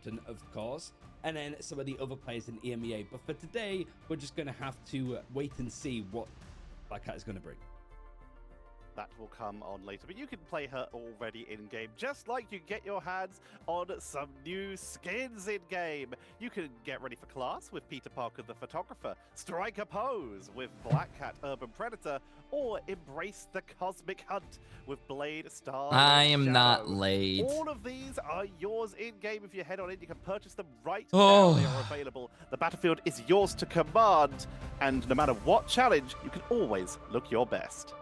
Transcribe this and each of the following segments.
important, of course, and then some of the other players in EMEA. But for today, we're just going to have to wait and see what Black Hat is going to bring. That will come on later, but you can play her already in-game, just like you get your hands on some new skins in-game. You can get ready for class with Peter Parker the Photographer, strike a pose with Black Cat Urban Predator, or embrace the Cosmic Hunt with Blade Star. I am Shadow. not late. All of these are yours in-game. If you head on in, you can purchase them right now. They are available. The battlefield is yours to command, and no matter what challenge, you can always look your best.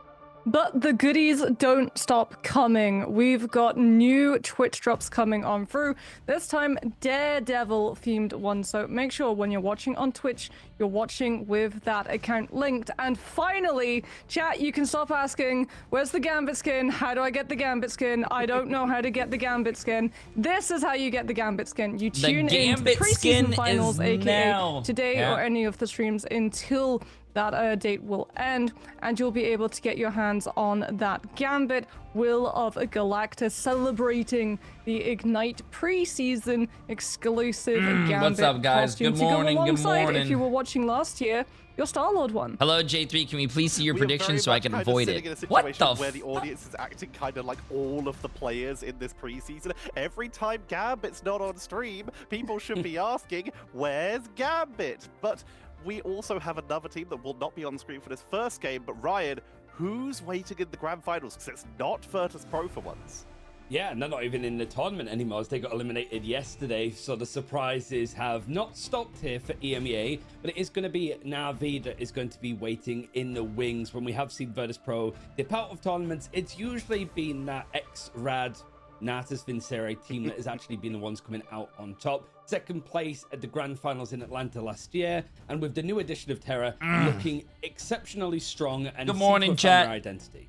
But the goodies don't stop coming. We've got new Twitch drops coming on through. This time, Daredevil themed one. So make sure when you're watching on Twitch, you're watching with that account linked. And finally, chat, you can stop asking, where's the Gambit skin? How do I get the Gambit skin? I don't know how to get the Gambit skin. This is how you get the Gambit skin. You tune in to the preseason finals, aka today or any of the streams until that date will end, and you'll be able to get your hands on that Gambit Will of Galactus, celebrating the Ignite preseason exclusive Gambit what's up, guys? costume Good to go morning, good alongside, morning. if you were watching last year, your Star-Lord one. Hello, J3. Can we please see your predictions so I can avoid it? What the where the audience is acting kind of like all of the players in this preseason. Every time Gambit's not on stream, people should be asking, where's Gambit? But we also have another team that will not be on screen for this first game. But Ryan, who's waiting in the grand finals? Because it's not Virtus Pro for once. Yeah, and they're not even in the tournament anymore as they got eliminated yesterday. So the surprises have not stopped here for EMEA, but it is going to be Na'Vi that is going to be waiting in the wings. When we have seen Virtus Pro dip out of tournaments, it's usually been that ex-Rad Natus Vincere team that has actually been the ones coming out on top. Second place at the grand finals in Atlanta last year, and with the new addition of Terra looking exceptionally strong and good morning, chat. Identity.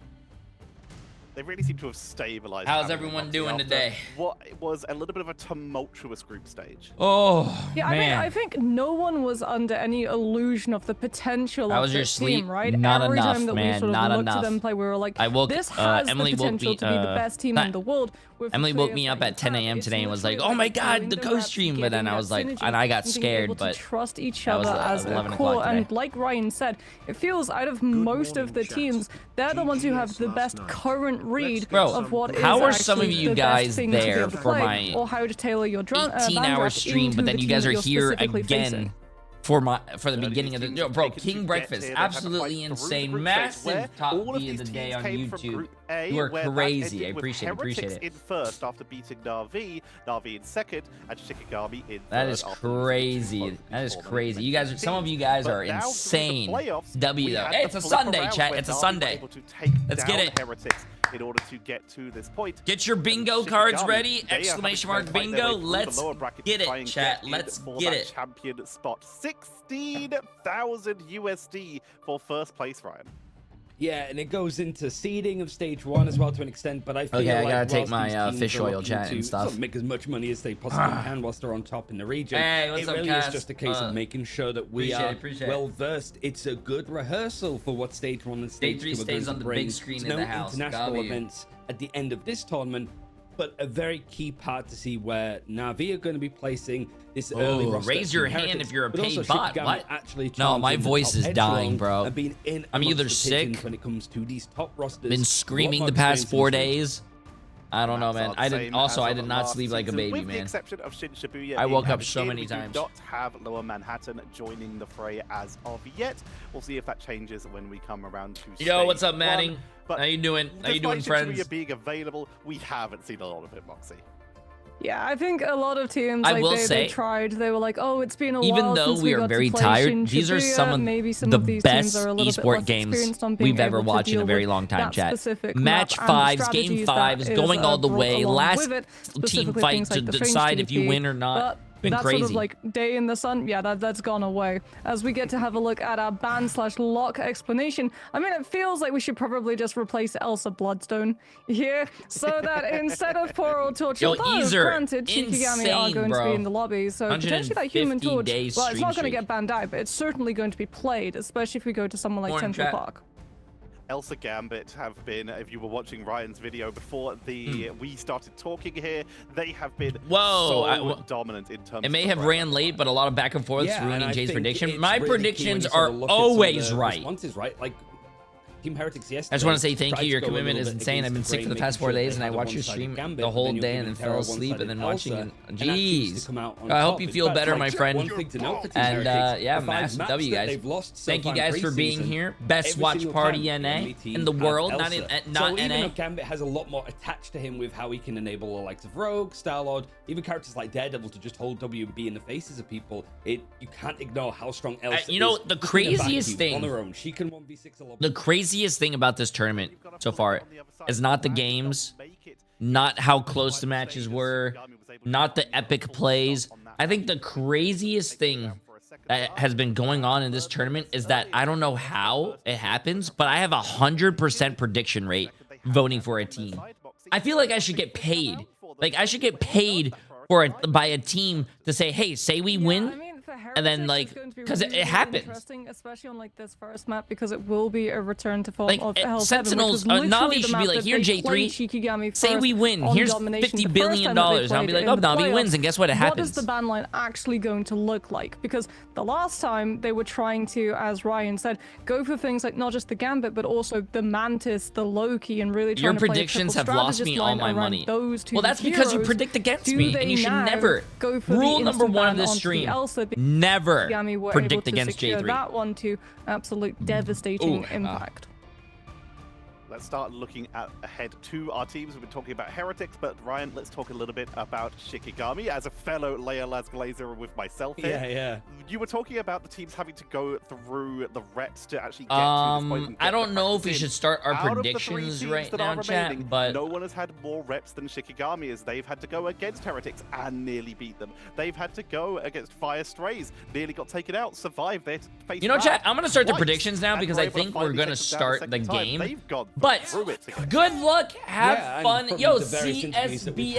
They really seem to have stabilized. How's everyone doing today? What was a little bit of a tumultuous group stage. Oh, yeah, man. I think no one was under any illusion of the potential How of was your this sleep? team, right? Not Every enough, time that man. we sort of Not looked enough. at them play, we were like, I woke, this has Emily the woke potential me, to be the best team in the world. With Emily the woke me players up that at 10 you have. a.m. It's today and was like, literally oh my about God, doing the the ghost reps, stream. But then getting I was that like, synergy, and I got and being scared, able to but trust each that was other as a 11 core. o'clock And today. like Ryan said, it feels out of most of the teams, they're the ones who have the best current read of what is how are some of actually you the guys best thing to be there able to for play, my or how to tailor your 18-hour stream, but then you guys are here again for the beginning of the bro King Breakfast, absolutely insane, massive top V of the day on YouTube. You are crazy. I appreciate it. In first after beating Na'Vi in second, and Shikigami in third. That is crazy. That is crazy. You guys, some of you guys are insane. W though. Hey, it's a Sunday, chat. It's a Sunday. Let's get it. Heretics in order to get to this point. Get your bingo cards ready! Exclamation mark bingo. Let's get it, chat. Let's get it. Champion spot. 16,000 USD for first place, Ryan. Yeah, and it goes into seeding of stage 1 as well to an extent, but I feel okay, like I gotta take whilst my these teams fish are oil looking chat to and stuff. sort of make as much money as they possibly can whilst they're on top in the region. Hey, what's it up, really Cass? is just a case of making sure that we are well versed. It's a good rehearsal for what stage 1 and stage 2 are going to bring. Big screen There's in no the house. international events at the end of this tournament, but a very key part to see where Na'Vi are going to be placing this early roster. Raise your hand Heretics, if you're a but also paid bot. Shikigami What? actually No, my charging the voice top is dying, echelon bro. and being in I'm amongst either the sick, pigeons when it comes to these top rosters. been screaming the past 4 days. I don't know, man. I did not sleep like a baby, with man. the exception of Shin Shibuya, I woke up being so added many in, we times. do not have Lower Manhattan joining the fray as of yet. We'll see if that changes when we come around to Yo, what's up, stage Manning? 1. But How you doing? How you doing, despite friends? Shibuya being available, we haven't seen a lot of it, Moxie. Yeah, I think a lot of teams, I like, will they say, tried. They were like, "Oh, it's been a even while though since we are got very to play tired, Shin these are Shibuya. some of Maybe some the of these best teams are a little bit esport less games experienced on being we've ever able to watched in a deal very with long time, that chat. specific Match map and the 5s, game strategies 5s, that going is all the brought way. along Last with it, team specifically fight things to like the decide if you PvP, win or not. but Been that crazy. sort of like day in the sun, yeah, that's gone away. As we get to have a look at our ban/lock explanation, I mean, it feels like we should probably just replace Elsa Bloodstone here, so that instead of poor old Torch, Yo, although Easer, granted, Shikigami are insane, going to bro. be in the lobby, so potentially that Human 150 Torch, days well, it's stream not going to streak. get banned out, but it's certainly going to be played, especially if we go to someone like Morning, Central chat. Park. Elsa Gambit have been, if you were watching Ryan's video before we started talking here, they have been so dominant in terms of... It may have ran late, but a lot of back and forth ruining Jay's prediction. My predictions are always right. Like, Team Heretics yesterday. I just want to say thank you. Your commitment is insane. I've been sick for the past 4 days, and I watched your stream the whole day and then fell asleep and then watching it. Jeez. I hope you feel better, my friend. And yeah, massive W, guys. Thank you guys for being here. Best watch party NA in the world, not NA. Even Gambit has a lot more attached to him with how he can enable the likes of Rogue, Starlord, even characters like Daredevil to just hold W and be in the faces of people. You can't ignore how strong Elsa is. You know, the craziest thing. On her own. She can 1v6 a lot. The craziest thing about this tournament so far is not the games, not how close the matches were, not the epic plays. I think the craziest thing that has been going on in this tournament is that I don't know how it happens, but I have 100% prediction rate voting for a team. I feel like I should get paid. Like, I should get paid by a team to say, hey, say we win. And then, like, because it happens. Interesting, especially on like this first map, because it will be a return to form of Hell Sentinels. Navi should be like, here, Jay3, say we win. Here's $50 billion. I'll be like, oh, Navi wins, and guess what? It happens. What is the ban line actually going to look like? Because the last time they were trying to, as Ryan said, go for things like not just the Gambit, but also the Mantis, the Loki, and really trying to play a triple predictions have lost me all my money. Those two well, that's because you predict against me, and you should never. Rule number one of this stream. Never predict against Jay3. That one to absolute devastating impact. Let's start looking ahead to our teams. We've been talking about Heretics, but Ryan, let's talk a little bit about Shikigami. As a fellow Leolaz Glazer with myself here, you were talking about the teams having to go through the reps to actually get to this point. I don't know if we should start our predictions right now, chat, but no one has had more reps than Shikigami, as they've had to go against Heretics and nearly beat them. They've had to go against Fire Strays, nearly got taken out, survived their face. You know, chat, I'm gonna start the predictions now because I think we're gonna start the game. They've gone. But good luck, have fun. Yo, CSBSD,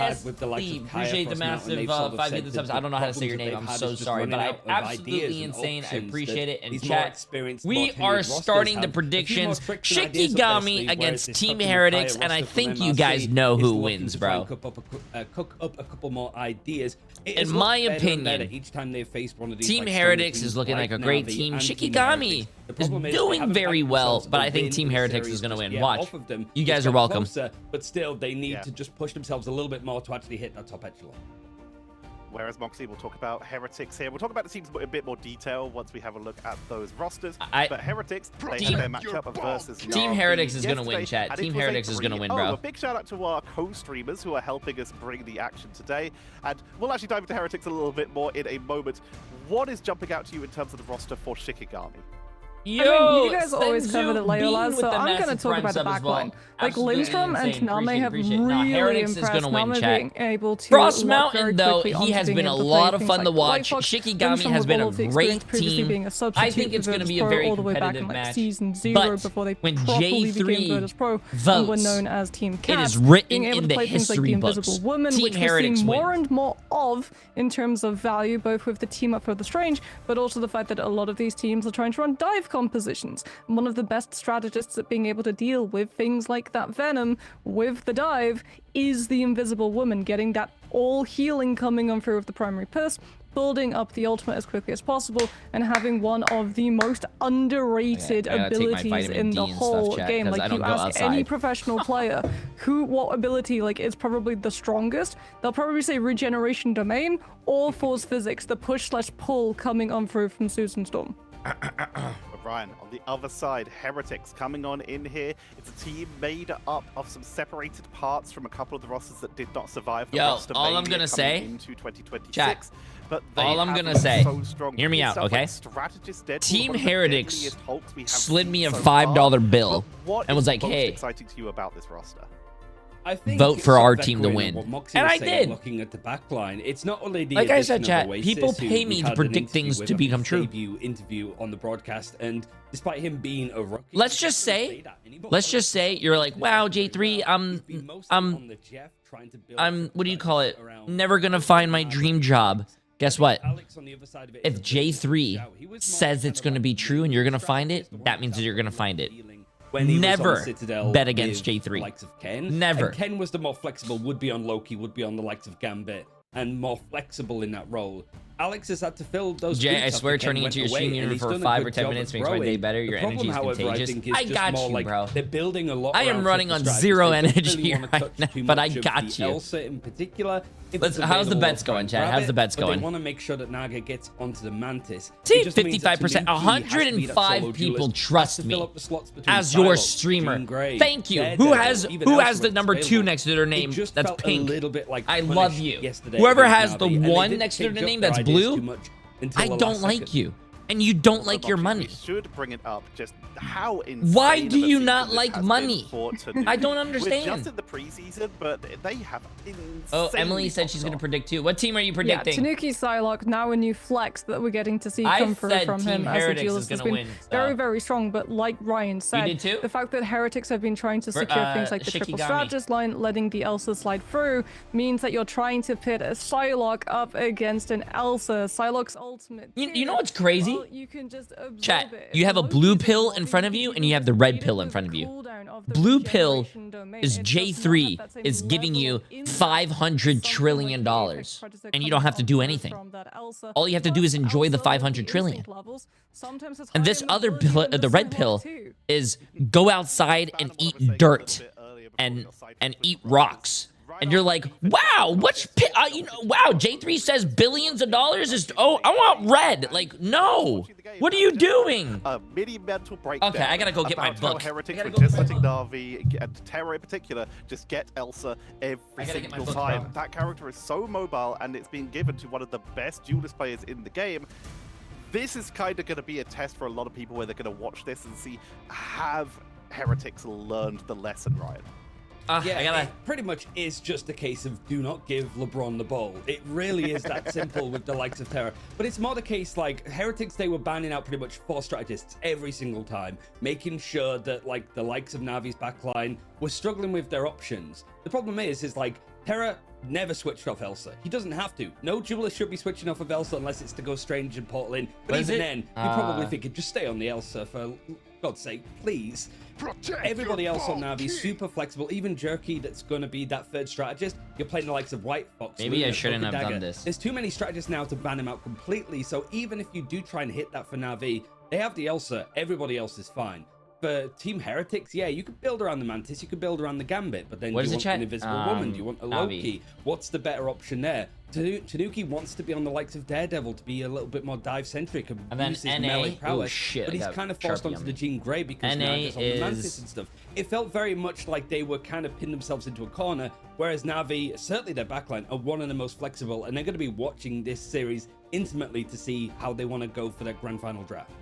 appreciate the massive 5 hidden subs. I don't know how to say your name, I'm so sorry, but I'm absolutely insane. I appreciate it. And chat, we are starting the predictions. Shikigami against Team Heretics, and I think you guys know who wins, bro. Cook up a couple more ideas. In my opinion, each time they face one of these, Team Heretics is looking like a great team. Shikigami is doing very well, but I think Team Heretics is going to win. Watch. You guys are welcome. But still, they need to just push themselves a little bit more to actually hit that top echelon. Whereas Moxie, we'll talk about Heretics here. We'll talk about the teams in a bit more detail once we have a look at those rosters. But Heretics, they have their matchup versus Team Heretics is going to win, chat. Team Heretics is going to win, bro. A big shout out to our co-streamers who are helping us bring the action today. And we'll actually dive into Heretics a little bit more in a moment. What is jumping out to you in terms of the roster for Shikigami? Yo, I mean, you guys always cover the Leolaz, so I'm going to talk about the backline. Like, Lindstrom and Name have really impressed. Name being able to Frost Mountain, though, he has been a lot of fun to watch. Shikigami has been a great team. I think it's going to be a very competitive match. But when Jay3 votes, it is written in the history books. Team Heretics win. More and more of in terms of value, both with the team up for the Strange, but also the fact that a lot of these teams are trying to run dive compositions. And one of the best strategists at being able to deal with things like that Venom with the dive is the Invisible Woman, getting that all healing coming on through with the primary purse, building up the ultimate as quickly as possible, and having one of the most underrated abilities in the whole game. Like, you ask any professional player what ability is probably the strongest, they'll probably say Regeneration Domain or Force Physics, the push/pull coming on through from Susan Storm. Ryan, on the other side, Heretics coming on in here. It's a team made up of some separated parts from a couple of the rosters that did not survive the roster all I'm gonna say, into 2026. Chat, but all I'm gonna say, hear me out, okay? Team Heretics slid me a $5 bill and was like, hey, exciting to you about this roster? I think vote for our team to win. And I did. Looking at the backline, it's not only the like I said, chat, people pay me to predict things to become true. Interview on the broadcast, and despite him being a rookie, let's just say you're like, wow, Jay3, I'm what do you call it? Never gonna find my dream job. Guess what? If Jay3 says it's gonna be true and you're gonna find it, that means that you're gonna find it. when he was Never on Citadel bet against with Jay3. the likes of Ken. Never. And Ken was the more flexible, would be on Loki, would be on the likes of Gambit, and more flexible in that role. Alex has had to fill those Jay, I boots swear after turning Ken into your went away, stream and unit he's for done a 5 good or 10 job minutes of makes my day growing. better. Your The problem, energy is however, contagious. I think, is I just got more you, like bro. they're building a lot. I am around running triple on strategies. zero They don't energy really wanna right touch now, too but I much of got the you. Elsa in particular. How's the bets going, Chad? How's the bets going? They want to make sure that Naga gets onto the Mantis. See, 55%, 105 people trust me as your streamer. Thank you. Who has the number 2 next to their name that's pink? I love you. Whoever has the 1 next to their name that's blue, I don't like you. And you don't like your money. We should bring it up just how insane. Why do you not like money? I don't understand. We're just in the preseason, but they have insane. Oh, Emily said she's going to predict too. What team are you predicting? Yeah, Tanuki Psylocke, now a new flex that we're getting to see come through from him as a duelist has been very, very strong. But like Ryan said, the fact that Heretics have been trying to secure things like the triple strategist line, letting the Elsa slide through, means that you're trying to pit a Psylocke up against an Elsa. Psylocke's ultimate. You know what's crazy? You can just Chat, you have a blue pill in front of you and you have the red pill in front of you. Blue pill is Jay3 is giving you $500 trillion and you don't have to do anything. All you have to do is enjoy the 500 trillion. And this other pill, the red pill, is go outside and eat dirt and eat rocks. And you're like, wow, wow, Jay3 says billions of dollars is, oh, I want red. Like, no, what are you doing? A mini mental breakdown. Okay, I gotta go get my book. Heretics were just letting Na'Vi and Terra in particular just get Elsa every single time. Bro. That character is so mobile, and it's been given to one of the best duelist players in the game. This is kind of going to be a test for a lot of people where they're going to watch this and see, have Heretics learned the lesson, Ryan? Yeah, it pretty much is just a case of do not give LeBron the ball. It really is that simple with the likes of Terra. But it's more the case like Heretics, they were banning out pretty much 4 strategists every single time, making sure that like the likes of Navi's backline were struggling with their options. The problem is like Terra never switched off Elsa. He doesn't have to. No duelist should be switching off of Elsa unless it's to go strange and portal in. But even then, you probably think it just stay on the Elsa for God's sake, please. Everybody else on Navi is super flexible. Even Jerky, that's going to be that 3rd strategist. You're playing the likes of White Fox. Maybe I shouldn't have done this. There's too many strategists now to ban him out completely. So even if you do try and hit that for Navi, they have the Elsa. Everybody else is fine. For Team Heretics, yeah, you could build around the Mantis, you could build around the Gambit, but then do you want an Invisible Woman? Do you want a Loki? What's the better option there? Tanuki wants to be on the likes of Daredevil to be a little bit more dive-centric and use his melee prowess, but he's kind of forced onto the Jean Grey because now he's on the Mantis and stuff. It felt very much like they were kind of pinned themselves into a corner, whereas Navi, certainly their backline, are one of the most flexible, and they're going to be watching this series intimately to see how they want to go for their grand final draft.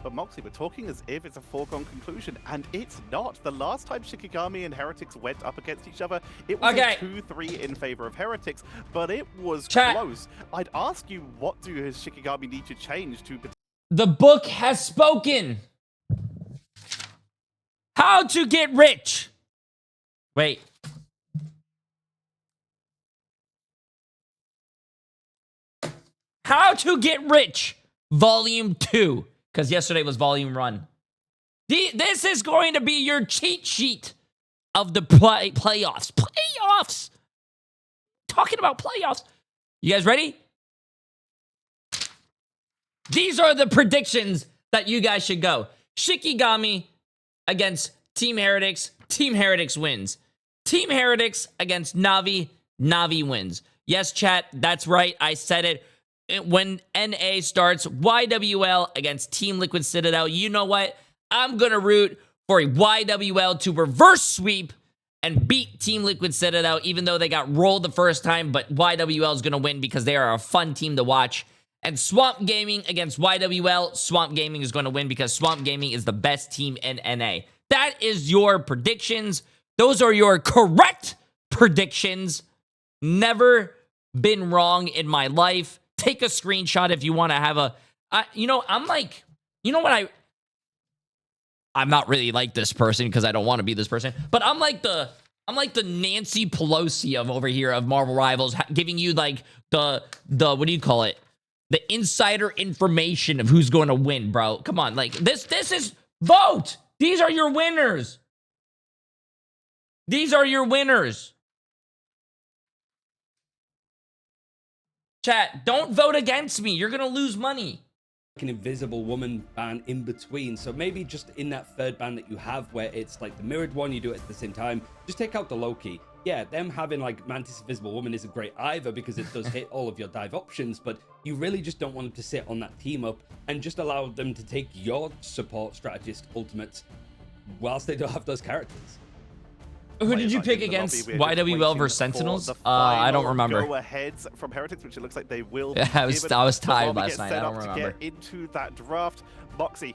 But Moxie, we're talking as if it's a foregone conclusion, and it's not. The last time Shikigami and Heretics went up against each other, it was a 2-3 in favor of Heretics, but it was close. I'd ask you, what does Shikigami need to change to... The book has spoken. How to get rich. Wait. How to get rich, Volume 2. Because yesterday was Volume 1. This is going to be your cheat sheet of the playoffs. Playoffs! Talking about playoffs. You guys ready? These are the predictions that you guys should go. Shikigami against Team Heretics. Team Heretics wins. Team Heretics against Navi. Navi wins. Yes, chat, that's right. I said it. When NA starts, YWL against Team Liquid Citadel. You know what? I'm going to root for a YWL to reverse sweep and beat Team Liquid Citadel, even though they got rolled the first time. But YWL is going to win because they are a fun team to watch. And Swamp Gaming against YWL. Swamp Gaming is going to win because Swamp Gaming is the best team in NA. That is your predictions. Those are your correct predictions. Never been wrong in my life. Take a screenshot if you want to have a... I'm like... You know what I'm not really like this person because I don't want to be this person. But I'm like the Nancy Pelosi of over here of Marvel Rivals, giving you like the what do you call it? The insider information of who's going to win, bro. Come on, like this is vote. These are your winners. These are your winners. Chat, don't vote against me. You're going to lose money. An invisible woman ban in between, so maybe just in that third ban that you have where it's like the mirrored one, you do it at the same time, just take out the Loki. Yeah, them having like Mantis Invisible Woman isn't great either because it does hit all of your dive options, but you really just don't want them to sit on that team up and just allow them to take your support strategist ultimates whilst they don't have those characters. Who did you pick against YWL versus Sentinels? I don't remember. Go aheads from Heretics, which it looks like they will. Yeah, I was tired last night. I don't remember. To get into that draft, Moxie.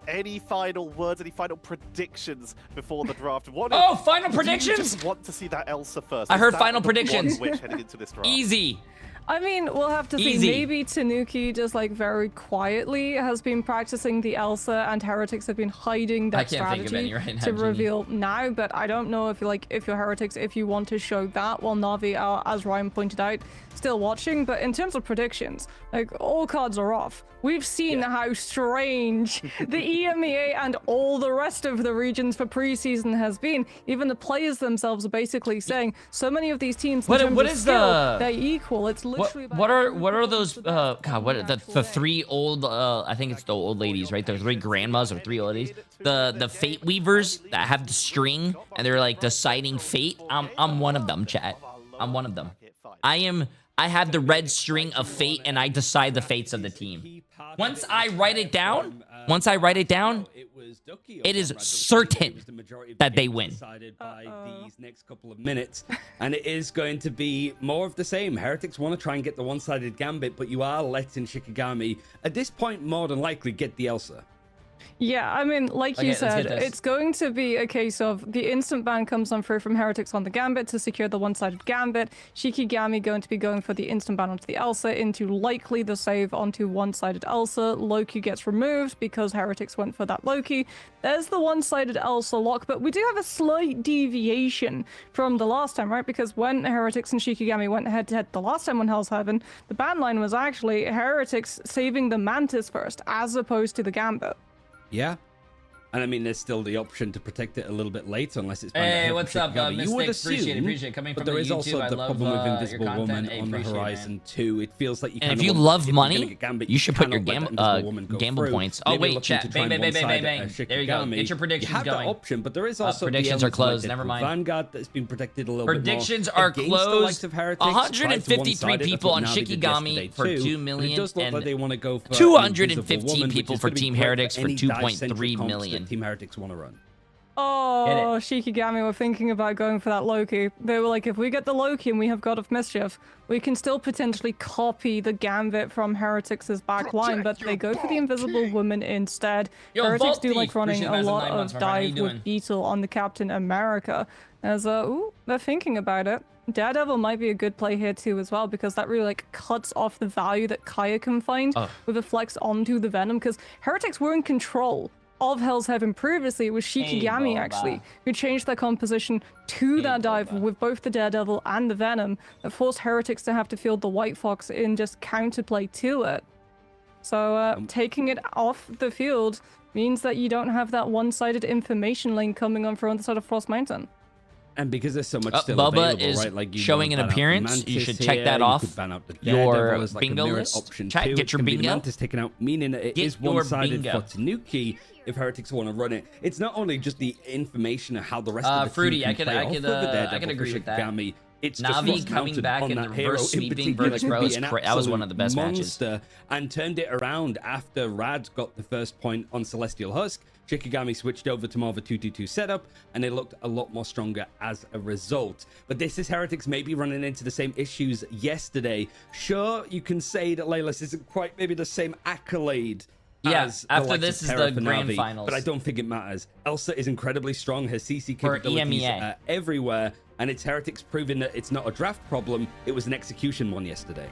Any final words? Any final predictions before the draft? Final predictions? You just want to see that Elsa first. I heard final predictions. Heading into this draft? Easy. I mean, we'll have to see. Maybe Tanuki just like very quietly has been practicing the Elsa, and Heretics have been hiding that strategy to reveal now. But I don't know if you're Heretics, if you want to show that. While Navi, as Ryan pointed out, still watching. But in terms of predictions, like all cards are off. We've seen how strange the EMEA and all the rest of the regions for preseason has been. Even the players themselves are basically saying so many of these teams, in terms of skill, they're equal. It's literally what are those? God, what are the three old? I think it's the old ladies, right? The three grandmas or three old ladies. The fate weavers that have the string and they're like deciding fate. I'm one of them, chat. I'm one of them. I have the red string of fate, and I decide the fates of the team. Once I write it down, it is certain that they win. By these next couple of minutes, and it is going to be more of the same. Heretics want to try and get the one-sided gambit, but you are letting Shikigami, at this point, more than likely get the Elsa. Yeah, I mean, like you said, it's going to be a case of the instant ban comes on through from Heretics on the Gambit to secure the one-sided Gambit. Shikigami going to be going for the instant ban onto the Elsa into likely the save onto one-sided Elsa. Loki gets removed because Heretics went for that Loki. There's the one-sided Elsa lock, but we do have a slight deviation from the last time, right? Because when Heretics and Shikigami went head-to-head the last time on Hell's Heaven, the ban line was actually Heretics saving the Mantis first, as opposed to the Gambit. Yeah. And I mean, there's still the option to protect it a little bit later, unless it's... Hey, what's up, you would assume, appreciate it. Coming from but there is YouTube, also the problem with Invisible Woman on the horizon too. It feels like you. And if you love money, you should put your gamble points. Oh wait, chat, bang, bang, bang, bang, bang, bang. There you go. Get your predictions going. You have that option, but there is also predictions are closed. Never mind. Vanguard that's been protected a little bit more. Predictions are closed. 153 people on Shikigami for 2 million, and 215 people for Team Heretics for 2.3 million. Team Heretics want to run. Oh, Shikigami were thinking about going for that Loki. They were like, if we get the Loki and we have God of Mischief, we can still potentially copy the Gambit from Heretics' back line, but they go for the Invisible Woman instead. Heretics do like running a lot of dive with Beetle on the Captain America. As they're thinking about it. Daredevil might be a good play here too as well, because that really like cuts off the value that Kaya can find with a flex onto the Venom, because Heretics were in control of Hell's Heaven previously. It was Shikigami actually who changed their composition to that dive with both the Daredevil and the Venom that forced Heretics to have to field the White Fox in just counterplay to it. So taking it off the field means that you don't have that one-sided information lane coming on from the side of Frost Mountain. And because there's so much still Bubba available, is right? Like showing an appearance. You should check that off. Your bingo list. Chat, get your bingo. Mantis taken out, meaning that it is one-sided for Tanuki. If Heretics want to run it, it's not only just the information of how the rest of the Fruity, team can I can agree with that. It's Navi just coming back and the reverse sweeping vertex bros. That was one of the best matches. And turned it around after Rad got the first point on Celestial Husk. Shikigami switched over to more of a 2-2-2 setup, and they looked a lot more stronger as a result. But this is Heretics maybe running into the same issues yesterday. Sure, you can say that Laylas isn't quite maybe the same accolade. Yes, after this is the grand finals. But I don't think it matters. Elsa is incredibly strong. Her CC capabilities are everywhere, and it's Heretics proving that it's not a draft problem. It was an execution one yesterday.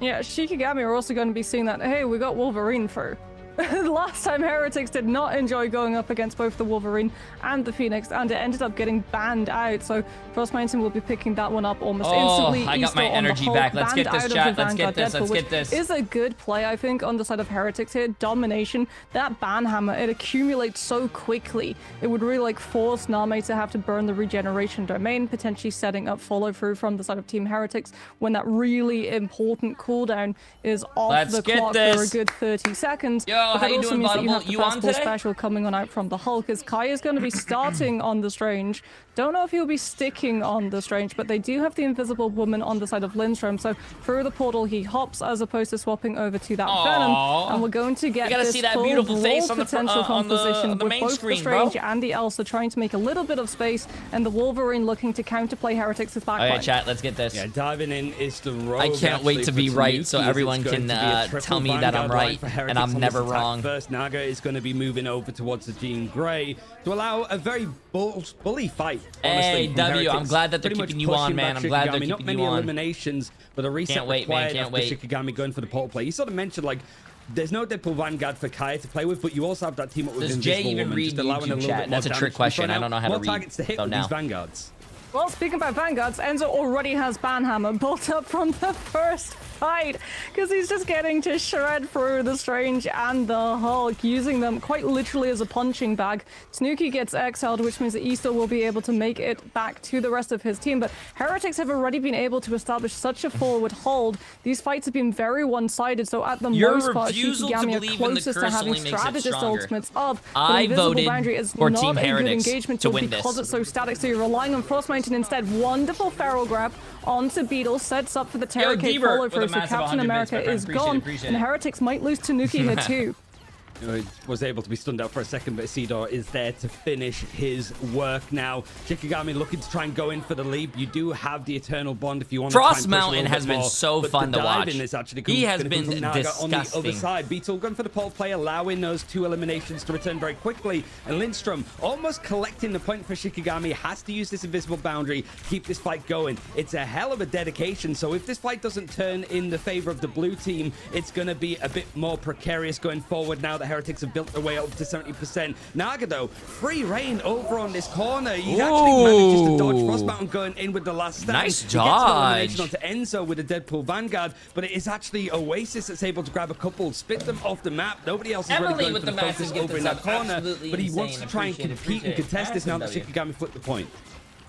Yeah, Shikigami are also going to be seeing that, hey, we got Wolverine through. Last time Heretics did not enjoy going up against both the Wolverine and the Phoenix, and it ended up getting banned out. So Frost Mountain will be picking that one up almost instantly. I got my energy back. Let's get this, chat. Let's get this. Let's get this. Is a good play, I think, on the side of Heretics here. Domination. That ban hammer, it accumulates so quickly. It would really like force Name to have to burn the regeneration domain, potentially setting up follow through from the side of Team Heretics when that really important cooldown is off the clock for a good 30 seconds. Yo, but how you also doing, means that you Butterball? have the You on fastball today? special coming on out from the Hulk, as Kai is going to be starting on the Strange. Don't know if he'll be sticking on the Strange, but they do have the Invisible Woman on the side of Lindstrom, so through the portal he hops as opposed to swapping over to that Venom, and we're going to get this see that full beautiful face on the potential composition on the with main both screen, the Strange bro. and the Elsa trying to make a little bit of space, and the Wolverine looking to counterplay Heretics' backline. All right, chat, let's get this. Yeah, diving in is the rogue. I can't wait to be right so everyone can tell me that I'm right and I'm never wrong. First, Naga is going to be moving over towards the Jean Grey to allow a very bully fight. Honestly, hey, W, I'm glad that they're keeping you on, man. I'm glad they're keeping you on. Not many eliminations, but a reset Can't wait, man. required Can't after wait. Shikigami going for the portal play. You sort of mentioned, like, there's no Deadpool Vanguard for Kaya to play with, but you also have that team up with Does Invisible Jay even Woman, read just allowing a YouTube little chat? bit more That's a trick damage to question. run I out. don't know how to More read. targets to hit So with now. these Vanguards. Well, speaking about Vanguards, Enzo already has Banhammer built up from the first fight, because he's just getting to shred through the Strange and the Hulk, using them quite literally as a punching bag. Tanuki gets exiled, which means that Easter will be able to make it back to the rest of his team, but Heretics have already been able to establish such a forward hold. These fights have been very one-sided, so at the most part, Shikigami are closest to having strategist ultimates up. I Invisible voted Boundary is for not Team a good Heretics engagement to tool win because this. it's so static, so you're relying on Frost Mountain instead. Wonderful feral grab onto Beetle, sets up for the Terracade follow through, so Captain America is gone, and Heretics might lose Tanuki here too. Was able to be stunned out for a second, but Isidore is there to finish his work now. Shikigami looking to try and go in for the leap. You do have the Eternal Bond if you want Frost to try and push a Mountain little has bit been more, so but fun the to watch. diving is actually He has gonna come been from Naga on the other disgusting. side. Beetle going for the pole play, allowing those two eliminations to return very quickly. And Lindstrom almost collecting the point for Shikigami, has to use this invisible boundary to keep this fight going. It's a hell of a dedication, so if this fight doesn't turn in the favor of the blue team, it's going to be a bit more precarious going forward now that Heretics have built their way up to 70%. Naga, though, free reign over on this corner. He actually manages to dodge Frost Mountain going in with the last stand. Nice He gets an elimination dodge. onto Enzo with a Deadpool Vanguard, but it is actually Oasis that's able to grab a couple, spit them off the map. Nobody else is Emily really going with for the the massive focus gift over in sub. that corner, Absolutely but he wants insane. to try and Appreciate compete and it. contest this now that Massive Shikigami flipped the point.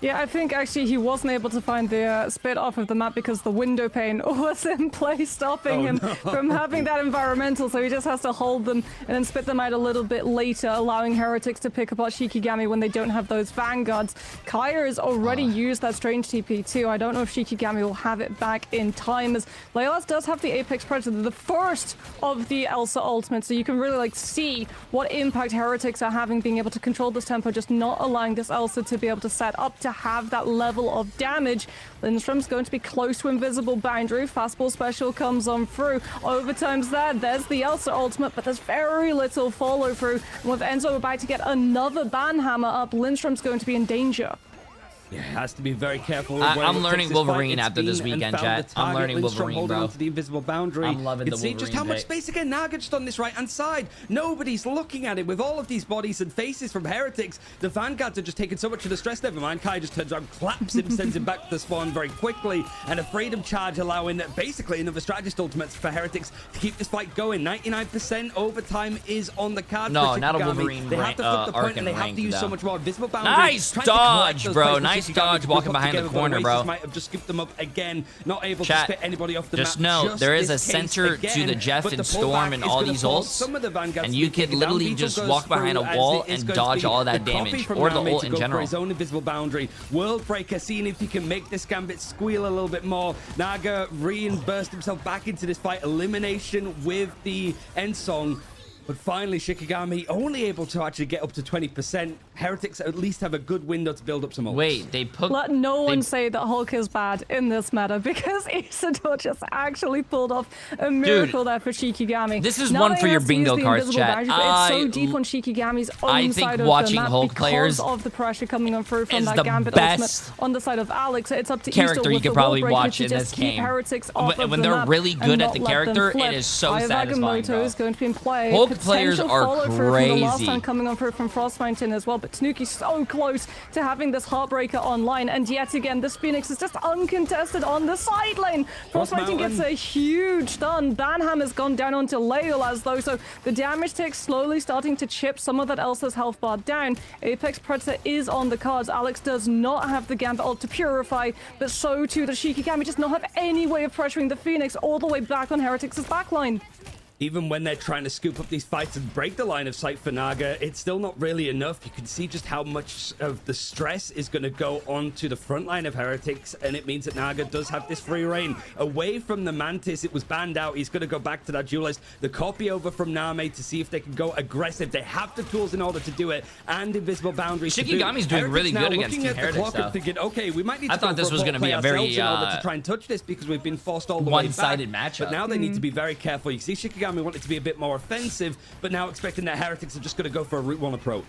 Yeah, I think actually he wasn't able to find the spit off of the map because the window pane was in place, stopping him from having that environmental, so he just has to hold them and then spit them out a little bit later, allowing Heretics to pick apart Shikigami when they don't have those Vanguards. Kaya has already used that Strange TP too. I don't know if Shikigami will have it back in time, as Leolas does have the Apex Predator, the first of the Elsa ultimates, so you can really like see what impact Heretics are having, being able to control this tempo, just not allowing this Elsa to be able to set up to have that level of damage. Lindstrom's going to be close to Invisible Boundary. Fastball special comes on through. Overtime's there. There's the Elsa ultimate, but there's very little follow through. And with Enzo about to get another Banhammer up, Lindstrom's going to be in danger. Yeah, has to be very careful. I'm learning Wolverine after this weekend, chat. I'm learning Lindstrom Wolverine, holding bro. on to the invisible boundary. I'm loving you the can see just how Wolverine much space again. Naga just on this right-hand side. Nobody's looking at it with all of these bodies and faces from Heretics. The Vanguards are just taking so much of the stress. Never mind. Kai just turns around, claps him, sends him back to the spawn very quickly, and a Freedom Charge allowing basically another strategist ultimates for Heretics to keep this fight going. 99% overtime is on the card. No, for not a Shikigami. Wolverine They have to flip the arc point, and they and have to rank, use so though. much more invisible boundary. Nice Trying to collect dodge, those bro. places for Nice Shikigami dodge to walking group up behind the together, but corner, Oasis bro. might have just scooped them up again, not able Chat, to spit anybody off the just map. know there is a this case center again, to the Jeff but and the Storm pullback and is all gonna these force ults, some of the Vanguards and to you be could taken literally down. Beetle just goes walk behind a through, as wall it is and going to dodge be all that the copy damage, from or the Nami ult to in go for general. his own invisible boundary. Worldbreaker, seeing if he can make this Gambit squeal a little bit more. Naga reimbursed himself back into this fight. Elimination with the end song. But finally, Shikigami only able to actually get up to 20%. Heretics at least have a good window to build up some ults. Wait, they put... Let no one say that Hulk is bad in this meta, because Isidore just actually pulled off a miracle there for Shikigami. This is one for your bingo cards, chat. It's so deep on Shikigami's own side of the map Hulk players because of the pressure coming on through from that Gambit ultimate on the side of Alex. It's up to character you could probably watch in this game. Heretics off when they're really good at the character, it is so satisfying, bro. Is going to be in play. Hulk players are crazy. The last time coming on through from Frost Mountain as well, but Tanuki's so close to having this Heartbreaker online, and yet again, this Phoenix is just uncontested on the side lane. Frost Mountain gets a huge stun. Banham has gone down onto Legolas though, so the damage tick slowly starting to chip some of that Elsa's health bar down. Apex Predator is on the cards. Alex does not have the Gambit ult to purify, but so too does Shikigami. Just not have any way of pressuring the Phoenix all the way back on Heretics' backline. Even when they're trying to scoop up these fights and break the line of sight for Naga, it's still not really enough. You can see just how much of the stress is going to go onto the front line of Heretics, and it means that Naga does have this free reign. Away from the Mantis, it was banned out. He's going to go back to that duelist. The copy over from Name to see if they can go aggressive. They have the tools in order to do it, and invisible boundaries. Shikigami's doing really good against Team Heretics, though. Thinking, okay, we might need to I thought this was going to be a very in order to try and touch this because we've been forced all the way back. One-sided matchup. But now they need to be very careful. You see, Shikigami wanted to be a bit more offensive, but now expecting that Heretics are just going to go for a Route 1 approach.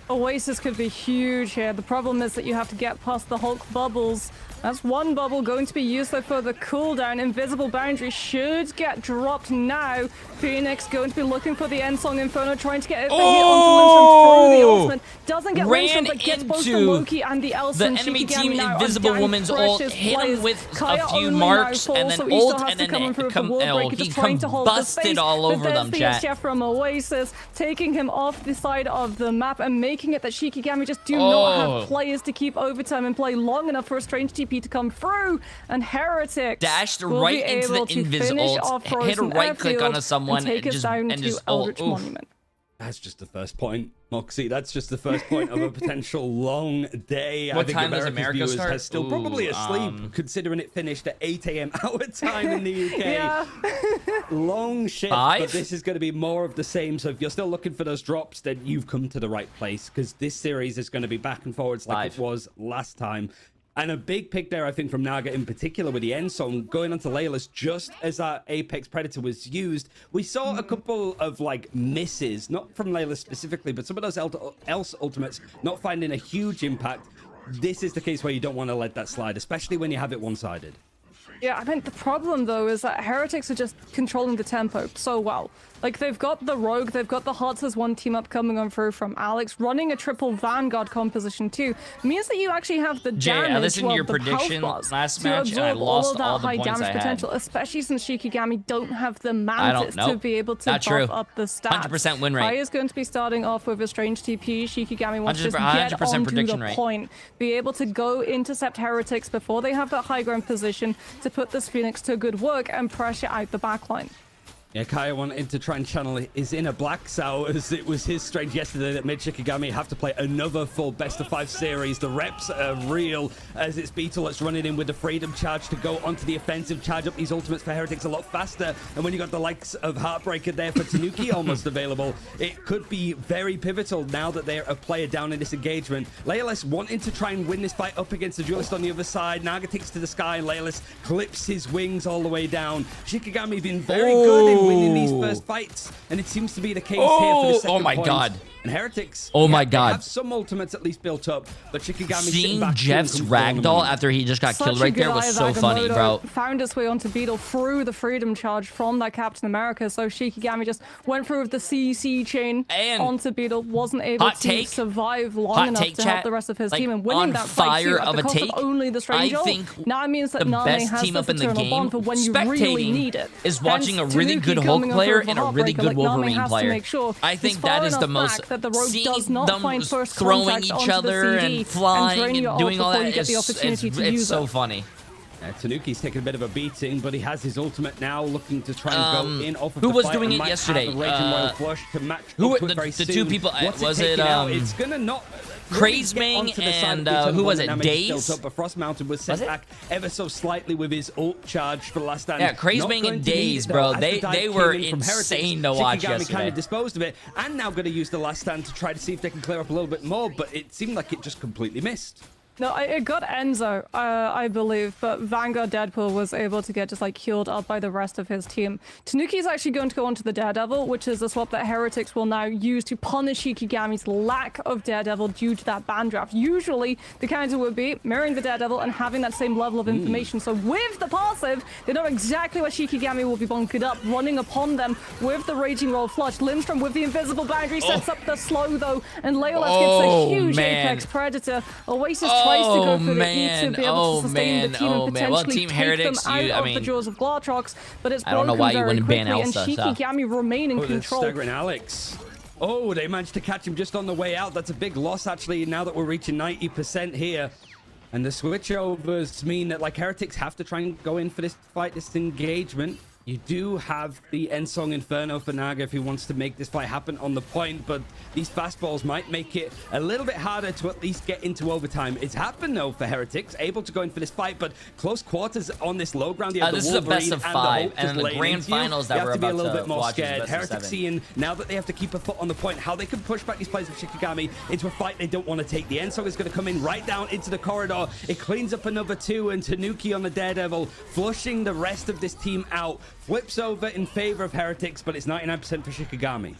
Oasis could be huge here. The problem is that you have to get past the Hulk bubbles. That's one bubble going to be used though for the cooldown. Invisible boundary should get dropped now. Phoenix going to be looking for the end song Inferno, trying to get it hit onto Lindstrom through the ultimate. Doesn't get Lindstrom, but gets both the Loki and the Elsa. The enemy team Invisible Woman's ult, hit him with a few marks, and then ult, and then he combusted all over them, chat. Chef from Oasis, taking him off the side of the map and making it that Shikigami just do not have players to keep overtime and play long enough for a strange TP to come through, and Heretics dashed right into the Invis ult, hit a right click on someone, and just Eldritch Monument. That's just the first point, Moxie. That's just the first point of a potential long day. What I think time does America's America viewers start? are still probably asleep, considering it finished at 8 a.m. our time in the UK. Yeah. Long shift, 5? but this is going to be more of the same. So if you're still looking for those drops, then you've come to the right place, because this series is going to be back and forwards like 5. it was last time. And a big pick there, I think, from Naga in particular with the end song going onto Layla's just as that Apex Predator was used. We saw a couple of like misses, not from Layla specifically, but some of those else ultimates not finding a huge impact. This is the case where you don't want to let that slide, especially when you have it one-sided. Yeah, I mean, the problem, though, is that Heretics are just controlling the tempo so well. Like, they've got the Rogue, they've got the Hearts as one team up coming on through from Alex, running a triple Vanguard composition, too. Means that you actually have the damage, I listened to your prediction last match, and I lost all the points I had. Potential, especially since Shikigami don't have the Mantis to be able to buff up the stats. 100% win rate. Kai is going to be starting off with a strange TP. Shikigami wants to just get onto the point, be able to go intercept Heretics before they have that high ground position to put this Phoenix to good work and pressure out the backline. Yeah, Kaya wanted to try and channel his inner Black Sow, as it was his strength yesterday that made Shikigami have to play another full best-of-5 series. The reps are real, as it's Beetle that's running in with the Freedom Charge to go onto the offensive, charge up these ultimates for Heretics a lot faster. And when you got the likes of Heartbreaker there for Tanuki almost available, it could be very pivotal now that they're a player down in this engagement. Leolis wanting to try and win this fight up against the duelist on the other side. Naga takes to the sky, and Leolis clips his wings all the way down. Shikigami been very good in winning these first fights, and it seems to be the case here for the second Oh my point. God. And Heretics, my God, have some ultimates at least built up, but Shikigami seeing Jeff's ragdoll after he just got killed right there was so funny, bro. Found his way onto Beetle through the Freedom Charge from that Captain America, so Shikigami just went through with the CC chain onto Beetle, wasn't able to survive long enough to help the rest of his team, and winning that fight too, at the cost of only the strange ult. Now it means that Nami has this eternal bond for when you really need it. Is watching a really good Hulk player and a really good Wolverine player. I think that is the most. That the Rogue does not find first throwing each other and flying and doing all that it's so funny. Tanuki's taking a bit of a beating, but he has his ultimate now, looking to try and go in off of who was doing it yesterday? Flush to match who were the two people? Was it? It's gonna not Crazeming and who was it? Daze? But Frost Mountain was set back ever so slightly with his ult charge for the last stand. Yeah, Crazeming and Daze, bro. They were insane to watch yesterday. Kind of disposed of it, and now going to use the last stand to try to see if they can clear up a little bit more, but it seemed like it just completely missed. No, it got Enzo, I believe, but Vanguard Deadpool was able to get just like healed up by the rest of his team. Tanuki is actually going to go onto the Daredevil, which is a swap that Heretics will now use to punish Shikigami's lack of Daredevil due to that ban draft. Usually, the counter would be mirroring the Daredevil and having that same level of information. So with the passive, they know exactly where Shikigami will be bunkered up, running upon them with the Raging Roll Flush. Lindstrom with the invisible boundary sets up the slow though, and Leolef gets a huge Apex Predator. Oasis tries to go for the E to be able to sustain the team and potentially take them out of the jaws of Glartrox, but it's broken very quickly, and Shikigami remain in control. Staggering Alex. Oh, they managed to catch him just on the way out. That's a big loss, actually, now that we're reaching 90% here. And the switchovers mean that, like, Heretics have to try and go in for this fight, this engagement. You do have the Ensong Inferno for Naga if he wants to make this fight happen on the point, but these fastballs might make it a little bit harder to at least get into overtime. It's happened, though, for Heretics, able to go in for this fight, but close quarters on this low ground. This is a best of 5, and then the grand finals that we're about to be a little bit more watch scared. Heretics seeing, now that they have to keep a foot on the point, how they can push back these players of Shikigami into a fight they don't want to take. The Ensong is going to come in right down into the corridor. It cleans up another 2, and Tanuki on the Daredevil, flushing the rest of this team out. Flips over in favor of Heretics, but it's 99% for Shikigami.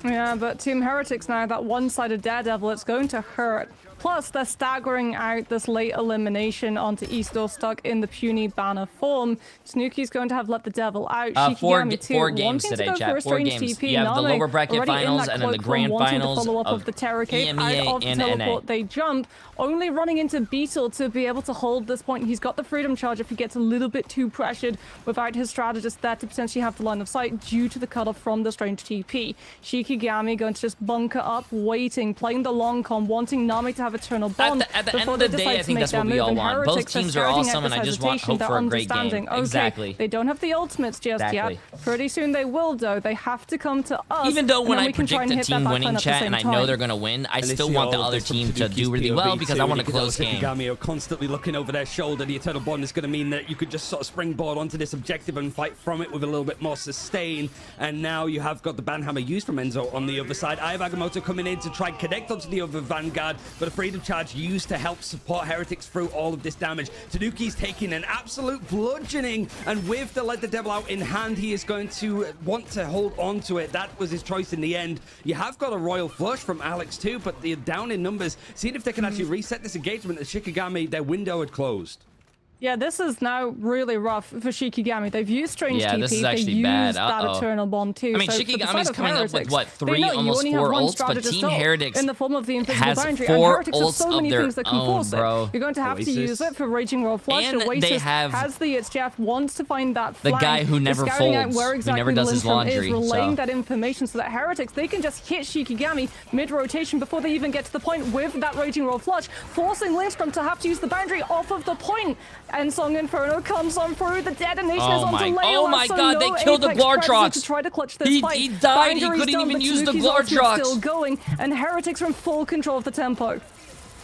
Yeah, but Team Heretics now, that one-sided Daredevil, it's going to hurt. Plus, they're staggering out this late elimination onto Eastor stuck in the puny banner form. Tanuki's going to have let the devil out. Shikigami too, four games today, chat. 4 games. TP. You have the lower bracket finals and then the grand finals of the Terror Cape. Out of the teleport, they jump, only running into Beetle to be able to hold this point. He's got the Freedom Charge if he gets a little bit too pressured without his strategist there to potentially have the line of sight due to the cutoff from the strange TP. Shikigami going to just bunker up, waiting, playing the long con, wanting Nami to have eternal bond. At the end of the day, I think that's what we all want. Both teams are awesome, and I just hope for a great game. Okay, exactly. They don't have the ultimates just yet. Pretty soon they will, though. They have to come to us. Even though when I predict a team winning, chat, and I know they're going to win, I still want the other team to do really well because I want a close game. Shikigami are constantly looking over their shoulder. The eternal bond is going to mean that you could just sort of springboard onto this objective and fight from it with a little bit more sustain. And now you have got the Banhammer used from Enzo on the other side. I have Agamotto coming in to try and connect onto the other Vanguard, but a Freedom Charge used to help support Heretics through all of this damage. Tanuki's taking an absolute bludgeoning, and with the Let the Devil Out in hand, he is going to want to hold on to it. That was his choice in the end. You have got a Royal Flush from Alex too, but they're down in numbers. Seeing if they can actually reset this engagement. The Shikigami, their window had closed. Yeah, this is now really rough for Shikigami. They've used Strange TP. This is actually They've bad. used that Eternal Bond too. I mean, so Shikigami's coming up with, what, 3, almost 4 ults, but Team Heretics in the form of the invisible has boundary. 4 and Heretics have so many things that can force bro. it. You're going to have to use it for Raging Roll Flush. And Oasis they have has the Jeff wants to find that flank. The guy who never folds, exactly who never does his laundry. Is relaying that information so that Heretics, they can just hit Shikigami mid-rotation before they even get to the point with that Raging Roll Flush, forcing Lindstrom to have to use the boundary off of the point. And Song Inferno comes on through. The detonation is onto Leolef. Oh my god, they killed the Glartrox. To try to clutch this fight. He died. He couldn't even use the Glartrox. Still going, and Heretics are in full control of the tempo.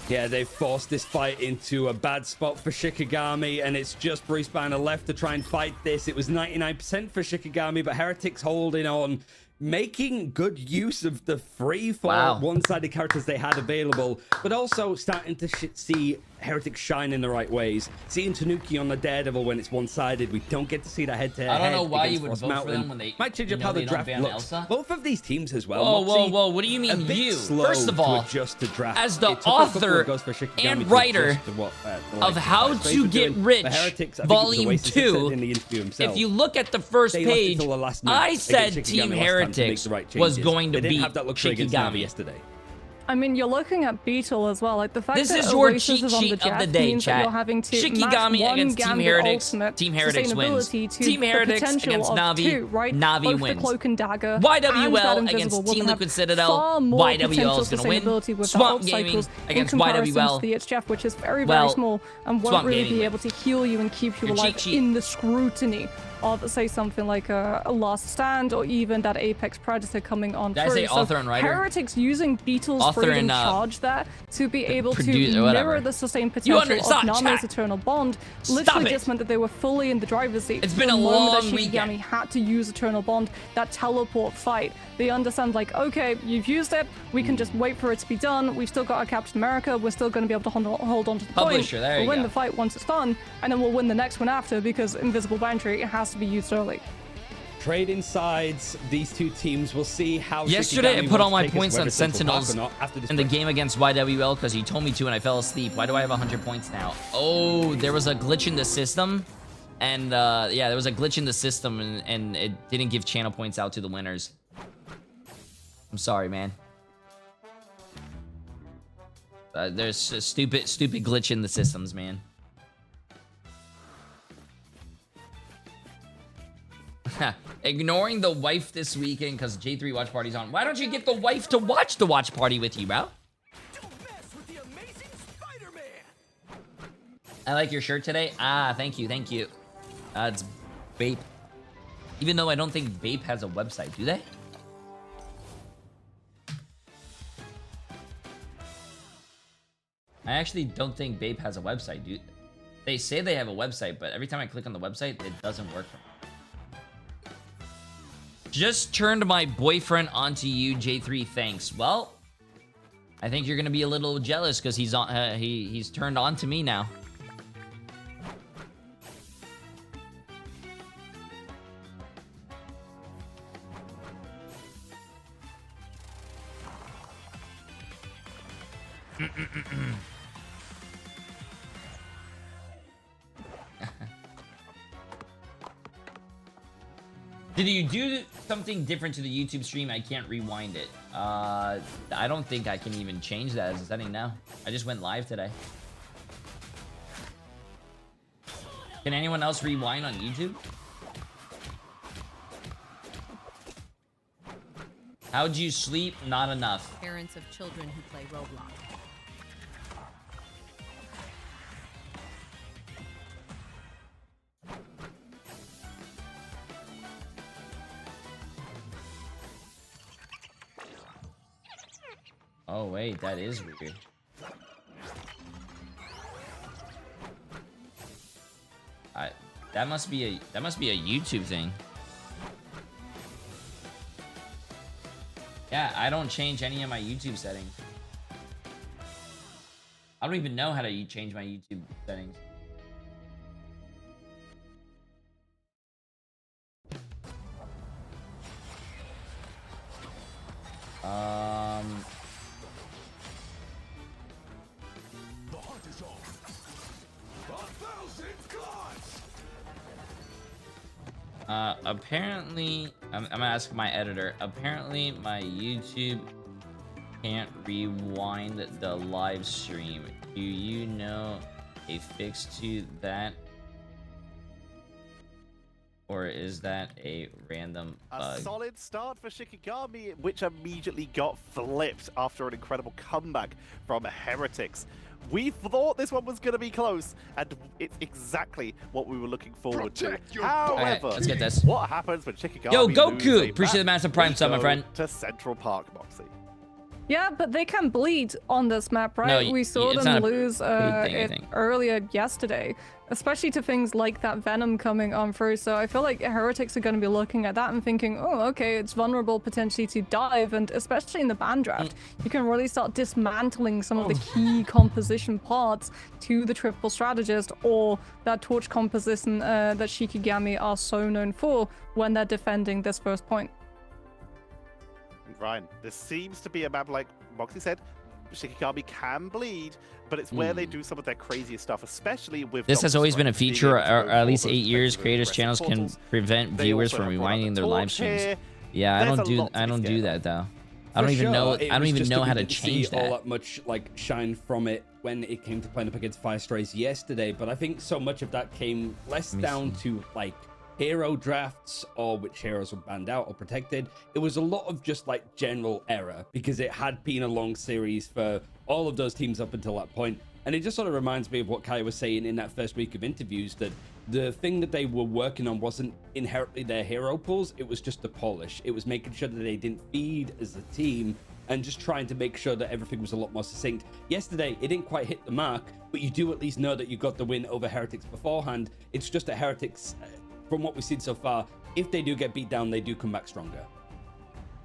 Yeah, they've forced this fight into a bad spot for Shikigami, and it's just Bruce Banner left to try and fight this. It was 99% for Shikigami, but Heretics holding on, making good use of the free for one-sided characters they had available, but also starting to see Heretics shine in the right ways. Seeing Tanuki on the Daredevil when it's one-sided, we don't get to see that head-to-head. I don't know why you would vote for them when they might change up how the draft looks. Both of these teams as well. Whoa, what do you mean you? First of all, as the author and writer of How to Get Rich Volume 2, if you look at the first page, I said Team Heretics was going to beat Shikigami yesterday. I mean, you're looking at Beetle as well. Like the fact this that is your Oasis cheat is on the sheet of the day, chat. Shikigami against Team Heretics. Team Heretics wins. Team Heretics against Navi. Navi wins. Cloak and Dagger YWL against Team Liquid Citadel. YWL is going to win. Swamp Gaming against YWL. The HF, which is very, very small and won't really be able to heal you and keep you alive in the scrutiny of, say, something like a Last Stand or even that Apex Predator coming on Did through. I say author and writer? Heretics using Beetle's Author freedom and, charge there to be able to whatever. mirror the sustained potential of Nami's Eternal Bond literally just meant that they were fully in the driver's seat. It's been a long weekend. Shikigami had to use Eternal Bond, that teleport fight. They understand, like, okay, you've used it, we can just wait for it to be done. We've still got our Captain America, we're still going to be able to hold on to the Publisher, point. there you We'll win go. the fight once it's done, and then we'll win the next one after, because Invisible Boundary has to be used early. Trading sides, these two teams. We'll see how. Yesterday, Shikigami I put all wants to my take us, points on whether Central Park Sentinels or not, after this in the break. game against YWL because he told me to and I fell asleep. Why do I have 100 points now? Oh, there was a glitch in the system. And yeah, there was a glitch in the system and it didn't give channel points out to the winners. I'm sorry, man. There's a stupid glitch in the systems, man. Ignoring the wife this weekend because Jay3 Watch Party's on. Why don't you get the wife to watch the watch party with you, bro? I like your shirt today. Ah, thank you, thank you. It's Bape. Even though I don't think Bape has a website, do they? I actually don't think Bape has a website, dude. They say they have a website, but every time I click on the website, it doesn't work for me. Just turned my boyfriend onto you, Jay3. Thanks. Well, I think you're gonna be a little jealous because he's on. He's turned on to me now. Did you do something different to the YouTube stream? I can't rewind it. I don't think I can even change that as a setting now. I just went live today. Can anyone else rewind on YouTube? How'd you sleep? Not enough. Parents of children who play Roblox. Oh wait, that is weird. That must be a YouTube thing. Yeah, I don't change any of my YouTube settings. I don't even know how to change my YouTube settings. Apparently, I'm gonna ask my editor. Apparently, my YouTube can't rewind the live stream. Do you know a fix to that? Or is that a random bug? A solid start for Shikigami, which immediately got flipped after an incredible comeback from Heretics. We thought this one was going to be close, and it's exactly what we were looking forward to. However, let's get this. What happens when Shikigami Yo, loses Goku! a Appreciate the match? massive prime We sub, my go friend. To Central Park, Moxie. Yeah, but they can bleed on this map, right? No, we saw it's them not a lose bleed thing, I it think. earlier yesterday, especially to things like that Venom coming on through. So I feel like Heretics are going to be looking at that and thinking, oh, okay, it's vulnerable potentially to dive. And especially in the ban draft, you can really start dismantling some of the key composition parts to the triple strategist or that torch composition that Shikigami are so known for when they're defending this first point. Ryan, this seems to be a map like Moxie said. Shikigami can bleed, but it's where they do some of their craziest stuff, especially with. This has Dr. always been a Strike, being feature, able to go or at least for 8 those years. defensive Creators aggressive channels can portals. prevent They viewers also from have brought out rewinding the their live torch streams. here. Yeah, I There's don't a do lot to be scared that though. I For don't even know. sure, I don't even know how to didn't see change that. all that much like shine from it when it came to playing up against Fire Strays yesterday, but I think so much of that came less down to like hero drafts or which heroes were banned out or protected. It was a lot of just like general error because it had been a long series for all of those teams up until that point. And it just sort of reminds me of what Kai was saying in that first week of interviews, that the thing that they were working on wasn't inherently their hero pools. It was just the polish. It was making sure that they didn't feed as a team and just trying to make sure that everything was a lot more succinct. Yesterday, it didn't quite hit the mark, but you do at least know that you got the win over Heretics beforehand. It's just that Heretics, from what we've seen so far, if they do get beat down, they do come back stronger.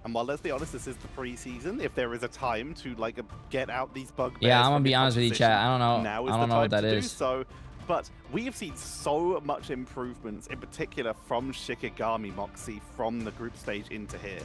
And while, let's be honest, this is the preseason. If there is a time to like get out these bugbears, yeah, I'm gonna be honest with you, chat. I don't know. Now is I don't the know time what that to is. do so. But we have seen so much improvements, in particular from Shikigami Moxie from the group stage into here.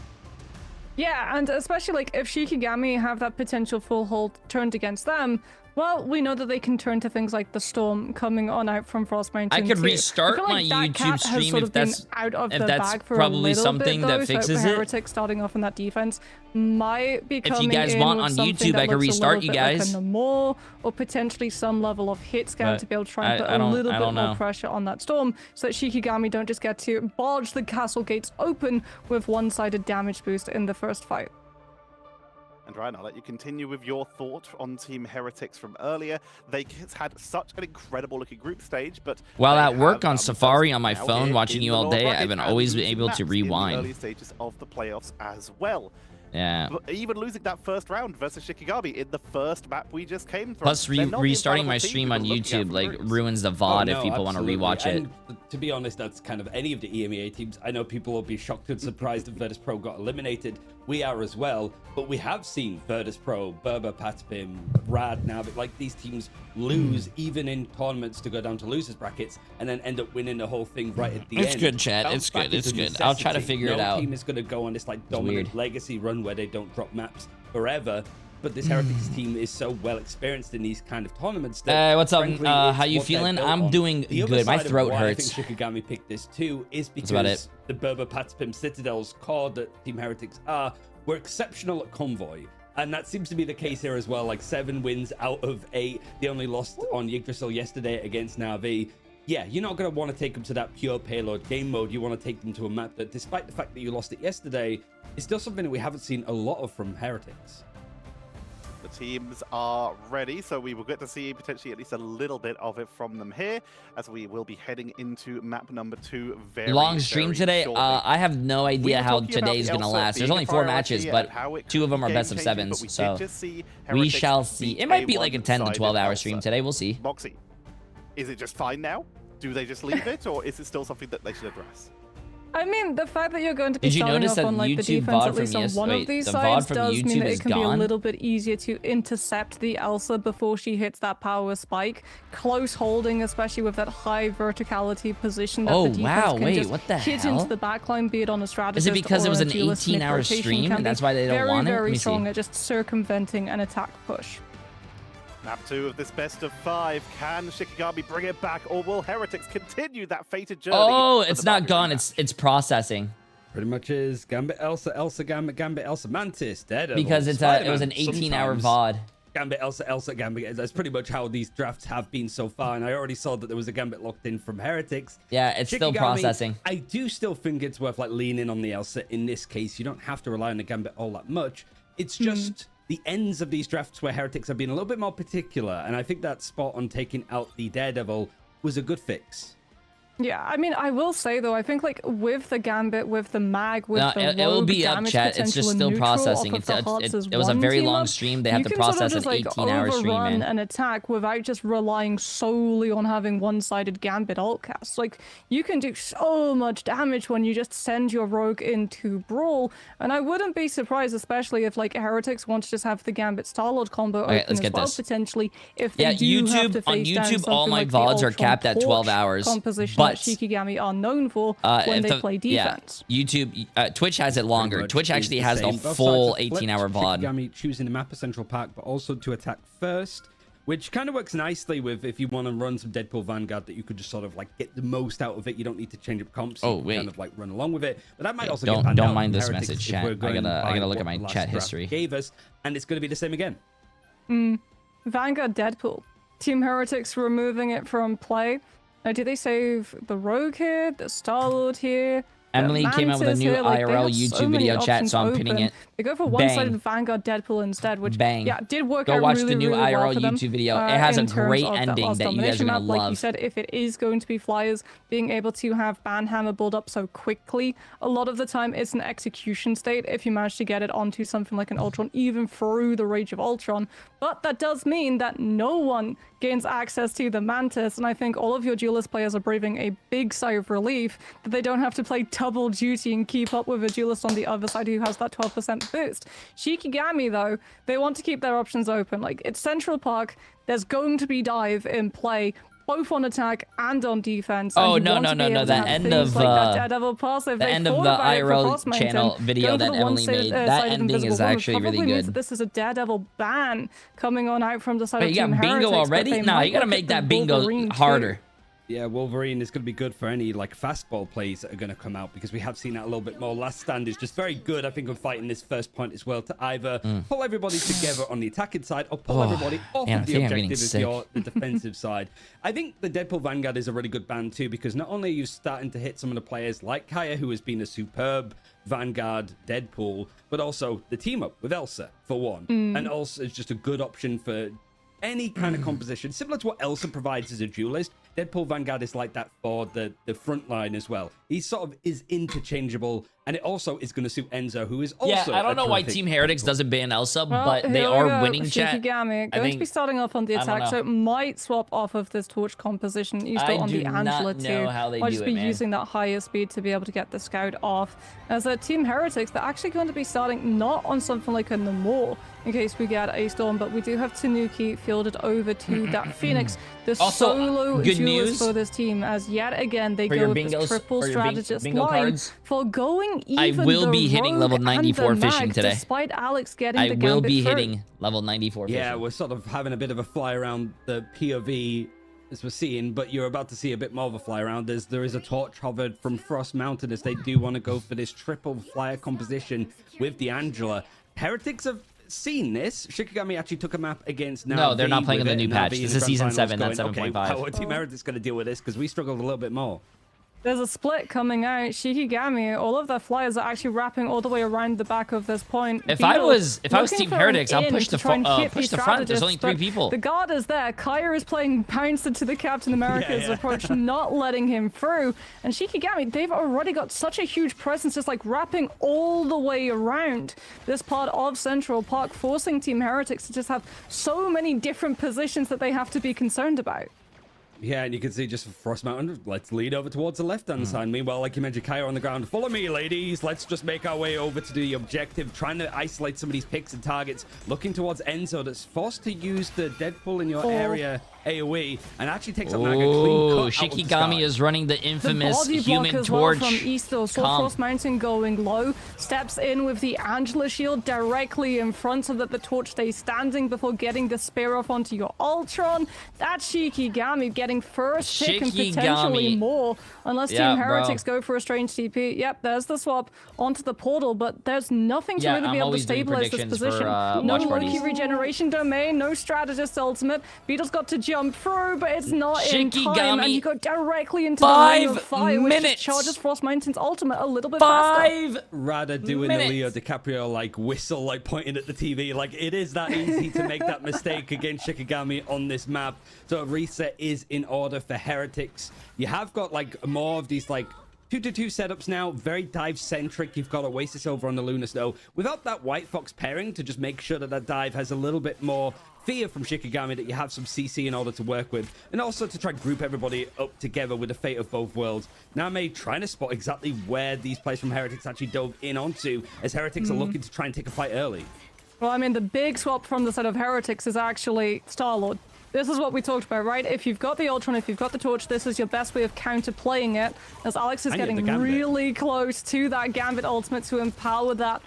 Yeah, and especially like if Shikigami have that potential full hold turned against them, well, we know that they can turn to things like the Storm coming on out from Frostbite. I could restart my YouTube stream if that's out of the bag for probably a something bit, though, that fixes so it. Heretics starting off in that defense might be coming If you guys in want with on something YouTube, that I can looks a restart little you bit like guys. a Namor, or potentially some level of hit scan But to be able to try and put I a little bit don't more know. pressure on that Storm, so that Shikigami don't just get to barge the castle gates open with one-sided damage boost in the first fight. And Ryan, I'll let you continue with your thought on Team Heretics from earlier. They had such an incredible looking group stage, but while they at work have, on Safari on my now phone here watching in you the all lower day, bracket I've been and always losing able to maps in the rewind. early stages of the playoffs as well. Yeah. But even losing that first round versus Shikigami in the first map we just came from. Plus, They're not the restarting my infallible team stream we on were looking at YouTube from like groups. ruins the VOD if no, people want to absolutely. rewatch it. And to be honest, that's kind of any of the EMEA teams. I know people will be shocked and surprised that Virtus Pro got eliminated. We are as well, but we have seen Virtus Pro, Berber, Patspim, Rad now, but like these teams lose even in tournaments to go down to losers brackets and then end up winning the whole thing right at the end. It's good, chat. Bounce It's back good. It's is a good. I'll try to necessity. figure it out. No team is going to go on this like dominant weird. legacy run where they don't drop maps forever. But this Heretics team is so well experienced in these kind of tournaments. That, what's up? frankly, How it's you what they're feeling? built I'm on. doing The other good. My side of throat why hurts. I think Shikigami picked this too is about because it. the Berber Patspim Citadel's core that Team Heretics are were exceptional at convoy. And that seems to be the case here as well. Like 7 wins out of 8. They only lost on Yggdrasil yesterday against Na'Vi. Yeah, you're not going to want to take them to that pure payload game mode. You want to take them to a map that, despite the fact that you lost it yesterday, is still something that we haven't seen a lot of from Heretics. The teams are ready, so we will get to see potentially at least a little bit of it from them here, as we will be heading into map number 2 very, Long stream very today. shortly. I have no We idea were how talking about today's the gonna LSAT last. There's being only a 4 priority matches, and but how it 2 of them are could be best of game-changing, but 7s. we So did just see we Heretics shall see. beat It might be A1 like a 10 to side 12 hour in stream LSAT. today. We'll see. Moxie, is it just fine now? Do they just leave it, or is it still something that they should address? I mean, the fact that you're going to be Did you starting notice off that on like the YouTube defense, VOD at least from on one wait, of these the sides, VOD from does mean YouTube that is it can be a gone? little bit easier to intercept the Elsa before she hits that power spike. Close holding, especially with that high verticality position that Oh, the defense wow, can wait, just what the hit hell? into the backline, be it on a strategist Is it because or it was a an dualistic 18-hour rotation, stream can and be that's why they don't very, want it? Let very me strong see. at just circumventing an attack push. Map 2 of this best of 5. Can Shikigami bring it back, or will Heretics continue that fated journey? Oh, for it's the not Valkyrie gone. match? It's processing. Pretty much is Gambit Elsa, Elsa Gambit, Gambit Elsa Mantis, Daredevil. Because it's it was an 18-hour VOD. Gambit Elsa, Elsa Gambit. That's pretty much how these drafts have been so far. And I already saw that there was a Gambit locked in from Heretics. Yeah, it's still Shikigami, processing. I do still think it's worth like leaning on the Elsa in this case. You don't have to rely on the Gambit all that much. It's just the ends of these drafts where Heretics have been a little bit more particular. And I think that spot on taking out the Daredevil was a good fix. Yeah, I mean, I will say though, I think like with the Gambit, with the mag, with No, the it will rogue be up, damage chat. It's potential just and still neutral off processing. of the hearts as It was a one very team long up, stream. They had you to can sort of process just, an like, 18-hour stream, overrun man. an attack without just relying solely on having one-sided Gambit alt cast. Like, you can do so much damage when you just send your rogue into Brawl, and I wouldn't be surprised, especially if like Heretics want to just have the Gambit Starlord combo Okay, open let's as get well, this. potentially, if they Yeah, do have YouTube to on face down YouTube, all something my like the VODs are Ultron capped at 12 Torch hours. composition But that Shikigami are known for when they play defense. Yeah, YouTube, Twitch has it longer. Much Twitch is actually the has the same. Both full sides have flipped. 18-hour VOD. Shikigami choosing the map of Central Park, but also to attack first, which kind of works nicely with if you want to run some Deadpool Vanguard, that you could just sort of like get the most out of it. You don't need to change up comps. Oh, you can wait. kind of like run along with it. But that might also Don't- get banned don't out mind from this Heretics message, if chat. we're I going gotta by look at what my the last chat draft history. gave us, and it's going to be the same again. Vanguard Deadpool. Team Heretics removing it from play. Now, do they save the Rogue here, the Star-Lord here? Emily came out with a new IRL YouTube video chat, so I'm pinning it. They go for one-sided Vanguard Deadpool instead, which yeah, did work out really, really well for them. Go watch the new IRL YouTube video. It has a great ending that you guys are gonna love. Like you said, if it is going to be flyers, being able to have Banhammer build up so quickly, a lot of the time it's an execution state if you manage to get it onto something like an Ultron, even through the Rage of Ultron. But that does mean that no one gains access to the Mantis, and I think all of your duelist players are breathing a big sigh of relief that they don't have to play double duty and keep up with a duelist on the other side who has that 12% boost. Shikigami, though, they want to keep their options open. Like, it's Central Park, there's going to be dive in play, both on attack and on defense. Oh, no. The end of like the end of the IRL channel video that Emily made, that ending is actually really good. That this is a Daredevil ban coming on out from the side of you Team got bingo Heretics, already? Nah, you gotta make that bingo harder. Yeah, Wolverine is going to be good for any like fastball plays that are going to come out, because we have seen that a little bit more. Last Stand is just very good, I think, on fighting this first point as well, to either pull everybody together on the attacking side or pull everybody off of the objective if you're the defensive side. I think the Deadpool Vanguard is a really good ban too, because not only are you starting to hit some of the players like Kaya, who has been a superb Vanguard Deadpool, but also the team up with Elsa for one, and also it's just a good option for any kind of composition, similar to what Elsa provides as a duelist. Deadpool Vanguard is like that for the front line as well. He sort of is interchangeable, and it also is going to suit Enzo, who is also I don't know why Team Heretics doesn't ban Elsa, but they are winning chat. Shikigami going to be starting off on the attack, so it might swap off of this torch composition. You still on the Angela too. Might just be using that higher speed to be able to get the scout off. As a Team Heretics, they're actually going to be starting not on something like a Namor, in case we get a storm, but we do have Tanuki fielded over to that Phoenix. The solo duelist for this team, as yet again they go with this triple strategist line for going even. I will be hitting level 94 fishing today. Despite Alex getting the I will be hitting level 94 fishing. Yeah, we're sort of having a bit of a fly around the POV as we're seeing, but you're about to see a bit more of a fly around. There is a torch hovered from Frost Mountain, as they do want to go for this triple flyer composition with the Angela. Heretics have seen this. Shikigami actually took a map against Navi. No, they're not playing in the new patch. This is season 7, not 7.5. Okay, how are Team Heretics going to deal with this? Because we struggled a little bit more. There's a split coming out. Shikigami, all of their flyers are actually wrapping all the way around the back of this point. If I was Team Heretics, I'll push the front. There's only 3 people. The guard is there. Kaya is playing bouncer to the Captain America's approach, not letting him through. And Shikigami, they've already got such a huge presence, just like wrapping all the way around this part of Central Park, forcing Team Heretics to just have so many different positions that they have to be concerned about. Yeah, and you can see just Frost Mountain, let's lead over towards the left-hand side. Meanwhile, like you mentioned, Kaya on the ground. Follow me, ladies. Let's just make our way over to the objective, trying to isolate some of these picks and targets. Looking towards Enzo, that's forced to use the Deadpool in your area AoE, and actually takes up like a clean cut. Shikigami is running the infamous human torch. From East, saw Frost Mountain going low, steps in with the Angela shield directly in front so that the torch stays standing before getting the spear off onto your Ultron. That's Shikigami getting first pick and potentially more, unless Team Heretics go for a strange TP. Yep, there's the swap onto the portal, but there's nothing to really be able to stabilize this position. No Loki regeneration domain, no strategist ultimate. Beetle's got to jump through, but it's not in time, and you go directly into the ring of fire, which just charges Frost Mountain's ultimate a little bit faster. Rather doing the Leo DiCaprio like whistle, like pointing at the TV, like it is that easy to make that mistake against Shikigami on this map. So a reset is in order for Heretics. You have got like more of these like 2-2 setups now, very dive centric. You've got Oasis over on the Lunar Snow without that White Fox pairing to just make sure that that dive has a little bit more fear from Shikigami, that you have some CC in order to work with, and also to try and group everybody up together with the fate of both worlds. Now May trying to spot exactly where these players from Heretics actually dove in onto, as Heretics are looking to try and take a fight early. Well, I mean, the big swap from the side of Heretics is actually Star-Lord. This is what we talked about, right? If you've got the Ultron, if you've got the Torch, this is your best way of counter-playing it, as Alex is getting really close to that Gambit ultimate to empower that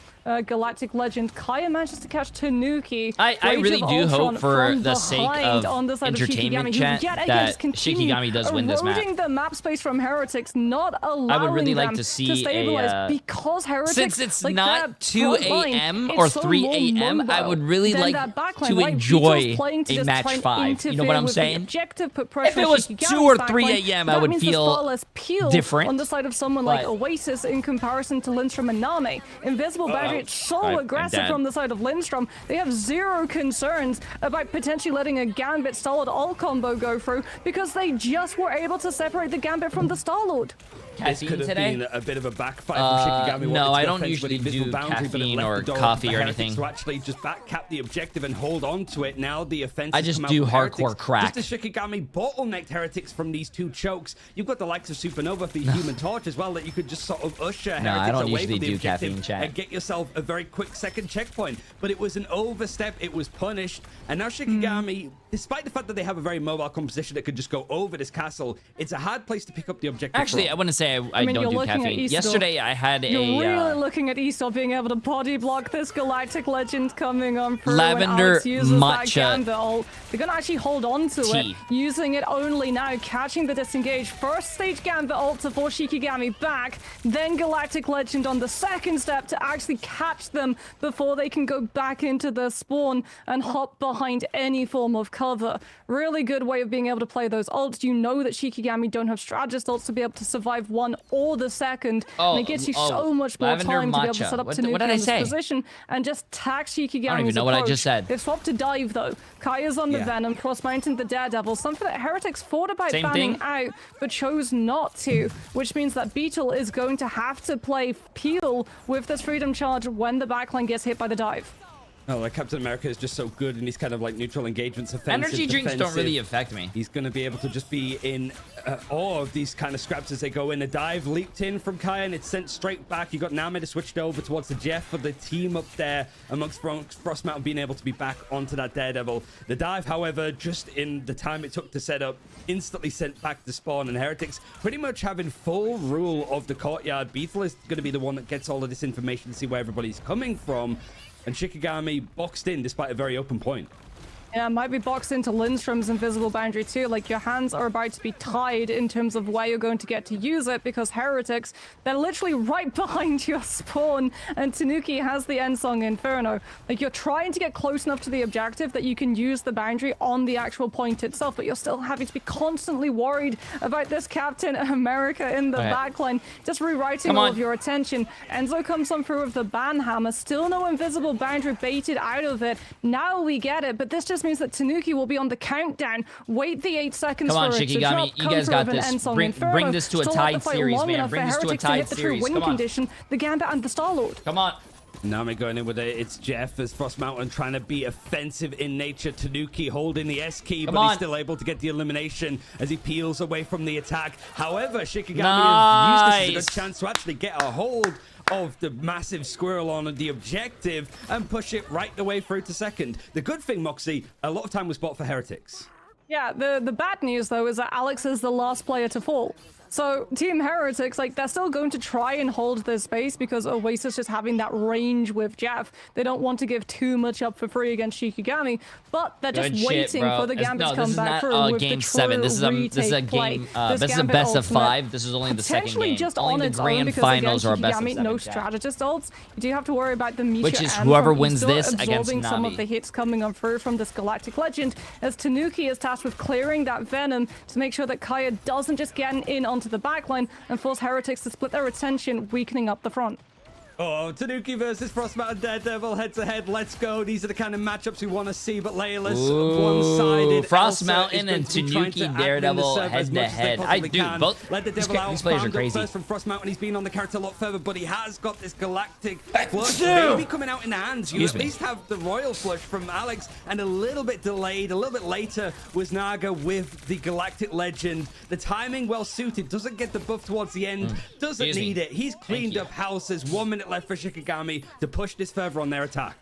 Galactic Legend. Kaya manages to catch Tanuki. I really do hope for the sake of entertainment chat that Shikigami does win this map. The map space from Heretics, not allowing I would really like them to see stabilize because Heretics, since it's like, not 2 a.m. or 3 a.m., I would really like to enjoy a match 5. You know what I'm saying? If it was 2 or 3 a.m., I would feel different. On the side of someone like Oasis in comparison to Lindstrom and Nami. Invisible Boundary, it's so aggressive from the side of Lindstrom. They have zero concerns about potentially letting a Gambit Starlord ult combo go through because they just were able to separate the Gambit from the Starlord. This could have been a bit of a backfire from Shikigami. No, I don't usually do caffeine or coffee or anything. To actually just backcap the objective and hold on to it. Now the offense. I just do hardcore crack. Just as Shikigami bottlenecked Heretics from these 2 chokes. You've got the likes of Supernova for Human Torch as well that you could just sort of usher Heretics away from the objective and get yourself a very quick second checkpoint. But it was an overstep. It was punished. And now Shikigami, despite the fact that they have a very mobile composition that could just go over this castle, it's a hard place to pick up the objective. Actually, I wouldn't say I don't do caffeine. Yesterday, I had You're really looking at Esau being able to body block this Galactic Legend coming on through. Lavender matcha. They're going to actually hold on to it, using it only now, catching the disengage. First stage Gambit ult to force Shikigami back, then Galactic Legend on the second step to actually catch them before they can go back into the spawn and hop behind any form of cover. Really good way of being able to play those ults. You know that Shikigami don't have strategist ults to be able to survive one or the second, and it gives you so much more time to be able to set up Tanuki in this position and just tax Shikigami's I don't even know what I just said. They've swapped to dive though. Kaya's on the Venom, cross-mounting the Daredevil, something that Heretics thought about banning out, but chose not to, which means that Beetle is going to have to play Peel with this Freedom Charge when the backline gets hit by the dive. Oh, like Captain America is just so good in these kind of like neutral engagements. Offensive, energy drinks don't really affect me. He's going to be able to just be in awe of these kind of scraps as they go in. A dive leaped in from Kaya and it's sent straight back. You got Nami to switch over towards the Jeff for the team up there amongst Frostmountain being able to be back onto that Daredevil. The dive, however, just in the time it took to set up, instantly sent back to spawn, and Heretics pretty much having full rule of the courtyard. Beetle is going to be the one that gets all of this information to see where everybody's coming from. And Shikigami boxed in despite a very open point. Yeah, might be boxed into Lindstrom's invisible boundary too. Like, your hands are about to be tied in terms of where you're going to get to use it, because Heretics, they're literally right behind your spawn, and Tanuki has the end song Inferno. Like, you're trying to get close enough to the objective that you can use the boundary on the actual point itself, but you're still having to be constantly worried about this Captain America in the backline, just rewriting all of your attention. Enzo comes on through with the ban hammer, still no invisible boundary baited out of it. Now we get it, but this just means that Tanuki will be on the countdown. Wait the 8 seconds for it to Shikigami, drop. You guys got this. Bring this to a tied series, man. Bring this to a tied series. Come on. Condition, the Gambit and the Starlord. Come on. Nami going in with it. It's Jeff as Frost Mountain trying to be offensive in nature. Tanuki holding the S key, but he's still able to get the elimination as he peels away from the attack. However, Shikigami has used this as a good chance to actually get a hold of the massive squirrel on the objective and push it right the way through to second. The good thing, Moxie, a lot of time was bought for Heretics. Yeah, the bad news, though, is that Alex is the last player to fall. So Team Heretics, like, they're still going to try and hold their space because Oasis just having that range with Jeff. They don't want to give too much up for free against Shikigami, but they're just waiting for the Gambit to come back through with game the 7. This is a game. This is a best of 5. This is only the second game. Just only on the grand finals are best of 7. No strategist ults. You do have to worry about the Misha, which is whoever wins this against absorbing Nami. some of the hits coming on through from this Galactic Legend, as Tanuki is tasked with clearing that Venom to make sure that Kaya doesn't just get in onto the backline and force Heretics to split their attention, weakening up the front. Oh, Tanuki versus Frostmountain Daredevil head-to-head. Let's go. These are the kind of matchups we want to see, but Layla's one-sided. Frostmountain and Tanuki Daredevil head-to-head. I do. Both. Let the devil out. These players are crazy. First from Frostmountain, he's been on the character a lot further, but he has got this galactic flush maybe coming out in the hands. You at least have the royal flush from Alex, and a little bit delayed, a little bit later was Naga with the galactic legend. The timing well suited. Doesn't get the buff towards the end. Doesn't need it. He's cleaned up houses. 1 minute left for Shikigami to push this further on their attack.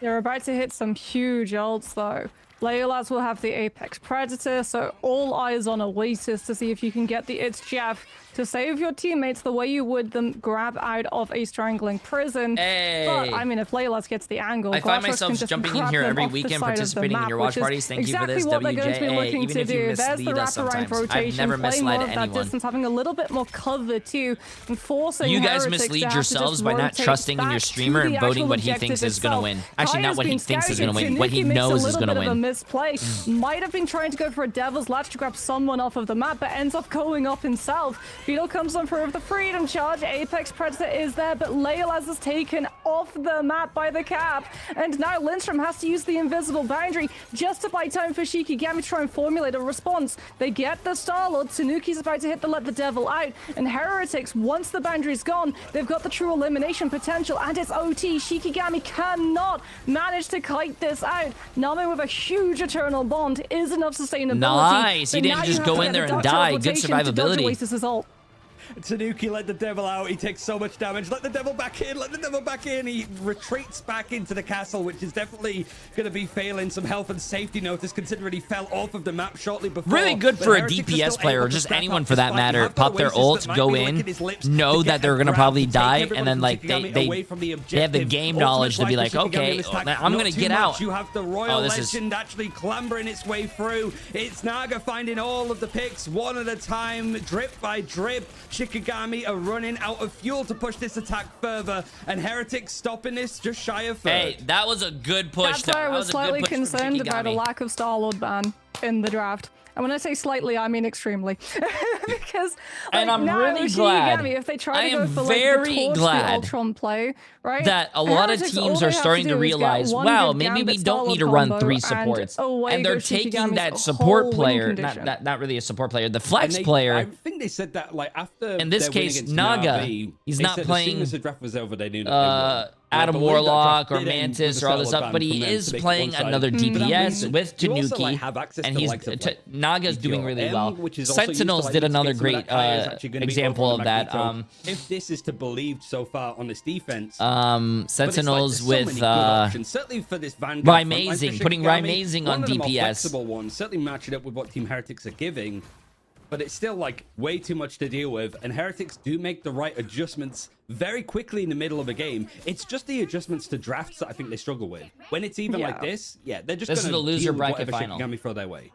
They're about to hit some huge ults though. Leolas will have the Apex Predator, so all eyes on Oasis to see if you can get the It's Jeff to save your teammates the way you would them grab out of a strangling prison. Hey. But, I mean, if Laylas gets the angle, I find myself jumping in here every weekend participating in your watch parties. Thank you for this, WJA. Even if you mislead us sometimes. I've never misled anyone. Distance, having a little bit more cover too, and forcing you guys Heretics mislead yourselves by not trusting in your streamer and voting what he thinks is going to win. Actually, not what he thinks is going to win, what he knows is going to win. A misplay. Might have been trying to go for a Devil's Latch to grab someone off of the map, but ends up going up himself. Beetle comes on for the Freedom Charge. Apex Predator is there, but Leolaz is taken off the map by the cap. And now Lindstrom has to use the invisible boundary just to buy time for Shikigami to try and formulate a response. They get the Starlord. Tanuki's about to hit the Let the Devil out. And Heretics, once the boundary's gone, they've got the true elimination potential. And it's OT. Shikigami cannot manage to kite this out. Nami with a huge Eternal Bond is enough sustainability. Nice. He didn't just go in there and die. Good survivability. Tanuki let the devil out. He takes so much damage. Let the devil back in. Let the devil back in. He retreats back into the castle, which is definitely going to be failing some health and safety notice, considering he fell off of the map shortly before. Really good for a DPS player, or just anyone for that matter. Pop their ult, go in, know that they're going to probably die, and then like they have the game knowledge to be like, okay, I'm going to get out. You have the Royal Legend actually clambering its way through. It's Naga finding all of the picks one at a time, drip by drip. Shikigami are running out of fuel to push this attack further, and Heretics stopping this just shy of third. Hey, that was a good push. That's why I was slightly concerned about a lack of Starlord ban in the draft. And when I say slightly, I mean extremely. Because and I'm really glad. If they try to go for like the Torch, the Ultron play, right? That a lot of teams are starting to realize, wow, maybe we don't need to run 3 supports. And they're taking that support player, not really a support player, the flex player. I think they said that like after. In this case, Naga, he's not playing. As soon as the draft was over, they knew that Adam Warlock or Mantis or all this stuff, but he is playing another DPS with Tanuki, and he's Naga's doing really well. Sentinels did another great example of that. If this is to believe so far on this defense, Sentinels with certainly for this Vanguard, Rymazing, putting Rymazing on DPS. Flexible one, certainly matching up with what Team Heretics are giving. But it's still like way too much to deal with, and Heretics do make the right adjustments very quickly in the middle of a game. It's just the adjustments to drafts that I think they struggle with. When it's even like this, they're just this is the loser bracket final. Shikigami throw their way.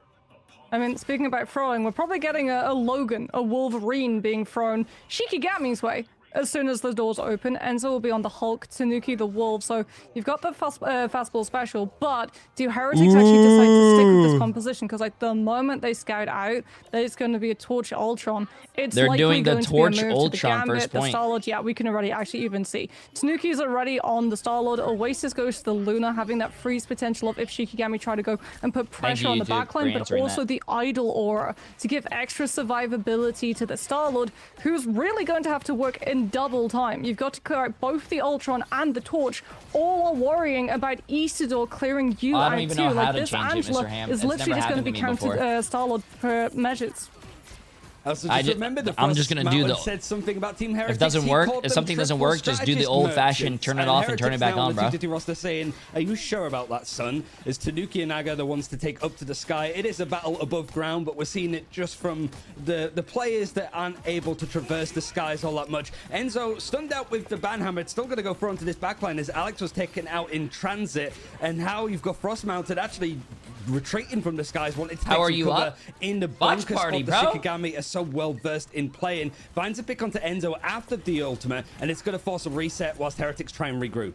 I mean, speaking about throwing, we're probably getting a Logan, a Wolverine being thrown Shikigami's way as soon as the doors open. Enzo will be on the Hulk, Tanuki the Wolf. So you've got the fastball special, but do Heretics actually decide to stick with this composition? Because like the moment they scout out, there's going to be a Torch Ultron. They're doing the Torch Ultron first point. The Starlord, we can already actually even see. Tanuki's already on the Starlord. Oasis goes to the Luna, having that freeze potential of if Shikigami try to go and put pressure on the backline, but also the Idol Aura to give extra survivability to the Starlord, who's really going to have to work in double time. You've got to clear out both the Ultron and the Torch, all while worrying about Isidore clearing you out too. I don't even know how to change it, Mr. Ham. Is literally just going to be counted Starlord per measures. I'm just gonna do the. Said something about Team Heretics. If it doesn't work, if something doesn't work, just do the old-fashioned turn it off and turn it back on, bro. Roster saying, "Are you sure about that, son?" Is Tanuki and Naga the ones to take up to the sky? It is a battle above ground, but we're seeing it just from the players that aren't able to traverse the skies all that much. Enzo stunned out with the banhammer. It's still gonna go through onto this backline as Alex was taken out in transit, and how you've got Frost mounted actually retreating from the skies, wanted to take some cover in the bunkers of the Shikigami are so well versed in playing. Finds a pick onto Enzo after the ultimate, and it's going to force a reset whilst Heretics try and regroup.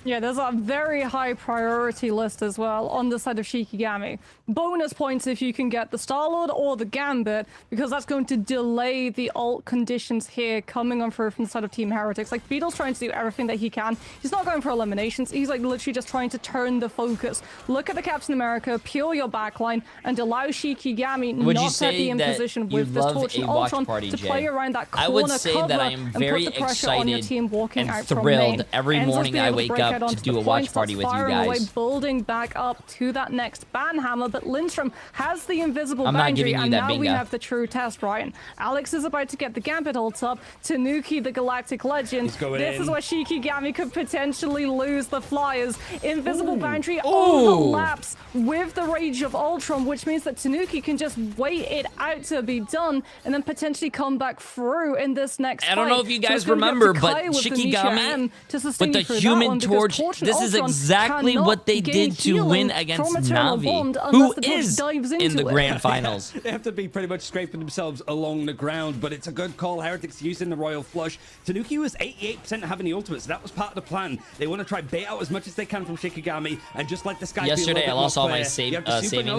Yeah, there's a very high priority list as well on the side of Shikigami. Bonus points if you can get the Starlord or the Gambit, because that's going to delay the ult conditions here coming on through from the side of Team Heretics. Like, Beetle's trying to do everything that he can. He's not going for eliminations. He's like literally just trying to turn the focus. Look at the Captain America, peel your backline, and allow Shikigami not to be in position with this Torch and Ultron to play around that corner I would say cover that I am very and put the pressure on your team walking and out thrilled from every morning I wake up out onto to do the a point, watch party with you firing away, guys. building back up to that next banhammer, but Lindstrom has the invisible I'm not boundary, giving you and that now we bingo. have the true test, Ryan. Alex is about to get the Gambit ult up. Tanuki, the Galactic Legend. This is where Shikigami could potentially lose the Flyers. Invisible boundary overlaps with the Rage of Ultron, which means that Tanuki can just wait it out to be done and then potentially come back through in this next fight. I don't know if you guys remember, but Shikigami with the Human Torch, this is exactly what they did to win against Na'Vi, who is in the grand finals. They have to be pretty much scraping themselves along the ground, but it's a good call. Heretics using the Royal Flush. Tanuki was 88% having the ultimate, so that was part of the plan. They want to try bait out as much as they can from Shikigami and just let this guy Yesterday, be I lost all my savings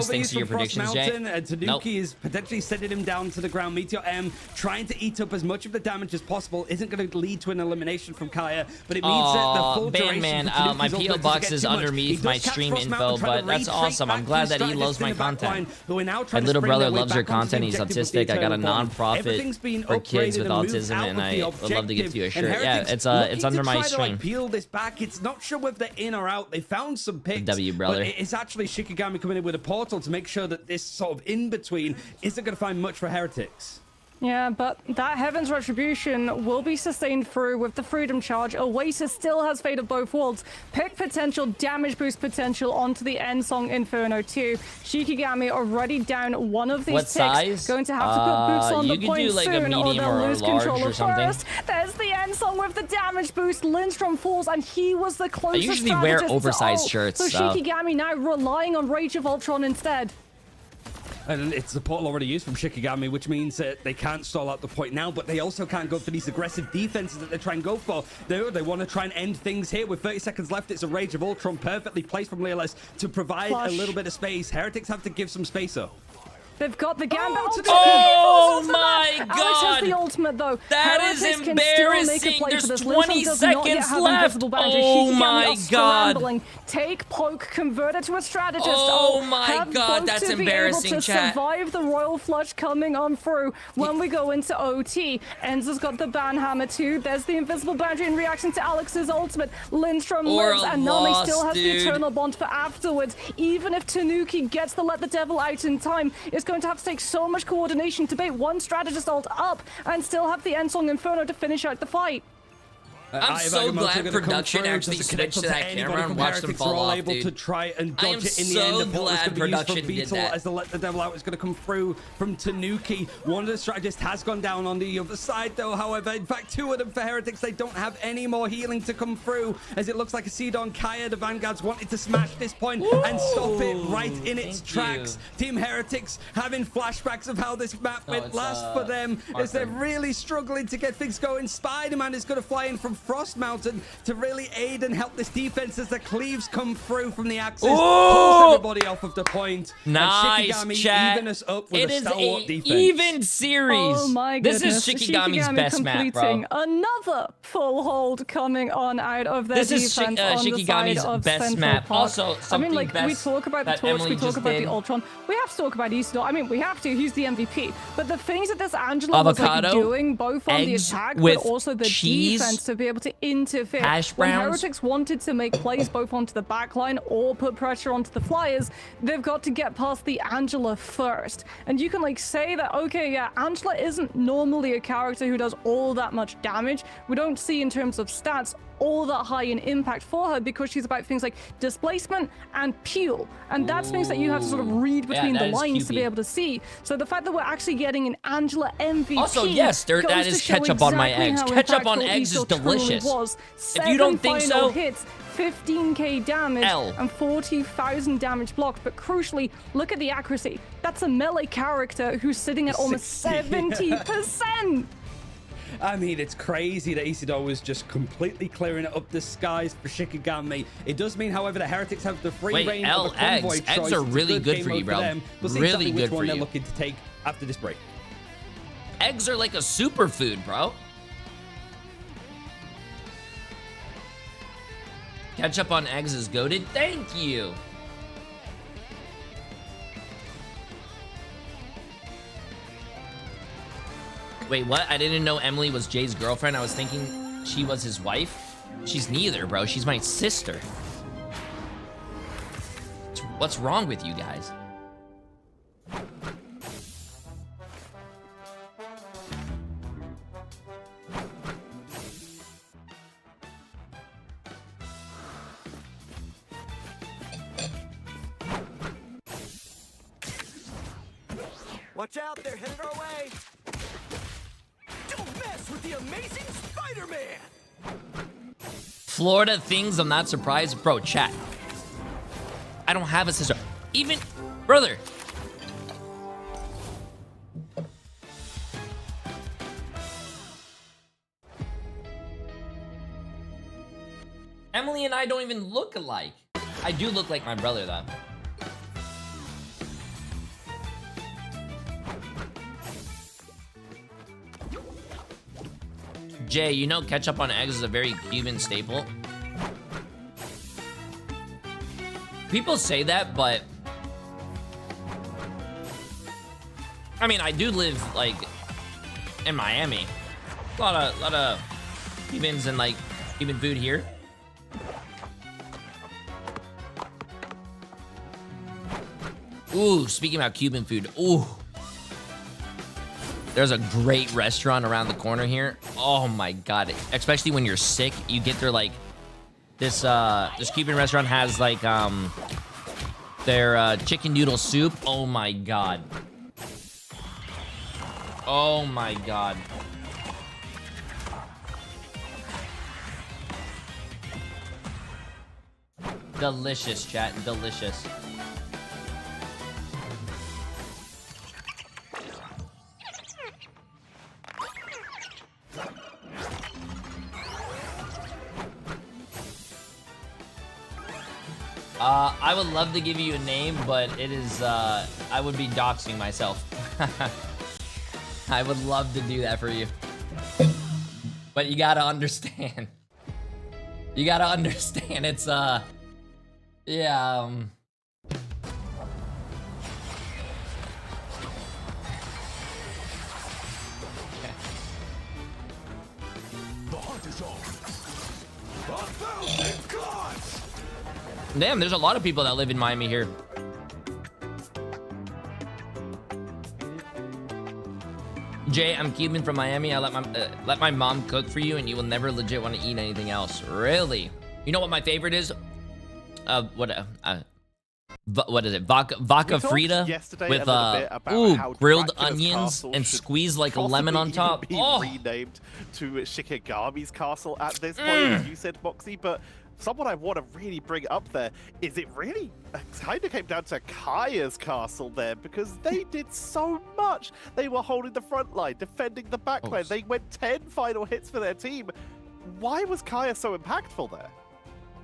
thanks to your predictions, Jay. And Tanuki is potentially sending him down to the ground. Meteor M trying to eat up as much of the damage as possible. Isn't going to lead to an elimination from Kaya, but it means that the full duration for my Tanuki's PO ultimate box doesn't is get too much. underneath my stream info, but that's awesome. I'm glad that he loves my content. My little brother loves your content. He's autistic. I got a non-profit for kids with autism, and I would love to give you a shirt. Yeah, it's under my stream. Peel this back. It's not sure whether they're in or out. They found some picks. W, brother. But it's actually Shikigami coming in with a portal to make sure that this sort of in-between isn't going to find much for Heretics. Yeah, but that Heaven's Retribution will be sustained through with the Freedom Charge. Oasis still has Fate of Both Worlds. Pick potential, damage boost potential onto the End Song Inferno 2. Shikigami already down one of these What ticks. size? Going to have to put boots on the point like soon, or they'll lose control of something. first. There's the End Song with the damage boost. Lindstrom falls, and he was the closest I usually wear strategist oversized shirts, so Shikigami now relying on Rage of Ultron instead. And it's the portal already used from Shikigami, which means that they can't stall out the point now, but they also can't go for these aggressive defenses that they try and go for. They want to try and end things here. With 30 seconds left, it's a Rage of Ultron perfectly placed from Leolis to provide a little bit of space. Heretics have to give some space up. They've got the Gambit. Oh my God! Alex has the ultimate though. That is embarrassing. There's 20 seconds left. Oh my God! Take Poke, convert it to a strategist. Oh my God, that's embarrassing, chat. Survive the Royal Flush coming on through when we go into OT. Enzo's got the Banhammer too. There's the invisible boundary in reaction to Alex's ultimate. Lindstrom lives, and Nami still has the Eternal Bond for afterwards. Even if Tanuki gets the Let the Devil out in time, it's going to have to take so much coordination to bait one strategist ult up and still have the End Song Inferno to finish out the fight. I'm so glad production actually switched to that camera and watched them fall off, able dude. to try and dodge I am it in the so end. The glad production did that. As the Let the Devil Out is going to come through from Tanuki. One of the strategists has gone down on the other side, though. However, in fact, two of them for Heretics. They don't have any more healing to come through, as it looks like a seed on Kaya. The Vanguards wanted to smash this point and stop it right in its tracks. Team Heretics having flashbacks of how this map went last for them, as they're really struggling to get things going. Spider-Man is going to fly in from Frost Mountain to really aid and help this defense as the cleaves come through from the axis. Pulls everybody off of the point. Nice, and Shikigami chat. Even us up with It a is stalwart an defense. even series. Oh my goodness. This is Shikigami's best map, bro. Another full hold coming on out of their This is defense on the side of best Central map. Park. Also, something we talk about the Torch, we talk about the Ultron. We have to talk about Isidore. I mean, we have to. He's the MVP. But the things that this Angela was like doing, both on the attack but also the defense to be able to interfere. Hash When browns. Heretics wanted to make plays both onto the backline or put pressure onto the Flyers, they've got to get past the Angela first. And you can like say that, okay, yeah, Angela isn't normally a character who does all that much damage. We don't see in terms of stats all that high in impact for her because she's about things like displacement and peel. And that's things that you have to sort of read between the lines to be able to see. So the fact that we're actually getting an Angela MVP. Also, yes, that is ketchup on my eggs. Ketchup on eggs is delicious. If you don't think so, hits, 15k damage and 40,000 damage blocked. But crucially, look at the accuracy. That's a melee character who's sitting at almost 70%. I mean, it's crazy that Isidore was just completely clearing up the skies for Shikigami. It does mean, however, the Heretics have the free reign of a convoy choice. Eggs are really good for you, bro. We'll see really exactly good which for one you. they're looking to take after this break. Eggs are like a superfood, bro. Ketchup on eggs is goated. Thank you. Wait, what? I didn't know Emily was Jay's girlfriend. I was thinking she was his wife. She's neither, bro. She's my sister. What's wrong with you guys? Watch out, they're headed our way! Don't mess with the amazing Spider-Man! Florida things, I'm not surprised. Bro, chat. I don't have a sister. Even, brother. Emily and I don't even look alike. I do look like my brother, though. Jay, you know ketchup on eggs is a very Cuban staple? People say that, but... I mean, I do live, like, in Miami. A lot of Cubans and, like, Cuban food here. Ooh, speaking about Cuban food, ooh. There's a great restaurant around the corner here. Oh my God, especially when you're sick, you get there like, this Cuban restaurant has like, their chicken noodle soup. Oh my God. Oh my God. Delicious, chat, delicious. I would love to give you a name, but it is, I would be doxing myself. I would love to do that for you. But you gotta understand. You gotta understand, it's, yeah, The hunt is on. 1,000 gods! damn, there's a lot of people that live in Miami here. Jay, I'm Cuban from Miami. I let my mom cook for you, and you will never legit want to eat anything else. Really? You know what my favorite is? What is it? Vodka Frita with grilled onions and squeezed like a lemon on top. Oh, renamed to Shikigami's castle at this point, as you said, Moxie, but. Someone I want to really bring up there is it really kind of came down to Kaya's castle there, because they did so much. They were holding the front line, defending the back line. They went 10 final hits for their team. Why was Kaya so impactful there?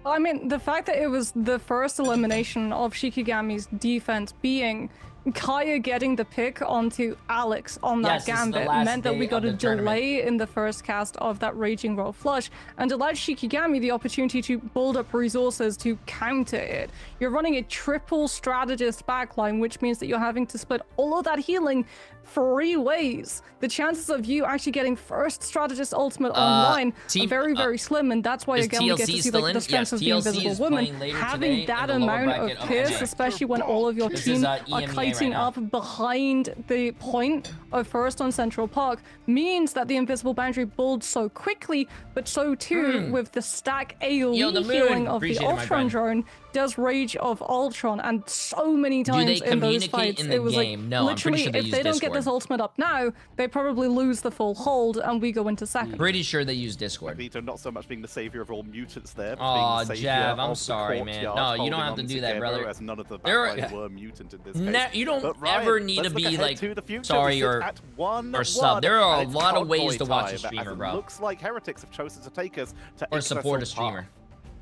I mean, the fact that it was the first elimination of Shikigami's defense being Kaya getting the pick onto Alex on that gambit meant that we got a delay in the first cast of that Raging Roll flush, and allowed Shikigami the opportunity to build up resources to counter it. You're running a triple strategist backline, which means that you're having to split all of that healing 3 ways. The chances of you actually getting first strategist ultimate online are very, very slim, and that's why again we get to see like the strength of the Invisible Woman. Having that amount of pierce, especially when all of your team are kiting up behind the point of first on Central Park, means that the invisible boundary builds so quickly, but so too with the stack AoE healing of the Ultron drone does Rage of Ultron, and so many times in those fights it was like literally if they don't get this ultimate up now, they probably lose the full hold and we go into second. Pretty sure they use Discord. Vito not so much being the savior of all mutants there, but oh, being the Jab, I'm sorry, man. No, you don't have to do that, brother. As none of the were mutant in this case. You don't ever need to be like sorry or sub. There are a lot of ways to watch a streamer, bro. Looks like Heretics have chosen to take us to or support a streamer.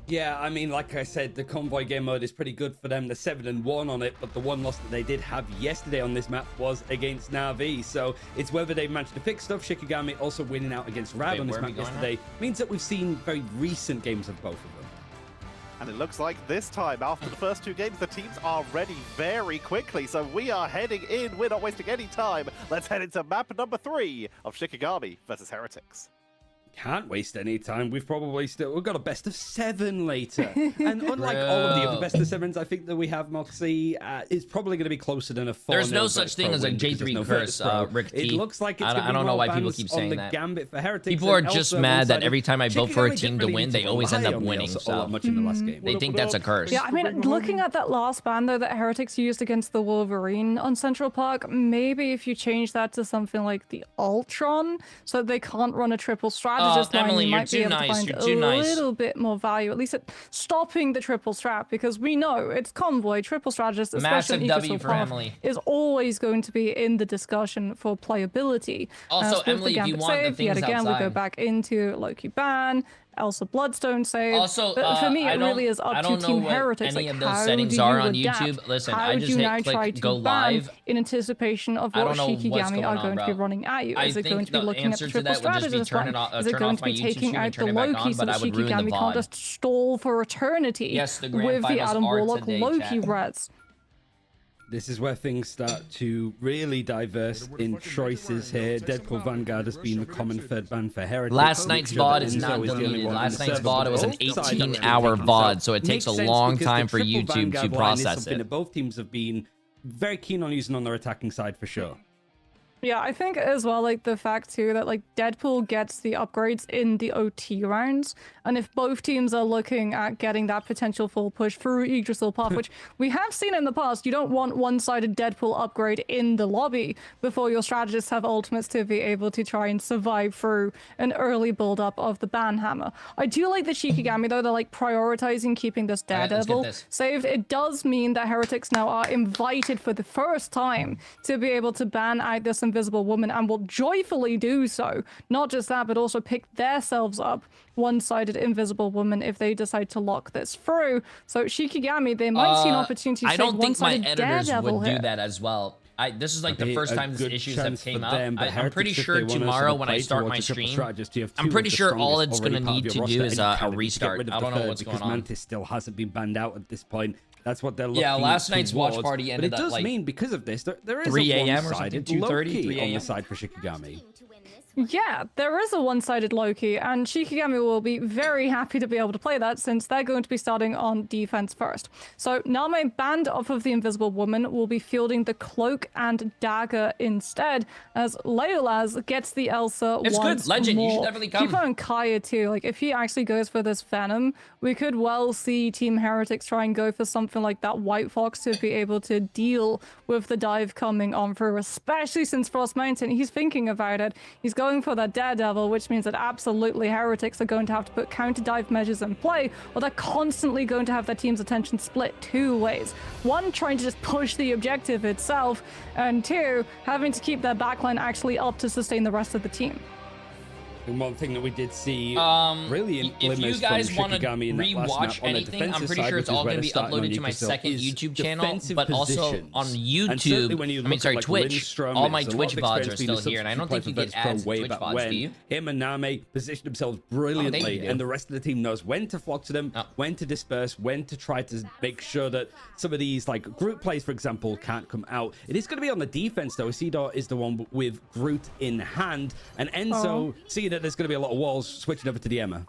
Yeah, I mean, like I said, the convoy game mode is pretty good for them. They're 7-1 on it, but the one loss that they did have yesterday on this map was against Na'Vi. So it's whether they've managed to fix stuff. Shikigami also winning out against Rab on this map yesterday means that we've seen very recent games of both of them. And it looks like this time, after the first 2 games, the teams are ready very quickly. So we are heading in. We're not wasting any time. Let's head into map number 3 of Shikigami versus Heretics. can't waste any time. We've got a best of 7 later. And unlike all of the other best of 7s, I think that we have Moxie is probably going to be closer than a 4. There's no such thing as a J3 curse, Rick T. It looks like it's I don't know why people keep saying that. Gambit for Heretics. People are just mad that every time I vote for a team to win, they always end up winning. So much in the last game. They think that's a curse. Yeah, I mean, looking at that last ban though that Heretics used against the Wolverine on Central Park, maybe if you change that to something like the Ultron, so they can't run a triple strategist line, Emily, you might be able to find a little bit more value, at least at stopping the triple strat, because we know it's convoy, triple strategist, especially W for Emily, is always going to be in the discussion for playability. Also, Emily, if you want the things yet again, outside, we go back into Loki ban. Elsa Bloodstone save. Also, but for me, it really is up to Team Heretics. Any like, of those how settings do are you on adapt? YouTube. Listen, how I just do you hit now try click to go ban live in anticipation of what Shikigami are going to be running at you? Is it going to be looking at the triple strategist line? Is it going to be taking out the Loki so that Shikigami can't just stall for eternity with the Adam Warlock Loki reds? This is where things start to really diverse in choices here. Deadpool Vanguard has been the common third ban for Heretics. Last night's VOD is not deleted. Last night's VOD was an 18-hour VOD, so it takes a long time for YouTube to process it. Both teams have been very keen on using on their attacking side for sure. Yeah, I think as well, like the fact too that like Deadpool gets the upgrades in the OT rounds, and if both teams are looking at getting that potential full push through Yggdrasil path, which we have seen in the past, you don't want one-sided Deadpool upgrade in the lobby before your strategists have ultimates to be able to try and survive through an early build-up of the Banhammer. I do like the Shikigami though, they're like prioritizing keeping this Daredevil saved. It does mean that Heretics now are invited for the first time to be able to ban out this Invisible Woman, and will joyfully do so. Not just that, but also pick themselves up one-sided Invisible Woman if they decide to lock this through. So Shikigami, they might see an opportunity to I don't think my one-sided editors Daredevil would do here. that as well. This is like the first time these issues have came up. I'm pretty Heretics, sure tomorrow when I start my stream, I'm pretty sure all it's going to need to do is a restart. I don't know what's going on. Mantis still hasn't been banned out at this point. That's what they're looking Yeah, last night's watch party ended at, but it does like mean because of this, there is 3 a a.m. or one-sided something, 2:30, Loki 3 on the a.m. side for Shikigami. Yeah, there is a one-sided Loki, and Shikigami will be very happy to be able to play that since they're going to be starting on defense first. So Name, banned off of the Invisible Woman, will be fielding the Cloak and Dagger instead, as Leolaz gets the Elsa It's once good, Legend, more. you should definitely come. Keep on Kaya too, like if he actually goes for this Venom, we could well see Team Heretics try and go for something like that White Fox to be able to deal with the dive coming on through, especially since Frost Mountain, he's thinking about it. He's going for that Daredevil, which means that absolutely Heretics are going to have to put counter dive measures in play, or they're constantly going to have their team's attention split 2 ways. 1, trying to just push the objective itself, and 2, having to keep their backline actually up to sustain the rest of the team. And one thing that we did see really in if you guys want to rewatch anything, I'm pretty sure it's all going to be uploaded to my second YouTube channel, but also on YouTube. I mean, sorry, Twitch. All my Twitch VODs are still here, and I don't think you get ads to Twitch VODs, do you? Him and Name position themselves brilliantly, and the rest of the team knows when to flock to them, when to disperse, when to try to make sure that some of these like group plays, for example, can't come out. It is going to be on the defense though. Isidore is the one with Groot in hand, and Enzo seeing that there's going to be a lot of walls, switching over to the Emma.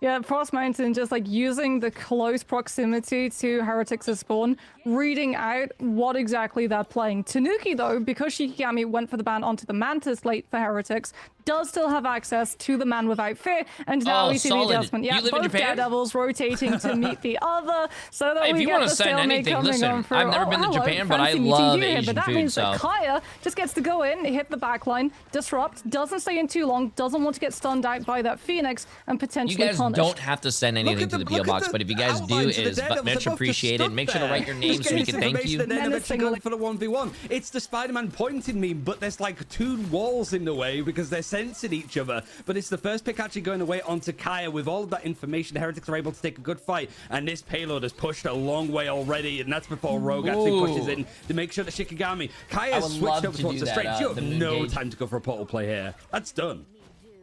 Yeah, Frost Mountain just like using the close proximity to Heretics' spawn, reading out what exactly they're playing. Tanuki though, because Shikigami went for the ban onto the Mantis late for Heretics, does still have access to the Man Without Fear, and now we see the adjustment. Yeah, both Daredevils rotating to meet the other, so that we get the stalemate coming on through. I've never been to Japan, but I love Asian but that food, means that Kaya just gets to go in, hit the backline, disrupt, doesn't stay in too long, doesn't want to get stunned out by that Phoenix, and potentially punished. You guys don't have to send anything to the PO box, but if you guys do, it is much appreciated. Make sure to write your name so we can thank you. And then eventually going for the 1v1. It's the Spider-Man pointing me, but there's like 2 walls in the way because they're sensing each other. But it's the first pick actually going away onto Kaya with all of that information. Heretics are able to take a good fight, and this payload has pushed a long way already, and that's before Rogue actually pushes in to make sure that Shikigami. Kaya switched over towards the straight. You have no time to go for a portal play here. That's done.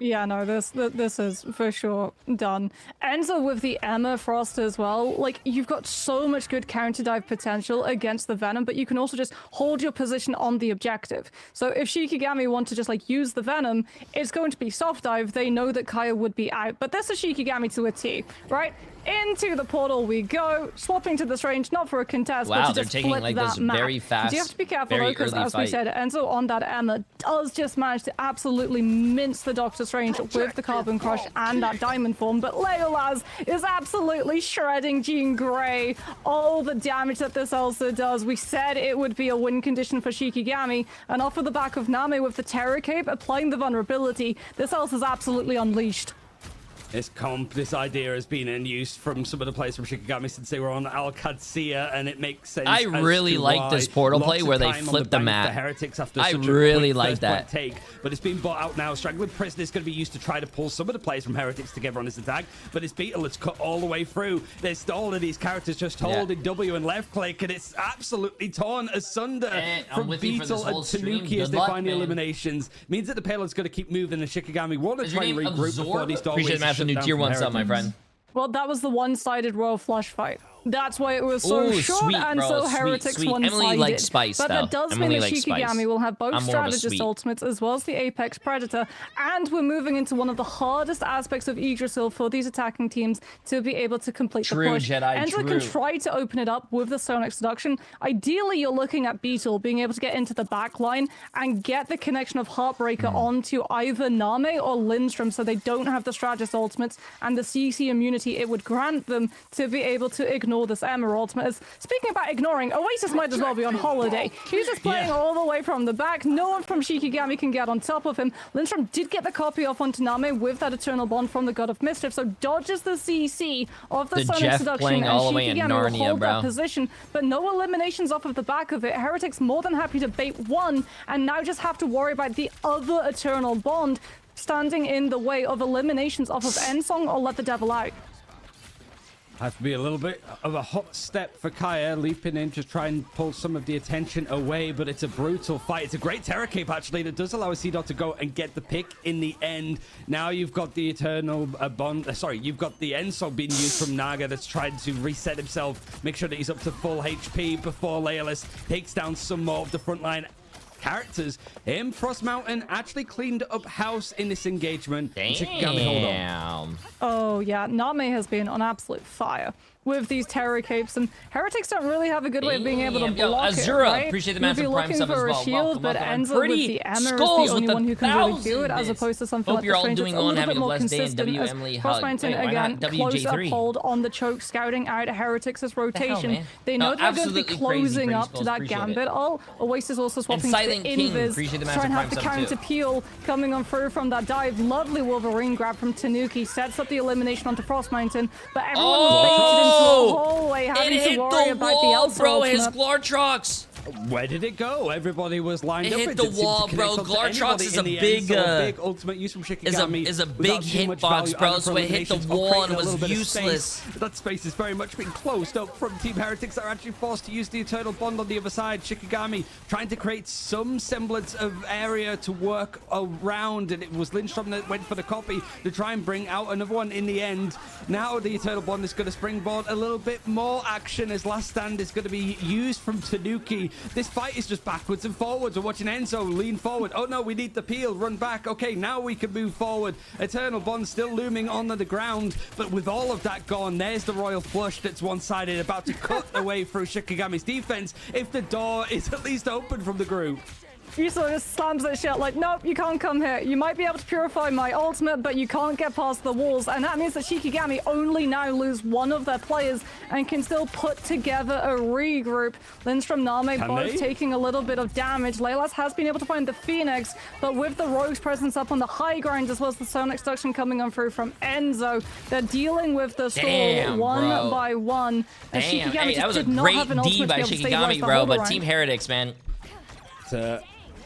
Yeah, no, this is for sure done. Enzo with the Emma Frost as well. Like, you've got so much good counter dive potential against the Venom, but you can also just hold your position on the objective. So if Shikigami want to just like use the Venom, it's going to be soft dive. They know that Kaya would be out, but this is Shikigami to a T, right? Into the portal we go, swapping to this range, not for a contest, but to they're just taking flip like that this map. very fast, You have to be careful though, because as we fight. said, Enzo on that Emma does just manage to absolutely mince the Doctor's range with the Carbon Crush and that Diamond Form, but Legolas is absolutely shredding Jean Grey. All the damage that this Elsa does, we said it would be a win condition for Shikigami, and off of the back of Name with the Terror Cape, applying the vulnerability, this Elsa's absolutely unleashed. This idea has been in use from some of the players from Shikigami since they were on Alcacia, and it makes sense. I really like this portal play where they flip the map. The Heretics after I such really a like that. take, but it's been bought out now. Strangling Prisoner is going to be used to try to pull some of the players from Heretics together on this attack, but it's Beetle that's cut all the way through. There's all of these characters just holding W and left click, and it's absolutely torn asunder from Beetle and Tanuki as they find the eliminations. Means that the payload's going to keep moving, and Shikigami want to try and regroup before these doorways. Appreciate the new tier 1 sub, my friend. Well, that was the one-sided Royal Flush fight. That's why it was so short sweet, and bro, so Heretics one-sided. Emily likes spice, but that does mean that Shikigami will have both Strategist ultimates as well as the Apex Predator, and we're moving into one of the hardest aspects of Yggdrasil for these attacking teams to be able to complete the push. Enzo can try to open it up with the Sonic Seduction. Ideally, you're looking at Beetle being able to get into the back line and get the connection of Heartbreaker onto either Name or Lindstrom, so they don't have the Strategist ultimates and the CC immunity it would grant them to be able to ignore this Emma ultimate. Speaking about ignoring, Oasis might as well be on holiday. He's just playing all the way from the back. No one from Shikigami can get on top of him. Lindstrom did get the copy off onto Name with that Eternal Bond from the God of Mischief, so dodges the CC of the Sonic Seduction, and Shikigami will hold that position, but no eliminations off of the back of it. Heretics more than happy to bait one, and now just have to worry about the other Eternal Bond standing in the way of eliminations off of Ensong or Let the Devil Out. Has to be a little bit of a hot step for Kaya, leaping in to try and pull some of the attention away, but it's a brutal fight. It's a great Terror Cape, actually, that does allow a C-Dot to go and get the pick in the end. Now you've got the Eternal Bond, you've got the Ensong being used from Naga that's trying to reset himself, make sure that he's up to full HP before Leolis takes down some more of the frontline characters. Frost Mountain actually cleaned up house in this engagement. Damn. Oh yeah, Name has been on absolute fire with these Terror Capes, and Heretics don't really have a good way of being able to block Azura, it, right? appreciate the massive prime sub as well. You'd be looking for a shield, but Enzo with the Emma is the only one who can really do it, as opposed to something like the Strange. It's a little bit more consistent as Frost Mountain, again, close up hold on the choke, scouting out Heretics' rotation. They know they're going to be closing up to that Gambit ult. Oasis also swapping to Invis, try and have the counter peel coming on through from that dive. Lovely Wolverine grab from Tanuki, sets up the elimination onto Frost Mountain, but everyone is baited into the hallway, having to worry about the Elsa bro, ultimate. his Glortrox. Where did it go? Everybody was lined up. It hit the wall, bro. Glortrox is a big ultimate use from Shikigami. Is a big hitbox, bro. So it hit the wall and it was useless. That space is very much being closed up from Team Heretics. They're actually forced to use the Eternal Bond on the other side. Shikigami trying to create some semblance of area to work around, and it was Lindstrom that went for the copy to try and bring out another one in the end. Now the Eternal Bond is going to springboard a little bit more action as Last Stand is going to be used from Tanuki. This fight is just backwards and forwards. We're watching Enzo lean forward. Oh no, we need the peel. Run back. Okay, now we can move forward. Eternal Bond still looming on the ground, but with all of that gone, there's the Royal Flush that's one-sided, about to cut away through Shikigami's defense if the door is at least open from the group. Yusuke just slams that shit like, nope, you can't come here. You might be able to purify my ultimate, but you can't get past the walls. And that means that Shikigami only now lose one of their players and can still put together a regroup. Lindstrom, Name both taking a little bit of damage. Legolas has been able to find the Phoenix, but with the Rogue's presence up on the high ground, as well as the Sonic Seduction coming on through from Enzo, they're dealing with the stall one by one. And Shikigami that was just a did not great have an D ultimate by to be able to stabilize Shikigami, the bro, hold but around. Team Heretics, man.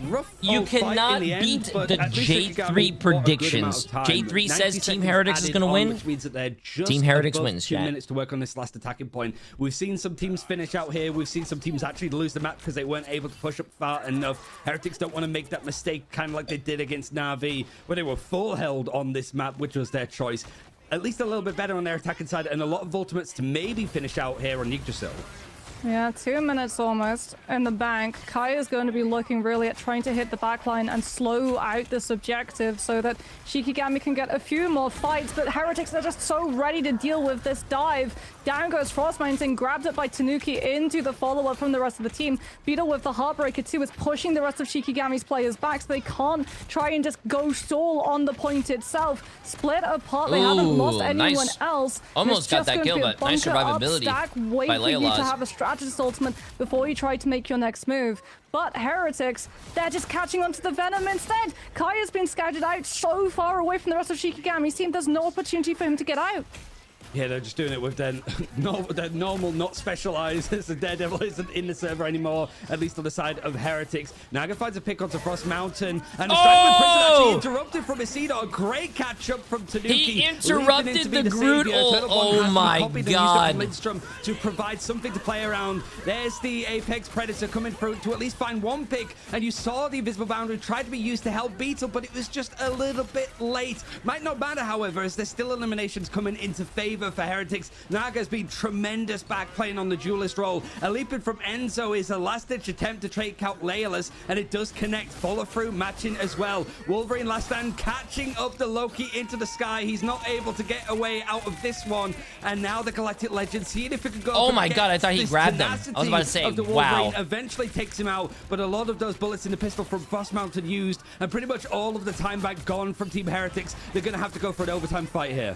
rough. You fight cannot in the end, beat but the at least Shikigami J3 bought a good amount predictions. of time. J3 says 90 Team seconds Heretics is added going to on, win. which means that they're just Team Heretics above wins, 2 chat. minutes to work on this last attacking point. We've seen some teams finish out here. We've seen some teams actually lose the match because they weren't able to push up far enough. Heretics don't want to make that mistake, kind of like they did against Na'Vi, where they were full held on this map, which was their choice. At least a little bit better on their attacking side, and a lot of ultimates to maybe finish out here on Yggdrasil. Yeah, 2 minutes almost in the bank. Kai is going to be looking really at trying to hit the backline and slow out this objective so that Shikigami can get a few more fights, but Heretics are just so ready to deal with this dive. Down goes Frost Mountain, grabbed it by Tanuki into the follow-up from the rest of the team. Beetle with the Heartbreaker too is pushing the rest of Shikigami's players back so they can't try and just go stall on the point itself. Split apart, they haven't lost anyone else. Almost got that kill, but nice survivability stack, wait by for you to Leolaz. have a strategist ultimate before you try to make your next move. But Heretics, they're just catching onto the Venom instead. Kai has been scouted out so far away from the rest of Shikigami's team, there's no opportunity for him to get out. Yeah, they're just doing it with their normal, not specialized. The Daredevil isn't in the server anymore, at least on the side of Heretics. Naga finds a pick onto Frost Mountain, and the strike with Prison actually interrupted from Isidore. A great catch up from Tanuki. He interrupted the Groot. Savior. Oh my God. Lindstrom to provide something to play around. There's the Apex Predator coming through to at least find one pick, and you saw the invisible boundary tried to be used to help Beetle, but it was just a little bit late. Might not matter, however, as there's still eliminations coming into favor for Heretics. Naga's been tremendous back playing on the duelist role. A leaping from Enzo is a last-ditch attempt to trade out Leolaz, and it does connect. Follow-through matching as well. Wolverine last stand catching up the Loki into the sky. He's not able to get away out of this one, and now the Galactic Legend seeing if it could go. Oh my God, I thought he grabbed him. I was about to say, wow. Eventually takes him out, but a lot of those bullets in the pistol from Frost Mountain used, and pretty much all of the time back gone from Team Heretics. They're going to have to go for an overtime fight here.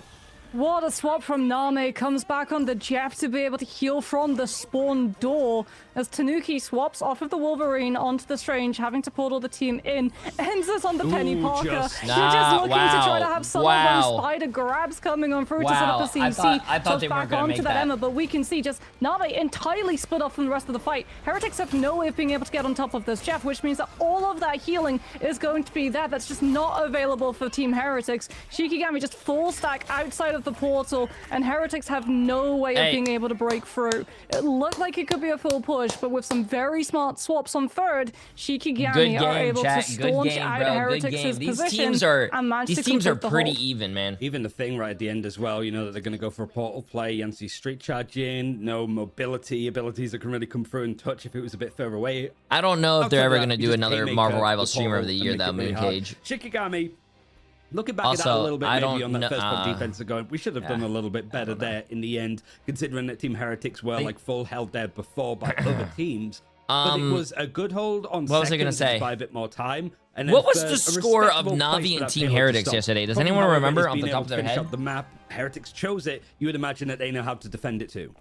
What a swap from Name. Comes back on the Jeff to be able to heal from the spawn door as Tanuki swaps off of the Wolverine onto the Strange, having to portal the team in. Ends this on the Penny Parker. You're just looking to try to have some of those spider grabs coming on through to set up the CC. I thought they weren't going to make that. Emma, but we can see just Name entirely split off from the rest of the fight. Heretics have no way of being able to get on top of this Jeff, which means that all of that healing is going to be there. That's just not available for Team Heretics. Shikigami just full stack outside of the portal, and Heretics have no way of being able to break through. It looked like it could be a full push, but with some very smart swaps on third, Shikigami are able to staunch out Heretics' position and manage to These teams are complete the pretty hold. even, man. Even the thing right at the end as well, you know that they're going to go for a portal play. Yancy street charging, no mobility abilities that can really come through and touch if it was a bit further away. I don't know if they're ever going to do another Haymaker, Marvel Rival the Streamer of the portal, Year, and that make it really Mooncage. Shikigami, looking back Also, at that a little bit I maybe don't on that know- first part defense, going, we should have done a little bit better there in the end, considering that Team Heretics were like full held there before by other teams. But it was a good hold on what was I gonna second say? by a bit more time. And What was then the a score of respectable Na'Vi place for and that Team payload to Heretics stop. yesterday? Does Problem, anyone however, remember is off the being top able of to their finish head? up the map. Heretics chose it. You would imagine that they know how to defend it too.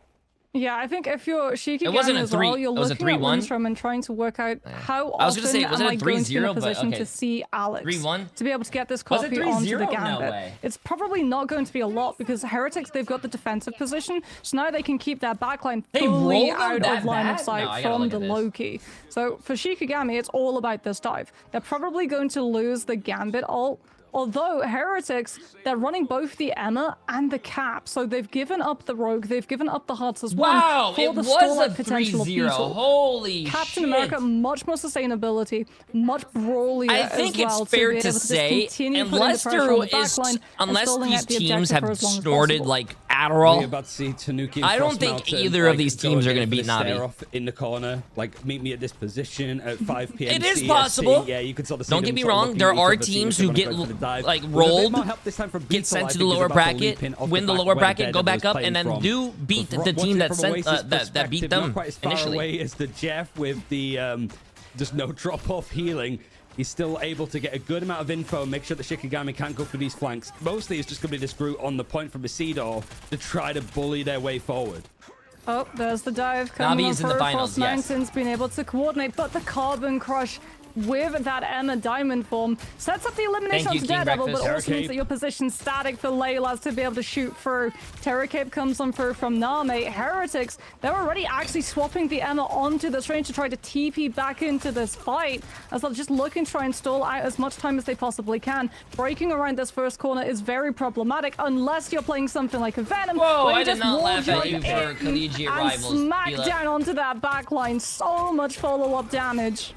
Yeah, I think if you're Shikigami wasn't a as well, three- you're it was a looking at 3-1? Lindstrom and trying to work out how I was gonna often say, was am it a I going to be in a 3-0, but position okay. to see Alex 3-1? to be able to get this Was it copy onto the 3-0? No Gambit. way. It's probably not going to be a lot because Heretics, they've got the defensive position, so now they can keep their backline They fully rolled them out that of line of bad? sight No, I gotta from look the at this. Loki. So for Shikigami, it's all about this dive. They're probably going to lose the Gambit ult. Although Heretics, they're running both the Emma and the Cap, so they've given up the Rogue, they've given up the Hearts as well. Wow, for it the was stall-out a potential of 3-0. Beetle. Holy Captain shit. America, much more sustainability, much brawlier I think as well, it's fair be to able just say, continue putting unless the pressure on the there is, backline and unless stalling these out the teams objective have for as long as snorted possible. like We're Adderall, about to see Tanuki and I don't Frost think Mountain, either of these go teams are again gonna beat for the Na'Vi. stare off in the corner, like meet me at this position at 5 p.m. It is CST. possible. Yeah, you can sort of see Don't them get me sort of wrong, looking there at each are other, seeing teams if who they get wanna go for the dive. like With a bit rolled, more help this time from get Beetle, sent I to the think, is lower about to bracket, leap in off win the back lower where bracket, go Daredevil back is up, playing and then from. do beat But the team watching that from sent Oasis that beat perspective, them not quite as far initially. away as the Jeff with the just no drop-off healing. He's still able to get a good amount of info and make sure that Shikigami can't go through these flanks. Mostly it's just going to be this Groot on the point from Isidore to try to bully their way forward. Oh, there's the dive coming Na'Vi on is in the through. finals, Frost yes. Mountain's been able to coordinate, but the Carbon Crush with that Emma Diamond form. Sets up the elimination onto Daredevil, but also means that you're positioned static for Laylas to be able to shoot through. Terrorcape comes on through from Name. Heretics, they're already actually swapping the Emma onto this range to try to TP back into this fight, as they're just looking to try and stall out as much time as they possibly can. Breaking around this first corner is very problematic unless you're playing something like a Venom. Whoa, I did not laugh at you for collegiate rivals. Smack down onto that backline. So much follow-up damage.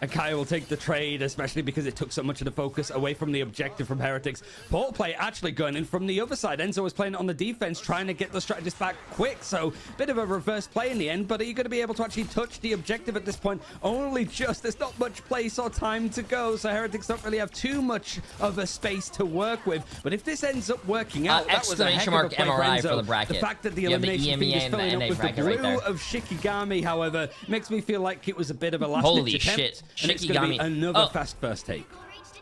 And Kaya will take the trade, especially because it took so much of the focus away from the objective from Heretics. Portal play actually going in from the other side. Enzo was playing on the defense, trying to get the strategist back quick. So bit of a reverse play in the end. But are you going to be able to actually touch the objective at this point? Only just. There's not much place or time to go. So Heretics don't really have too much of a space to work with. But if this ends up working out, that was a heck of a play for Enzo. for the bracket. The fact that the elimination feed is filling up with the blue of Shikigami, however, makes me feel like it was a bit of a last-ditch attempt. Shit. And it's going to be another fast first take.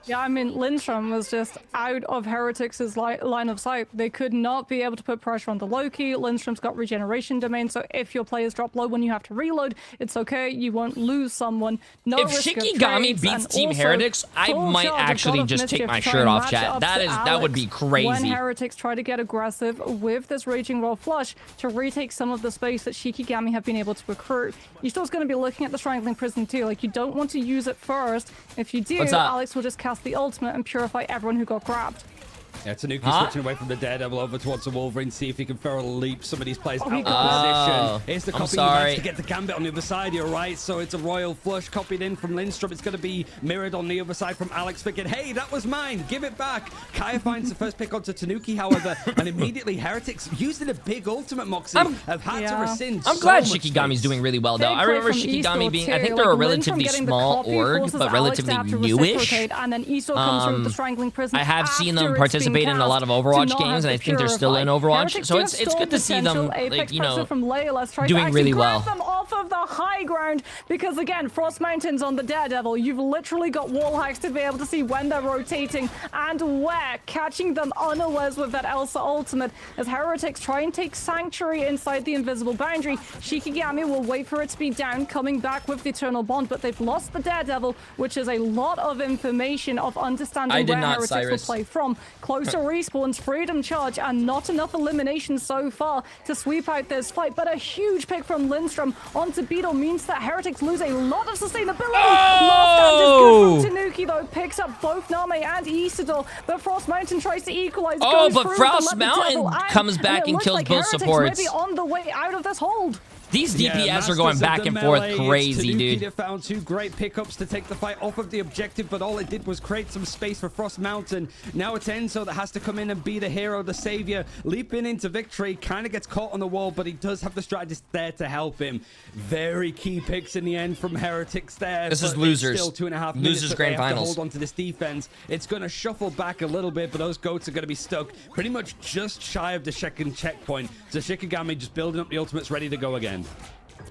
Yeah, I mean, Lindstrom was just out of Heretics' line of sight. They could not be able to put pressure on the Loki. Lindstrom's got regeneration domain, so if your players drop low when you have to reload, it's okay. You won't lose someone. No if risk Shikigami beats Team Heretics, I might actually just take my shirt off, chat. That would be crazy. When Heretics try to get aggressive with this Raging Roll Flush to retake some of the space that Shikigami have been able to recruit, you're still going to be looking at the Strangling Prison too. Like, you don't want to use it first. If you do, Alex will just cast the ultimate and purify everyone who got grabbed. Yeah, Tanuki switching away from the Daredevil over towards the Wolverine. See if he can throw a leap. Some of these players out of position. Here's the copy. He managed to get the Gambit on the other side. You're right. So it's a Royal Flush copied in from Lindstrom. It's going to be mirrored on the other side from Alex Pickett. Hey, that was mine. Give it back. Kaya finds the first pick onto Tanuki, however, and immediately Heretics, using a big ultimate, Moxie, have had to rescind. I'm glad Shikigami's doing really well, though. I remember Shikigami being, I think they're a relatively small org, but relatively newish. And then Easter comes from the Strangling Prison. I have seen them participate in a lot of Overwatch games, and I think they're still in Overwatch. So it's good to see them, like, you know, doing really well. Them off of the high ground, because again, Frost Mountain's on the Daredevil. You've literally got wall hacks to be able to see when they're rotating and where, catching them unawares with that Elsa ultimate. As Heretics try and take Sanctuary inside the invisible boundary, Shikigami will wait for it to be down, coming back with the Eternal Bond, but they've lost the Daredevil, which is a lot of information of understanding where Heretics will play from. Closer respawns, Freedom Charge, and not enough elimination so far to sweep out this fight, but a huge pick from Lindstrom onto Beetle means that Heretics lose a lot of sustainability. Last stand is good from Tanuki, though, picks up both Name and Isidore, but Frost Mountain tries to equalize. But Frost Mountain comes back and kills both supports. Maybe on the way out of this hold. These DPS are going back and forth crazy, dude. Found two great pickups to take the fight off of the objective, but all it did was create some space for Frost Mountain. Now it's Enzo that has to come in and be the hero, the savior, leaping into victory. Kind of gets caught on the wall, but he does have the strategist there to help him. Very key picks in the end from Heretics there. This is losers. Still 2.5 minutes losers grand finals. To hold on to this defense. It's going to shuffle back a little bit, but those goats are going to be stuck pretty much just shy of the second checkpoint. So Shikigami just building up the ultimates, ready to go again.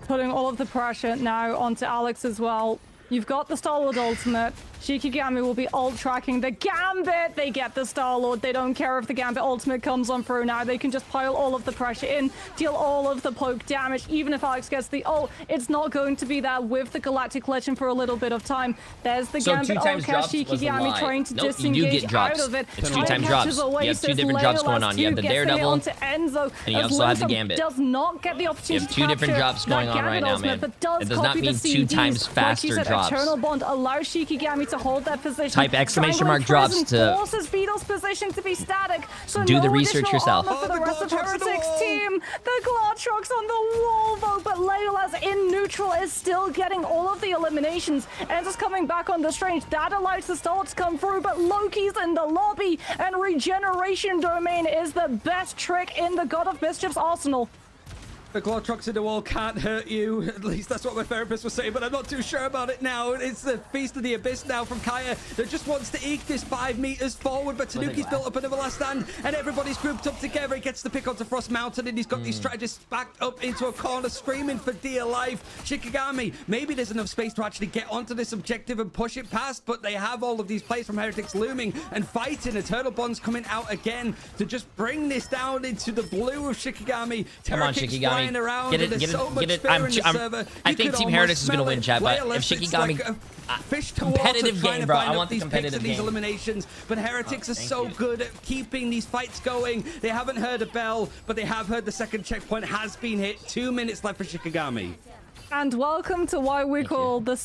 Putting all of the pressure now onto Alex as well. You've got the Star-Lord ultimate. Shikigami will be ult tracking the Gambit. They get the Star-Lord. They don't care if the Gambit ultimate comes on through now. They can just pile all of the pressure in, deal all of the poke damage. Even if Alex gets the ult, it's not going to be there with the Galactic Legend for a little bit of time. There's the Gambit ult cast. Shikigami trying to disengage out of it. It's 2 times drops. You have 2 different drops going on. You have the Daredevil, Enzo, and you also have the Gambit. Does not get the opportunity you have 2 different drops going on right now, man. It does not mean 2 times faster drops. Eternal Bond allows Shikigami to hold that position. Type exclamation mark drops to forces Beetle's position to be static. So do no the research yourself. For the rest of Heretics team. The Glartrox on the wall though, but Layla's in neutral is still getting all of the eliminations. And just coming back on the Strange. That allows the start to come through, but Loki's in the lobby, and regeneration domain is the best trick in the God of Mischief's arsenal. The Glartrox in the wall can't hurt you. At least that's what my therapist was saying, but I'm not too sure about it now. It's the Feast of the Abyss now from Kaya that just wants to eke this 5 meters forward, but Tanuki's built up another last stand, and everybody's grouped up together. He gets the pick onto Frost Mountain, and he's got these strategists backed up into a corner, screaming for dear life. Shikigami, maybe there's enough space to actually get onto this objective and push it past, but they have all of these plays from Heretics looming and fighting. Eternal Bond's coming out again to just bring this down into the blue of Shikigami. Come on, Shikigami. flying around. Get it, There's get so it, much get it. fear in the server. I You think could Team almost Heretics is gonna smell win, it. chat, but if Wireless, it's Shikigami, like a fish to water competitive trying game, to bro. find I up want the these picks competitive and these game. eliminations, but Heretics are so good at keeping these fights going. They haven't heard a bell, but they have heard the second checkpoint has been hit. 2 minutes left for Shikigami. And welcome to why we call the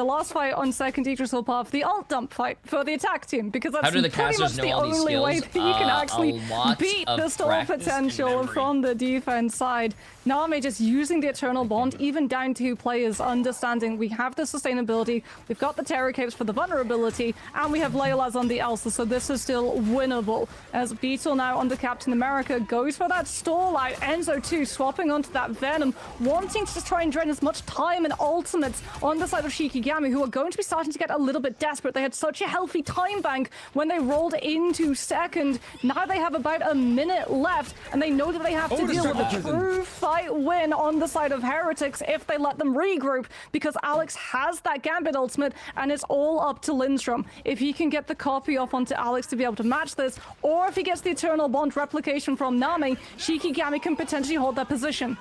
last fight on second Idrisil path the alt dump fight for the attack team, because that's How do the pretty much casters know the all these only way skills? that you can A actually lot beat of the stall practice and potential memory. from the defense side. Name just using the Eternal Bond, even down to players understanding we have the sustainability, we've got the Terror Capes for the vulnerability, and we have Leolas on the Elsa, so this is still winnable. As Beetle now under Captain America goes for that stall out, Enzo too swapping onto that Venom, wanting to just try and drain as much time and ultimates on the side of Shikigami, who are going to be starting to get a little bit desperate. They had such a healthy time bank when they rolled into second. Now they have about a minute left, and they know that they have to deal with a true fight win on the side of Heretics if they let them regroup, because Alex has that Gambit ultimate, and it's all up to Lindstrom. If he can get the copy off onto Alex to be able to match this, or if he gets the Eternal Bond replication from Nami, Shikigami can potentially hold that position.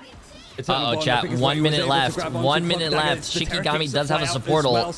Uh-oh, chat. 1 minute left. 1 minute left. Shikigami does have a support ult.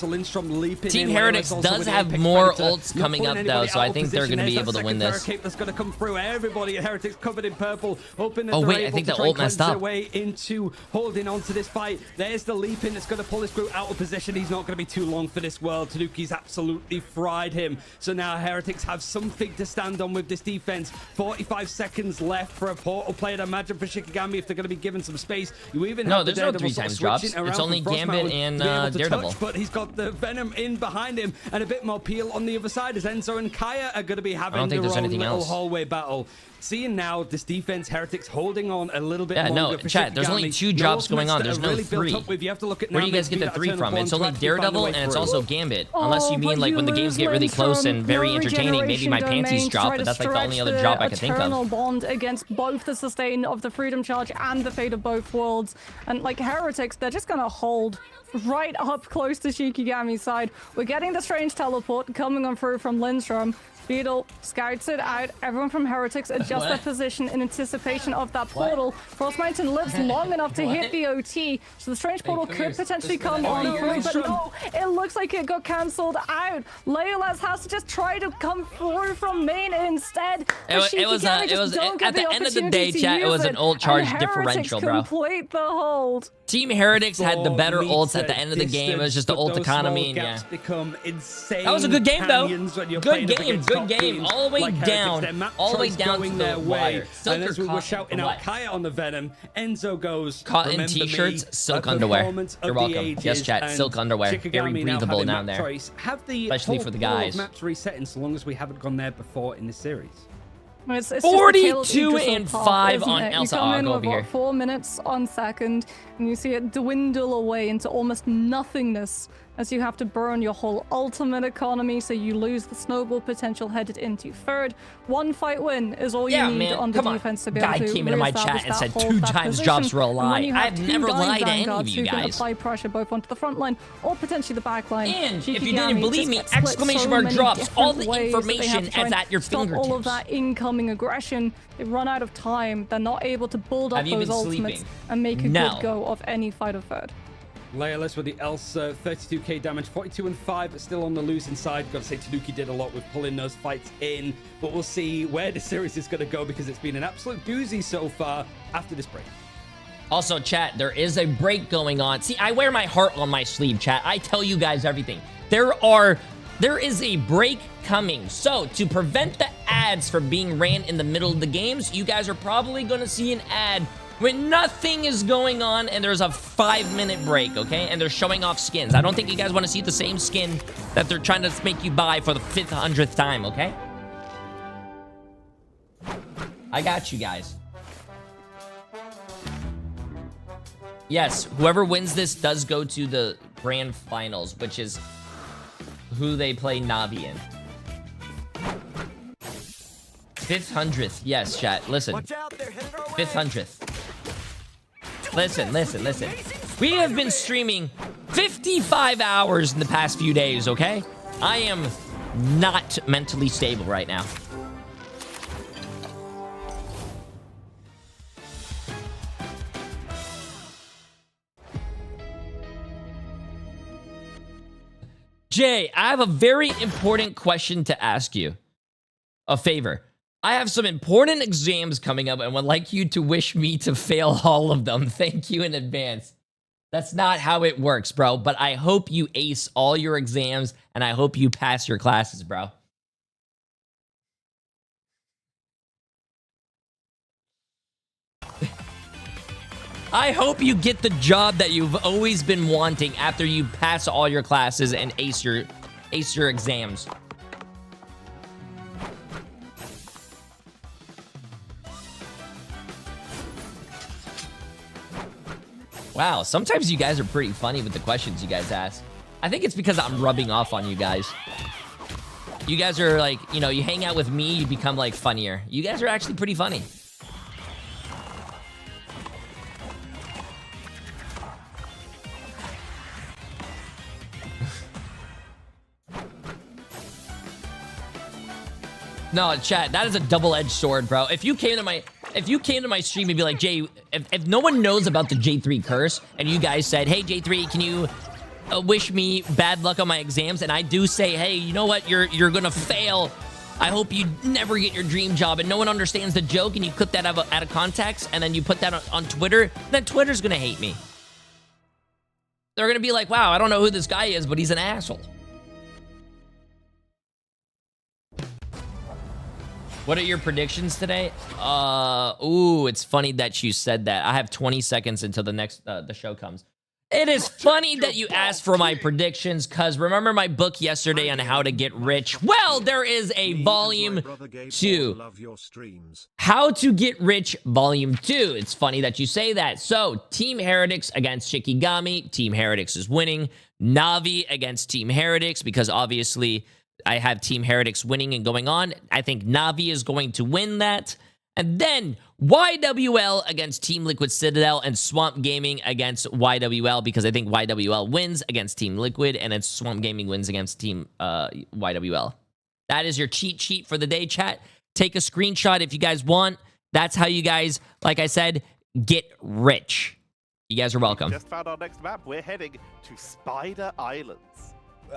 Team Heretics does have more ults coming up, though, so I think they're going to be able to win this. That's going to come through. Everybody at Heretics covered in purple, hoping that Oh, wait, I think the ult messed up. way into holding on to this fight. There's the leap in that's going to pull his group out of position. He's not going to be too long for this world. Tanuki's absolutely fried him. So now Heretics have something to stand on with this defense. 45 seconds left for a portal play. I'd imagine for Shikigami, if they're going to be given some space. You even have there's no 3 times drops. It's only Gambit and Daredevil. But he's got the Venom in behind him and a bit more peel on the other side as Enzo and Kaya are going to be having their own little hallway battle. Seeing now this defense, Heretics holding on a little bit longer. No, chat, there's only 2 drops going on. There's no 3. You have to look at Where do you guys get the 3 from? It's only Daredevil and it's also Gambit. Unless you mean like when the games get really close and very entertaining, maybe my panties drop, but that's like the only other drop I can think of. Eternal Bond against both the sustain of the Freedom Charge and the Fate of both worlds. And like Heretics, they're just gonna hold right up close to Shikigami's side. We're getting the strange teleport coming on through from Lindstrom. Beetle scouts it out. Everyone from Heretics adjust their position in anticipation of that portal. Frost Mountain lives long enough to hit the OT, so the strange portal could potentially come on through, but no, it looks like it got cancelled out. Leolas has to just try to come through from main instead. It was at the end of the day, chat, it was an ult charge differential, bro. Complete the hold. Team Heretics had the better ults at the end of the game. It was just the ult economy, and yeah. That was a good game, though. Good game, good game. All the way down. All the way down to the wire. And as we were shouting out Kaya on the Venom, Enzo goes, cotton t-shirts, silk underwear. You're welcome. Yes, chat, silk underwear. Very breathable down there. Especially for the guys. Maps resetting so long as we haven't gone there before in this series. It's 42 and 5 on Elsa. You come in go with over here. 4 minutes on second, and you see it dwindle away into almost nothingness as you have to burn your whole ultimate economy, so you lose the snowball potential headed into third. 1 fight win is all you need on the defense to be able to Guy came into my chat and said 2 times drops were a lie. I've never lied to any of you guys. Apply pressure both onto the front line or potentially the back line. And if you didn't believe me, exclamation mark drops. All the information is at your fingertips. All of that incoming aggression. They run out of time. They're not able to build up those ultimates and make a good go of any fight of third. Leolas with the Elsa, 32k damage, 42 and 5, but still on the losing side. Got to say, Tanuki did a lot with pulling those fights in, but we'll see where the series is going to go because it's been an absolute doozy so far after this break. Also, chat, there is a break going on. See, I wear my heart on my sleeve, chat. I tell you guys everything. There is a break coming. So, to prevent the ads from being ran in the middle of the games, you guys are probably going to see an ad when nothing is going on and there's a 5-minute break, okay? And they're showing off skins. I don't think you guys want to see the same skin that they're trying to make you buy for the 500th time, okay? I got you guys. Yes, whoever wins this does go to the grand finals, which is who they play Navi in. 500th. Yes, chat. Listen. 500th. Listen. We have been streaming 55 hours in the past few days, okay? I am not mentally stable right now. Jay, I have a very important question to ask you. A favor. I have some important exams coming up and would like you to wish me to fail all of them. Thank you in advance. That's not how it works, bro. But I hope you ace all your exams and I hope you pass your classes, bro. I hope you get the job that you've always been wanting after you pass all your classes and ace your exams. Wow, sometimes you guys are pretty funny with the questions you guys ask. I think it's because I'm rubbing off on you guys. You guys are like, you know, you hang out with me, you become like funnier. You guys are actually pretty funny. No, chat, that is a double-edged sword, bro. If you came to my stream and be like, Jay, if no one knows about the J3 curse, and you guys said, hey, J3, can you wish me bad luck on my exams? And I do say, hey, you know what? You're gonna fail. I hope you never get your dream job. And no one understands the joke, and you put that out of context, and then you put that on Twitter, then Twitter's gonna hate me. They're gonna be like, wow, I don't know who this guy is, but he's an asshole. What are your predictions today? Ooh, it's funny that you said that. I have 20 seconds until the next the show comes. It is funny that you asked for my predictions, because remember my book yesterday on how to get rich? Well, there is a volume 2. How to Get Rich volume 2. It's funny that you say that. So, Team Heretics against Shikigami. Team Heretics is winning. Navi against Team Heretics, because obviously I have Team Heretics winning and going on. I think Navi is going to win that. And then YWL against Team Liquid Citadel and Swamp Gaming against YWL, because I think YWL wins against Team Liquid and then Swamp Gaming wins against Team YWL. That is your cheat sheet for the day, chat. Take a screenshot if you guys want. That's how you guys, like I said, get rich. You guys are welcome. We just found our next map. We're heading to Spider Islands.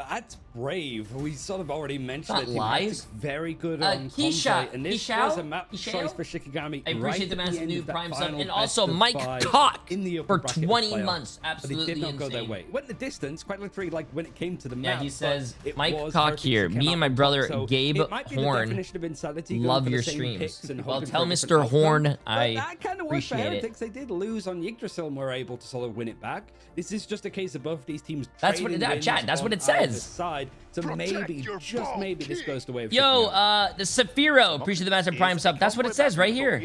That's brave. We sort of already mentioned it. Lies. Very good on Kisha, and this was a map choice for Shikigami. I appreciate the massive new Prime sub, and also best Mike of 5 Cock in the for upper bracket 20 playoff. months. Absolutely But it did not insane. go their way. Went the distance, quite literally, like when it came to the map. Yeah, he says, it Mike was Cock Heretics here. who came Me out and my on top. brother So Gabe it might be the Horn definition of insanity, going love for the your same streams. picks and Well, hoping tell for a different Mr. Horn outcome. I That kind of worked for appreciate it. Heretics. They did lose on Yggdrasil and were able to sort of win it back. This is just a case of both these teams. That's what it- trading chat, wins that's what on it says. either Side. So maybe, just maybe, this goes the way of Yo, Shikigami. the Saphiro, appreciate the massive Prime sub. That's what it says right here.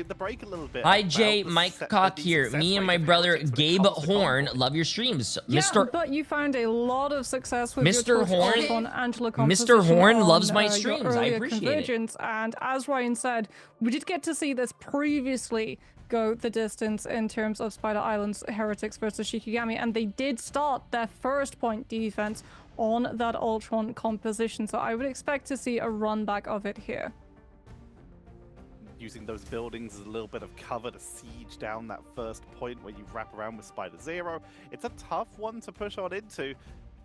Hi, Jay, Mike Cock here. Me and my brother Gabe Horn love your streams. Yeah, Mr. but you found a lot of success with Mr. your Horn- on Angela Mr. Horn on, loves my your streams. I earlier appreciate it. Convergence. And as Ryan said, we did get to see this previously go the distance in terms of Spider Islands Heretics versus Shikigami, and they did start their first point defense on that Ultron composition, so I would expect to see a run back of it here. Using those buildings as a little bit of cover to siege down that first point where you wrap around with Spider Zero. It's a tough one to push on into.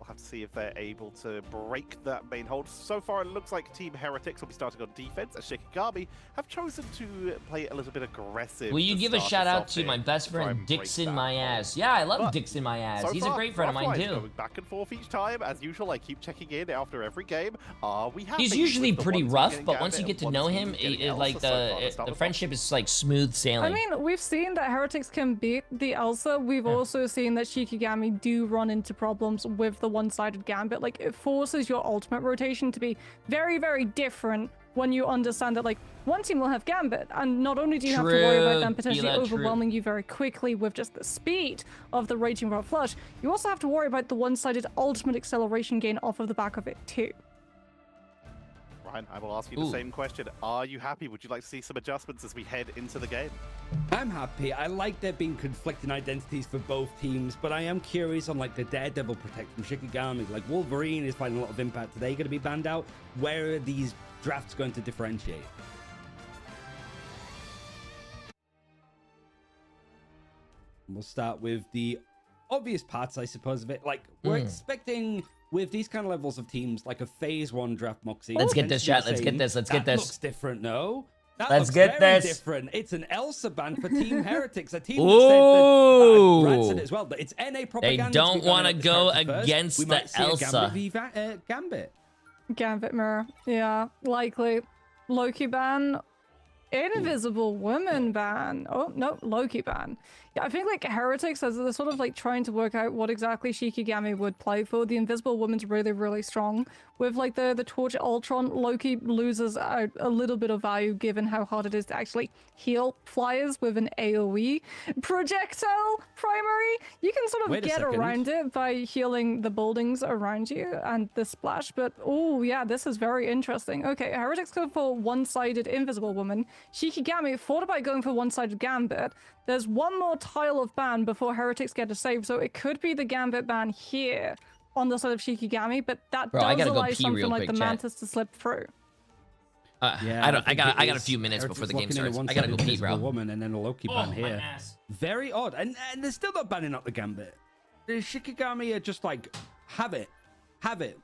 We'll have to see if they're able to break that main hold. So far, it looks like Team Heretics will be starting on defense, as Shikigami have chosen to play a little bit aggressive. Will you give a shout out to my best friend Dixon My Ass? Yeah, I love Dixon My Ass. He's a great friend of mine too. Going back and forth each time, as usual. I keep checking in after every game. Are we happy? He's usually with the pretty one team rough, getting but once you Gambit get to and know one him, team getting like Elsa so far at the start of friendship is like smooth I sailing. mean, we've seen that Heretics can beat the Elsa. We've also seen that Shikigami do run into problems with the one-sided Gambit. Like, it forces your ultimate rotation to be very, very different when you understand that, like, one team will have Gambit, and not only do you have to worry about them potentially overwhelming you very quickly with just the speed of the Raging Rod Flush, you also have to worry about the one-sided ultimate acceleration gain off of the back of it, too. Ryan, I will ask you the same question. Are you happy? Would you like to see some adjustments as we head into the game? I'm happy. I like there being conflicting identities for both teams, but I am curious on like the Daredevil Protect from Shikigami. Like Wolverine is finding a lot of impact. Are they going to be banned out? Where are these drafts going to differentiate? We'll start with the obvious parts, I suppose, of it. Like, we're expecting with these kind of levels of teams, like a phase 1 draft Moxie. Let's get this, chat. Let's get this. Let's get this. That looks different, no? That Let's looks get very this. different. It's an Elsa ban for Team Heretics. A team Ooh. Brad said it as well, but it's NA propaganda. They don't want to go first. against We the might see Elsa. a Gambit. Gambit mirror. Yeah, likely. Loki ban. Invisible woman ban. Oh, no, Loki ban. Yeah, I think like Heretics, as they're sort of like trying to work out what exactly Shikigami would play for. The Invisible Woman's really, really strong. With like the Torch Ultron, Loki loses out a little bit of value given how hard it is to actually heal flyers with an AoE projectile primary. You can sort of get around it by healing the buildings around you and the splash, but oh yeah, this is very interesting. Okay, Heretics go for one-sided Invisible Woman. Shikigami thought about going for one-sided Gambit. There's one more tile of ban before Heretics get a save, so it could be the Gambit ban here on the side of Shikigami, but that does allow something like the Mantis to slip through. Yeah, I got a few minutes before the game starts. I gotta go pee, bro. Woman and then a Loki ban here. Very odd, and they're still not banning up the Gambit. The Shikigami are just like, have it.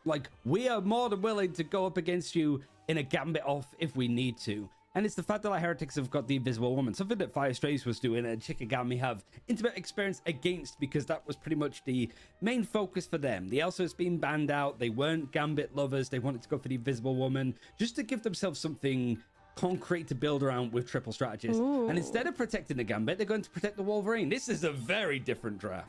Like, we are more than willing to go up against you in a Gambit off if we need to. And it's the fact that like Heretics have got the Invisible Woman, something that Fire Strays was doing and Shikigami have intimate experience against, because that was pretty much the main focus for them. The Elsa has been banned out. They weren't Gambit lovers. They wanted to go for the Invisible Woman just to give themselves something concrete to build around with triple strategists. And instead of protecting the Gambit, they're going to protect the Wolverine. This is a very different draft.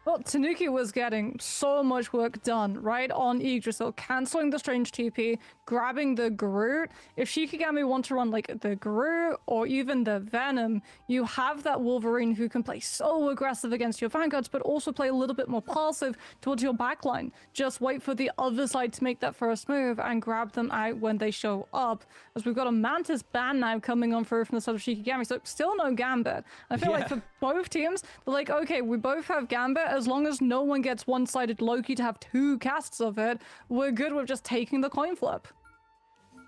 Well, Tanuki was getting so much work done right on Yggdrasil, canceling the Strange TP, grabbing the Groot. If Shikigami want to run like the Groot or even the Venom, you have that Wolverine who can play so aggressive against your Vanguards, but also play a little bit more passive towards your backline. Just wait for the other side to make that first move and grab them out when they show up. As we've got a Mantis ban now coming on through from the side of Shikigami, so still no Gambit. I feel like for both teams, they're like, okay, we both have Gambit. As long as no one gets one-sided Loki to have 2 casts of it, we're good with just taking the coin flip.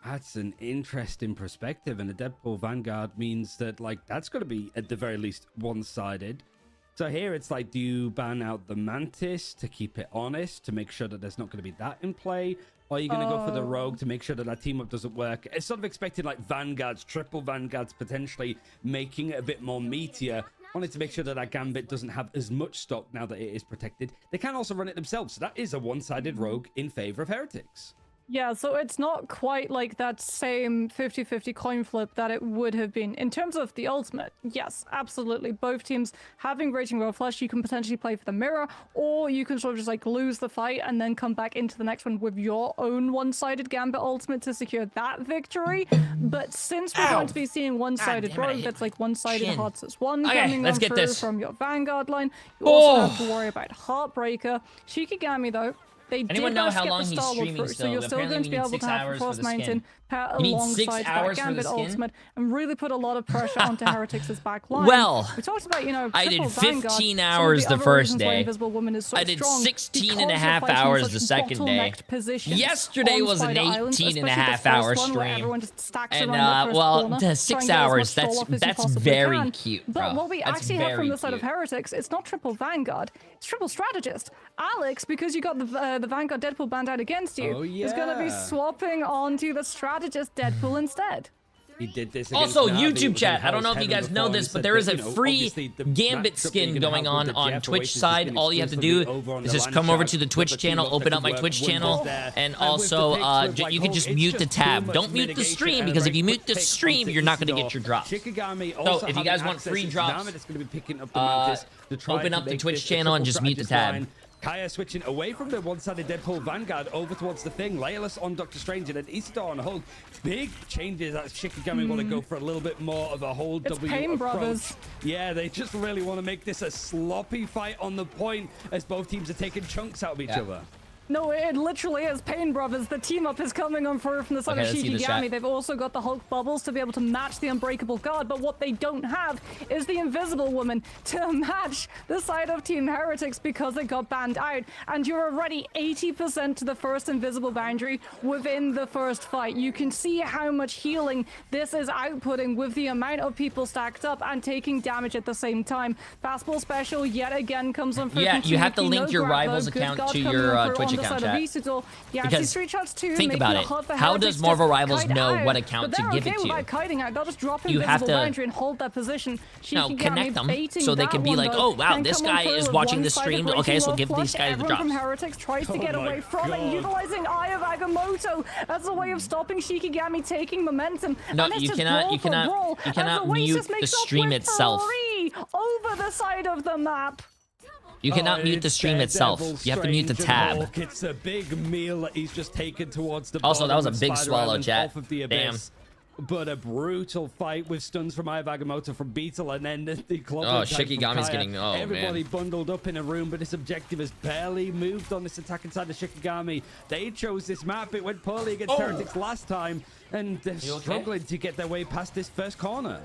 That's an interesting perspective, and a Deadpool Vanguard means that like that's going to be at the very least one-sided. So here it's like, do you ban out the Mantis to keep it honest, to make sure that there's not going to be that in play? Or are you going to go for the Rogue to make sure that team up doesn't work? It's sort of expecting like Vanguards, triple Vanguards, potentially making it a bit more meatier. Wanted to make sure that Gambit doesn't have as much stock now that it is protected. They can also run it themselves, so that is a one-sided Rogue in favor of Heretics. Yeah, so it's not quite like that same 50-50 coin flip that it would have been. In terms of the ultimate, yes, absolutely. Both teams having Raging Road Flush, you can potentially play for the mirror, or you can sort of just like lose the fight and then come back into the next one with your own one-sided Gambit ultimate to secure that victory. But since we're going to be seeing one-sided Rogue, that's like one-sided Hearts 1 coming on through from your Vanguard line, you also have to worry about Heartbreaker. Shikigami, though, they Anyone did know how get long the he's streaming through, still? so you're still going to be able to have Frost Mountain pair alongside that Gambit ultimate and really put a lot of pressure onto Heretics' back line. Well, we talked about, you know, I did 15 Vanguard. hours the first day. Invisible Woman is so I did strong 16 and a half hours the second day. Yesterday was an 18 and a half hour stream. And well, 6 hours, that's very cute, bro. But what we actually have from the side of Heretics, it's not triple Vanguard, it's triple Strategist. Alex, because you got the Vanguard Deadpool banned out against you, is going to be swapping onto the Strategist Deadpool instead. He did this also, YouTube chat. I don't know if you guys know this, but there is a free Gambit skin going on Twitch side. All you have to do is just come over to the Twitch channel, open up my Twitch channel, and also you can just mute the tab. Don't mute the stream, because if you mute the stream, you're not going to get your drops. So if you guys want free drops, open up the Twitch channel and just mute the tab. Kaya switching away from the one-sided Deadpool Vanguard over towards the Thing. Laylas on Doctor Strange and then Isidore on Hulk. Big changes that Shikigami want to go for a little bit more of a whole W Pain approach. Brothers. Yeah, they just really want to make this a sloppy fight on the point as both teams are taking chunks out of each other. No, it literally is Pain Brothers. The team up is coming on through from the side of Shikigami. They've also got the Hulk bubbles to be able to match the Unbreakable Guard, but what they don't have is the Invisible Woman to match the side of Team Heretics because it got banned out. And you're already 80% to the first invisible boundary within the first fight. You can see how much healing this is outputting with the amount of people stacked up and taking damage at the same time. Fastball Special yet again comes on through. Yeah, you have to link your rival's account to your Twitch account, the side chat. of Isidore. Yeah, Because street shots too. think about it. How does Marvel Rivals know what account to give it to you? Kiting out. They'll just drop You have to boundary and hold that position. connect them so they can be like, oh wow, this guy is watching the stream. Okay, so give these guys the drops. From Heretics tries to get away from it, utilizing Eye of Agamotto as a way of stopping Shikigami taking momentum. No, you cannot mute the stream itself. Over the side of the map. You cannot mute the stream itself. You have to mute the tab. It's a big meal that he's just taken towards the Also, that was a big Spider swallow, Island chat. off of the abyss. But a brutal fight with stuns from Eye of Agamotto from Beetle, and then the club. Oh, Shikigami's getting. Oh, everybody man. bundled up in a room, but his objective has barely moved on this attack inside of Shikigami. They chose this map. It went poorly against Heretics last time, and they're struggling to get their way past this first corner.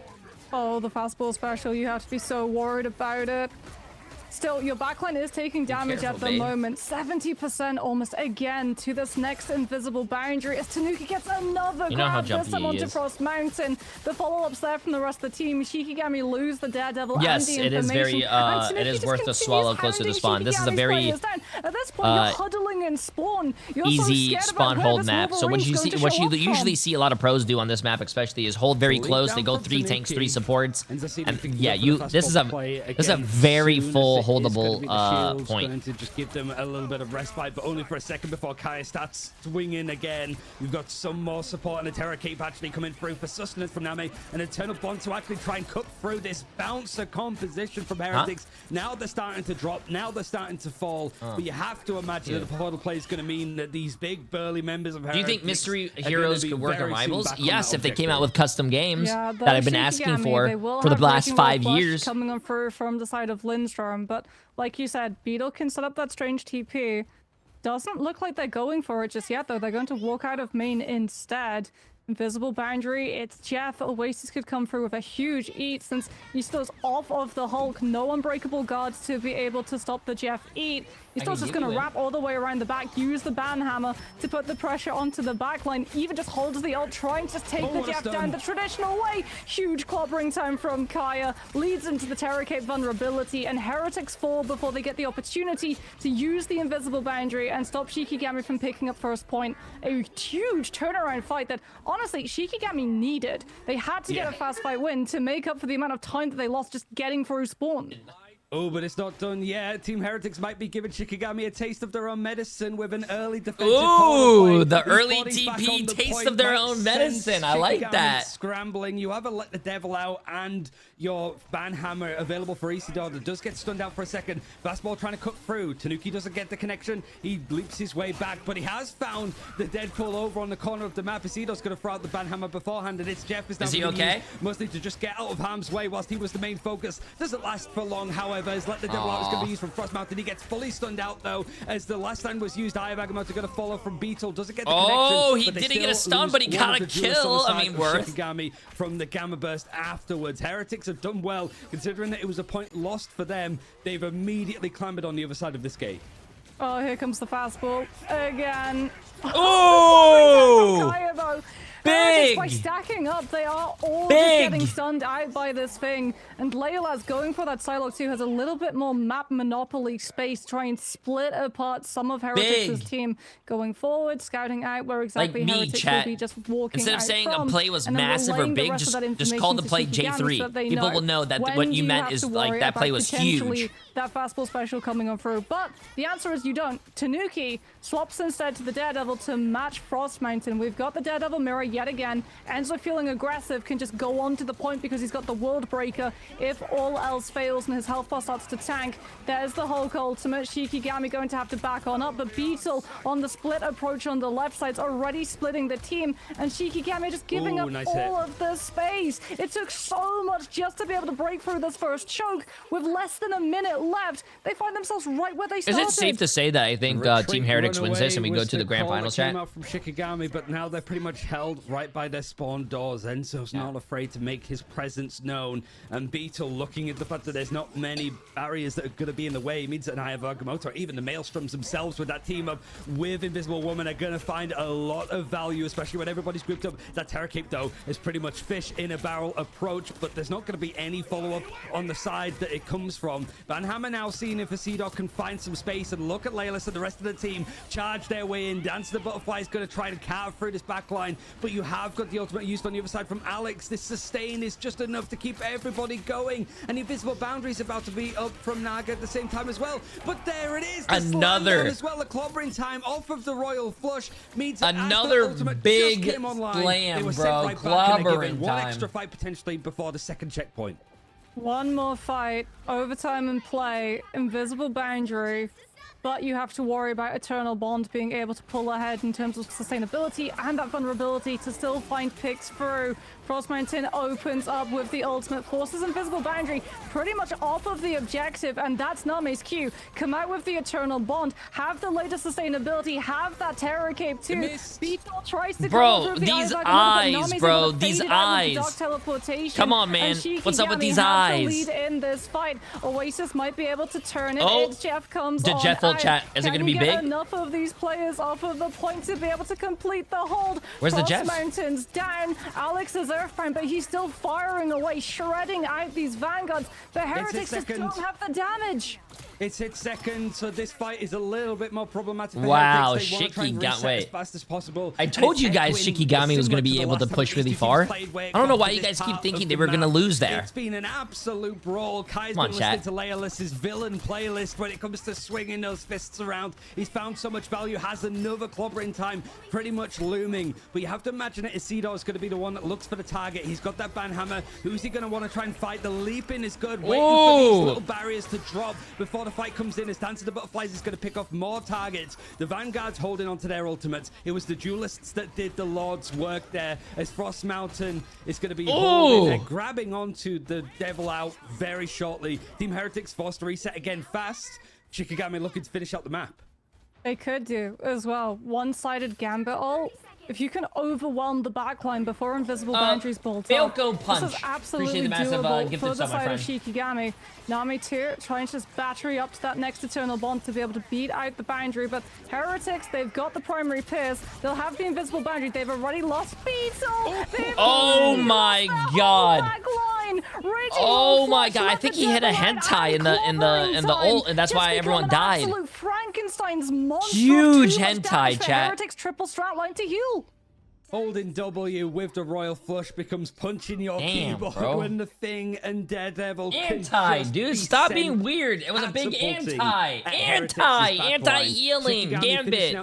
Oh, the fastball special. You have to be so worried about it. Still, your backline is taking damage at the moment. 70% almost again to this next invisible boundary as Tanuki gets another grab, this time onto Frost Mountain. The follow-ups there from the rest of the team. Shikigami lose the Daredevil and the information. It is very, it is worth a swallow closer to spawn. This is a very at this point, you're huddling in spawn. You're easy so spawn hold map. So what you usually see a lot of pros do on this map, especially, is hold very close. They go 3 tanks, 3 supports, and yeah, this is a very full holdable point. Going to just give them a little bit of respite, but only for a second before Kaya starts swinging again. You've got some more support and a Terror Cape actually coming through for sustenance from Name, and Eternal Bond to actually try and cut through this bouncer composition from Heretics. Now they're starting to drop, now they're starting to fall, but you have to imagine that the portal play is going to mean that these big burly members of Heretics. Do you think Mystery Heroes could work on Rivals? Yes, if they came out with custom games that I've been asking for the last 5 years. Coming on through from the side of Lindstrom, but like you said, Beetle can set up that strange TP. Doesn't look like they're going for it just yet, though. They're going to walk out of main instead. Invisible boundary, it's Jeff. Oasis could come through with a huge eat since Isto's off of the Hulk. No unbreakable guards to be able to stop the Jeff eat. Isto's just going to wrap all the way around the back, use the banhammer to put the pressure onto the backline. Even just holds the ult, trying to take the Jeff down the traditional way. Huge clobbering time from Kaya, leads into the Terror Cape vulnerability, and Heretics fall before they get the opportunity to use the invisible boundary and stop Shikigami from picking up first point. A huge turnaround fight that, honestly, Shikigami needed. They had to get a fast fight win to make up for the amount of time that they lost just getting through spawn. Oh, but it's not done yet. Team Heretics might be giving Shikigami a taste of their own medicine with an early defensive. Ooh, the early TP taste of their own medicine. I like that. Scrambling. You have a Let the Devil Out and your Banhammer available for Isidore. That does get stunned out for a second. Fastball trying to cut through. Tanuki doesn't get the connection. He leaps his way back, but he has found the Deadpool over on the corner of the map. Isidore's going to throw out the Banhammer beforehand, and it's Jeff. Is he okay? Mostly to just get out of harm's way whilst he was the main focus. Doesn't last for long, however. As Let the Devil Out is going to be used from Frost Mountain. He gets fully stunned out, though, as the last time was used. Eye of Agamotto going to follow from Beetle. Doesn't get the connection. Oh, he didn't get a stun, but he got a kill. I mean, worth. Shikigami from the Gamma Burst afterwards. Heretics have done well, considering that it was a point lost for them. They've immediately clambered on the other side of this gate. Oh, here comes the fastball again. Oh! Big! By stacking up, they are all just getting stunned out by this thing. And Layla's going for that Psylocke too, has a little bit more map monopoly space, try and split apart some of Heretics' team going forward, scouting out where exactly Heretics will be just walking Instead of saying a play was massive or big, just call the play J3. So people will know that what you meant is like that play was huge. That fastball special coming on through. But the answer is you don't. Tanuki swaps instead to the Daredevil to match Frost Mountain. We've got the Daredevil mirror yet again. Enzo feeling aggressive, can just go on to the point because he's got the World Breaker. If all else fails and his health bar starts to tank, there's the Hulk ultimate. Shikigami going to have to back on up, but Beetle on the split approach on the left side's already splitting the team, and Shikigami just giving up all of the space. It took so much just to be able to break through this first choke. With less than a minute left, they find themselves right where they started. Is it safe to say that I think Team Heretics wins this and we go to the grand finals, chat? Came out from Shikigami, but now they're pretty much held right by their spawn doors. Enzo's not afraid to make his presence known. And Beetle, looking at the fact that there's not many barriers that are going to be in the way, means that Naya Vargamoto, or even the Maelstroms themselves with that team up with Invisible Woman, are going to find a lot of value, especially when everybody's grouped up. That Terror Cape, though, is pretty much fish in a barrel approach, but there's not going to be any follow-up on the side that it comes from. Van Hammer now seeing if Acidog can find some space, and look at Laylis and the rest of the team charge their way in. Dance the Butterfly is going to try to carve through this back line, but you have got the ultimate used on the other side from Alex. This sustain is just enough to keep everybody going, and the Invisible Boundary is about to be up from Naga at the same time as well. But there it is, another as well. The clobbering time off of the Royal Flush means another big slam, bro. Right, clobbering one time. extra fight potentially before the second checkpoint. One more fight, overtime and play, Invisible Boundary, but you have to worry about Eternal Bond being able to pull ahead in terms of sustainability and that vulnerability to still find picks through. Frost Mountain opens up with the ultimate, forces Invisible Boundary pretty much off of the objective, and that's Name's cue. Come out with the Eternal Bond, have the latest sustainability, have that Terror Cape too. Beetle tries to bro, go through these the eyes, bro, these eyes. Come on, man. What's up with these eyes? Lead in this fight. Oasis might be able to turn it. Oh, it's Jeff comes did on. Jeff will chat? Is it going to be big? Enough of these players off of the point to be able to complete the hold. Where's the Jeff? Mountains down. Alex is earthbound, but he's still firing away, shredding out these vanguards. The Heretics just don't have the damage. It's hit second, so this fight is a little bit more problematic. Wow, Shikigami as fast as possible. I told you guys Shikigami was going to be able to push really far. I don't know why you guys keep thinking they were going to lose there. It's been an absolute brawl. Kai's been listening to Layalis's villain playlist when it comes to swinging those fists around. He's found so much value, has another clobbering time pretty much looming. But you have to imagine that Isidore is going to be the one that looks for the target. He's got that banhammer. Who's he going to want to try and fight? The leaping is good. Waiting for these little barriers to drop before the fight comes in. As Dance of the Butterflies is going to pick off more targets. The Vanguard's holding on to their ultimates. It was the Duelists that did the Lord's work there, as Frost Mountain is going to be holding. They're grabbing onto the Devil out very shortly. Team Heretics forced to reset again fast. Shikigami looking to finish out the map. They could do as well. One-sided Gambit ult. If you can overwhelm the backline before Invisible Boundaries bolt up, punch. this is absolutely doable for the side of Shikigami. Nami too, trying to just battery up to that next Eternal Bond to be able to beat out the Boundary, but Heretics, they've got the primary pierce, they'll have the Invisible Boundary, they've already lost Beetle! Oh my god! Oh my god, I think he hit a hentai in the ult, and that's why everyone died. Absolute Frankenstein's monster. Huge hentai, chat. Heretics triple strat line to heal. Holding W with the Royal Flush becomes punching your keyboard when the Thing and Daredevil dude, stop being weird. It was a big anti-healing Gambit.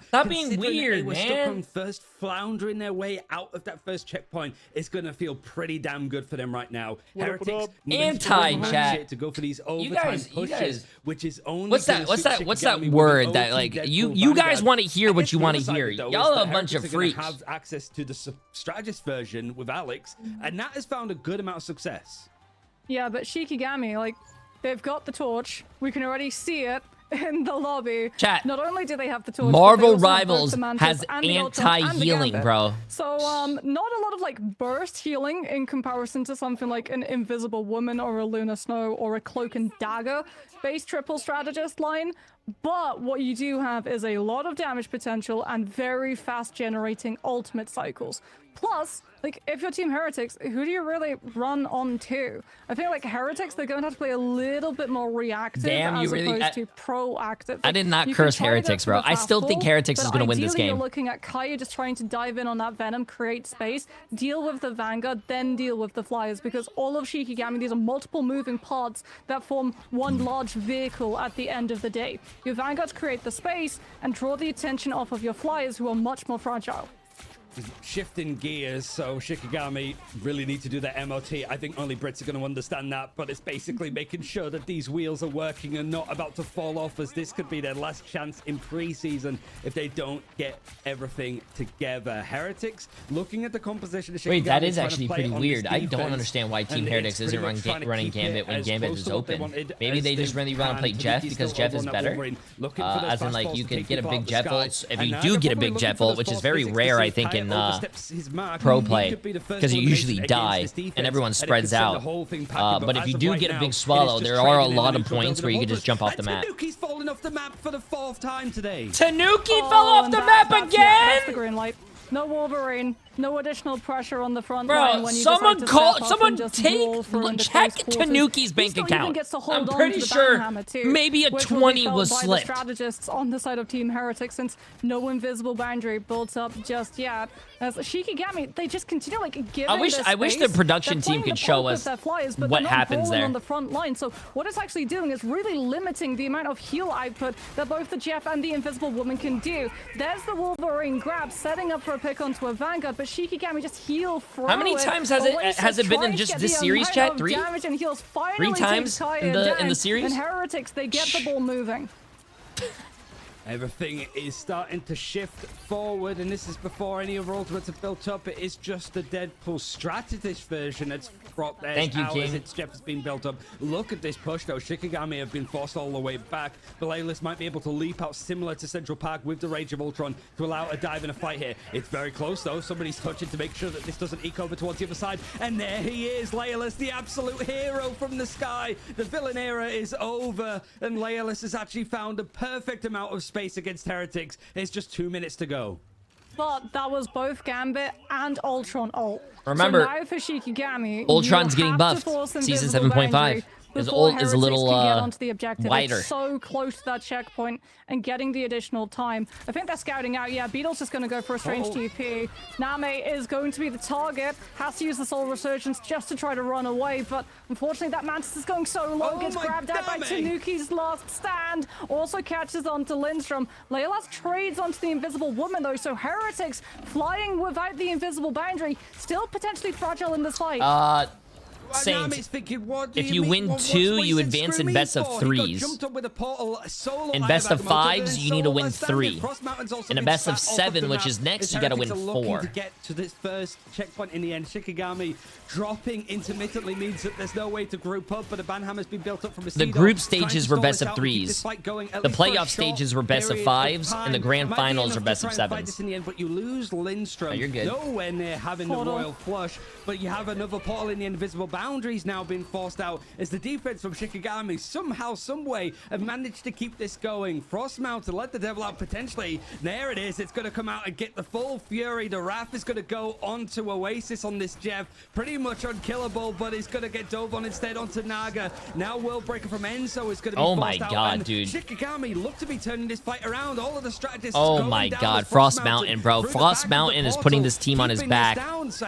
Stop being weird, they were man. stuck on first, floundering their way out of that first checkpoint. It's gonna feel pretty damn good for them right now. Heretics anti-chat to go for these overtime pushes, which is only what's that word that like you guys want to hear what you want to hear. Y'all are a bunch of freaks. Access to the strategist version with Alex, and that has found a good amount of success. Yeah, but Shikigami, like, they've got the torch. We can already see it in the lobby. Chat. Not only do they have the torch, Marvel Rivals has anti-healing, bro. So, not a lot of, like, burst healing in comparison to something like an Invisible Woman or a Luna Snow or a Cloak and Dagger based triple strategist line. But what you do have is a lot of damage potential and very fast generating ultimate cycles. Plus, like, if you're Team Heretics, who do you really run on to? I feel like Heretics, they're going to have to play a little bit more reactive as opposed to proactive. I did not curse Heretics, bro. I still think Heretics is going to win this game. You're looking at Kaya just trying to dive in on that Venom, create space, deal with the Vanguard, then deal with the Flyers, because all of Shikigami, these are multiple moving parts that form one large vehicle at the end of the day. Your Vanguards create the space and draw the attention off of your Flyers, who are much more fragile. Shifting gears, so Shikigami really need to do their MOT. I think only Brits are going to understand that, but it's basically making sure that these wheels are working and not about to fall off, as this could be their last chance in preseason if they don't get everything together. Heretics, looking at the composition of Shikigami. Wait, that is actually pretty weird. I don't understand why Team Heretics isn't running Gambit when Gambit is open. Maybe they just really want to play Jeff because Jeff is better. As in, like, you could get a big Jeff ult. If you do get a big Jeff ult, which is very rare, I think, in pro play, because you usually die and everyone spreads out. But if you do get a big swallow, there are a lot of points where you can just jump off the map. Tanuki's fallen off the map for the 4th time today. Tanuki fell off the map again. That's the green light. No Wolverine, no additional pressure on the front line when you someone decide to someone check check Tanuki's bank account. I'm pretty sure maybe a 20 was slipped. The strategists on the side of Team Heretic, since no invisible boundary built up just yet. As Shikigami, they just continue giving I wish the production team could show us what happens there on the front line. So what it's actually doing is really limiting the amount of heal output that both the Jeff and the Invisible Woman can do. There's the Wolverine grab, setting up for a pick onto a Vanguard, but Shikigami just heal through. How many times has it been in just this series, chat? 3? 3 times in the series? And Heretics, they get the ball moving. Everything is starting to shift forward, and this is before any other ultimates are built up. It is just the Deadpool strategist version that's brought there. Thank you, King. As its Jeff has been built up. Look at this push, though. Shikigami have been forced all the way back. Belayless might be able to leap out similar to Central Park with the Rage of Ultron to allow a dive and a fight here. It's very close, though. Somebody's touching to make sure that this doesn't eke over towards the other side. And there he is, Belayless, the absolute hero from the sky. The villain era is over, and Belayless has actually found a perfect amount of space against Heretics. It's just 2 minutes to go. But that was both Gambit and Ultron ult. Remember, so now for Shikigami, Ultron's getting buffed. Season 7.5. His ult is a little wider. It's so close to that checkpoint and getting the additional time. I think they're scouting out. Yeah, Beetle's just going to go for a strange TP. Name is going to be the target. Has to use the Soul Resurgence just to try to run away. But unfortunately, that Mantis is going so low. Gets grabbed out by Tanuki's last stand. Also catches onto Lindstrom. Leolas trades onto the Invisible Woman, though. So Heretics flying without the invisible boundary. Still potentially fragile in this fight. Saint, if you win 2, you advance in best of 3s. In best of 5s, you need to win 3. In a best of 7, which is next, you gotta win 4. To get to this first checkpoint in the end, Shikigami dropping intermittently means that there's no way to group up, but a Banhammer's been built up from a The group stages were best of 3s. The playoff stages were best of 5s, and the grand finals are best of 7s. In the end, but you lose Lindstrom. You're good. Nowhere near having the Royal Flush, but you have another portal in the invisible boundaries now being forced out as the defense from Shikigami somehow, someway have managed to keep this going. Frostmount to let the devil out potentially. There it is. It's going to come out and get the full fury. The Wrath is going to go onto Oasis on this Jeff. Pretty much unkillable, but he's going to get dove on instead onto Naga. Now World Breaker from Enzo is going to be oh my god, out. Dude. Shikigami look to be turning this fight around. All of the strategists oh my god, Frost Mountain, bro. Frost Mountain is putting this team on his back.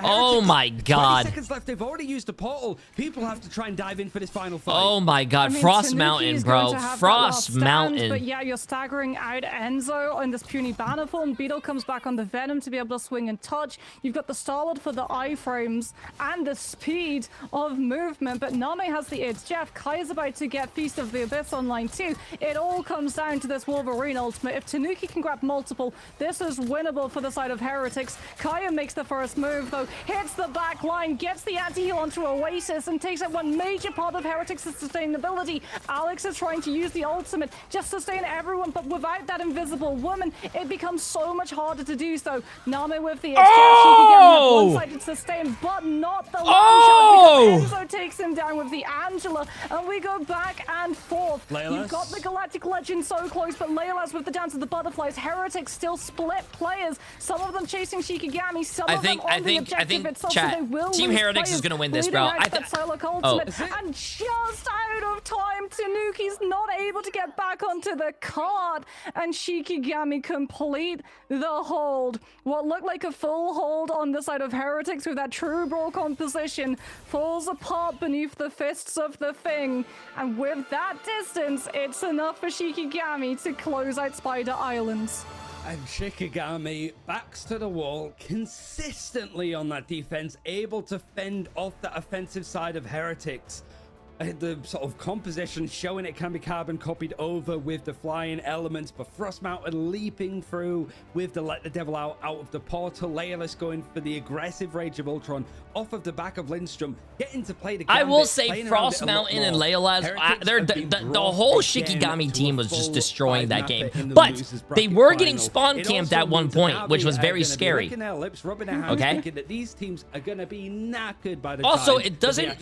Oh my god. 20 seconds left. They've already used the portal. People have to try and dive in for this final fight. Oh my god, Frost Mountain, bro. Frost Mountain. But yeah, you're staggering out Enzo on this puny banner form. Beetle comes back on the Venom to be able to swing and touch. You've got the Starlord for the iframes and the speed of movement, but Name has the id. Jeff, Kai is about to get Feast of the Abyss online too. It all comes down to this Wolverine ultimate. If Tanuki can grab multiple, this is winnable for the side of Heretics. Kaya makes the first move though, hits the back line, gets the anti-heal onto Oasis and takes out one major part of Heretics' sustainability. Alex is trying to use the ultimate, just sustain everyone, but without that invisible woman, it becomes so much harder to do so. Name with the one-sided sustain, but not the one shot. Enzo takes him down with the Angela, and we go back and forth. Laylas. You've got the Galactic Legend so close, but Laylas with the Dance of the Butterflies. Heretics still split players. Some of them chasing Shikigami, some of them on the objective itself, chat, so they will Team Heretics is gonna win this, bro. And just out of time, Tanuki's not able to get back onto the card, and Shikigami complete the hold. What looked like a full hold on the side of Heretics with that true brawl composition falls apart beneath the fists of the Thing, and with that distance, it's enough for Shikigami to close out Spider Islands. And Shikigami backs to the wall consistently on that defense, able to fend off the offensive side of Heretics. the sort of composition showing it can be carbon copied over with the flying elements, but Frost Mountain leaping through with the Let the Devil out of the portal. Layerless going for the aggressive Rage of Ultron off of the back of Lindstrom, getting to play the gambit. I will say Frost Mountain and Layerless, the whole Shikigami team was just destroying that game, but they were getting spawn camped at one point, which was very scary. Okay. That these teams are going to be knackered by the also, it doesn't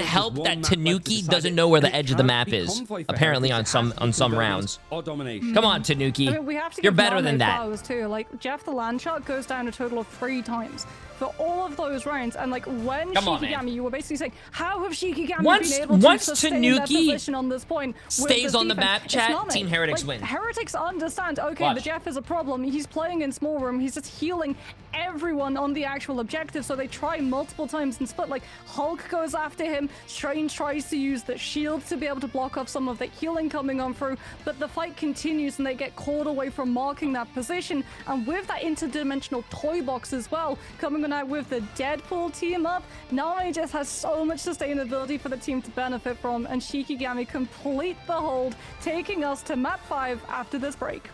help that Tanuki doesn't know where the edge of the map is, apparently on some rounds. Come on, Tanuki. I mean, we have to You're better than that. flowers too. Like, Jeff the land shark goes down a total of 3 times for all of those rounds, and like when Shikigami, you were basically saying, how have Shikigami been able to sustain their position on this point? Stays on the map, chat, Team Heretics win. Heretics understand, okay, the Jeff is a problem. He's playing in small room. He's just healing everyone on the actual objective, so they try multiple times and split. Like, Hulk goes after him, Strange tries to use the shield to be able to block off some of the healing coming on through, but the fight continues and they get caught away from marking that position. And with that interdimensional toy box as well, coming on out with the Deadpool team up, Nami just has so much sustainability for the team to benefit from, and Shikigami complete the hold, taking us to map 5 after this break.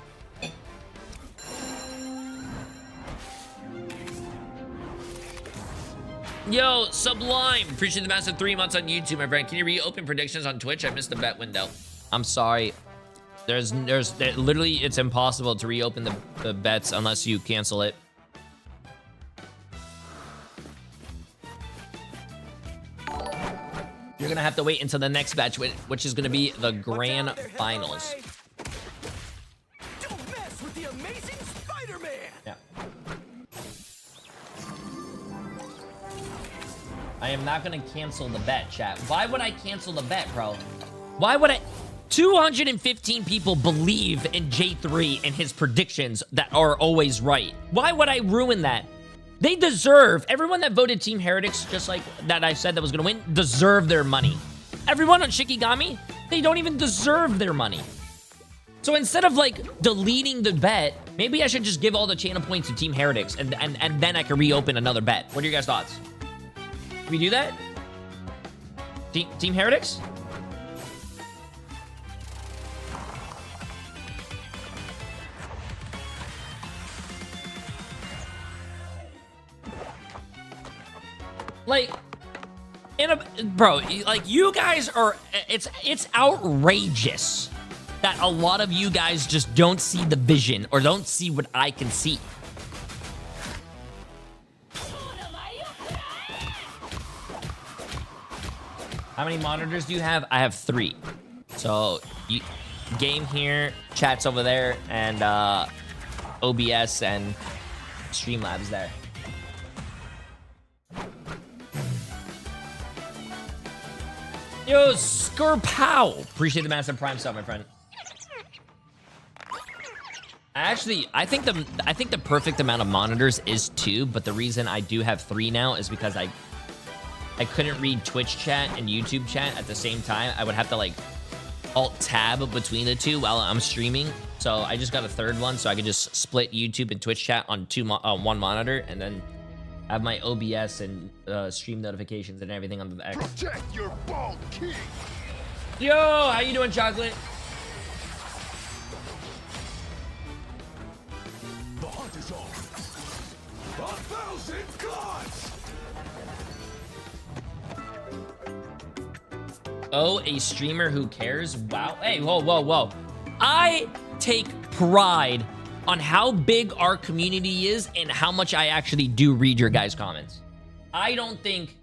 Yo, Sublime, appreciate the massive 3 months on YouTube, my friend. Can you reopen predictions on Twitch? I missed the bet window. I'm sorry. There's literally, it's impossible to reopen the bets unless you cancel it. You're gonna have to wait until the next batch, which is gonna be the grand finals. Don't mess with the amazing Spider-Man. Yeah. I am not gonna cancel the bet, chat. Why would I cancel the bet, bro? Why would I? 215 people believe in Jay3 and his predictions that are always right. Why would I ruin that? They deserve, everyone that voted Team Heretics, just like that I said that was gonna win, deserve their money. Everyone on Shikigami, they don't even deserve their money. So instead of like deleting the bet, maybe I should just give all the channel points to Team Heretics and then I can reopen another bet. What are your guys' thoughts? Can we do that? Team Heretics? Like, bro, like you guys are, it's outrageous that a lot of you guys just don't see the vision or don't see what I can see. How many monitors do you have? I have 3. So, game here, chat's over there, and OBS and Streamlabs there. Yo, Skurpow! Appreciate the massive prime sub, my friend. I think the perfect amount of monitors is 2, but the reason I do have 3 now is because I couldn't read Twitch chat and YouTube chat at the same time. I would have to like alt-tab between the 2 while I'm streaming. So I just got a 3rd one, so I could just split YouTube and Twitch chat on 1 monitor, and then have my OBS and stream notifications and everything on the X. Protect your bald king. Yo, how you doing, Chocolate? The hunt is on. 1,000 gods. Oh, a streamer who cares? Wow. Hey, whoa, whoa, whoa. I take pride on how big our community is and how much I actually do read your guys' comments. I don't think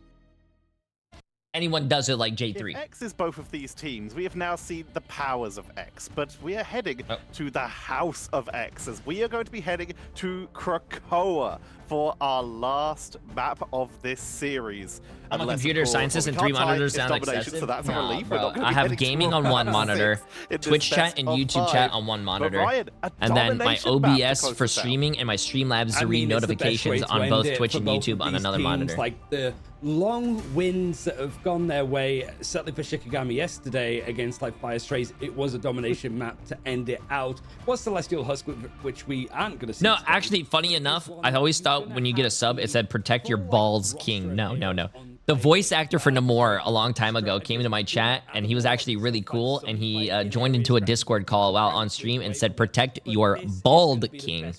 anyone does it like Jay3. If X is both of these teams, we have now seen the powers of X, but we are heading to the House of X, as we are going to be heading to Krakoa for our last map of this series. I'm a computer scientist and 3 monitors sound excessive. So that's a relief. Bro, I have gaming on 1 monitor, Twitch chat and YouTube chat on 1 monitor, Ryan, and then my OBS for streaming and my Streamlabs to read notifications on both Twitch and YouTube on another monitor. Like the long wins that have gone their way, certainly for Shikigami yesterday against like Fire Strays, it was a domination map to end it out. Was Celestial Husk, which we aren't going to see. No, actually, funny enough, I always thought when you get a sub, it said protect your balls, king. No, no, no. The voice actor for Namor a long time ago came into my chat, and he was actually really cool, and he joined into a Discord call while on stream and said, protect your bald king,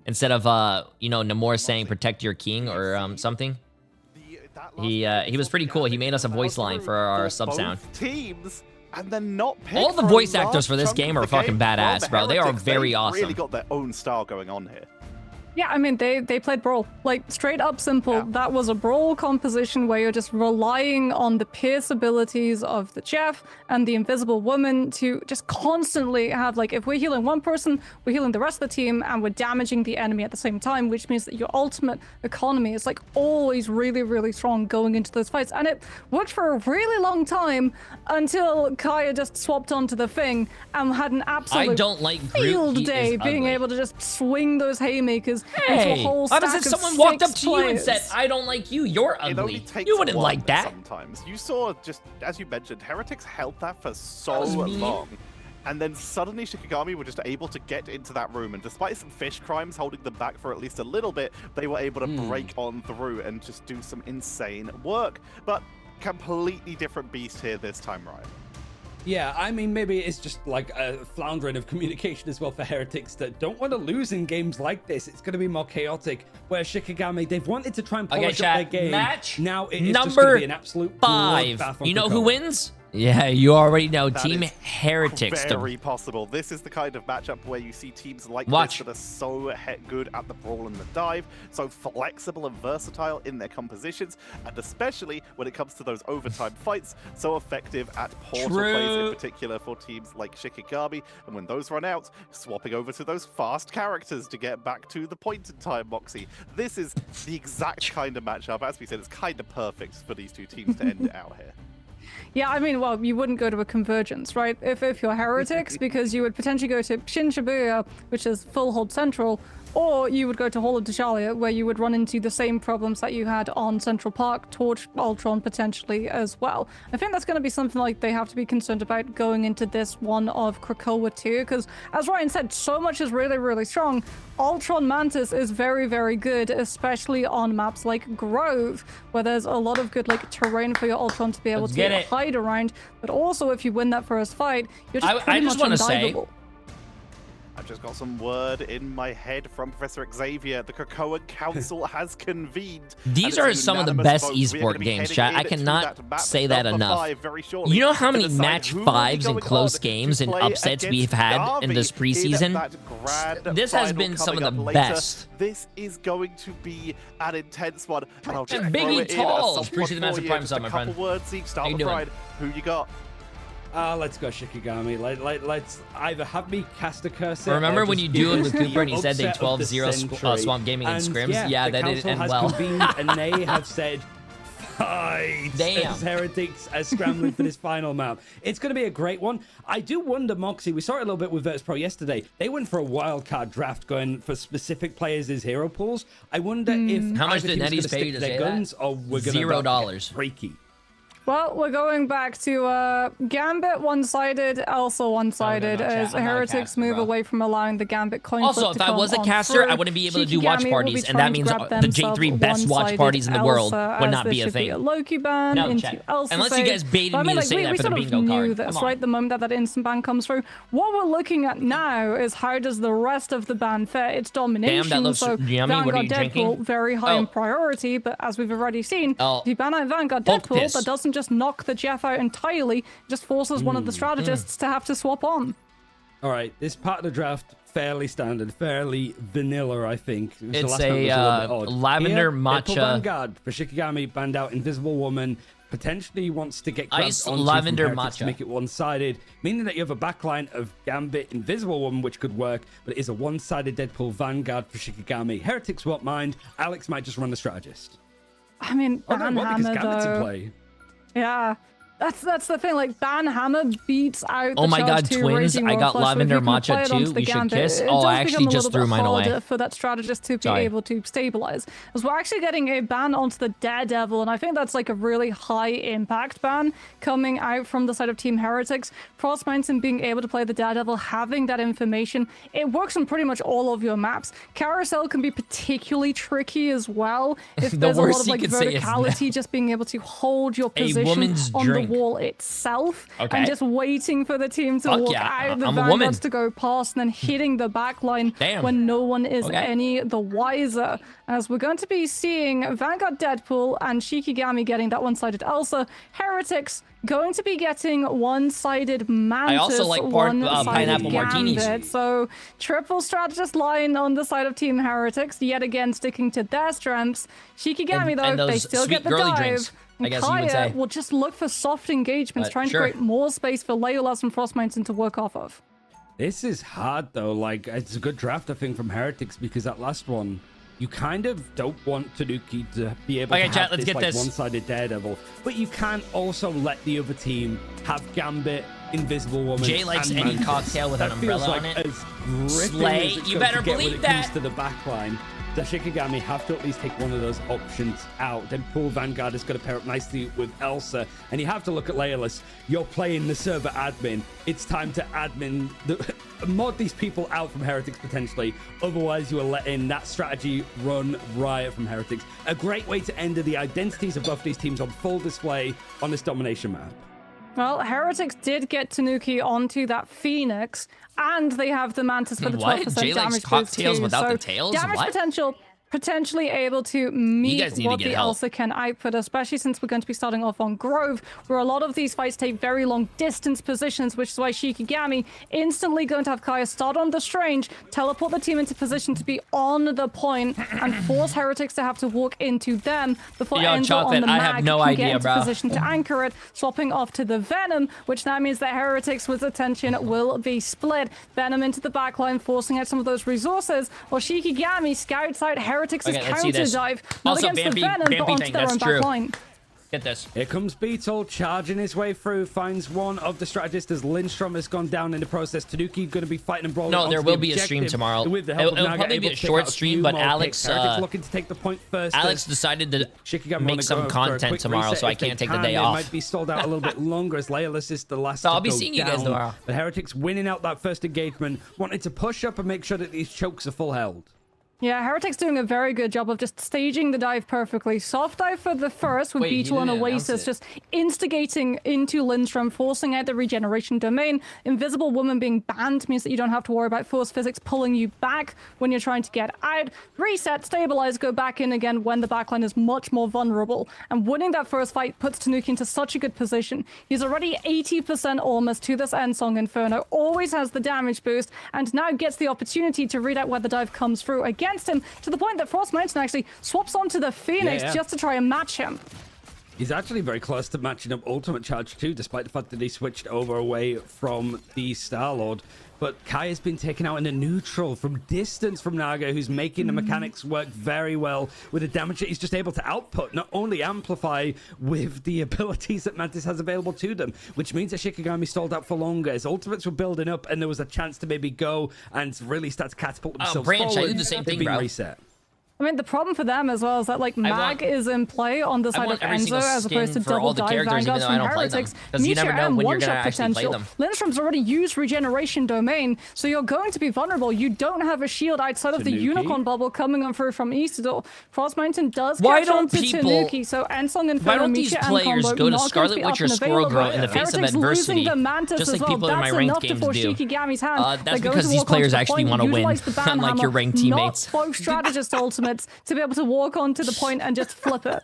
instead of, you know, Namor saying protect your king or something. He was pretty cool. He made us a voice line for our sub sound. Teams, and then not all the voice actors for this game are fucking badass, bro. They are very awesome. Really got their own style going on here. Yeah, I mean, they played Brawl. Like, straight up simple. Yeah. That was a Brawl composition where you're just relying on the pierce abilities of the Jeff and the Invisible Woman to just constantly have, like, if we're healing one person, we're healing the rest of the team, and we're damaging the enemy at the same time, which means that your ultimate economy is, like, always really, really strong going into those fights. And it worked for a really long time until Kaya just swapped onto the thing and had an absolute field day being able to just swing those haymakers. Hey, how does it? Someone walked up to you and said, I don't like you, you're ugly. You wouldn't like that. Sometimes. You saw, just as you mentioned, Heretics held that for so long. And then suddenly Shikigami were just able to get into that room. And despite some fish crimes holding them back for at least a little bit, they were able to break on through and just do some insane work. But completely different beast here this time, Ryan. Yeah, I mean, maybe it's just like a floundering of communication as well for Heretics that don't want to lose in games like this. It's going to be more chaotic. Where Shikigami, they've wanted to try and polish up their game. Match now it is just going to be an absolute 5. You know who wins? Yeah, you already know. That Team Heretics. Very possible. This is the kind of matchup where you see teams like this that are so good at the brawl and the dive, so flexible and versatile in their compositions, and especially when it comes to those overtime fights, so effective at portal plays in particular for teams like Shikigami. And when those run out, swapping over to those fast characters to get back to the point in time, Moxie. This is the exact kind of matchup. As we said, it's kind of perfect for these two teams to end it out here. Yeah, I mean, well, you wouldn't go to a convergence, right? If you're Heretics, because you would potentially go to Shin Shibuya, which is full hold central, or you would go to Hall of Deshalia, where you would run into the same problems that you had on Central Park, Torch, Ultron potentially as well. I think that's going to be something like they have to be concerned about going into this one of Krakoa too, because as Ryan said, so much is really, really strong. Ultron Mantis is very, very good, especially on maps like Grove, where there's a lot of good like terrain for your Ultron to be able to hide around. But also, if you win that first fight, you're just pretty much undiveable. I've just got some word in my head from Professor Xavier. The Krakoa Council has convened. These are some of the best esport games, chat. I cannot say that enough. You know how many match 5s and close games and upsets we've had in this preseason? This has been some of the best. This is going to be an intense one. And I'll just Biggie Talls. Appreciate the massive prime sub, my friend. Couple words each. Start with Ryan. Who you got? Let's go Shikigami. Let's either have me cast a cursor. Remember when you dueled with Cooper and he said they 12-0 Swamp Gaming and Scrims? Yeah, that didn't end well. Convened and they have said, fight! As Heretics are scrambling for this final map. It's going to be a great one. I do wonder, Moxie, we saw it a little bit with Virtus Pro yesterday. They went for a wildcard draft going for specific players as hero pools. I wonder if how much did Netties pay to say guns, that? Or we're going to $0. Freaky. Well, we're going back to Gambit one-sided, also one-sided, as Heretics move away from allowing the Gambit coin flip Also, if I was a caster, I wouldn't be able to do watch parties, and that means the J3 best watch parties in the world would not be a thing. Loki ban into Elsa unless you guys baited me to say that for the bingo card. That's right, the moment that instant ban comes through. What we're looking at now is how does the rest of the ban fare its domination. Damn, that looks yummy. What are you drinking? Very high in priority, but as we've already seen, if you ban out Vanguard Deadpool, that doesn't just knock the Jeff out entirely, it just forces one of the strategists to have to swap on. All right, this part of the draft, fairly standard, fairly vanilla, I think. It's a lavender matcha. Vanguard for Shikigami, banned out Invisible Woman, potentially wants to get ice lavender matcha to make it one-sided, meaning that you have a backline of Gambit, Invisible Woman, which could work, but it is a one-sided Deadpool Vanguard for Shikigami. Heretics won't mind. Alex might just run the strategist. I mean, because Gambit's in play. Yeah. That's the thing, like, Banhammer beats out Oh the my Charge god, 2 twins! Raging I Roar got Flush, but if lavender you can apply matcha it onto too. the We should Gambit, kiss. it Oh, does I actually become a just little threw bit mine away. harder for that strategist to be Sorry. able to stabilize. As we're actually getting a ban onto the Daredevil, and I think that's like a really high impact ban coming out from the side of Team Heretics. Frost Mountain being able to play the Daredevil, having that information, it works on pretty much all of your maps. Carousel can be particularly tricky as well. If there's a lot of like verticality, just being able to hold your position on the wall itself, and just waiting for the team to walk out, the Vanguards to go past, and then hitting the backline when no one is any the wiser. As we're going to be seeing Vanguard Deadpool and Shikigami getting that one-sided Elsa. Heretics going to be getting one-sided Mantis. I also like pineapple martinis. So triple strategist line on the side of Team Heretics, yet again sticking to their strengths. Shikigami, though, they still get the dive. Drinks, I guess you would say. Will just look for soft engagements, trying to create more space for Leolas and Frost Mountain to work off of. This is hard, though. Like, it's a good draft, I think, from Heretics, because that last one, you kind of don't want Tanuki to be able to have this one-sided Daredevil, but you can also let the other team have Gambit, Invisible Woman. Jay likes any cocktail with an umbrella on it. Slay, you better believe that. To the back line. The Shikigami have to at least take one of those options out. Then Pool Vanguard is going to pair up nicely with Elsa. And you have to look at Leolas. You're playing the server admin. It's time to admin, mod these people out from Heretics potentially. Otherwise, you are letting that strategy run riot from Heretics. A great way to end the identities of both these teams on full display on this domination map. Well, Heretics did get Tanuki onto that Phoenix, and they have the Mantis for the 12% damage boost too. Without so the tails? damage potential potentially able to meet what the Elsa can output, especially since we're going to be starting off on Grove, where a lot of these fights take very long distance positions, which is why Shikigami instantly going to have Kaya start on the Strange, teleport the team into position to be on the point, and force Heretics to have to walk into them before Enzo on the Mag can get into position to anchor it, swapping off to the Venom, which now means that Heretics with attention will be split. Venom into the backline, forcing out some of those resources, while Shikigami scouts out Heretics' counter dive, not also, against the Venom, but onto their own backline. Get this. Here comes Beetle charging his way through, finds one of the strategists as Lindstrom has gone down in the process. Tanuki going to be fighting and brawling. No, there will be a stream tomorrow. With the help of Naga, probably be a short stream, but Alex looking to take the point first. Alex decided to make some content tomorrow, so I can't take the day off. It might be stalled out a little bit longer as Leolas is the last. So I'll be seeing you guys tomorrow. The Heretics winning out that first engagement, wanting to push up and make sure that these chokes are full held. Yeah, Heretics doing a very good job of just staging the dive perfectly. Soft dive for the first with Beetle and Oasis, just instigating into Lindstrom, forcing out the regeneration domain. Invisible Woman being banned means that you don't have to worry about force physics pulling you back when you're trying to get out. Reset, stabilize, go back in again when the backline is much more vulnerable. And winning that first fight puts Tanuki into such a good position. He's already 80% almost to this Endsong Inferno, always has the damage boost, and now gets the opportunity to read out where the dive comes through against him, to the point that Frost Mountain actually swaps onto the Phoenix just to try and match him. He's actually very close to matching up Ultimate Charge too, despite the fact that he switched over away from the Star-Lord. But Kai has been taken out in a neutral from distance from Naga, who's making the mechanics work very well with the damage that he's just able to output, not only amplify with the abilities that Mantis has available to them, which means that Shikigami stalled out for longer. His ultimates were building up, and there was a chance to maybe go and really start to catapult themselves forward. I did the same thing, bro. Reset. I mean, the problem for them as well is that, like, Mag is in play on the side of Enzo as opposed to double dive Vanguards from Heretics. Misha and one-shot potential. Lindstrom's already used regeneration domain, so you're going to be vulnerable. You don't have a shield outside of the unicorn bubble coming on through from Isidore. Frost Mountain does catch on to Tanuki, so Ensong and why don't these players go to Scarlet Witch or Squirrel Girl in the face of adversity, just like people in my ranked games do? That's because these players actually want to win, unlike your ranked teammates. Not both strategist ultimates to be able to walk onto the point and just flip it.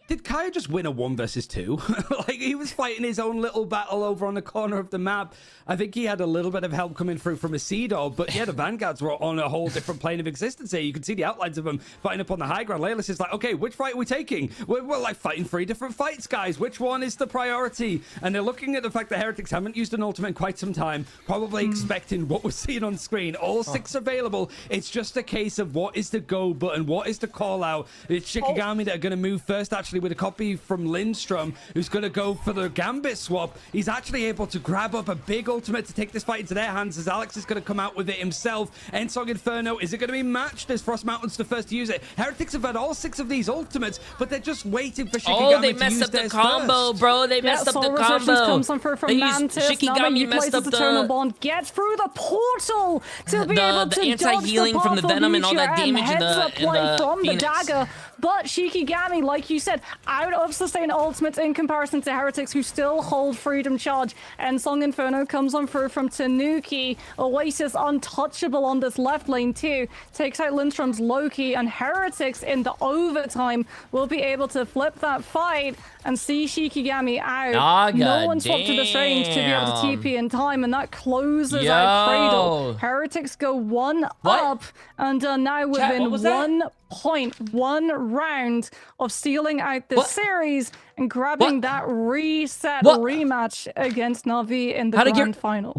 Did Kaya just win a 1 versus 2? Like, he was fighting his own little battle over on the corner of the map. I think he had a little bit of help coming through from Isidore, but yeah, the Vanguards were on a whole different plane of existence here. You can see the outlines of them fighting up on the high ground. Leolas is like, okay, which fight are we taking? We're like fighting 3 different fights, guys. Which one is the priority? And they're looking at the fact that Heretics haven't used an ultimate in quite some time, probably expecting what we're seeing on screen. All 6 available. It's just a case of what is the go button, what is the call out. It's Shikigami that are going to move first, actually actually with a copy from Lindstrom, who's going to go for the Gambit swap. He's actually able to grab up a big ultimate to take this fight into their hands, as Alex is going to come out with it himself. Ensong Inferno, is it going to be matched as Frost Mountain's the first to use it? Heretics have had all 6 of these ultimates, but they're just waiting for Shikigami they to messed use up the theirs combo, first. bro. They messed up the combo. Comes on through from Mantis. Shikigami messed up Eternal Bond, gets through the portal to be able to anti-healing from the venom and all that damage in the from Phoenix. the dagger. But Shikigami, like you said, out of sustain ultimates in comparison to Heretics, who still hold Freedom Charge. And Song Inferno comes on through from Tanuki. Oasis untouchable on this left lane too. Takes out Lindstrom's Loki, and Heretics in the overtime will be able to flip that fight and see Shikigami out. No one swapped to the strange to be able to TP in time, and that closes out Cradle. Heretics go one up and are now within 1.1 round of sealing out this series and grabbing that reset rematch against Na'Vi in the grand finals.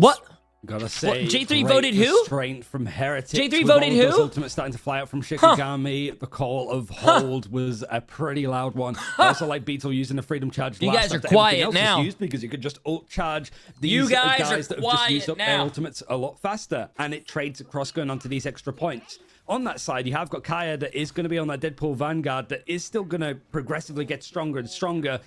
Gotta say, J3 voted who? Restraint from Heretics. J3 voted who? Those ultimates starting to fly out from Shikigami. The call of hold was a pretty loud one. Also, like Beetle using the Freedom Charge. You guys are quiet now. Because you could just ult charge these guys that have just used up their ultimates a lot faster, and it trades across going onto these extra points. On that side, you have got Kaya that is going to be on that Deadpool Vanguard that is still going to progressively get stronger and stronger.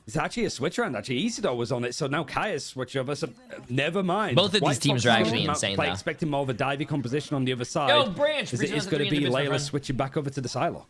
It's actually a switch around. Actually, Isidore was on it, so now Kaya's switch over. So never mind. Both of these teams are actually insane, though. Expecting more of a divey composition on the other side. Yo, Branch! It's going to be Layla switching back over to the Psylocke.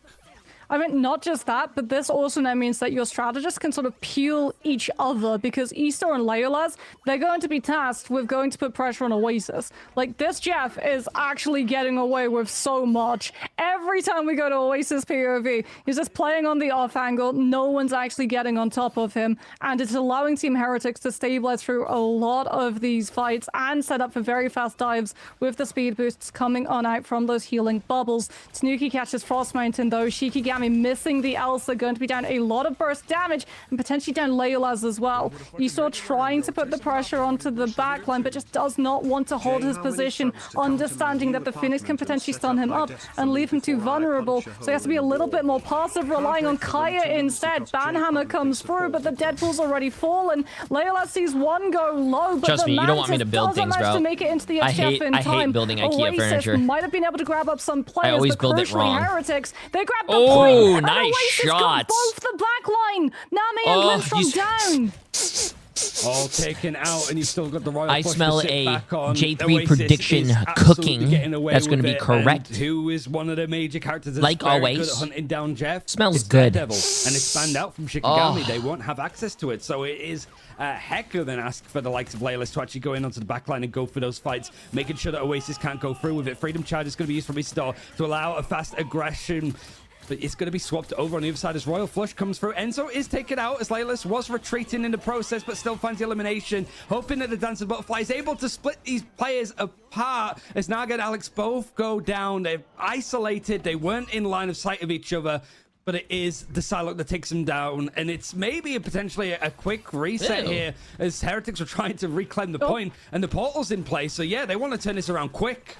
I mean, not just that, but this also now means that your strategists can sort of peel each other, because Easter and Leola's, they're going to be tasked with going to put pressure on Oasis. Like, this Jeff is actually getting away with so much. Every time we go to Oasis POV, he's just playing on the off angle. No one's actually getting on top of him, and it's allowing Team Heretics to stabilize through a lot of these fights and set up for very fast dives with the speed boosts coming on out from those healing bubbles. Tanuki catches Frost Mountain, though. Shikigami missing the Elsa, going to be down a lot of burst damage and potentially down Leola's as well. Esau trying to put the pressure onto the backline, but just does not want to hold his position, understanding that the Phoenix can potentially stun him up and leave him too vulnerable. So he has to be a little bit more passive, relying on Kaya instead. Banhammer comes through, but the Deadpool's already fallen. Leola sees one go low, but trust me, you don't want me to build things, bro. To make it into the I hate building IKEA furniture. Might have been able to grab up some players, I always but build it wrong. Heretics, they grab the point. Oh, nice shots. Both the back line. Nami and Lindstrom down. All taken out, and you've still got the Royal I Flush smell to sit a back on. J3 Oasis prediction is absolutely cooking. getting away That's going to with be it, correct. and who is one of the major characters that's Like very always. good at hunting down Jeff? Smells it's good. Daredevil, and it's banned out from Shikigami. They won't have access to it, so it is a heck of an ask for the likes of Layla to actually go in onto the backline and go for those fights, making sure that Oasis can't go through with it. Freedom Charge is going to be used from Isidore to allow a fast aggression. But it's going to be swapped over on the other side as Royal Flush comes through. Enzo is taken out as Layla was retreating in the process, but still finds the elimination. Hoping that the Dancing Butterfly is able to split these players apart. As Naga and Alex both go down. They're isolated. They weren't in line of sight of each other. But it is the Psylocke that takes them down. And it's maybe potentially a quick reset here as Heretics are trying to reclaim the point. And the portal's in place. So yeah, they want to turn this around quick.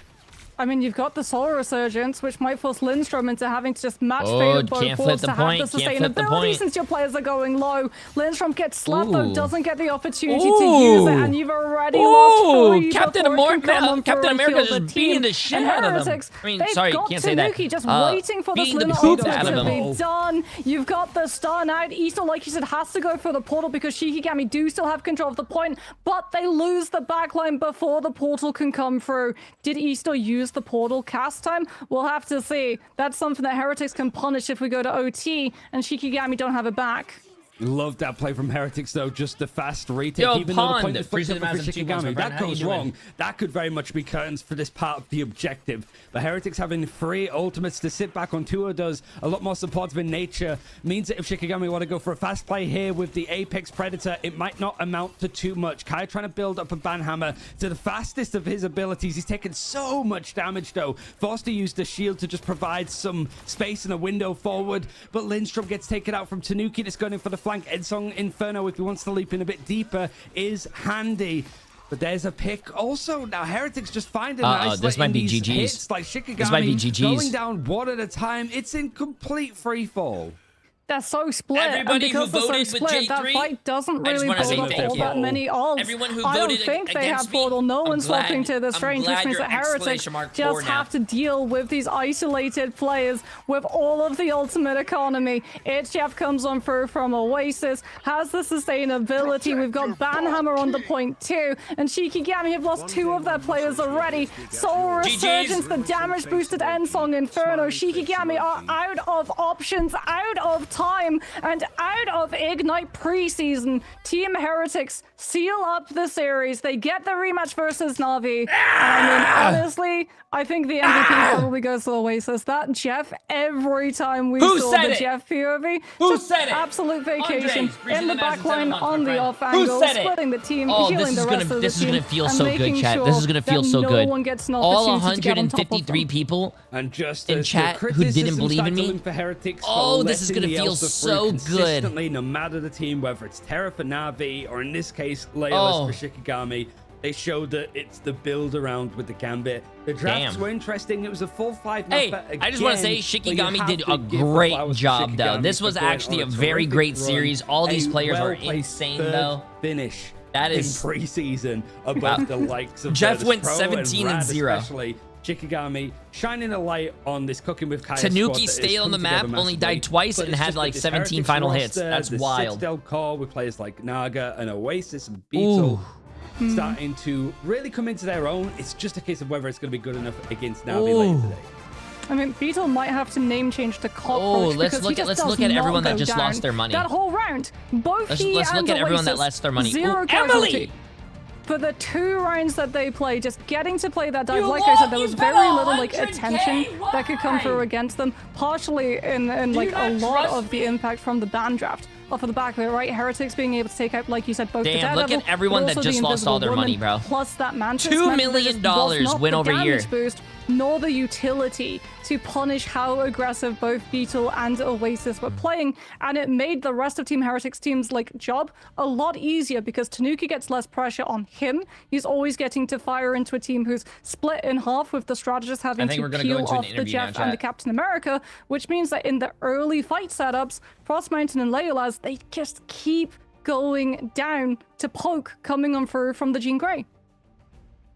I mean, you've got the Solar Resurgence, which might force Lindstrom into having to just match favorite both boards to have the sustainability since your players are going low. Lindstrom gets slapped, though, doesn't get the opportunity to use it, and you've already lost three. Captain America just beating the shit out of them. I mean, sorry, can't say that. Just waiting for the Slimmer ultimate to be done. You've got the stun out. Easter, like you said, has to go for the portal because Shikigami do still have control of the point, but they lose the backline before the portal can come through. Did Easter use the portal cast time? We'll have to see. That's something that Heretics can punish if we go to OT, and Shikigami don't have it back. Love that play from Heretics, though. Just the fast retake. Even though the point is flipped over for Shikigami. That goes wrong. That could very much be curtains for this part of the objective. But Heretics having 3 ultimates to sit back on. Tua does a lot more supportive in nature. Means that if Shikigami want to go for a fast play here with the Apex Predator, it might not amount to too much. Kai trying to build up a Banhammer to the fastest of his abilities. He's taken so much damage, though. Forced to use the shield to just provide some space and a window forward. But Lindstrom gets taken out from Tanuki. That's going in for the flank. Edsong Inferno, if he wants to leap in a bit deeper, is handy. But there's a pick also. Now, Heretics just find a nice this might be GG's. Hits, like Shikigami this might be GG's. going down one at a time. It's in complete free fall. they're so split. Everybody and because who they're voted so with split, that J3, fight doesn't I just really wanna say build up thank all you. that many odds. Everyone who I don't voted think they have against me, portal. No I'm one's glad- swapping to the I'm strange, glad which means you're that Heretics exclamation mark just four now. have to deal with these isolated players with all of the ultimate economy. Jeff comes on through from Oasis, has the sustainability. We've got Banhammer on the point too, and Shikigami have lost 2 of their players already. Soul Resurgence, the damage boosted Ensong Inferno. Shikigami are out of options, out of time, and out of Ignite preseason. Team Heretics seal up the series. They get the rematch versus Na'Vi. I mean, honestly, I think the MVP probably goes to Oasis. That Jeff, every time we saw the Jeff POV, just absolute vacation in the backline, on the off angle, splitting the team, healing the rest of the team. This is gonna feel so good, chat. Sure this is gonna feel so good. No one gets an All opportunity to get on top of 153 them. people and just in chat who didn't believe in me. Oh, this is gonna feel so good. No matter the team, whether it's Terra for Na'Vi or in this case Layla's for Shikigami, they showed that it's the build around with the Gambit. The drafts were interesting. It was a full 5 map. Hey, I just want to say Shikigami did a great job, though. This was actually a very great series. All these players are insane, though. Finish. That is in preseason above the likes of Jeff went Pro 17 and 0. Especially Shikigami shining a light on this Cooking with Kaya Tanuki stayed on the map, only died twice, and had like 17 final hits. That's wild. Citadel core with players like Naga and Oasis and Beetle starting to really come into their own. It's just a case of whether it's going to be good enough against Na'Vi later today. I mean, Beetle might have to name change to Cockroach let's look at everyone that just lost their money. That whole round, both let's he look and at everyone that Oasis, lost their money. Zero Emily! casualty. For the 2 rounds that they played, just getting to play that dive, like I said, there was very little like attention that could come through against them, partially in like a lot of the impact from the ban draft. Off of the back of it, right? Heretics being able to take out, like you said, both the Daredevil, look at everyone that just lost all their money, bro. Plus that Mantis. $2 million win over here. Boost, nor the utility to punish how aggressive both Beetle and Oasis were playing, and it made the rest of Team Heretics team's like job a lot easier because Tanuki gets less pressure on him. He's always getting to fire into a team who's split in half, with the strategist having to peel off the Jeff and the Captain America, which means that in the early fight setups, Frost Mountain and Leola's, they just keep going down to poke coming on through from the Jean Grey.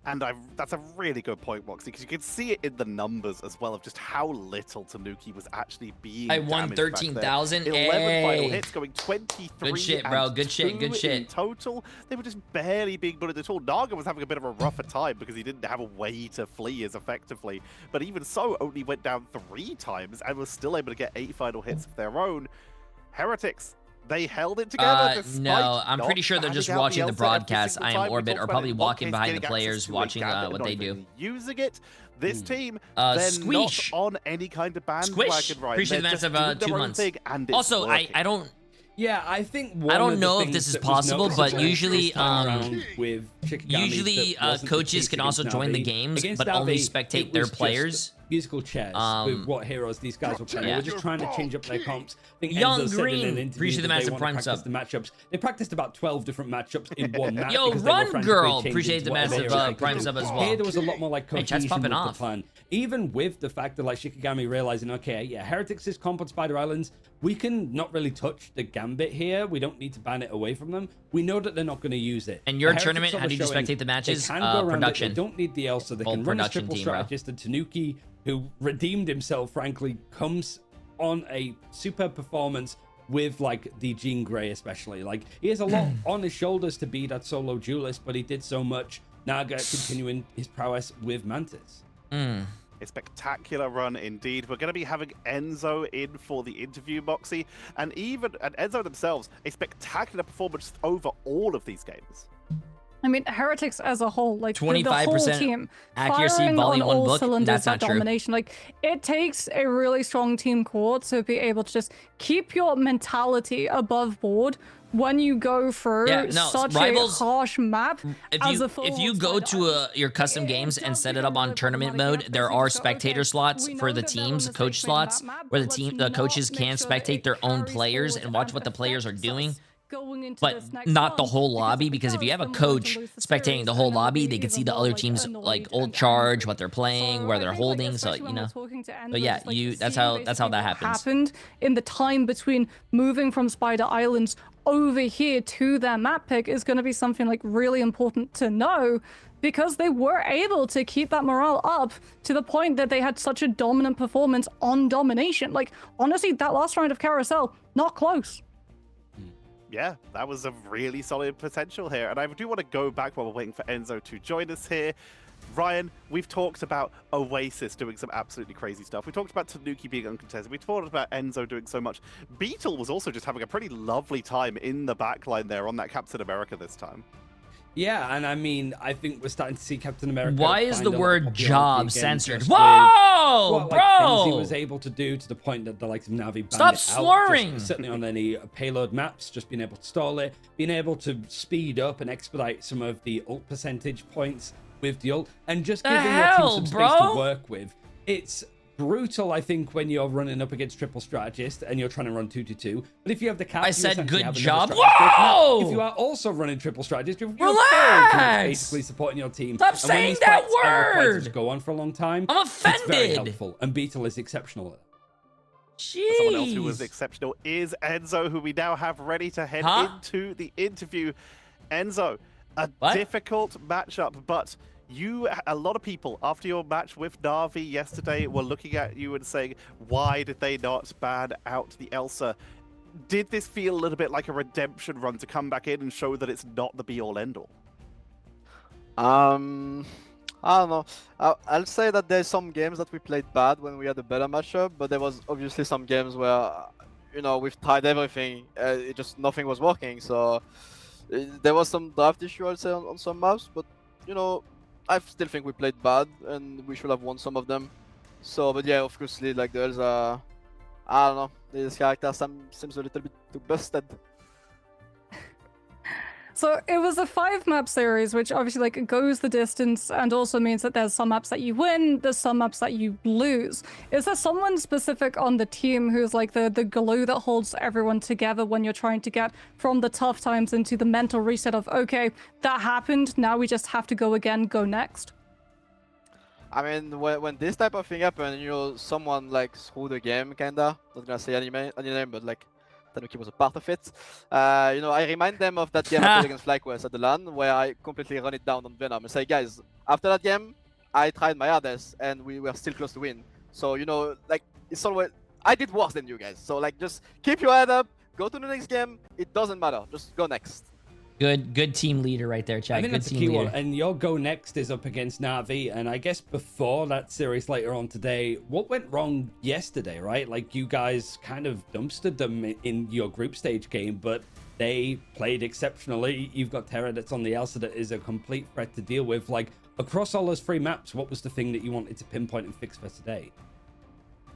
And that's a really good point, Moxie, because you can see it in the numbers as well of just how little Tanuki was actually being I won 13,000. 11 final hits, going 23. Good shit, bro. Good shit. Good shit. In total, they were just barely being bullied at all. Naga was having a bit of a rougher time because he didn't have a way to flee as effectively. But even so, only went down 3 times and was still able to get 8 final hits of their own. Heretics, they held it together. No, I'm pretty sure they're just watching the broadcast. I am Orbit, or probably walking behind the players, watching what they do. Using it, this team, Squish not on any kind of bandwagon, right? Appreciate the massive 2 months. Also, I don't. Yeah, I think I don't know if this is possible, but usually, coaches can also join the games, but only spectate their players. Musical chairs with what heroes these guys were playing. We're just trying to change up their comps. I think Young Enzo Green, said in an interview appreciate the massive they prime practice sub. the matchups. They practiced about 12 different matchups in one match. Yo, Run Girl, appreciate the massive prime prime sub as well. Here there was a lot more like cohesion with popping the off. plan. Even with the fact that like Shikigami realizing, okay, yeah, Heretics is comp on Spider Islands. We can not really touch the Gambit here. We don't need to ban it away from them. We know that they're not going to use it. And your tournament, how do you spectate the matches? Production. They don't need the Elsa. They can run a triple strategist, and Tanuki, who redeemed himself, frankly, comes on a superb performance with like the Jean Grey especially. Like, he has a lot on his shoulders to be that solo duelist, but he did so much. Naga continuing his prowess with Mantis. A spectacular run indeed. We're going to be having Enzo in for the interview, Moxie, and Enzo themselves, a spectacular performance over all of these games. I mean, Heretics as a whole, like 25% the whole team, accuracy, firing volume, on one all book. cylinders, That's not that domination. Like, it takes a really strong team core to be able to just keep your mentality above board when you go through such Rivals, a harsh map. If you go to your custom games and set it up on tournament mode, there are spectator slots for the teams, coach slots, where the coaches can spectate their own players and watch what the players are doing. But not the whole lobby, because if you have a coach spectating the whole lobby, they can see the other team's like old charge, what they're playing, where they're holding. So, you know. to Enzo. But yeah, that's how that happens. Happened in the time between moving from Spider Islands over here to their map pick is going to be something like really important to know, because they were able to keep that morale up to the point that they had such a dominant performance on domination. Like, honestly, that last round of Carousel, not close. Yeah, that was a really solid potential here. And I do want to go back while we're waiting for Enzo to join us here. Ryan, we've talked about Oasis doing some absolutely crazy stuff. We talked about Tanuki being uncontested. We talked about Enzo doing so much. Beetle was also just having a pretty lovely time in the backline there on that Captain America this time. Yeah, and I mean, I think we're starting to see Captain America. Why is the word job censored? Whoa, Bro! Kenzie was able to do, to the point that the likes of Navi banned Stop it slurring! Out, just certainly on any payload maps, just being able to stall it, being able to speed up and expedite some of the ult percentage points with the ult, and just giving your team some space to work with. It's brutal, I think, when you're running up against triple strategist and you're trying to run 2-2. But if you have the cap, I said good job. Whoa! If you are also running triple strategist, you're basically supporting your team. Stop saying that word! To go on for a long time. I'm offended. It's very helpful, and Beetle is exceptional at it. Jeez. Someone else who was exceptional is Enzo, who we now have ready to head into the interview. Enzo, a difficult matchup, but a lot of people after your match with Na'Vi yesterday were looking at you and saying, why did they not ban out the Elsa? Did this feel a little bit like a redemption run to come back in and show that it's not the be-all end-all? I don't know. I'll say that there's some games that we played bad when we had a better matchup, but there was obviously some games where, you know, we've tried everything, it just nothing was working. So there was some draft issue, I'll say, on some maps, but you know, I still think we played bad, and we should have won some of them. So, but yeah, of course, like the Elsa, I don't know, this character seems a little bit too busted. So it was a 5-map series, which obviously like goes the distance and also means that there's some maps that you win, there's some maps that you lose. Is there someone specific on the team who's like the glue that holds everyone together when you're trying to get from the tough times into the mental reset of, okay, that happened, now we just have to go again, go next? I mean, when this type of thing happened, you know, someone like screwed the game, kinda. Not gonna say any name, but like, Tanuki was a part of it. You know, I remind them of that game I played against FlyQuest at the LAN, where I completely run it down on Venom and say, guys, after that game, I tried my hardest and we were still close to win. So, you know, like, it's always, I did worse than you guys. So, like, just keep your head up, go to the next game. It doesn't matter. Just go next. Good team leader right there, Chad. I think good that's team a key leader. one. And your go next is up against Na'Vi. And I guess before that series later on today, what went wrong yesterday, right? Like, you guys kind of dumpstered them in your group stage game, but they played exceptionally. You've got Terra that's on the Elsa that is a complete threat to deal with. Like, across all those 3 maps, what was the thing that you wanted to pinpoint and fix for today?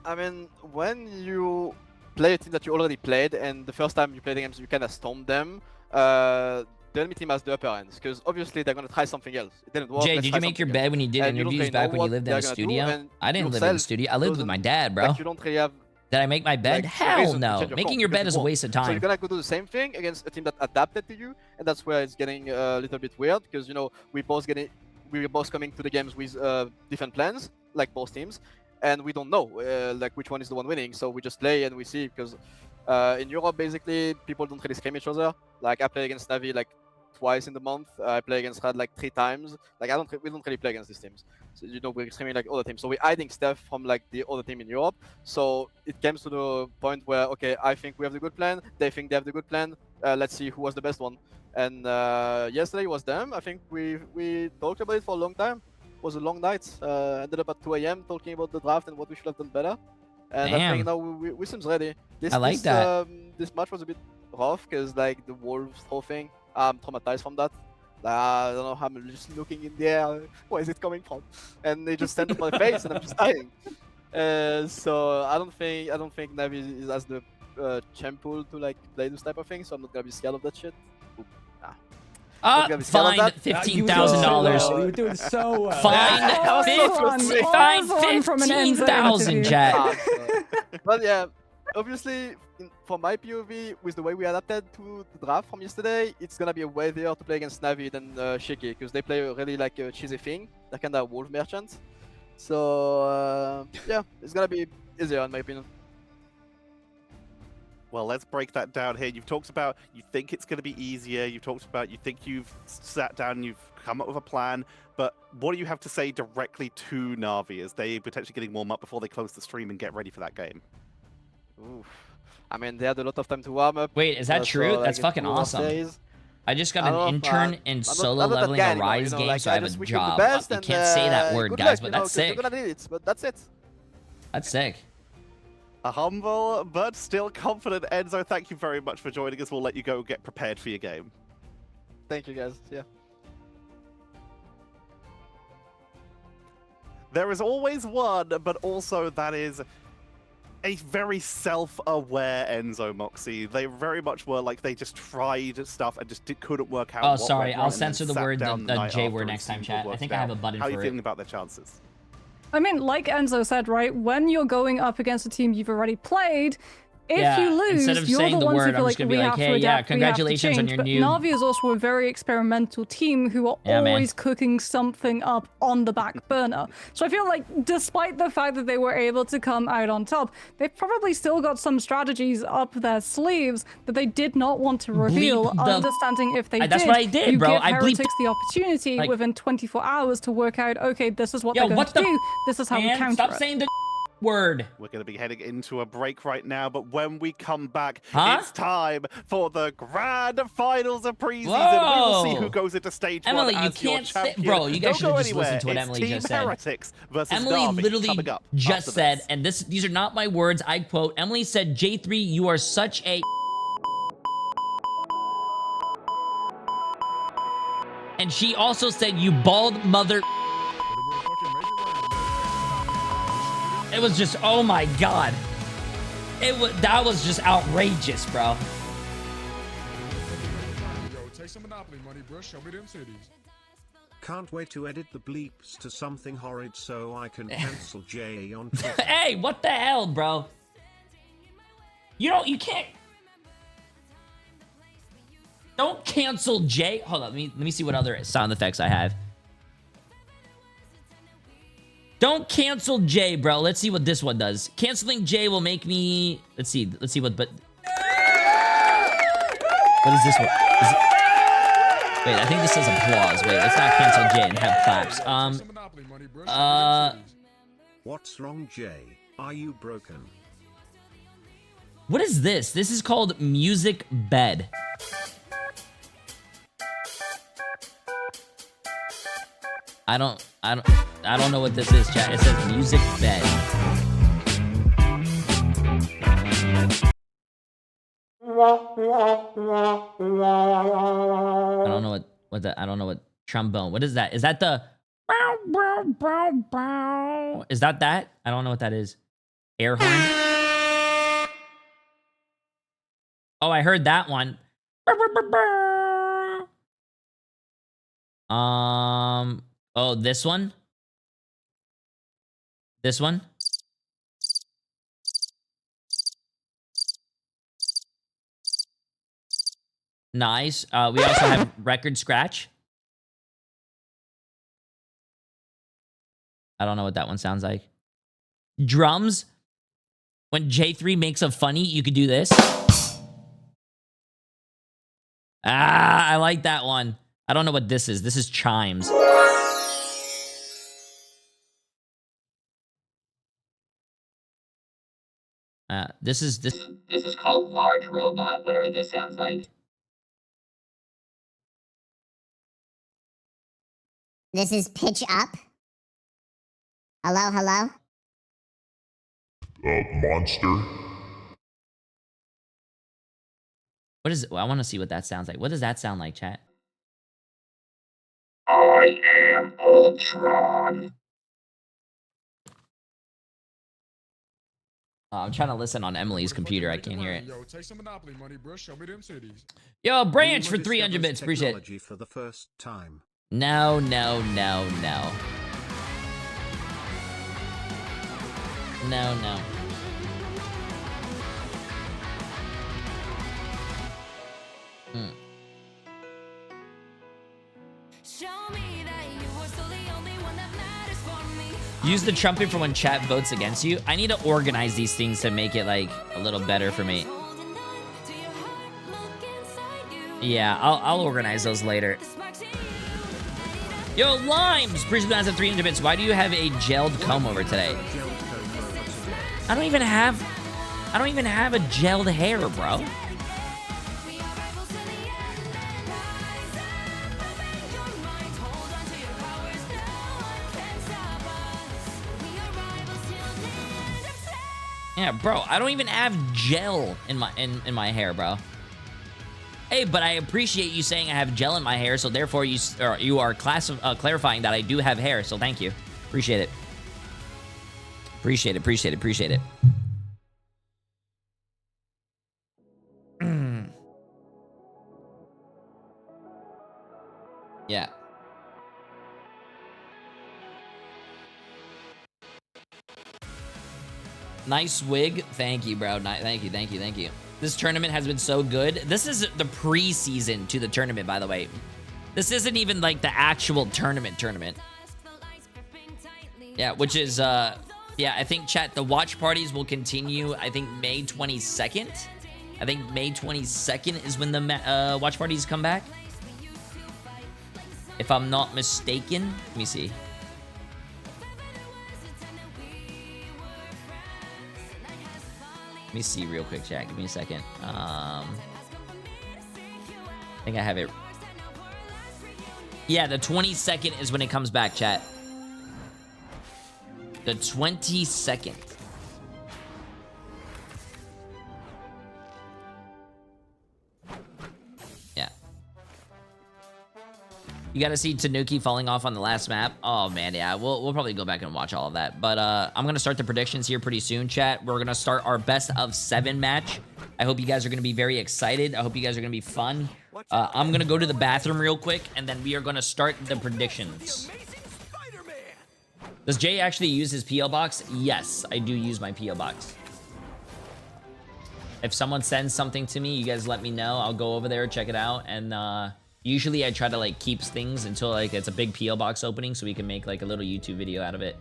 I mean, when you play a team that you already played, and the first time you play the games, you kind of storm them, the enemy team has the upper end, because obviously they're going to try something else. It didn't work. Jay, did you make your bed when you did interviews back when you lived in a studio? I didn't live in a studio. I lived with my dad, bro. Like, you don't really have, did I make my bed? like, Hell no. Making your bed is a waste of time. So you're going to go do the same thing against a team that adapted to you, and that's where it's getting a little bit weird, because, you know, we were both coming to the games with different plans, like both teams, and we don't know like which one is the one winning. So we just play and we see, because in Europe, basically, people don't really scream each other. Like, I play against Navi like twice in the month. I play against Rad like 3 times. Like, we don't really play against these teams. So, you know, we're screaming like other teams. So we're hiding stuff from like the other team in Europe. So it comes to the point where, okay, I think we have the good plan. They think they have the good plan. Let's see who was the best one. And yesterday was them. I think we talked about it for a long time. It was a long night. Ended up at 2 AM talking about the draft and what we should have done better. And I think now we seems ready. I like that. This match was a bit rough because like the Wolves throw thing, I'm traumatized from that. I don't know, I'm just looking in the air, where is it coming from? And they just stand on my face and I'm just dying. So I don't think Navi has the champ pool to like play this type of thing, so I'm not gonna be scared of that shit. Fine, $15,000. You were doing so well. Fine, 15,000, Jack. But yeah, obviously, from my POV, with the way we adapted to the draft from yesterday, it's gonna be way easier to play against Navi than Shiki, because they play really like a cheesy thing. They're kind of wolf merchants. So yeah, it's gonna be easier in my opinion. Well, let's break that down here. You've talked about you think it's going to be easier. You've talked about you think you've sat down and you've come up with a plan. But what do you have to say directly to Na'Vi as they potentially getting warm up before they close the stream and get ready for that game? Oof. I mean, they had a lot of time to warm up. Wait, is that true? So, That's like, fucking 2 awesome. Days. I just got an intern in solo I'm not that leveling guy a anymore, Rise you know, game, like, so I have just a wish him the job. best You and, can't say that word, good guys, luck, but that's sick. You're gonna need it, but that's it. That's sick. A humble but still confident Enzo, thank you very much for joining us. We'll let you go get prepared for your game. Thank you, guys. Yeah. There is always one, but also that is a very self-aware Enzo Moxie. They very much were like they just tried stuff and just couldn't work out. Oh, what sorry, went I'll wrong censor and the sat word, down the night J after word and next time, see chat. what I think worked I have a out. button How are for you it. feeling about their chances? I mean, like Enzo said, right? When you're going up against a team you've already played, if Yeah, you lose, instead of you're saying the the ones word, who I'm feel just like gonna we be like, have to hey, adapt, yeah, we have to congratulations on change. your But new... Na'Vi is also a very experimental team who are Yeah, man. always cooking something up on the back burner. So I feel like despite the fact that they were able to come out on top, they've probably still got some strategies up their sleeves that they did not want to reveal, understanding if they That's what I did, you bro. give I bleeped... Heretics the opportunity like... within 24 hours to work out, okay, this is what Yo, they're going to do, this is how we counter Stop it. saying the word. We're going to be heading into a break right now, but when we come back, Huh? it's time for the grand finals of preseason. We will see who goes into stage Emily, one you as can't your champion. bro, you guys should Don't have go just listened to what anywhere. Emily It's just Team said. Heretics versus Emily Na'Vi literally coming up just after said, this. and these are not my words, I quote, Emily said, J3, you are such a... And she also said, you bald mother... It was just, oh my god. That was just outrageous, bro. Take some Monopoly money, bro. Show me them cities. Can't wait to edit the bleeps to something horrid so I can cancel Jay on Twitter. Hey, what the hell, bro? You can't... Don't cancel Jay. Hold on, let me see what other sound effects I have. Don't cancel Jay, bro. Let's see what this one does. Canceling Jay will make me... Let's see what... But what is this one? Wait, I think this says applause. Wait, let's not cancel Jay and have claps. What's wrong, Jay? Are you broken? What is this? This is called Music Bed. I don't know what this is, chat. It says Music Bed. I don't know what trombone. What is that? Is that the Is that? I don't know what that is. Air horn? Oh, I heard that one. Oh, this one? This one? Nice. We also have record scratch. I don't know what that one sounds like. Drums. When J3 makes a funny, you could do this. I like that one. I don't know what this is. This is chimes. This is called large robot, whatever this sounds like. This is pitch up. Hello, hello? Monster. What is it? I want to see what that sounds like. What does that sound like, chat? I am Ultron. I'm trying to listen on Emily's computer. I can't hear it. Yo, take some Monopoly money, bro. Show me them cities. Yo, Branch for 300 bits. Appreciate it. For the first time. No. Show me that you are still the only one that matters for me. Use the trumpet for when chat votes against you. I need to organize these things to make it like a little better for me. Yeah, I'll organize those later. Yo, Limes! Appreciate the 300 bits. Why do you have a gelled comb over today? I don't even have a gelled hair, bro. Yeah, bro, I don't even have gel in my hair, bro. Hey, but I appreciate you saying I have gel in my hair, so therefore you are clarifying that I do have hair, so thank you. Appreciate it. Appreciate it, appreciate it, appreciate it. Yeah. Nice wig. Thank you, bro. Thank you, thank you, thank you. This tournament has been so good. This is the preseason to the tournament, by the way. This isn't even like the actual tournament. Yeah, which is, yeah, I think, chat, the watch parties will continue, I think, May 22nd. I think May 22nd is when the watch parties come back. If I'm not mistaken. Let me see. Let me see real quick, chat. Give me a second. I think I have it. Yeah, the 22nd is when it comes back, chat. The 22nd. Yeah. You gotta see Tanuki falling off on the last map. Oh man, yeah, we'll probably go back and watch all of that. But I'm gonna start the predictions here pretty soon, chat. We're gonna start our best of 7 match. I hope you guys are gonna be very excited. I hope you guys are gonna be fun. I'm gonna go to the bathroom real quick, and then we are gonna start the predictions. Does Jay actually use his PO box? Yes, I do use my PO box. If someone sends something to me, you guys let me know. I'll go over there, check it out, and usually I try to like keep things until like it's a big PO box opening so we can make like a little YouTube video out of it.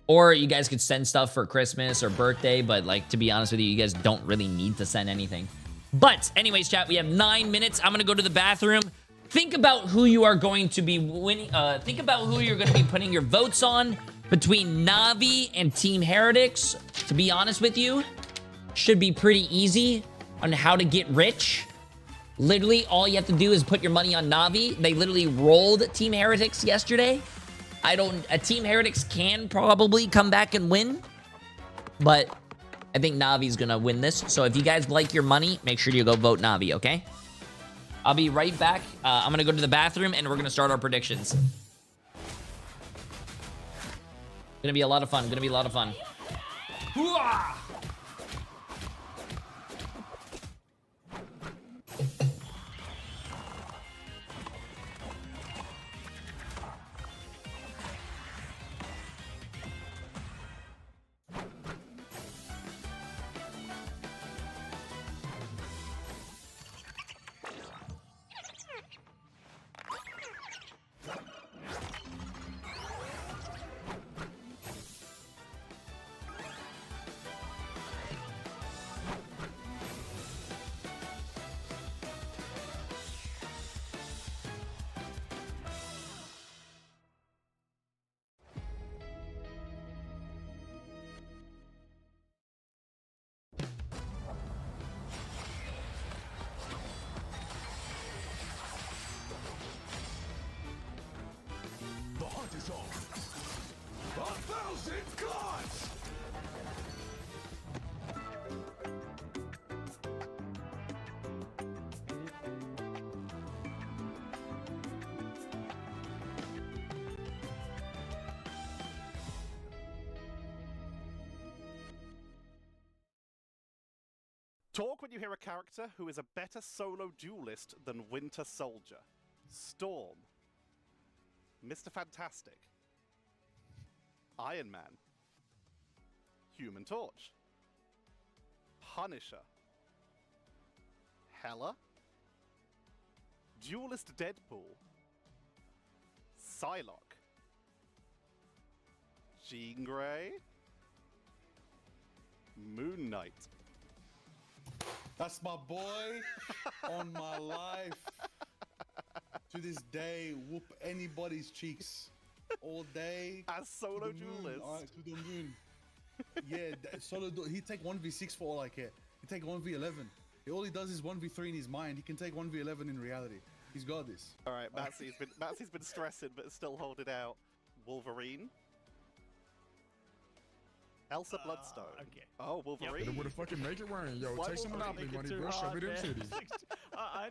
Or you guys could send stuff for Christmas or birthday, but like to be honest with you, you guys don't really need to send anything. But anyways, chat, we have 9 minutes. I'm gonna go to the bathroom. Think about who you are going to be winning. Think about who you're going to be putting your votes on between Navi and Team Heretics. To be honest with you, should be pretty easy on how to get rich. Literally, all you have to do is put your money on Navi. They literally rolled Team Heretics yesterday. Team Heretics can probably come back and win, but I think Navi's gonna win this. So if you guys like your money, make sure you go vote Navi, okay? I'll be right back. I'm gonna go to the bathroom and we're gonna start our predictions. Gonna be a lot of fun. Gonna be a lot of fun. Hooah! Talk when you hear a character who is a better solo duelist than Winter Soldier. Storm. Mr. Fantastic. Iron Man. Human Torch. Punisher. Hela. Duelist Deadpool. Psylocke. Jean Grey. Moon Knight. That's my boy on my life. To this day, whoop anybody's cheeks all day. As solo duelist. To the moon. Yeah, solo. He take 1v6 for all I care. He take 1v11. All he does is 1v3 in his mind. He can take 1v11 in reality. He's got this. All right, Matsy's been stressing, but still holding out. Wolverine. Elsa Bloodstone. Okay. Oh, Wolverine. With a fucking make it rain, yo. Why Take some Wolverine? Monopoly money, bro. Show me them titties. I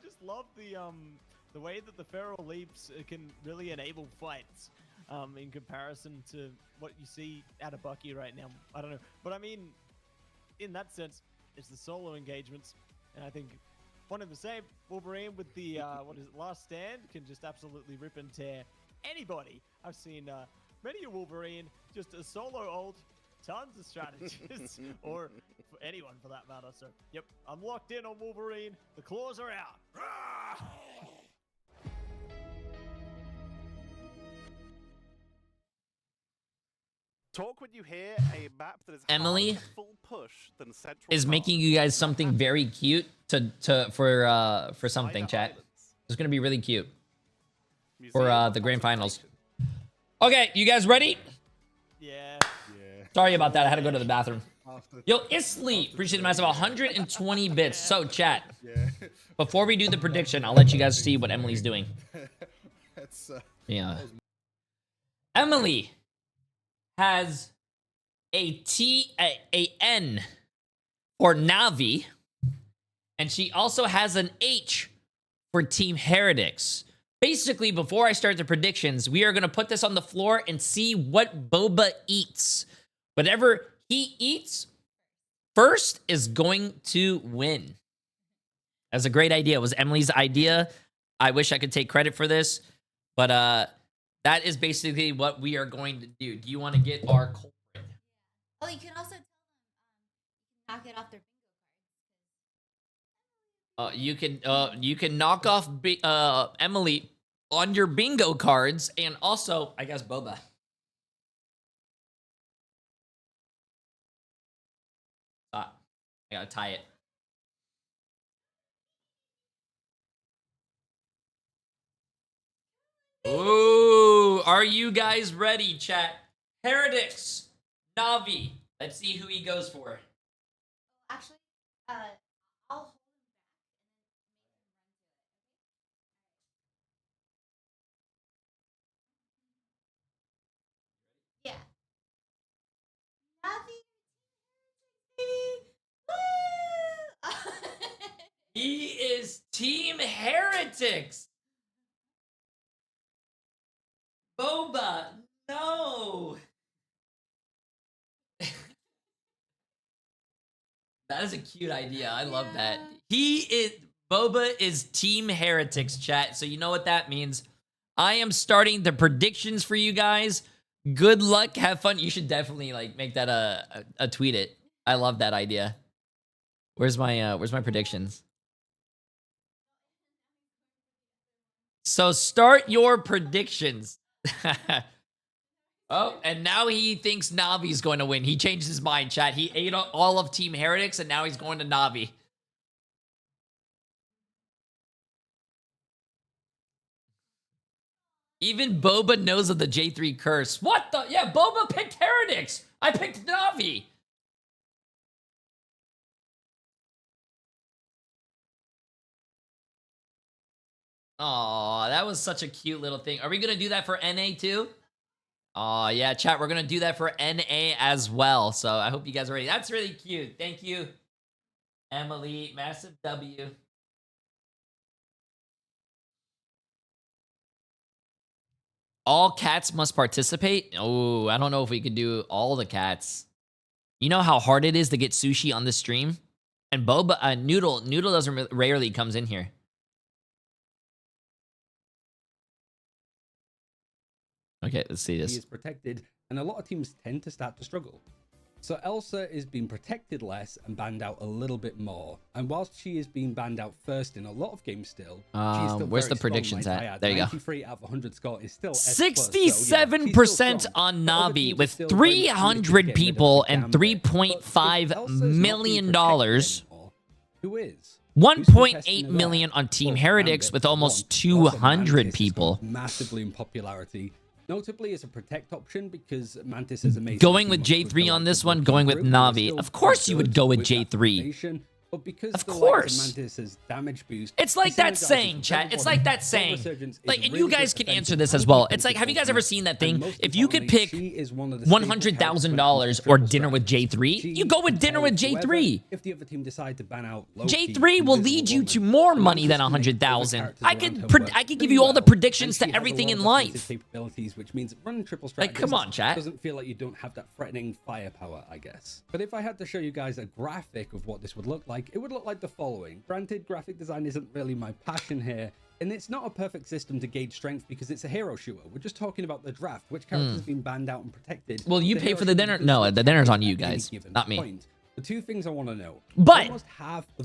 just love the way that the feral leaps can really enable fights. In comparison to what you see out of Bucky right now. I don't know, but I mean, in that sense, it's the solo engagements, and I think one of the same. Wolverine with the Last Stand can just absolutely rip and tear anybody. I've seen many a Wolverine just a solo ult, tons of strategies, or for anyone for that matter. So, yep, I'm locked in on Wolverine. The claws are out. Talk when you hear a map that is Emily harder to full push than Central is Park. making you guys something very cute for something, chat. It's gonna be really cute for the grand finals. Okay, you guys ready? Yeah. Sorry about that. I had to go to the bathroom. Yo, Isley, appreciate the massive 120 bits. So, chat. Before we do the prediction, I'll let you guys see what Emily's doing. Yeah. Emily has a N for Navi, and she also has an H for Team Heretics. Basically, before I start the predictions, we are going to put this on the floor and see what Boba eats. Whatever he eats first is going to win. That's a great idea. It was Emily's idea. I wish I could take credit for this, but that is basically what we are going to do. Do you want to get our culprit? Oh, you can also tell them knock it off their You can knock off Emily on your bingo cards, and also, I guess, Boba. I gotta tie it. Ooh, are you guys ready, chat? Heretics, Navi. Let's see who he goes for. Actually, I'll hold him back and then Navi, baby. He is Team Heretics. Boba, no. That is a cute idea. I love that. Boba is Team Heretics, chat. So you know what that means. I am starting the predictions for you guys. Good luck. Have fun. You should definitely make that a tweet it. I love that idea. Where's my predictions? So start your predictions. Oh, and now he thinks Navi's going to win. He changed his mind, chat. He ate all of Team Heretics, and now he's going to Navi. Even Boba knows of the J3 curse. What the? Yeah, Boba picked Heretics. I picked Navi. Aw, that was such a cute little thing. Are we going to do that for NA too? Oh, yeah, chat, we're going to do that for NA as well. So I hope you guys are ready. That's really cute. Thank you, Emily. Massive W. All cats must participate? Oh, I don't know if we could do all the cats. You know how hard it is to get sushi on the stream? And Boba, Noodle doesn't rarely comes in here. Okay, let's see this. He is protected, and a lot of teams tend to start to struggle. So Elsa is being protected less and banned out a little bit more. And whilst she is being banned out first in a lot of games still, she's still where's very the predictions strong, at? There you go. 93 out of 100 score is still 67% on Navi with 300 people and $3.5 million. Who is? 1.8 million on Team Heretics with almost 200 people. Massively in popularity. Notably, it's a protect option because Mantis is amazing. Going with Jay3 on this one, going with Navi. Of course you would go with Jay3. But because of course, Mantis' damage boost, it's like that saying, chat. It's like that saying. Like, and you guys can answer this as well. It's like, have you guys ever seen that thing? If you could pick $100,000 or dinner with Jay3, you go with dinner with Jay3. If the other team decide to ban out Jay3 will lead you to more money than 100,000. I could give you all the predictions to everything in life. Capabilities, which means running triple like, come on, chat. Doesn't feel like you don't have that threatening firepower, I guess. But if I had to show you guys a graphic of what this would look like, it would look like the following. Granted, graphic design isn't really my passion here, and it's not a perfect system to gauge strength because it's a hero shooter. We're just talking about the draft, which characters have been banned out and protected. Well, you pay for the dinner? No, the dinner's on you guys, not me. The two things I want to know. But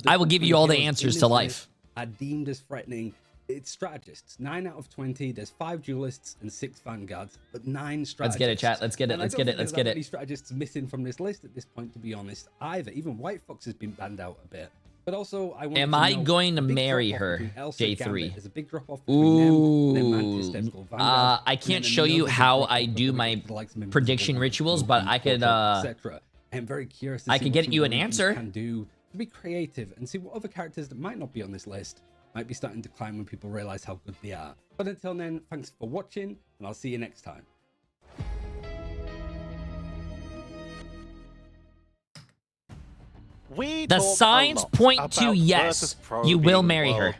I will give you all the answers to life. Are deemed as threatening. It's strategists. 9 out of 20. There's 5 duelists and 6 vanguards, but 9 strategists. Let's get it, chat. Let's get it. Let's get it. Let's get it. Any strategists missing from this list at this point, to be honest, either. Even White Fox has been banned out a bit. But also, I want am I going to marry her, Jay3? There's a big drop off Ooh. I can't show you how I do my prediction rituals, but I could. I'm very curious. I could get you an answer. Can do to be creative and see what other characters that might not be on this list might be starting to climb when people realize how good they are. But until then, thanks for watching, and I'll see you next time. The signs point to yes, you will marry her.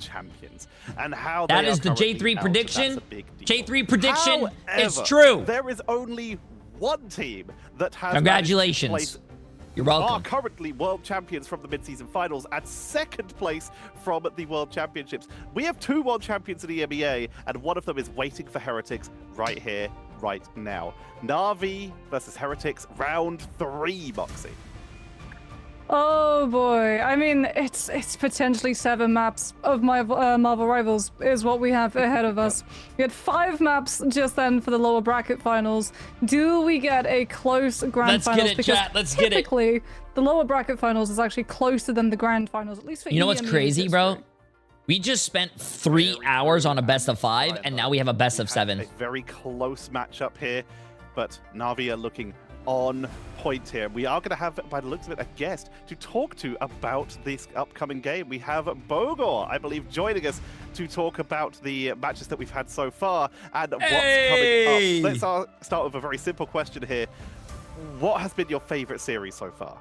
And how that is the Jay3 prediction. Jay3 prediction is true. There is only one team that has congratulations. You're welcome. Are currently world champions from the mid-season finals at second place from the world championships. We have 2 world champions in the EMEA, and one of them is waiting for Heretics right here, right now. Na'Vi versus Heretics, round 3, Moxie. Oh boy, I mean, it's potentially 7 maps of my Marvel Rivals is what we have ahead of us. We had 5 maps just then for the lower bracket finals. Do we get a close grand finals? Let's get it, chat. Let's get it. Typically, the lower bracket finals is actually closer than the grand finals, at least for you know what's crazy, bro? We just spent 3 hours on a best of 5, and now we have a best of 7. A very close matchup here, but Na'Vi are looking on point here. We are going to have, by the looks of it, a guest to talk to about this upcoming game. We have Bogor, I believe, joining us to talk about the matches that we've had so far and what's coming up. Let's start with a very simple question here. What has been your favorite series so far?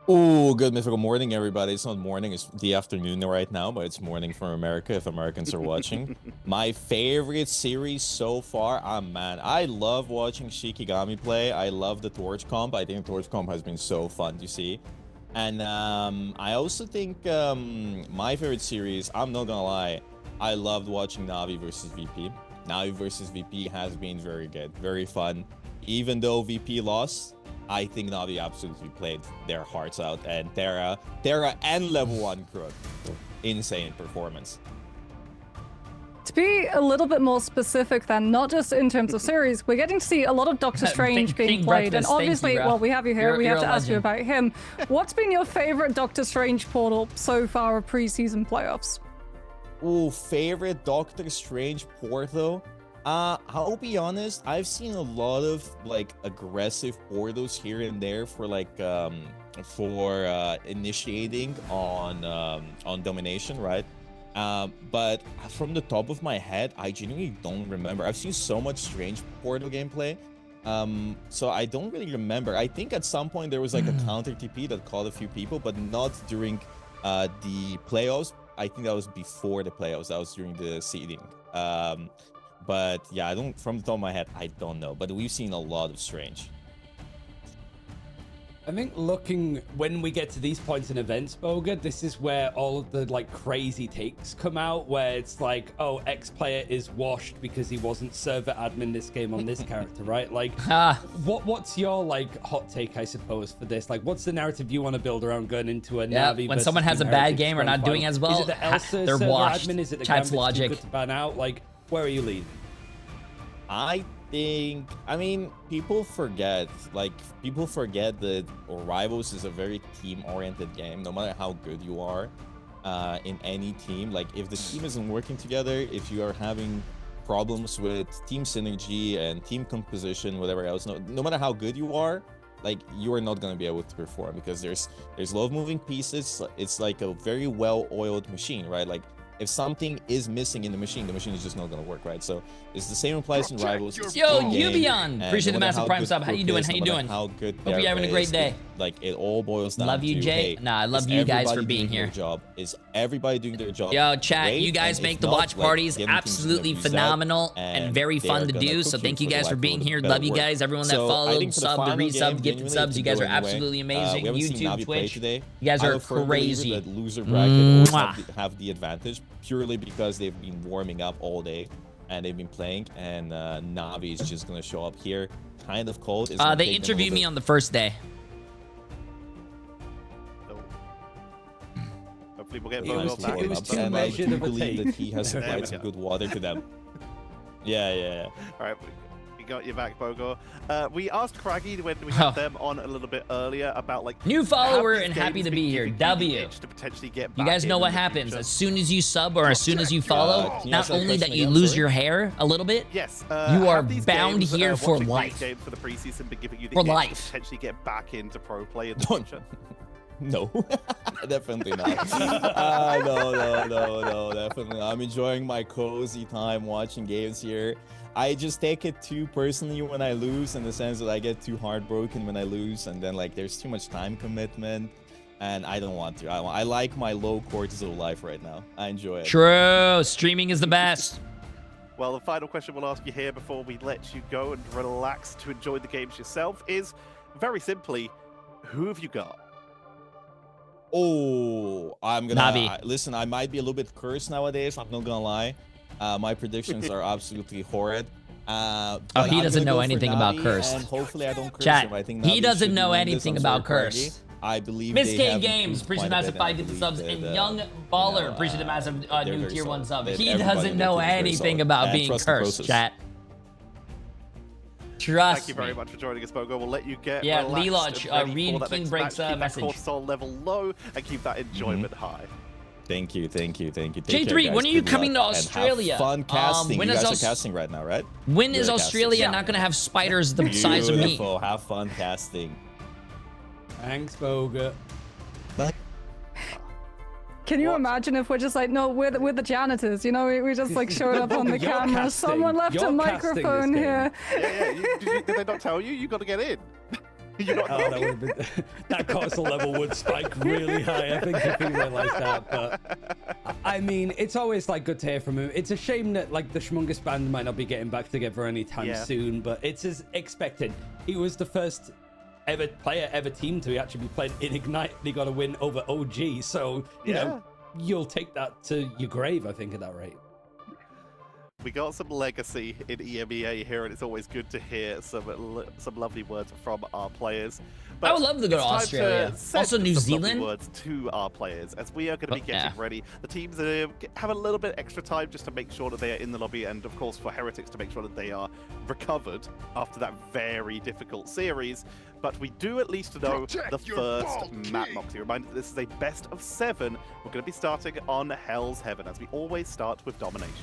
Oh, good mythical morning, everybody. It's not morning, it's the afternoon right now, but it's morning from America if Americans are watching. My favorite series so far, man, I love watching Shikigami play. I love the Torch comp. I think Torch comp has been so fun to see. And I also think my favorite series, I'm not gonna lie, I loved watching Na'Vi versus VP. Na'Vi versus VP has been very good, very fun. Even though VP lost, I think Na'Vi absolutely played their hearts out, and Terra and level 1 Crook. Insane performance. To be a little bit more specific then, not just in terms of series, we're getting to see a lot of Doctor Strange being played, and obviously, well, we have you here, we have to ask you about him. What's been your favorite Doctor Strange portal so far of preseason playoffs? Oh, favorite Doctor Strange portal? I'll be honest, I've seen a lot of like aggressive portals here and there for like initiating on domination, right? But from the top of my head, I genuinely don't remember. I've seen so much strange portal gameplay, so I don't really remember. I think at some point there was like a counter TP that caught a few people, but not during the playoffs. I think that was before the playoffs. That was during the seeding. But yeah, from the top of my head, I don't know. But we've seen a lot of strange. I think looking when we get to these points in events, Boga, this is where all of the like crazy takes come out, where it's like, oh, X player is washed because he wasn't server admin this game on this character, right? Like, what's your like hot take, I suppose, for this? Like, what's the narrative you want to build around going into a Navi? When someone has a bad game or not doing as well, is it the Elsa they're server washed. admin? Is it the Chat's Gambit's logic. too good to ban out? Like, where are you leading? I mean, people forget that Rivals is a very team-oriented game. No matter how good you are in any team, like if the team isn't working together, if you are having problems with team synergy and team composition, whatever else, no matter how good you are, like you are not going to be able to perform because there's a lot of moving pieces. It's like a very well-oiled machine, right? Like if something is missing in the machine is just not going to work, right? So it's the same applies in Rivals. Yo, Yubion! Appreciate the massive prime sub. How you doing? How you doing? How good Hope you're having a great day. Like it all boils down love you, to, Jay. hey, Nah, I love is you guys for everybody being doing here. their job? Is everybody doing their job? Yo, chat, Great. you guys And make if the not, watch like, parties getting things absolutely to reset, phenomenal and very they fun are to gonna do. cook So you thank you for the guys for lack being of here. better Love you word. guys. Everyone that So I followed, think for the subbed, final resubs, game, gifted genuinely, subs. You it guys can are go anyway. absolutely We amazing. haven't seen YouTube, Navi play Twitch. today. You guys I'm are a firm believer crazy. that loser bracket Mwah. always have the advantage purely because they've been warming up all day and they've been playing, and Navi is just gonna show up here kind of cold. They interviewed me on the first day. Hopefully we'll get Nice Bogo back. warm up, and I do believe that he has supplied some good water to them. Yeah. All right, we got you back, Bogo. We asked Craggy when we had them on a little bit earlier about like New follower have these and happy games to been be here. giving you the W. itch to potentially get You back guys know in what the happens future? as soon as you sub or as soon as you follow. Can you Not ask that only that question you again? lose Sorry. your hair a little bit. Yes, you are have these bound games, here for watching these life. games for the preseason been giving you the For itch life. to potentially get back into pro play in the future? No, definitely not. No, definitely not. I'm enjoying my cozy time watching games here. I just take it too personally when I lose, in the sense that I get too heartbroken when I lose, and then like there's too much time commitment, and I don't want to. I like my low cortisol life right now. I enjoy it. True. Streaming is the best. Well, the final question we'll ask you here before we let you go and relax to enjoy the games yourself is, very simply, who have you got? Oh, I'm gonna Navi. Listen. I might be a little bit cursed nowadays. I'm not gonna lie. My predictions are absolutely horrid. But he I'm doesn't gonna know go for anything about Navi, cursed. and hopefully I don't curse Chat, him. I think he Navi doesn't should know win this. anything I'm about sorry, curse. Craggy. I believe Miss they K have Games, improved appreciate quite a massive bit. I 5 gifted believe subs, and that, Young you Baller, know, appreciate the massive they're new very tier 1 solid. sub. That He everybody doesn't in the know team is very anything solid. about And being trust the cursed, process. chat. Thank Trust you me. very much for joining us, Bogo. We'll let you get Yeah, relaxed Leloch, and ready read for that King next Break's match. Keep message. that cortisol level low and keep that enjoyment high. Thank you. Take J3, care, guys. when are you Good coming luck, to and have Australia? fun casting. When You is guys are casting right now, right? When is You're Australia casting. not going to have spiders the size of me? Beautiful. Have fun casting. Thanks, Boga. Can you imagine if we're just like, no, we're the janitors, you know, we just like showed up on the You're camera. casting. Someone left You're a casting this microphone game. here. Did they not tell you? You got to get in. You're not that would've been, that cortisol level would spike really high, I think, if he realized that. But I mean, it's always like good to hear from him. It's a shame that like the Schmungus band might not be getting back together anytime soon, but it's as expected. He was the first ever player, ever team to actually be played in Ignite. He got a win over OG, so you know, you'll take that to your grave, I think, at that rate. We got some legacy in EMEA here, and it's always good to hear some lovely words from our players. But I would love to go to it's time Australia. send Also New some lovely Zealand. words to our players, as we are going to be getting ready. The teams have a little bit extra time just to make sure that they are in the lobby, and of course for Heretics to make sure that they are recovered after that very difficult series. But we do at least know the first map, Moxie. Reminder that this is a best of 7. We're going to be starting on Hell's Heaven, as we always start with domination.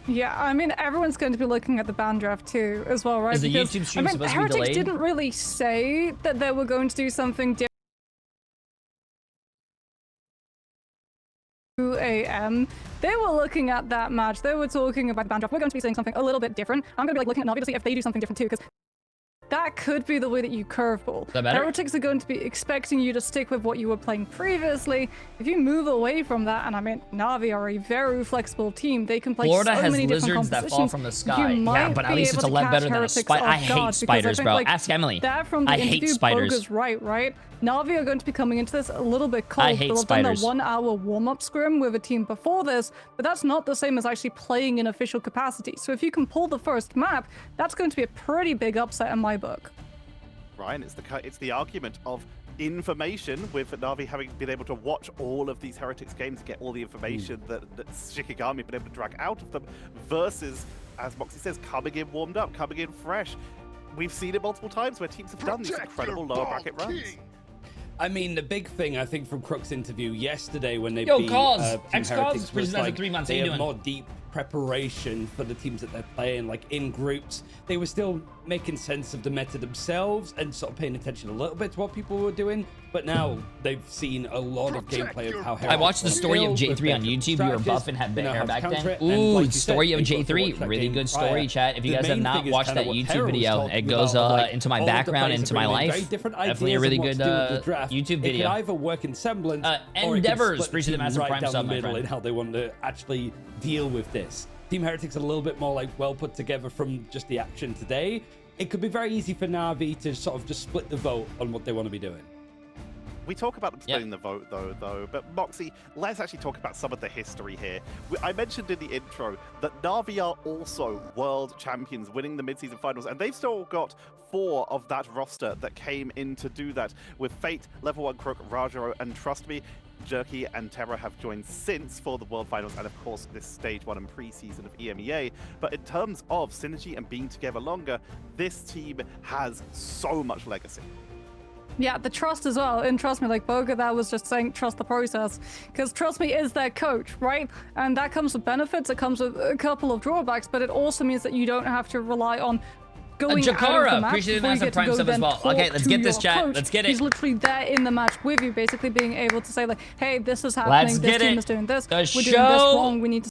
Yeah, I mean, everyone's going to be looking at the band draft too, as well, right? Is the Because, YouTube stream I mean, supposed to be Heretics delayed? didn't really say that they were going to do something different. 2 a.m. They were looking at that match. They were talking about the band draft. We're going to be saying something a little bit different. I'm going to be like looking at Navi to see if they do something different too, because that could be the way that you curveball. Is that better? Heretics are going to be expecting you to stick with what you were playing previously. If you move away from that, and I mean, Na'Vi are a very flexible team. They can play Florida so has many different lizards that fall compositions. from the sky. You Yeah, but at might least be it's a able lot to better catch than a Heretics spider. I off hate guard, because spiders, think, bro. like, Ask Emily. that from the I hate interview, spiders. Boga's right? Na'Vi are going to be coming into this a little bit cold. I hate They'll have done spiders. their 1 hour warm-up scrim with a team before this, but that's not the same as actually playing in official capacity. So if you can pull the first map, that's going to be a pretty big upset in my book. Ryan, it's the argument of information, with Na'Vi having been able to watch all of these Heretics games and get all the information that Shikigami been able to drag out of them, versus, as Moxie says, coming in warmed up, coming in fresh. We've seen it multiple times where teams have done these incredible lower bracket runs. I mean, the big thing I think from Crook's interview yesterday when they Yo, beat Cause, Team X-Cause, Heretics was presented like for 3 months. How they you have doing? more deep preparation for the teams that they're playing, like in groups. They were still making sense of the meta themselves and sort of paying attention a little bit to what people were doing. But now they've seen a lot of gameplay of how I watched the story of Jay3 on YouTube. You were buff and had hair back then. Ooh, story of Jay3. Really good story, chat. If you guys have not watched that YouTube video, it goes into my background, into my life. Definitely a really good YouTube video. It could either work in semblance or Endeavors, it could split the appreciate the team massive right prime down sub, the my middle friend. in how they want to actually deal with this. Team Heretics are a little bit more like well put together from just the action today. It could be very easy for Na'Vi to sort of just split the vote on what they want to be doing. We talk about them splitting the vote, though. But Moxie, let's actually talk about some of the history here. I mentioned in the intro that Na'Vi are also world champions, winning the mid-season finals, and they've still got 4 of that roster that came in to do that, with Fate, Level 1 Crook, Rajaro, and trust me, Jerky and Terra have joined since for the World Finals and, of course, this Stage 1 and pre-season of EMEA. But in terms of synergy and being together longer, this team has so much legacy. Yeah, the trust as well. And trust me, like Boga, that was just saying trust the process. Because trust me is their coach, right? And that comes with benefits. It comes with a couple of drawbacks, but it also means that you don't have to rely on going out of the match appreciate the before you massive get to prime go sub then as well. talk Okay, let's to get this, your chat. coach. Let's get it. He's literally there in the match with you, basically being able to say like, hey, this is happening. This team is doing this. We're doing this wrong. We need to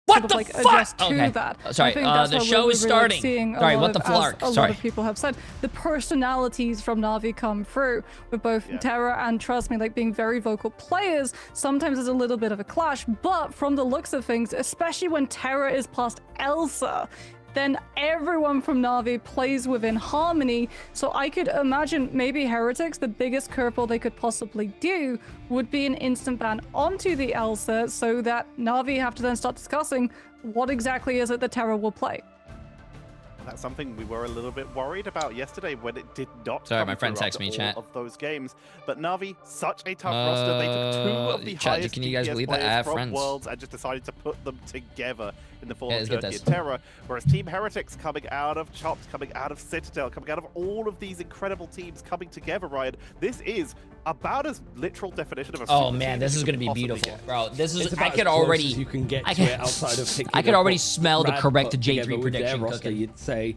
What the like fuck? adjust to Okay. that. Sorry, I think that's the what show we're is really starting. seeing Sorry, a lot what the of, flark? as a Sorry. lot of people have said, the personalities from Na'Vi come through with both Terra and trust me, like being very vocal players. Sometimes there's a little bit of a clash, but from the looks of things, especially when Terra is past Elsa, then everyone from Na'Vi plays within harmony. So I could imagine maybe Heretics, the biggest curveball they could possibly do would be an instant ban onto the Elsa so that Na'Vi have to then start discussing what exactly is it that Terra will play. That's something we were a little bit worried about yesterday when it did not. Sorry, come my friend through texted me, after chat. all of those games. But Na'Vi, such a tough roster. They took 2 of the chat, highest can you guys DPS believe that? I players have from friends. Worlds and just decided to put them together in the form Yeah, of let's get Jerky this. and Terra. Whereas Team Heretics coming out of Chopped, coming out of Citadel, coming out of all of these incredible teams coming together, Ryan. This is about as literal definition of a Oh super man, team this as is you gonna be possibly beautiful, get. bro. This is It's I about could as close already as you can get I to could, it outside of picking I could up already what smell the Brad correct put together Jay3 with their prediction roster, cooking. you'd say.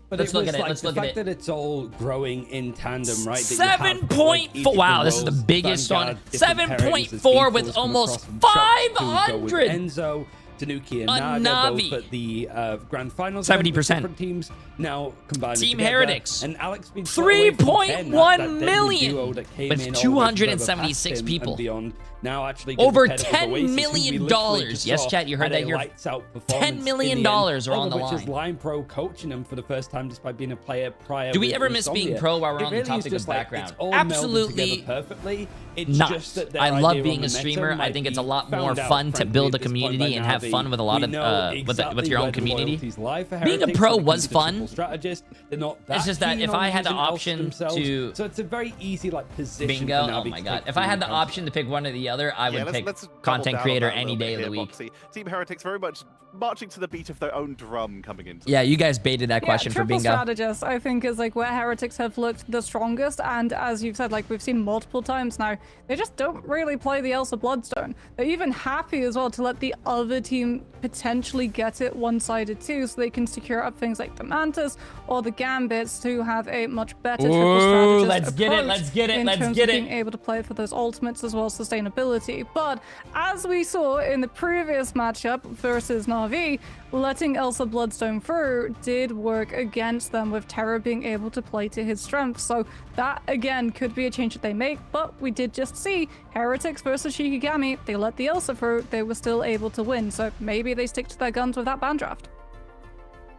But Let's it look was at it, like let's the look at fact it. that it's all growing in tandem, right? That you have, 7.4. like, Wow, each this is the roles, biggest one. Vanguard, different pairings, as 7.4 with Beatles come almost across from Chuck to go with 500. Enzo, Tanuki, and A Naga, Na'Vi. both at the grand finals. 70%. Different teams now combined. Team together. Heretics. And Alex being put away from 10, 3.1 that deadly million duo that came with in all 276 him people. and beyond. Now actually Over getting ahead of $10 Oasis, who we million. literally just Yes, saw chat, you heard had that a here. lights-out $10 performance million in the end, are on the which is line. Line Pro coaching him for the first time despite being a player prior. Do we with ever miss being Insomnia. pro while we're It on really the is topic just of like, background? it's all melded Absolutely together perfectly. It's not. just that their I love idea being on a the streamer. meta I might think it's a be lot more found out, fun to frankly, build a at this point community by and have Na'Vi. fun with a lot We of know with exactly your where own the community. loyalties lie for Being a Heretics pro when it was comes to fun. triple strategists. They're not that It's just that keen if on I had the using Elsa option themselves. to So it's a very easy like position. bingo, for oh Na'Vi my to god! take If I had the through option to pick one or the other, I would pick let's double content down creator on that a any little day bit of the here, week. Moxie. Team Heretics very much marching to the beat of their own drum coming into. Yeah, you guys baited that question for triple bingo. strategist, I think, is like where Heretics have looked the strongest, and as you've said, like we've seen multiple times now, they just don't really play the Elsa Bloodstone. They're even happy as well to let the other team potentially get it one-sided too, so they can secure up things like the Mantis or the Gambits to have a much better triple strategist let's get it, approach let's get it, in let's terms get of it. being able to play for those ultimates as well as sustainability. But as we saw in the previous matchup versus Na'Vi Na'Vi, letting Elsa Bloodstone through did work against them, with Terra being able to play to his strengths. So that, again, could be a change that they make, but we did just see Heretics versus Shikigami. They let the Elsa through, they were still able to win, so maybe they stick to their guns with that ban draft.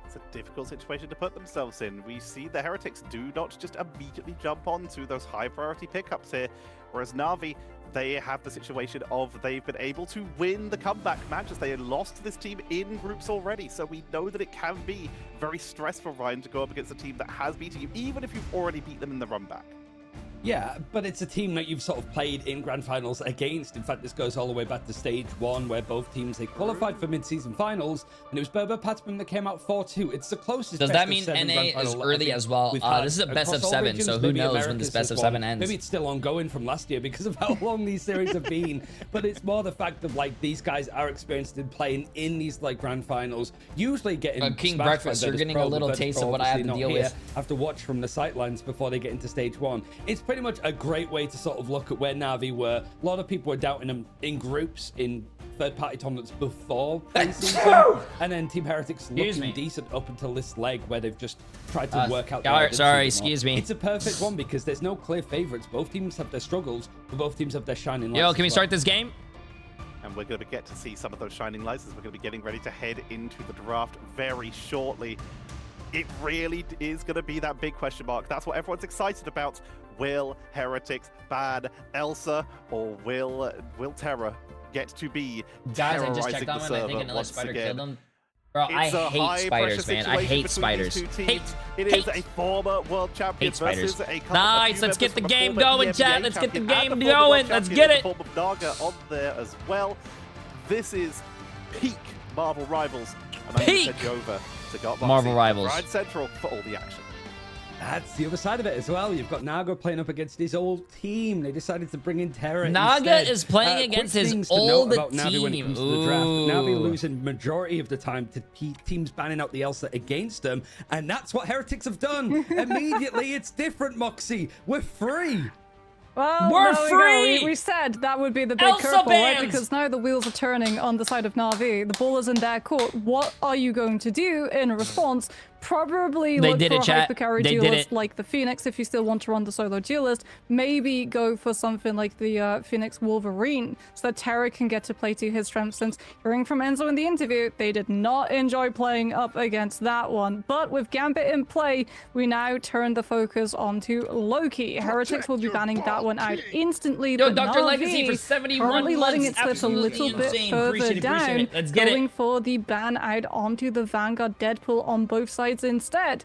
It's a difficult situation to put themselves in. We see the Heretics do not just immediately jump onto those high priority pickups here, whereas Na'Vi, they have the situation of they've been able to win the comeback matches. They had lost to this team in groups already, so we know that it can be very stressful, Ryan, to go up against a team that has beaten you, even if you've already beat them in the run back. Yeah, but it's a team that you've sort of played in grand finals against. In fact, this goes all the way back to stage 1, where both teams, they qualified for mid-season finals, and it was Berber Patman that came out 4-2. It's the closest. Does that mean NA is early as well? This is a best of 7, so who knows when this best of 7 ends? Maybe it's still ongoing from last year because of how long these series have been. But it's more the fact of, like, these guys are experienced in playing in these, like, grand finals, usually getting King Breakfast, you're getting a little taste of what I have to deal with. Have to watch from the sightlines before they get into stage 1. It's pretty much a great way to sort of look at where Na'Vi were. A lot of people were doubting them in groups in third-party tournaments before preseason, and then Team Heretics looking decent up until this leg where they've just tried to work out. Sorry, excuse me. It's a perfect one because there's no clear favorites. Both teams have their struggles, but both teams have their shining lights. Yo, can we start this game? And we're going to get to see some of those shining lights as we're going to be getting ready to head into the draft very shortly. It really is going to be that big question mark. That's what everyone's excited about. Will Heretics ban Elsa, or will Terra get to be Guys, I just checked on him. I think another spider killed him. Bro, I hate spiders, man. I hate spiders. It is a former world champion versus a nice. Let's get the game going, chat. Let's get the game going. Let's get it. Form of Naga on there as well. This is peak Marvel Rivals, and I'm going to send you over to Marvel Rivals. Ride Central for all the action. That's the other side of it as well. You've got Naga playing up against his old team. They decided to bring in Terra Naga instead. Is playing against his old team. Navi when it comes to the draft. Navi losing majority of the time to teams banning out the Elsa against them. And that's what Heretics have done. Immediately, it's different, Moxie. We're free. Well, we're free! We said that would be the big curveball, right? Because now the wheels are turning on the side of Na'Vi. The ball is in their court. What are you going to do in response? Probably look for a hypercarry duelist like the Phoenix if you still want to run the solo duelist. Maybe go for something like the Phoenix Wolverine so that Terra can get to play to his strengths, since hearing from Enzo in the interview, they did not enjoy playing up against that one. But with Gambit in play, we now turn the focus onto Loki. Heretics will be banning that one out instantly. Yo, but Dr. Legacy for 71 currently letting it slip a little insane. bit further down, Let's get going for the ban out onto the Vanguard Deadpool on both sides instead.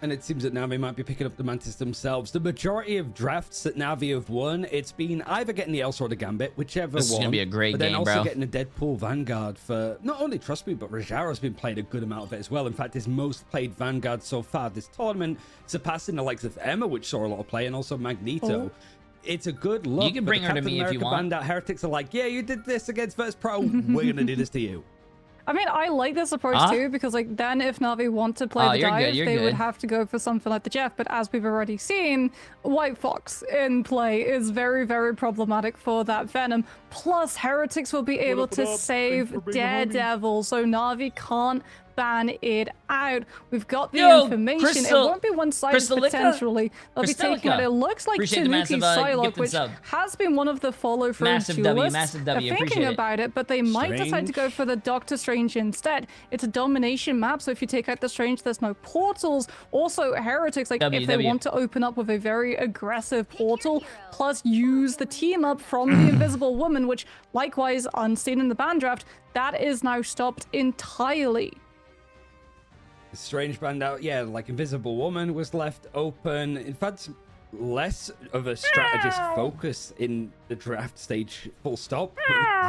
And it seems that Na'Vi might be picking up the Mantis themselves. The majority of drafts that Na'Vi have won, it's been either getting the Elsa or the Gambit, whichever this one. This is going to be a great game, bro. But then also getting a Deadpool Vanguard for not only Trust Me, but Rajaro's been playing a good amount of it as well. In fact, his most played Vanguard so far this tournament, surpassing the likes of Emma, which saw a lot of play, and also Magneto. It's a good look. You can bring her to me if you want. Band out Heretics are like, yeah, you did this against First Pro. We're going to do this to you. I mean, I like this approach too, because like then if Na'Vi want to play the dive, they would have to go for something like the Jeff. But as we've already seen, White Fox in play is very, very problematic for that Venom. Plus, Heretics will be able to save Daredevil, so Na'Vi can't ban it out. We've got the information. It won't be one-sided potentially. They'll be taking it. It looks like Tanuki's Psylocke, which has been one of the follow-through duelists. They're thinking about it, but they might decide to go for the Doctor Strange instead. It's a domination map, so if you take out the Strange, there's no portals. Also, Heretics, like if they want to open up with a very aggressive portal, plus use the team up from the Invisible Woman, which likewise, unseen in the ban draft, that is now stopped entirely. Strange band out, yeah, like Invisible Woman was left open. In fact, less of a strategist focus in the draft stage, full stop.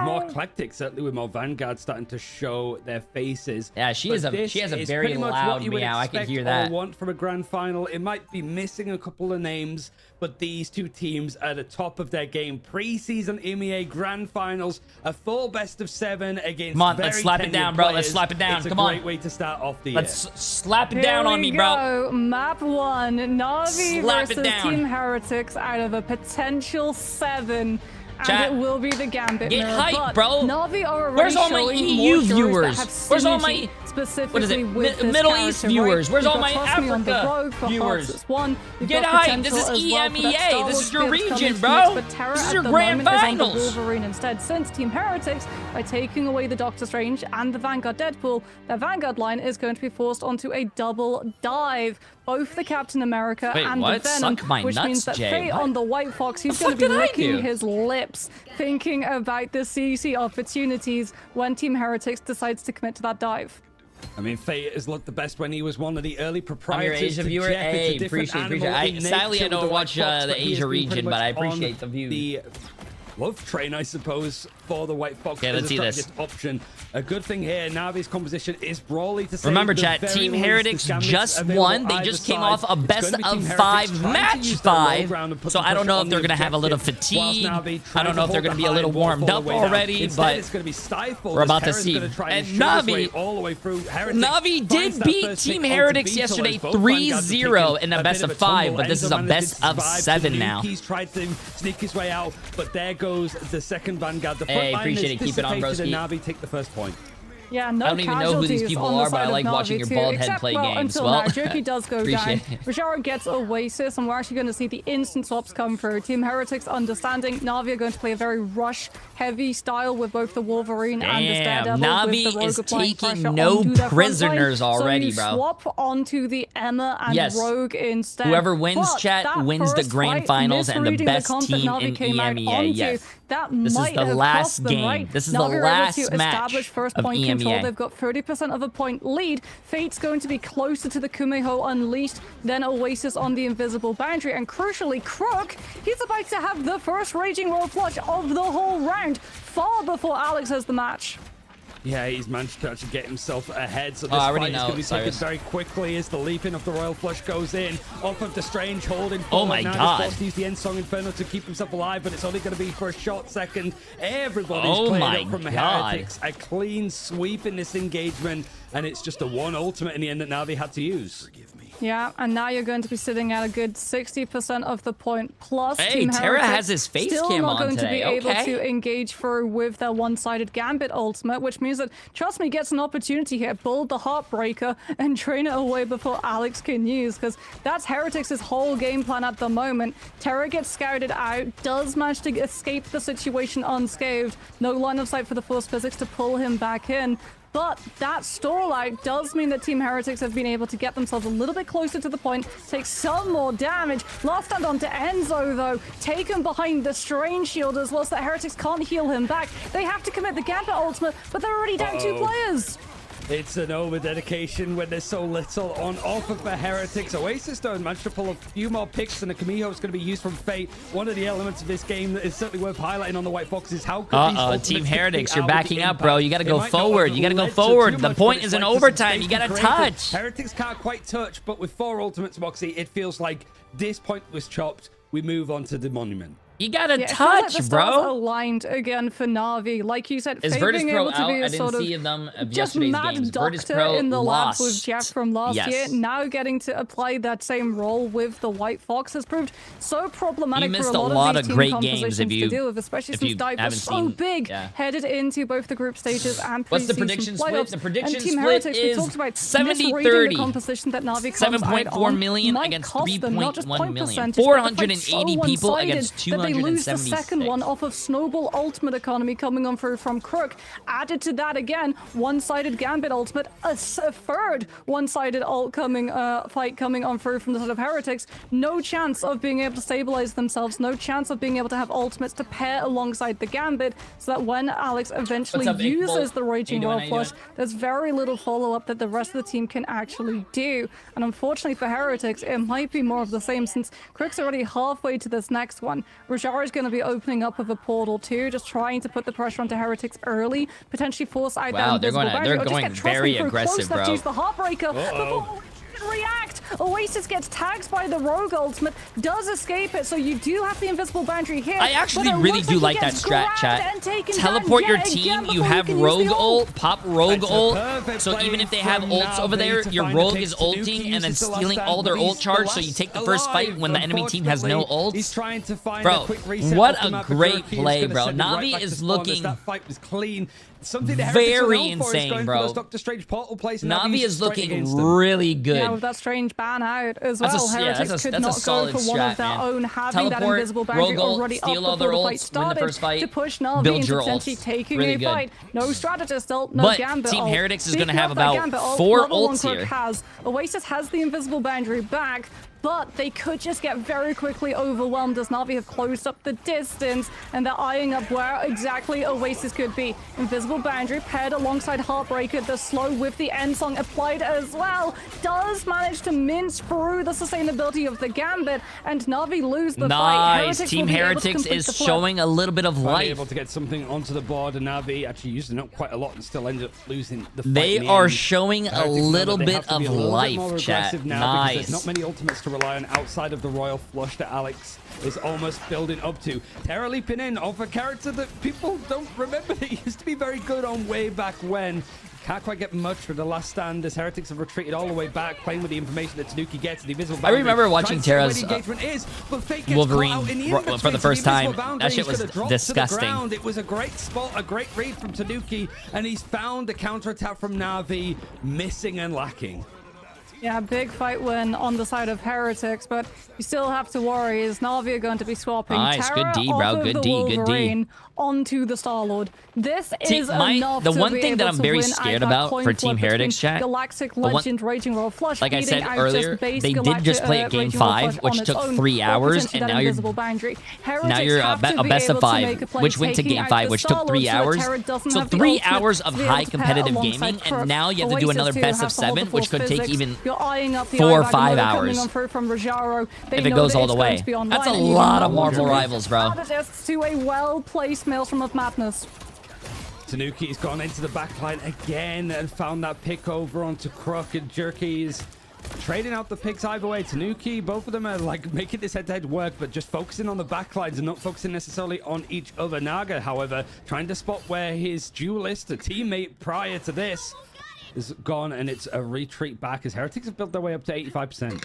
More eclectic, certainly with more Vanguard starting to show their faces. Yeah, she has a very loud meow. I can hear that. Want from a grand final. It might be missing a couple of names, but these two teams are at the top of their game. Pre-season EMEA grand finals, a full best of 7 against. Come on, let's slap it down, bro. Let's slap it down. Come on. It's a great way to start off the year. Let's slap it down on me, bro. Map 1, Na'Vi versus Team Heretics out of a potential 7. Chat. And it will be the Gambit Get mirror, hype, but bro. Navi are already Where's all my showing EU more viewers? that have Where's all synergy my specifically what is it? with this Middle East character, viewers? right? Where's We've all got my Trust Me on the Africa Rogue for viewers? Hearts one. We've Get got hype. This is potential as well for that EMEA. Star This Wars is your build coming region, to bro. mix, but Terra This is at your the grand moment is on the finals. Wolverine instead, since Team Heretics, by taking away the Doctor Strange and the Vanguard Deadpool, their Vanguard line is going to be forced onto a double dive. Both the Captain America Wait, and what? the Venom, Suck my which nuts, means that Jay. Fate What? on the White Fox, he's The going to fuck be did I licking do? his lips, thinking about the CC opportunities when Team Heretics decides to commit to that dive. I mean, Fate has looked the best when he was one of the early I'm your proprietors. Asia to viewer. Jeff. It's a Hey, different appreciate animal in Sadly, I nature with don't the watch White Fox, the but he has Asia been pretty region, but I much appreciate on the view. The love train, I suppose, for the White Fox. Okay, as let's a see this. strategist option. A good thing here, Navi's composition is Brawly to say Remember, the chat, very Team least. Heretics The Gambit's just available won. They either just came side. off a It's best gonna be Team of Heretics 5 trying to match use their low 5. ground and put So some I don't pressure know on if they're the going to have a little objective, whilst fatigue. Navi I trying don't know to if they're hold going to the be a high little wall warmed all the up way down. already, Instead, but it's going to be stifled. we're as about to Terra's see. gonna try And shoot his way Navi- all the way through. Heretics Navi finds did that beat first Team pick onto Heretics Beetle yesterday as both Vanguards have 3-0 taken in a best bit of a 5, tumble. but this is a Enzo best of managed to 7 survive. now. He's tried to sneak his way out, but there goes the second Vanguard. The front Hey, line appreciate is it. Keep it on, dissipated, broski. and Navi take the first point. Yeah, no I don't even know who these casualties people on the are, but I side of like watching Navi your too, bald head except, play well, games. Until Well, now, Jerky does go down. appreciate it. Rajara gets Oasis, and we're actually going to see the instant swaps come through. Team Heretics understanding Navi are going to play a very rush-heavy style with both the Wolverine and the Damn, Daredevil. Navi with the Rogue is applying taking pressure no onto their front prisoners line. already, so you bro. swap onto the Emma and Yes. Rogue instead. Whoever wins, But chat, that wins the first grand fight, finals and the misreading best comp that team Navi in came out EMEA. onto, Yes. that This is might the have last cost them, game. right? This is the Navi are able last to match establish first of point EMEA. control. They've got 30% of a point lead. Fate's going to be closer to the Kumeho Unleashed than Oasis on the invisible boundary. And crucially, Crook, he's about to have the first Raging Roll flush of the whole round, far before Alex has the match. Yeah, he's managed to actually get himself ahead. So this I already fight is know, going to be taken Cyrus. very quickly as the leaping of the Royal Flush goes in. Off of the Strange holding Oh forward. my Now God. he's forced to use the End Song Inferno to keep himself alive, but it's only going to be for a short second. Everybody's Oh cleared my up from God. Heretics. A clean sweep in this engagement, and it's just a one ultimate in the end that Navi had to use. Yeah, and now you're going to be sitting at a good 60% of the point plus. Hey, Team Terra Heretics has his face still cam not on going today. to be able Okay. to engage through with their one-sided Gambit ultimate, which means that Trust Me gets an opportunity here, build the Heartbreaker and train it away before Alex can use, because that's Heretics' whole game plan at the moment. Terra gets scouted out, does manage to escape the situation unscathed, no line of sight for the Force Physics to pull him back in. But that stall out does mean that Team Heretics have been able to get themselves a little bit closer to the point, take some more damage. Last stand onto Enzo, though, taken behind the Strange Shield as well, so that Heretics can't heal him back. They have to commit the Gambit ultimate, but they're already down 2 players. It's an over-dedication when there's so little on offer for Heretics. Oasis don't manage to pull a few more picks, and a Kamiho is going to be used from Fate. One of the elements of this game that is certainly worth highlighting on the White Fox is how good these ultimates Team can Heretics, be you're out with backing the up, bro. impact. You got to They go might not forward. have You got to go led to forward. too The much, point but is it's in led to some overtime. space You got to created. touch. Heretics can't quite touch, but with 4 ultimates, Moxie, it feels like this point was chopped. We move on to the Monument. You gotta Yeah, it feels like touch, the stars bro. aligned again for Navi. Like you said, Is Fate Virtus being Pro able to out? be I a didn't sort of see them of just yesterday's mad games. Virtus doctor Pro in the labs with lost. Jeff from last Yes. year. Now getting to apply that same role with the White Fox has proved so problematic You for missed a lot of these team great compositions games if you to deal with, especially if since you Dive haven't was so seen- big yeah. headed into both the group stages and What's the preseason prediction split? playoffs. The prediction and Team split Heretics, we is talked about 70-30. misreading the composition that Navi comes out 7.4 on million might against cost them not just 3.1 point million. percentage, but the fight's 480 so people one-sided against that they lose the 276. second one off of Snowball Ultimate Economy coming on through from Crook. Added to that again, one-sided Gambit Ultimate, a third one-sided ult coming, fight coming on through from the side of Heretics. No chance of being able to stabilize themselves, no chance of being able to have ultimates to pair alongside the Gambit, so that when Alex eventually What's up, uses Iqbal? the Raging How you Roll doing? Flush, there's very little follow-up that the rest of the team can actually do. And unfortunately for Heretics, it might be more of the same, since Crook's already halfway to this next one. Rajara is going to be opening up with a portal too, just trying to put the pressure onto Heretics early, potentially force out Wow, that invisible boundary, they're or just going get Trust very Me through aggressive, close enough bro. to use the Heartbreaker before we can react. Oasis gets tagged by the Rogue ultimate, does escape it, so you do have the invisible boundary here. I actually really do like that strat, chat. Teleport your team, you have Rogue ult, pop Rogue ult, so even if they have ults over there, your Rogue is ulting and then stealing all their ult charge, so you take the first fight when the enemy team has no ults. Bro, what a great play, bro. Navi is looking very insane, bro. Navi is looking really good. Yeah, with that strange ban out as well. Heretics could not go for one of their own, having that invisible boundary already up before the fight started to push Navi into potentially taking a fight. No strategist ult, no Gambit Team ult. Heretics is going to have about 4 ults here. Oasis has the invisible boundary back, but they could just get very quickly overwhelmed as Navi have closed up the distance and they're eyeing up where exactly Oasis could be. Invisible boundary paired alongside Heartbreaker, the slow with the end song applied as well, does manage to mince through the sustainability of the Gambit, and Navi lose the fight. Nice. Team Heretics is showing a little bit of life. Able to get something onto the board, and Navi actually using up quite a lot and still ended up losing the fight. They are showing a little bit of life, chat. Nice. There's not many ultimates to rely on outside of the Royal Flush that Alex is almost building up to. Terra leaping in off a character that people don't remember that used to be very good on way back when. Can't quite get much for the last stand as Heretics have retreated all the way back, playing with the information that Tanuki gets. The invisible boundary. I remember watching Terra's Wolverine for the first time. That shit was disgusting. It was a great spot, a great read from Tanuki, and he's found the counterattack from Navi missing and lacking. Yeah, big fight win on the side of Heretics, but you still have to worry. Is Navi going to be swapping Terra good D, bro. off Good of D, the good D. Wolverine onto the Star-Lord? This is enough the to one be thing that able I'm to very win scared out that about coin for flip Team Heretics, between chat. Galactic Legend Raging Royal Flush, Like I said beating out earlier, just base they did Galactic, just play at Game Raging Royal 5, Flush which on its took own, 3 or hours, potentially and that now invisible boundary. now you're a best of 5, which went to Game 5, which took 3 hours. So 3 hours of high competitive gaming, and now you have to do another best of 7, which could take even 4 or 5 hours. If it goes all the way. That's a lot of Marvel Rivals, bro. To a well-placed Maelstrom of Madness. Tanuki's gone into the backline again and found that pick over onto Crook, and Jerky's trading out the picks either way. Tanuki, both of them are like making this head-to-head work, but just focusing on the backlines and not focusing necessarily on each other. Naga, however, trying to spot where his duelist, a teammate prior to this, is gone, and it's a retreat back as Heretics have built their way up to 85%.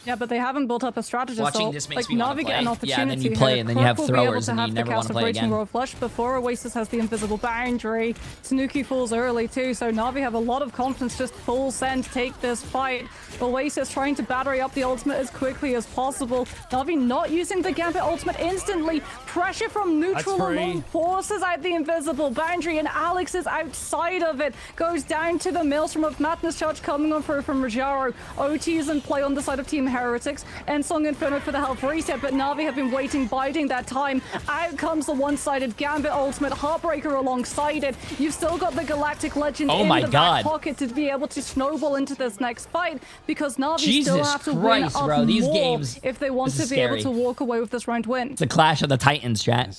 Yeah, but they haven't built up a strategist. Watching this makes me want to play. An opportunity. Yeah, and then you play, and then you have throwers, and you never want to play again. Royal Flush before Oasis has the invisible boundary. Tanuki falls early too, so Navi have a lot of confidence, just full send, take this fight. Oasis trying to battery up the ultimate as quickly as possible. Navi not using the Gambit ultimate instantly. Pressure from neutral alone forces out the invisible boundary, and Alex is outside of it. Goes down to the Maelstrom of Madness charge coming on through from Rajaro. OT is in play on the side of Team Heretics, and Song Inferno for the health reset, but Navi have been waiting, biding that time. Out comes the one-sided Gambit ultimate, Heartbreaker alongside it. You've still got the Galactic Legend in the back pocket to be able to snowball into this next fight, because Navi still have to win up more these games, if they want to be able to walk away with this round win. It's a clash of the Titans, chat.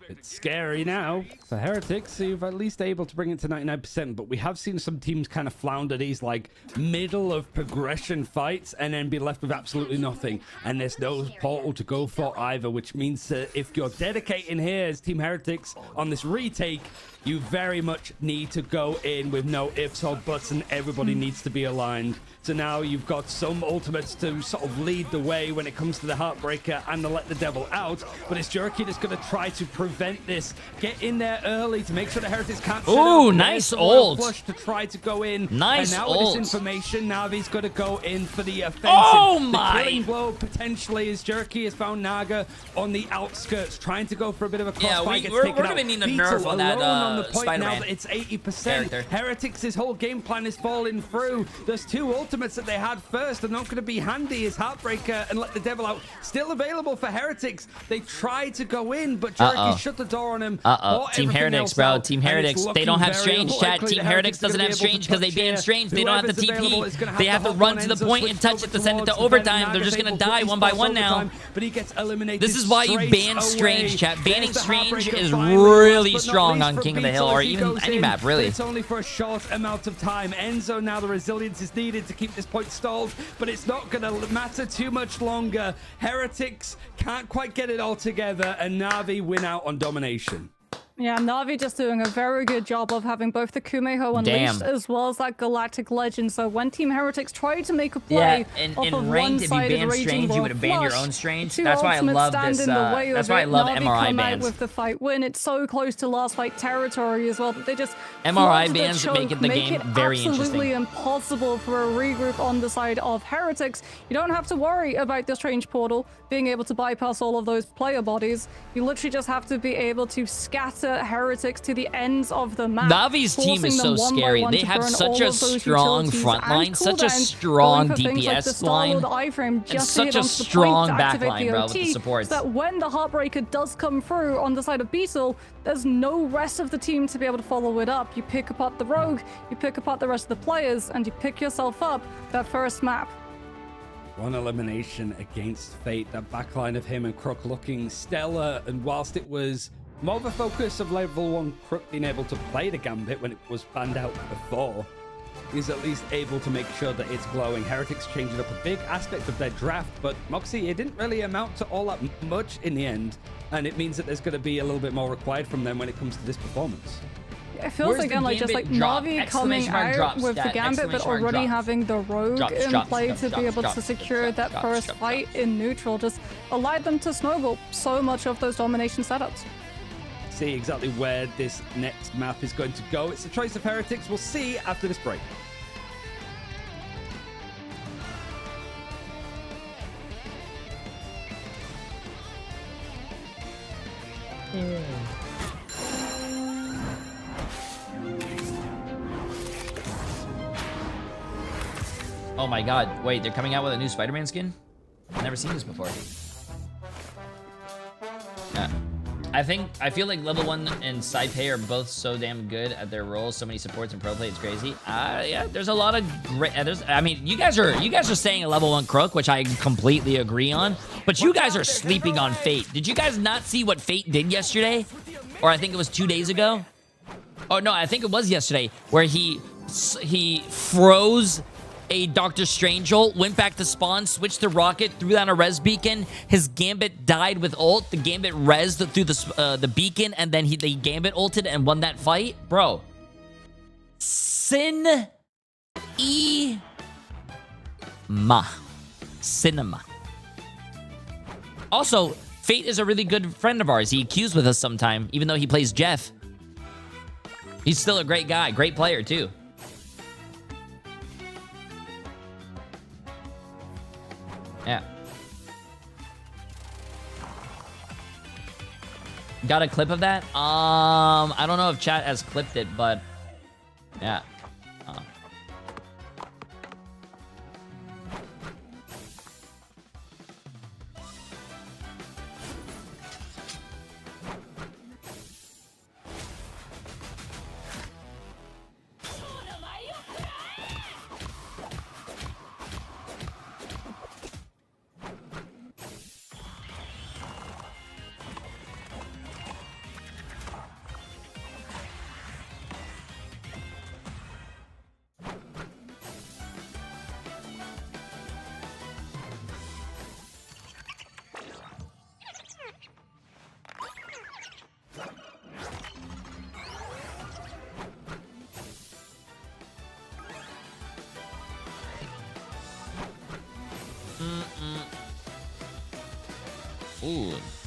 It's scary now for Heretics, so you've at least able to bring it to 99%, but we have seen some teams kind of flounder these like middle of progression fights and then be left with absolutely nothing, and there's no portal to go for either, which means that if you're dedicating here as Team Heretics on this retake, you very much need to go in with no ifs or buts, and everybody needs to be aligned. So now you've got some ultimates to sort of lead the way when it comes to the Heartbreaker and the Let the Devil Out, but it's Jerky that's going to try to prevent this. Get in there early to make sure the Heretics can't set up. Nice ult. Flush to try to go in. Nice and now ult. with this information, Navi's got to go in for the offensive. Oh my! The killing blow potentially as Jerky has found Naga on the outskirts, trying to go for a bit of a crossfire. Yeah, we're going to need a nerf on that Spider-Man. Now that it's 80%. Heretics' whole game plan is falling through. There's 2 ultimates that they had first. They're not going to be handy as Heartbreaker and Let the Devil Out still available for Heretics. They tried to go in, but Jerky shut the door on him. Team Heretics, bro. Team Heretics. They don't have Strange, chat. Team Heretics doesn't have Strange because they banned Strange. They don't have the TP. They have to run to the point and touch it to send it to overtime. They're just going to die 1 by 1 now. But he gets eliminated. This is why you ban Strange, chat. Banning Strange is really strong on King of the Hill, or even any map, really. It's only for a short amount of time. Enzo, now the resilience is needed to keep this point stalled, but it's not going to matter too much longer. Heretics can't quite get it all together, and Na'Vi win out on domination. Yeah, Na'Vi just doing a very good job of having both the Kumeho Unleashed as well as that Galactic Legend. So when Team Heretics tried to make a play off of ranked, if you banned Strange, you would have banned your own Strange. That's why I love this. That's why I love MRI bans. With the fight win, it's so close to last fight territory as well that they just MRI bans make it the game very interesting. Absolutely impossible for a regroup on the side of Heretics. You don't have to worry about the Strange portal being able to bypass all of those player bodies. You literally just have to be able to scatter Heretics to the ends of the map. Navi's team is so scary. They have such a strong front line, such a strong DPS line, and such a strong back line, bro, with the supports. So that when the Heartbreaker does come through on the side of Beetle, there's no rest of the team to be able to follow it up. You pick apart the Rogue, you pick apart the rest of the players, and you pick yourself up that first map. One elimination against Fate. That backline of him and Crook looking stellar, and whilst it was more of a focus of level 1 Crook being able to play the Gambit when it was banned out before, he's at least able to make sure that it's glowing. Heretics changing up a big aspect of their draft, but Moxie, it didn't really amount to all that much in the end, and it means that there's going to be a little bit more required from them when it comes to this performance. It feels again like just like Na'Vi coming out with the Gambit, but already having the Rogue in play to be able to secure that first fight in neutral just allowed them to snowball so much of those domination setups. See exactly where this next map is going to go. It's the choice of Heretics. We'll see after this break. Oh my god, wait, they're coming out with a new Spider-Man skin? I've never seen this before. Yeah. I feel like level 1 and Saipei are both so damn good at their roles. So many supports and pro play, it's crazy. Yeah, there's a lot of great. I mean, you guys are saying a level 1 Crook, which I completely agree on. But you guys are sleeping on Fate. Did you guys not see what Fate did yesterday? Or I think it was 2 days ago. Oh no, I think it was yesterday, where he froze a Doctor Strange ult, went back to spawn, switched to Rocket, threw down a res beacon. His Gambit died with ult. The Gambit rezzed through the beacon, and then the Gambit ulted and won that fight. Bro. Cinema. Also, Fate is a really good friend of ours. He queues with us sometime, even though he plays Jeff. He's still a great guy. Great player, too. Yeah. Got a clip of that? I don't know if chat has clipped it, but yeah.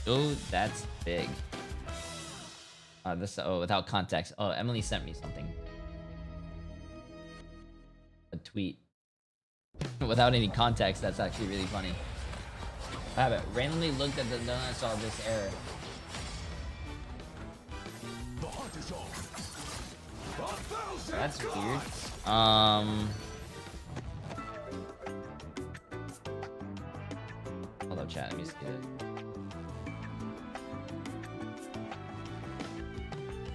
Ooh, that's big. Without context. Oh, Emily sent me something. A tweet. Without any context, that's actually really funny. I have it. Randomly looked at the donut and saw this error. That's weird. Hold up, chat. Let me see it.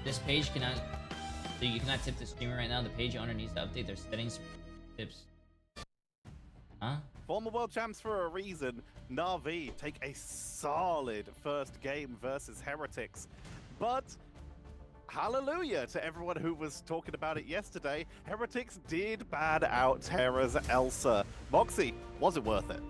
This page cannot. So you cannot tip the streamer right now. The page owner needs to update their settings for tips. Huh? Former world champs for a reason. Na'Vi take a solid first game versus Heretics. But hallelujah to everyone who was talking about it yesterday. Heretics did ban out Terra's Elsa. Moxie, was it worth it?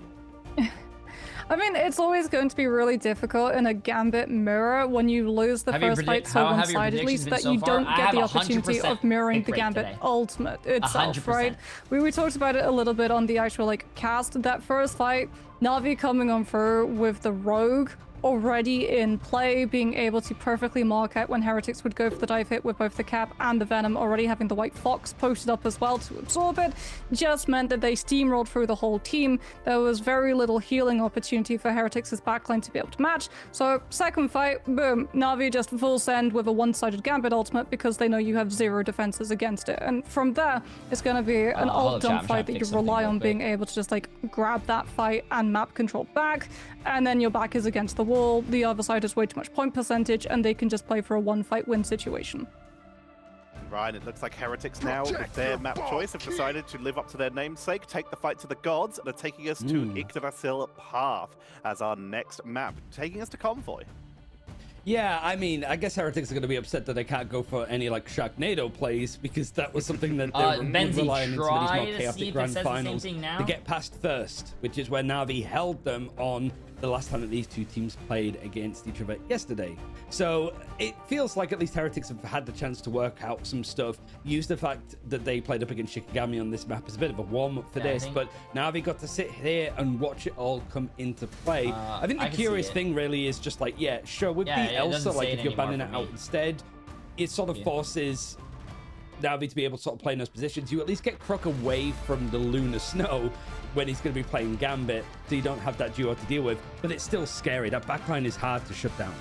I mean, it's always going to be really difficult in a Gambit mirror when you lose the first fight so one-sidedly, so that you don't get the opportunity of mirroring the Gambit ultimate itself, right? We talked about it a little bit on the actual cast. That first fight, Na'Vi coming on through with the Rogue already in play, being able to perfectly mark out when Heretics would go for the dive hit with both the Cap and the Venom, already having the White Fox posted up as well to absorb it, just meant that they steamrolled through the whole team. There was very little healing opportunity for Heretics' backline to be able to match. So second fight, boom, Na'Vi just full send with a one-sided Gambit ultimate because they know you have zero defenses against it. And from there, it's going to be an alt-dump fight that you rely on being able to just grab that fight and map control back, and then your back is against the wall, the other side has way too much point percentage, and they can just play for a one-fight win situation. Right, it looks like Heretics now, with their map choice, have decided to live up to their namesake, take the fight to the gods, and are taking us to Yggdrasil Path as our next map, taking us to Convoy. Yeah, I mean, I guess Heretics are going to be upset that they can't go for any Sharknado plays, because that was something that they were relying into these more chaotic grand finals to get past first, which is where Na'Vi held them on the last time that these two teams played against each other yesterday. So it feels like at least Heretics have had the chance to work out some stuff, use the fact that they played up against Shikigami on this map as a bit of a warm-up for this, but Na'Vi got to sit here and watch it all come into play. I think the curious thing really is just yeah, sure, with the Elsa, if you're banning it out instead, it sort of forces Na'Vi to be able to sort of play in those positions. You at least get Croc away from the Lunar Snow when he's going to be playing Gambit, so you don't have that duo to deal with, but it's still scary. That backline is hard to shut down.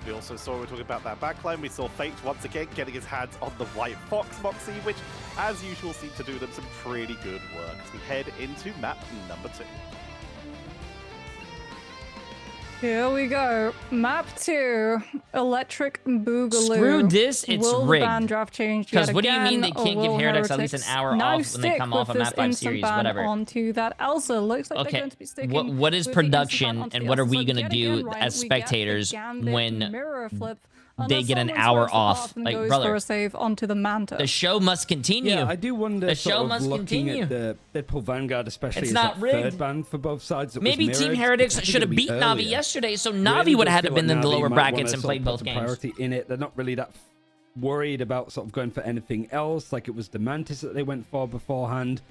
We also saw, we're talking about that backline, we saw Fate once again getting his hands on the White Fox Moxie, which as usual seemed to do them some pretty good work as we head into map number 2. Here we go. Map 2, Electric Boogaloo. Screw this, it's will rigged. The ban draft change because what do you mean they can't give Heretics at least an hour off when they come off a map 5 series, whatever? Onto that Elsa. Looks like they're going to be sticking what is production and what are we going to do right, as spectators when they get an someone hour swerves off? and Like, goes brother, for a save onto the Manta. the show must continue. Yeah, I do wonder, the show must looking continue. at the Deadpool Vanguard, especially It's as not that rigged. third ban for both sides. Maybe Team Heretics should have beat Na'Vi yesterday, so Na'Vi would have had to been in the lower brackets and played both games. Priority in it. They're not really that worried about sort of going for anything else. Like it was the Mantis that they went for beforehand.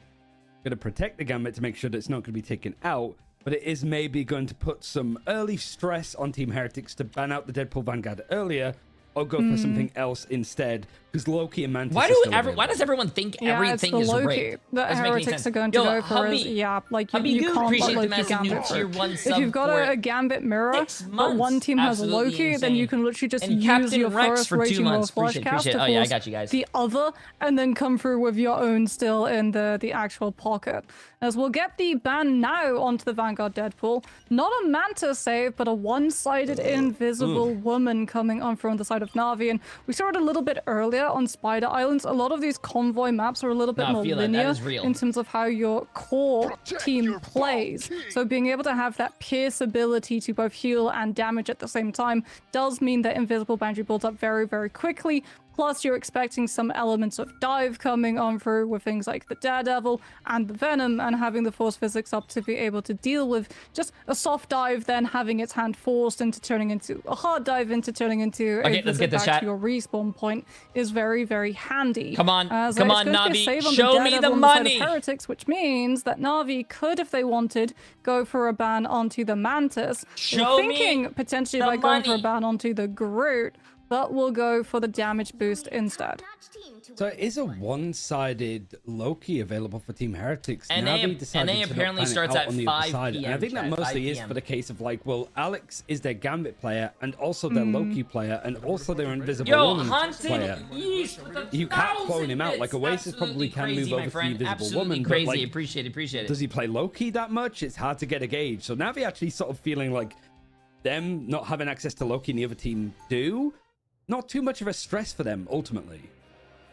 Going to protect the Gambit to make sure that it's not going to be taken out. But it is maybe going to put some early stress on Team Heretics to ban out the Deadpool Vanguard earlier, or go for something else instead, because Loki and Mantis. Why does everyone think everything is rigged? The Heretics are going to go for is, you can't let Loki Gambit through. If you've got a Gambit mirror, but one team has Loki, then you can literally just use your first Raging Roar Flash cast to force the other, and then come through with your own still in the actual pocket. As we'll get the ban now onto the Vanguard Deadpool. Not a Manta save, but a one-sided invisible woman coming on from the side of Na'Vi. And we saw it a little bit earlier on Spider Islands. A lot of these convoy maps are a little bit more linear in terms of how your core team plays. So being able to have that pierce ability to both heal and damage at the same time does mean that invisible boundary builds up very, very quickly. Plus, you're expecting some elements of dive coming on through with things like the Daredevil and the Venom, and having the force physics up to be able to deal with just a soft dive, then having its hand forced into turning into a hard dive, into turning into a visit back to your respawn point is very, very handy. Come on, Na'Vi, show me the money! Heretics, which means that Na'Vi could, if they wanted, go for a ban onto the Mantis. Thinking potentially about going for a ban onto the Groot, but we'll go for the damage boost instead. So it is a one-sided Loki available for Team Heretics. NA apparently starts at 5 p.m. And I think that mostly is for the case of well, Alex is their Gambit player and also their Loki player and also their Invisible Woman player. You can't clone him out. Like Oasis probably can move over to the Invisible Woman. Crazy. But, appreciate it. Does he play Loki that much? It's hard to get a gauge. So Na'Vi actually sort of feeling like them not having access to Loki and the other team do. not too much of a stress for them ultimately.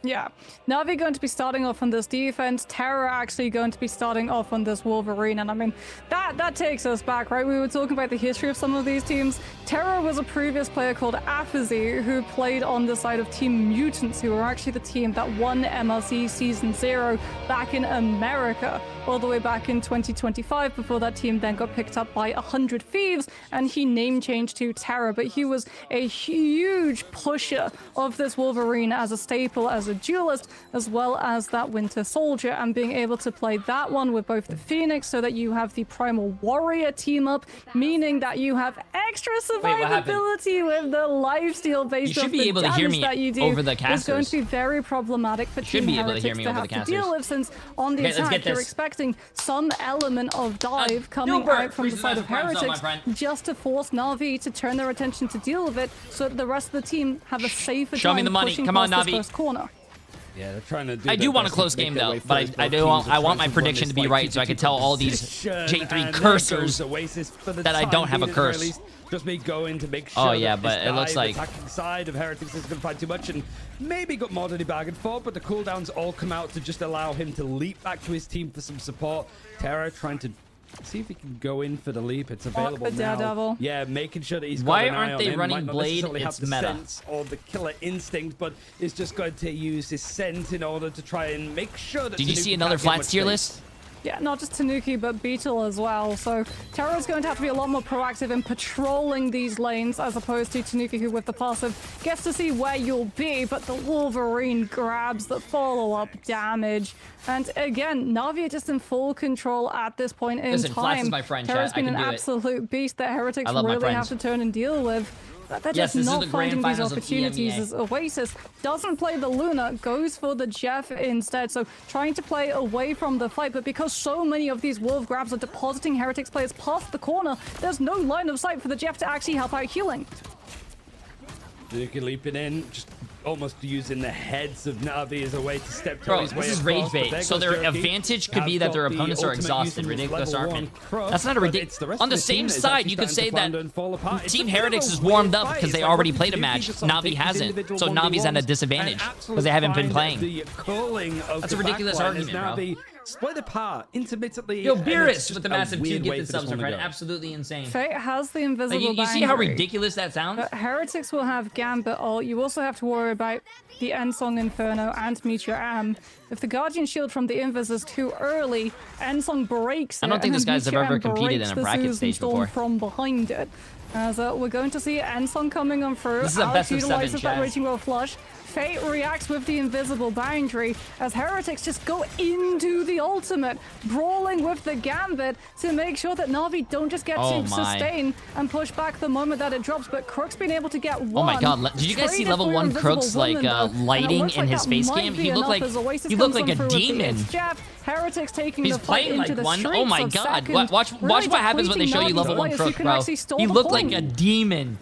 Yeah, Na'Vi going to be starting off on this defense, Terra actually going to be starting off on this Wolverine, and I mean, that takes us back, right? We were talking about the history of some of these teams. Terra was a previous player called Aphazy who played on the side of Team Mutants, who were actually the team that won MLC Season 0 back in America, all the way back in 2025, before that team then got picked up by 100 Thieves, and he name changed to Terra, but he was a huge pusher of this Wolverine as a staple, as a duelist, as well as that Winter Soldier, and being able to play that one with both the Phoenix so that you have the Primal Warrior team up, meaning that you have extra survivability with the lifesteal based off the damage that you do. Over the casters. It's going to be very problematic for Team Heretics to have to deal with, since on the attack you're expecting some element of dive coming out from the side of Heretics just to force Na'Vi to turn their attention to deal with it, so that the rest of the team have a safer time. Show me the money. Come on, Na'Vi. First corner. Yeah, they're trying to do. I do want a close game though, but I want my prediction to be right, so I can tell all these J3 cursors that I don't have a curse. Just me going to make sure. Oh yeah, but it looks like attacking side of Heretics is going to find too much, and maybe got more than he bargained for. But the cooldowns all come out to just allow him to leap back to his team for some support. Terra trying to see if he can go in for the leap. It's available now. Daredevil. Yeah, making sure that he's got Why an eye aren't on they him. running Might not Blade? necessarily have It's the meta. sense or the killer instinct, but is just going to use his scent in order to try and make sure that. Did you Tanuki see another can't get flat much tier space. list? Yeah, not just Tanuki, but Beetle as well. So Terra's going to have to be a lot more proactive in patrolling these lanes, as opposed to Tanuki, who with the passive gets to see where you'll be, but the Wolverine grabs the follow-up damage. And again, Na'Vi are just in full control at this point in Listen, Flats time. is my friend, Terra's chat. I been can an do it. absolute beast that Heretics I love my really have friends. to turn and deal with. But they're Yes, just this is not the grand finding these finals of opportunities, EMEA. as Oasis doesn't play the Luna, goes for the Jeff instead. So trying to play away from the fight, but because so many of these Wolf grabs are depositing Heretics players past the corner, there's no line of sight for the Jeff to actually help out healing. Tanuki leaping in, just almost using the heads of Na'Vi as a way to step Bro, his way this is across, rage but bait. there So goes their Jerky. advantage could be Have that their got the opponents are ultimate exhausted. using his Ridiculous level argument. 1 cross, That's not a but ridiculous. it's the rest On of the team same that is side, actually you could starting say to that flounder and fall apart. It's a Team bit of a Heretics is weird warmed up fight. because It's they like already when played a Tanuki match. just sort of Na'Vi takes his hasn't. individual So Na'Vi's at a 1v1s disadvantage and because they haven't been absolutely playing. find the culling of That's a the ridiculous backline as argument, bro. Na'Vi split apart intermittently. Yo, and it's Beerus just with the a massive 2 weird way gifted for this subs, my one to friend. go. Absolutely insane. Fate has the invisible Like, you see how boundary. ridiculous that sounds? But Heretics will have Gambit ult. You also have to worry about the Ensong Inferno and Meteor Am. If the Guardian Shield from the Invis is too early, Ensong breaks it. I don't think and this then guy's Meteor ever Am competed breaks in a the bracket Susan stage Storm before. from behind it. As we're going to see Ensong coming on through. This is a Alex best of 7, utilizes that Chaz. Raging Roll flush. Fate reacts with the invisible boundary as Heretics just go into the ultimate, brawling with the Gambit to make sure that Na'Vi don't just get Oh to my. sustain and push back the moment that it drops. But Crook's been able to get one. Oh my god, did you guys see Traded level for 1 Invisible Crooks like Woman, though, and it lighting looks in like his that face might cam? be He looked enough like as Oasis he looked comes like on a through with the demon. It's Jeff. Heretics taking He's the fight playing into like the one. streets Oh my of god. second, Watch really what happens when they show you depleting level 1 Na'Vi's Crook, players who can bro. actually stall He the looked like point. a demon.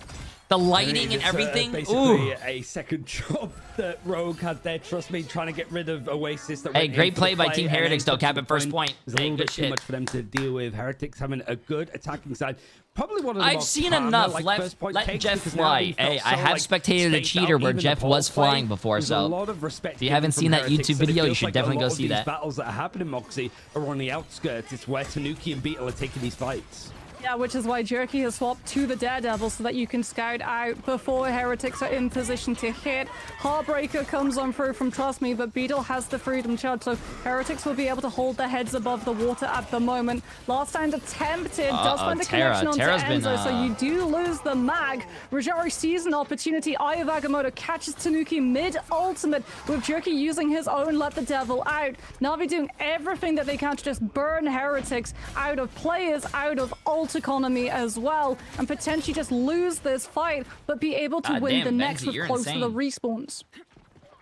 The lighting and It's, everything. basically Ooh. a second job that Rogue had there. Trust me, trying to get rid of Oasis. That Hey, went in great for play the by fight Team and then Heretics, though, got Cap to at the first point. It was a Hey, little good bit too shit. much for them to deal with. Heretics having a good attacking side. Probably one of the I've more seen calmer, enough. like, Let first point let takes Jeff because fly. Na'Vi felt Hey, I so, have like, spectated a spaced cheater out, where even the Jeff ball was play. flying before, There's a so lot of respect if you haven't given seen from that Heretics, YouTube and it video, you feels should like definitely a go lot of see these that. battles that are happening, Moxie, are on the outskirts. It's where Tanuki and Beetle are taking these fights. Yeah, which is why Jerky has swapped to the Daredevil so that you can scout out before Heretics are in position to hit. Heartbreaker comes on through from Trust Me, but Beetle has the Freedom Charge, so Heretics will be able to hold their heads above the water at the moment. Last time attempted, does find the connection onto Terra's been, Enzo, so you do lose the mag. Rajari sees an opportunity. Eye of Agamotto catches Tanuki mid-ultimate with Jerky using his own Let the Devil out. Na'Vi doing everything that they can to just burn Heretics out of players, out of ult economy as well, and potentially just lose this fight, but be able to God win damn, the next Benji, with you're close to the insane. respawns.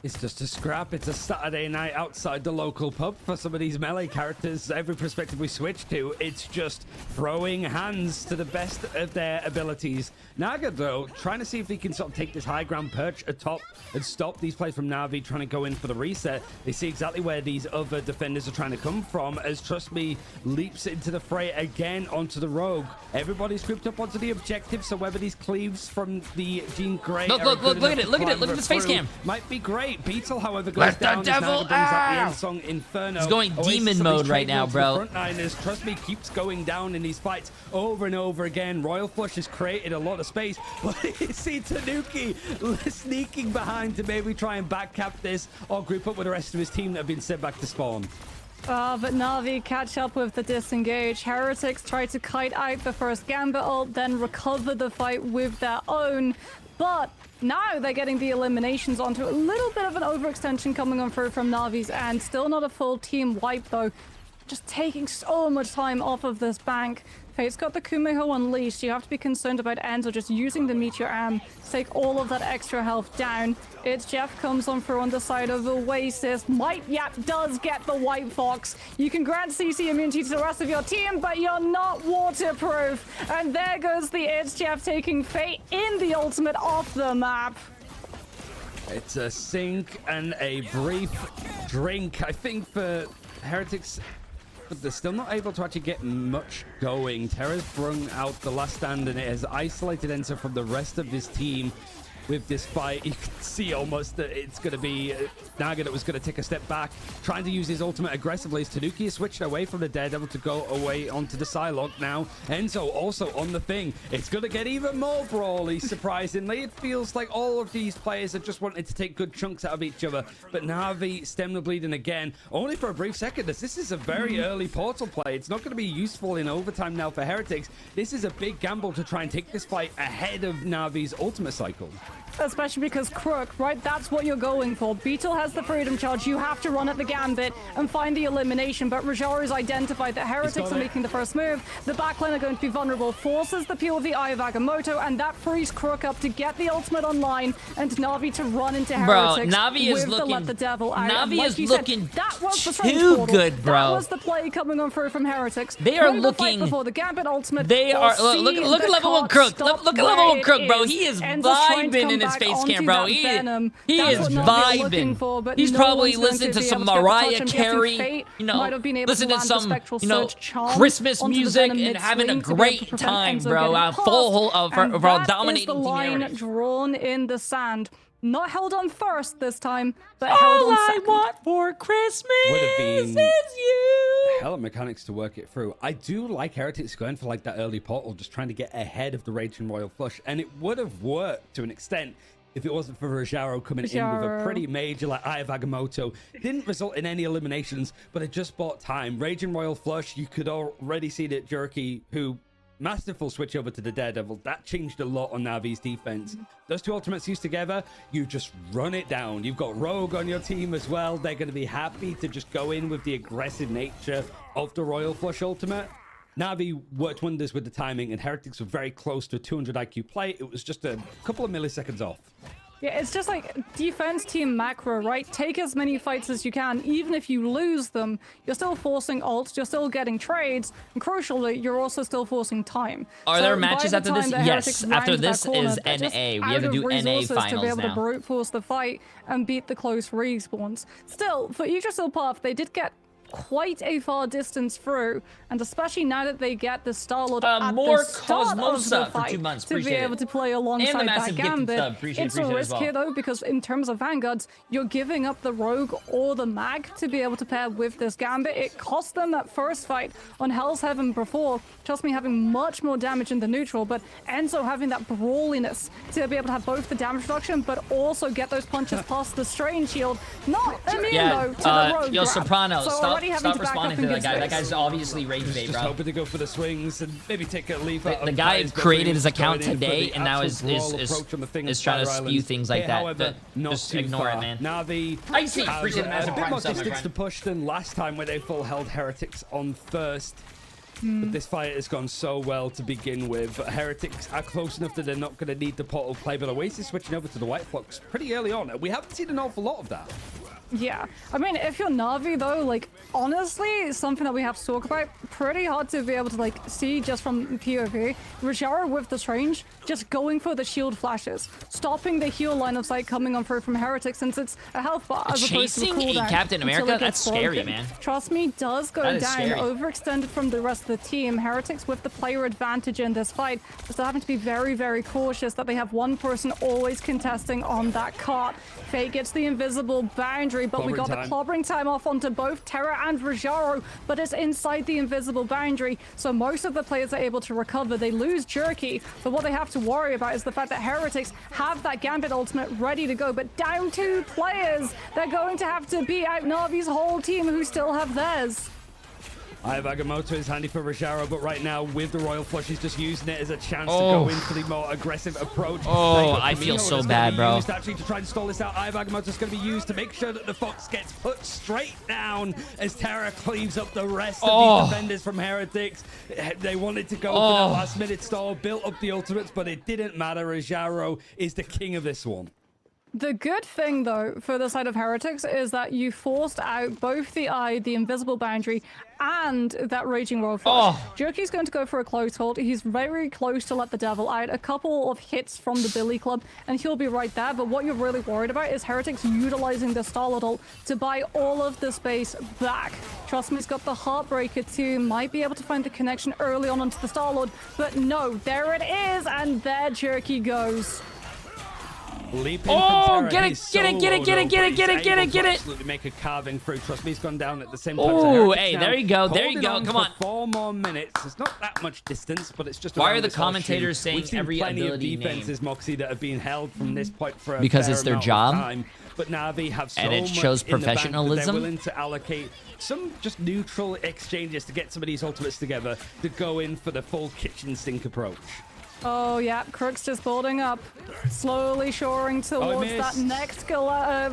It's just a scrap. It's a Saturday night outside the local pub for some of these melee characters. Every perspective we switch to, it's just throwing hands to the best of their abilities. Naga, though, trying to see if he can sort of take this high ground, perch atop and stop these players from Na'Vi trying to go in for the reset. They see exactly where these other defenders are trying to come from as Trust Me leaps into the fray again onto the Rogue. Everybody's grouped up onto the objective, so whether these cleaves from the Jean Grey look at it, look at this face cam. Might be great. Beetle, however, goes down. The devil brings out the end song Inferno. He's going demon mode right now, bro. Frontliners, Trust Me, keeps going down in these fights over and over again. Royal Flush has created a lot of space, but you see Tanuki sneaking behind to maybe try and backcap this or group up with the rest of his team that have been sent back to spawn. But Na'Vi catch up with the disengage. Heretics try to kite out the first Gambit ult, then recover the fight with their own. But now they're getting the eliminations onto a little bit of an overextension coming on through from Na'Vi's end. Still not a full team wipe though. Just taking so much time off of this bank. Fate's got the Kumeho unleashed. You have to be concerned about Enzo just using the Meteor Am to take all of that extra health down. It's Jeff comes on through on the side of Oasis. Might Yap does get the White Fox. You can grant CC immunity to the rest of your team, but you're not waterproof. And there goes the It's Jeff taking Fate in the ultimate off the map. It's a sink and a brief drink, I think, for Heretics. But they're still not able to actually get much going. Terra's brung out the last stand, and it has isolated Enzo from the rest of his team. With this fight, you can see almost that it's going to be Naga that was going to take a step back, trying to use his ultimate aggressively as Tanuki has switched away from the Daredevil to go away onto the Psylocke now. Enzo also on the thing. It's going to get even more brawly, surprisingly. It feels like all of these players are just wanting to take good chunks out of each other, but Na'Vi stem the bleeding again, only for a brief second. This is a very early portal play. It's not going to be useful in overtime now for Heretics. This is a big gamble to try and take this fight ahead of Na'Vi's ultimate cycle. Especially because Crook, right? That's what you're going for. Beetle has the freedom charge. You have to run at the Gambit and find the elimination. But Rajaru's identified that Heretics are making the first move. The backline are going to be vulnerable. Forces the peel of the Eye of Agamotto, and that frees Crook up to get the ultimate online and Na'Vi to run into Heretics. Bro, Na'Vi is looking. Let the devil out. Na'Vi like is looking that was the too good, bro. That was the play coming on through from Heretics. They are looking before the Gambit ultimate. They are look at level 1 Crook. Look at level 1 Crook, bro. He is vibing in his face cam, bro. He is vibing. He's probably listening to some Mariah Carey, you know, listening to some, you know, Christmas music and having a great time, bro. Full of dominating the line areas. Drawn in the sand. Not held on first this time, but held on second. All I want for Christmas is you. Hell of mechanics to work it through. I do like Heretics going for like that early portal, just trying to get ahead of the Raging Royal Flush, and it would have worked to an extent if it wasn't for Rajaro coming in with a pretty major like Eye of Agamotto. It didn't result in any eliminations, but it just bought time. Raging Royal Flush, you could already see that Jerky, who masterful switch over to the Daredevil, that changed a lot on Na'Vi's defense. Those two ultimates used together, you just run it down. You've got Rogue on your team as well. They're going to be happy to just go in with the aggressive nature of the Royal Flush ultimate. Na'Vi worked wonders with the timing, and Heretics were very close to a 200 IQ play. It was just a couple of milliseconds off. Yeah, it's just like defense team macro, right? Take as many fights as you can. Even if you lose them, you're still forcing ults, you're still getting trades, and crucially, you're also still forcing time. Are there matches after this? Yes, after this is NA. We have to do NA finals to be able now. to brute force the fight and beat the close respawns. Still, for Yggdrasil Path, they did get quite a far distance through, and especially now that they get the Star-Lord at the start of the fight for 2 months. to be able to play alongside that Gambit. It's a risk here though, because in terms of Vanguards, you're giving up the Rogue or the Mag to be able to pair with this Gambit. It cost them that first fight on Hell's Heaven before, trust me, having much more damage in the neutral, but Enzo having that brawliness to be able to have both the damage reduction but also get those punches past the Strain Shield. Not immune though to the Rogue Yo, grab. Soprano, So stop responding to that guy. That guy's obviously rage bait, Just bro. hoping to go for the swings and maybe take a leaf out. The guy created his account today and now is trying to spew things like that. However, not just ignore it, man. Na'Vi appreciate the have a bit more Prime sub, my distance friend. to push than last time where they full held Heretics on first. But this fight has gone so well to begin with. Heretics are close enough that they're not going to need the portal play, but Oasis switching over to the White Flux pretty early on. We haven't seen an awful lot of that. Yeah, I mean, if you're Na'Vi though, like, honestly, something that we have to talk about, pretty hard to be able to, like, see just from POV. Rajara with the Strange, just going for the shield flashes, stopping the heal line of sight coming on through from Heretics, since it's a health bar as opposed to a Chasing cooldown. Captain America? That's scary, man. Trust me, does go down, scary. overextended from the rest of the team. Heretics with the player advantage in this fight, still having to be very, very cautious that they have one person always contesting on that cart. Fate gets the invisible boundary, but we got the clobbering time off onto both Terra and Rajaro, but it's inside the invisible boundary, so most of the players are able to recover. They lose Jerky, but what they have to worry about is the fact that Heretics have that Gambit ultimate ready to go, but down 2 players. They're going to have to beat out Na'Vi's whole team who still have theirs. Agamotto is handy for Rajaro, but right now with the Royal Flush, he's just using it as a chance to go in for the more aggressive approach. I feel so bad, bro. Actually, to try and stall this out, Agamotto is going to be used to make sure that the Fox gets put straight down as Terra cleaves up the rest of these defenders from Heretics. They wanted to go for that last-minute stall, built up the ultimates, but it didn't matter. Rajaro is the king of this one. The good thing, though, for the side of Heretics is that you forced out both the Eye, the invisible boundary, and that Raging Royal Flush. Jerky's going to go for a close hold. He's very close to let the devil out. A couple of hits from the Billy Club, and he'll be right there. But what you're really worried about is Heretics utilizing the Starlord ult to buy all of the space back. Trust me, he's got the Heartbreaker too. Might be able to find the connection early on onto the Starlord, but no, there it is, and there Jerky goes. Get it. Absolutely make a carving through. Trust me, he's gone down at the same time. Oh, hey, there you go. There you go. Come on. 4 more minutes. It's not that much distance, but it's just. Why are the commentators saying every plenty ability of defenses, name? Moxie, that have been held from this point for a because fair it's their amount job. Of time. But Na'Vi have so and it much shows in the bank that professionalism. they're willing to allocate some just neutral exchanges to get some of these ultimates together to go in for the full kitchen sink approach. Oh, yeah, Crook's just building up, slowly shoring towards that next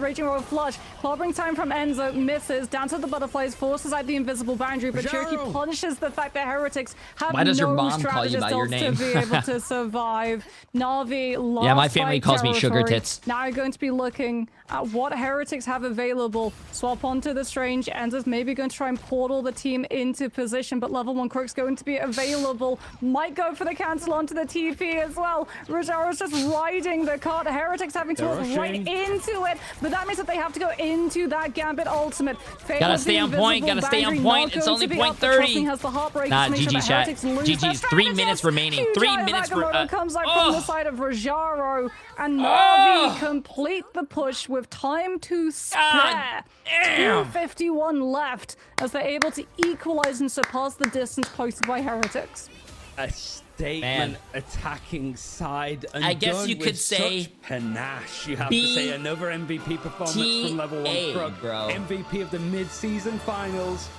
Raging Royal Flush. Clobbering time from Enzo misses, down to the butterflies, forces out the invisible boundary, but Jerky punishes the fact that Heretics have no strategist to be able to survive. Na'Vi lost. Yeah, my family calls me Sugar Tits. Now you're going to be looking at what Heretics have available. Swap onto the Strange. Enzo's maybe going to try and portal the team into position, but level 1 Crook's going to be available. Might go for the cancel onto the TP as well. Rajaro's just riding the cart. Heretics having to walk right into it, but that means that they have to go into that Gambit ultimate. Gotta stay on point. Gotta stay on point. It's only point 30. Nah, GG chat. GG's 3 minutes remaining. 3 minutes comes out from the side of Rajaro, and Na'Vi complete the push with time to spare. 2:51 left as they're able to equalize and surpass the distance posted by Heretics. A statement attacking side, and I guess you could say such panache. You have to say another MVP performance from level 1 Crook, bro. MVP of the mid-season finals,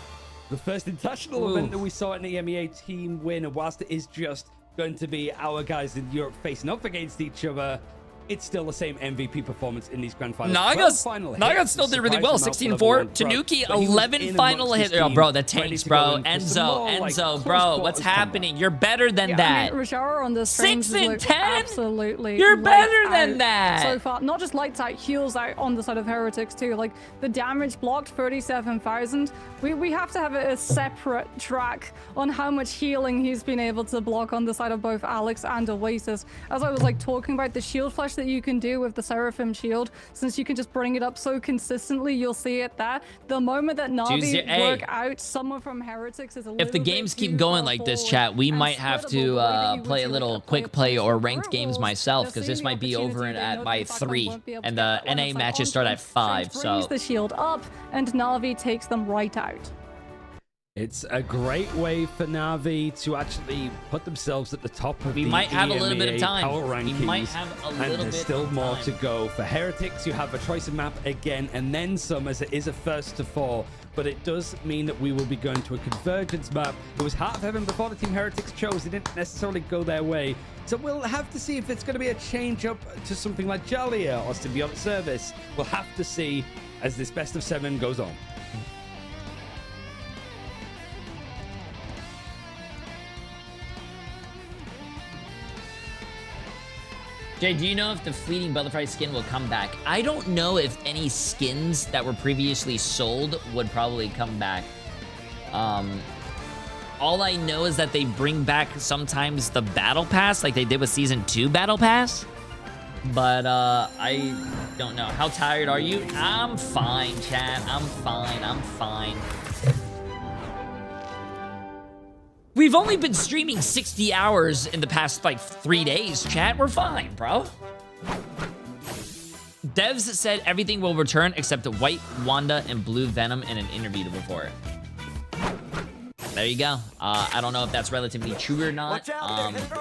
the first international event that we saw an EMEA team win. And whilst it is just going to be our guys in Europe facing up against each other, it's still the same MVP performance in these grand finals. Naga still did really well. 16-4. Tanuki, 11 final hits. Oh, bro, the tanks, bro. Enzo, bro, what's happening? You're better than that. I mean, Rajaro on the 6 and 10? Absolutely. You're better than that. So far, not just lights out, heals out on the side of Heretics too. Like, the damage blocked, 37,000. We have to have a separate track on how much healing he's been able to block on the side of both Alex and Oasis. As I was like talking about the shield flash that you can do with the Seraphim shield, since you can just bring it up so consistently, you'll see it there. The moment that Na'Vi work out someone from Heretics is a little If the games keep going like this, chat, we might have to play a little quick play or ranked games myself, because this might be over at by 3, and the NA matches start at 5. So brings the shield up, and Na'Vi takes them right out. It's a great way for Na'Vi to actually put themselves at the top of the might have a little bit of EMEA time. power rankings. We might have a little and there's bit still of more time. to go. For Heretics, you have a choice of map again, and then some, as it is a first to 4. But it does mean that we will be going to a convergence map. It was Heart of Heaven before the Team Heretics chose. It didn't necessarily go their way. So we'll have to see if it's going to be a change up to something like Jalia or Symbiotic Service. We'll have to see as this best of 7 goes on. Jay, do you know if the fleeting butterfly skin will come back? I don't know if any skins that were previously sold would probably come back. All I know is that they bring back sometimes the battle pass, like they did with season 2 battle pass. But I don't know. How tired are you? I'm fine, chat. I'm fine. We've only been streaming 60 hours in the past, like, 3 days, chat. We're fine, bro. Devs said everything will return except the White Wanda and Blue Venom in an interview before. There you go. I don't know if that's relatively true or not,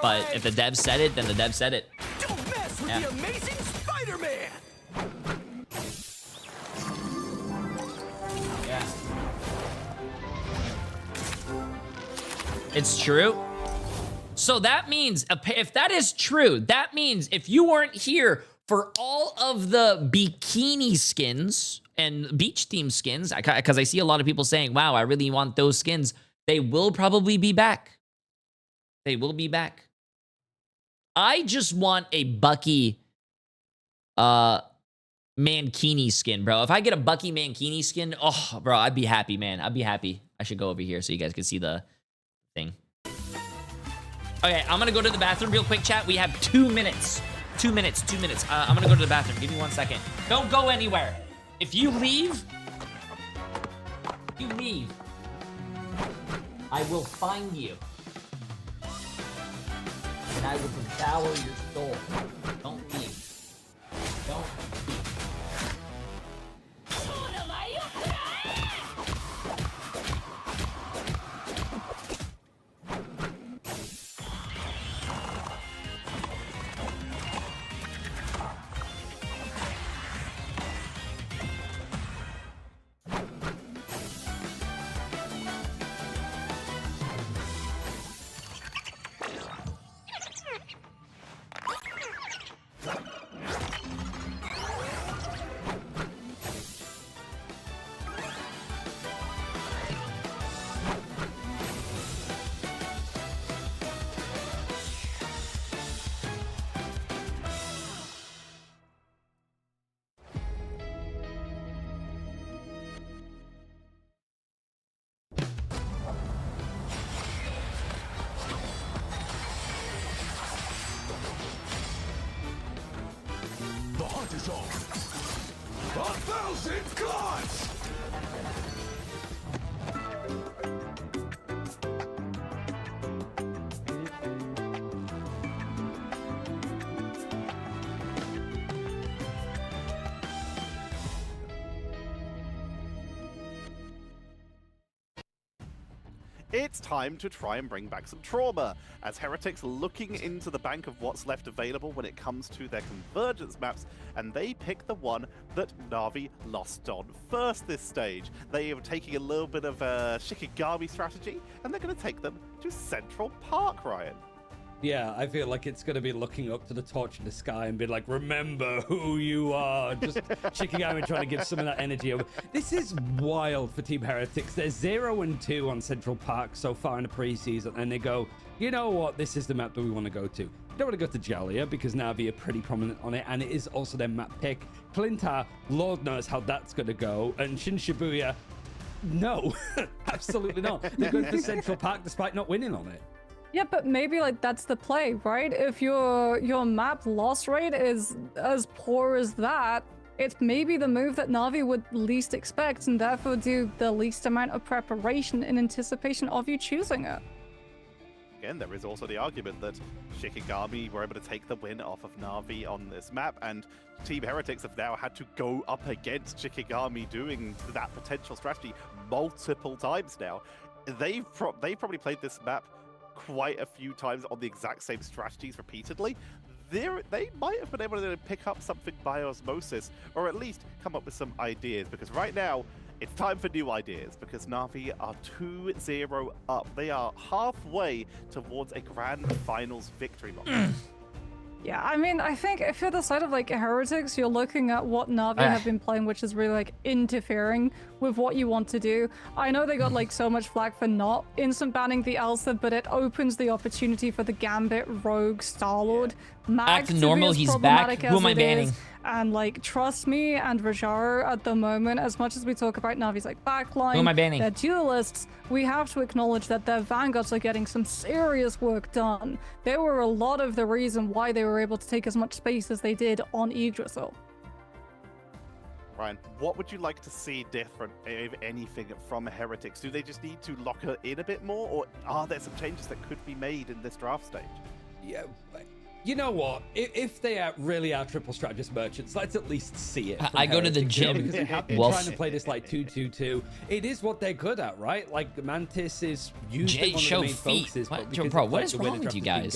but if the devs said it, then the devs said it. Don't mess with the Amazing Spider-Man! Yeah. It's true. So that means, if that is true, that means if you weren't here for all of the bikini skins and beach theme skins, because I see a lot of people saying, wow, I really want those skins, they will probably be back. They will be back. I just want a Bucky Mankini skin, bro. If I get a Bucky Mankini skin, oh, bro, I'd be happy, man. I'd be happy. I should go over here so you guys can see the thing. Okay, I'm gonna go to the bathroom real quick, chat. We have 2 minutes. 2 minutes. I'm gonna go to the bathroom. Give me 1 second. Don't go anywhere. If you leave, I will find you. And I will devour your soul. Don't leave. Don't leave. The hunt is on. 1,000 gods! It's time to try and bring back some trauma, as Heretics looking into the bank of what's left available when it comes to their convergence maps, and they pick the one that Na'Vi lost on first this stage. They are taking a little bit of a Shikigami strategy, and they're going to take them to Central Park, Ryan. Yeah, I feel like it's going to be looking up to the torch in the sky and be like, remember who you are. Just Shikigami trying to give some of that energy over. This is wild for Team Heretics. They're 0-2 on Central Park so far in the preseason, and they go, you know what? This is the map that we want to go to. We don't want to go to Jalia because Na'Vi are pretty prominent on it, and it is also their map pick. Clintar, Lord knows how that's going to go. And Shin Shibuya, no, absolutely not. They're going to Central Park despite not winning on it. Yeah, but maybe like that's the play, right? If your map loss rate is as poor as that, it's maybe the move that Na'Vi would least expect and therefore do the least amount of preparation in anticipation of you choosing it. Again, there is also the argument that Shikigami were able to take the win off of Na'Vi on this map, and Team Heretics have now had to go up against Shikigami doing that potential strategy multiple times now. They've probably played this map quite a few times on the exact same strategies repeatedly. They might have been able to pick up something by osmosis, or at least come up with some ideas, because right now it's time for new ideas, because Na'Vi are 2-0 up. They are halfway towards a grand finals victory. Yeah, I mean, I think if you're the side of like Heretics, you're looking at what Na'Vi have been playing, which is really like interfering with what you want to do. I know they got like so much flack for not instant banning the Elsa, but it opens the opportunity for the Gambit, Rogue, Star-Lord, Mag Act normal, he's back. Who am I banning? And like, trust me and Rajaro at the moment, as much as we talk about Navi's like backline, Who am I banning? their duelists, we have to acknowledge that their Vanguards are getting some serious work done. They were a lot of the reason why they were able to take as much space as they did on Yggdrasil. Ryan, what would you like to see different, if anything, from Heretics? Do they just need to lock her in a bit more, or are there some changes that could be made in this draft stage? Yeah, you know what? If they really are triple strategist merchants, let's at least see it. I go to the gym. Because they have been trying to play this like 2-2-2. It is what they're good at, right? Like Mantis is usually one of the main focuses. Bro, what is wrong with you guys?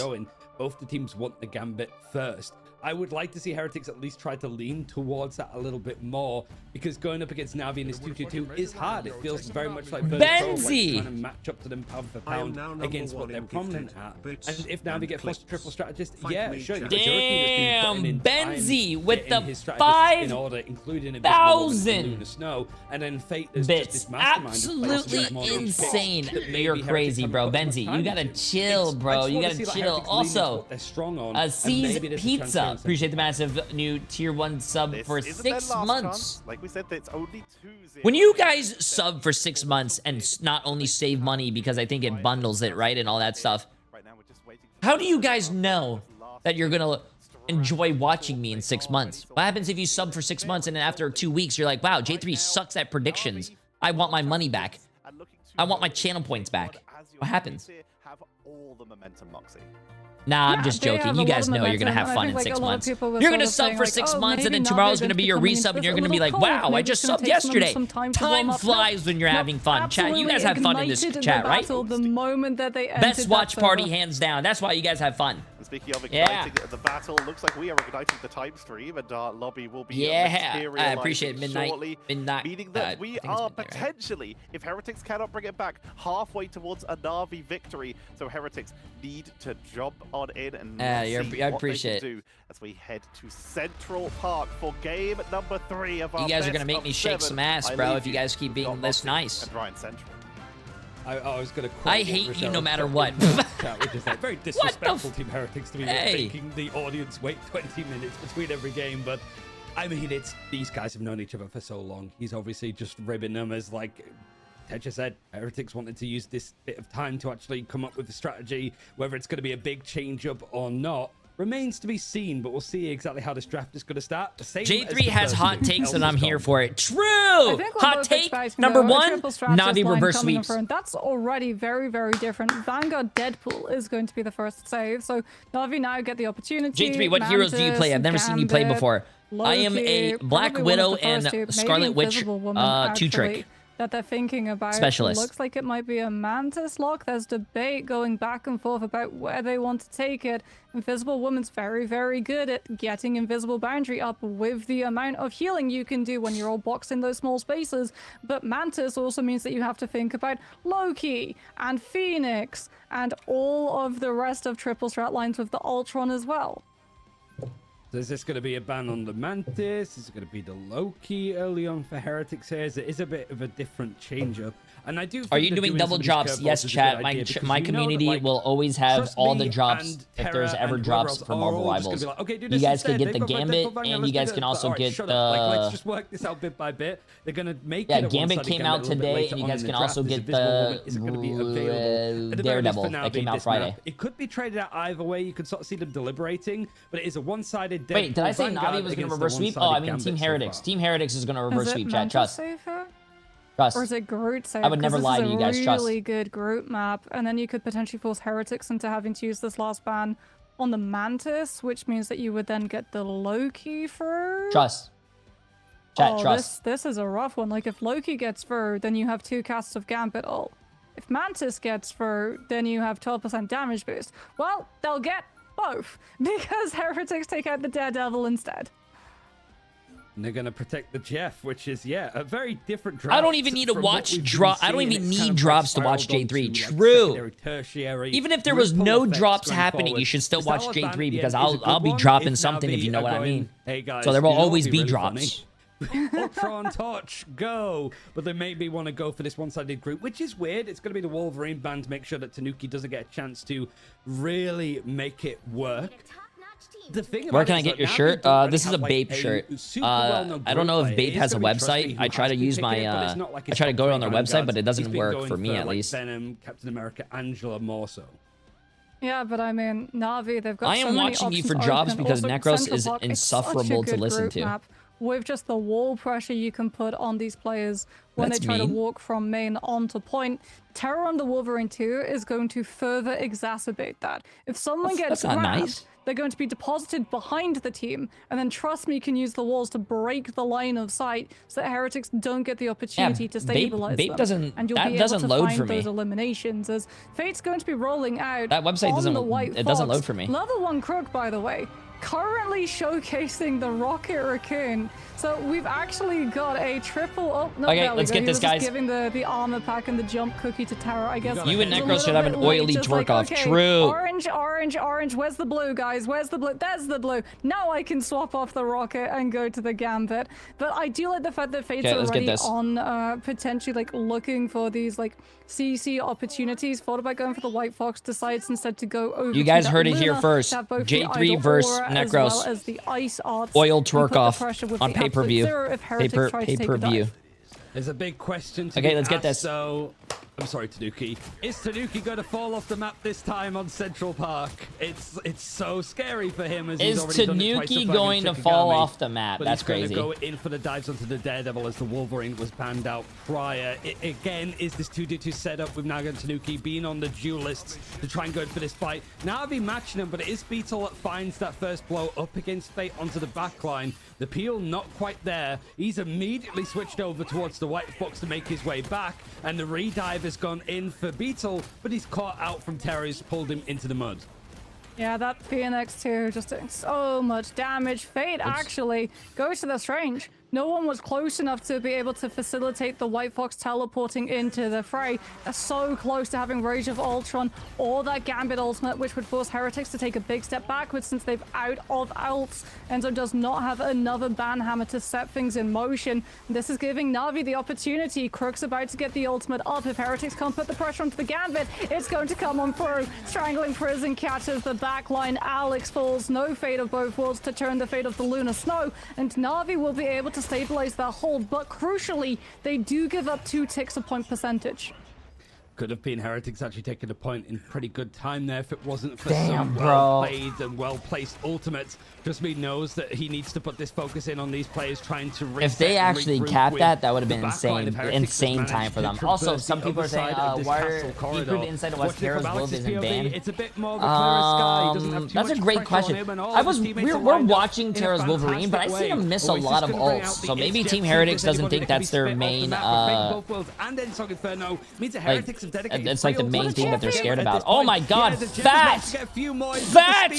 Both the teams want the Gambit first. I would like to see Heretics at least try to lean towards that a little bit more, because going up against Na'Vi in this 2-2-2 is hard. It feels very much like Benzi trying to match up to them pound for pound against what they're prominent at. And if Na'Vi get forced to triple strategist, yeah, sure. Damn, Benzi with the 5,000 Snow, and then Fate is bits. Absolutely insane. You're crazy, bro. Benzi, you gotta chill, bro. You gotta chill. Also, C's Pizza. Appreciate the massive new tier 1 sub for 6 months. Like we said, it's only 2-0. When you guys sub for 6 months and not only save money because I think it bundles it, right, and all that stuff, how do you guys know that you're gonna enjoy watching me in 6 months? What happens if you sub for 6 months and then after 2 weeks you're like, wow, J3 sucks at predictions. I want my money back. I want my channel points back. What happens? Have all the momentum, Moxie. Nah, I'm just joking. You guys know you're going to have fun in 6 months. You're going to sub for 6 months, and then tomorrow's going to be your resub, and you're going to be like, wow, I just subbed yesterday. Time flies when you're having fun. Chat, you guys have fun in this chat, right? The moment that they Best watch party, hands down. That's why you guys have fun. And speaking of igniting the battle, looks like we are igniting the time stream, and our lobby will be I appreciate Midnight. Shortly, meaning that we are potentially, if Heretics cannot bring it back, halfway towards a Na'Vi victory. So Heretics need to jump on in and see what they can do as we head to Central Park for game number 3 of our You guys are gonna make me shake some ass, bro, if you guys keep being this nice. And Ryan Central. I was gonna. I hate you no matter what. Which is like very disrespectful Team Heretics to be making the audience wait 20 minutes between every game. But I mean, these guys have known each other for so long. He's obviously just ribbing them as, like Tetra said, Heretics wanted to use this bit of time to actually come up with a strategy. Whether it's going to be a big change up or not remains to be seen, but we'll see exactly how this draft is going to start. J3 has hot takes, and I'm here for it. True! Hot take number 1, Na'Vi reverse sweeps. That's already very, very different. Vanguard Deadpool is going to be the first save, so Na'Vi now get the opportunity. J3, what heroes do you play? I've never seen you play before. I am a Black Widow and Scarlet Witch 2-trick. That they're thinking about. Specialist. Looks like it might be a Mantis lock. There's debate going back and forth about where they want to take it. Invisible Woman's very, very good at getting Invisible Boundary up with the amount of healing you can do when you're all boxed in those small spaces. But Mantis also means that you have to think about Loki and Phoenix and all of the rest of triple strat lines with the Ultron as well. So is this going to be a ban on the Mantis? Is it going to be the Loki early on for Heretics here? It is a bit of a different change-up. And I do think Are you doing double drops? Yes, chat. My community will always have all the drops if there's ever drops for Marvel Rivals. Like, okay, you guys can get the Gambit, and you guys can also get the... let's just work this out bit by bit. They're going to make it Gambit came out today, and you guys can also get the Daredevil that came out Friday. It could be traded out either way. You could sort of see them deliberating, but it is a one-sided... Wait, did I say Na'Vi was going to reverse sweep? Oh, I mean Team Heretics. Team Heretics is going to reverse sweep, chat. Trust. Trust. Or is it Groot save? I would never lie to you guys. Trust. Really good Groot map, and then you could potentially force Heretics into having to use this last ban on the Mantis, which means that you would then get the Loki through. Trust. Chat, trust. This is a rough one. Like if Loki gets through, then you have 2 casts of Gambit ult. If Mantis gets through, then you have 12% damage boost. Well, they'll get both because Heretics take out the Daredevil instead. And they're going to protect the Jeff, which is, yeah, a very different drop. I don't even need to watch drop. I don't even need drops to watch Jay3. True. Tertiary, even if there was no drops happening, you should still watch Jay3 because I'll be dropping something if you know what I mean. Hey guys, so there will always be drops. Ultron touch, go! But they maybe want to go for this one-sided group, which is weird. It's going to be the Wolverine band to make sure that Tanuki doesn't get a chance to really make it work. The thing Where can I get your shirt? This is a Bape shirt. I don't know if Bape has a website. I try to use my I try to go on their website, but it doesn't work for me at least. Venom, Captain America, Angela more so. Yeah, but I mean, Na'Vi, they've got I am watching you for drops because Necros is insufferable to listen to. With just the wall pressure you can put on these players when they try to walk from main onto point, Terror on the Wolverine 2 is going to further exacerbate that. If someone gets grabbed, they're going to be deposited behind the team, and then trust me, you can use the walls to break the line of sight so that Heretics don't get the opportunity to stabilize them. And you'll be able to find those eliminations as Fate's going to be rolling out. That website doesn't load for me. Level 1 Crook, by the way, currently showcasing the Rocket Raccoon. So we've actually got a triple. Oh, no, okay, let's get this, guys. Giving the armor pack and the jump cookie to Terror, I guess. You and Necros should have an oily twerk off. Okay, true. Orange, orange, orange. Where's the blue, guys? Where's the blue? There's the blue. Now I can swap off the Rocket and go to the Gambit. But I do like the fact that Fate's already on potentially like looking for these like CC opportunities. Thought about going for the White Fox, decides instead to go over. You guys heard it here first. J3 versus Necros. As well as the ice arts oil twerk off on pay-per-view. Pay-per-view. There's a big question to let's get this. So, I'm sorry, Tanuki. Is Tanuki going to fall off the map this time on Central Park? It's so scary for him as he's already done it twice. Is Tanuki going to fall off the map? But that's crazy. He's going to go in for the dives onto the Daredevil as the Wolverine was banned out prior. Again, is this 2v2 setup with Naga and Tanuki being on the duelists to try and go for this fight? Na'Vi matching him, but it is Beetle that finds that first blow up against Fate onto the backline. The peel not quite there. He's immediately switched over towards the White Fox to make his way back, and the redive has gone in for Beetle, but he's caught out from Terror, who's pulled him into the mud. Yeah, that Phoenix too, just doing so much damage. Fate actually goes to the Strange. No one was close enough to be able to facilitate the White Fox teleporting into the fray. They're so close to having Rage of Ultron or that Gambit ultimate, which would force Heretics to take a big step backwards since they've out of ults. Enzo does not have another banhammer to set things in motion. This is giving Na'Vi the opportunity. Crook's about to get the ultimate up. If Heretics can't put the pressure onto the Gambit, it's going to come on through. Strangling Prison catches the backline. Alex falls. No Fate of both worlds to turn the Fate of the Lunar Snow, and Na'Vi will be able to stabilize their hold, but crucially, they do give up 2 ticks of point percentage. Could have been Heretics actually taking a point in pretty good time there if it wasn't for some well-played and well-placed ultimates. Just me knows that he needs to put this focus in on these players trying to reset. If they actually capped that would have been insane time for them. Also, some people are saying, why are he through the inside of West Terra's Wolf isn't banned? It's a bit more of a clearer sky. That's a great question. We're watching Terra's Wolverine, but I see him miss a lot of ults. So maybe Team Heretics doesn't think that's their main it's like the main thing that they're scared about. Oh my god, Fat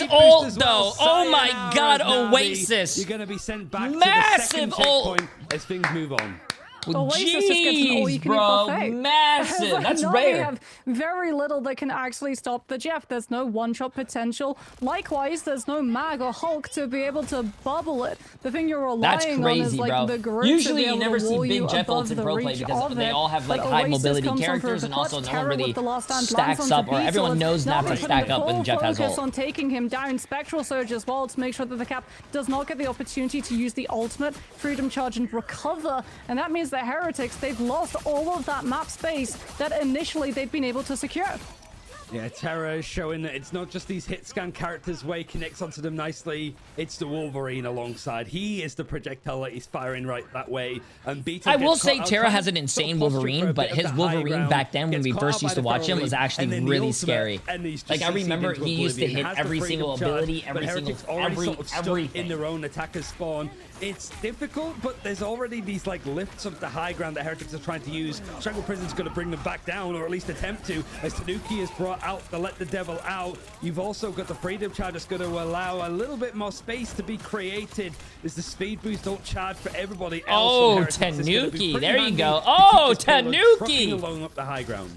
ult though. Oh my god, Oasis. You're gonna be sent back massive to the ult as things move on. Jeez, bro, massive. That's rare. They have very little that can actually stop the Jeff. There's no one-shot potential. Likewise, there's no Mag or Hulk to be able to bubble it. The thing you're relying on is like the group. Usually, you never see big Jeff ults in pro play because they all have like high mobility characters, and also no one really stacks up, or everyone knows not to stack up when Jeff has ult. On taking him down, Spectral Surge as well to make sure that the Cap does not get the opportunity to use the ultimate, Freedom Charge, and recover, and that means the Heretics, they've lost all of that map space that initially they've been able to secure. Yeah, Terror is showing that it's not just these hit scan characters where he connects onto them nicely. It's the Wolverine alongside. He is the projectile that he's firing right that way. And Beetle I will say Terror has an insane Wolverine, but his Wolverine back then when we first used to watch him was actually really scary. Like I remember he used to hit every single ability, everything in their own attackers spawn. It's difficult, but there's already these like lifts of the high ground that Heretics are trying to use. Strangle Prison's going to bring them back down, or at least attempt to, as Tanuki has brought got out the Let the Devil Out. You've also got the Freedom Charge that's going to allow a little bit more space to be created as the speed boost don't charge for everybody else. Oh, Tanuki. There you go. Oh, Tanuki. Along up the high ground.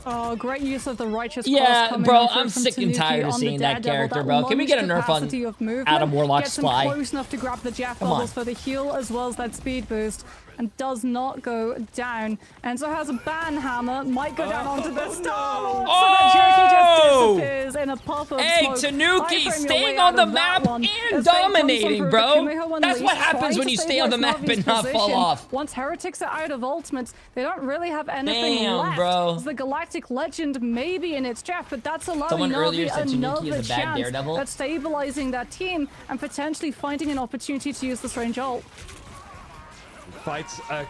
Oh, great use of the righteous. Yeah, bro, I'm sick and tired of seeing that character, bro. Can we get a nerf on Adam Warlock's fly? Close enough to grab the Jeff bubbles for the heal as well as that speed boost, and does not go down. Enzo has a ban hammer, might go down onto the Star-Lord, so that Jerky just disappears in a puff of smoke. Tanuki staying on the map and dominating, bro. That's what happens when you stay on the map and not fall off. Once Heretics are out of ultimates, they don't really have anything left. Bro. The Galactic Legend may be in its Jeff, but that's allowing Someone earlier Navi said Tanuki another is a bad chance Daredevil. at stabilizing that team and potentially finding an opportunity to use the strange ult. Fights a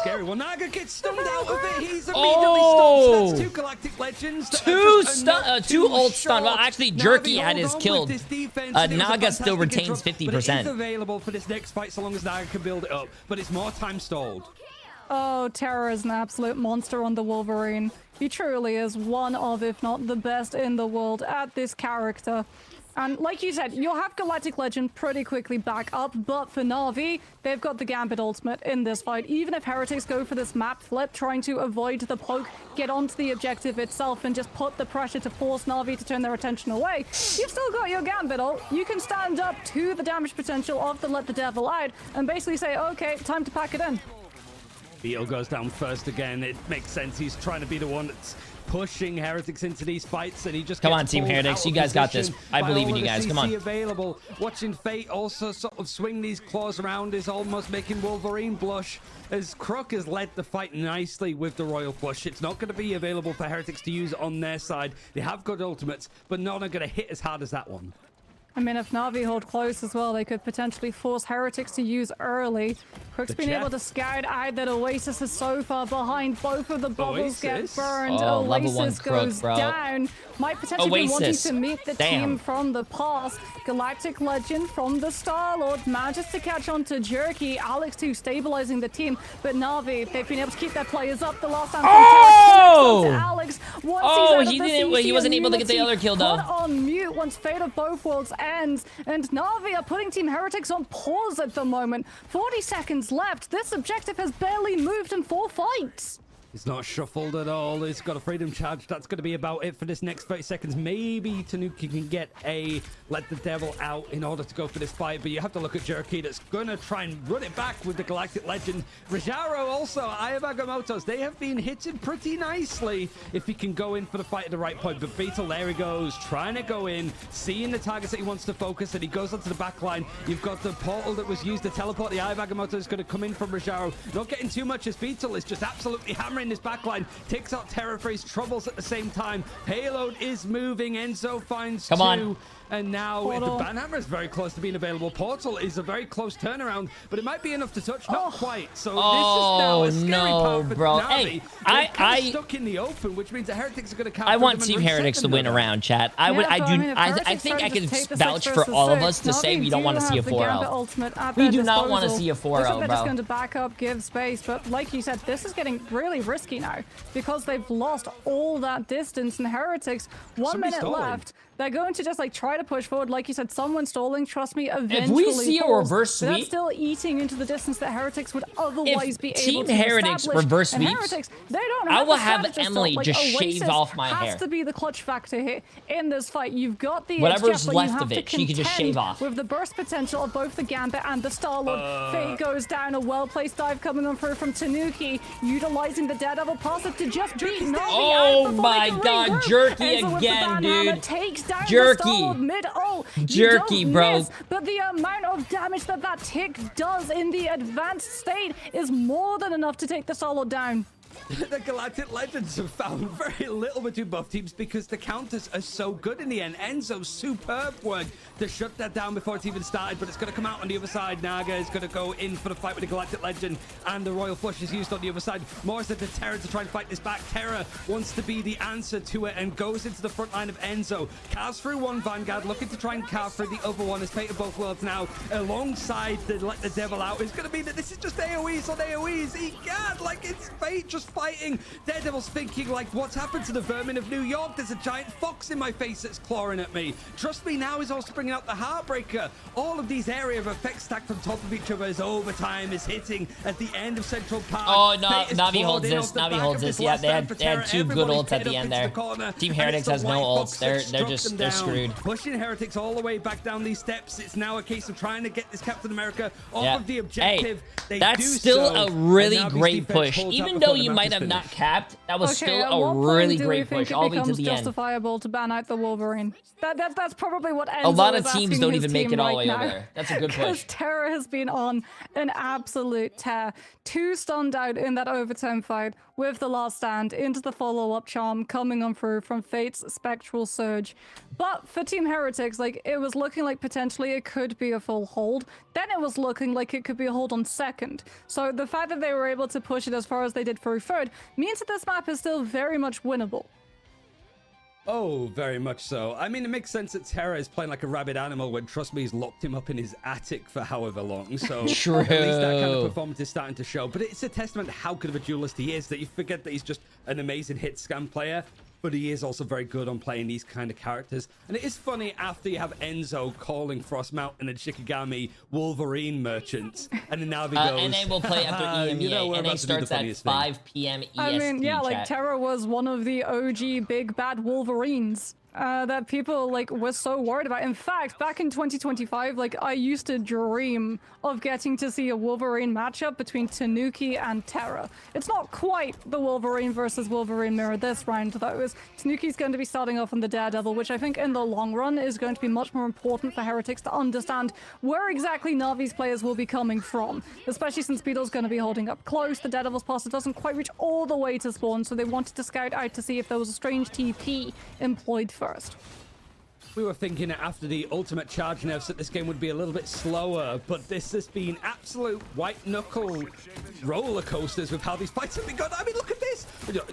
scary one. Naga gets stunned out of it. He's immediately stunned. That's 2 Galactic Legends. Two ult stun. Well, actually, Jerky had his killed. Naga still retains 50%. But it is available for this next fight so long as Naga can build it up. But it's more time stalled. Oh, Terror is an absolute monster on the Wolverine. He truly is one of, if not the best in the world at this character. And like you said, you'll have Galactic Legend pretty quickly back up, but for Na'Vi, they've got the Gambit ultimate in this fight. Even if Heretics go for this map flip, trying to avoid the poke, get onto the objective itself, and just put the pressure to force Na'Vi to turn their attention away, you've still got your Gambit ult. You can stand up to the damage potential of the Let the Devil Out and basically say, okay, time to pack it in. Beetle goes down first again. It makes sense. He's trying to be the one that's pushing Heretics into these fights, and he just come on, Team Heretics. You guys got this. I believe in you guys. Come on. Available. Watching Fate also sort of swing these claws around is almost making Wolverine blush, as Crook has led the fight nicely with the Royal Flush. It's not going to be available for Heretics to use on their side. They have good ultimates, but none are going to hit as hard as that one. I mean, if Na'Vi hold close as well, they could potentially force Heretics to use early. Crook's been able to scout out that Oasis is so far behind. Both of the bubbles get burned. Oasis goes down. Might potentially be wanting to meet the team from the past. Galactic Legend from the Star-Lord manages to catch on to Jerky. Alex too stabilizing the team, but Na'Vi, they've been able to keep their players up. The last time Alex. He wasn't able to get the other kill though. Put on mute once Fate of Both Worlds ends, and Na'Vi are putting Team Heretics on pause at the moment. 40 seconds left. This objective has barely moved in 4 fights. It's not shuffled at all. It's got a freedom charge. That's going to be about it for this next 30 seconds. Maybe Tanuki can get a Let the Devil Out in order to go for this fight, but you have to look at Jerky that's going to try and run it back with the Galactic Legend. Rajaro also, Ayabagamotos, they have been hitting pretty nicely if he can go in for the fight at the right point. But Beetle, there he goes, trying to go in, seeing the targets that he wants to focus, and he goes onto the back line. You've got the portal that was used to teleport. The Ayabagamoto is going to come in from Rajaro. Not getting too much as Beetle is just absolutely hammering his backline, takes out Terror for his troubles at the same time. Payload is moving. Enzo finds two. And now the Banhammer is very close to being available. Portal is a very close turnaround, but it might be enough to touch. Not quite. So this is now a scary part for Na'Vi. Hey, I stuck in the open, which means the Heretics are going to count. I want Team Heretics to win around, chat. I think I can vouch for all of us to say we don't want to see a 4-0. We do not want to see a 4-0, bro. They're just going to back up, give space, but like you said, this is getting really risky now because they've lost all that distance, and Heretics, 1 minute left. They're going to just like try to push forward. Like you said, someone stalling, trust me, eventually if we see a reverse sweep, that's still eating into the distance that Heretics would otherwise be able to Team Heretics reverse sweeps, Heretics, they don't have I will have Emily just shave off my hair. Has to be the clutch factor here in this fight. You've got the whatever's left of it, she can just shave off. With the burst potential of both the Gambit and the Star-Lord. Fate goes down, a well-placed dive coming on through from Tanuki, utilizing the Daredevil passive to just beat Na'Vi. Oh my god, Jerky again, dude. Jerky. Jerky, bro. But the amount of damage that tick does in the advanced state is more than enough to take the Star-Lord down. The Galactic Legends have found very little between both teams because the counters are so good in the end. Enzo's superb work to shut that down before it's even started, but it's going to come out on the other side. Naga is going to go in for the fight with the Galactic Legend, and the Royal Flush is used on the other side. Morris at the Terror to try and fight this back. Terror wants to be the answer to it and goes into the front line of Enzo. Carves through one Vanguard, looking to try and carve through the other one as Fate of Both Worlds now alongside the Let the Devil Out. It's going to be that this is just AoEs on AoEs. Egad, like it's Fate just just fighting. Daredevil's thinking, like, what's happened to the vermin of New York? There's a giant fox in my face that's clawing at me. Trust me, now he's also bringing out the Heartbreaker. All of these area of effects stacked on top of each other as overtime is hitting at the end of Central Park. Oh, no, Navi holds this. Navi holds this. Yeah, they had 2 good ults at the end there. Team Heretics has no ults. They're screwed. Pushing Heretics all the way back down these steps. It's now a case of trying to get this Captain America off of the objective. Hey, that's still a really great push. Even though you might have not capped, that was still a really great push all the way to the end. Justifiable to ban out the Wolverine. That's probably what Enzo a lot of is teams asking don't his even make team it all the right way over now. there. That's a good push. Because Terra has been on an absolute tear. 2 stunned out in that overtime fight with the last stand into the follow-up charm coming on through from Fate's Spectral Surge. But for Team Heretics, like, it was looking like potentially it could be a full hold. Then it was looking like it could be a hold on second. So the fact that they were able to push it as far as they did through third means that this map is still very much winnable. Oh, very much so. I mean, it makes sense that Terra is playing like a rabid animal when, trust me, he's locked him up in his attic for however long. So True. At least that kind of performance is starting to show. But it's a testament to how good of a duelist he is that you forget that he's just an amazing hit scan player. But he is also very good on playing these kind of characters. And it is funny after you have Enzo calling Frost Mountain and Shikigami Wolverine merchants. And then now he goes... and they will play after EMEA. You know, and it starts at 5 p.m. EST. I mean, yeah, like chat. Terra was one of the OG big bad Wolverines that people like were so worried about. In fact, back in 2025, like I used to dream of getting to see a Wolverine matchup between Tanuki and Terra. It's not quite the Wolverine versus Wolverine mirror this round, though, as Tanuki's going to be starting off on the Daredevil, which I think in the long run is going to be much more important for Heretics to understand where exactly Navi's players will be coming from, especially since Beetle's going to be holding up close. The Daredevil's pulse doesn't quite reach all the way to spawn, so they wanted to scout out to see if there was a strange TP employed first. We were thinking after the ultimate charge nerfs that this game would be a little bit slower, but this has been absolute white-knuckle roller coasters with how these fights have been going. I mean, look at this!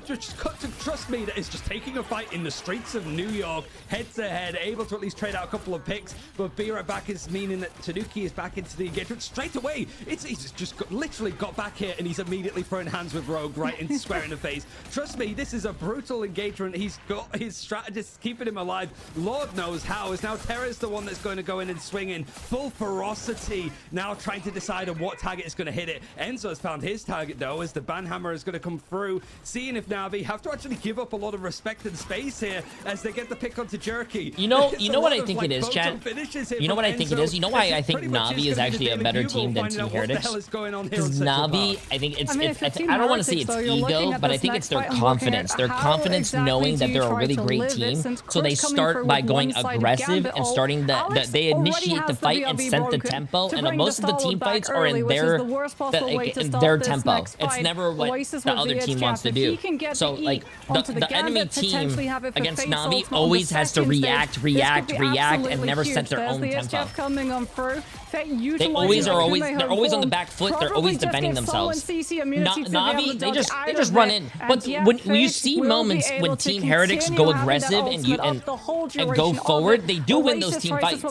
Just trust me, that is just taking a fight in the streets of New York, head-to-head, able to at least trade out a couple of picks, but be right back is meaning that Tanuki is back into the engagement straight away. He's just literally got back here, and he's immediately throwing hands with Rogue right in square in the face. Trust me, this is a brutal engagement. He's got his strategists keeping him alive. Lord knows how, is now Terra's the one that's going to go in and swing in full ferocity, now trying to decide on what target is going to hit it. Enzo has found his target though, as the banhammer is going to come through, seeing if Navi have to actually give up a lot of respect and space here as they get the pick onto Jerky. You know what I think it is, chat? You know what I think it is? You know why I think Navi is actually a better team than Team Heretics? Because Navi, I think I don't want to say it's ego, but I think it's their confidence. Their confidence knowing that they're a really great team, so they start by going aggressive and starting they initiate the fight and set the tempo, and most of the team fights are in their tempo. It's never what the other team wants to do. So like the enemy team against Navi always has to react and never set their own tempo. They're always on the back foot. They're always defending themselves. Navi, they just run in. But when you see moments when Team Heretics go aggressive and go forward, they do win those team fights.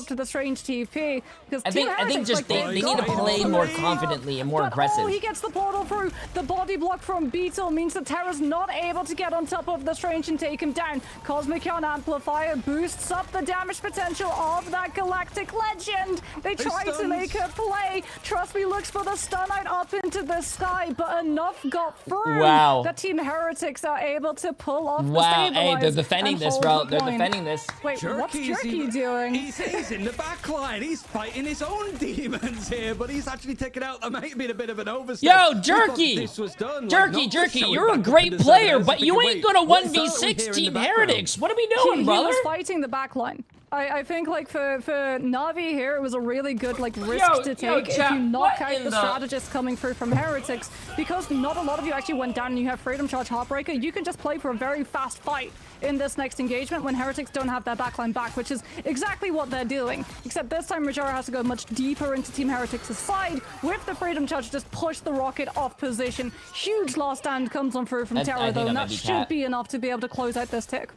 I think just they need to play more confidently and more aggressive. Oh, he gets the portal through. The body block from Beetle means that Terra's not able to get on top of the Strange and take him down. Cosmic Yarn Amplifier boosts up the damage potential of that Galactic Legend. They try to make her play. Trust me looks for the stun out up into the sky, but enough got through. Wow. The Team Heretics are able to pull off the wow, stabilize. hey, they're defending this, bro. They're defending this. Wait, what's Jerky doing? He's in the back line. He's fighting his own demons here, but he's actually taken out. That might have been a bit of an overstep. Yo, Jerky! This was done. Jerky, you're a great player, but you ain't gonna 1v6 Team Heretics. What are we doing, brother? He was fighting the back line. I think like for Navi here, it was a really good like risk to take if you knock out the strategists coming through from Heretics, because not a lot of you actually went down and you have Freedom Charge Heartbreaker. You can just play for a very fast fight in this next engagement when Heretics don't have their backline back, which is exactly what they're doing. Except this time Majora has to go much deeper into Team Heretics' side with the Freedom Charge to just push the rocket off position. Huge last stand comes on through from Terra though, and that should be enough to be able to close out this tick.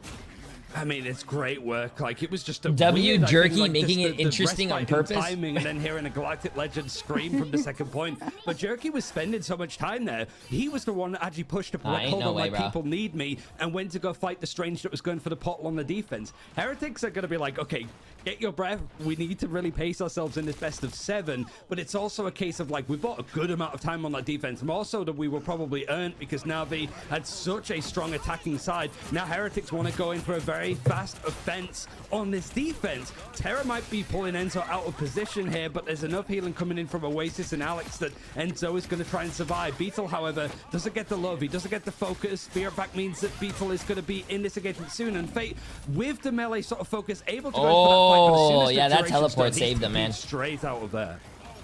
I mean, it's great work. Like, it was just a W weird, Jerky like, making just it interesting on purpose. Timing, and then hearing a Galactic Legend scream from the second point. But Jerky was spending so much time there. He was the one that actually pushed up, like, hold on, my people need me, and went to go fight the Strange that was going for the portal on the defense. Heretics are going to be like, okay, get your breath. We need to really pace ourselves in this best of 7. But it's also a case of, like, we've got a good amount of time on that defense, more so than we were probably earned, because Na'Vi had such a strong attacking side. Now Heretics want to go in for a very fast offense on this defense. Terra might be pulling Enzo out of position here, but there's enough healing coming in from Oasis and Alex that Enzo is going to try and survive. Beetle, however, doesn't get the love. He doesn't get the focus. Spirit back means that Beetle is going to be in this engagement soon, and Fate, with the melee sort of focus, able to go for that fight. But as soon as yeah, the that teleport saved them, man. Straight out of there.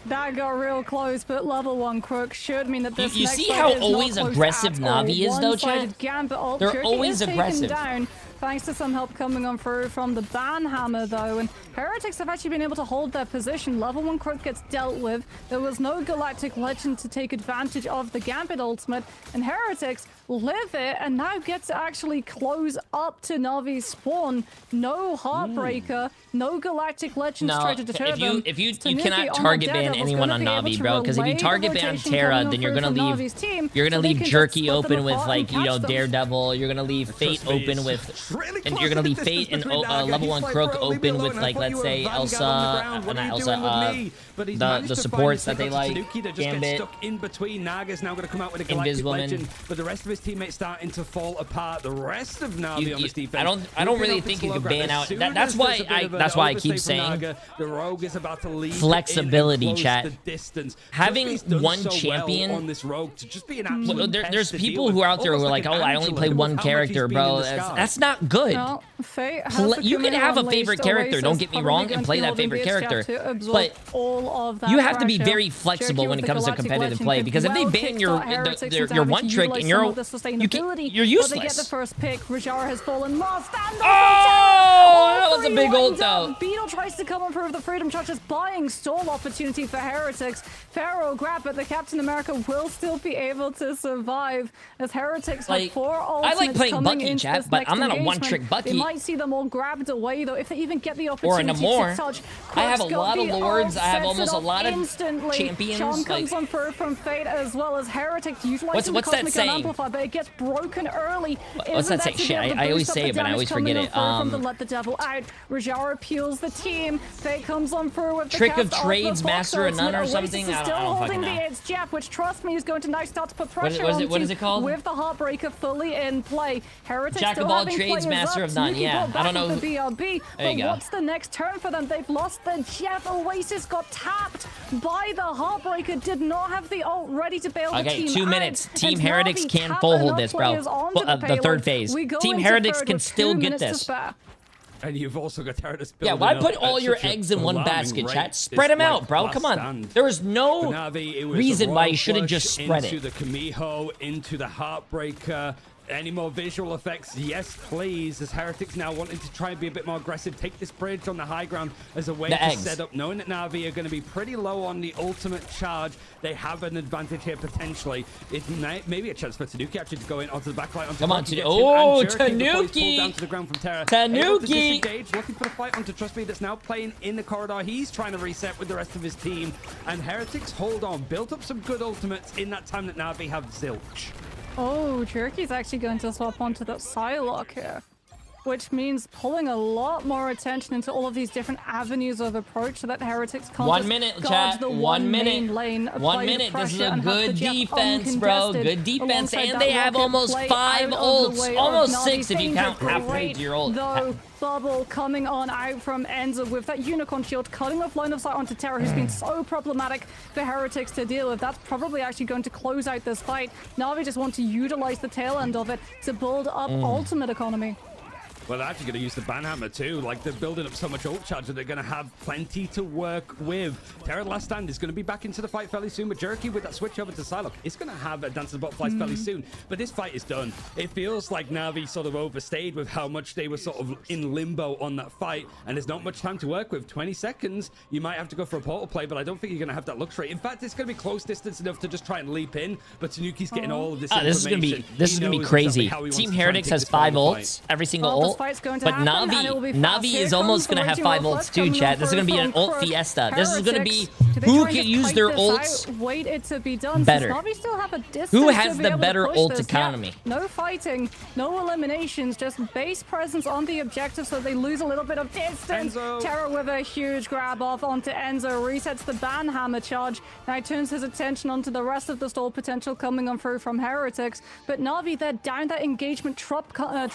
That got real close, but level 1 Crook should mean that this You next see fight how is always not close aggressive at all. Na'Vi is, though, Chad? They're always aggressive. Down, thanks to some help coming on through from the Banhammer, though, and Heretics have actually been able to hold their position. Level 1 Crook gets dealt with. There was no Galactic Legend to take advantage of the Gambit ultimate, and Heretics live it and now get to actually close up to Na'Vi's spawn. No Heartbreaker, no Galactic Legends try to deter them. If you cannot target ban anyone on Na'Vi, bro, because if you target ban Terra, then you're gonna leave Jerky open with, like, you know, Daredevil. You're gonna leave Fate open with, and you're gonna leave Fate and level 1 Crook open with, like, let's say Elsa, not Elsa, the supports that they like. Gambit, in between. Naga's now going to come out with a Galactic Legend, but the rest of his teammates starting to fall apart. The rest of Na'Vi on this defense. I don't really think you could ban out. That's why I keep saying the Rogue is about to leave flexibility, chat. The distance. Having one champion on this Rogue to just be an absolute there's people who are out there who are like, oh, I only play one character, bro. That's not good. No, you can have a favorite character, don't get me wrong, and play that favorite character, but you have to be very flexible when it comes to competitive play, because if they ban your one trick and you're useless. They get the first pick. Rajar has fallen. That was a big ult out. Beetle tries to come on through the Freedom Charge, just buying stall opportunity for Heretics. Pharaoh grab, but the Captain America will still be able to survive as Heretics have 4 ultimates. I like playing Bucky, chat, but I'm not a one-trick Bucky. They might see them all grabbed away, though, if they even get the opportunity or to touch. I have a lot of lords. I have almost a lot of champions. Charm comes on through from Fate, as well as Heretics utilizing the Cosmic Amplifier, but it gets broken early. What's that saying? Shit, I always say it, but I always forget it. From the Let the Devil Out. Rajara peels the team. Fate comes on through with the Trick of Trades, Master of None or something. I don't fucking know. It's Jeff, which, trust me, is going to now start to put pressure on the team. What is it called? With the Heartbreaker fully in play. Heretics Jack of all trades, Master of none. Yeah, I don't know. The BRB, there you go. What's the next turn for them? They've lost the Jeff. Oasis got tapped by the Heartbreaker. Did not have the ult ready to bail the team. Okay, 2 minutes. Team Heretics can full hold this, bro. The third phase. Team Heretics can still get this. And you've also got Taratus. Yeah, why put all your eggs in one basket, chat? Spread them out, bro. Come on. There was no reason why you shouldn't just spread it. Into the Kamiho, into the Heartbreaker. Any more visual effects? Yes, please. As Heretics now wanting to try and be a bit more aggressive, take this bridge on the high ground as a way to set up, knowing that Na'Vi are going to be pretty low on the ultimate charge. They have an advantage here potentially. It maybe a chance for Tanuki actually to go in onto the backlight. Come on, oh, Tanuki! Down to the ground from Terra. Tanuki! Looking for the fight onto Trust Me that's now playing in the corridor. He's trying to reset with the rest of his team. And Heretics hold on, built up some good ultimates in that time that Na'Vi have zilch. Oh, Jerky's actually going to swap onto that Psylocke here, which means pulling a lot more attention into all of these different avenues of approach so that Heretics can't 1 minute, chat. 1 minute. Lane, 1 minute. This is a good defense, bro. Good defense. And they have almost 5 ults. Almost 6 if you count halfway to your ult. Though, Bubble coming on out from Enzo with that Unicorn Shield, cutting off line of sight onto Terra, who's been so problematic for Heretics to deal with. That's probably actually going to close out this fight. Na'Vi just want to utilize the tail end of it to build up ultimate economy. Well, they're actually going to use the Banhammer too. Like, they're building up so much ult charge that they're going to have plenty to work with. Terra Last Stand is going to be back into the fight fairly soon, but Jerky with that switch over to Psylocke is going to have a Dance of the Butterflies fairly soon. But this fight is done. It feels like Na'Vi sort of overstayed with how much they were sort of in limbo on that fight, and there's not much time to work with. 20 seconds, you might have to go for a portal play, but I don't think you're going to have that luxury. In fact, it's going to be close distance enough to just try and leap in, but Tanuki's getting all of this information. This is going to be crazy. Team Heretics has 5 ults, every single ult. fight's going to But happen, and it will be fast. Navi Here is almost comes going to have the 5 raging ults too, coming chat. on This is going to be through an from ult Crook. fiesta. This is going to be Heretics, do they who try can and use fight their this ults out? Wait it to be done. better. Navi still have a distance Who to has be the able to better push ult this. economy? Yeah, no fighting, no eliminations, just base presence on the objective so they lose a little bit of distance. Enzo. Terra with a huge grab off onto Enzo, resets the ban hammer charge. Now he turns his attention onto the rest of the stall potential coming on through from Heretics. But Navi, they're down that engagement trump card.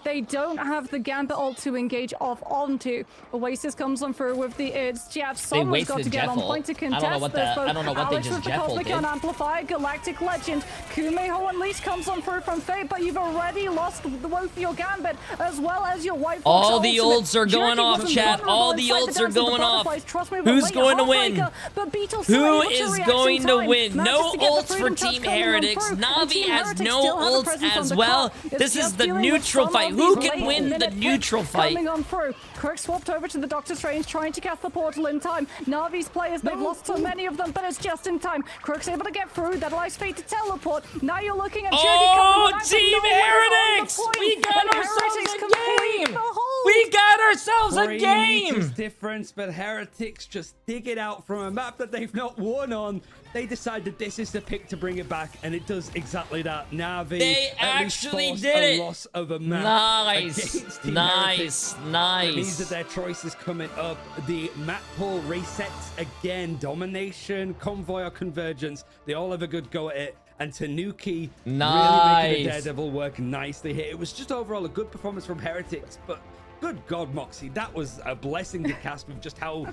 They don't have the Gambit ult to engage off onto. Oasis comes on through with the IDs. Jeff, someone's got to get on point to contest this. I don't know what they Alex just with the Jeff Cosmic ulted. Unamplified, Galactic Legend. Kumeho Unleashed comes on through from Fate, but you've already lost both your Gambit as well as your White Fox All the ultimate. ults are going Jerky off, wasn't chat. vulnerable All the inside ults dance are of the going off. butterflies. Trust me, Who's we're going to way win? off, but Beetle still Who able to is react in going to time. win? Manages No to get the ults for Freedom Touch Team coming on Heretics. through, and Navi Team has Heretics no still have a ults presence on as the well. card. It's This is just the dealing with neutral some fight. of Who these can win the late-minute neutral picks fight? coming on through. Kirk swapped over to the Doctor Strange, trying to cast the portal in time. Navi's players, they've lost so many of them, but it's just in time. Kirk's able to get through. That allows Fate to teleport. Now you're looking at Oh, Jerky Team Heretics! We got ourselves a game! We got ourselves a 3 game! meters difference, but Heretics just dig it out from a map that they've not won on. They decided this is the pick to bring it back, and it does exactly that. Navi They at least actually forced did a it. loss of a map Nice, against Team nice, Heretics. nice. That means that their choice is coming up. The map pool resets again. Domination, Convoy, or Convergence. They all have a good go at it. And Tanuki really making a Daredevil work nicely here. It was just overall a good performance from Heretics, but good God, Moxie, that was a blessing to cast with just how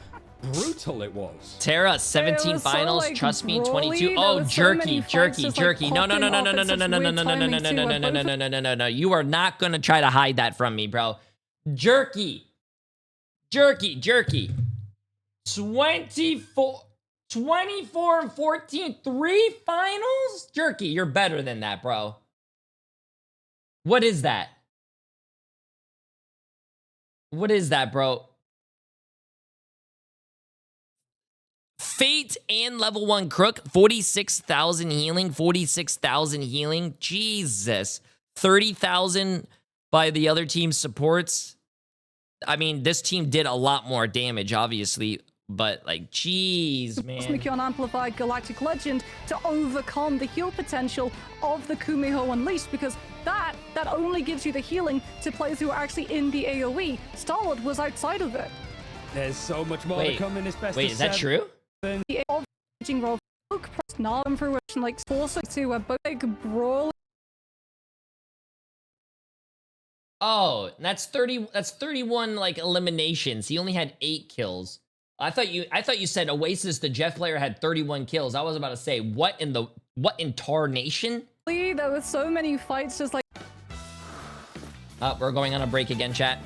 brutal it was. Terra, 17 finals, trust me, 22. Oh, jerky. No. No. You are not going to try to hide that from me, bro. Jerky. 24 and 14, 3 finals? Jerky, you're better than that, bro. What is that? What is that, bro? Fate and level 1 Crook, 46,000 healing, 46,000 healing. Jesus. 30,000 by the other team's supports. I mean, this team did a lot more damage, obviously, but like, jeez, man. Cosmic Unamplified Galactic Legend to overcome the heal potential of the Kumeho Unleashed, because that only gives you the healing to players who are actually in the AoE. Starlord was outside of it. There's so much more to come in this best Wait, of is that 7. true? The raging roll, press Narm fruition, like force it to a big brawl. Oh, that's 30. That's 31 like eliminations. He only had 8 kills. I thought you said Oasis, the Jeff player, had 31 kills. I was about to say, what in tarnation? There were so many fights, just like. We're going on a break again, chat.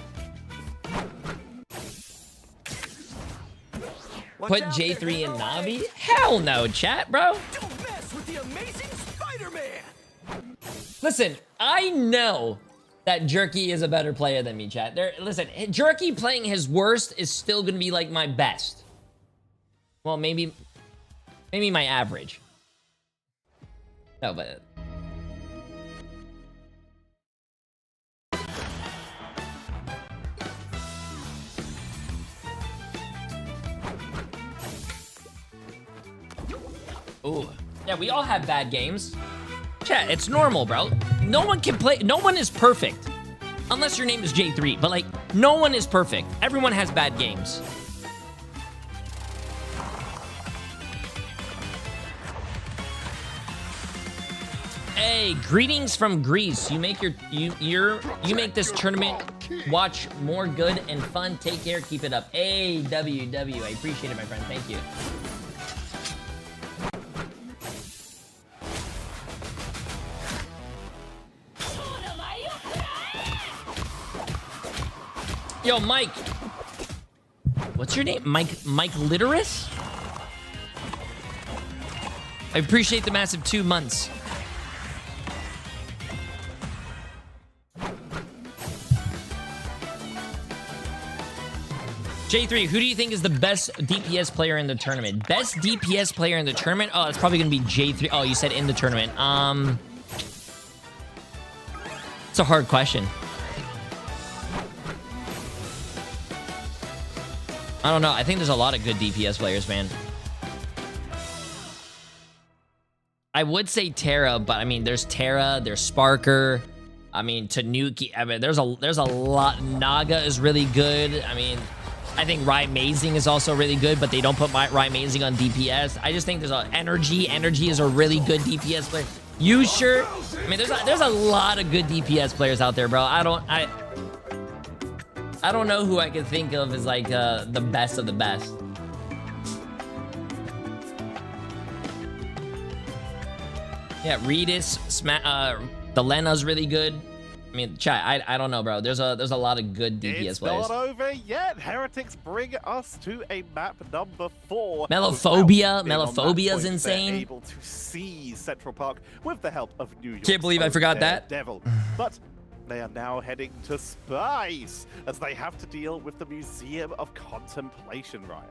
Put J3 in Navi? Hell no, chat, bro. Don't mess with the amazing Spider-Man. Listen, I know that Jerky is a better player than me, chat. Listen, Jerky playing his worst is still gonna be like my best. Well, maybe my average. No, but ooh. Yeah, we all have bad games. Chat, it's normal, bro. No one can play. No one is perfect. Unless your name is J3. But, like, no one is perfect. Everyone has bad games. Hey, greetings from Greece. You make you make this tournament watch more good and fun. Take care. Keep it up. Hey, WW. I appreciate it, my friend. Thank you. Yo, Mike. What's your name? Mike Literus? I appreciate the massive 2 months. J3, who do you think is the best DPS player in the tournament? Best DPS player in the tournament? Oh, it's probably gonna be J3. Oh, you said in the tournament. It's a hard question. I don't know. I think there's a lot of good DPS players, man. I would say Terra, but I mean, there's Terra, there's Sparker. I mean, Tanuki. I mean, there's a lot. Naga is really good. I mean, I think Rye Mazing is also really good, but they don't put Rye Mazing on DPS. I just think there's a Energy. Energy is a really good DPS player. You sure? I mean, there's a lot of good DPS players out there, bro. I don't know who I could think of as like the best of the best. Yeah, Redis, the Lena's really good. I mean, chat, I don't know, bro. There's a lot of good DPS players. It's not over yet. Heretics bring us to a map number 4. Melophobia's insane. They're able to seize Central Park with the help of New York. Can't believe I forgot that. Devil. But they are now heading to Spice as they have to deal with the Museum of Contemplation, Ryan.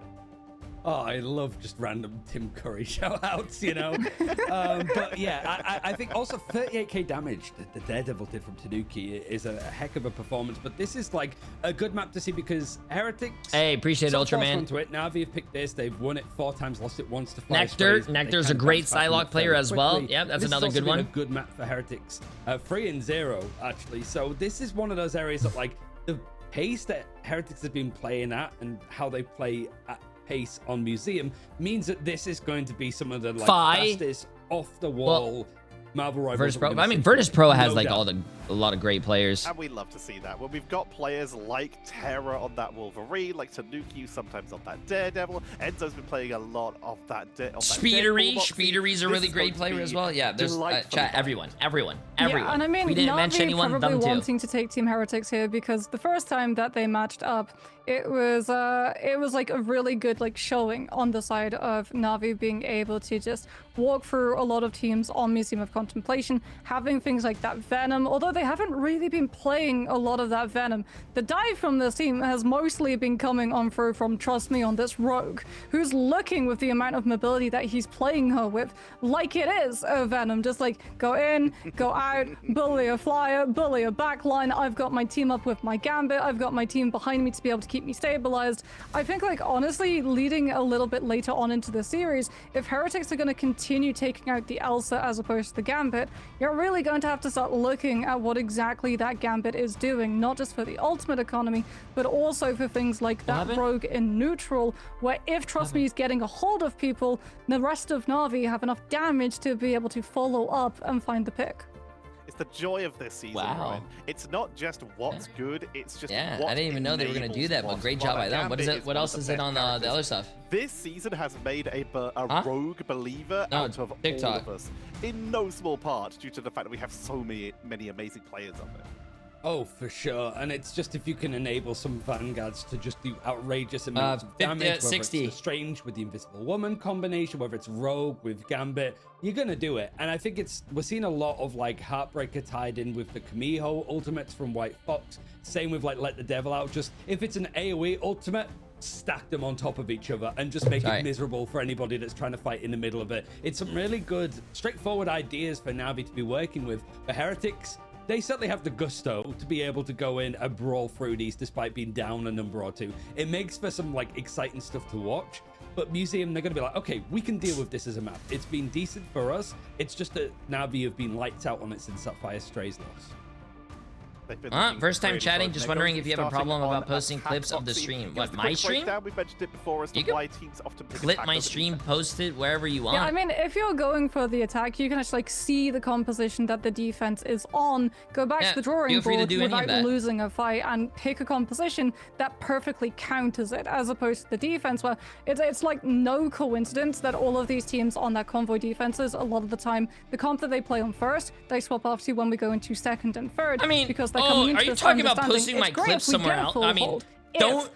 Oh, I love just random Tim Curry shout-outs, you know? But yeah, I think also 38k damage that the Daredevil did from Tanuki is a heck of a performance, but this is like a good map to see because Heretics... Hey, appreciate it, Ultraman. Navi have picked this, they've won it 4 times, lost it once to Nectar's a great Psylocke player as well. Yeah, that's another good one. A good map for Heretics. 3 and 0, actually. So this is one of those areas that like the pace that Heretics have been playing at and how they play at pace on Museum means that this is going to be some of the like fastest off the wall Marvel rivals. Virtus Pro. I mean, Virtus Pro has like a lot of great players. And we love to see that when we've got players like Terra on that Wolverine, like Tanuki sometimes on that Daredevil. Enzo's been playing a lot of that. Speedery's a really great player as well. Yeah, there's chat. Everyone. Yeah, and I mean, we didn't mention anyone. Probably wanting to take Team Heretics here because the first time that they matched up, it was like a really good like showing on the side of Navi being able to just walk through a lot of teams on Museum of Contemplation, having things like that Venom. Although they haven't really been playing a lot of that Venom, the dive from this team has mostly been coming on through from Trust Me on this Rogue, who's looking with the amount of mobility that he's playing her with, like it is a Venom, just like go in, go out, bully a flyer, bully a backline. I've got my team up with my Gambit. I've got my team behind me to be able to keep me stabilized. I think like honestly, leading a little bit later on into the series, if Heretics are going to continue taking out the Elsa as opposed to the Gambit, you're really going to have to start looking at what exactly that Gambit is doing, not just for the ultimate economy, but also for things like that Rogue in neutral, where if Trust Me is getting a hold of people, the rest of Na'Vi have enough damage to be able to follow up and find the pick. It's the joy of this season, Ryan. It's not just what's good, it's just I what didn't even know they were going to do that, but great job by them. What is it? What else is it on the other stuff? This season has made a rogue believer out of all of us, in no small part due to the fact that we have so many amazing players on there. Oh, for sure. And it's just if you can enable some Vanguards to just do outrageous amounts of damage, whether 60. It's Strange with the Invisible Woman combination, whether it's Rogue with Gambit, you're going to do it. And I think we're seeing a lot of like Heartbreaker tied in with the Kamiho ultimates from White Fox. Same with like Let the Devil Out. Just if it's an AoE ultimate, stack them on top of each other and just make it miserable for anybody that's trying to fight in the middle of it. It's some really good, straightforward ideas for Na'Vi to be working with. For Heretics, they certainly have the gusto to be able to go in and brawl through these despite being down a number or two. It makes for some like exciting stuff to watch, but Museum, they're going to be like, okay, we can deal with this as a map. It's been decent for us. It's just that Na'Vi have been lights out on it since that Fire Strays loss. First time chatting, just wondering if you have a problem about posting clips of the stream. What, my stream? We've mentioned it before as to why teams often clip my stream, post it wherever you want. Yeah, I mean, if you're going for the attack, you can actually like see the composition that the defense is on, go back to the drawing board without losing a fight and pick a composition that perfectly counters it, as opposed to the defense where it's like no coincidence that all of these teams on that convoy defenses, a lot of the time, the comp that they play on first, they swap off to when we go into second and third. I mean, because are you talking about posting my clips somewhere else? I mean, don't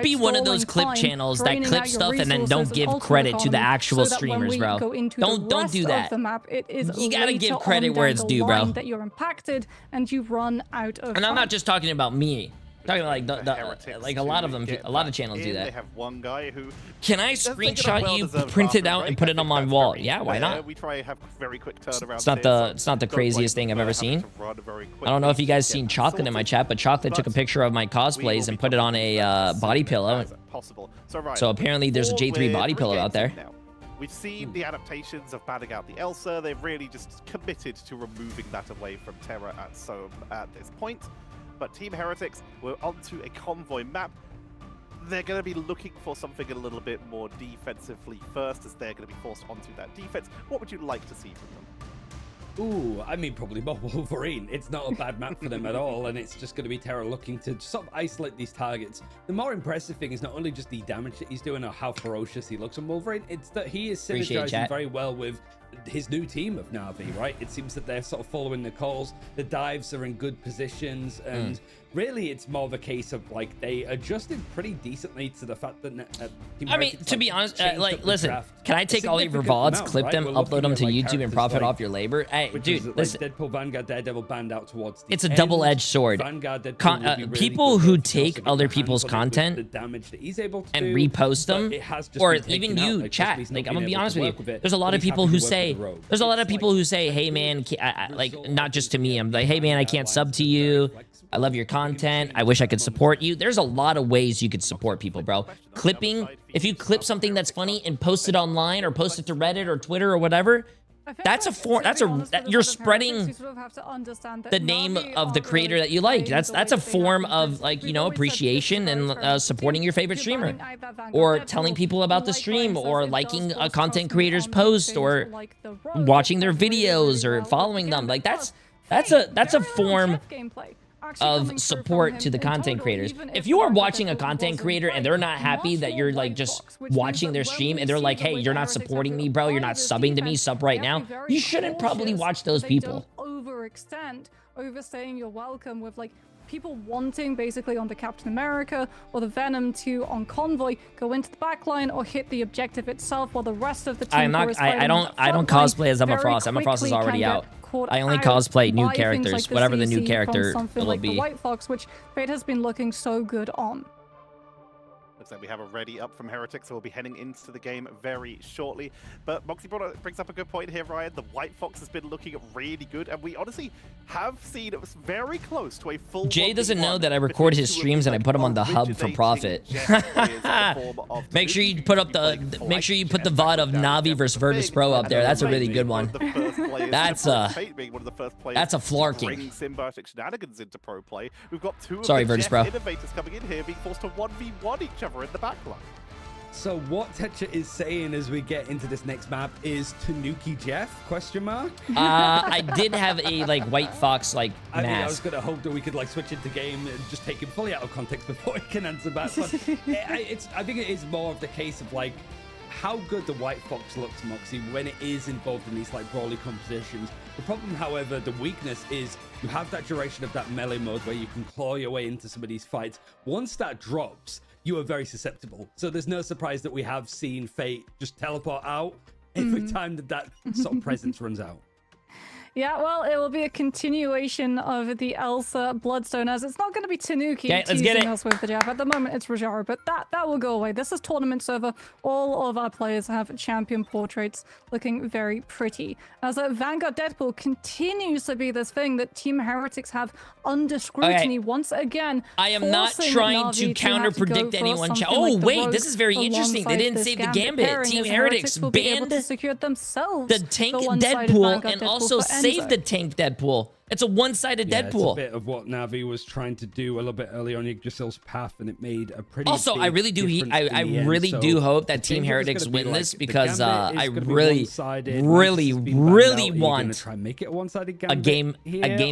be one of those clip channels that clip stuff and then don't give credit to the actual streamers, bro. Don't do that. You gotta give credit where it's due, bro. That you're impacted and you run out of. And I'm not just talking about me. Talking like like a lot of them, a lot of channels do that. They have one guy who. Can I screenshot you, print it out, and put it on my wall? Yeah, why not? We try have very quick turnaround. It's not the craziest thing I've ever seen. I don't know if you guys seen Chocolate in my chat, but Chocolate took a picture of my cosplays and put it on a body pillow. So apparently there's a Jay3 body pillow out there. We've seen the adaptations of banning out the Elsa. They've really just committed to removing that away from Terra at this point. But Team Heretics were onto a convoy map. They're going to be looking for something a little bit more defensively first, as they're going to be forced onto that defense. What would you like to see from them? Ooh, I mean, probably more Wolverine. It's not a bad map for them at all, and it's just going to be Terra looking to sort of isolate these targets. The more impressive thing is not only just the damage that he's doing or how ferocious he looks on Wolverine, it's that he is synergizing very well with his new team of Na'Vi, right? It seems that they're sort of following the calls. The dives are in good positions, and really it's more of a case of like they adjusted pretty decently to the fact that I mean, to be honest, like, listen, can I take all of your VODs, clip them, upload them to YouTube, and profit off your labor? Hey, dude, listen. Deadpool, Vanguard, Daredevil banned out towards the it's a double-edged sword. People who take other people's content and repost them, or even you, chat. Like, I'm gonna be honest with you. There's a lot of people who say, hey man, like, not just to me. I'm like, hey man, I can't sub to you. I love your content. I wish I could support you. There's a lot of ways you could support people, bro. Clipping, if you clip something that's funny and post it online or post it to Reddit or Twitter or whatever, that's a form. You're spreading the name of the creator that you like. That's a form of, like, you know, appreciation and supporting your favorite streamer, or telling people about the stream, or liking a content creator's post, or watching their videos, or following them. Like, that's a form of support to the content creators. If you are watching a content creator and they're not happy that you're like just watching their stream, and they're like, hey, you're not supporting me, bro, you're not subbing to me, sub right now, you shouldn't probably watch those people. Overextend, overstaying your welcome with like people wanting basically on the Captain America or the Venom to on convoy go into the backline or hit the objective itself, while the rest of the team I don't cosplay as Emma Frost. Emma Frost is already out. I only cosplay new characters, whatever the new character will be. The White Fox, which Fate has been looking so good on. Looks like we have a ready up from Heretics, so we'll be heading into the game very shortly. But Moxie brings up a good point here, Ryan. The White Fox has been looking really good, and we honestly have seen it was very close to a full. Jay doesn't know that I record his streams and I put them on the hub for profit. Make sure you put the VOD of Na'Vi versus Virtus Pro up there. That's a really good one. That's a flarking. Symbiotic shenanigans into pro play. We've got two of the Virtus Pro innovators coming in here, being forced to 1v1 each other in the backline. So what Tetra is saying as we get into this next map is Tanuki Jeff, question mark? I did have a like White Fox like mask. I mean, I was gonna hope that we could like switch into game and just take him fully out of context before he can answer back. But I think it is more of the case of like how good the White Fox looks, Moxie, when it is involved in these like brawly compositions. The problem, however, the weakness is you have that duration of that melee mode where you can claw your way into some of these fights. Once that drops, you are very susceptible. So there's no surprise that we have seen Fate just teleport out every time that sort of presence runs out. Yeah, well, it will be a continuation of the Elsa Bloodstone, as it's not going to be Tanuki teasing us with the Jeff. At the moment, it's Rajara, but that will go away. This is tournament server. All of our players have champion portraits looking very pretty. As Vanguard Deadpool continues to be this thing that Team Heretics have under scrutiny once again. I am not trying to counter-predict anyone. Oh, wait, this is very interesting. They didn't save the Gambit. Team Heretics banned the tank Deadpool and also save the tank Deadpool. It's a one-sided Deadpool. It's a bit of what Na'Vi was trying to do a little bit earlier on Yggdrasil's path, and it made a pretty. Also, I really do. I really do hope that Team Heretics win this, because I really want try and make it a one-sided a game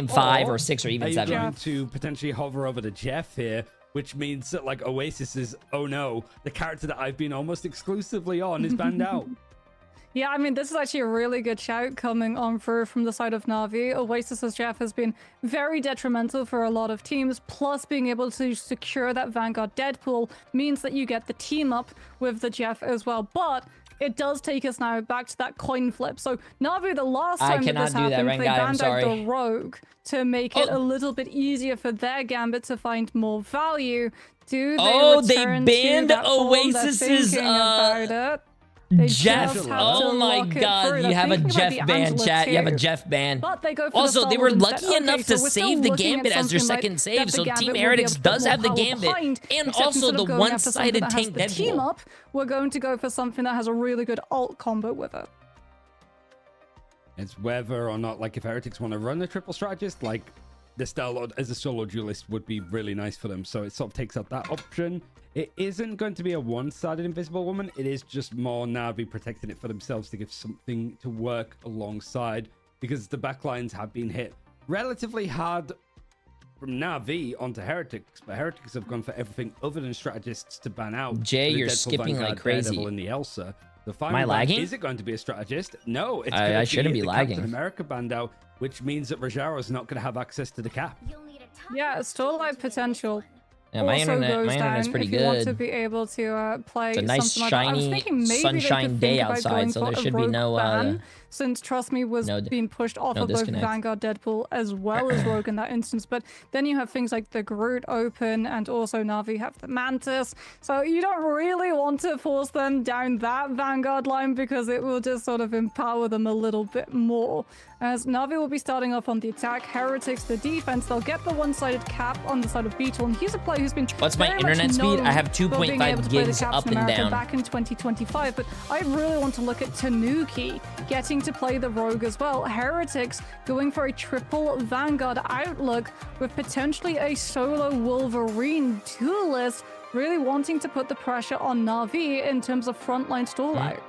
5 or 6 or even 7. Are you going to potentially hover over to Jeff here? Which means that like Oasis is, oh no, the character that I've been almost exclusively on is banned out. Yeah, I mean, this is actually a really good shout coming on through from the side of Na'Vi. Oasis's Jeff has been very detrimental for a lot of teams, plus being able to secure that Vanguard Deadpool means that you get the team up with the Jeff as well. But it does take us now back to that coin flip. So Na'Vi, the last time that this happened, they banned out the rogue to make it a little bit easier for their gambit to find more value. Do they return banned to that Oasis's Jeff. Oh my god, you have a Jeff ban, chat. You have a Jeff ban. Also, they were lucky enough to save the gambit as their second save, so Team Heretics does have the gambit, and also the one-sided tank Deadpool. We're going to go for something that has a really good ult combo with it. It's whether or not, like, if Heretics want to run a triple strategist, like, the Star-Lord as a solo duelist would be really nice for them. So it sort of takes out that option. It isn't going to be a one-sided Invisible Woman. It is just more Na'Vi protecting it for themselves to give something to work alongside, because the backlines have been hit relatively hard from Na'Vi onto Heretics, but Heretics have gone for everything other than strategists to ban out. Jay, you're skipping like crazy. In the Elsa. The final Am I lagging? Is it going to be a strategist? No, it's I shouldn't be lagging. Captain America banned out, which means that Rajaro is not going to have access to the cap. Yeah, Starlight potential. Yeah, my internet's pretty good. If you want to be able to play it's a nice shiny sunshine day outside, so there should be no ban, since Trust Me was being pushed off of both Vanguard Deadpool as well as Rogue in that instance. But then you have things like the Groot open, and also Na'Vi have the Mantis. So you don't really want to force them down that Vanguard line, because it will just sort of empower them a little bit more. As Na'Vi will be starting off on the attack, Heretics the defense. They'll get the one-sided cap on the side of Beetle, and he's a player who's been What's my internet speed? I have 2.5 gigs up and down. Back in 2025, but I really want to look at Tanuki getting to play the Rogue as well. Heretics going for a triple Vanguard outlook with potentially a solo Wolverine duelist, really wanting to put the pressure on Na'Vi in terms of frontline stall out.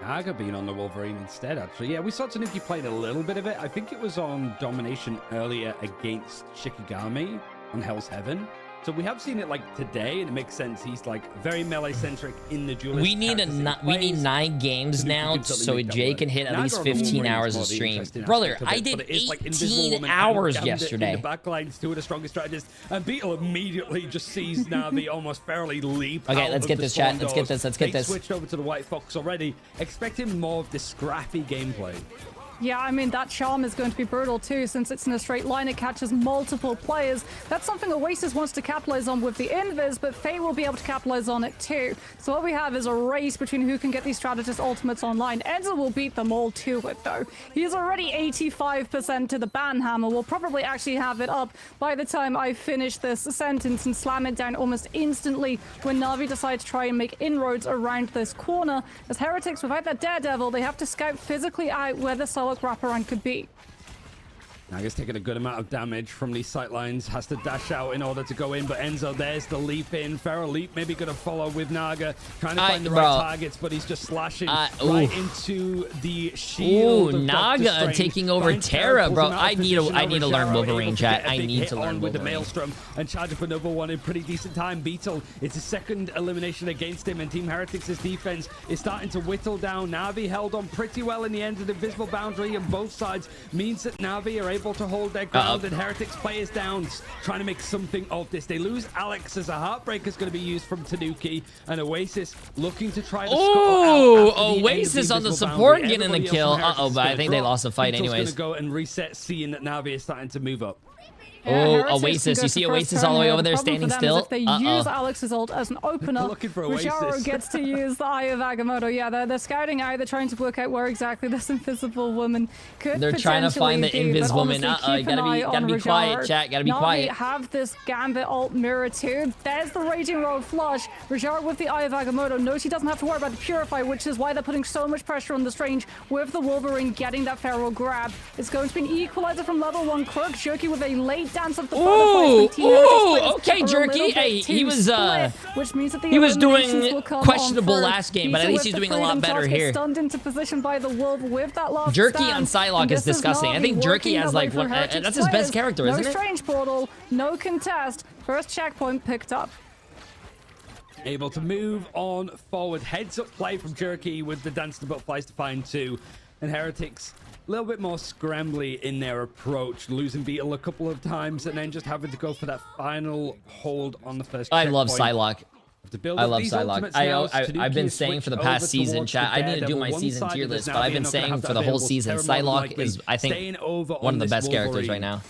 Naga being on the Wolverine instead, actually. Yeah, we saw Tanuki playing a little bit of it. I think it was on Domination earlier against Shikigami on Hell's Heaven. So we have seen it like today, and it makes sense. He's like very melee centric in the duelist. We need 9 games now, so Jay can hit at least 15 hours of stream. Brother, I did 18 hours yesterday. In the backlines, two of the strongest strategists, and Beetle immediately just sees Na'Vi almost fairly leap. Okay, let's get this, chat. Let's get this. Let's get this. They switched over to the White Fox already, expecting more of this scrappy gameplay. Yeah, I mean, that charm is going to be brutal too, since it's in a straight line. It catches multiple players. That's something Oasis wants to capitalize on with the Invis, but Fate will be able to capitalize on it too. So what we have is a race between who can get these strategist ultimates online. Enzo will beat them all to it, though. He's already 85% to the ban hammer. We'll probably actually have it up by the time I finish this sentence and slam it down almost instantly when Na'Vi decide to try and make inroads around this corner. As Heretics, without that Daredevil, they have to scout physically out where the wraparound could be. Naga's taking a good amount of damage from these sightlines, has to dash out in order to go in, but Enzo, there's the leap in. Feral Leap maybe going to follow with Naga, trying to find the right targets, but he's just slashing right into the shield. Ooh, Naga taking over Terra, bro. I need to learn Wolverine, chat. I need to learn Wolverine. With the Maelstrom and charge up another one in pretty decent time. Beetle, it's a second elimination against him, and Team Heretics' defense is starting to whittle down. Na'Vi held on pretty well in the end of the visible boundary on both sides, means that Na'Vi are able to hold their ground, and Heretics players down, trying to make something of this. They lose Alex as a Heartbreaker is going to be used from Tanuki, and Oasis looking to try to Oasis on the support getting the kill. But I think they lost the fight anyways. Going to go and reset, seeing that Na'Vi is starting to move up. Oasis. You see Oasis all the way over there standing still? If they use Alex's ult as an opener, Rajaro gets to use the Eye of Agamotto. Yeah, they're scouting out. They're trying to work out where exactly this invisible woman could They're trying to find the invisible woman. You gotta be quiet, chat. Gotta be quiet. Na'Vi have this Gambit ult mirror too. There's the Raging Road flush. Rajaro with the Eye of Agamotto knows he doesn't have to worry about the Purify, which is why they're putting so much pressure on the Strange with the Wolverine getting that Feral grab. It's going to be an equalizer from level 1 Crook. Jerky with a late dance of the okay, Jerky. Hey, he was which means that he was doing questionable last game, but at least he's doing a lot better here. Stunned into position by the Wolf with that last Jerky on Psylocke is disgusting. I think Jerky has like one. That's his best character, isn't it? No Strange Portal, no contest. First checkpoint picked up. Able to move on forward. Heads up play from Jerky with the Dance to Butterflies to find 2, and Heretics a little bit more scrambly in their approach, losing Beetle a couple of times and then just having to go for that final hold on the first checkpoint. I love Psylocke. build I up love these Psylocke. ultimates now. I've been saying for the past season, chat. I need to do my season tier list, but I've been saying for the whole season, Psylocke is, I think, one of the best characters right now.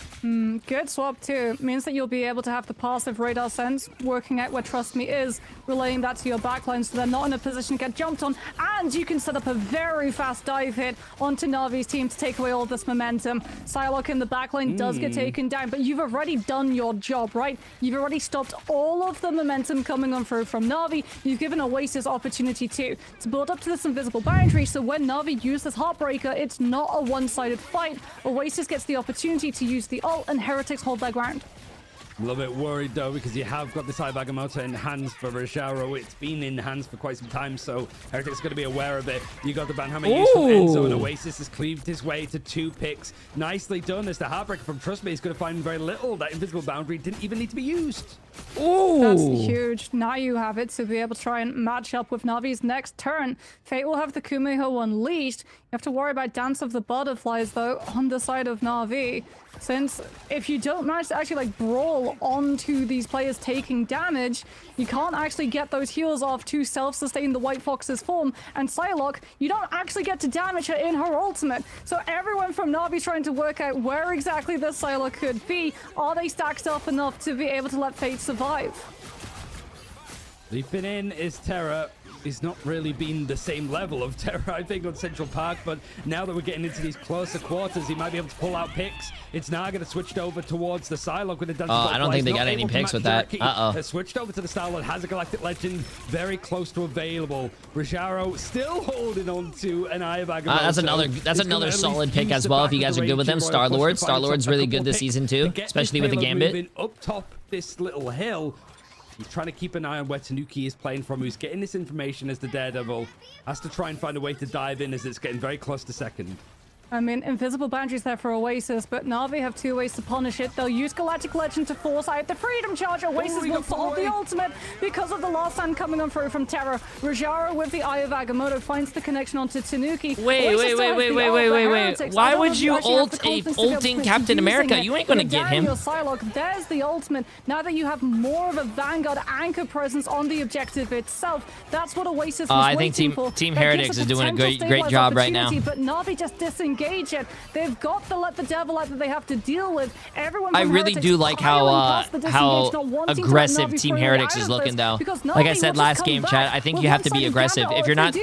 Good swap too. Means that you'll be able to have the passive radar sense, working out where Trust Me is, relaying that to your backline so they're not in a position to get jumped on, and you can set up a very fast dive hit onto Na'Vi's team to take away all this momentum. Psylocke in the backline does get taken down, but you've already done your job, right? You've already stopped all of the momentum coming on through from Na'Vi. You've given Oasis opportunity too to build up to this invisible boundary, so when Na'Vi use this Heartbreaker, it's not a one-sided fight. Oasis gets the opportunity to use the ult, and Heretics hold their ground. A little bit worried though, because you have got this Agamotto in hands for Rajaro. It's been in hands for quite some time, so Heretic's going to be aware of it. You got the Banhammer used from Enzo, and Oasis has cleaved his way to 2 picks. Nicely done, as the Heartbreaker from Trust Me is going to find very little. That invisible boundary didn't even need to be used. Ooh. That's huge. Now you have it to be able to try and match up with Navi's next turn. Fate will have the Kumiho unleashed. You have to worry about Dance of the Butterflies, though, on the side of Na'Vi. Since if you don't manage to actually like brawl onto these players taking damage, you can't actually get those heals off to self-sustain the White Fox's form. And Psylocke, you don't actually get to damage her in her ultimate. So everyone from Na'Vi trying to work out where exactly this Psylocke could be. Are they stacked up enough to be able to let Fate survive? Leaping in is Terra. He's not really been the same level of Terror, I think, on Central Park, but now that we're getting into these closer quarters, he might be able to pull out picks. It's now going to switch over towards the Psylocke with the Dance. I don't think they got any picks with that. Switched over to the Star-Lord, has a Galactic Legend, very close to available. Rajaro still holding on to an Eye of Agamotto. That's another solid pick as well if you guys are good with them. Star-Lord's really good this season too, especially with the Gambit. Up top this little hill. He's trying to keep an eye on where Tanuki is playing from, who's getting this information as the Daredevil. Has to try and find a way to dive in as it's getting very close to second. I mean, invisible boundaries there for Oasis, but Na'Vi have 2 ways to punish it. They'll use Galactic Legend to force out the Freedom Charge. Oasis will solve the ultimate because of the last stand coming on through from Terra. Rajaro with the Eye of Agamotto finds the connection onto Tanuki. Wait. Why would you ulting Captain America? You ain't gonna get him. Psylocke, there's the ultimate. Now that you have more of a Vanguard anchor presence on the objective itself, that's what Oasis was waiting for. I think Team Heretics is doing a great job right now. But Na'Vi just disengage it. They've got to let the devil out that they have to deal with. Everyone I really do like how aggressive Team Heretics is looking, though. Like I said last game, chat, I think you have to be aggressive. If you're not...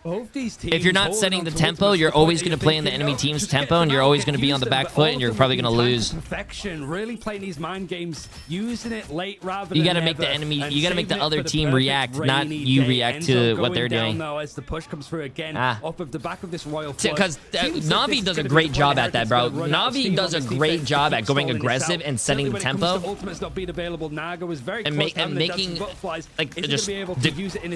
If you're not setting the tempo, you're always going to play in the enemy team's tempo, and you're always going to be on the back foot, and you're probably going to lose. Perfection, really playing these mind games, using it late rather than you got to make the enemy, you got to make the other team react, not you react to what they're doing. Though, as the push comes through again, off of the back of this Royal Flush. Because Na'Vi does a great job at that, bro. Na'Vi does a great job at going aggressive and setting the tempo. Ultimate's not being available. Naga was very and making like just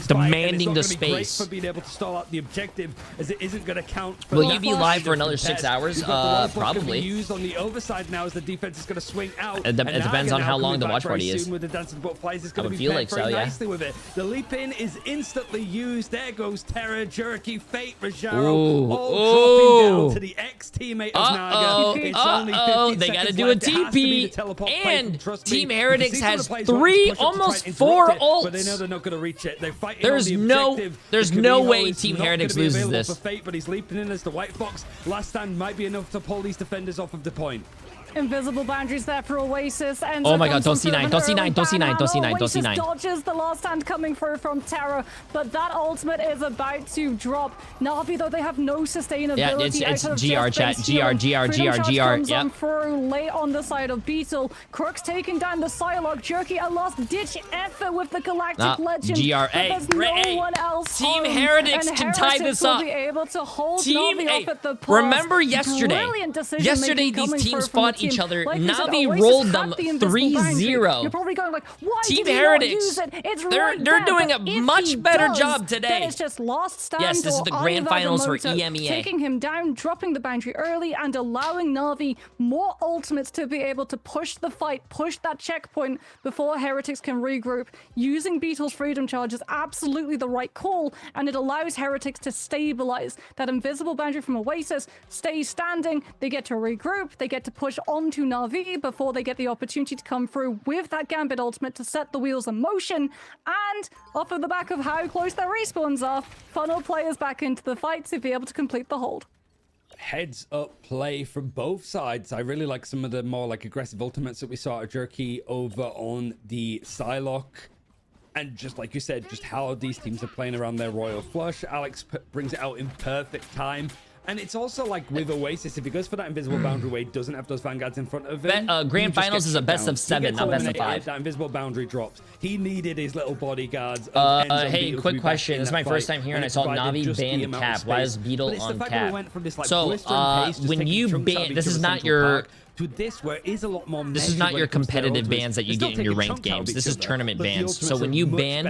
demanding the space. For being able to stall out the objective, as it isn't going to count. Will you be live for another 6 hours? Probably. Used on the overside now as the defense is going to swing out. It depends on how long the watch party is. With the Dancing Butterflies, it's going to be feel like so, yeah. Nicely with it. The leap in is instantly used. There goes Terra, Jerky, Fate, Rajaro, all dropping down to the ex-teammate of Naga. They got to do a TP, and Team Heretics has 3, almost 4 ults. But they know they're not going to reach it. They're fighting. There's no way Team Heretics loses this. For Fate, but he's leaping in as the White Fox. Last stand might be enough to pull these defenders off of the point. Invisible boundaries there for Oasis. And oh my god, don't see 9, don't see 9, don't see 9, don't see 9, don't see 9. Dodges the last stand coming through from Terra, but that ultimate is about to drop. Na'Vi, though, they have no sustainability. Yeah, it's GR, chat. GR. Yep. Through late on the side of Beetle. Crooks taking down the Psylocke. Jerky, a last-ditch effort with the Galactic Legend. There's no one else Team Heretics can tie this up. Will be able to hold Na'Vi up at the pass. Remember yesterday these teams fought each other. Na'Vi rolled them 3-0. You're probably going like, why Team did Heretics, use it? It's they're doing a much better job today. It's just lost stand. Yes, this is the grand finals for EMEA. Taking him down, dropping the boundary early, and allowing Na'Vi more ultimates to be able to push the fight, push that checkpoint before Heretics can regroup. Using Beetle's Freedom Charge is absolutely the right call, and it allows Heretics to stabilize. That invisible boundary from Oasis stays standing. They get to regroup. They get to push on onto Na'Vi before they get the opportunity to come through with that Gambit ultimate to set the wheels in motion. And off of the back of how close their respawns are, funnel players back into the fight to be able to complete the hold. Heads up play from both sides. I really like some of the more like aggressive ultimates that we saw at Jerky over on the Psylocke. And just like you said, just how these teams are playing around their Royal Flush. Alex brings it out in perfect time. And it's also like with Oasis, if he goes for that invisible boundary where he doesn't have those Vanguards in front of him. Grand Finals is a best of 7, not best of 5. That invisible boundary drops. He needed his little bodyguards. Hey, quick question. This is my first time here, and I saw Na'Vi ban Cap. Why is Beetle on Cap? So, when you ban, this is not your... To this, where it is a lot more. This is not your competitive bans that you get in your ranked games. This is tournament bans. So when you ban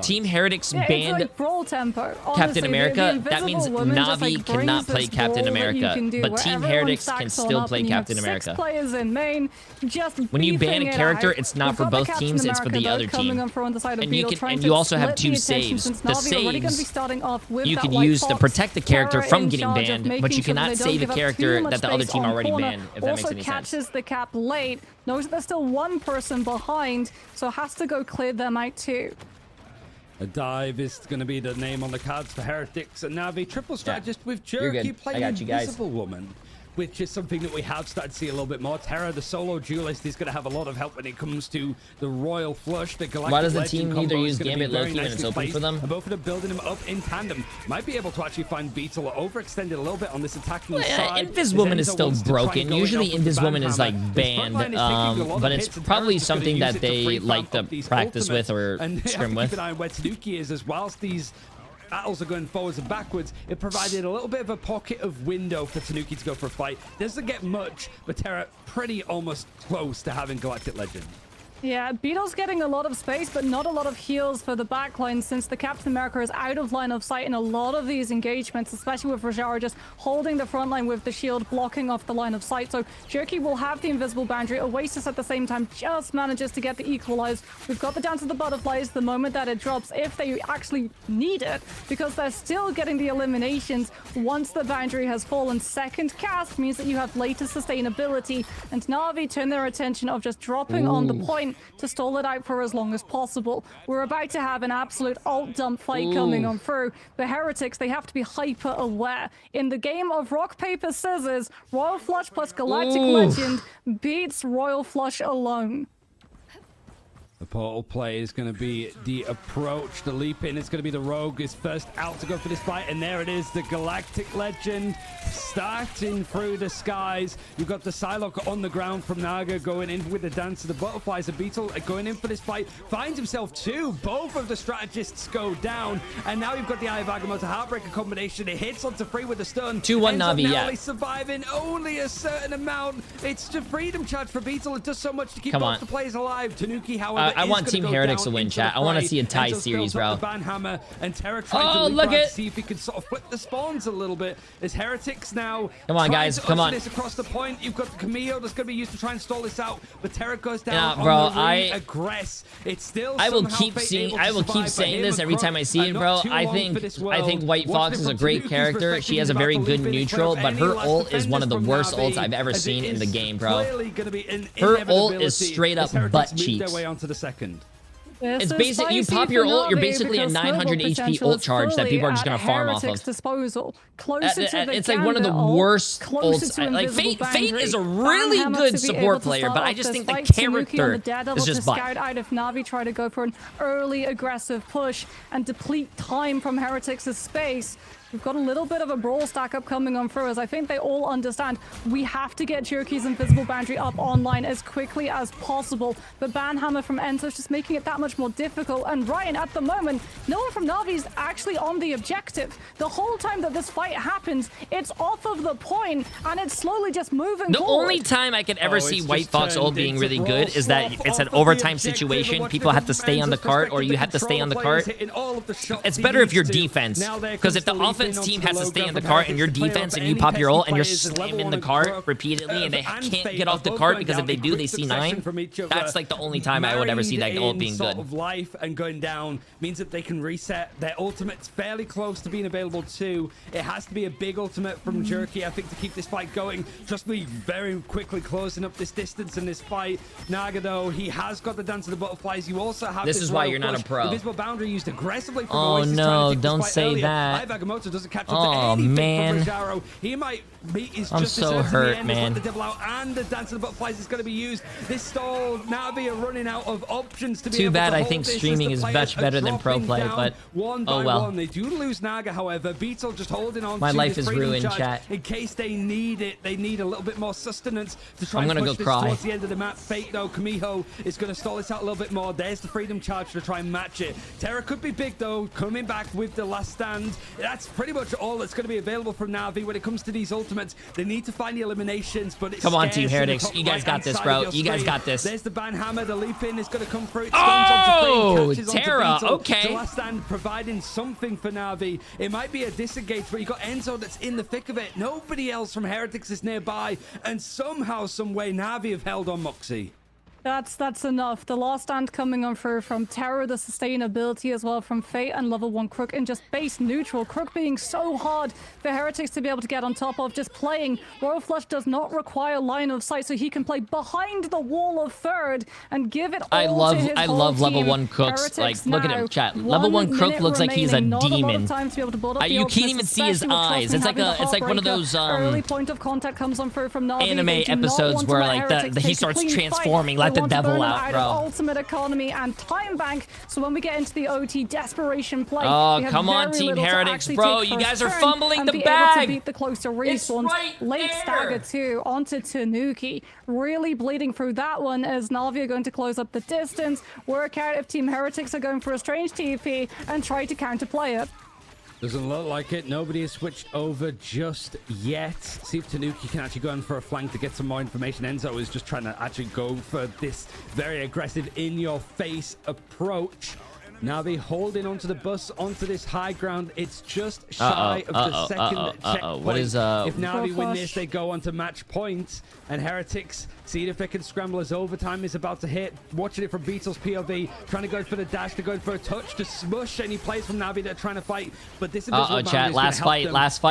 Team Heretics banned like brawl tempo. Captain America, that means Na'Vi cannot play Captain America, but Team Heretics can still play Captain America. Players in main, just when you ban a character, it's not for both teams; it's for the other team. And you also have 2 saves. The saves you can use to protect the character from getting banned, but you cannot save a character that the other team already banned. If that makes any sense. Catches the Cap late, knows that there's still one person behind, so has to go clear them out too. A dive is going to be the name on the cards for Heretics and Na'Vi. Triple strategist with Jerky playing Invisible Woman, which is something that we have started to see a little bit more. Terra, the solo duelist, is going to have a lot of help when it comes to the Royal Flush. The Galactic Why does the Legend team either combo use Gambit Loki when it's open for them? And both of them building them up in tandem. Might be able to actually find Beetle overextended a little bit on this attacking side. Inviswoman is still broken. Usually Inviswoman is like banned, but it's probably something that they like to practice with or scrim with. Keep an eye on where Tanuki is as whilst these battles are going forwards and backwards. It provided a little bit of a pocket of window for Tanuki to go for a fight. Doesn't get much, but Terra pretty almost close to having Galactic Legend. Yeah, Beetle's getting a lot of space, but not a lot of heals for the backline since the Captain America is out of line of sight in a lot of these engagements, especially with Rajara just holding the front line with the shield blocking off the line of sight. So Jerky will have the invisible boundary. Oasis at the same time just manages to get the equalize. We've got the Dance of the Butterflies the moment that it drops, if they actually need it, because they're still getting the eliminations once the boundary has fallen. Second cast means that you have later sustainability, and Na'Vi turn their attention of just dropping on the point to stall it out for as long as possible. We're about to have an absolute alt-dump fight coming on through. The Heretics, they have to be hyper-aware. In the game of rock, paper, scissors, Royal Flush plus Galactic Legend beats Royal Flush alone. The portal play is going to be the approach. The leap in is going to be the Rogue is first out to go for this fight. And there it is, the Galactic Legend starting through the skies. You've got the Psylocke on the ground from Naga going in with the Dance of the Butterflies. The Beetle going in for this fight. Finds himself 2. Both of the strategists go down. And now you've got the Eye of Agamotto Heartbreaker combination. It hits onto 3 with the stun. 2-1 Na'Vi, yeah. Surviving only a certain amount. It's the freedom charge for Beetle. It does so much to keep both the players alive. Tanuki, however, I want Team Heretics to win, chat. I want to see a tie series, bro. Banhammer and Terra trying to look at see if he can sort of flip the spawns a little bit. As Heretics now. Come on, guys. Come on. This across the point. You've got the Camille that's going to be used to try and stall this out. But Terra goes down. Yeah, bro. Aggress. It's still. I will keep saying this every time I see it, bro. I think White Fox is a great character. She has a very good neutral, but her ult is one of the worst ults I've ever seen in the game, bro. Her ult is straight up butt cheeks. It's basic. You pop your ult, you're basically a 900 HP ult charge that people are just gonna farm off of. Disposal. It's like one of the worst ults. Like Fate is a really good support player, but I just think the character is just butt. Out of Na'Vi try to go for an early aggressive push and deplete time from Heretics' space. We've got a little bit of a brawl stack up coming on through, as I think they all understand we have to get Jerky's invisible boundary up online as quickly as possible. But Banhammer from Enzo's just making it that much more difficult. And Ryan, at the moment, no one from Na'Vi is actually on the objective. The whole time that this fight happens, it's off of the point, and it's slowly just moving The forward. only time I could ever see White Fox ult being really good is that it's an overtime situation. People have to stay on the cart, or you have to stay on the cart. It's better if you're defense, because if the offense team has to stay in the cart, and your defense, and you pop your ult, and you're slamming the cart repeatedly, and they can't get off the cart because if they do, they see 9. That's like the only time I would ever see that ult being good. Of life and going down means that they can reset. Their ultimate's fairly close to being available too. It has to be a big ultimate from Jerky, I think, to keep this fight going. Just be very quickly closing up this distance in this fight. Naga, though, he has got the Dance of the Butterflies. You also have this is why you're not a pro. Invisible Boundary used aggressively from Oh Oasis, no, don't say that. Vagamoto doesn't catch up to anything from Rajaro. He might meet his I'm justice so in hurt, the end. man. Let the devil out, and the Dance of the Butterflies is going to be used. This stall, Navi are running out of options to be Too able bad to I hold think this streaming as is the much players better are than pro dropping play, down but one oh by well. one. They do lose Naga, however. Beetle just holding on My to life this is freedom ruined, charge chat. in case they need it. They need a little bit more sustenance to try I'm and gonna push go this cry. towards the end of the map. Fate, though, Kamiho is going to stall this out a little bit more. There's the freedom charge to try and match it. Terra could be big, though, coming back with the last stand. That's pretty much all that's going to be available from Navi when it comes to these ultimates. They need to find the eliminations, but it's Come on, Team scarce in the Heretics. top You guys got right-hand this, side bro. of your You guys screen. got this. There's the ban hammer. The leap in is going to come through. It Oh, catches onto Terra, Beetle. okay. The last stand providing something for Navi. It might be a disengage, but you got Enzo that's in the thick of it. Nobody else from Heretics is nearby, and somehow, some way, Navi have held on Moxie. That's enough. The last stand coming on through from Terror, the sustainability as well from Fate and level 1 Crook, and just base neutral. Crook being so hard for Heretics to be able to get on top of. Just playing. Royal Flush does not require line of sight, so he can play behind the wall of third and give it all to his I whole love level team. 1 Crooks. Heretics Like, look at now, him, chat. Level 1 Crook looks like he's a remaining. Not a lot demon. of time to be able to build up the You can't ultimates, even see his especially with eyes. Trusting It's like having the it's like one of Heartbreaker. those Early point of contact comes on through from Na'Vi. anime They do not episodes want to where let like Heretics he take a starts clean fight. transforming, They let the want to devil burn them out, of bro. ultimate economy and time bank. So when we get into the OT desperation play, Oh, we have come on, very Team little to Heretics, actually bro. take You first guys are turn fumbling and the be bag. able to beat the closer respawns. right Late there. stagger too onto Tanuki. Really bleeding through that one as Na'Vi are going to close up the distance. Work out if Team Heretics are going for a strange TP and try to counterplay it. Doesn't look like it. Nobody has switched over just yet. See if Tanuki can actually go in for a flank to get some more information. Enzo is just trying to actually go for this very aggressive in-your-face approach. Navi holding onto the bus, onto this high ground. It's just shy of the second checkpoint. What is If Navi win this, they go on to match point. And Heretics see if they can scramble as overtime is about to hit. Watching it from Beetle's POV, trying to go for the dash, to go for a touch, to smush any players from Navi that are trying to fight. But this invisible chat. last Last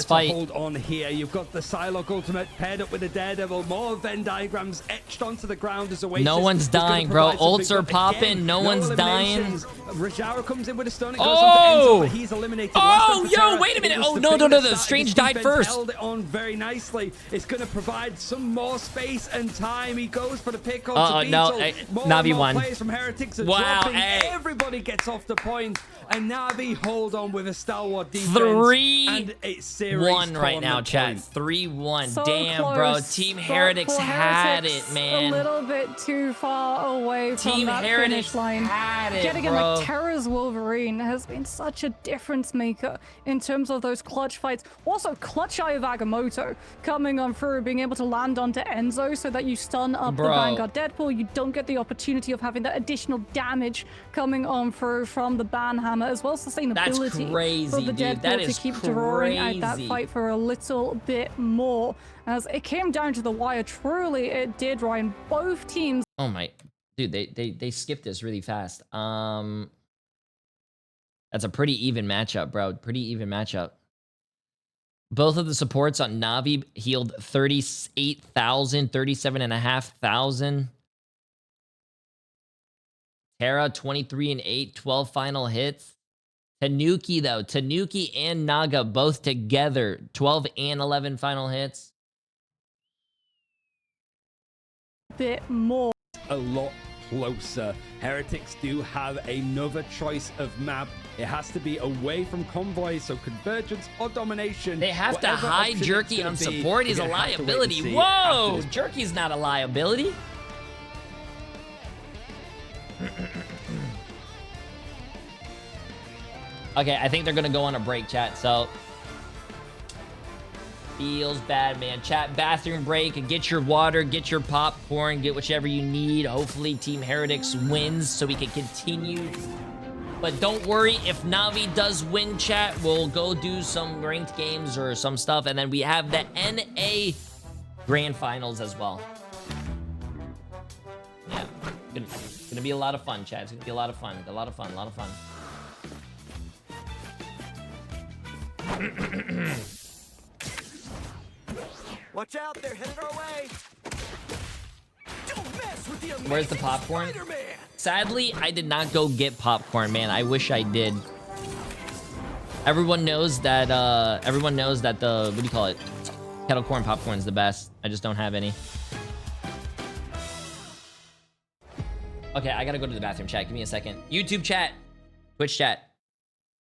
fight. Hold on here. You've got the Psylocke ultimate paired up with the Daredevil. More Venn diagrams etched onto the ground as Oasis. No one's dying, bro. Ults are popping. No one's dying. Rajaro comes in with a stun. It goes Oh! onto Enzo, but he's eliminated. Oh, Last time for yo, Terra, wait a minute. it was Oh, the no, thing no, no, that the started. Strange This died defense first. Held it on very nicely. It's going to provide some more space and time. He goes for the pick on to no, Beetle. More Navi and more won. players from Heretics are Wow, dropping. hey. Everybody gets off the point, and Navi hold on with a stalwart defense. 3-1 and it's series right now, tournament chat. point. 3-1. So Damn, close, bro. Team but Heretics for had Heretics, it, man. A little bit too far away from Team that Heretics finish line. had it, Getting in bro. like Terra's Wolverine has been such a difference maker in terms of those clutch fights. Also, Clutch Eye of Agamotto coming on through, being able to land onto Enzo so that you stun up the Bro. Vanguard Deadpool. You don't get the opportunity of having that additional damage coming on through from the ban hammer, as well as sustainability crazy, for the dude. Deadpool That to is keep drawing out that crazy. fight for a little bit more. As it came down to the wire, truly it did, Ryan. Both teams. Oh my, dude, they skipped this really fast. That's a pretty even matchup, bro. Pretty even matchup. Both of the supports on Navi healed 38,000, 37,500. Terra 23 and 8, 12 final hits. Tanuki though, Tanuki and Naga both together, 12 and 11 final hits. Bit more. A lot closer. Heretics do have another choice of map. It has to be away from convoy, so convergence or domination. They have to Whatever hide option it's Jerky gonna on be, support. He's a we're gonna have to wait and liability. see Whoa! after this. Jerky's not a liability. Okay, I think they're gonna go on a break, chat. So feels bad, man. Chat, bathroom break. Get your water, get your popcorn, get whichever you need. Hopefully, Team Heretics wins so we can continue But don't worry, if Navi does win, chat, we'll go do some ranked games or some stuff. And then we have the NA Grand Finals as well. Yeah, it's gonna be a lot of fun, chat. It's gonna be a lot of fun. A lot of fun, a lot of fun. Watch out, they're headed our way. Don't mess with the Where's the popcorn? Sadly, I did not go get popcorn, man. I wish I did. Everyone knows that the, what do you call it? Kettle corn popcorn is the best. I just don't have any. Okay, I gotta go to the bathroom, chat. Give me a second. YouTube chat. Twitch chat.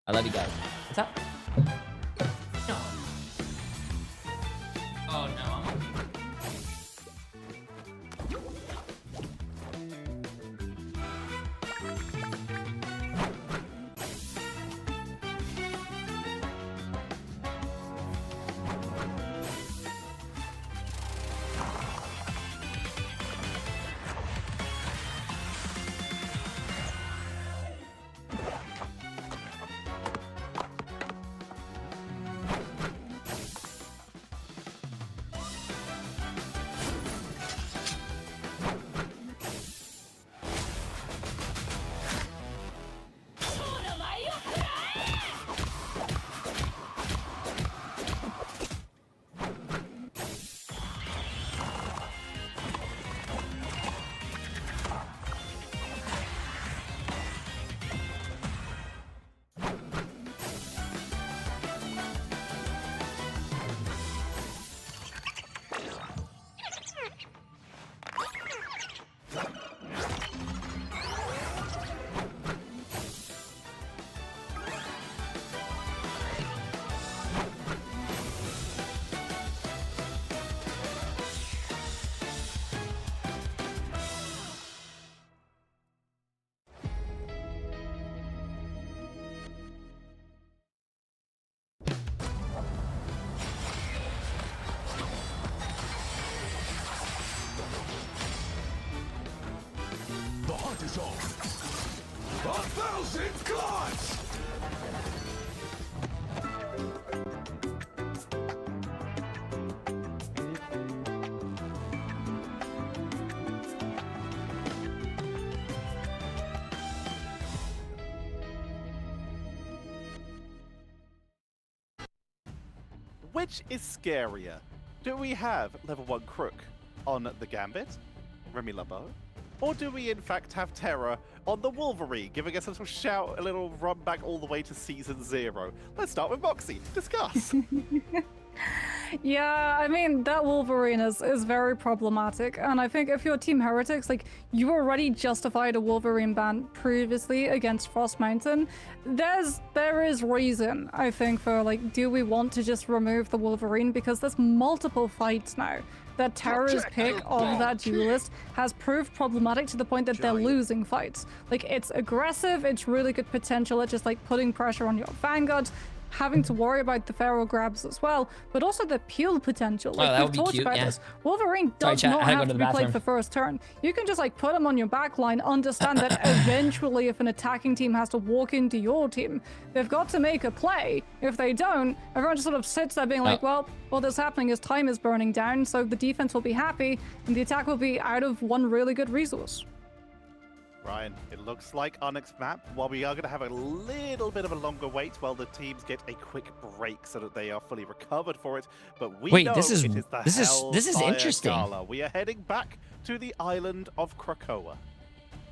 I love you guys. What's up? No. Oh, no. is on. 1,000 gods! Which is scarier? Do we have level 1 Crook on the Gambit, Remy LeBeau, or do we in fact have Terra on the Wolverine, giving us a little shout, a little run back all the way to Season 0? Let's start with Moxie. Discuss. Yeah, I mean, that Wolverine is very problematic, and I think if you're Team Heretics, like, you already justified a Wolverine ban previously against Frost Mountain. There is reason, I think, for, like, do we want to just remove the Wolverine? Because there's multiple fights now that Terra's pick of that duelist has proved problematic to the point that they're losing fights. Like, it's aggressive, it's really good potential at just, like, putting pressure on your Vanguard, having to worry about the Pharaoh grabs as well, but also the peel potential. Like, we've talked about this. Wolverine does not have to be played for first turn. You can just, like, put him on your back line, understand that eventually if an attacking team has to walk into your team, they've got to make a play. If they don't, everyone just sort of sits there being like, well, all that's happening is time is burning down, so the defense will be happy, and the attack will be out of one really good resource. Ryan, it looks like our next map, while we are going to have a little bit of a longer wait while the teams get a quick break so that they are fully recovered for it, but we know this is it is the this is interesting. Gala. We are heading back to the island of Krakoa.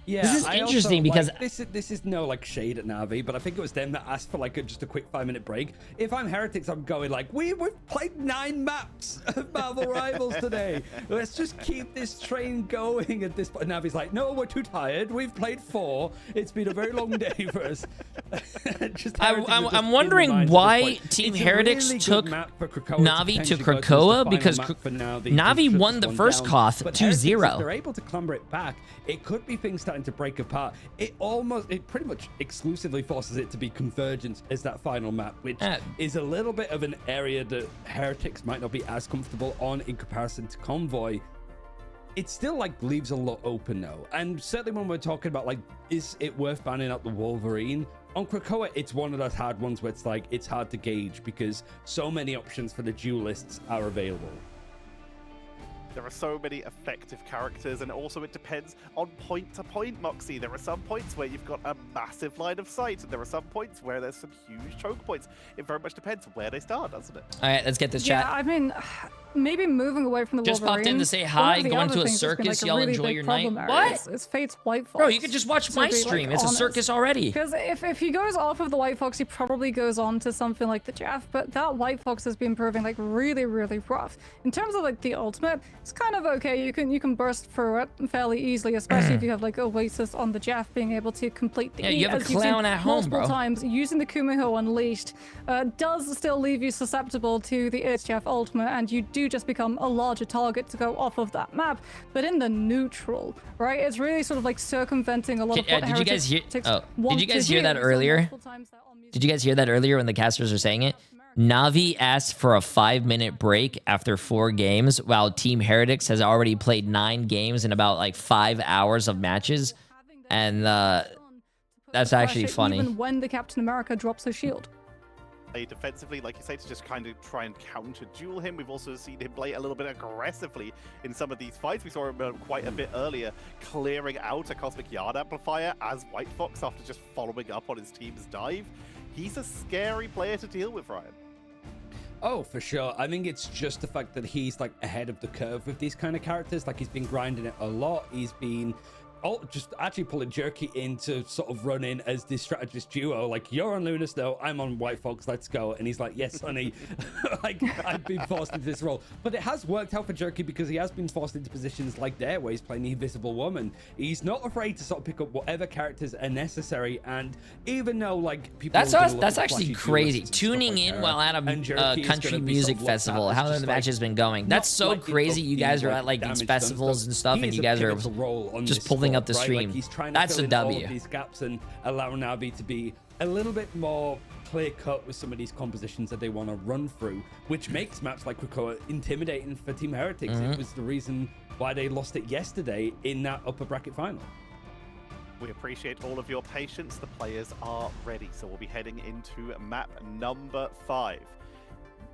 Yeah, this is interesting because this is no like shade at Navi, but I think it was them that asked for like just a quick 5-minute break. If I'm Heretics, I'm going like, we've played 9 maps of Marvel Rivals today. Let's just keep this train going at this point. Navi's like, no, we're too tired. We've played 4. It's been a very long day for us. I'm wondering why Team Heretics took Navi to Krakoa, because Navi won the first Koth 2-0. They're able to clamber it back. It could be things starting to break apart. It pretty much exclusively forces it to be Convergence as that final map, which is a little bit of an area that Heretics might not be as comfortable on in comparison to Convoy. it still like leaves a lot open though. And certainly when we're talking about like, is it worth banning out the Wolverine? On Krakoa, it's one of those hard ones where it's like, it's hard to gauge because so many options for the duelists are available. There are so many effective characters, and also it depends on point to point, Moxie. There are some points where you've got a massive line of sight, and there are some points where there's some huge choke points. It very much depends where they start, doesn't it? All right, let's get this chat. Yeah, I mean, maybe moving away from the just Wolverine. Popped in to say hi, going to a circus, y'all really enjoy your night. What? It's Fate's White Fox. Bro, you could just watch my stream. It's a circus already. Because if he goes off of the White Fox, he probably goes on to something like the Jeff, but that White Fox has been proving like really, really rough. In terms of like the ultimate, it's kind of okay. You can burst through it fairly easily, especially if you have like Oasis on the Jeff being able to complete the yeah, you have a clown at home, bro. Multiple times using the Kumiho Unleashed does still leave you susceptible to the It's Jeff ultimate, and you do just become a larger target to go off of that map. But in the neutral, right, it's really sort of like circumventing a lot of what did you guys hear? Oh, did you guys hear that earlier? Did you guys hear that earlier when the casters are saying it? Navi asked for a 5-minute break after 4 games, while Team Heretics has already played 9 games in about like 5 hours of matches, and that's actually funny. Even when the Captain America drops her shield. Defensively, like you say, to just kind of try and counter duel him. We've also seen him play a little bit aggressively in some of these fights. We saw him quite a bit earlier, clearing out a Cosmic Yard Amplifier as White Fox after just following up on his team's dive. He's a scary player to deal with, Ryan. Oh, for sure. I think it's just the fact that he's like ahead of the curve with these kind of characters. Like he's been grinding it a lot. He's been just actually pulling Jerky in to sort of run in as this strategist duo. Like, you're on Lunar Snow, I'm on White Fox, let's go. And he's like, yes, honey. Like, I've been forced into this role. But it has worked out for Jerky because he has been forced into positions like there where he's playing the Invisible Woman. He's not afraid to sort of pick up whatever characters are necessary. And even though, like, people... That's actually crazy. Tuning in while at a country music festival, how the match has been going. That's so crazy. You guys are at, like, these festivals and stuff, and you guys are just pulling up the stream. Like, he's trying to that's fill a in all W. of these gaps and allow Navi to be a little bit more clear cut with some of these compositions that they want to run through, which makes maps like Krakoa intimidating for Team Heretics. It was the reason why they lost it yesterday in that upper bracket final. We appreciate all of your patience. The players are ready, so we'll be heading into map number 5.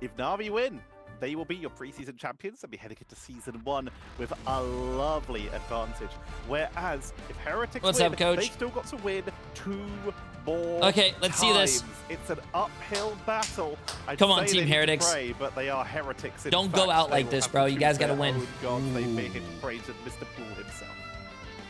If Navi win, they will be your preseason champions and be heading into season 1 with a lovely advantage. Whereas if Heretics What's win, up, coach? they've still got to win 2 more Okay, let's see this. It's an uphill battle. Come on, Team Heretics. Pray, but they are Heretics. Don't go out like this, bro. You guys gotta win. They may hit praise to Mr. Poole himself.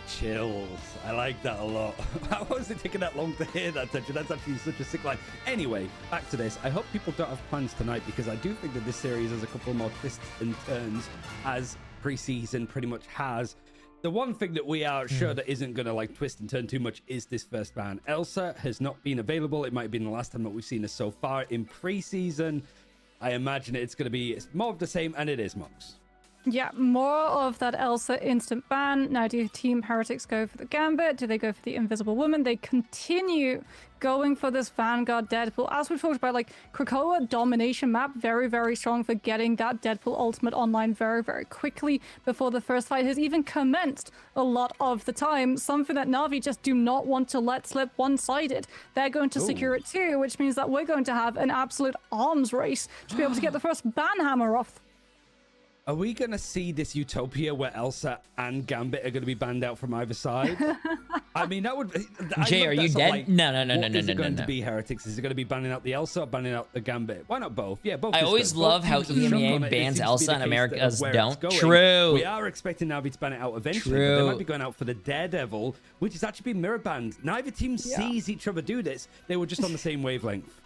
Chills. I like that a lot. How was it taking that long to hear that, Tension? That's actually such a sick line. Anyway, back to this. I hope people don't have plans tonight because I do think that this series has a couple more twists and turns as preseason pretty much has. The one thing that we are sure that isn't going to like twist and turn too much is this first ban. Elsa has not been available. It might have been the last time that we've seen her so far in preseason. I imagine it's going to be more of the same, and it is, Mox. Yeah, more of that Elsa instant ban. Now, do Team Heretics go for the Gambit? Do they go for the Invisible Woman? They continue going for this Vanguard Deadpool. As we talked about, like, Krakoa domination map, very, very strong for getting that Deadpool ultimate online very, very quickly before the first fight has even commenced a lot of the time. Something that Navi just do not want to let slip one-sided. They're going to secure it too, which means that we're going to have an absolute arms race to be able to get the first ban hammer off. Are we going to see this utopia where Elsa and Gambit are going to be banned out from either side? I mean, that would... Jay, are you dead? Like, no. Is it going to be Heretics? Is it going to be banning out the Elsa or banning out the Gambit? Why not both? Yeah, both. I always love how EMEA bans Elsa and America's don't. True. We are expecting Navi to ban it out eventually, but they might be going out for the Daredevil, which is actually being mirror banned. Neither team sees each other do this. They were just on the same wavelength.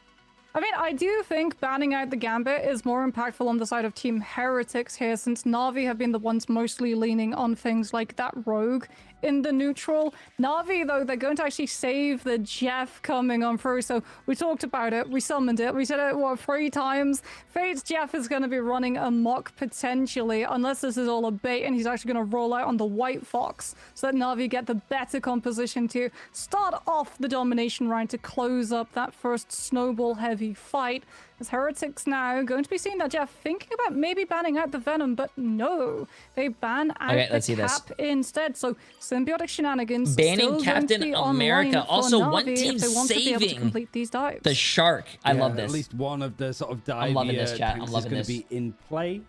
I mean, I do think banning out the Gambit is more impactful on the side of Team Heretics here, since Navi have been the ones mostly leaning on things like that Rogue in the neutral. Navi, though, they're going to actually save the Jeff coming on through. So we talked about it. We summoned it. We said it, what, 3 times? Fate's Jeff is going to be running amok potentially, unless this is all a bait and he's actually going to roll out on the White Fox so that Navi get the better composition to start off the domination round to close up that first snowball-heavy fight. Is Heretics now going to be seeing that Jeff thinking about maybe banning out the Venom, but no, they ban out the Cap instead. So symbiotic shenanigans banning Captain America. Also, Na'Vi one team saving these dives. the Shark. I love this. At least one of the sort of dive I'm loving this, chat. I'm loving going this. to be in play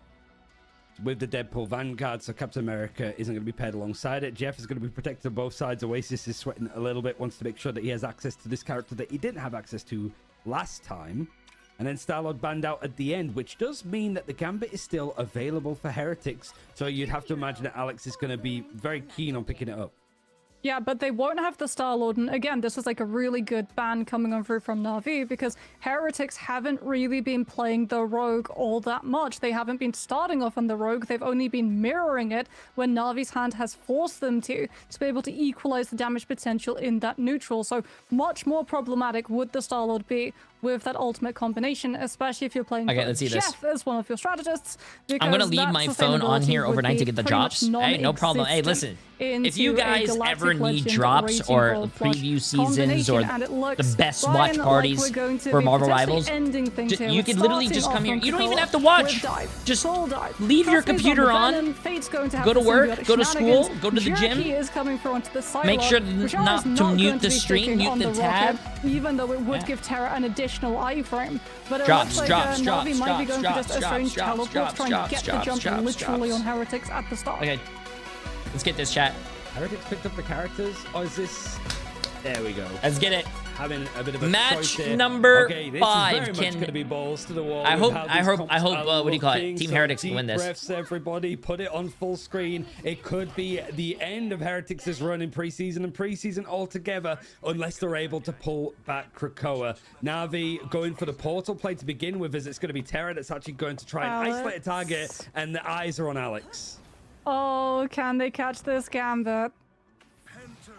with the Deadpool Vanguard, so Captain America isn't going to be paired alongside it. Jeff is going to be protected on both sides. Oasis is sweating a little bit, wants to make sure that he has access to this character that he didn't have access to last time. And then Star-Lord banned out at the end, which does mean that the Gambit is still available for Heretics. So you'd have to imagine that Alex is going to be very keen on picking it up. Yeah, but they won't have the Star-Lord. And again, this was like a really good ban coming on through from Na'Vi because Heretics haven't really been playing the Rogue all that much. They haven't been starting off on the Rogue. They've only been mirroring it when Na'Vi's hand has forced them to be able to equalize the damage potential in that neutral. So much more problematic would the Star-Lord be with that ultimate combination, especially if you're playing Jeff as one of your strategists. I'm going to leave my phone on here overnight to get the drops. Hey, no problem. Hey, listen, if you guys ever need drops or preview seasons or the best watch parties for Marvel Rivals, you can literally just come here. You don't even have to watch. Just leave your computer on, go to work, go to school, go to the gym. Make sure not to mute the stream, mute the tab. Even though it would give Terra an additional iframe. But it drops, looks like Na'Vi might be going for just a strange teleport to try and get the jump literally on Heretics at the start. Okay, let's get this, chat. Heretics picked up the characters, or is this... There we go. Let's get it. Having a bit of a match number 5. This is very much going to be balls to the wall. I hope. What do you call it? Team Heretics can win this. Breaths, everybody, put it on full screen. It could be the end of Heretics' run in preseason and preseason altogether, unless they're able to pull back Krakoa. Na'Vi going for the portal play to begin with, as it's going to be Terra that's actually going to try and isolate a target, and the eyes are on Alex. Oh, can they catch this Gambit?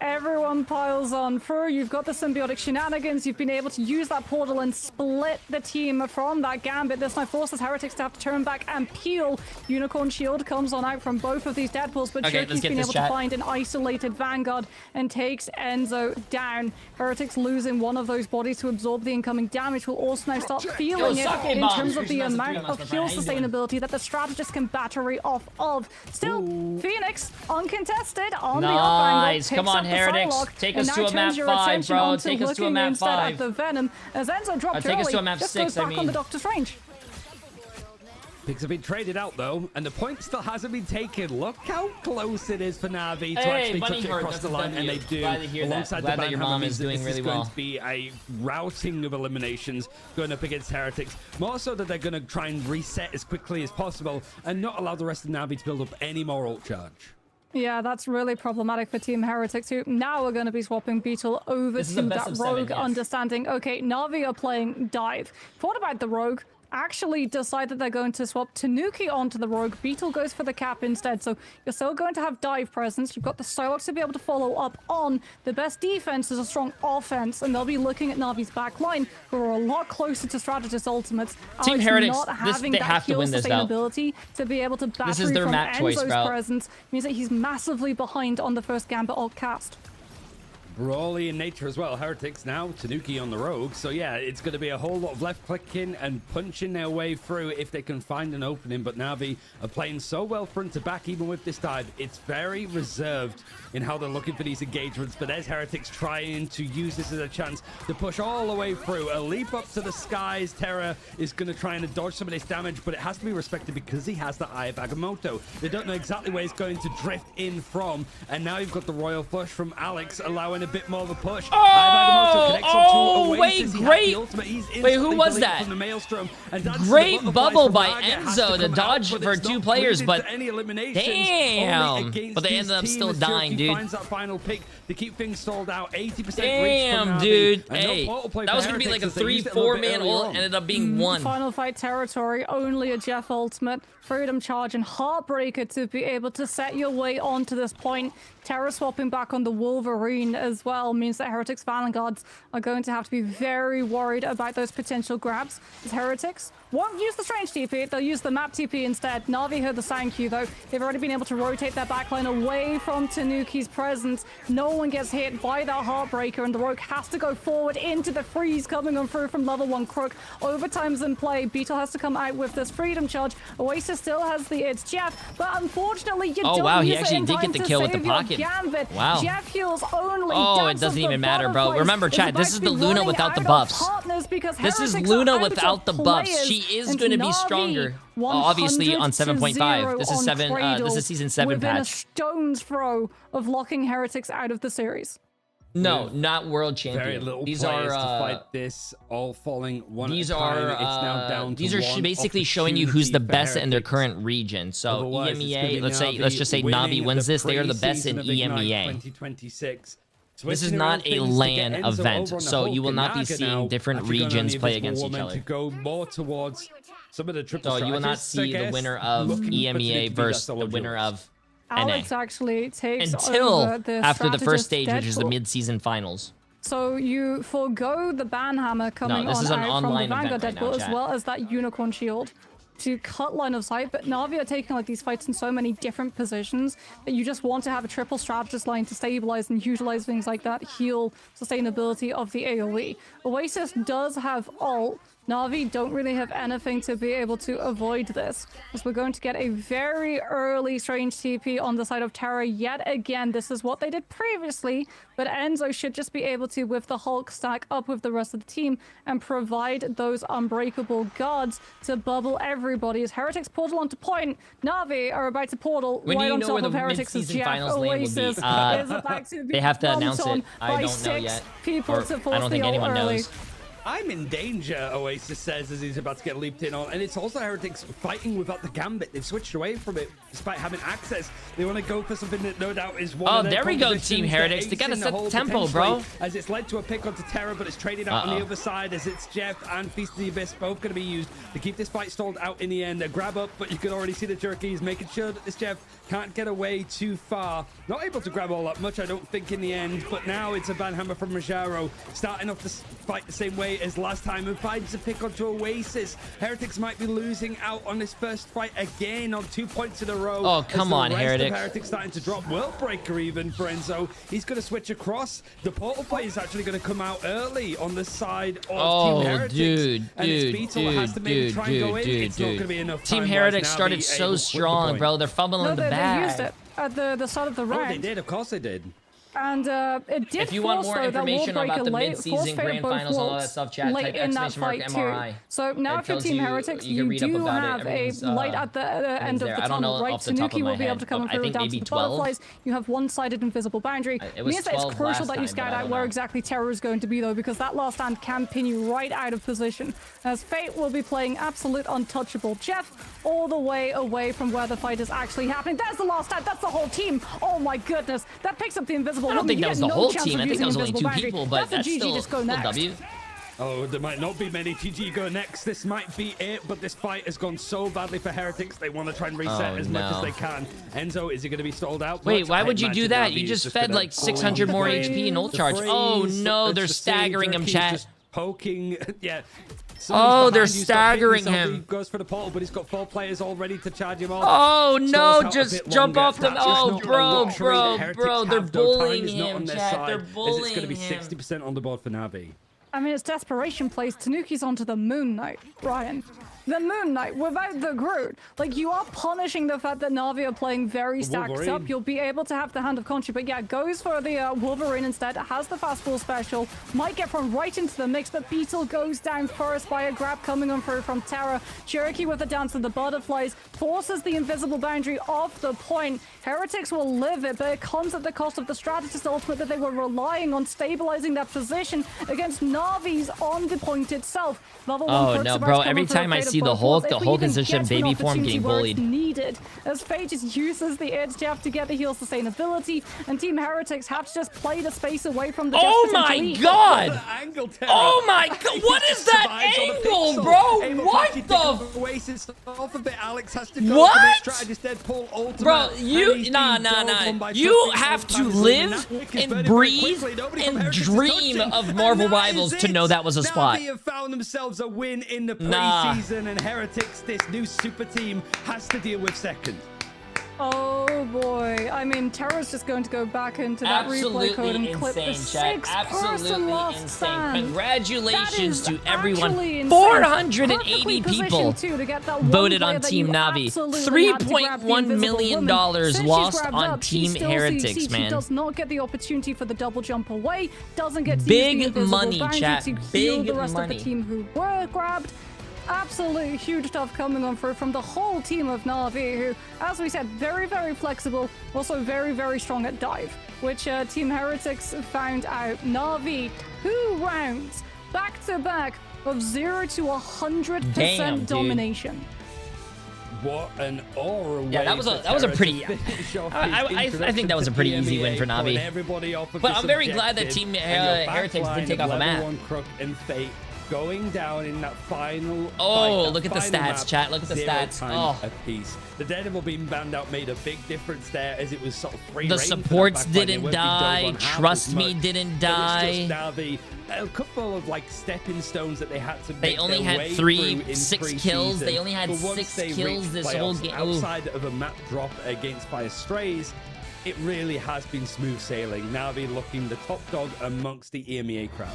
Everyone piles on through. You've got the symbiotic shenanigans. You've been able to use that portal and split the team from that Gambit. This now forces Heretics to have to turn back and peel. Unicorn Shield comes on out from both of these Deadpools, but Cherokee been able to find an isolated Vanguard and takes Enzo down. Heretics losing one of those bodies to absorb the incoming damage will also now start feeling it in terms of the amount of heal sustainability that the strategist can battery off of. Still, Phoenix uncontested on the up angle. Come on, Heretics. Take us to a map 5, bro. Take us to a map 5. The Venom as Enzo dropped take us to a map 6, on the Doctor's range. Picks have been traded out though, and the point still hasn't been taken. Look how close it is for Na'Vi to actually touch it across the line, and they do. Alongside the that your mom is doing really well. This is going to be a routing of eliminations going up against Heretics. More so that they're going to try and reset as quickly as possible and not allow the rest of Na'Vi to build up any more ult charge. Yeah, that's really problematic for Team Heretics, who now are going to be swapping Beetle over to that Rogue, understanding, okay, Na'Vi are playing Dive. Thought about the Rogue, actually decide that they're going to swap Tanuki onto the Rogue. Beetle goes for the Cap instead, so you're still going to have Dive presence. You've got the Psylocke to be able to follow up on. The best defense is a strong offense, and they'll be looking at Na'Vi's back line, who are a lot closer to Strategist ultimates. Team Heretics, not having that have to win this sustainability to be able to battery this is their from map Enzo's choice, bro. presence means that he's massively behind on the first Gambit ult cast. Brawly in nature as well. Heretics now, Tanuki on the Rogue. So yeah, it's going to be a whole lot of left clicking and punching their way through if they can find an opening. But Na'Vi are playing so well front to back, even with this dive. It's very reserved in how they're looking for these engagements. But there's Heretics trying to use this as a chance to push all the way through. A leap up to the skies. Terra is going to try and dodge some of this damage, but it has to be respected because he has the Eye of Agamotto. They don't know exactly where he's going to drift in from. And now you've got the Royal Flush from Alex, allowing a bit more of a push. Wait, great. Wait, who was that? From the Maelstrom, and great bubble by Enzo to dodge for 2 players, but damn. But they ended up still dying, dude. Finds that final pick to keep things stalled out. 80% damn, dude. Hey, that was going to be like a 3-4 man ult, ended up being 1. Final fight territory, only a Jeff ultimate, Freedom Charge, and Heartbreaker to be able to set your way onto this point. Terra swapping back on the Wolverine as as well means that Heretics Vanguards are going to have to be very worried about those potential grabs. As Heretics won't use the strange TP, they'll use the map TP instead. Na'Vi heard the sound cue though. They've already been able to rotate their backline away from Tanuki's presence. No one gets hit by that Heartbreaker, and the Rogue has to go forward into the freeze coming on through from level 1 Crook. Overtime's in play. Beetle has to come out with this freedom charge. Oasis still has the It's Jeff, but unfortunately you don't wow, he use actually it in did time get the to kill with the save your pocket. Gambit. Wow. Jeff heals only. Oh, it Dance doesn't of even the matter, bro. Butterflies Remember, chat, this is the Luna without the buffs. This is Luna without the buffs. She is going to be stronger. Obviously on 7.5. This is 7. This is season 7 within patch. a stone's throw of locking Heretics out of the series. No, not world champion. Very little these players are to fight this, all falling one these at a time. are It's now down to these are one basically showing you who's the best in their Heretics. current region. So Otherwise, it's gonna EMEA, be let's just say Na'Vi wins this. They are the best in pre-season of Ignite EMEA. 2026. This is Switching not around a things to LAN get Enzo event, over on the so you will Hulk not be and Naga seeing now, different actually going on regions the play Invisible against each Woman other. to go more towards some of the triple So you will not strategists, I see the guess, winner of looking EMEA potentially versus to be the that winner solo of Alex NA. actually takes Until over the after the first strategist stage, which is the Deadpool. mid-season finals. So you forego the banhammer coming this is an out from the online Vanguard event right now, Deadpool, as chat. well as that Unicorn Shield to cut line of sight. But Na'Vi are taking like these fights in so many different positions that you just want to have a triple strategist line to stabilize and utilize things like that heal sustainability of the AoE. Oasis does have ult. Na'Vi don't really have anything to be able to avoid this, as we're going to get a very early strange TP on the side of Terra yet again. This is what they did previously, but Enzo should just be able to, with the Hulk, stack up with the rest of the team and provide those unbreakable guards to bubble everybody. As Heretics portal onto point, Na'Vi are about to portal When do right you on know top where of the Heretics' mid-season Jeff. finals lane will be? Oasis is about to be They have to announce bumped it. on I by don't know 6 yet. people Or to force I don't think the ult anyone early. knows. I'm in danger, Oasis says as he's about to get leaped in on. And it's also Heretics fighting without the Gambit. They've switched away from it despite having access. They want to go for something that no doubt is one of their there we go, compositions. Team Heretics. They They're gotta acing set the hole tempo, bro. potentially, as it's led to a pick onto Terra, but it's traded out on the other side as it's Jeff and Feast of the Abyss both going to be used to keep this fight stalled out in the end. A grab up, but you can already see the jerkies making sure that this Jeff can't get away too far. Not able to grab all that much, I don't think, in the end. But now it's a banhammer from Majaro, starting off the fight the same way as last time and finds a pick onto Oasis. Heretics might be losing out on this first fight again on 2 points in a row. Oh, come on, Heretics. Heretics starting to drop World Breaker even for Enzo. He's going to switch across. The portal play is actually going to come out early on the side of Team Heretics. Dude, and it's Beetle has to maybe try and go in. It's not going to be enough Team time. Heretics started so strong, bro. They're fumbling the They bag. used it at the start of the round. Oh, they did. Of course they did. And it did If you want force, more though, that information Wall about Breaker the late, mid-season force grand faded both finals and all that walls stuff, chat, late type in that exclamation mark fight MRI. too. So now It if you're tells Team you- Heretics, you can read up do about it. have a Everything's, light at the end of there. the I don't know tunnel, right? off the top of Tanuki my will be able head, to come but I through think down to maybe the 12. butterflies. You have one-sided invisible boundary. It was means that it's 12 crucial last that you time, scout but I out don't where know. exactly Terror is going to be, though, because that last stand can pin you right out of position. As Fate will be playing absolute untouchable. Jeff all the way away from where the fight is actually happening. There's the last stand. That's the whole team. Oh my goodness. That picks up the invisible. I don't woman. think You that was get the no whole chance team. of I think using that was only invisible 2 boundary. people, but That's a that's GG, still just go still next. W. Oh, there might not be many GG go next. This might be it, but this fight has gone so badly for Heretics. They want to try and reset as much as they can. Enzo, is he going to be stalled out? Wait, much? why I would you do imagine that? Navi You is just fed gonna like go 600 more on. HP and ult The charge. Oh freeze, no, it's they're the same staggering him, jerky, chat. just poking. Yeah. Oh, they're Somebody's behind you, stop staggering hitting, him. He goes for the portal, but he's got 4 players all ready to charge him off. Oh no, Stalls out a just bit jump longer. off them. That's just Oh, not a bro, luxury that bro, Heretics bro, they're have. No, time bullying is not him, on their chat. side, They're as it's going to bullying be him. 60% on the board for Navi. I mean, it's desperation plays. Tanuki's onto the Moon Knight, Ryan. The Moon Knight without the Groot. Like, you are punishing the fact that Navi are playing very stacked Wolverine. up. You'll be able to have the Hand of Conchu, but yeah, goes for the Wolverine instead. Has the fastball special. Might get thrown right into the mix, but Beetle goes down first by a grab coming on through from Terra. Cherokee with the Dance of the Butterflies forces the invisible boundary off the point. Heretics will live it, but it comes at the cost of the strategist ultimate that they were relying on stabilizing that position against no Navi's on the point itself. Level Oh, 1 no, bro. Every time I see the Hulk is just in baby form getting bullied. Needed, as Faye just uses the edge jab to get the heal sustainability, and Team Heretics have to just play the space away from the Oh my god! Oh my god! What is that angle, bro? What the? Oasis off a bit. Alex has to go what? strategist Deadpool ultimate. Bro, you nah. You have to live and breathe and dream of Marvel Rivals to know that was a spot. Navi have found themselves a win in the preseason, and Heretics, this new super team, has to deal with second. Oh boy, I mean, Terra's just going to go back into that replay code and clip the six-person last stand. Congratulations to everyone. 480 people voted on Team Navi. $3.1 million lost on Team Heretics, man. She does not get the opportunity for the double jump away, doesn't get to big use the money, boundary chat. to heal the rest of the team who were grabbed. Absolutely huge stuff coming on through from the whole team of Navi, who, as we said, very, very flexible, also very, very strong at dive, which Team Heretics found out. Navi, 2 rounds back-to-back of 0 to 100% domination. What an aura! Yeah, that was a pretty. I think that was a pretty easy win for Navi. But I'm very glad that Team Heretics did take off a map. Crook and Fate going down in that final. Oh, fight, look at the stats, chat. Look at the stats. Oh, a piece. The Daredevil being banned out made a big difference there, as it was sort of free. The supports didn't die. Trust me, didn't die. Now a couple of like stepping stones that they had to. They only had 6 kills. They only had 6 kills this whole game. Outside of a map drop against Fire Strays, it really has been smooth sailing. Navi looking the top dog amongst the EMEA crowd.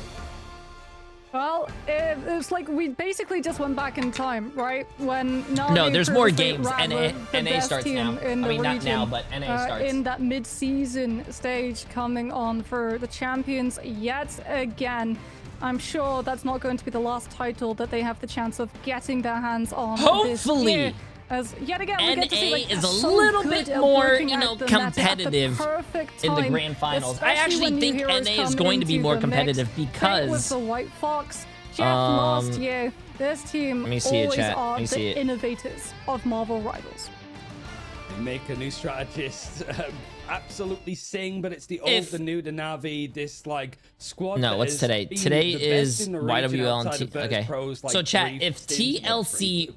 Well, it's like we basically just went back in time, right? When Navi no, there's more games. NA starts now. I mean, not region, now, but NA starts. In that mid-season stage coming on for the champions yet again. I'm sure that's not going to be the last title that they have the chance of getting their hands on. Hopefully. This year. As yet again, we get to see, like, is a little bit more, competitive in the grand finals. I actually think NA is going to be more competitive because with the White Fox, Jeff last year, this team always are the innovators of Marvel Rivals. They make a new strategist absolutely sing, but it's the old, the new, the Navi, this like squad. No, what's today? Today is YWL and okay. Pros, like, so chat, if TLC,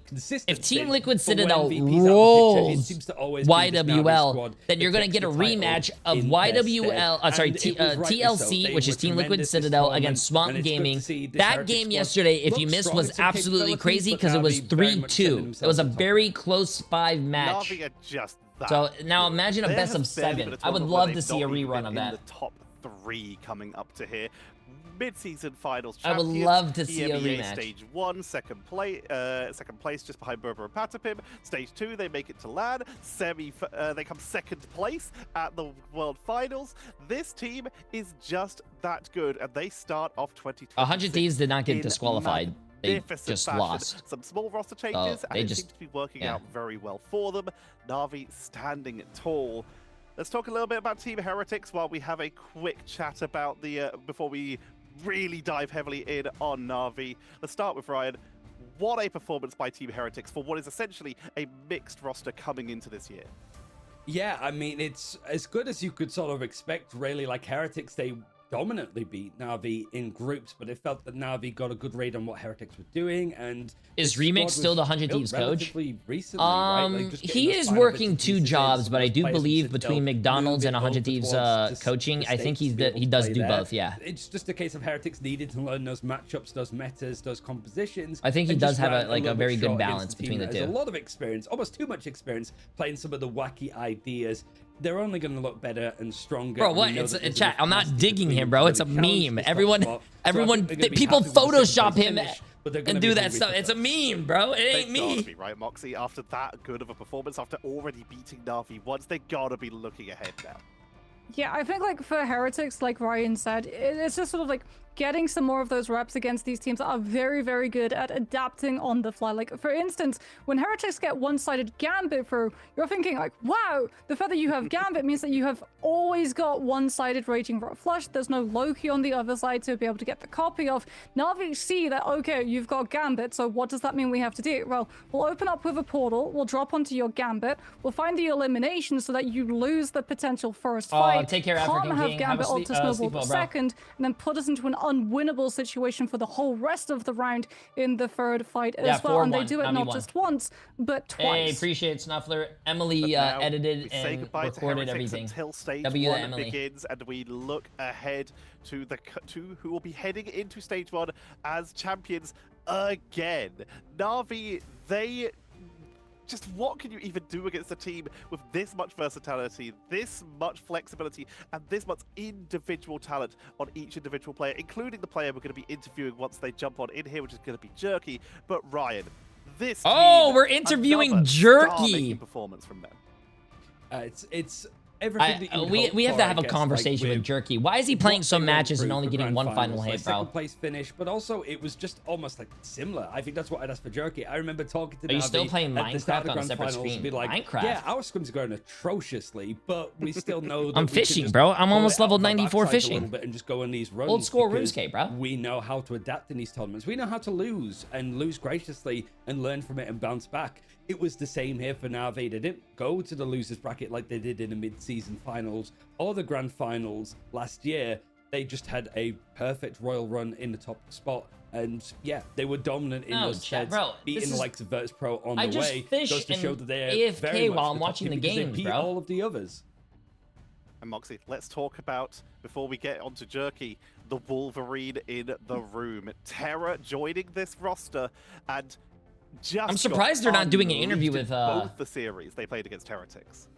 if Team Liquid Citadel rolls YWL, then you're gonna get a rematch of YWL. TLC, which is Team Liquid Citadel against Swamp Gaming. That game yesterday, if you missed, was absolutely crazy because it was 3-2. It was a very close 5 match. So now imagine a best of 7. I would love to see a rerun of that. The top 3 coming up to here. Mid-season finals. I would love to see a rematch. Stage 1, second place just behind Berber and Patapim. Stage 2, they make it to LAN. They come second place at the World Finals. This team is just that good, and they start off 2020. 100 Thieves did not get disqualified. They just lost. Some small roster changes, and it seems to be working out very well for them. Navi standing tall. Let's talk a little bit about Team Heretics while we have a quick chat about the before we really dive heavily in on Navi. Let's start with Ryan. What a performance by Team Heretics for what is essentially a mixed roster coming into this year. Yeah, I mean, it's as good as you could sort of expect, really. Like Heretics, they dominantly beat Navi in groups, but it felt that Navi got a good read on what Heretics were doing. And is Remix still the 100 Thieves coach? Recently, right? Like he is working 2 jobs, but I do believe between McDonald's and 100 Thieves coaching, I think he does do both. Yeah, it's just a case of Heretics needed to learn those matchups, those metas, those compositions. I think he does have a very good balance between the two. There's a lot of experience, almost too much experience, playing some of the wacky ideas. They're only going to look better and stronger. Bro, what? It's a chat. I'm not digging him, bro. It's a meme. People Photoshop him and do that stuff. It's a meme, bro. It ain't me. Be right, Moxie. After that good of a performance, after already beating Navi once, they gotta be looking ahead now. Yeah, I think like for Heretics, like Ryan said, it's just sort of like getting some more of those reps against these teams that are very, very good at adapting on the fly. Like, for instance, when Heretics get one-sided Gambit through, you're thinking like, wow, the fact that you have Gambit means that you have always got one-sided Raging Rock Flush. There's no Loki on the other side to be able to get the copy of. Now that you see that, okay, you've got Gambit, so what does that mean we have to do? Well, we'll open up with a portal, we'll drop onto your Gambit, we'll find the elimination so that you lose the potential first fight. Take care, Can't African have King. Gambit ult to snowball sleep the well, second, and then put us into an unwinnable situation for the whole rest of the round in the third fight as well. And they do it not just once, but twice. Hey, appreciate Snuffler. Emily edited and recorded everything. Until stage W 1 Emily. begins, and we look ahead to the two who will be heading into stage 1 as champions again. Na'Vi, they just, what can you even do against a team with this much versatility, this much flexibility, and this much individual talent on each individual player, including the player we're going to be interviewing once they jump on in here, which is going to be Jerky. But Ryan, this team, we're interviewing Jerky. star-making performance from them. It's everything that we have to have a guess, conversation like, with Jerky. Why is he playing some matches and only getting one final hit, bro? Second place finish, but also it was just almost like similar. I think that's what I'd ask for Jerky. I remember talking to Are you Navi still playing at the start Minecraft of the on a grand separate finals screen? and be like, Minecraft? yeah, our scrims are going atrociously, but we still know that I'm we can fishing, just bro. I'm pull almost it out level of our 94 backside a fishing. little bit and just go on these runs. Old school because RuneScape, bro. We know how to adapt in these tournaments. We know how to lose and lose graciously and learn from it and bounce back. It was the same here for Na'Vi. They didn't go to the losers bracket like they did in the mid-season finals or the grand finals last year. They just had a perfect royal run in the top spot. And yeah, they were dominant in those sets, beating the likes of Virtus Pro on the way. Goes to show that they're AFK very much while I'm the top watching team the because they games, beat bro. all of the others. And Moxie, let's talk about, before we get onto Jerky, the Wolverine in the room. Terra joining this roster, and just I'm surprised they're not doing an interview with both the series they played against Heretics.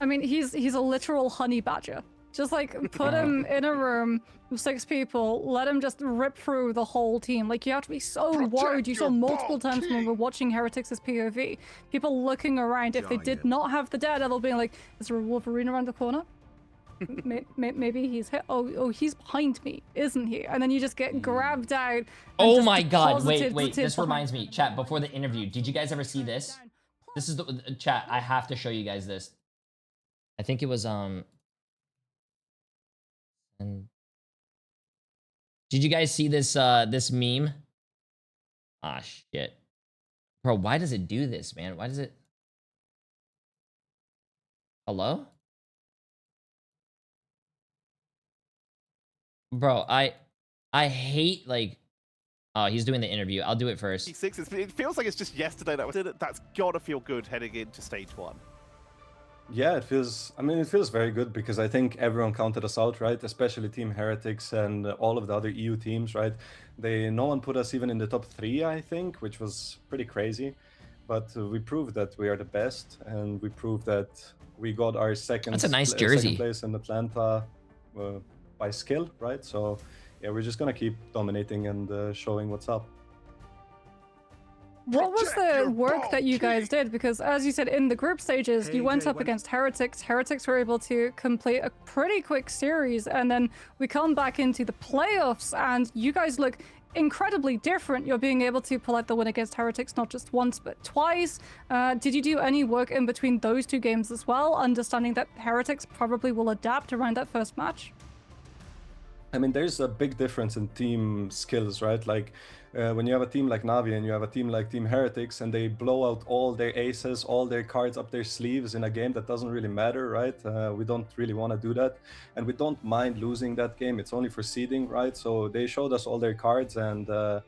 I mean, he's a literal honey badger. Just like put him in a room with 6 people, let him just rip through the whole team. Like, you have to be so worried. You saw multiple times when we were watching Heretics' POV, people looking around. If they did not have the Daredevil, being like, is there a Wolverine around the corner? Maybe he's hit. Oh, he's behind me, isn't he? And then you just get grabbed out. Oh my god, wait, this reminds me, chat, before the interview, did you guys ever see this? This is the chat, I have to show you guys this. I think it was and did you guys see this this meme? Ah, shit. Bro, why does it do this, man? Why does it? Hello? Bro, I hate, like, oh, he's doing the interview. I'll do it first. It feels like it's just yesterday that was it. That's gotta feel good heading into stage 1. Yeah, it feels, I mean, it feels very good because I think everyone counted us out, right? Especially Team Heretics and all of the other EU teams, right? No one put us even in the top 3, I think, which was pretty crazy. But we proved that we are the best, and we proved that we got our second place in Atlanta by skill, right? So yeah, we're just gonna keep dominating and showing what's up. What was the work that you guys did? Because as you said, in the group stages, you went up against Heretics. Heretics were able to complete a pretty quick series, and then we come back into the playoffs, and you guys look incredibly different. You're being able to pull out the win against Heretics not just once, but twice. Did you do any work in between those 2 games as well, understanding that Heretics probably will adapt around that first match? I mean, there's a big difference in team skills, right? Like when you have a team like Na'Vi and you have a team like Team Heretics and they blow out all their aces, all their cards up their sleeves in a game that doesn't really matter, right? We don't really want to do that. And we don't mind losing that game. It's only for seeding, right? So they showed us all their cards and oh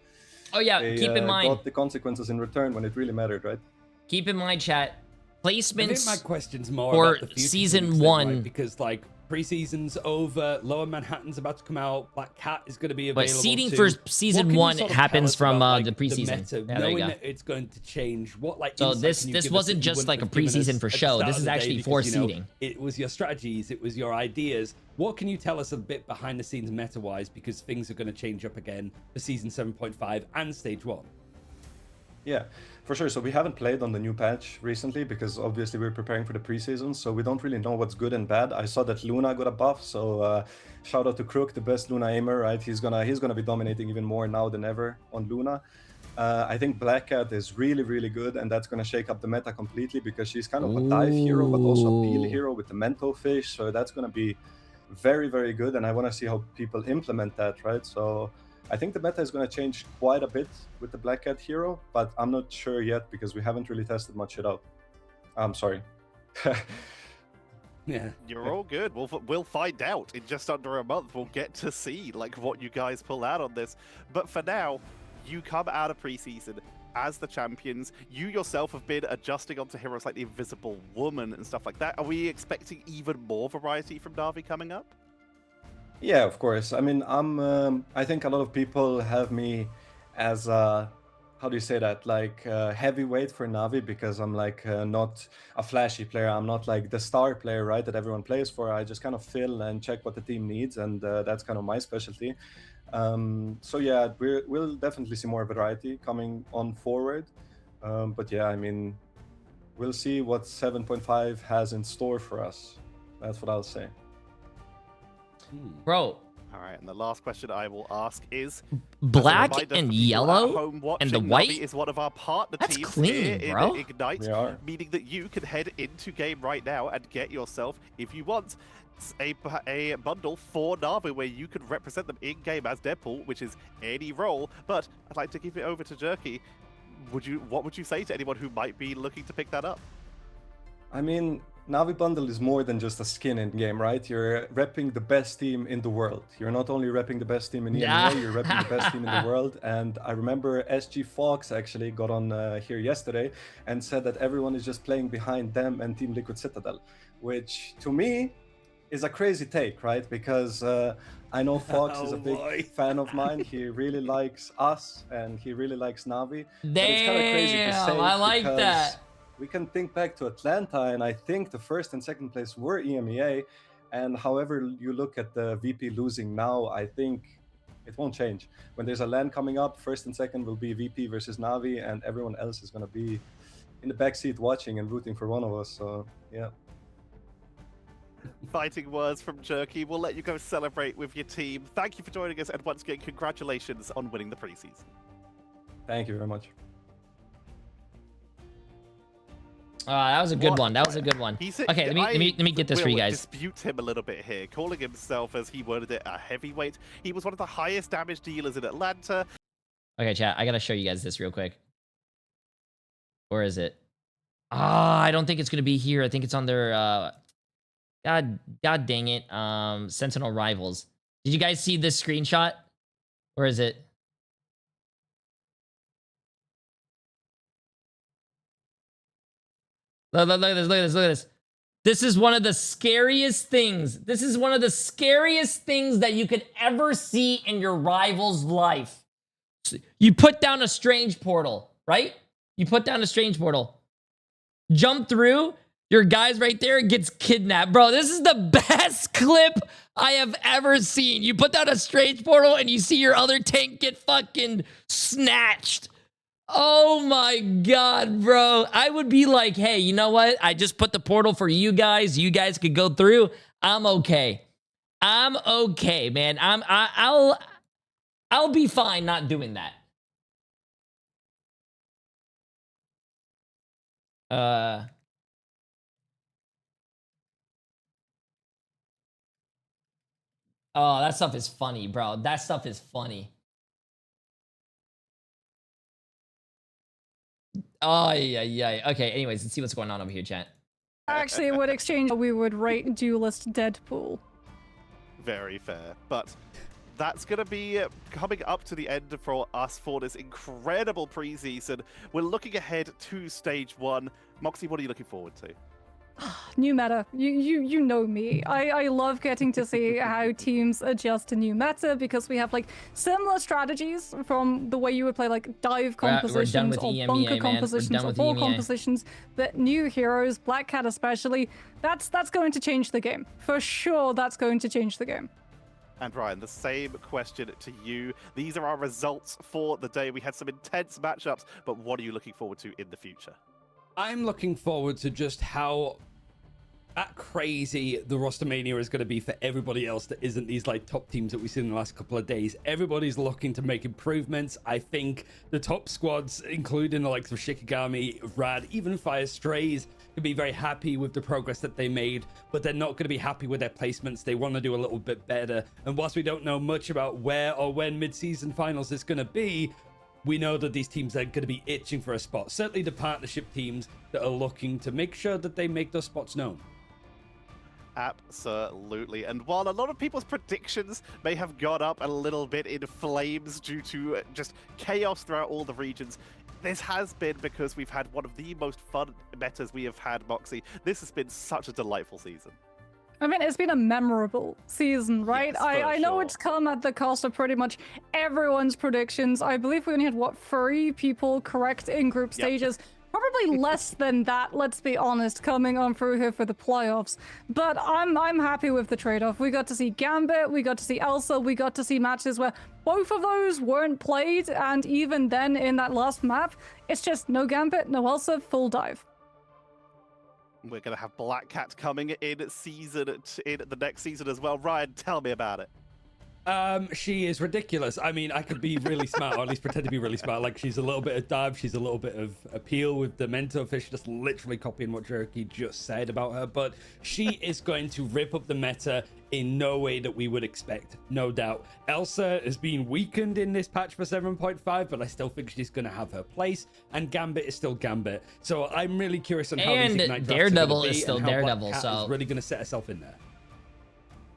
yeah, keep in mind, got the consequences in return when it really mattered, right? Keep in mind, chat, placements. I think my question's more for about the future season 1, right? Because like preseason's over, Lower Manhattan's about to come out, Black Cat is going to be available. But seeding for season 1 happens from the preseason. Knowing that it's going to change, what like so this wasn't just like a preseason for show. This is actually for seeding. It was your strategies, it was your ideas. What can you tell us a bit behind the scenes meta-wise, because things are going to change up again for season 7.5 and stage 1? Yeah, for sure. So we haven't played on the new patch recently because obviously we're preparing for the preseason, so we don't really know what's good and bad. I saw that Luna got a buff, so shout out to Crook, the best Luna aimer, right? He's gonna be dominating even more now than ever on Luna. I think Black Cat is really, really good, and that's gonna shake up the meta completely because she's kind of a dive hero, but also a peel hero with the Mento Fish. So that's gonna be very, very good, and I want to see how people implement that, right? So I think the meta is going to change quite a bit with the Black Cat hero, but I'm not sure yet because we haven't really tested much it out. I'm sorry. Yeah, you're all good. We'll find out in just under a month. We'll get to see like what you guys pull out on this. But for now, you come out of preseason as the champions. You yourself have been adjusting onto heroes like the Invisible Woman and stuff like that. Are we expecting even more variety from Na'Vi coming up? Yeah, of course. I mean, I think a lot of people have me as a, how do you say that? Like heavyweight for Na'Vi because I'm like not a flashy player. I'm not like the star player, right? That everyone plays for. I just kind of fill and check what the team needs, and that's kind of my specialty. So yeah, we'll definitely see more variety coming on forward. But yeah, I mean, we'll see what 7.5 has in store for us. That's what I'll say. Bro. All right, and the last question I will ask is black and yellow and the white is one of our partner That's teams clean, here bro. in Ignite, meaning that you can head into game right now and get yourself, if you want, a bundle for Na'Vi where you can represent them in game as Deadpool, which is any role. But I'd like to give it over to Jerky. What would you say to anyone who might be looking to pick that up? I mean, Na'Vi bundle is more than just a skin in game, right? You're repping the best team in the world. You're not only repping the best team in EMEA, you're repping the best team in the world. And I remember SG Fox actually got on here yesterday and said that everyone is just playing behind them and Team Liquid Citadel, which to me is a crazy take, right? Because I know Fox is a big fan of mine. He really likes us and he really likes Na'Vi. Damn, but it's kind of crazy to say I like that. We can think back to Atlanta, and I think the first and second place were EMEA. And however you look at the VP losing now, I think it won't change. When there's a LAN coming up, first and second will be VP versus Na'Vi, and everyone else is going to be in the backseat watching and rooting for one of us. So, yeah. Fighting words from Jerky. We'll let you go celebrate with your team. Thank you for joining us, and once again, congratulations on winning the preseason. Thank you very much. That was a good one. That was a good one. Okay, let me get this for you guys. Dispute him a little bit here, calling himself, as he worded it, a heavyweight. He was one of the highest damage dealers in Atlanta. Okay, chat. I gotta show you guys this real quick. Where is it? I don't think it's gonna be here. I think it's on their God dang it. Sentinel Rivals. Did you guys see this screenshot? Where is it? Look at this. This is one of the scariest things. This is one of the scariest things that you could ever see in your rival's life. You put down a strange portal, right? You put down a strange portal. Jump through. Your guy's right there gets kidnapped. Bro, this is the best clip I have ever seen. You put down a strange portal and you see your other tank get fucking snatched. Oh my God, bro. I would be like, hey, you know what? I just put the portal for you guys. You guys could go through. I'm okay. I'm okay, man. I'll be fine not doing that. Oh, that stuff is funny, bro. That stuff is funny. Oh, yeah. Okay, anyways, let's see what's going on over here, chat. Actually, would exchange, we would rate Duelist Deadpool. Very fair. But that's going to be coming up to the end for us for this incredible preseason. We're looking ahead to stage 1. Moxie, what are you looking forward to? New meta. You know me. I love getting to see how teams adjust to new meta because we have like similar strategies from the way you would play like dive compositions or bunker compositions or ball compositions, but new heroes, Black Cat especially, that's going to change the game. For sure, that's going to change the game. And Ryan, the same question to you. These are our results for the day. We had some intense matchups, but what are you looking forward to in the future? I'm looking forward to just how crazy the roster mania is going to be for everybody else that isn't these like top teams that we've seen in the last couple of days. Everybody's looking to make improvements. I think the top squads, including the likes of Shikigami, Rad, even Fire Strays, can be very happy with the progress that they made, but they're not going to be happy with their placements. They want to do a little bit better. And whilst we don't know much about where or when mid-season finals is going to be, we know that these teams are going to be itching for a spot. Certainly the partnership teams that are looking to make sure that they make those spots known. Absolutely. And while a lot of people's predictions may have gone up a little bit in flames due to just chaos throughout all the regions, this has been because we've had one of the most fun metas we have had, Moxie. This has been such a delightful season. I mean, it's been a memorable season, right? Yes, I know sure. it's come at the cost of pretty much everyone's predictions. I believe we only had, what, 3 people correct in group stages? Probably less than that, let's be honest, coming on through here for the playoffs. But I'm happy with the trade-off. We got to see Gambit, we got to see Elsa, we got to see matches where both of those weren't played, and even then in that last map, it's just no Gambit, no Elsa, full dive. We're going to have Black Cat coming in the next season as well. Ryan, tell me about it. She is ridiculous. I mean, I could be really smart, or at least pretend to be really smart. Like, she's a little bit of dive, she's a little bit of appeal with the mentor fish, just literally copying what Jay3 just said about her. But she is going to rip up the meta in no way that we would expect, no doubt. Elsa has been weakened in this patch for 7.5, but I still think she's going to have her place. And Gambit is still Gambit. So I'm really curious on how these Ignite drafts Daredevil are gonna is be still and how Daredevil, Black Cat so is really going to set herself in there.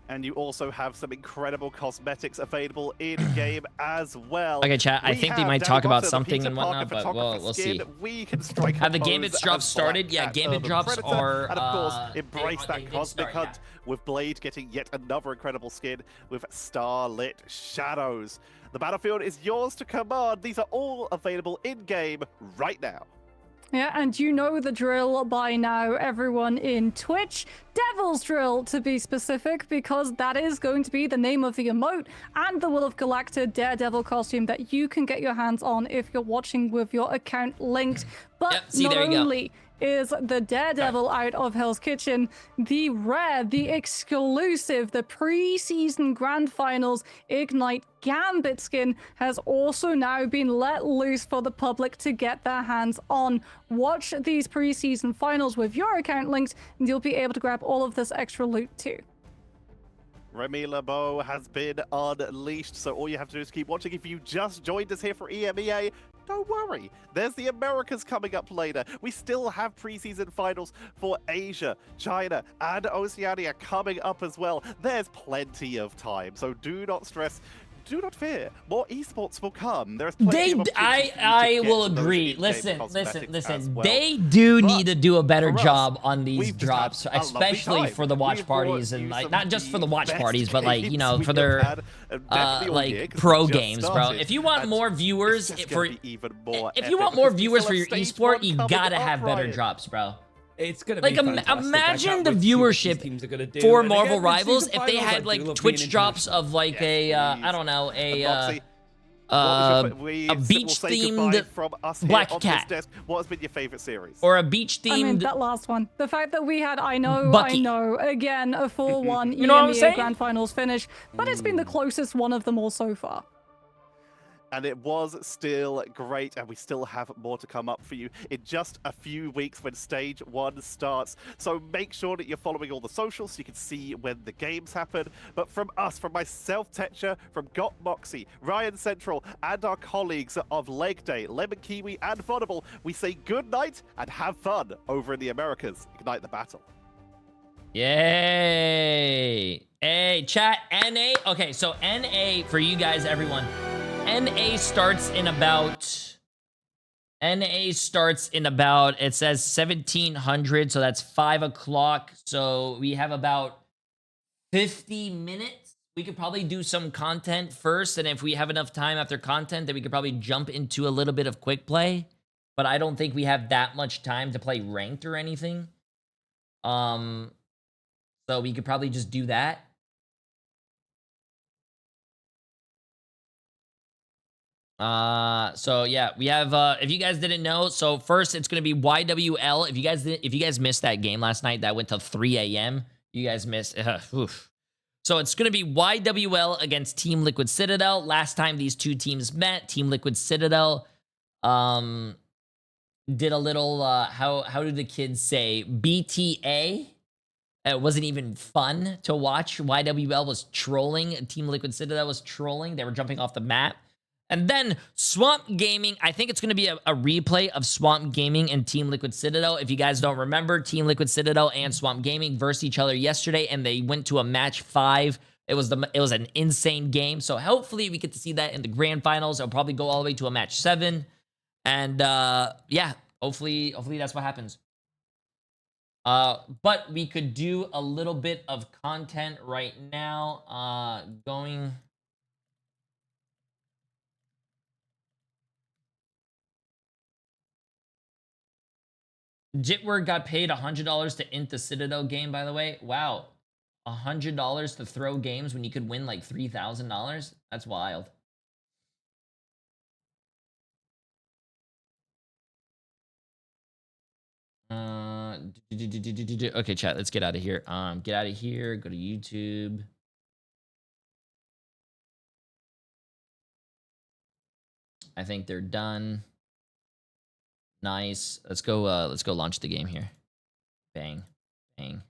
And you also have some incredible cosmetics available in-game as well. Okay, chat, I think they might talk about something and whatnot, but we'll see. We can strike Have the Gambit drops started? Yeah, Gambit drops are... And of course, embrace that cosmic hunt with Blade getting yet another incredible skin with Starlit Shadows. The battlefield is yours to command. These are all available in-game right now. Yeah, and you know the drill by now, everyone in Twitch. Devil's Drill, to be specific, because that is going to be the name of the emote and the Will of Galacta Daredevil costume that you can get your hands on if you're watching with your account linked. But not only is the Daredevil out of Hell's Kitchen, the rare, the exclusive, the pre-season grand finals Ignite Gambit skin has also now been let loose for the public to get their hands on. Watch these pre-season finals with your account linked, and you'll be able to grab all of this extra loot too. Remy LeBeau has been unleashed, so all you have to do is keep watching. If you just joined us here for EMEA, don't worry, there's the Americas coming up later. We still have preseason finals for Asia, China, and Oceania coming up as well. There's plenty of time, so do not stress. Do not fear. More esports will come. There's plenty of opportunities I will agree. Listen. Well. They do need to do a better job on these drops, especially for the watch parties and like not just for the watch parties, but like, you know, for their like pro games, bro. If you want more viewers if you want more viewers for your esport, you gotta have better drops, bro. It's gonna like be fantastic. Imagine the viewership for Marvel Rivals if they had like Twitch drops of like a I don't know, a beach themed Black Cat. What has been your favorite series? Or a beach themed. I mean, that last one. The fact that we had, I know, again, a 4-1 you know what I'm saying? Grand Finals finish, but it's been the closest one of them all so far. And it was still great, and we still have more to come up for you in just a few weeks when Stage 1 starts. So make sure that you're following all the socials so you can see when the games happen. But from us, from myself, Tetcher, from Got Moxie, Ryan Central, and our colleagues of Leg Day, Lemon Kiwi, and Vodable, we say good night and have fun over in the Americas. Ignite the battle. Yay! Hey, chat, NA. Okay, so NA, for you guys, everyone, NA starts in about, it says 1700, so that's 5 o'clock. So we have about 50 minutes. We could probably do some content first, and if we have enough time after content, then we could probably jump into a little bit of quick play. But I don't think we have that much time to play ranked or anything. So we could probably just do that. So yeah, we have if you guys didn't know, so first it's gonna be YWL. If you guys missed that game last night that went till 3 a.m. You guys missed oof. So it's gonna be YWL against Team Liquid Citadel. Last time these two teams met, Team Liquid Citadel did a little how do the kids say, BTA. It wasn't even fun to watch. YWL was trolling. Team Liquid Citadel was trolling. They were jumping off the map. And then Swamp Gaming, I think it's going to be a replay of Swamp Gaming and Team Liquid Citadel. If you guys don't remember, Team Liquid Citadel and Swamp Gaming versed each other yesterday, and they went to a match 5. It was an insane game. So hopefully we get to see that in the grand finals. It'll probably go all the way to a match 7. And yeah, hopefully that's what happens. But we could do a little bit of content right now. Going... Jitward got paid $100 to int the Citadel game, by the way. Wow. $100 to throw games when you could win like $3,000? That's wild. Okay, chat, let's get out of here. Get out of here, go to YouTube. I think they're done. Nice. Let's go launch the game here. Bang. Bang.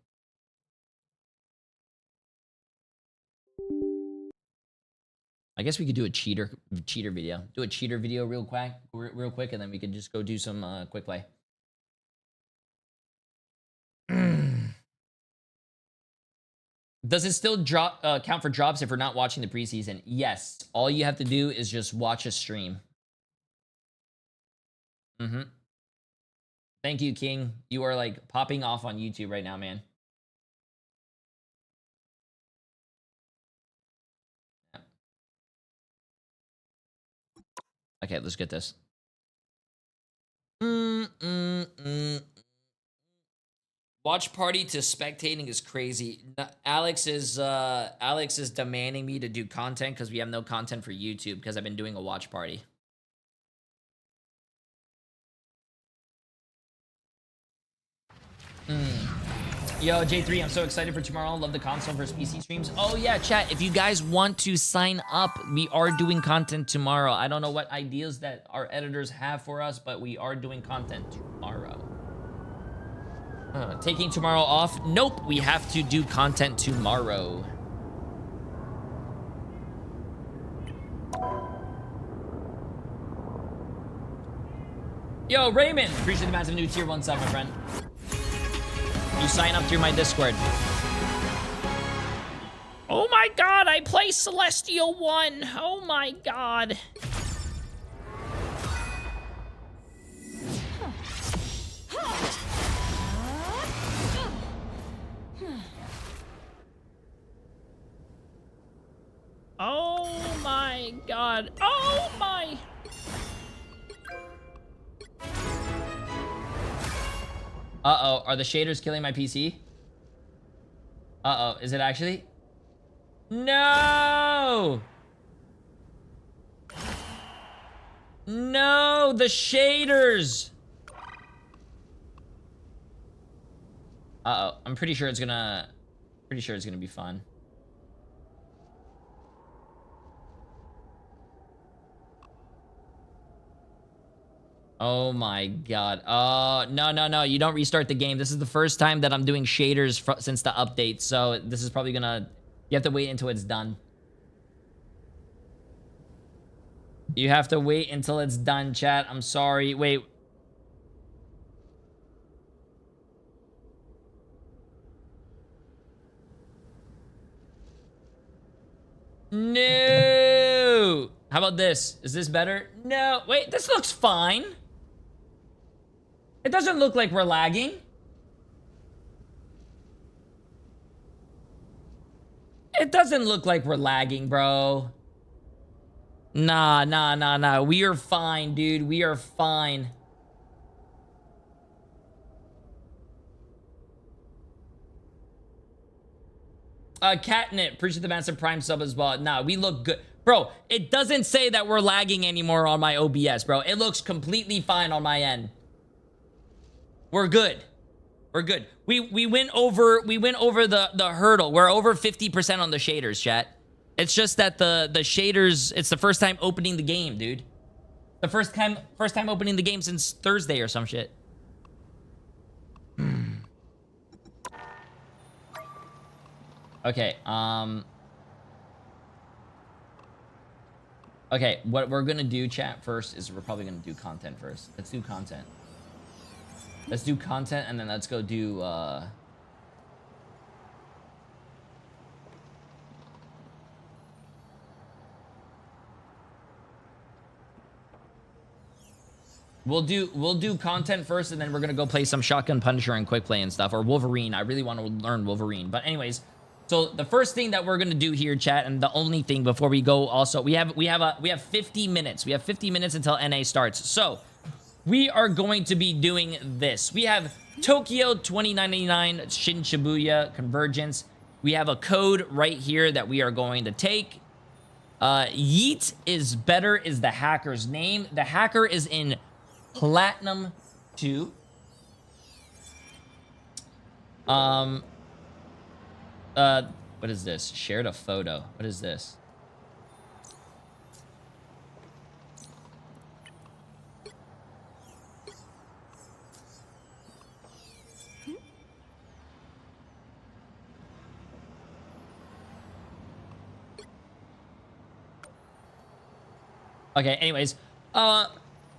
I guess we could do a cheater video. Do a cheater video real quick, and then we could just go do some quick play. Does it still count for drops if we're not watching the preseason? Yes. All you have to do is just watch a stream. Thank you, King. You are like popping off on YouTube right now, man. Okay, let's get this. Watch party to spectating is crazy. Alex is demanding me to do content because we have no content for YouTube because I've been doing a watch party. Yo, Jay3, I'm so excited for tomorrow. Love the console versus PC streams. Oh yeah, chat, if you guys want to sign up, we are doing content tomorrow. I don't know what ideas that our editors have for us, but we are doing content tomorrow. Taking tomorrow off? Nope, we have to do content tomorrow. Yo, Raymond, appreciate the massive new tier 1 sub, my friend. You sign up through my Discord. Oh my god, I play Celestial 1. Oh my god. Oh my god. Oh my. Uh-oh, are the shaders killing my PC? Uh-oh, is it actually? No! No, the shaders! Uh-oh, I'm pretty sure it's gonna be fun. Oh my god. Oh, no. You don't restart the game. This is the first time that I'm doing shaders since the update. So this is probably gonna... You have to wait until it's done. You have to wait until it's done, chat. I'm sorry. Wait. No! How about this? Is this better? No. Wait, this looks fine. It doesn't look like we're lagging. It doesn't look like we're lagging, bro. Nah. We are fine, dude. We are fine. Catnip, appreciate the massive Prime sub as well. Nah, we look good. Bro, it doesn't say that we're lagging anymore on my OBS, bro. It looks completely fine on my end. We're good. We're good. We went over the hurdle. We're over 50% on the shaders, chat. It's just that the shaders, it's the first time opening the game, dude. The first time opening the game since Thursday or some shit. Okay, okay, what we're gonna do, chat, first is we're probably gonna do content first. Let's do content. Let's do content, and then let's go do, We'll do content first, and then we're gonna go play some Shotgun Punisher and Quick Play and stuff, or Wolverine. I really want to learn Wolverine. But anyways, so the first thing that we're gonna do here, chat, and the only thing before we go, also, we have 50 minutes. We have 50 minutes until NA starts. So we are going to be doing this. We have Tokyo 2099 Shin Shibuya Convergence. We have a code right here that we are going to take. Yeet is better is the hacker's name. The hacker is in Platinum 2. What is this? Shared a photo. What is this? Okay, anyways,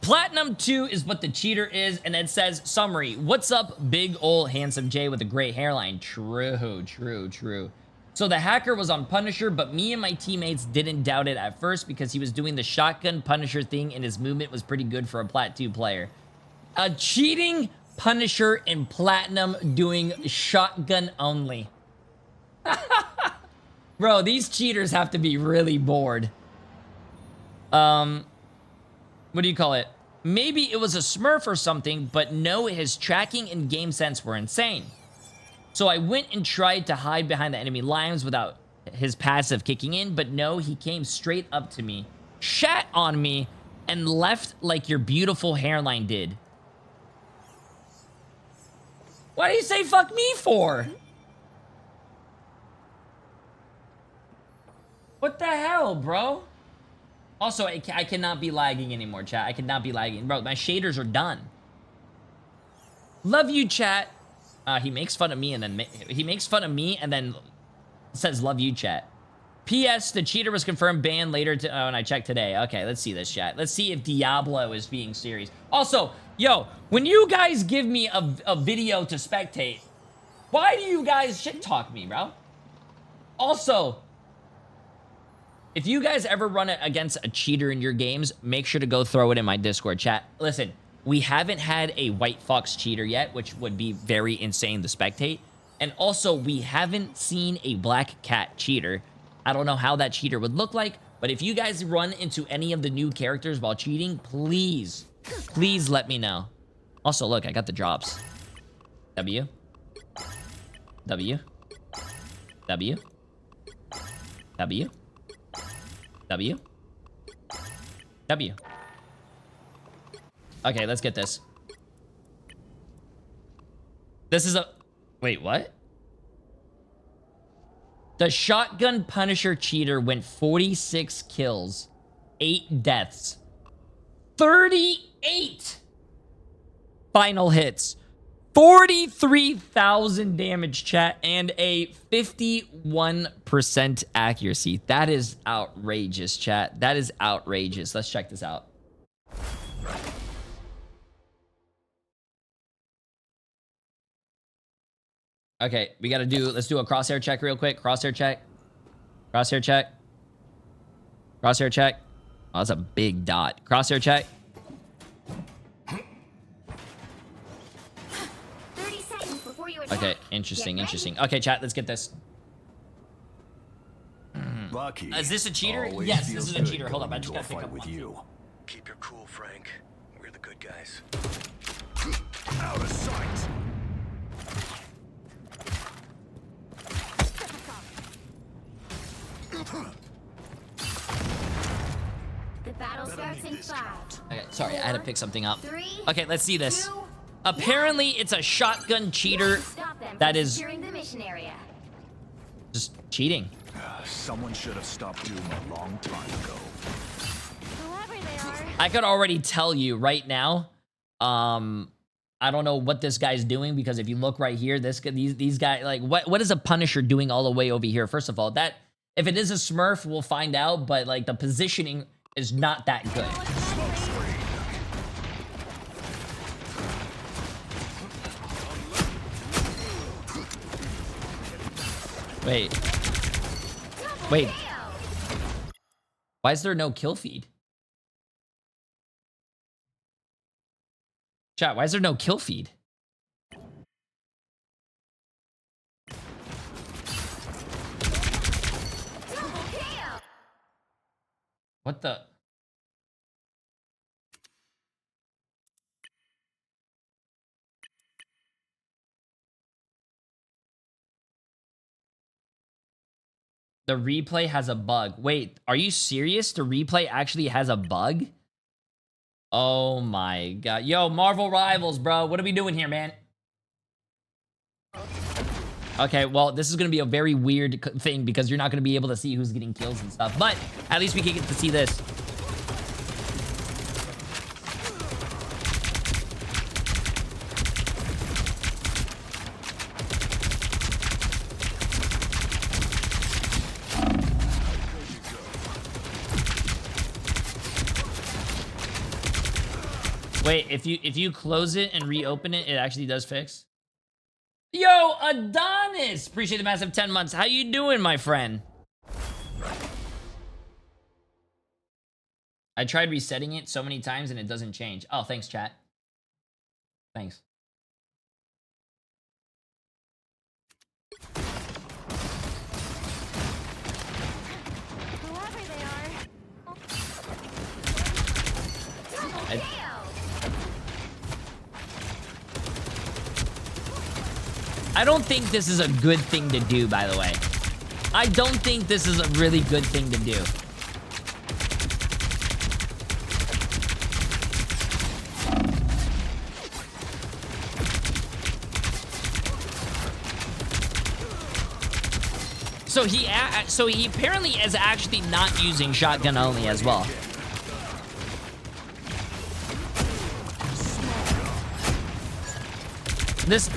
Platinum 2 is what the cheater is, and it says, summary, what's up, big ol' handsome Jay with a great hairline? True, true, true. So the hacker was on Punisher, but me and my teammates didn't doubt it at first because he was doing the Shotgun Punisher thing, and his movement was pretty good for a Plat 2 player. A cheating Punisher in Platinum doing Shotgun only. Bro, these cheaters have to be really bored. What do you call it? Maybe it was a smurf or something, but no, his tracking and game sense were insane. So I went and tried to hide behind the enemy lines without his passive kicking in, but no, he came straight up to me, shat on me, and left like your beautiful hairline did. Why do you say fuck me for? What the hell, bro? Also, I cannot be lagging anymore, chat. I cannot be lagging. Bro, my shaders are done. Love you, chat. He makes fun of me and then says love you, chat. P.S. The cheater was confirmed banned later when I checked today. Okay, let's see this, chat. Let's see if Diablo is being serious. Also, yo, when you guys give me a video to spectate, why do you guys shit talk me, bro? Also, if you guys ever run it against a cheater in your games, make sure to go throw it in my Discord chat. Listen, we haven't had a White Fox cheater yet, which would be very insane to spectate. And also, we haven't seen a Black Cat cheater. I don't know how that cheater would look like, but if you guys run into any of the new characters while cheating, please let me know. Also, look, I got the drops. W. W. W. W. W. W. Okay, let's get this. This is a... Wait, what? The Shotgun Punisher cheater went 46 kills, 8 deaths, 38 final hits, 43,000 damage, chat, and a 51% accuracy. That is outrageous, chat. That is outrageous. Let's check this out. Okay, we gotta do, let's do a crosshair check real quick. Crosshair check. Crosshair check. Crosshair check. Oh, that's a big dot. Crosshair check. 30 seconds before you attack. Okay, interesting, interesting. Okay, chat, let's get this. Lucky. Is this a cheater? Always Yes, this feels is a good cheater. Hold up, I going just into a gotta pick fight up with one. you. Keep your cool, Frank. We're the good guys. Out of sight. Battle starts in 5. Okay, sorry, I had to pick something up. 3, Okay, let's see this. 2, Apparently, it's a shotgun cheater Stop them that from is securing the mission area. just cheating. Someone should have stopped Doom a long time ago. Whoever they are. I could already tell you right now. I don't know what this guy's doing, because if you look right here, these guys, like, what is a Punisher doing all the way over here? First of all, that if it is a Smurf, we'll find out, but like the positioning is not that good. Wait. Why is there no kill feed? Chat, why is there no kill feed? What the? The replay has a bug. Wait, are you serious? The replay actually has a bug? Oh my god. Yo, Marvel Rivals, bro. What are we doing here, man? Okay, well, this is going to be a very weird thing because you're not going to be able to see who's getting kills and stuff. But at least we can get to see this. Wait, if you close it and reopen it, it actually does fix? Yo, Adonis! Appreciate the massive 10 months. How you doing, my friend? I tried resetting it so many times and it doesn't change. Oh, thanks, chat. Thanks. Whoever they are. I don't think this is a good thing to do, by the way. I don't think this is a really good thing to do. So he apparently is actually not using shotgun only as well. This.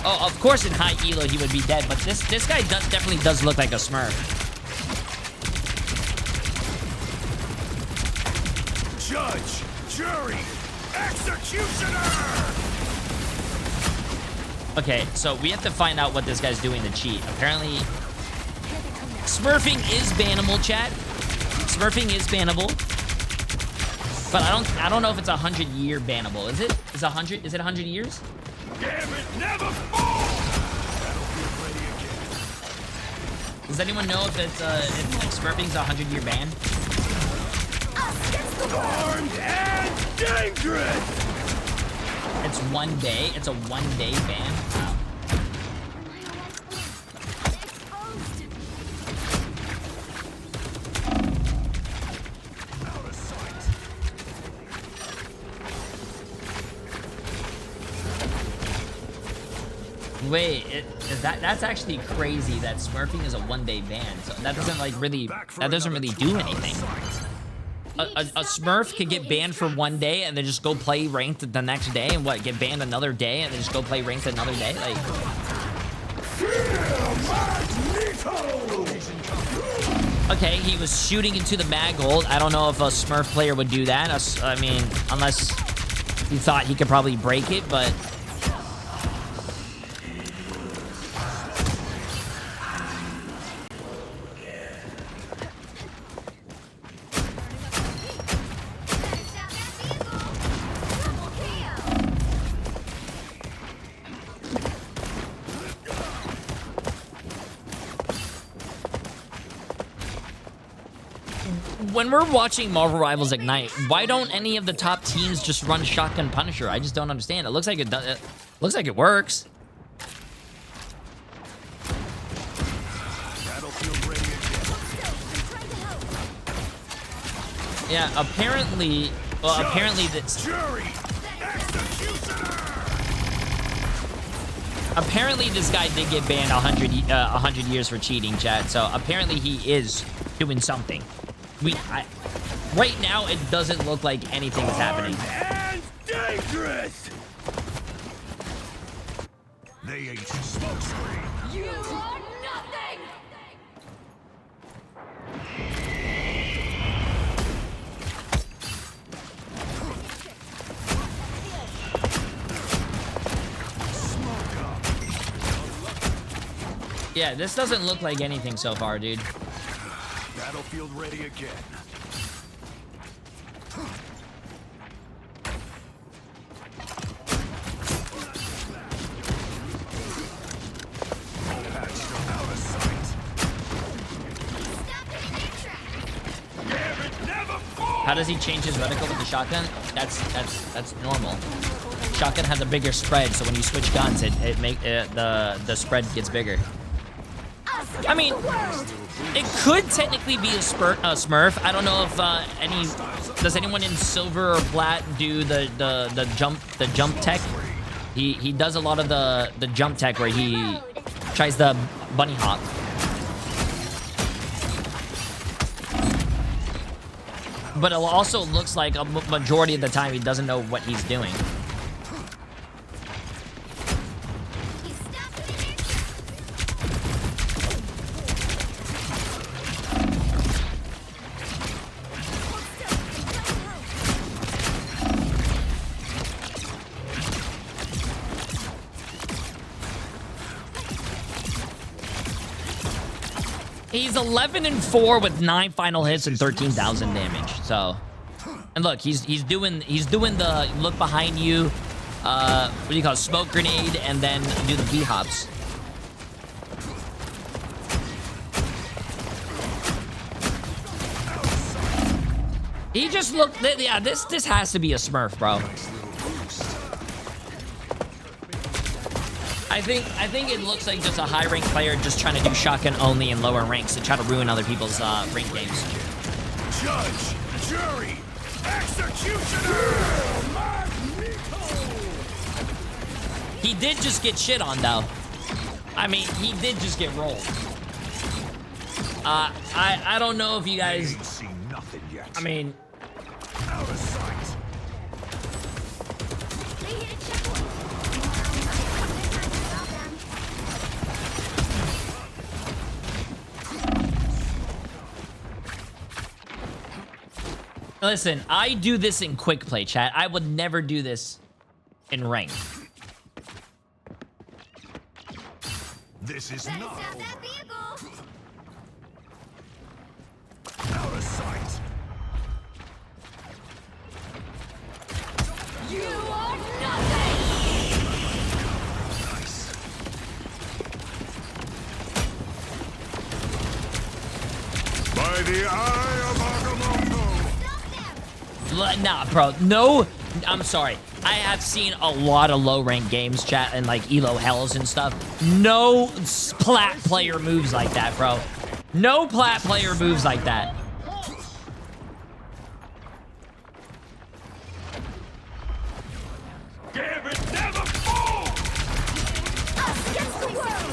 Oh, of course in high elo he would be dead, but this guy definitely does look like a Smurf. Judge, jury, executioner! Okay, so we have to find out what this guy's doing to cheat. Apparently, Smurfing is bannable, chat. Smurfing is bannable. But I don't know if it's 100-year bannable. Is it? Is it 100 years? Damn it, never fall! Does anyone know if it's if Smurfing's a 100-year ban? Armed and dangerous! It's 1 day. It's a 1-day ban. Wow. Wait, that's actually crazy that Smurfing is a 1-day ban. So that doesn't really do anything. A Smurf could get banned for 1 day and then just go play ranked the next day, and what, get banned another day and then just go play ranked another day? Like, okay, he was shooting into the mag hold. I don't know if a Smurf player would do that. I mean, unless he thought he could probably break it, but when we're watching Marvel Rivals Ignite, why don't any of the top teams just run Shotgun Punisher? I just don't understand. It looks like it does. It looks like it works. Yeah, apparently, well, apparently this. Apparently this guy did get banned 100 years for cheating, chat. So apparently he is doing something. Right now it doesn't look like anything is happening. And dangerous. They ain't smoke screen. You are nothing! Yeah, this doesn't look like anything so far, dude. Battlefield ready again. How does he change his reticle with the shotgun? That's normal. Shotgun has a bigger spread, so when you switch guns, the spread gets bigger. I mean, it could technically be a Smurf. I don't know if does anyone in silver or plat do the jump tech? He does a lot of the jump tech where he tries the bunny hop. But it also looks like a majority of the time he doesn't know what he's doing. He's 11-4 with 9 final hits and 13,000 damage. So, and look, he's doing the look behind you, what do you call it, smoke grenade, and then do the V hops. He just looked. Yeah, this has to be a Smurf, bro. I think it looks like just a high rank player just trying to do shotgun only in lower ranks to try to ruin other people's rank games. Judge, jury, executioner. He did just get shit on though. I mean, he did just get rolled. I don't know if you guys. Ain't seen nothing yet. I mean, out of sight. listen, I do this in quick play, chat. I would never do this in rank. This is not over. Out of sight. You are nothing. Nice. By the eye of Agamotto. Nah, bro. No, I'm sorry. I have seen a lot of low rank games, chat, and like elo hells and stuff. No plat player moves like that, bro. No plat player moves like that. Damn it, never fall! Against the world.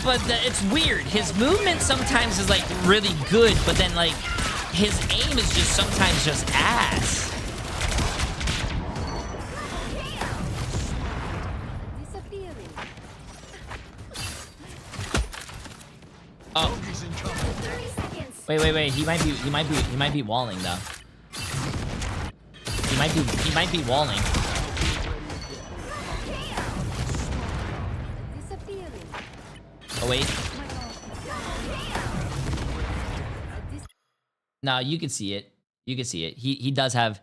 But it's weird. His movement sometimes is like really good, but then like his aim is just sometimes just ass. Oh. Wait. He might be walling though. He might be walling. Oh wait. No, you can see it. You can see it. He does have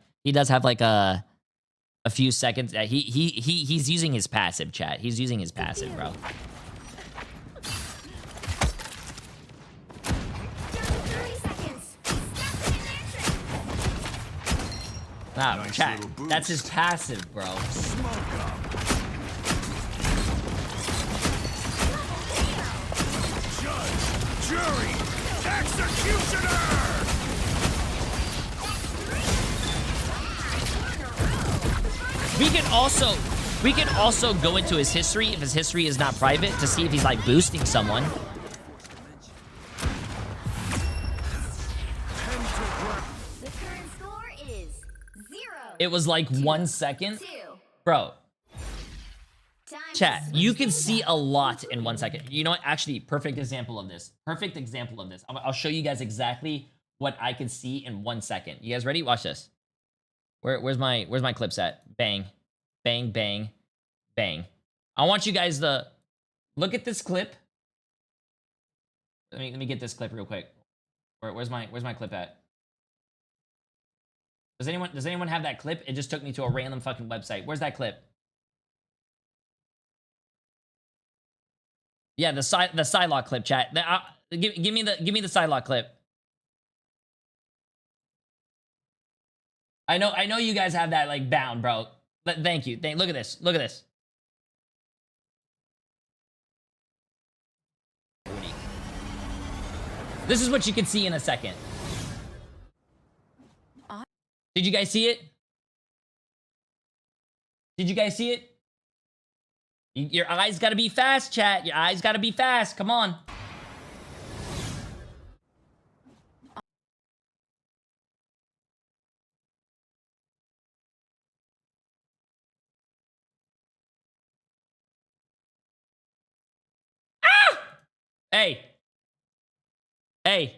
like a few seconds. He's using his passive, chat. He's using his passive, bro. Nah, chat. That's his passive, bro. Judge, jury, executioner! We can also go into his history if his history is not private to see if he's like boosting someone. The current score is 0. It was like 1 second. 2. Bro. Time Chat, you can see a lot in 1 second. You know what? Actually, perfect example of this. Perfect example of this. I'll show you guys exactly what I can see in 1 second. You guys ready? Watch this. Where's my clips at? Bang. Bang, bang, bang. I want you guys to look at this clip. Let me get this clip real quick. Where's my clip at? Does anyone have that clip? It just took me to a random fucking website. Where's that clip? Yeah, the Psylocke clip, chat. Give me the Psylocke clip. I know you guys have that like bound, bro. Thank you. Look at this. Look at this. This is what you can see in a second. Did you guys see it? Did you guys see it? Your eyes gotta be fast, chat. Your eyes gotta be fast. Come on. Hey. Hey.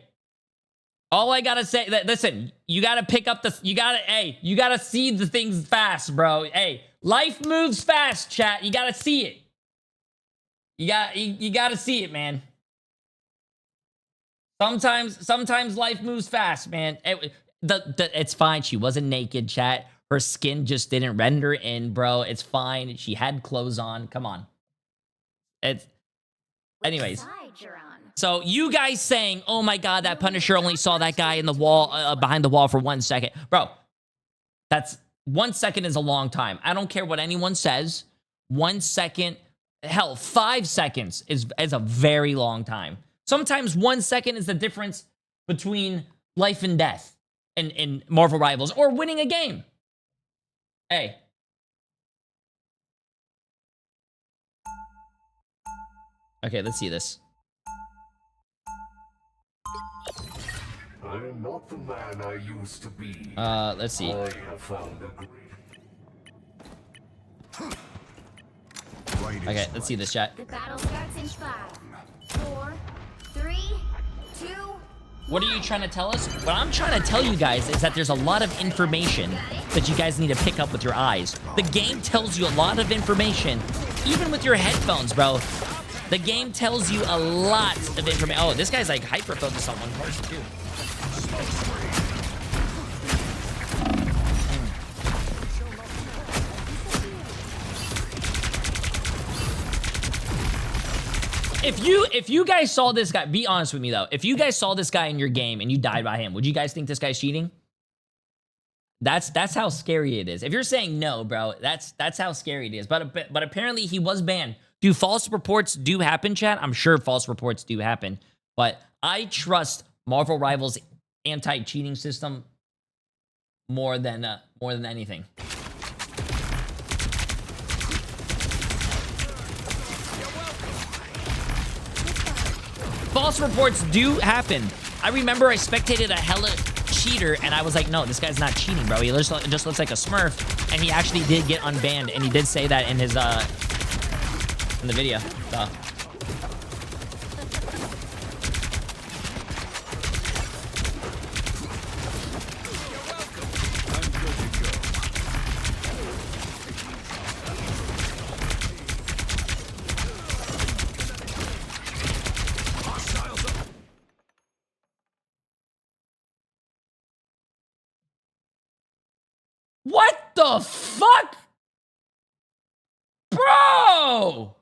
All I gotta say, listen, you gotta pick up the, you gotta see the things fast, bro. Hey, life moves fast, chat. You gotta see it. You gotta see it, man. Sometimes life moves fast, man. It's fine. She wasn't naked, chat. Her skin just didn't render in, bro. It's fine. She had clothes on. Come on. Anyways. So you guys saying, oh my God, that Punisher only saw that guy in the wall, behind the wall for 1 second. Bro, that's 1 second is a long time. I don't care what anyone says. 1 second, hell, 5 seconds is a very long time. Sometimes 1 second is the difference between life and death in Marvel Rivals or winning a game. Hey. Okay, let's see this. I am not the man I used to be. Let's see. I have found a great... Okay, let's see this, chat. The battle starts in 5, 4, 3, 2. What are you trying to tell us? What I'm trying to tell you guys is that there's a lot of information that you guys need to pick up with your eyes. The game tells you a lot of information, even with your headphones, bro. The game tells you a lot of information. Oh, this guy's like hyper-focused on one person, too. If you guys saw this guy, be honest with me though. If you guys saw this guy in your game and you died by him, would you guys think this guy's cheating? That's how scary it is. If you're saying no, bro, that's how scary it is. But apparently he was banned. Do false reports do happen, chat? I'm sure false reports do happen. But I trust Marvel Rivals' anti-cheating system more than anything. False reports do happen. I remember I spectated a hella cheater, and I was like, no, this guy's not cheating, bro. He just looks like a Smurf, and he actually did get unbanned, and he did say that in his in the video. So. What the fuck? Bro!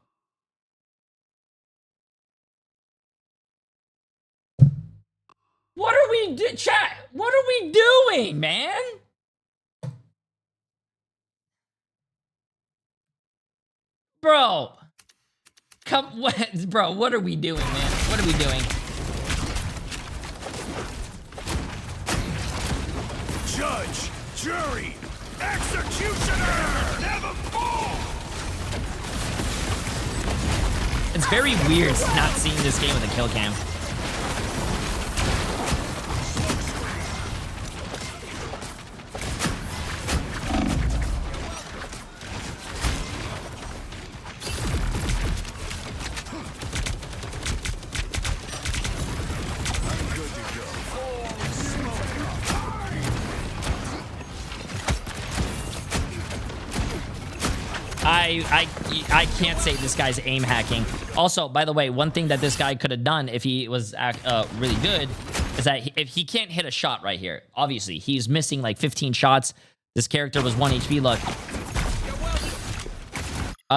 What are we chat? What are we doing, man? Bro. Bro, what are we doing, man? What are we doing? Judge, jury, executioner, never fall. It's very weird not seeing this game with a kill cam. I can't say this guy's aim hacking. Also, by the way, one thing that this guy could have done if he was really good is that if he can't hit a shot right here, obviously he's missing like 15 shots. This character was 1 HP. Look,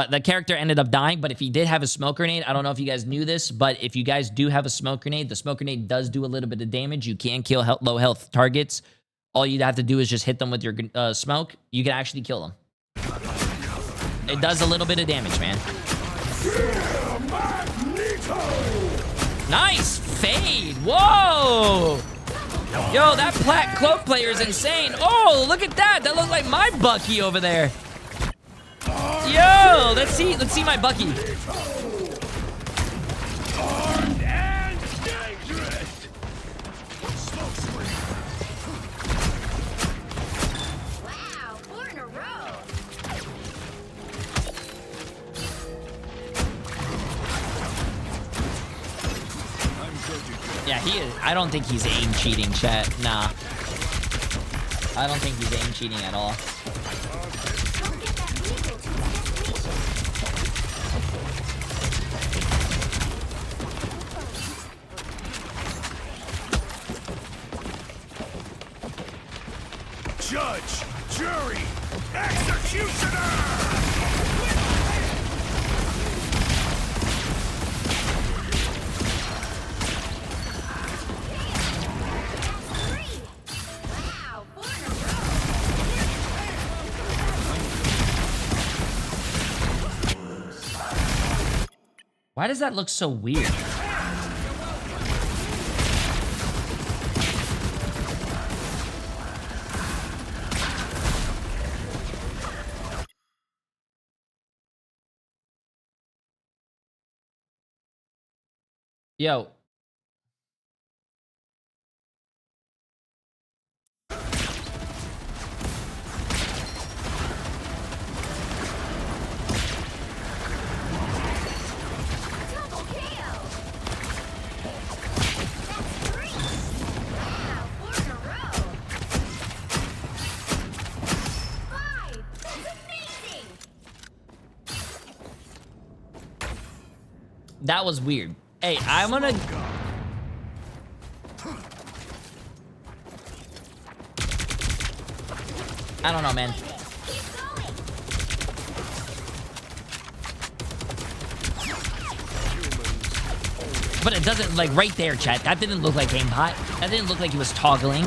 the character ended up dying, but if he did have a smoke grenade, I don't know if you guys knew this, but if you guys do have a smoke grenade, the smoke grenade does do a little bit of damage. You can kill low health targets. All you'd have to do is just hit them with your smoke. You can actually kill them. It does a little bit of damage, man. Nice fade. Whoa. Yo, that Plat Cloak player is insane. Oh, look at that. That looks like my Bucky over there. Yo, let's see my Bucky. Yeah, he is. I don't think he's aim cheating, chat. Nah. I don't think he's aim cheating at all. Judge, jury, executioner! Why does that look so weird? Yo. That was weird. Hey, I'm gonna... I don't know, man. But it doesn't, like, right there, chat. That didn't look like aimbot. That didn't look like he was toggling.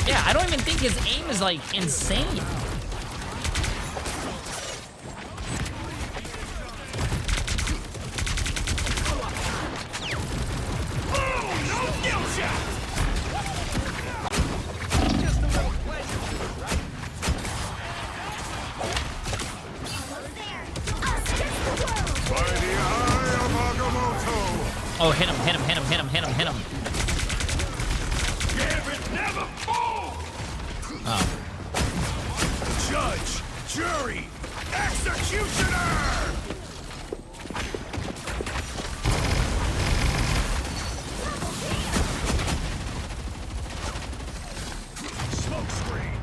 Yeah, I don't even think his aim is, like, insane. Oh, hit him, hit him, hit him, hit him, hit him, hit him. Oh. Judge, jury, executioner! Smoke screen.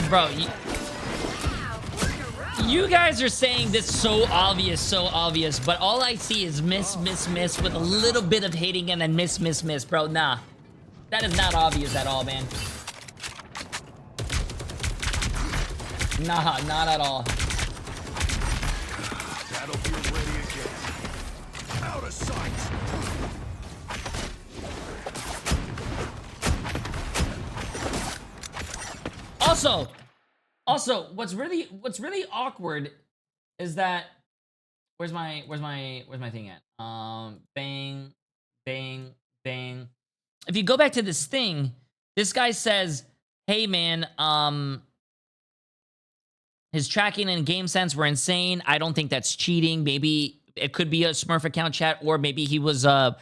Bro, you guys are saying this so obvious, but all I see is miss, miss, miss with a little bit of hating and then miss, miss, miss, bro. Nah. That is not obvious at all, man. Nah, not at all. Battlefield ready again. Out of sight. Also, what's really awkward is that where's my thing at? Bang, bang, bang. If you go back to this thing, this guy says, "Hey man, his tracking and game sense were insane. I don't think that's cheating. Maybe it could be a Smurf account, chat, or maybe he was a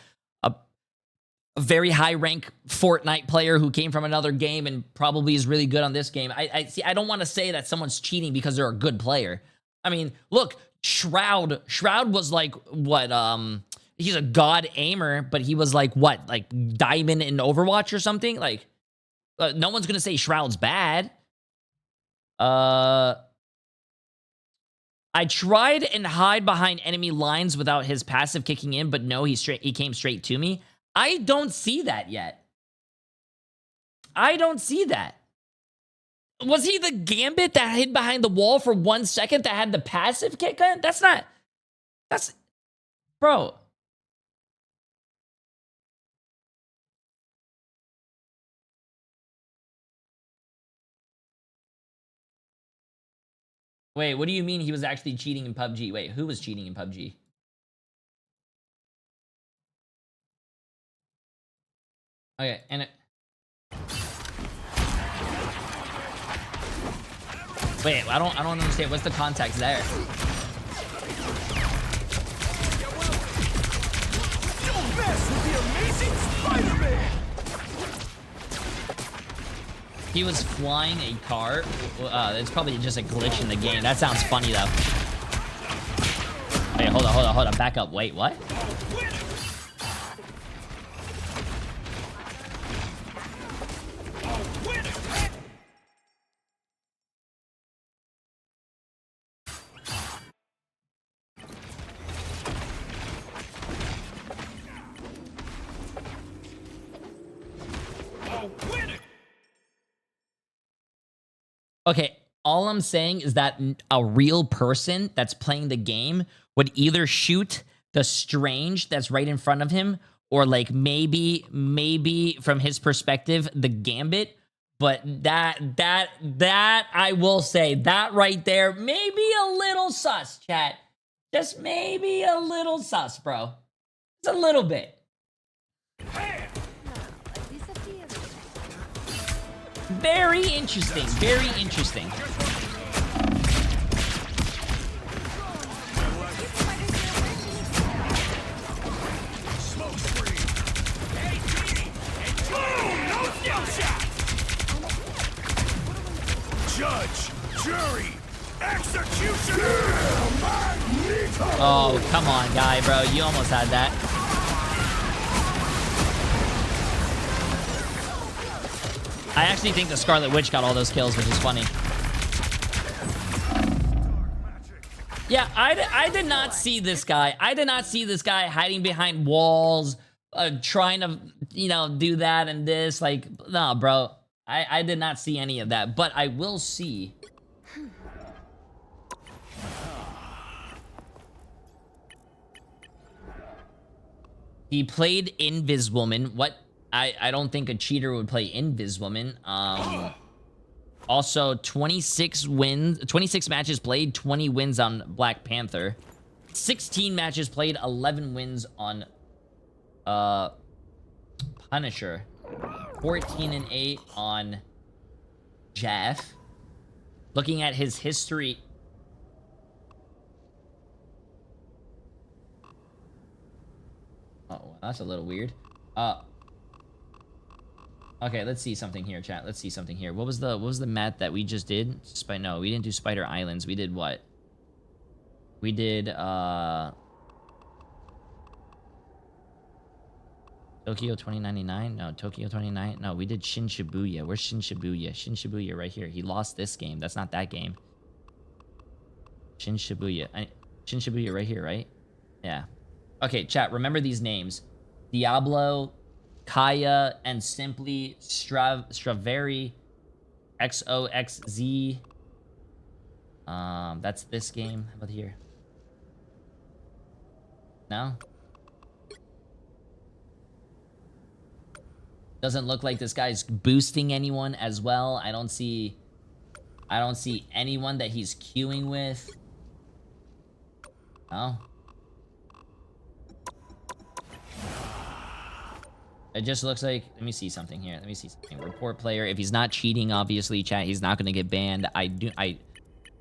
very high rank Fortnite player who came from another game and probably is really good on this game." I see. I don't want to say that someone's cheating because they're a good player. I mean, look, Shroud was like what? He's a god aimer, but he was like what? Like diamond in Overwatch or something? Like, no one's gonna say Shroud's bad. I tried and hide behind enemy lines without his passive kicking in, but no, he came straight to me. I don't see that yet. I don't see that. Was he the Gambit that hid behind the wall for 1 second that had the passive kick in? That's bro. Wait, what do you mean he was actually cheating in PUBG? Wait, who was cheating in PUBG? Okay, and wait, I don't understand. What's the context there? He was flying a car. It's probably just a glitch in the game. That sounds funny though. Wait, hold on. Back up. Wait, what? Okay, all I'm saying is that a real person that's playing the game would either shoot the strange that's right in front of him, or like maybe from his perspective, the Gambit. But that I will say, that right there, maybe a little sus, chat. Just maybe a little sus, bro. Just a little bit. Very interesting. Very interesting. Judge, jury, executioner. Oh, come on, guy, bro. You almost had that. I actually think the Scarlet Witch got all those kills, which is funny. Yeah, I did not see this guy. I did not see this guy hiding behind walls, trying to, you know, do that and this. Like, no, bro. I did not see any of that. But I will see. He played Inviswoman. What? I don't think a cheater would play Inviswoman. Also, 26 wins, 26 matches played, 20 wins on Black Panther. 16 matches played, 11 wins on Punisher. 14-8 on Jeff. Looking at his history. Oh, that's a little weird. Okay, let's see something here, chat. Let's see something here. What was the map that we just did? No, we didn't do Spider Islands. We did what? We did Tokyo 2099? No, Tokyo 29. No, we did Shin Shibuya. Where's Shin Shibuya? Shin Shibuya right here. He lost this game. That's not that game. Shin Shibuya. Shin Shibuya right here, right? Yeah. Okay, chat, remember these names. Diablo, Kaya and Simply Strawberry XOXZ. That's this game. How about here? No? Doesn't look like this guy's boosting anyone as well. I don't see anyone that he's queuing with. Oh. It just looks like, let me see something here. Let me see something. Report player. If he's not cheating, obviously, chat, he's not going to get banned.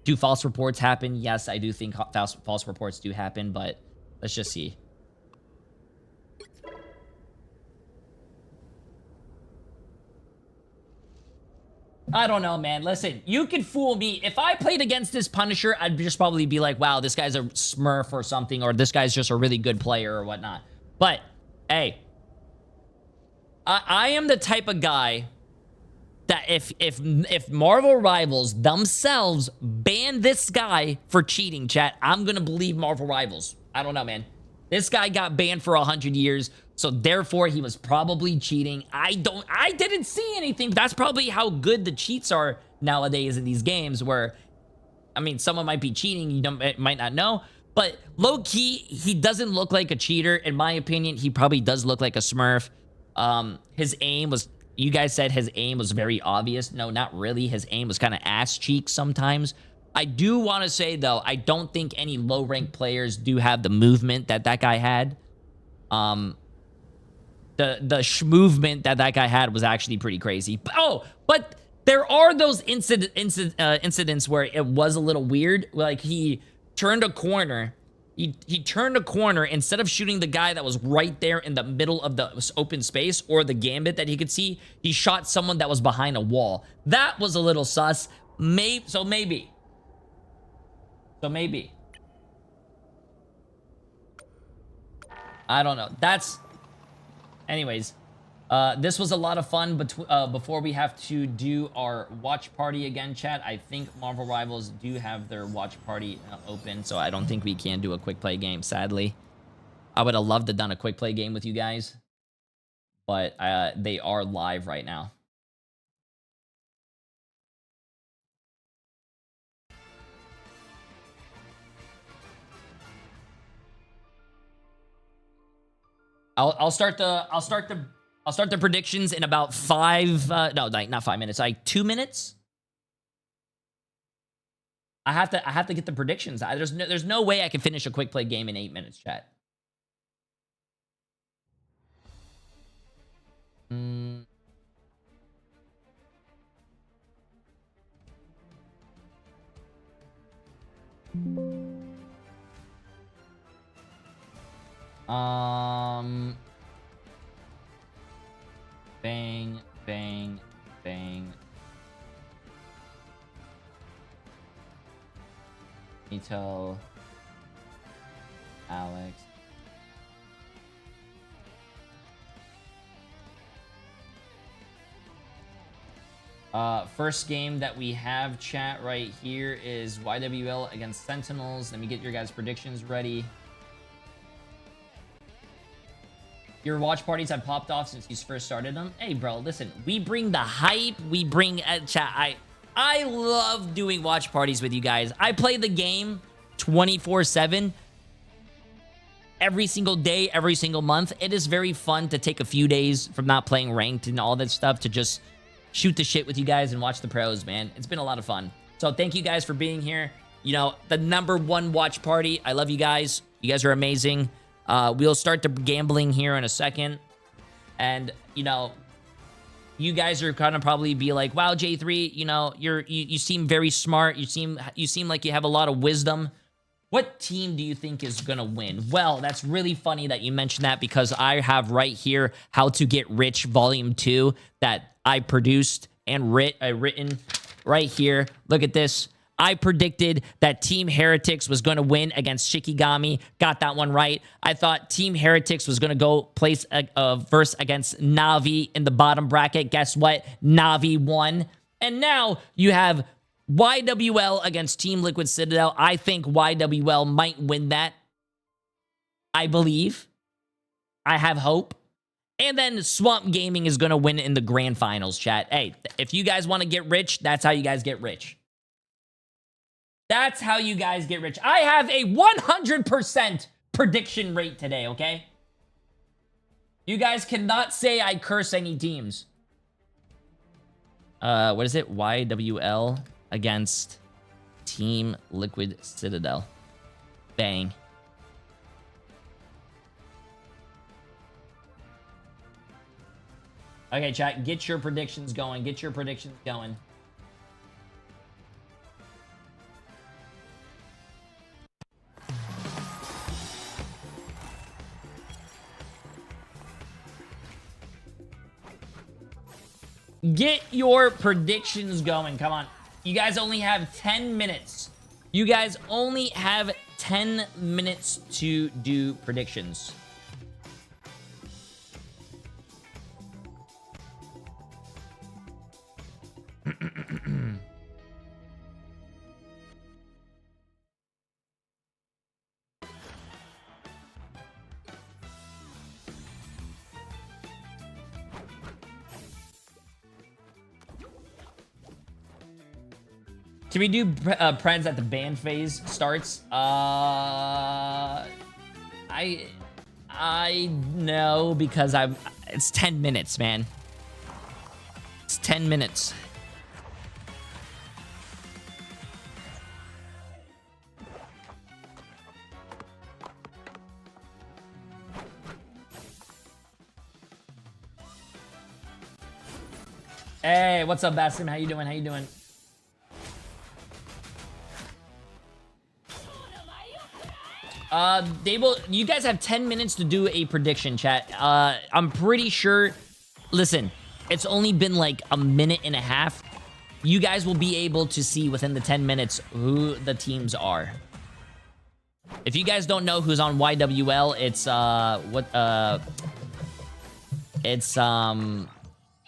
Do false reports happen? Yes, I do think false reports do happen, but let's just see. I don't know, man. Listen, you could fool me. If I played against this Punisher, I'd just probably be like, wow, this guy's a smurf or something, or this guy's just a really good player or whatnot. But, hey, I am the type of guy that if Marvel Rivals themselves ban this guy for cheating, chat, I'm gonna believe Marvel Rivals. I don't know, man. This guy got banned for 100 years, so therefore he was probably cheating. I didn't see anything. That's probably how good the cheats are nowadays in these games, where, I mean, someone might be cheating, you might not know, but low-key, he doesn't look like a cheater. In my opinion, he probably does look like a smurf. His aim was, you guys said his aim was very obvious. No, not really. His aim was kind of ass cheeks sometimes. I do want to say, though, I don't think any low-ranked players do have the movement that guy had. The movement that guy had was actually pretty crazy. But there are those incidents where it was a little weird. Like, he turned a corner. He turned a corner. Instead of shooting the guy that was right there in the middle of the open space or the gambit that he could see, he shot someone that was behind a wall. That was a little sus. Maybe. I don't know. Anyways, this was a lot of fun, but before we have to do our watch party again, chat, I think Marvel Rivals do have their watch party open, so I don't think we can do a quick play game, sadly. I would have loved to have done a quick play game with you guys, but they are live right now. I'll start the predictions in about not 5 minutes, like 2 minutes. I have to get the predictions. There's no way I can finish a quick play game in 8 minutes, chat. Bang, bang, bang. Nito, Alex. First game that we have, chat, right here is YWL against Sentinels. Let me get your guys' predictions ready. Your watch parties have popped off since you first started them. Hey, bro, listen, we bring the hype. We bring chat. I love doing watch parties with you guys. I play the game 24/7 every single day, every single month. It is very fun to take a few days from not playing ranked and all that stuff to just shoot the shit with you guys and watch the pros, man. It's been a lot of fun. So thank you guys for being here. You know, the #1 watch party. I love you guys. You guys are amazing. We'll start the gambling here in a second. And, you know, you guys are gonna probably be like, wow, Jay3, you know, you seem very smart. You seem like you have a lot of wisdom. What team do you think is gonna win? Well, that's really funny that you mentioned that, because I have right here How to Get Rich Volume 2 that I produced and written right here. Look at this. I predicted that Team Heretics was going to win against Shikigami. Got that one right. I thought Team Heretics was going to go place a verse against Na'Vi in the bottom bracket. Guess what? Na'Vi won. And now you have YWL against Team Liquid Citadel. I think YWL might win that. I believe. I have hope. And then Swamp Gaming is going to win in the grand finals, chat. Hey, if you guys want to get rich, that's how you guys get rich. That's how you guys get rich. I have a 100% prediction rate today, okay? You guys cannot say I curse any teams. What is it? YWL against Team Liquid Citadel. Bang. Okay, chat, get your predictions going. Get your predictions going. Get your predictions going. Come on. You guys only have 10 minutes. You guys only have 10 minutes to do predictions. Can we do Preds at the band phase starts? I know because it's 10 minutes, man. It's 10 minutes. Hey, what's up, Basim? How you doing? How you doing? You guys have 10 minutes to do a prediction, chat. I'm pretty sure, listen, it's only been like a minute and a half. You guys will be able to see within the 10 minutes who the teams are. If you guys don't know who's on YWL, it's,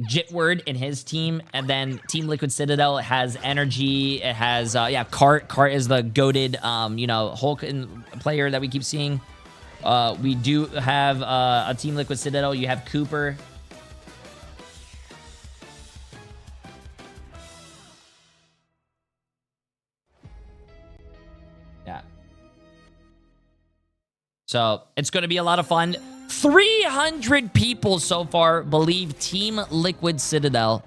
Jitward and his team, and then Team Liquid Citadel has Energy. It has Cart. Cart is the goated Hulk player that we keep seeing. We do have a Team Liquid Citadel. You have Cooper. Yeah. So it's going to be a lot of fun. 300 people so far believe Team Liquid Citadel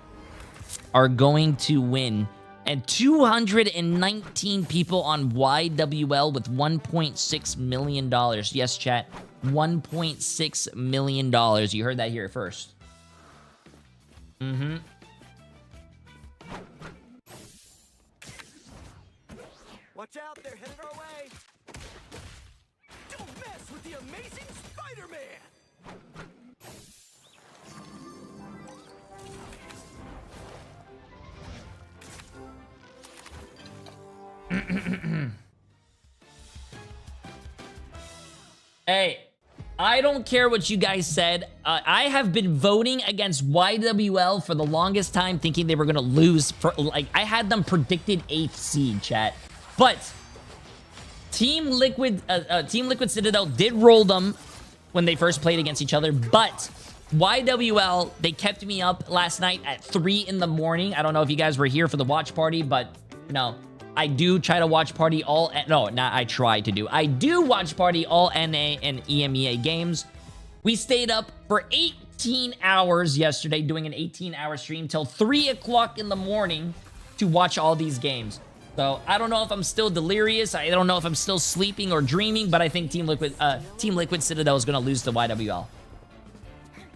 are going to win. And 219 people on YWL with $1.6 million. Yes, chat. $1.6 million. You heard that here first. Mm-hmm. Watch out, they're headed our way. Don't mess with the amazing Spider-Man. Hey, I don't care what you guys said. I have been voting against YWL for the longest time, thinking they were gonna lose. I had them predicted 8th seed, chat. But Team Liquid Citadel did roll them when they first played against each other. But YWL, they kept me up last night at 3 in the morning. I don't know if you guys were here for the watch party, but no. I do try to watch party all... No, not I try to do. I do watch party all NA and EMEA games. We stayed up for 18 hours yesterday, doing an 18-hour stream till 3 o'clock in the morning to watch all these games. So I don't know if I'm still delirious. I don't know if I'm still sleeping or dreaming, but I think Team Liquid Citadel is going to lose to YWL.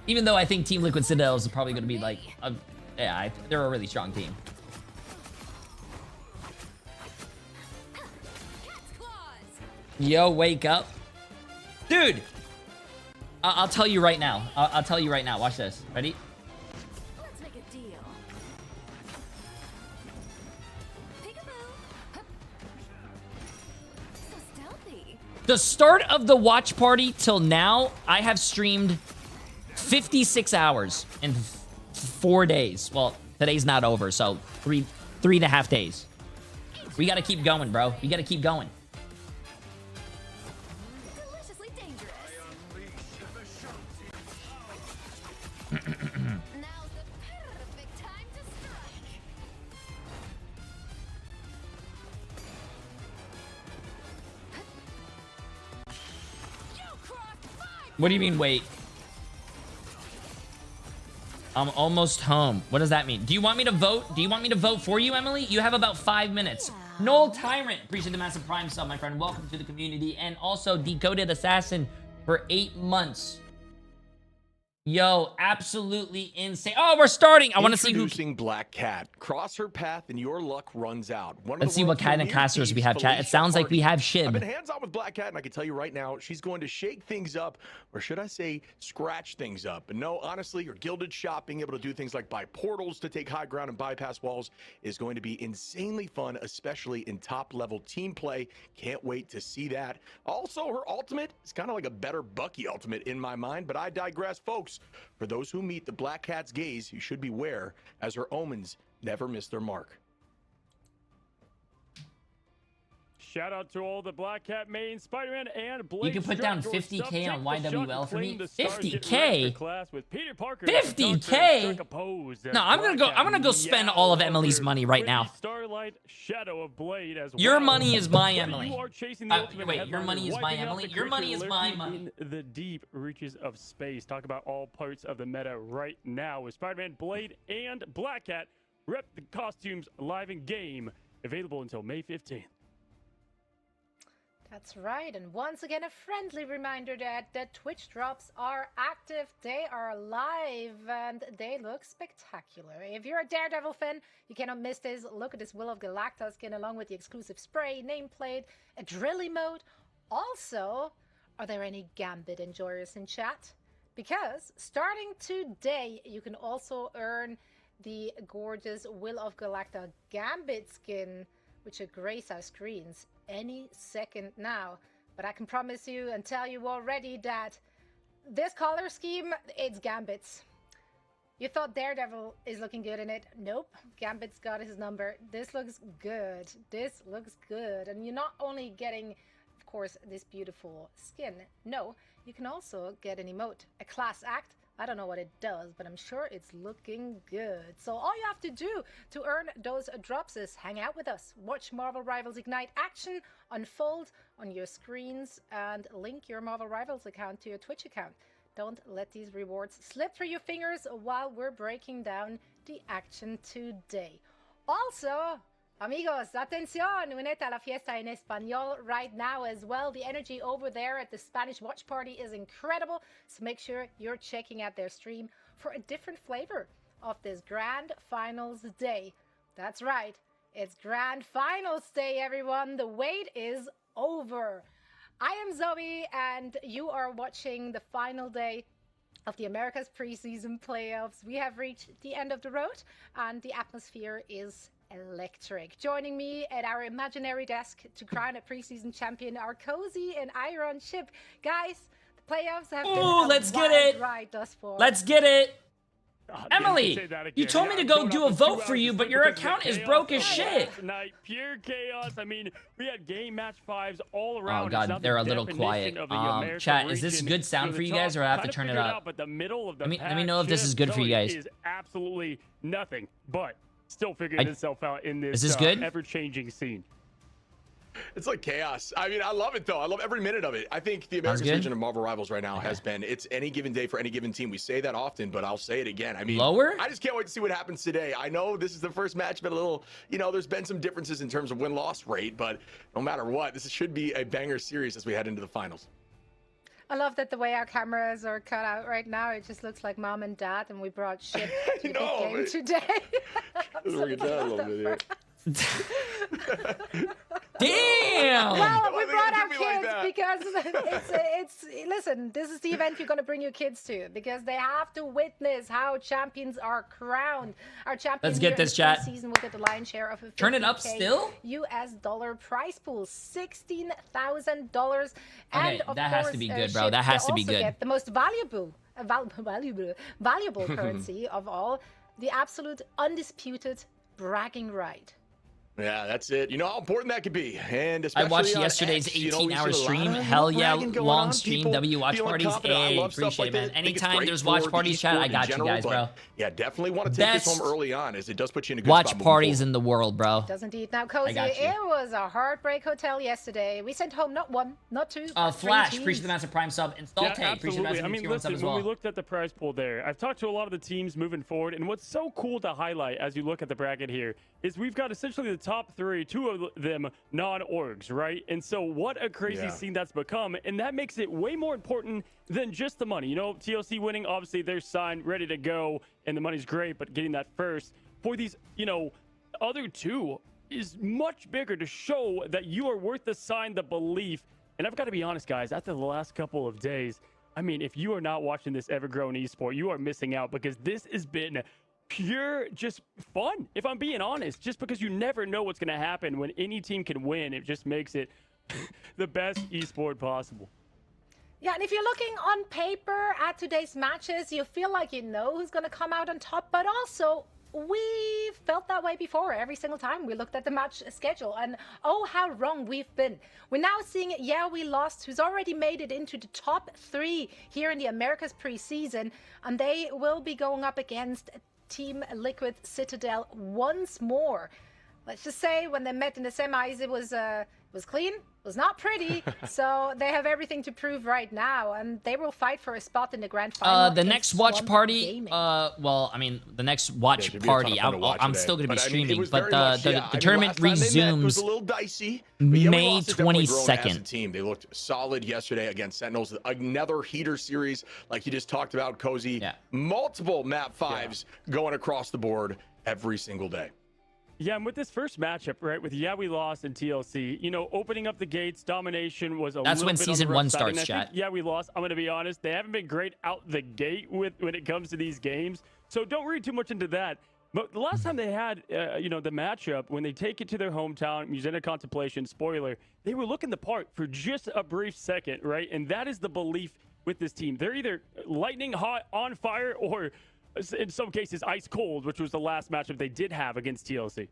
Even though I think Team Liquid Citadel is probably going to be like... they're a really strong team. Yo, wake up. Dude! I'll tell you right now. I'll tell you right now. Watch this. Ready? Let's make a deal. Peekaboo. So stealthy. The start of the watch party till now, I have streamed 56 hours in 4 days. Well, today's not over, so three and a half days. We gotta keep going, bro. We gotta keep going. the perfect time to strike. What do you mean, wait? I'm almost home. What does that mean? Do you want me to vote? Do you want me to vote for you, Emily? You have about 5 minutes. Noel Tyrant, appreciate the massive Prime sub, my friend. Welcome to the community. And also Decoded Assassin for 8 months. Yo, absolutely insane. Oh, we're starting. I want to see who. Introducing Black Cat. Cross her path and your luck runs out. Let's see what kind of casters we have, chat. It sounds like we have Shib. I've been hands-on with Black Cat, and I can tell you right now, she's going to shake things up, or should I say, scratch things up. And no, honestly, your gilded shop, being able to do things like buy portals to take high ground and bypass walls is going to be insanely fun, especially in top-level team play. Can't wait to see that. Also, her ultimate is kind of like a better Bucky ultimate in my mind, but I digress, folks. For those who meet the Black Cat's gaze, you should beware, as her omens never miss their mark. Shout out to all the Black Cat main, Spider-Man, and Blade. You can put down 50K on YWL for me. 50K? 50K? No, I'm gonna go spend all of Emily's money right now. Starlight, Shadow of Blade as Your well. money is my Emily. You are chasing the ultimate Wait, your headliner, money is my wiping out Emily? the Your money creature is my lurking money. in the deep reaches of space. Talk about all parts of the meta right now with Spider-Man, Blade, and Black Cat. Rep the costumes live in game, available until May 15th. That's right, and once again a friendly reminder that the Twitch drops are active, they are live, and they look spectacular. If you're a Daredevil fan, you cannot miss this. Look at this Will of Galacta skin along with the exclusive spray, nameplate, a drill emote. Also, are there any Gambit enjoyers in chat? Because starting today, you can also earn the gorgeous Will of Galacta Gambit skin, which are grace our screens any second now. But I can promise you and tell you already that this color scheme, it's Gambit's. You thought Daredevil is looking good in it. Nope, Gambit's got his number. This looks good. This looks good. And you're not only getting, of course, this beautiful skin. No, you can also get an emote, a class act. I don't know what it does, but I'm sure it's looking good. So all you have to do to earn those drops is hang out with us, watch Marvel Rivals Ignite action unfold on your screens, and link your Marvel Rivals account to your Twitch account. Don't let these rewards slip through your fingers while we're breaking down the action today. Also, amigos, atención, unete a la fiesta en español right now as well. The energy over there at the Spanish Watch Party is incredible, so make sure you're checking out their stream for a different flavor of this Grand Finals Day. That's right, it's Grand Finals Day, everyone. The wait is over. I am Zoe, and you are watching the final day of the America's preseason playoffs. We have reached the end of the road, and the atmosphere is electric. Joining me at our imaginary desk to crown a preseason champion, our cozy and iron ship. Guys, the playoffs have been a let's get wild it. ride thus far. Let's get it. Emily, you told me to go do a vote for you, but your account is broke as shit. Tonight, pure chaos. I mean, we had game match 5s all around. Oh god, they're a little quiet. Chat, is this good sound for you guys, or I have to turn it up? But the middle of the let me know if this is good for you guys. Is absolutely nothing, but still figuring itself out in this, is this good? Ever-changing scene. It's like chaos. I mean, I love it though. I love every minute of it. I think the American region of Marvel Rivals right now has been, it's any given day for any given team. We say that often, but I'll say it again. I mean, lower? I just can't wait to see what happens today. I know this is the first match, but a little, you know, there's been some differences in terms of win-loss rate, but no matter what, this should be a banger series as we head into the finals. I love that the way our cameras are cut out right now, it just looks like mom and dad, and we brought shit to the game today. Damn! Well, we brought our kids because it's listen, this is the event you're going to bring your kids to, because they have to witness how champions are crowned. Our champion Let's get this, chat. Season will get the lion's share of a Turn it up still? US dollar prize pool, $16,000. Okay, And of that course, has to be good, bro. That has to be good. Get the most valuable currency of all, the absolute undisputed bragging right. Yeah, that's it. You know how important that could be. And I especially watched on yesterday's X, you know, we've 18-hour seen a lot stream. of, Hell yeah, bragging going long on, stream. people W watch feeling parties. confident. I Hey, love stuff appreciate like it, man. that. I think it's Anytime great there's for watch the parties, chat, I esport got in you general, guys, but bro. yeah, definitely want to take this Best home early on, as it does put you in a good watch spot moving parties forward. in the world, bro. Does indeed. Now, Cozy, got you. it was a heartbreak hotel yesterday. We sent home not one, not two, but Flash, three appreciate teams. the massive prime sub. Install Yeah, Tay, appreciate the absolutely. massive I mean, tier one sub listen, as when well. we looked at the prize pool there, I've talked to a lot of the teams moving forward, and what's so cool to highlight as you look at the bracket here is we've got essentially the top three, two of them non-orgs, right? And so what a crazy scene that's become, and that makes it way more important than just the money. You know, TLC winning, obviously they're signed, ready to go, and the money's great, but getting that first for these, you know, other two is much bigger to show that you are worth the sign, the belief. And I've got to be honest, guys, after the last couple of days, I mean, if you are not watching this ever-growing esport, you are missing out, because this has been pure just fun, if I'm being honest, just because you never know what's going to happen when any team can win. It just makes it the best esport possible. Yeah, and if you're looking on paper at today's matches, you feel like you know who's going to come out on top, but also we felt that way before every single time we looked at the match schedule, and oh, how wrong we've been. We're now seeing Yeah We Lost, who's already made it into the top 3 here in the Americas preseason, and they will be going up against Team Liquid Citadel once more. Let's just say when they met in the semis, it was clean, it was not pretty, so they have everything to prove right now, and they will fight for a spot in the grand final. The next watch party, well, I mean, the next watch party, I'm still going to be streaming, but the tournament resumes was a little dicey, but May 22nd. Team. They looked solid yesterday against Sentinels. Another heater series, like you just talked about, Cozy. Yeah. Multiple map 5s going across the board every single day. Yeah, and with this first matchup, right, with Yeah We Lost and TLC, you know, opening up the gates, domination was a That's little when bit season on the rough 1 side, starts, and I chat. think Yeah We Lost, I'm going to be honest, they haven't been great out the gate when it comes to these games, so don't read too much into that. But the last time they had, you know, the matchup, when they take it to their hometown, Musena Contemplation, spoiler, they were looking the part for just a brief second, right? And that is the belief with this team. They're either lightning hot, on fire, or in some cases ice cold, which was the last matchup they did have against TLC.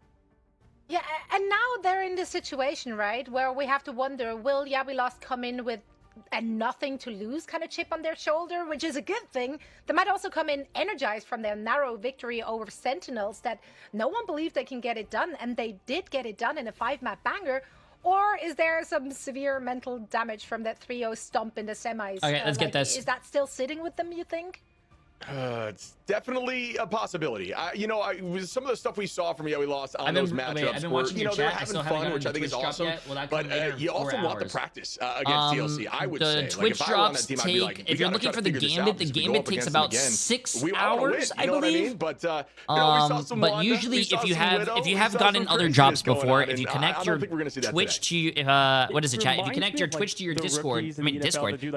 Yeah, and now they're in this situation, right, where we have to wonder, will Yeah We Lost come in with a nothing to lose kind of chip on their shoulder, which is a good thing. They might also come in energized from their narrow victory over Sentinels that no one believed they can get it done, and they did get it done in a 5-map banger. Or is there some severe mental damage from that 3-0 stomp in the semis? Okay, let's get this. Is that still sitting with them, you think? It's definitely a possibility. You know, some of the stuff we saw from Yeah We Lost on those matchups were, you know, they're having fun, which I think is awesome. But you also want the practice against TLC, I would say. The Twitch drops take, if you're looking for the Gambit takes about 6 hours, I believe. But usually if you have gotten other drops before, if you connect your Twitch to, what is it, chat? If you connect your Twitch to your Discord,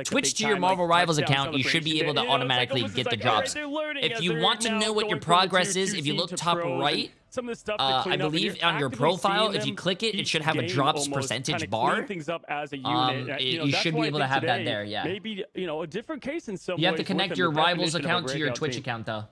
Twitch to your Marvel Rivals account, you should be able to automatically get the drops. If you want to know what your progress is, if you look top right, I believe on your profile, if you click it, it should have a drops percentage bar. You should be able to have that there, yeah. Maybe, you know, a different case in some ways. You have to connect your Rivals account to your Twitch account, though.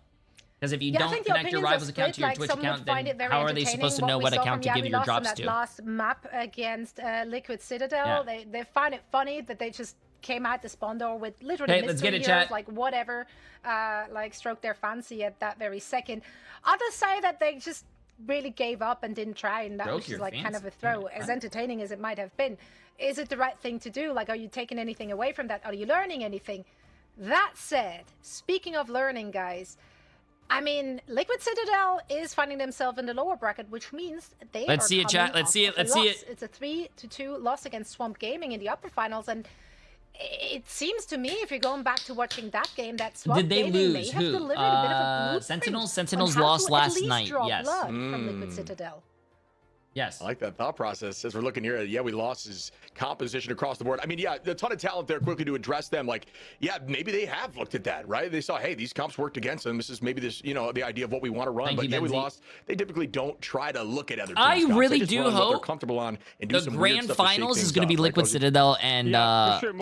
Because if you don't connect your Rivals account to your Twitch account, then how are they supposed to know what account to give your drops to? Last map against Liquid Citadel, they find it funny that they just came out the spawn door with literally mystery heroes, like whatever, like stroke their fancy at that very second. Others say that they just really gave up and didn't try, and that was just like kind of a throw. As entertaining as it might have been, is it the right thing to do? Like, are you taking anything away from that? Are you learning anything? That said, speaking of learning, guys, I mean, Liquid Citadel is finding themselves in the lower bracket, which means they Let's see it, chat. Let's see it. Let's see it. It's a 3-2 loss against Swamp Gaming in the upper finals, and it seems to me, if you're going back to watching that game, that Swamp Did they Gaming lose? may have Who? delivered a bit of a blueprint Sentinels on how lost to last at least night. draw Yes. blood from Liquid Citadel. Yes. I like that thought process. As we're looking here, Yeah We Lost his composition across the board. I mean, yeah, a ton of talent there quickly to address them. Like, yeah, maybe they have looked at that, right? They saw, hey, these comps worked against them. This is maybe this, you know, the idea of what we want to run. But Yeah We Lost, they typically don't try to look at other teams' I comps. really They just do run what they're hope comfortable on and do the some weird grand stuff to shake finals is things going to be up, right, Liquid Cozy? Citadel and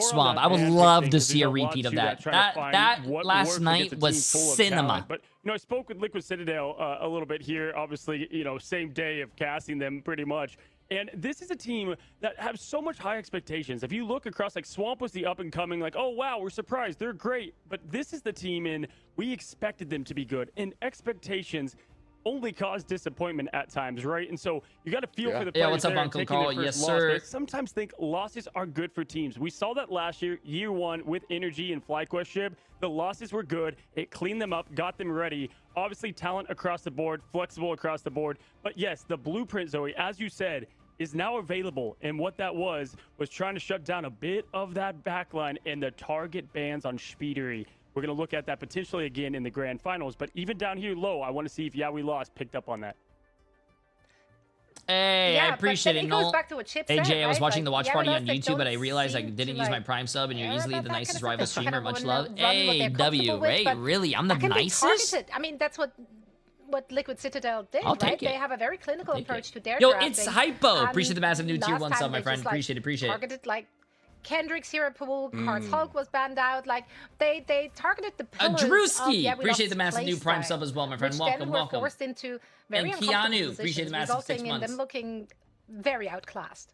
Swamp. I would love to see a repeat of that. That last night was cinema. I spoke with Liquid Citadel a little bit here, obviously, same day of casting them pretty much. And this is a team that have so much high expectations. If you look across, like Swamp was the up and coming, like, oh, wow, we're surprised. They're great. But this is the team in we expected them to be good. And expectations only cause disappointment at times, right? And so you got to feel for the players. Yeah, what's up, Uncle Carl? Yes, sir. I sometimes think losses are good for teams. We saw that last year 1 with Energy and FlyQuest ship. The losses were good. It cleaned them up, got them ready. Obviously, talent across the board, flexible across the board. But yes, the blueprint, Zoe, as you said, is now available. And what that was trying to shut down a bit of that backline and the target bans on Speedery. We're going to look at that potentially again in the grand finals. But even down here low, I want to see if Yeah We Lost picked up on that. Hey, Yeah, I appreciate it. But then it goes back to what Chip Hey, said, Jay, I was right? watching the Like, Watchparty yeah, on we YouTube, but I don't realized I seem didn't to, use my like, Prime sub, and you're care easily about the that kind nicest of rival stuff. They streamer. kind of Much wanna love. run with what Hey, they're W, comfortable with, right? but Really? I'm the how can they nicest? target it? I mean, that's what Liquid Citadel did, I'll right? take They it. have a very clinical Take approach it. to their Yo, drafting. it's Hypo. And Appreciate the massive new tier last 1 time sub, my they friend. just, like, Appreciate it. targeted, like, Kendrick's hero pool, Card's Hulk was banned out. Like, they targeted the pillars of Drewski, Yeah We appreciate Lost the massive new Prime sub as well, my friend. which Welcome, then were welcome. forced into very And uncomfortable Keanu, appreciate positions, the massive 6 resulting in months. them looking very outclassed.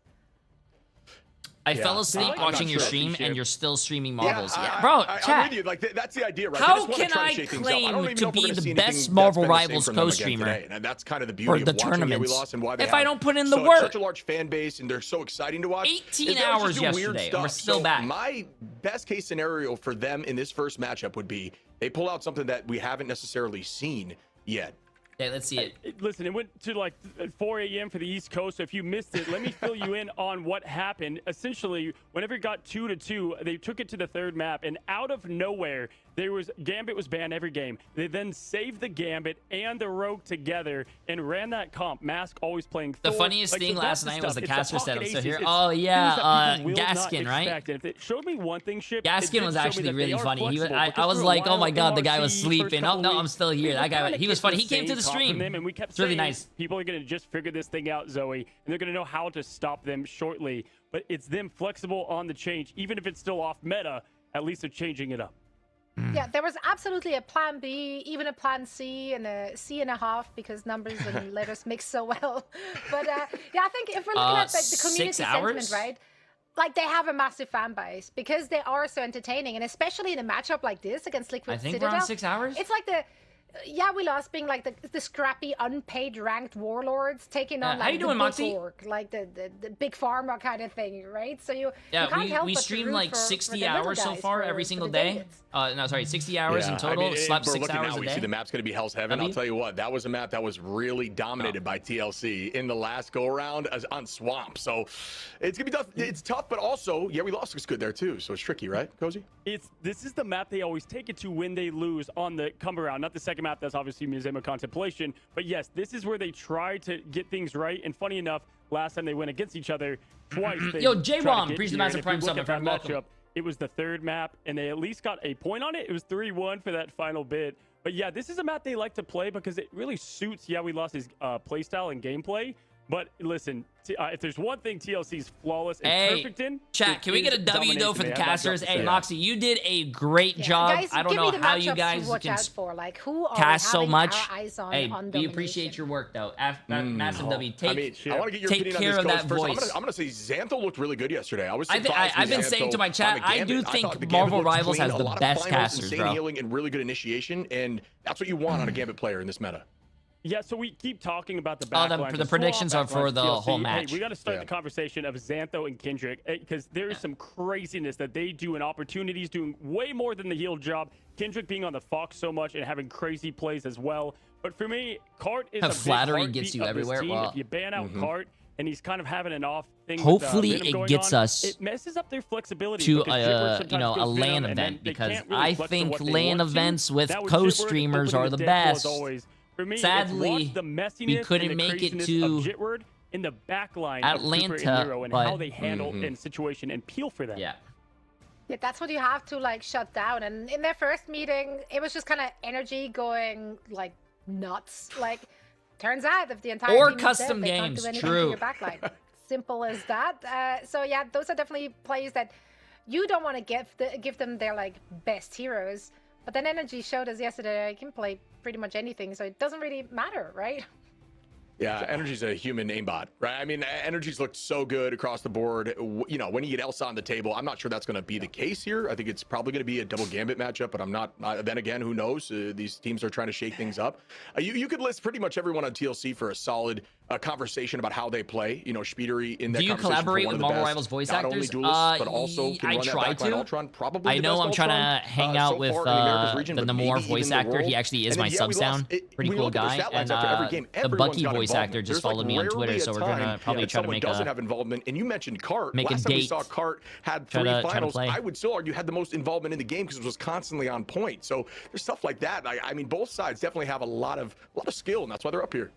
I fell asleep I'm watching not your sure. stream, and you're still streaming Marvels. Yeah, Bro, I'm chat. with you. Like, that's the idea, right? How They just wanna can try to I shake things up. I don't claim even to know if we're be gonna see the anything best that's Marvel been the same Rivals from them again co-streamer today. And that's kind of the for beauty the of watching Yeah We tournaments Lost and why they if I have don't put in the work? such a large fan base and they're so exciting to watch? 18 is they hours just do weird yesterday, and we're stuff. still So back. My best case scenario for them in this first matchup would be they pull out something that we haven't necessarily seen yet. Okay, let's see it. Listen, it went to like 4 a.m. for the East Coast. So if you missed it, let me fill you in on what happened. Essentially, whenever it got 2-2, they took it to the third map, and out of nowhere, Gambit was banned every game. They then saved the Gambit and the Rogue together and ran that comp. Mask always playing Thor. The funniest thing last night was the caster setup. So here, oh yeah, Gaskin, right? And if it showed me one thing, Ship. Gaskin was actually really funny. I was like, oh my god, the guy was sleeping. Oh no, I'm still here. That guy, he was funny. He came to the stream. And we kept it's really saying, nice. People are going to just figure this thing out, Zoe, and they're going to know how to stop them shortly. But it's them flexible on the change. Even if it's still off meta, at least they're changing it up. Yeah, there was absolutely a plan B, even a plan C, and a C and a half because numbers and letters mix so well. But yeah, I think if we're looking at like, the community sentiment, right? Like they have a massive fan base because they are so entertaining, and especially in a matchup like this against Liquid I think Citadel. we're on 6 hours. It's like the Yeah We Lost being like the scrappy, unpaid ranked warlords taking on how like you the doing, big Moxie? org, like the big pharma kind of thing, right? So you can't help we but to stream root like for 60 the little hours so guys, far for every single the day. Davids. No, sorry, 60 hours in total. I mean, Slept we're 6 looking hours now, a we day. see the map's going to be Hell's Heaven. I'll tell you what, that was a map that was really dominated by TLC in the last go-around on Swamp. So it's going to be tough. It's tough, but also, Yeah We Lost looks good there too. So it's tricky, right, Cozy? This is the map they always take it to when they lose on the come around. Not the second map, that's obviously Museum of Contemplation. But yes, this is where they try to get things right. And funny enough, last time they went against each other twice. Yo, J-Wom, appreciate the massive Prime sub, my friend. Welcome. It was the third map, and they at least got a point on it. It was 3-1 for that final bit. But yeah, this is a map they like to play because it really suits Yeah We Lost his playstyle and gameplay. But listen, if there's one thing TLC's flawless and perfect in, chat, can we get a W though for the casters? Hey, Moxie, you did a great job. Guys, I don't know how you guys can for. Like, who are cast so much. Our eyes on, Hey, on we appreciate your work though. Massive W. I want to get your opinion on this, care of that first. voice. I'm gonna say Xantho looked really good yesterday. I was I've been Xantho saying to my chat, I do think the Marvel Gambit looked Rivals clean, has a the lot of best finals, casters, insane bro. healing and really good initiation, and that's what you want on a Gambit player in this meta. Yeah, so we keep talking about the backline. The predictions are for the TLC. whole match. Hey, we got to start the conversation of Xantho and Kendrick because there is some craziness that they do and opportunities doing way more than the heel job. Kendrick being on the Fox so much and having crazy plays as well. But for me, Cart is a flattery big gets you heartbeat of this everywhere. team. Well, if you ban out Cart and he's kind of having an off thing, hopefully with, it gets us it messes up their flexibility to a LAN event because I think LAN events with co-streamers are the best. For me, sadly, we couldn't make it to Jitward in the backline Atlanta, and how they handle in situation and peel for that. Yeah, that's what you have to like shut down. And in their first meeting, it was just kind of energy going like nuts. Like, turns out if the entire team custom is dead, games, they can't do anything to your backline. Simple as that. So yeah, those are definitely plays that you don't want to give them their like best heroes. But then Energy showed us yesterday I can play pretty much anything, so it doesn't really matter, right? Yeah, Energy's a human aimbot, right? I mean, Energy's looked so good across the board. You know, when you get Elsa on the table, I'm not sure that's going to be the case here. I think it's probably going to be a double Gambit matchup, but I'm not. Then again, who knows? These teams are trying to shake things up. You could list pretty much everyone on TLC for a solid conversation about how they play. You know, Speedery in that Do you collaborate with Marvel Rivals voice actors? Duelists, but also can I run try that backline to. Ultron, probably I know I'm trying to hang out with the Namor voice actor. He actually is my sub sound. Pretty cool guy. And the Bucky voice actor just followed me on Twitter, so we're gonna probably try to make doesn't have involvement. And you mentioned Cart. Make Last a time we date. saw Cart had Try 3 to finals. play. I would still argue had the most involvement in the game because it was constantly on point. So there's stuff like that. I mean, both sides definitely have a lot of skill, and that's why they're up here.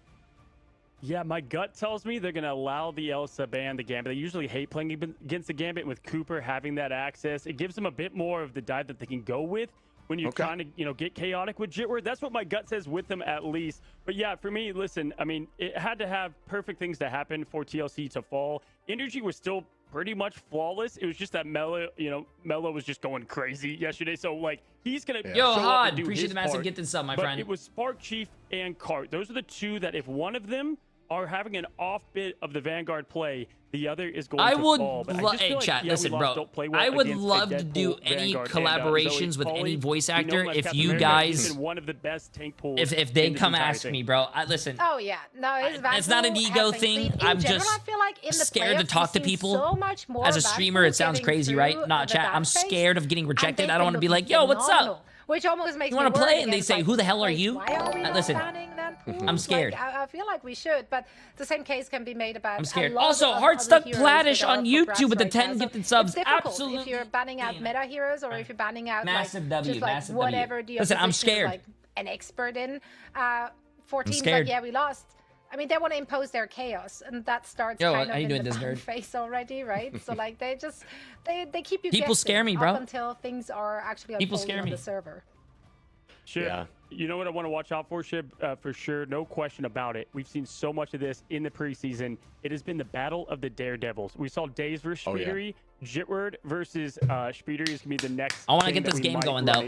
Yeah, my gut tells me they're going to allow the Elsa ban the Gambit. They usually hate playing against the Gambit, and with Cooper having that access, it gives them a bit more of the dive that they can go with when you're trying to, get chaotic with Jitward. That's what my gut says with them at least. But yeah, for me, listen, I mean, it had to have perfect things to happen for TLC to fall. Energy was still pretty much flawless. It was just that Mello, Mello was just going crazy yesterday. So, like, he's going to Yo, Hod, appreciate the massive gifted sub, my friend. It was Spark Chief and Cart. Those are the two that if one of them are having an off bit of the Vanguard play, the other is going to fall. Hey, chat, listen, bro. I would love to do any collaborations with any voice actor if you guys, one of the best tank pools if they come ask me, bro. Listen. Oh yeah, no, it's not an ego thing. I'm just scared to talk to people. As a streamer, it sounds crazy, right? Nah, chat. I'm scared of getting rejected. I don't want to be like, yo, what's up? Which almost makes you want to play, and they say, like, "Who the hell are you?" Why are we not Listen, banning them pools? I'm scared. Like, I feel like we should, but the same case can be made about. I'm scared. A lot Also, of Heartstuck other Platish heroes on that are YouTube with the right 10 now. gifted subs. It's difficult Absolutely. if you're banning out meta heroes or if you're banning out Massive like, W, just like massive whatever W. the Listen, I'm opposition is, scared. like an expert in. For teams scared. like we lost. I mean, they want to impose their chaos, and that starts kind of in the ban phase already, right? So like they keep you People guessing scare me, bro. up until things are actually People unfolding scare on me. the server. Sure. Yeah. You know what I want to watch out for, Shib? For sure, no question about it. We've seen so much of this in the preseason. It has been the battle of the Daredevils. We saw Days versus Speedery. Jitward versus Speedery is going to be the next. I want to get this game going, though.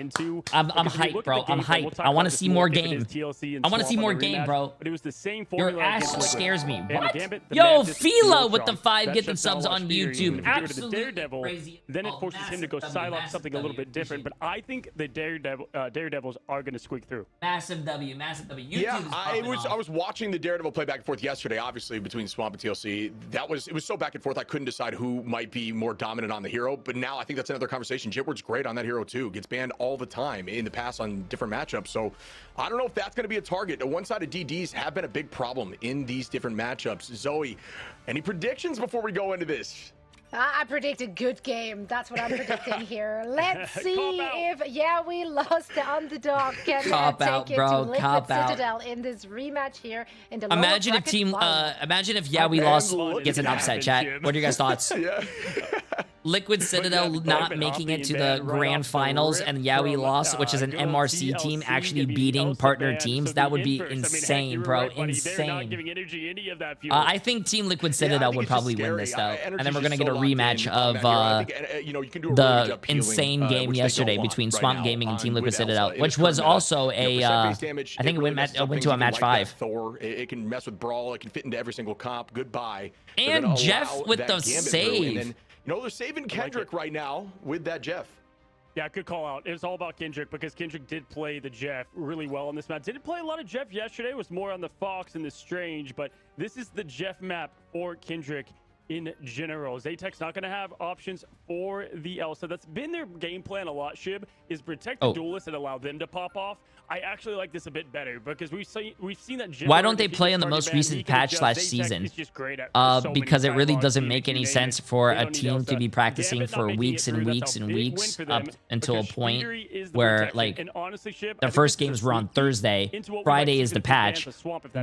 I'm hyped, bro. I'm hyped. I want to see more game. I want to see more game, bro. But it was the same formula. Your ass scares me. What? Gambit, Yo, Fila with the 5 gifted subs on YouTube. Absolutely Daredevil, crazy. Then it forces him to go Psylocke something a little bit different. But I think the Daredevils are going to squeak through. Massive W, massive W. YouTube Yeah, is I was watching the Daredevil play back and forth yesterday, obviously between Swamp and TLC. It was so back and forth. I couldn't decide who might be more dominant on the hero. But now I think that's another conversation. Jitward's great on that hero too. Gets banned all the time in the past on different matchups. So I don't know if that's going to be a target. The one-sided DDs have been a big problem in these different matchups. Zoe, any predictions before we go into this? I predict a good game. That's what I'm predicting here. Let's see if we lost the underdog can take it to Liquid Citadel in this rematch here in the imagine if we lost gets an upset, chat. What are your guys' thoughts? Liquid Citadel not making it to the grand finals and we lost, which is an MRC team actually beating partner teams. That would be insane, bro. Insane. I think Team Liquid Citadel would probably win this, though. And then we're going to get a rematch of the insane game yesterday between Swamp Gaming and Team Liquid Citadel, which was also I think it went to a match 5. It can mess with Brawl. It can fit into every single comp. Goodbye. And Jeff with the save. They're saving Kendrick right now with that Jeff. Yeah, good call out. It was all about Kendrick because Kendrick did play the Jeff really well in this map. Didn't play a lot of Jeff yesterday. It was more on the Fox and the Strange, but this is the Jeff map for Kendrick in general. Zaytech's not going to have options for the Elsa. That's been their game plan a lot, Shib, is protect the duelists and allow them to pop off. I actually like this a bit better because we've seen that. Why don't they play on the most recent patch / season? Because it really doesn't make any sense for a team to be practicing for weeks and weeks and weeks up until a point where, like, the first games were on Thursday. Friday is the patch.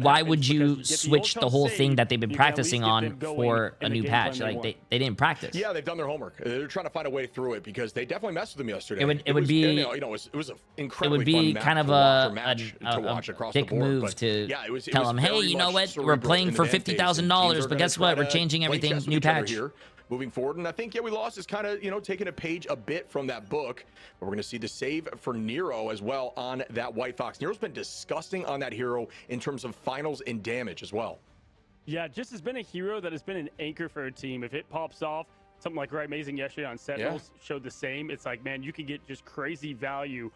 Why would you switch the whole thing that they've been practicing on for a new patch? Like, they didn't practice. Yeah, they've done their homework. They're trying to find a way through it because they definitely messed with them yesterday. It would be an incredibly fun kind of a dick move to tell them, hey, you know what? We're playing for $50,000, but guess what? We're changing everything. New patch. moving forward. And I think, yeah, we lost is kind of, you know, taking a page a bit from that book. But we're going to see the save for Nero as well on that White Fox. Nero's been disgusting on that hero in terms of finals and damage as well. Yeah, just has been a hero that has been an anchor for a team. If it pops off, something like Right Amazing yesterday on Sentinels showed the same. It's like, man, you can get just crazy value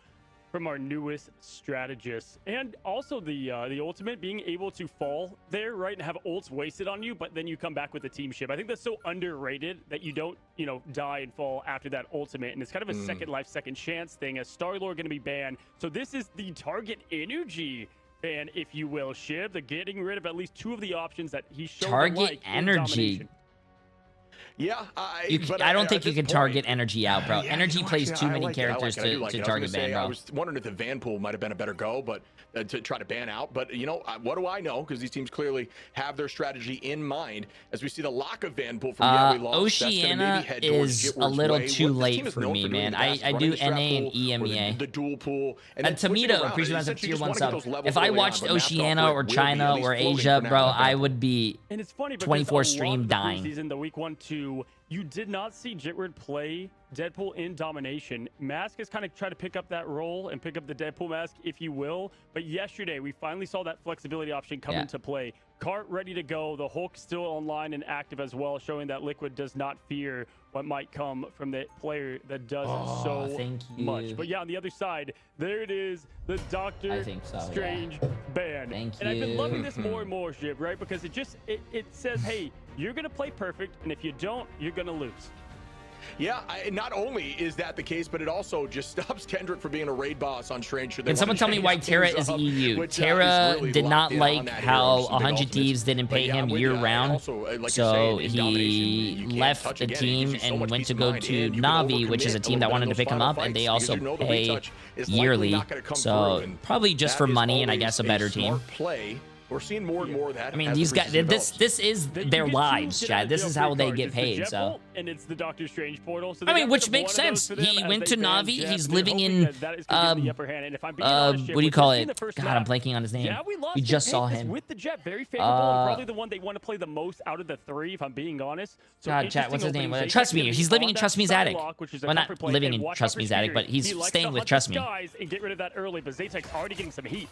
from our newest strategists. And also the ultimate, being able to fall there, right, and have ults wasted on you, but then you come back with a team ship. I think that's so underrated that you don't, you know, die and fall after that ultimate. And it's kind of a second life, second chance thing, as Star-Lord going to be banned. So this is the target energy ban, if you will, Shib. They're getting rid of at least 2 of the options that he showed. Target energy. Yeah, I don't think you can target energy out, bro. Energy plays too many characters to target ban, bro. I was wondering if the Vanpool might have been a better go, but to try to ban out. But, you know, what do I know? Because these teams clearly have their strategy in mind. As we see the lock of Vanpool from we lost. Oceana is a little too late for me, man. I do NA and EMEA. The dual pool. And Tomato, appreciate my tier 1 sub. If I watched Oceana or China or Asia, bro, I would be 24 stream dying. Season, the week 1-2, you did not see Jitward play Deadpool in domination. Mask has kind of tried to pick up that role and pick up the Deadpool mask, if you will. But yesterday, we finally saw that flexibility option come into play. Cart ready to go. The Hulk still online and active as well, showing that Liquid does not fear what might come from the player that does so much. But yeah, on the other side, there it is, the Doctor Strange ban. And I've been loving this more and more, Jib, right? Because it says, hey, you're going to play perfect, and if you don't, you're going to lose. Yeah, not only is that the case, but it also just stops Kendrick from being a raid boss on Strange. Can someone tell me why Terra is EU? Terra did not like how 100 Thieves didn't pay him year-round, so he left the team and went to go to Na'Vi, which is a team that wanted to pick him up, and they also pay yearly, so probably just for money and I guess a better team. We're seeing more and more of that. I mean, these guys, this is their lives, Chad. This is how they get paid, so. And it's the Doctor Strange portal. So I mean, which makes sense. He went to Na'Vi. He's living in, what do you call it? God, I'm blanking on his name. We just saw him. With the Jet, very favorable, and probably the one they want to play the most out of the 3, if I'm being honest. God, chat, what's his name? Trust Me. He's living in Trust Me's attic. Well, not living in Trust Me's attic, but he's staying with Trust Me. And get rid of that early, but Zaytek's already getting some heat.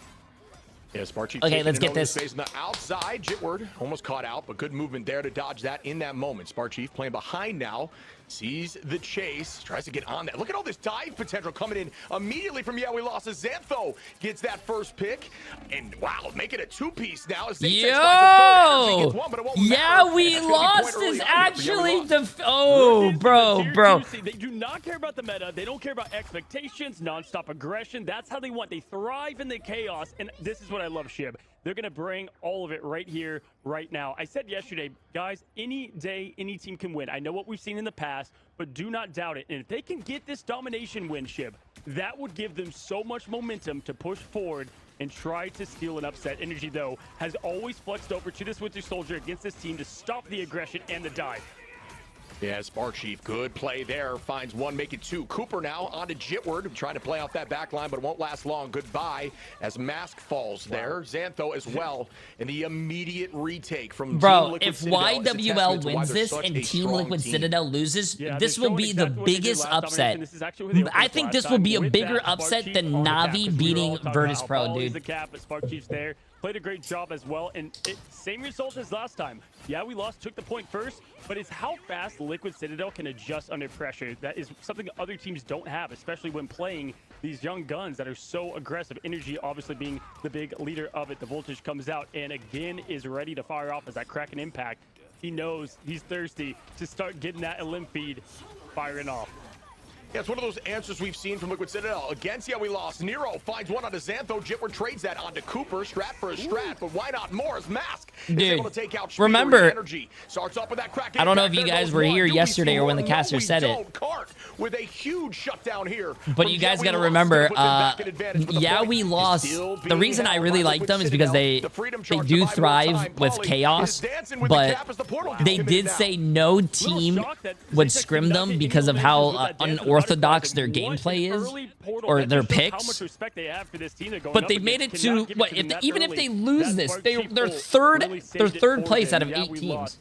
Yeah, Sparchy. Okay, let's get this. On the outside, Jitward almost caught out, but good movement there to dodge that in that moment. Sparchief playing behind now, sees the chase, tries to get on that. Look at all this dive potential coming in immediately from We Lost. As Xantho gets that first pick, and wow, make it a 2-piece now. As Yo! We Lost is actually the... Oh, bro. They do not care about the meta. They don't care about expectations, non-stop aggression. That's how they want. They thrive in the chaos, and this is what I love, Shib. They're going to bring all of it right here, right now. I said yesterday, guys, any day, any team can win. I know what we've seen in the past, but do not doubt it. And if they can get this domination win, Shib, that would give them so much momentum to push forward and try to steal an upset. Energy, though, has always flexed over to this Winter Soldier against this team to stop the aggression and the dive. Yeah, Sparchief, good play there. Finds 1, make it 2. Cooper now onto Jitward, trying to play off that back line, but it won't last long. Goodbye as Mask falls there. Xantho as well, and the immediate retake from Team Liquid if Citadel. YWL wins this and Team Liquid Citadel loses, this will be the biggest upset. I think this will be a bigger upset than Na'Vi beating Virtus Pro, dude. The cap, but Sparchief's there. Played a great job as well, and same result as last time. Yeah, we lost, took the point first, but it's how fast Liquid Citadel can adjust under pressure. That is something other teams don't have, especially when playing these young guns that are so aggressive. Energy obviously being the big leader of it. The voltage comes out and again is ready to fire off as that Kraken impact. He knows he's thirsty to start getting that Elim feed firing off. Yeah, it's one of those answers we've seen from Liquid Citadel. Against We Lost, Nero finds one onto Xantho. Jitward trades that onto Cooper. Strat for a strat, but why not more? As Mask is able to take out remember, energy. Starts off with that Kraken. I don't know if you guys were here yesterday or when the caster said it. Cart with a huge shutdown here. But you guys got to remember, We Lost. The reason I really like them is because they do thrive with chaos, but they did say no team would scrim them because of how unorganized orthodox their gameplay is, or their picks. But they made it to what? Even if they lose this, they're third place out of 8 teams.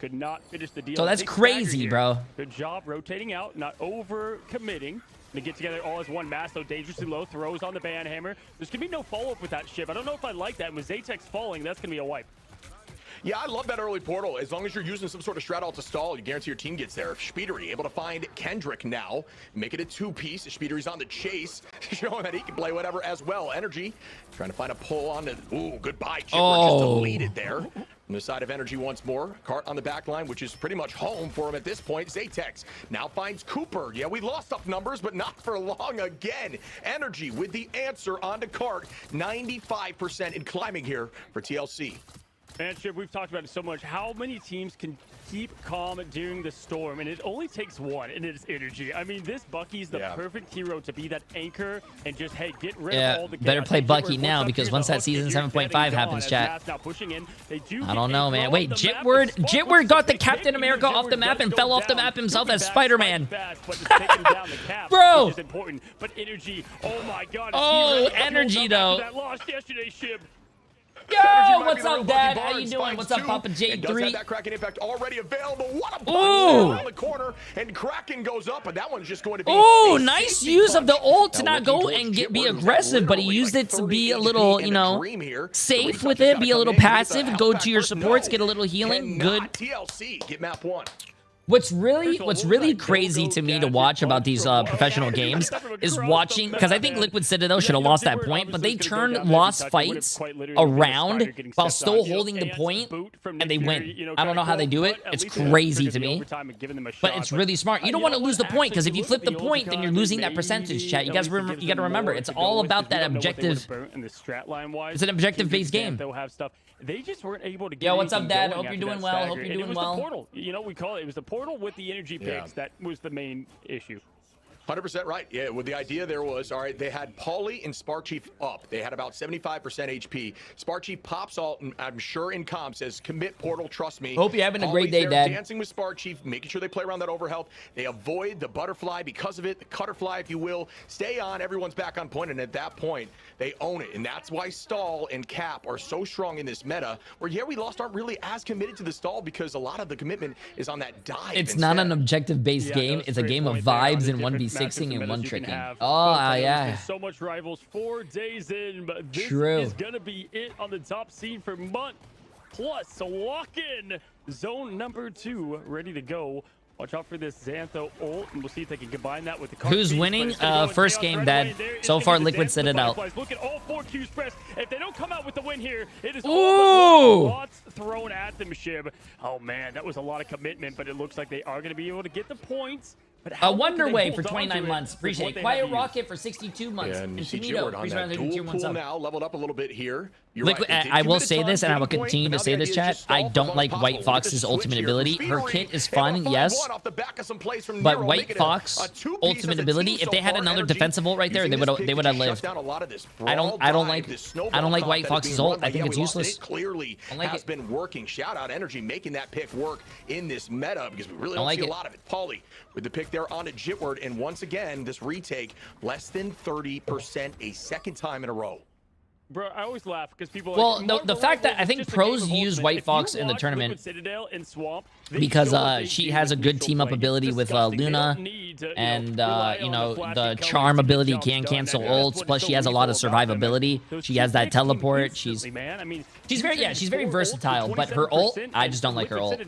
So that's crazy, bro. Good job rotating out, not over committing. They get together all as one mass, though dangerously low, throws on the ban hammer. There's gonna be no follow-up with that ship. I don't know if I like that. And with Zaytex falling, that's gonna be a wipe. Yeah, I love that early portal. As long as you're using some sort of strat ult to stall, you guarantee your team gets there. Spidery able to find Kendrick now, make it a 2-piece. Spidery's on the chase, showing that he can play whatever as well. Energy trying to find a pull on the. Ooh, goodbye, Chipper. Just deleted there. On the side of Energy once more. Cart on the back line, which is pretty much home for him at this point. Zaytex now finds Cooper. Yeah, we lost up numbers, but not for long again. Energy with the answer onto Cart. 95% in climbing here for TLC. And Chip, we've talked about it so much. How many teams can keep calm during the storm? And it only takes one, and it's Energy. I mean, this Bucky's the perfect hero to be that anchor and just, hey, get rid of all the better chaos. play Bucky now, because once that season 7.5 happens, chat. I don't know, man. Wait, Jitward got the Captain America off the map and fell off the map himself as Spider-Man. Bro! But Energy, oh my god. Oh, Energy, though. That lost yesterday, Shib. Yo, what's up, Dad? How you doing? What's up, Papa Jay3? Does have that Kraken impact already available. What a punch around the corner, and Kraken goes up, and that one's just going to be. Oh, nice use of the ult to not go and be aggressive, but he used it to be a little, you know, safe with it, be a little passive, go to your supports, get a little healing. Good. TLC, get map 1. What's really crazy to me to watch about these professional games is watching, because I think Liquid Citadel should have lost that point, but they turned lost fights around while still holding the point, and they win. I don't know how they do it. It's crazy to me, but it's really smart. You don't want to lose the point, because if you flip the point, then you're losing that percentage, chat. You guys, you got to remember, it's all about that objective. It's an objective-based game. They just weren't able to get. Yo, what's up, Dad? Hope you're doing well. Hope you're doing well. The portal. You know, we call it was the portal with the energy picks. That was the main issue. 100% right. Yeah, well, the idea there was, all right, they had Pauly and Sparkchief up. They had about 75% HP. Sparkchief pops ult, and I'm sure in comp says, commit portal, trust me. Hope you're having a great day, Dad. Dancing with Sparkchief, making sure they play around that overhealth. They avoid the butterfly because of it, the cutterfly, if you will. Stay on, everyone's back on point, and at that point, they own it. And that's why stall and cap are so strong in this meta, where, yeah, we lost aren't really as committed to the stall because a lot of the commitment is on that dive. It's not an objective-based game. It's a game of vibes and 1v6ing and one tricking. Oh, yeah. So much rivals 4 days in, but this True. is gonna be it on the top seed for month. Plus, so lock in zone number 2, ready to go. Watch out for this Xantho ult, and we'll see if they can combine that with the Who's winning? First game, Dad. So far, Liquid Citadel. Look at all 4 Qs pressed. If they don't come out with the win here, it is all lots thrown at them, Shib. Oh, man, that was a lot of commitment, but it looks like they are going to be able to get the points. A Wonderway for 29 months. Appreciate it. Quiet Rocket for 62 months. Yeah, and you see Finito, Jitward on that dual pool now, leveled up a little bit here. Liquid, I will say this, and I will continue to say this, chat. I don't like White Fox's ultimate ability. Her kit is fun, yes, but White Fox ultimate ability, if they had another defensive ult right there, they would have lived. I don't like White Fox's ult. I think it's useless. Clearly has been working. Shout out Energy making that pick work in this meta, because we really don't see a lot of it. Pauly with the pick there onto Jitward, and once again, this retake less than 30% a second time in a row. Bro, I always laugh because people. Well, the fact that I think pros use White Fox in the tournament because she has a good team up ability with Luna, and you know, the charm ability can cancel ults. Plus, she has a lot of survivability. She has that teleport. She's very versatile. But her ult, I just don't like her ult.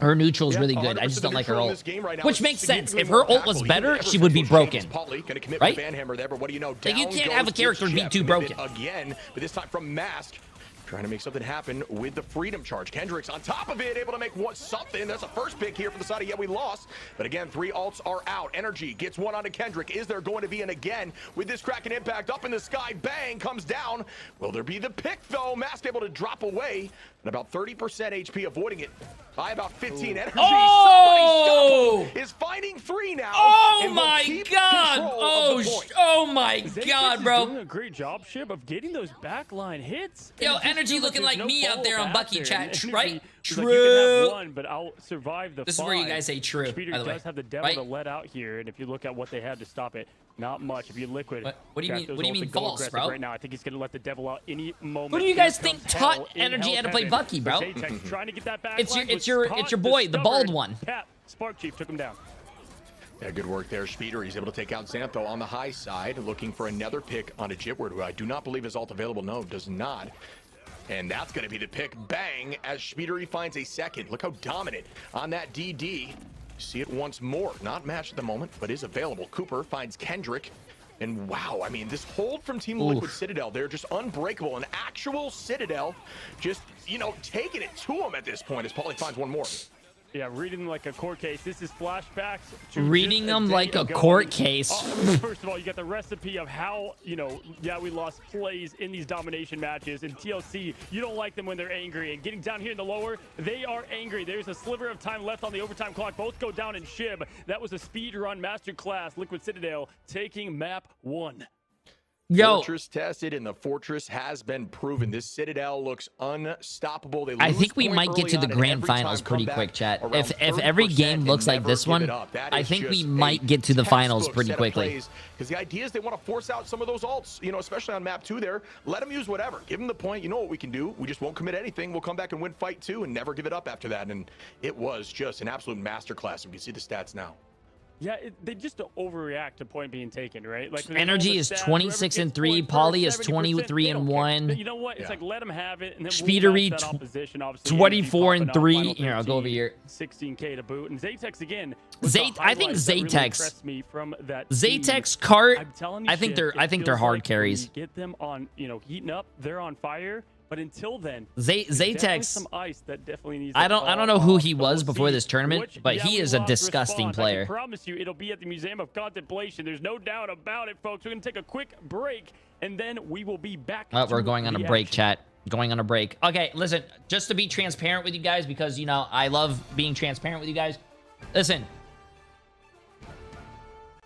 Her neutral is really good. I just don't like her ult. Which makes sense. If her ult was better, she would be broken. Right? Like, you can't have a character be too broken. Again, but this time from Mask. Trying to make something happen with the Freedom Charge. Kendrick's on top of it, able to make something. That's a first pick here for the side of we lost. But again, 3 ults are out. Energy gets one onto Kendrick. Is there going to be an again with this Kraken impact up in the sky? Bang, comes down. Will there be the pick, though? Mask able to drop away. and about 30% HP, avoiding it by about 15 energy. Oh! Somebody is finding 3 now. Oh my God! Oh my God, bro! Doing a great job, Shib, of getting those backline hits. Yo, energy looking like me out there on Bucky chat, right? True. Like, you can have one, but I'll survive the This is where you guys say true, Speeder by the way. does have the devil to let out here, and if you look at what they had to stop it, not much. If you liquid, what do you mean? What do you mean false, bro? Right now, I think he's gonna let the devil out any moment. Who do you guys think taught energy how to play Bucky, bro? Trying to get that back. It's your boy, the bald one. Pat, Spark Chief took him down. Yeah, good work there, Speeder. He's able to take out Xantho on the high side, looking for another pick on a Jitward, who I do not believe is ult available. No, does not. And that's going to be the pick. Bang, as Speeder finds a second. Look how dominant on that DD. See it once more. Not matched at the moment, but is available. Cooper finds Kendrick. And wow, I mean, this hold from Team Liquid Citadel, they're just unbreakable. An actual Citadel just, you know, taking it to him at this point as Paulie finds one more. Yeah, reading like a court case. This is flashbacks to reading them like a court case. First of all, you got the recipe of how, you know, yeah, we lost plays in these domination matches. And TLC, you don't like them when they're angry. And getting down here in the lower, they are angry. There's a sliver of time left on the overtime clock. Both go down in Shib. That was a speed run masterclass. Liquid Citadel taking map 1. Yo. Fortress tested, and the Fortress has been proven. This Citadel looks unstoppable. I think we might get to the grand finals pretty quick, chat. If every game looks like this one, I think we might get to the finals pretty quickly. Because the idea is they want to force out some of those ults, you know, especially on map 2 there. Let them use whatever. Give them the point. You know what we can do. We just won't commit anything. We'll come back and win fight 2 and never give it up after that. And it was just an absolute masterclass. We can see the stats now. Yeah, they just overreact to point being taken, right? Like energy is 26-3, Paulie is 23-1. You know what? It's like let them have it, and then Speedery 24-3. Here, I'll go over here. 16K to boot, and Zaytex again. I think Zaytex. Me from that Zaytex cart. I'm telling you, I think they're hard carries. Get them on, you know, heating up. They're on fire. But until then, Zaytex, some ice that definitely needs. I don't know who he was before this tournament, but he is a disgusting player. I promise you, it'll be at the Museum of Contemplation. There's no doubt about it, folks. We're gonna take a quick break, and then we will be back. Oh, we're going on a break, chat. Going on a break. Okay, listen. Just to be transparent with you guys, because you know I love being transparent with you guys. Listen.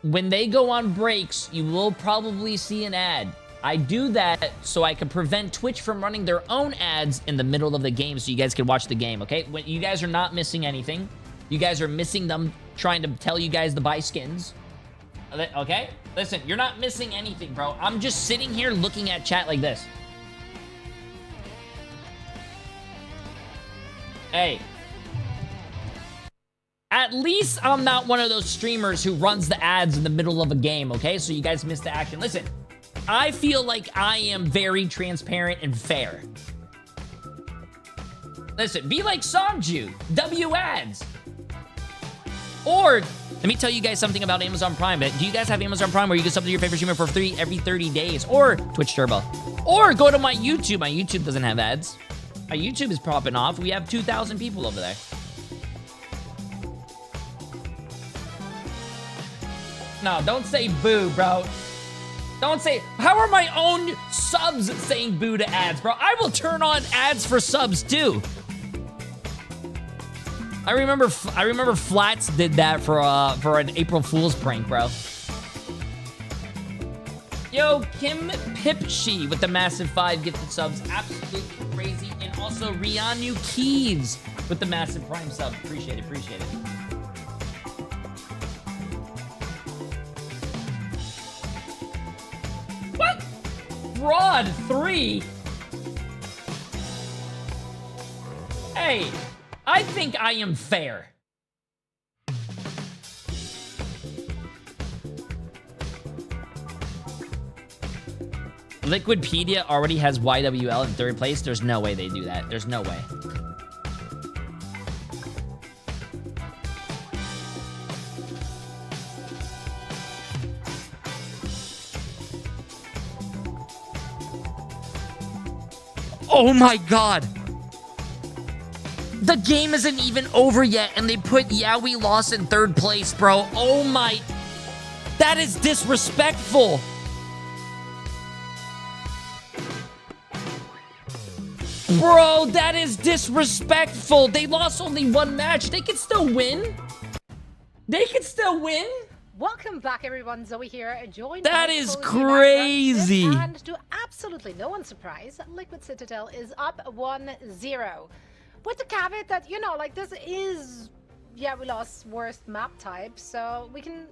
When they go on breaks, you will probably see an ad. I do that so I can prevent Twitch from running their own ads in the middle of the game so you guys can watch the game, okay? When you guys are not missing anything. You guys are missing them trying to tell you guys to buy skins. Okay? Listen, you're not missing anything, bro. I'm just sitting here looking at chat like this. Hey. At least I'm not one of those streamers who runs the ads in the middle of a game, okay? So you guys miss the action. Listen. I feel like I am very transparent and fair. Listen, be like Songju. W ads. Or, let me tell you guys something about Amazon Prime. Do you guys have Amazon Prime where you can sub to your favorite streamer for free every 30 days? Or Twitch Turbo. Or go to my YouTube. My YouTube doesn't have ads. My YouTube is popping off. We have 2,000 people over there. No, don't say boo, bro. Don't say, how are my own subs saying boo to ads, bro? I will turn on ads for subs too. I remember Flats did that for an April Fool's prank, bro. Yo, Kim Pipshi with the massive 5 gifted subs, absolutely crazy, and also Rianu Keeves with the massive Prime sub. Appreciate it, appreciate it. What? Fraud 3? Hey, I think I am fair. Liquidpedia already has YWL in 3rd place. There's no way they do that. There's no way. Oh my god! The game isn't even over yet, and they put yeah, we lost in 3rd place, bro. Oh my... That is disrespectful! Bro, that is disrespectful. They lost only one match. They can still win. They can still win. Welcome back, everyone. Zoe here. Joined That by is Cozy crazy. And to absolutely no one's surprise, Liquid Citadel is up 1-0. With the caveat that, you know, like this is, yeah, we lost worst map type, so we can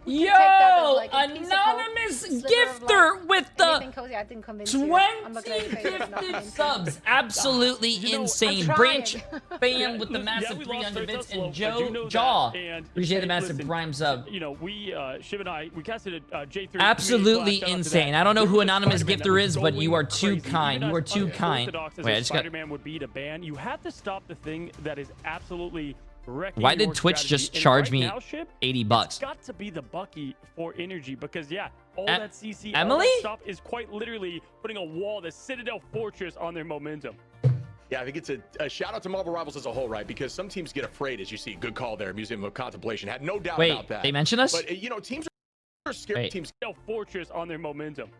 Yo, take that as, like, a anonymous piece of hope, gifter with the anything, Cozy, I didn't convince you. 20 I'm not gonna say that I'm not gifted convinced. subs. Absolutely You know, insane. I'm Branch trying. fan with the massive 300 bits and Joe Jaw. Appreciate the massive prime sub. You know, Shiv and I, we casted a Jay3. Absolutely insane. I don't know who anonymous gifter is, but you are too kind. You are too kind. Wait, I just got. Spider-Man would be to ban. You have to stop the thing that is absolutely. Why did Twitch just charge me $80? It's got to be the Bucky for energy because yeah, all that CC, Emily? all that stuff is quite literally putting a wall, the Citadel Fortress on their momentum. Yeah, I think it's a shout out to Marvel Rivals as a whole, right? Because some teams get afraid, as you see. Good call there, Museum of Contemplation. Had no doubt about that. They mentioned us? But you know, teams are scared. Teams Citadel Fortress on their momentum.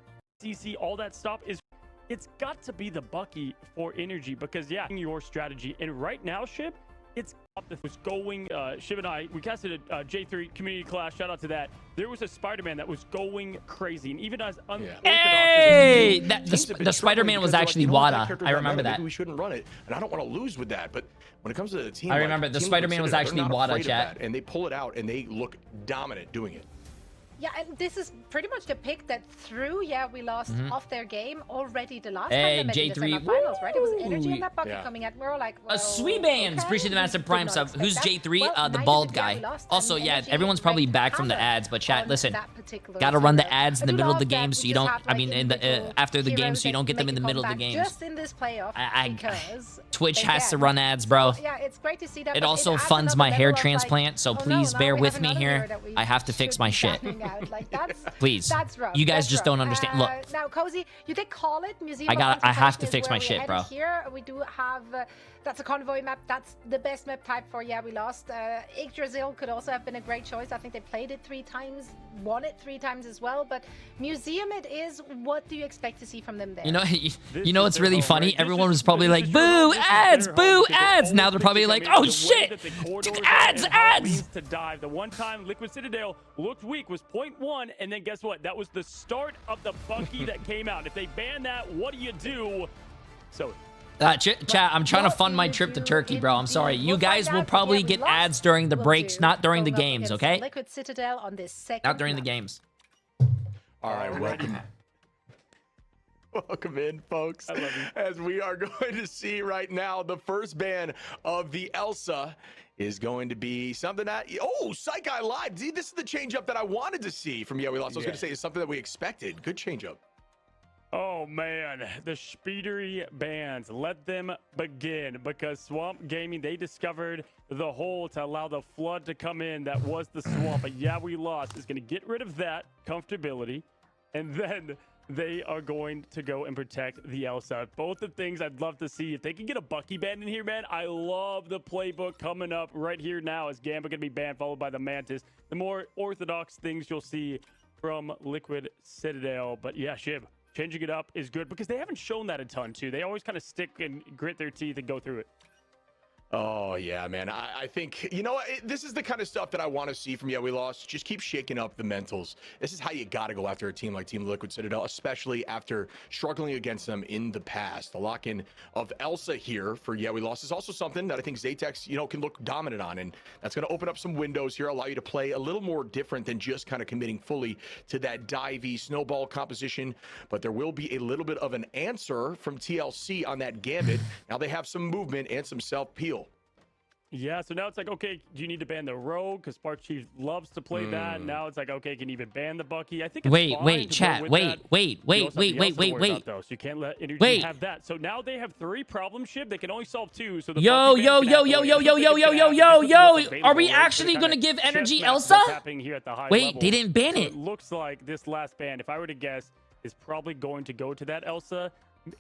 CC, all that stuff is. It's got to be the Bucky for energy because yeah, your strategy and right now, Shiv. It's up that was going, Shiv and I, we casted a Jay3 community class, shout out to that. There was a Spider-Man that was going crazy, and even as unorthodox Hey! The Spider-Man was actually Wada. I remember that. Maybe we shouldn't run it, and I don't want to lose with that, but when it comes to the team, I remember the Spider-Man was actually Wada, chat. And they pull it out, and they look dominant doing it. Yeah, and this is pretty much the pick that threw, yeah, we lost off their game already the last Hey, time they met in the Jay3, semifinals, right? It was energy woo! and that Bucky coming at. We were like, well, Sweet bands. okay, Appreciate the massive did prime not sub. expect Who's that. J3? Well, The neither bald did we. guy. We lost, Also, and yeah, energy everyone's probably wreaked back from the havoc ads, but chat, on listen. that particular Gotta run the server. ads in I the do middle of the love that game we so you just don't, have, I mean, in the individual after the game heroes so you that don't get them make in the a middle of the comeback games. Just in this playoff because Twitch has to again, run ads, bro. Yeah, it's great to see that. It but also adds funds another my level hair of, like, transplant, so oh, no, please now bear we with have me another here. hero that we I have to fix should my be shit. banning out. Like, that's, Please. that's rough. You guys That's just rough. don't understand. Look. Now, Cozy, you did call it Museum I have to is fix where my we shit, headed bro. Here we do have that's a convoy map. That's the best map type for yeah we lost. Yggdrasil could also have been a great choice. I think they played it 3 times, won it 3 times as well. But Museum it is. What do you expect to see from them there? You know what's really funny? Everyone was probably like, "Boo ads, boo ads." Now they're probably like, "Oh shit, ads." To dive. The one time Liquid Citadel looked weak was 0.1, and then guess what? That was the start of the Bucky that came out. If they ban that, what do? So. Chat, I'm trying to fund my trip to Turkey, bro. I'm sorry. You guys will probably get ads during the breaks, not during the games, okay? Liquid Citadel on this second. Not during the games. All right, welcome. Welcome in, folks. I love you. As we are going to see right now, the first ban of the Elsa is going to be something that, oh, Psych Guy Live. See, this is the change up that I wanted to see from Yeah We Lost. I was going to say it's something that we expected. Good change up. Oh man, the Speedery bans, let them begin because Swamp Gaming, they discovered the hole to allow the flood to come in that was the swamp. But yeah, we lost. Is going to get rid of that comfortability, and then they are going to go and protect the Elsa. Both the things I'd love to see. If they can get a Bucky ban in here, man, I love the playbook coming up right here now. Is Gamba going to be banned, followed by the Mantis? The more orthodox things you'll see from Liquid Citadel. But yeah, Shiv. Changing it up is good because they haven't shown that a ton, too. They always kind of stick and grit their teeth and go through it. Oh, yeah, man. I think, you know, this is the kind of stuff that I want to see from Yeah We Lost. Just keep shaking up the mentals. This is how you got to go after a team like Team Liquid Citadel, especially after struggling against them in the past. The lock-in of Elsa here for Yeah We Lost is also something that I think Zatex, you know, can look dominant on. And that's going to open up some windows here, allow you to play a little more different than just kind of committing fully to that divey snowball composition. But there will be a little bit of an answer from TLC on that gambit. Now they have some movement and some self-peel. Yeah, so now it's like, okay, do you need to ban the Rogue? Because Spark Chief loves to play that. Now it's like, okay, can you even ban the Bucky? I think it's Wait, chat. Wait. So you can't let energy have that. So now they have 3 problem ship. They can only solve 2. So the yo. Are we actually going to give energy Elsa? Wait, they didn't ban it. It looks like this last ban, if I were to guess, is probably going to go to that Elsa.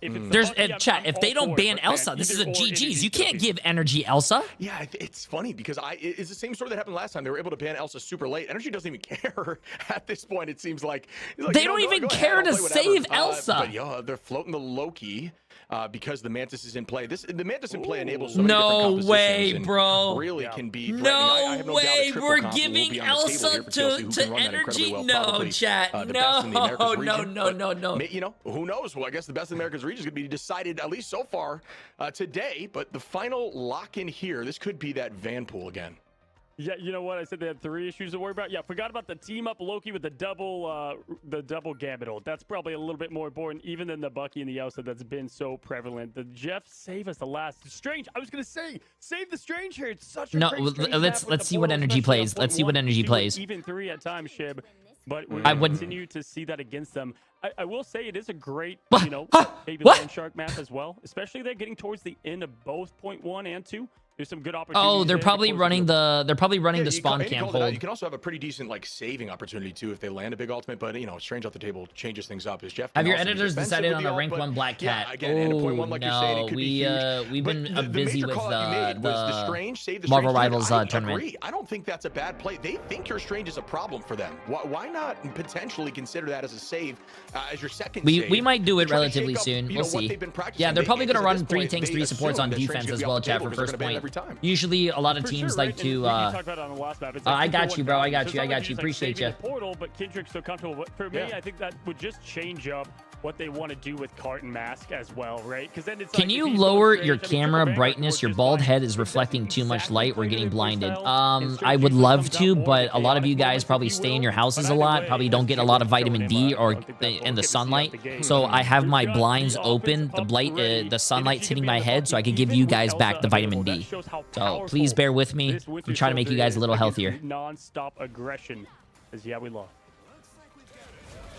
If it's chat, if they don't ban Elsa, this is a GG's. You can't give energy Elsa. Yeah, it's funny because it's the same story that happened last time. They were able to ban Elsa super late. Energy doesn't even care at this point. It seems like they don't even care to save Elsa. But yeah, they're floating the Loki. because the Mantis is in play. The Mantis in play enables so many different compositions. No way, and bro. Really can be threatening. No I have no way. doubt a triple We're combo will giving be on the table Elsa here for TLC, who can to run that incredibly Energy. well. No, Probably, chat. the best in the Americas region, No. You know, who knows? Well, I guess the best in the Americas region is going to be decided, at least so far, today. But the final lock-in here, this could be that Van pool again. Yeah, you know what? I said they had 3 issues to worry about. Yeah, forgot about the team up Loki with the double Gambit ult. That's probably a little bit more important even than the Bucky and the Elsa that's been so prevalent. The Jeff save us the last Strange. I was gonna say save the Strange here. It's such a great let's see what Energy plays. Let's see what Energy plays. Even 3 at times, Shib. But we're I going to wouldn't continue to see that against them. I will say it is a great, you know, Baby Land Shark map as well. Especially they're getting towards the end of both point 1 and 2. There's some good opportunities. Oh, they're probably running the spawn camp hold. You can also have a pretty decent like saving opportunity too if they land a big ultimate, but you know, Strange off the table changes things up. Is Jeff? Have your editors decided on a rank 1 Black Cat? Yeah, again, oh like you're saying, it could be huge. We've been busy with the Strange, save the Marvel Strange Rivals tournament. Agree. I don't think that's a bad play. They think your Strange is a problem for them. Why not potentially consider that as a save as your second save? We might do it relatively soon. We'll see. Yeah, they're probably going to run 3 tanks, 3 supports on defense as well, chat, for first point. Usually a lot of teams like to I got you, bro. I got you. Appreciate you. Portal, but Kendrick's so comfortable. But for me, I think that would just change up what they want to do with Cart and Mask as well, right? Because then it's Can you lower your camera brightness? Your bald head is reflecting too much light. We're getting blinded. I would love to, but a lot of you guys probably stay in your houses a lot. Probably don't get a lot of vitamin D or in the sunlight. So I have my blinds open. The sunlight's hitting my head, so I can give you guys back the vitamin D. So please bear with me. I'm trying to make you guys a little healthier. Non-stop aggression. Yeah, we lost.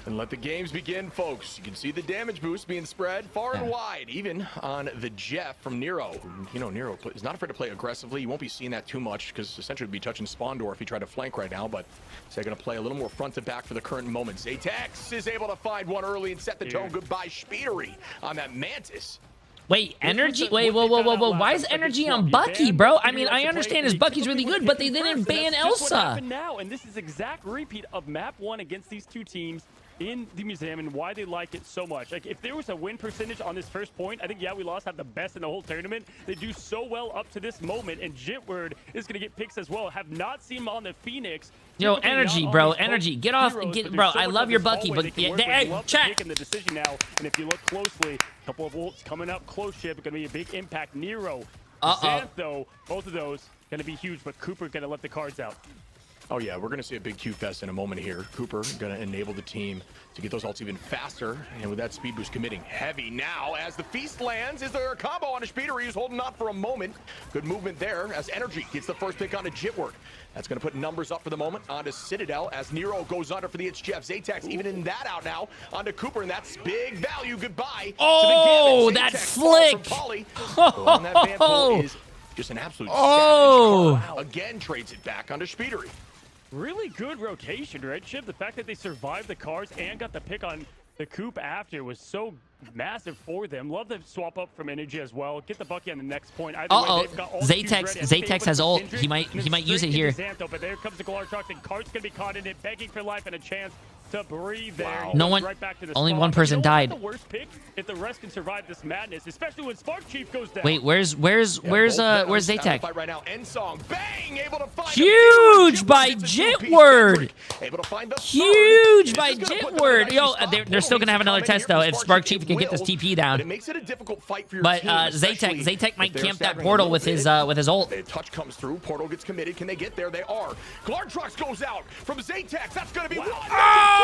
And let the games begin, folks. You can see the damage boost being spread far and wide, even on the Jeff from Nero. You know, Nero is not afraid to play aggressively. You won't be seeing that too much because essentially it'd be touching spawn door if he tried to flank right now, but they're going to play a little more front to back for the current moment. Zaytex is able to find one early and set the tone. Goodbye, Speedery on that Mantis. Wait, Energy? Wait, whoa. Why is Energy on Bucky, bro? I mean, I understand his Bucky's really good, but they didn't ban Elsa. Now, and this is exact repeat of map 1 against these 2 teams in the museum and why they like it so much. Like, if there was a win percentage on this first point, I think we lost have the best in the whole tournament. They do so well up to this moment, and Jitward is going to get picks as well. Have not seen him on the Phoenix. Yo, Energy, bro, Energy, get off, bro. I love your Bucky, but chat. Making the decision now, and if you look closely, a couple of ults coming up close. Ship going to be a big impact. Nero, Xanth, though, both of those going to be huge, but Cooper going to let the cards out. Oh yeah, we're going to see a big Q fest in a moment here. Cooper going to enable the team to get those ults even faster, and with that speed boost committing heavy now as the feast lands. Is there a combo on a Speeder? He's holding on for a moment. Good movement there as Energy gets the first pick onto Jitward. That's going to put numbers up for the moment onto Citadel as Nero goes under for the It's Jeff. Zaytex even in that out now onto Cooper, and that's big value. Goodbye. Oh, that flick! On that Van Pool is just an absolute savage. Again trades it back onto Speedery. Really good rotation, right, Chip? The fact that they survived the cars and got the pick on the Coop after was so massive for them. Love the swap up from Energy as well. Get the Bucky on the next point. Zaytex has ult. He might use it here. But there comes the Galar and Cart's gonna be caught in it, begging for life and a chance to breathe there. Wow. No one. Right back to the only spawn. one person died. The worst pick if the rest can survive this madness, especially when Spark Chief goes down. Wait, where's Zaytex? Fight right now. End song. Bang! Able to find huge by Jitward. Huge by Jitward. Yo, they're still gonna have another test though if Spark Chief can get this TP down. It makes it a difficult fight for your but team, Zaytex might camp that portal with his ult. The touch comes through. Portal gets committed. Can they get there? They are. Glardrox goes out from Zaytex. That's gonna be one.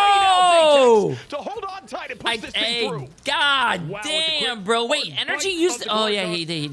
Oh! To hold on tight and push this thing through. God damn, bro. Wait, Energy used. Oh yeah, he did.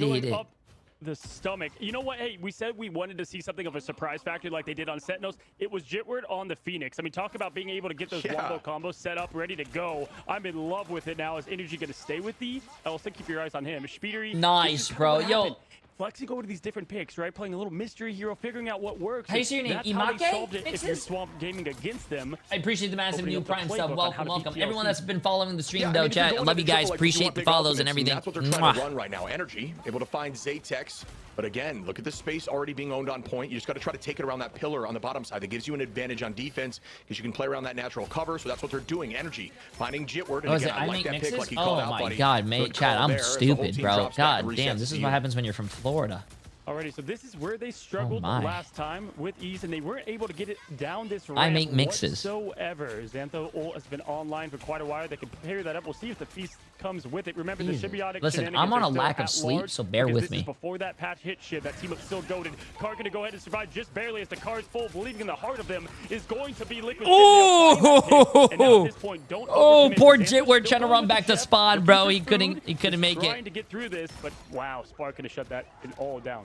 The stomach. You know what? Hey, we said we wanted to see something of a surprise factor like they did on Sentinels. It was Jitward on the Phoenix. I mean, talk about being able to get those wombo combos set up, ready to go. I'm in love with it now. Is Energy going to stay with the? Also, keep your eyes on him. Speedery. Nice, bro. Yo. Flexing over to these different picks, right? Playing a little mystery hero, figuring out what works. How you say your name? That's how they solved it if you're swamp gaming against them. I appreciate the massive new Prime sub. Welcome. Everyone that's been following the stream, though, chat. I love you guys. Appreciate the follows and everything. That's what they're trying to run right now. Energy able to find Zaytex But again, look at the space already being owned on point. You just got to try to take it around that pillar on the bottom side. That gives you an advantage on defense because you can play around that natural cover. So that's what they're doing. Energy, finding Jitward. And again, I like that pick like he called out, buddy. Oh my God, mate, Chad, I'm stupid, bro. God damn, this is what happens when you're from Florida. Alrighty, so this is where they struggled last time with ease, and they weren't able to get it down this ramp I make mixes. whatsoever. Xantho ult has been online for quite a while. They can pair that up. We'll see if the feast comes with it. Remember, the symbiotic Listen, I'm on a lack of sleep, so bear with me. This is before that patch hit shit. That team up still goaded. Car going to go ahead and survive just barely as the car's full. Believing in the heart of them is going to be Liquid. Oh, poor Xantho Jitward trying to run back to spawn, bro. He couldn't make trying it. to get through this, but wow, Spark going to shut that all down.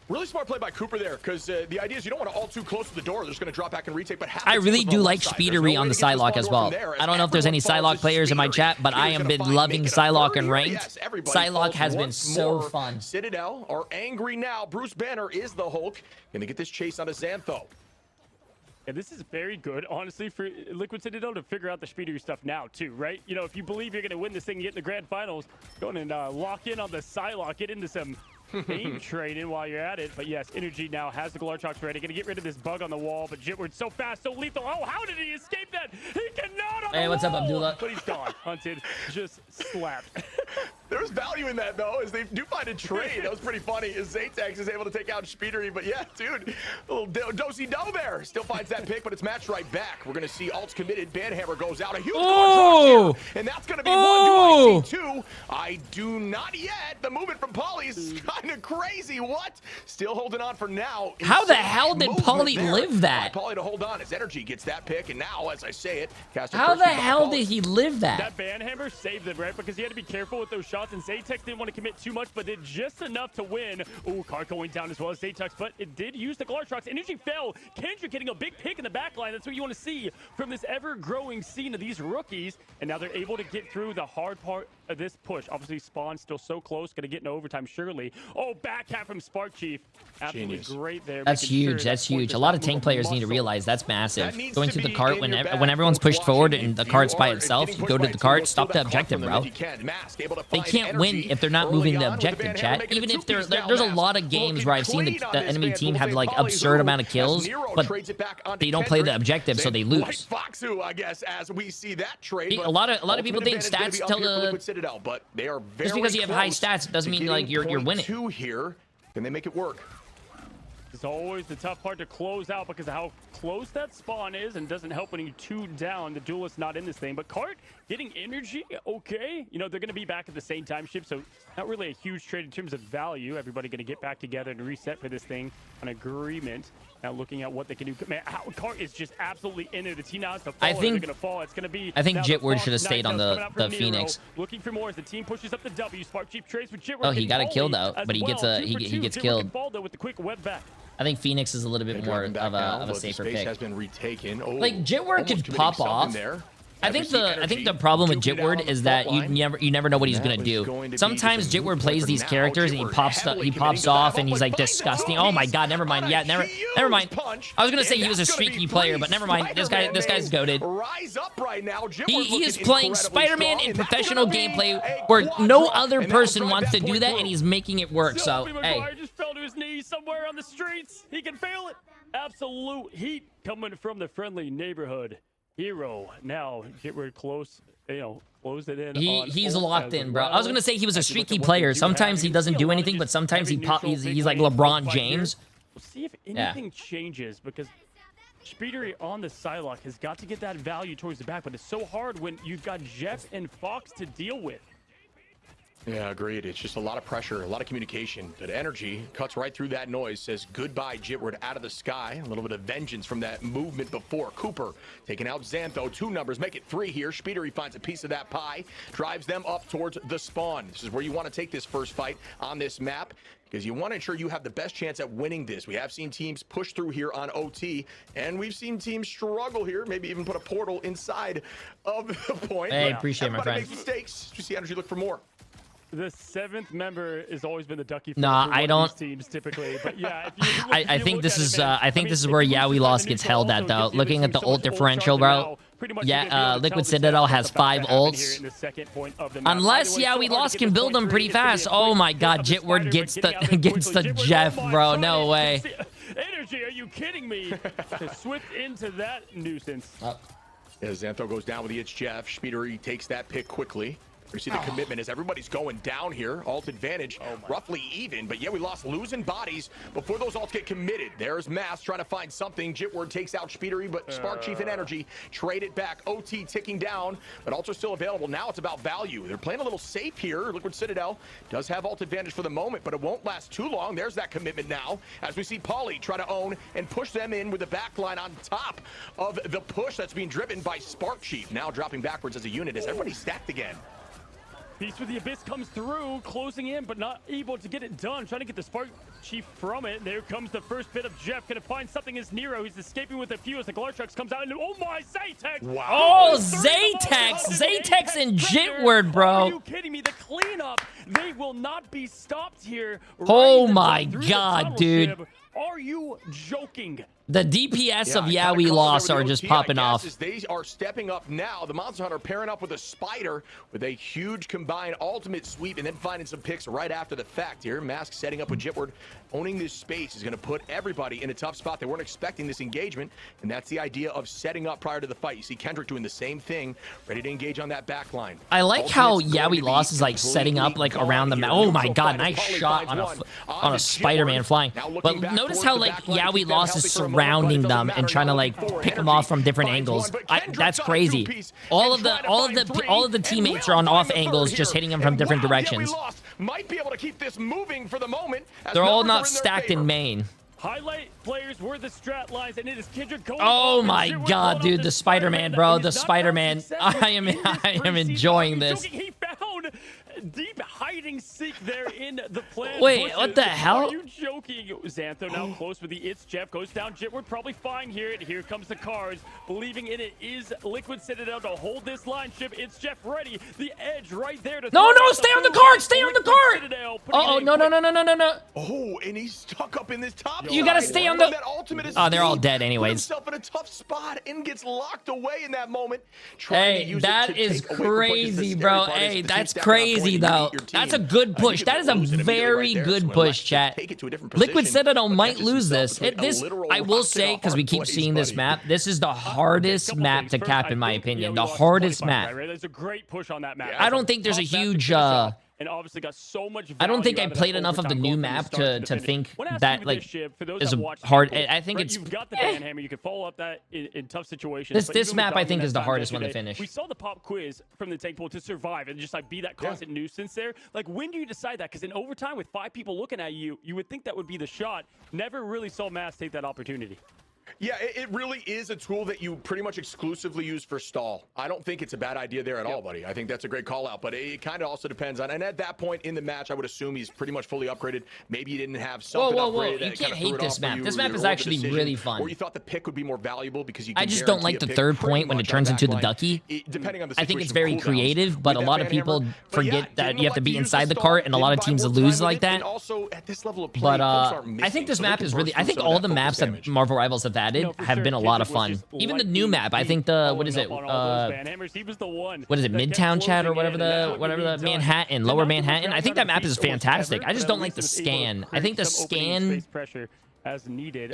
Really smart play by Cooper there, because the idea is you don't want to all too close to the door. They're just going to drop back and retake. But I really do like Speedery on the Psylocke as well. I don't know if there's any Psylocke players in my chat, but I have been loving Psylocke and ranked. Psylocke has been so fun. Citadel are angry now. Bruce Banner is the Hulk. Going to get this chase onto Xantho. Yeah, this is very good, honestly, for Liquid Citadel to figure out the Speedery stuff now, too, right? You know, if you believe you're going to win this thing and get in the grand finals, go and lock in on the Psylocke, get into some aim training while you're at it. But yes, Energy now has the Glartrox ready. Gonna get rid of this bug on the wall, but Jitward's so fast, so lethal. Oh, how did he escape that? He cannot on the what's up, wall! Abdullah? But he's gone. Hunted. Just slapped. There's value in that, though, as they do find a trade. That was pretty funny, as Zatex is able to take out Speedery. But yeah, dude, a little do-si-do there. Still finds that pick, but it's matched right back. We're going to see ults committed. Banhammer goes out. A huge Glartrox here, and that's going to be one. Do I see two? I do not yet. The movement from Polly is kind of crazy. What? Still holding on for now. How the hell did Polly live that? Polly to hold on. His Energy gets that pick, and now, as I say it, how the hell did he live that? That Banhammer saved them, right? Because he had to be careful with those shots, and Zatex didn't want to commit too much, but did just enough to win. Ooh, Car going down as well as Zatex, but it did use the Glartrox. Energy fell. Kendrick getting a big pick in the back line. That's what you want to see from this ever-growing scene of these rookies, and now they're able to get through the hard part of this push. Obviously, Spawn still so close, going to get in overtime, surely. Oh, back hat from Spark Chief. Absolutely great there. That's huge. That's huge. A lot of tank players need to realize that's massive. Going to the cart when everyone's pushed forward and the cart's by itself, you go to the cart, stop the objective, bro. They can't win if they're not moving the objective, chat. Even if there's a lot of games where I've seen the enemy team have like absurd amount of kills, but they don't play the objective, so they lose. Foxu, I guess, as we see that trade. A lot of people think stats tell the. But they are very just because you have high stats, it doesn't mean like you're winning. Two here, can they make it work? It's always the tough part to close out because of how close that spawn is, and doesn't help when you 2 down. The duelist not in this thing, but Cart getting Energy, okay. You know, they're going to be back at the same time ship, so not really a huge trade in terms of value. Everybody going to get back together and reset for this thing on agreement. Now looking at what they can do. Man, Cart is just absolutely in it. The team now has to fall. I think Jitward should have stayed on the Phoenix. Looking for more as the team pushes up the W. Spark Chief trades with Jitward. Oh, he got a kill though, but he gets he gets killed. With the quick web back. I think Phoenix is a little bit more of a safer pick. Has been retaken. Oh, like Jitward could pop off. I think the problem with Jitward is that you never know what he's gonna do. Sometimes Jitward plays these characters and he pops off and he's like disgusting. Oh my god, never mind. Yeah, never mind. I was gonna say he was a streaky player, but never mind. This guy's goated. He is playing Spider-Man in professional gameplay where no other person wants to do that, and he's making it work. So hey. Just fell to his knees somewhere on the streets. He can feel it. Absolute heat coming from the friendly neighborhood. Hero now Jitward close, close it in. He's locked in, bro. I was gonna say he was a streaky player. Sometimes he doesn't do anything, but sometimes he's like LeBron James. We'll see if anything changes, because Speedery on the Psylocke has got to get that value towards the back, but it's so hard when you've got Jeff and Fox to deal with. Yeah, agreed. It's just a lot of pressure, a lot of communication. But Energy cuts right through that noise, says goodbye, Jitward, out of the sky. A little bit of vengeance from that movement before. Cooper taking out Xantho. 2 numbers, make it 3 here. Speedery finds a piece of that pie, drives them up towards the spawn. This is where you want to take this first fight on this map, because you want to ensure you have the best chance at winning this. We have seen teams push through here on OT, and we've seen teams struggle here, maybe even put a portal inside of the point. Hey, appreciate my friend. Make mistakes. You see Energy look for more. The seventh member has always been the Ducky. Nah, I don't. Teams typically, but yeah. I think this is I think this is where Yeah We Lost gets held at though. Looking at the ult differential, bro. Yeah, Liquid Citadel has 5 ults. Unless Yeah We Lost can build them pretty fast. Oh my God, Jitward gets the Jeff, bro. No way. Energy, are you kidding me? Swift into that nuisance. Yeah, Xantho goes down with the It's Jeff. Spidery takes that pick quickly. We see the commitment as everybody's going down here. Alt advantage, roughly even, but yeah, we lost losing bodies before those ults get committed. There's Mass trying to find something. Jitward takes out Spidery, but Spark Chief and Energy trade it back. OT ticking down, but ults are still available. Now it's about value. They're playing a little safe here. Liquid Citadel does have alt advantage for the moment, but it won't last too long. There's that commitment now, as we see Polly try to own and push them in with the backline on top of the push that's being driven by Spark Chief. Now dropping backwards as a unit as everybody's stacked again. Beast with the Abyss comes through, closing in, but not able to get it done. Trying to get the Spark Chief from it. There comes the first bit of Jeff. Gonna find something as Nero. He's escaping with a few as the Glarshux comes out. And oh my, Zaytex! Wow. Oh, Zaytex and Jitward, bro. Are you kidding me? The cleanup. They will not be stopped here. Oh my God, dude. Are you joking? The DPS of Yeah We Lost are just popping off. They are stepping up now. The Monster Hunter pairing up with a Spider with a huge combined ultimate sweep and then finding some picks right after the fact here. Mask setting up with Jitward. Owning this space is going to put everybody in a tough spot. They weren't expecting this engagement, and that's the idea of setting up prior to the fight. You see Kendrick doing the same thing, ready to engage on that back line. I like how Yeah We Lost is like setting up like around the map. Oh my God, nice shot on a Spider-Man flying. But notice how like Yeah We Lost is surrounding them and trying to like pick them off from different angles. That's crazy. All of the teammates are on off angles, just hitting them from different directions. Might be able to keep this moving for the moment. They're all not stacked in main. Highlight players were the strat lines, and it is Kendrick going. Oh my God, dude, the Spider-Man, bro, the Spider-Man. I am enjoying this. He found deep hiding seek there in the plan. Wait, bushes. what the hell? Are you joking? Xantho now close with the It's Jeff. Goes down. Jitward probably fine here. And here comes the cards. Believing in it is Liquid Citadel to hold this line ship. It's Jeff ready. The edge right there. To no, stay on the card. Stay on the card. Uh-oh, no. Oh, and he's stuck up in this top. You gotta stay on the... Oh, they're all dead anyways. Put himself in a tough spot and gets locked away in that moment. Hey, that is crazy, bro. Hey, that's crazy, though. That's a good push. That is a very good push, chat. Liquid Citadel might lose this. I will say, because we keep seeing this map, this is the hardest map to cap, in my opinion. The hardest map. There's a great push on that map. I don't think there's a huge... and obviously got so much I don't think I played enough of the new map to think that like is a hard. I think it's. You've got the banhammer. You can follow up that in tough situations. This map I think is the hardest one to finish. We saw the pop quiz from the tank pool to survive and just like be that constant nuisance there. Like when do you decide that? Because in overtime with 5 people looking at you, you would think that would be the shot. Never really saw Mass take that opportunity. Yeah, it really is a tool that you pretty much exclusively use for stall. I don't think it's a bad idea there at all, buddy. I think that's a great call out, but it kind of also depends on, and at that point in the match, I would assume he's pretty much fully upgraded. Maybe you didn't have something upgraded. You can't hate this map. This map is actually really fun. Or you thought the pick would be more valuable because you I just don't like the third point when it turns into the ducky. Depending on the I think it's very creative, but a lot of people forget that you have to be inside the cart, and a lot of teams lose like that. Also, at this level of play, but I think this map is really, I think all the maps that Marvel Rivals have added have been a lot of fun. Even the new map, I think the what is it? What is it? Midtown Chat or whatever the Manhattan, Lower Manhattan. I think that map is fantastic. I just don't like the scan. I think the scan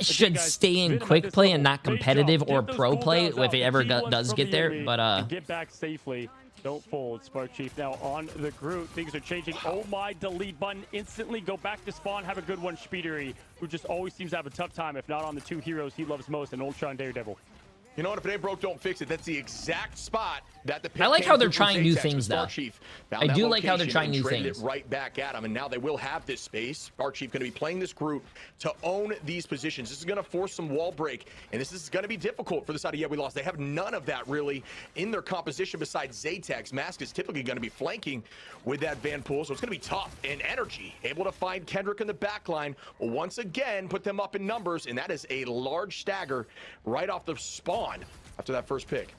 should stay in quick play and not competitive or pro play if it ever does get there. But get back safely. Don't fold. Spark Chief now on the group. Things are changing. Oh my, delete button. Instantly go back to spawn. Have a good one, Spidery, who just always seems to have a tough time, if not on the 2 heroes he loves most, an Ultron Daredevil. You know what? If it ain't broke, don't fix it. That's the exact spot that the pick I like how they're trying new things, though. Chief I do like how they're trying new things. It right back at them, and now they will have this space. Spark Chief going to be playing this group to own these positions. This is going to force some wall break, and this is going to be difficult for the side of Yeah We Lost. They have none of that really in their composition besides Zaytex. Mask is typically going to be flanking with that Van Pool, so it's going to be tough. And Energy able to find Kendrick in the back line will once again put them up in numbers, and that is a large stagger right off the spawn after that first pick.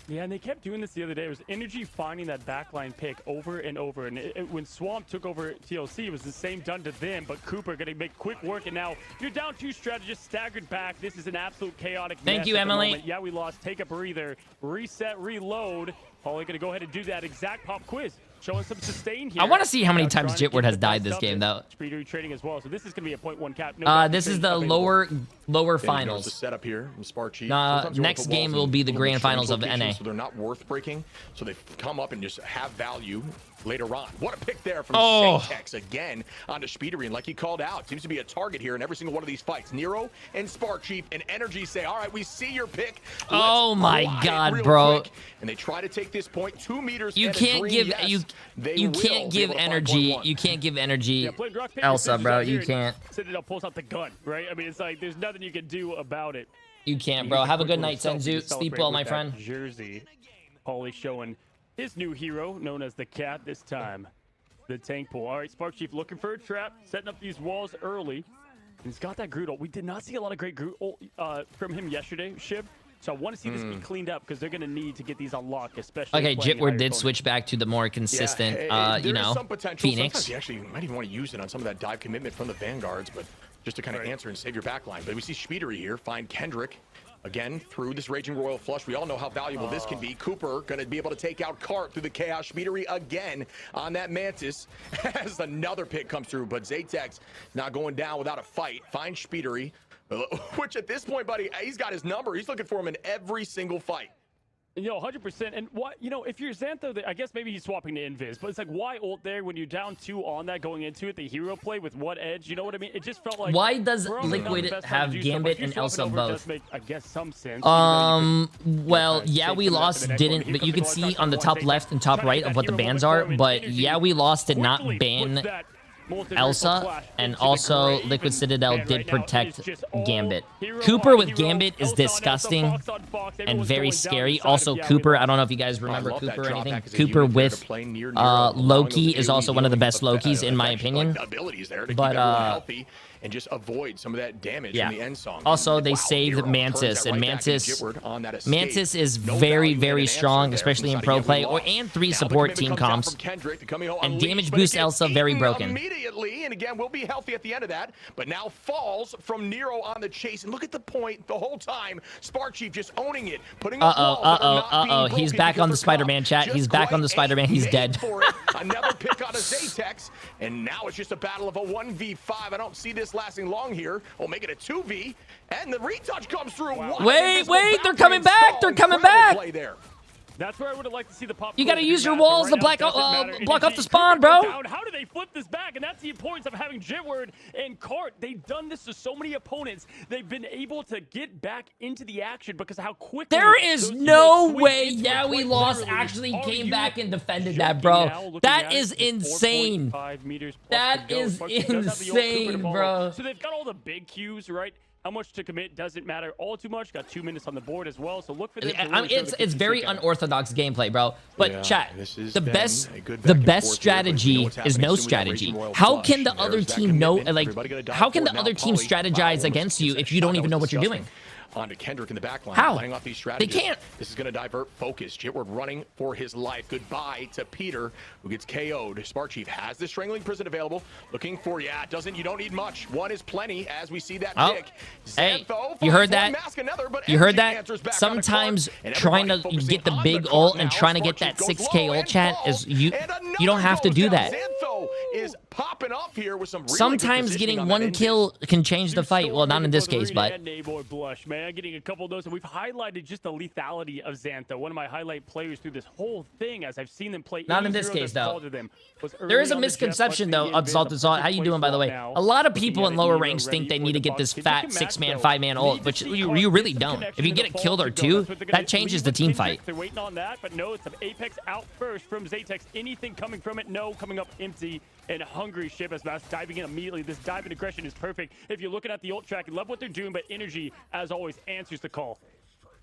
Yeah, and they kept doing this the other day. It was Energy finding that backline pick over and over. And when Swamp took over TLC, it was the same done to them. But Cooper going to make quick work. And now you're down 2 strategists, staggered back. This is an absolute chaotic mess. Thank you, Emily. Yeah, we lost. Take a breather. Reset, reload. Probably going to go ahead and do that exact pop quiz. Showing some sustain here. I want to see how many times Jitward has died this game, though. Speeder trading as well. So this is going to be a 0.1 cap. This is the lower finals. The setup here from Spark Chief. Next game will be the grand finals of NA. So they're not worth breaking. So they come up and just have value later on. What a pick there from Satex again onto Speedery. And like he called out, seems to be a target here in every single one of these fights. Nero and Spark Chief and Energy say, all right, we see your pick. Oh my God, bro. Quick. And they try to take this point 2 meters. You can't give you can't give energy. You can't give energy Elsa, bro. You can't. Citadel pulls out the gun, right? I mean, it's like there's nothing you can do about it. You can't, bro. Have a good night, Senzu. Sleep well, my friend. Jersey. Paulie showing his new hero, known as the Cat this time. The tank pull. All right, Spark Chief looking for a trap, setting up these walls early. And he's got that Groot ult. We did not see a lot of great Groot ult from him yesterday, Shiv. So I want to see this be cleaned up because they're going to need to get these unlocked, especially. Okay, Jitward did switch back to the more consistent, you know, Phoenix. Sometimes you actually might even want to use it on some of that dive commitment from the Vanguards, but just to kind of answer and save your backline. But we see Speedery here find Kendrick. Again, through this Raging Royal Flush, we all know how valuable this can be. Cooper going to be able to take out Cart through the Chaos. Speedery again on that Mantis as another pick comes through. But Zatex not going down without a fight. Finds Speedery, which at this point, buddy, he's got his number. He's looking for him in every single fight. You know, 100%. And what, you know, if you're Xantho, I guess maybe he's swapping to Invis, but it's like, why ult there when you're down 2 on that going into it? The hero play with what edge? You know what I mean? It just felt like. Why does Liquid have Gambit and Elsa both? Make, I guess, some sense. Well, yeah, we lost didn't, but you can see on the top left and top right of what the bans are. But yeah, we lost did not ban Elsa, and also Liquid Citadel did protect Gambit. Cooper with Gambit is disgusting and very scary. Also, Cooper, I don't know if you guys remember Cooper or anything. Cooper with Loki is also one of the best Lokis, in my opinion. But, and just avoid some of that damage in the end song. Also, they saved Mantis, and Mantis is very, very strong, especially in pro play and 3 support team comps. And damage boost Elsa very broken. Immediately, and again, we'll be healthy at the end of that. But now falls from Nero on the chase, and look at the point the whole time. Spark Chief just owning it, putting He's back on the Spider-Man chat. He's back on the Spider-Man. He's dead. Another pick on a Zatex, and now it's just a battle of a 1v5. I don't see this lasting long here. We'll make it a 2v, and the retouch comes through. Wow. Wait, they're coming back. They're coming back. That's where I would have liked to see the pop. You got to use your walls to block off the spawn, bro. How do they flip this back? And that's the importance of having Jitward and Cart. They've done this to so many opponents. They've been able to get back into the action because of how quickly. There is no way Yeah We Lost actually came back and defended that, bro. That is insane. That is insane, bro. So they've got all the big cues, right? How much to commit doesn't matter all too much. Got 2 minutes on the board as well, so look for this. It's very unorthodox gameplay, bro. But chat, the best strategy is no strategy. How can the other team know? Like, how can the other team strategize against you if you don't even know what you're doing? Onto Kendrick in the back line. How? Playing off these strategies. They can't. This is going to divert focus. Jitward running for his life. Goodbye to Peter, who gets KO'd. Spark Chief has the Strangling Prison available. Looking for, you don't need much. 1 is plenty as we see that pick. Hey, you heard that? You heard that? Sometimes trying to get the big ult and trying to get that 6K ult chat is you don't have to do that. Is popping off here with some really sometimes getting 1 kill can change the fight. Well, not in this case, but Blush, man, getting a couple of those, and we've highlighted just the lethality of Xantho. One of my highlight players through this whole thing, as I've seen them play. Not in this case, though. There is a misconception, though, of Salt and Salt. How you doing, by the way? A lot of people in lower ranks think they need to get this fat 6-man, 5-man ult, which you really don't. If you get a kill or 2, that changes the team fight. They're waiting on that, but no, it's an Apex out first from Zatex. Anything coming from it? No, coming up empty. And hungry Ship as Mass diving in immediately. This dive and aggression is perfect. If you're looking at the ult track, I love what they're doing, but Energy, as always, answers the call.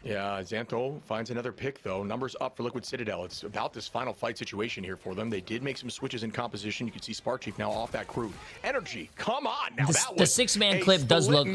Yeah, Xantho finds another pick, though. Numbers up for Liquid Citadel. It's about this final fight situation here for them. They did make some switches in composition. You can see Spark Chief now off that crew. Energy, come on. Now that the 6-man clip does look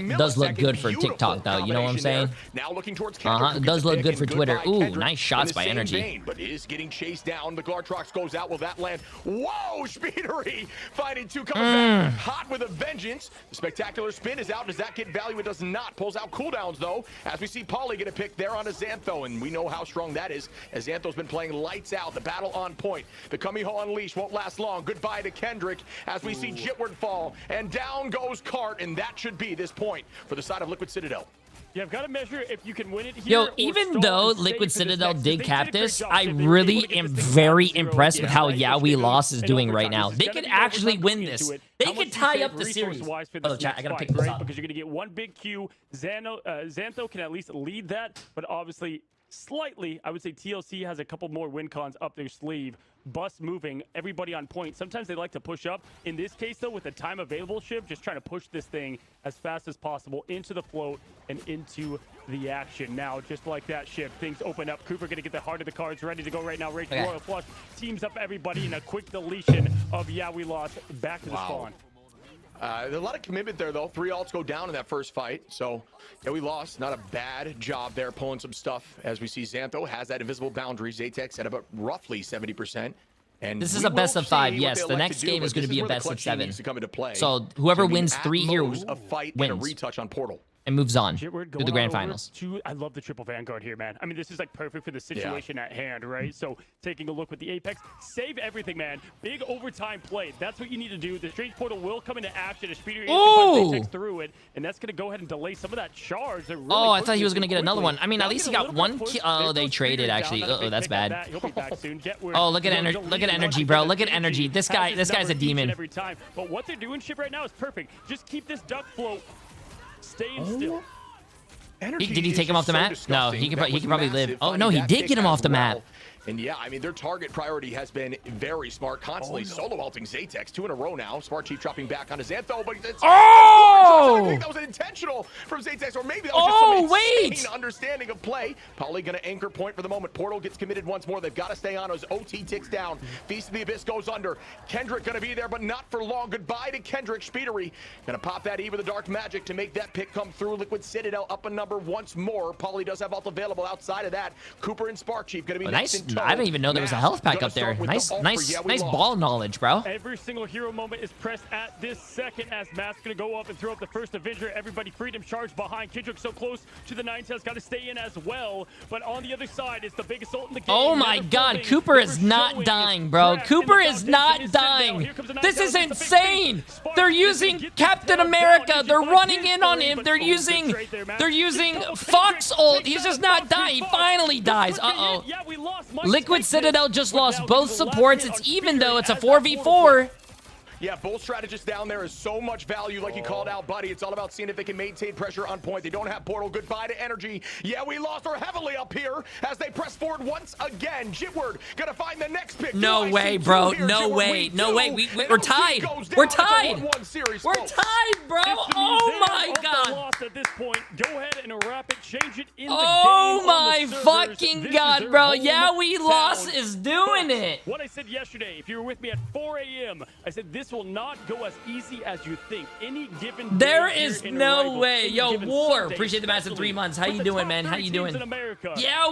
good for TikTok, though. You know what I'm saying? Now looking towards Kendrick, It does look good for Twitter. Ooh, Kendrick nice shots by Energy. Vein, but is getting chased down. The Glartrox goes out. Will that land? Whoa, Speedery finding two coming back. Hot with a vengeance. The spectacular spin is out. Does that get value? It does not. Pulls out cooldowns, though, as we see Pauly get a pick there on a Xantho, and we know how strong that is, as Xantho's been playing lights out. The battle on point. The Kumiho Unleash won't last long. Goodbye to Kendrick as we see Jitward fall, and down goes Cart, and that should be this point for the side of Liquid Citadel. Yeah, I've got to measure if you can win it here. Yo, even though Liquid Citadel did cap this, I really am very impressed with how We Lost is doing right now. They could actually win this. They could tie up the series. Oh, chat, I gotta pick this up. Because you're gonna get one big Q. Xantho can at least lead that, but obviously slightly, I would say TLC has a couple more win cons up their sleeve. Bus moving, everybody on point. Sometimes they like to push up. In this case, though, with the time available ship, just trying to push this thing as fast as possible into the float and into the action. Now, just like that ship, things open up. Cooper gonna get the heart of the cards ready to go right now. Rachel Royal Flush teams up everybody in a quick deletion of We Lost back to the spawn. There's a lot of commitment there, though. 3 ults go down in that first fight. So, We Lost. Not a bad job there pulling some stuff. As we see Xantho has that invisible boundary. Zatex at about roughly 70%. And this is a best of 5. Yes, the next game is going to be a best of 7. So whoever wins 3 here wins. A fight and a retouch on Portal. And moves on to the grand finals. I love the triple Vanguard here, man. I mean, this is like perfect for the situation at hand, right? So taking a look with the Apex, save everything, man. Big overtime play. That's what you need to do. The Strange Portal will come into action. A speeder Apex through it, and that's going to go ahead and delay some of that charge. Really I thought he was going to get another one. I mean, at least he got 1 kill. Oh, they traded actually. That's bad. Oh, look at Energy. Look at Energy, bro. Look at Energy. This guy's a demon. Every time. But what they're doing, ship right now is perfect. Just keep this duck float. Staying still. Did he take him off the map? No, he could probably live. Oh, no, he did get him off the map. And yeah, I mean, their target priority has been very smart, constantly solo ulting Zatex 2 in a row now. Smart Chief dropping back onto Xantho, but it's I think that was intentional from Zatex, or maybe that was just some insane understanding of play. Pauly gonna anchor point for the moment. Portal gets committed once more. They've got to stay on as OT ticks down. Feast of the Abyss goes under. Kendrick gonna be there, but not for long. Goodbye to Kendrick. Speedery gonna pop that Eve of the Dark Magic to make that pick come through. Liquid Citadel up a number once more. Pauly does have ult available outside of that. Cooper and Spark Chief gonna be next in tow. I didn't even know there was a health pack up there. Nice ball knowledge, bro. Every single hero moment is pressed at this second as Matt's gonna go up and throw up the first Avenger. Everybody freedom charge behind. Kendrick so close to the 9 tails, got to stay in as well. But on the other side, it's the biggest ult in the game. Oh my God, Cooper is not dying, bro. Cooper is not dying. This is insane. They're using Captain America. They're running in on him. They're using Fox ult. He's just not dying. He finally dies. Uh-oh. Liquid Citadel just lost both supports. It's even though it's a 4v4. Yeah, both strategists down there is so much value, like you called out, buddy. It's all about seeing if they can maintain pressure on point. They don't have Portal. Goodbye to Energy. We lost her heavily up here as they press forward once again. Jitward gonna find the next pick. No way, bro. No way. No way. We're tied. We're tied. We're tied, bro. Oh my God. Lost at this point. Go ahead and wrap it. Change it in the game. Oh my fucking God, bro. We Lost is doing it. What I said yesterday, if you were with me at 4 a.m., I said this will not go as easy as you think. Any given there is no way. Yo, War, appreciate the massive 3 months. How you doing, man? How you doing?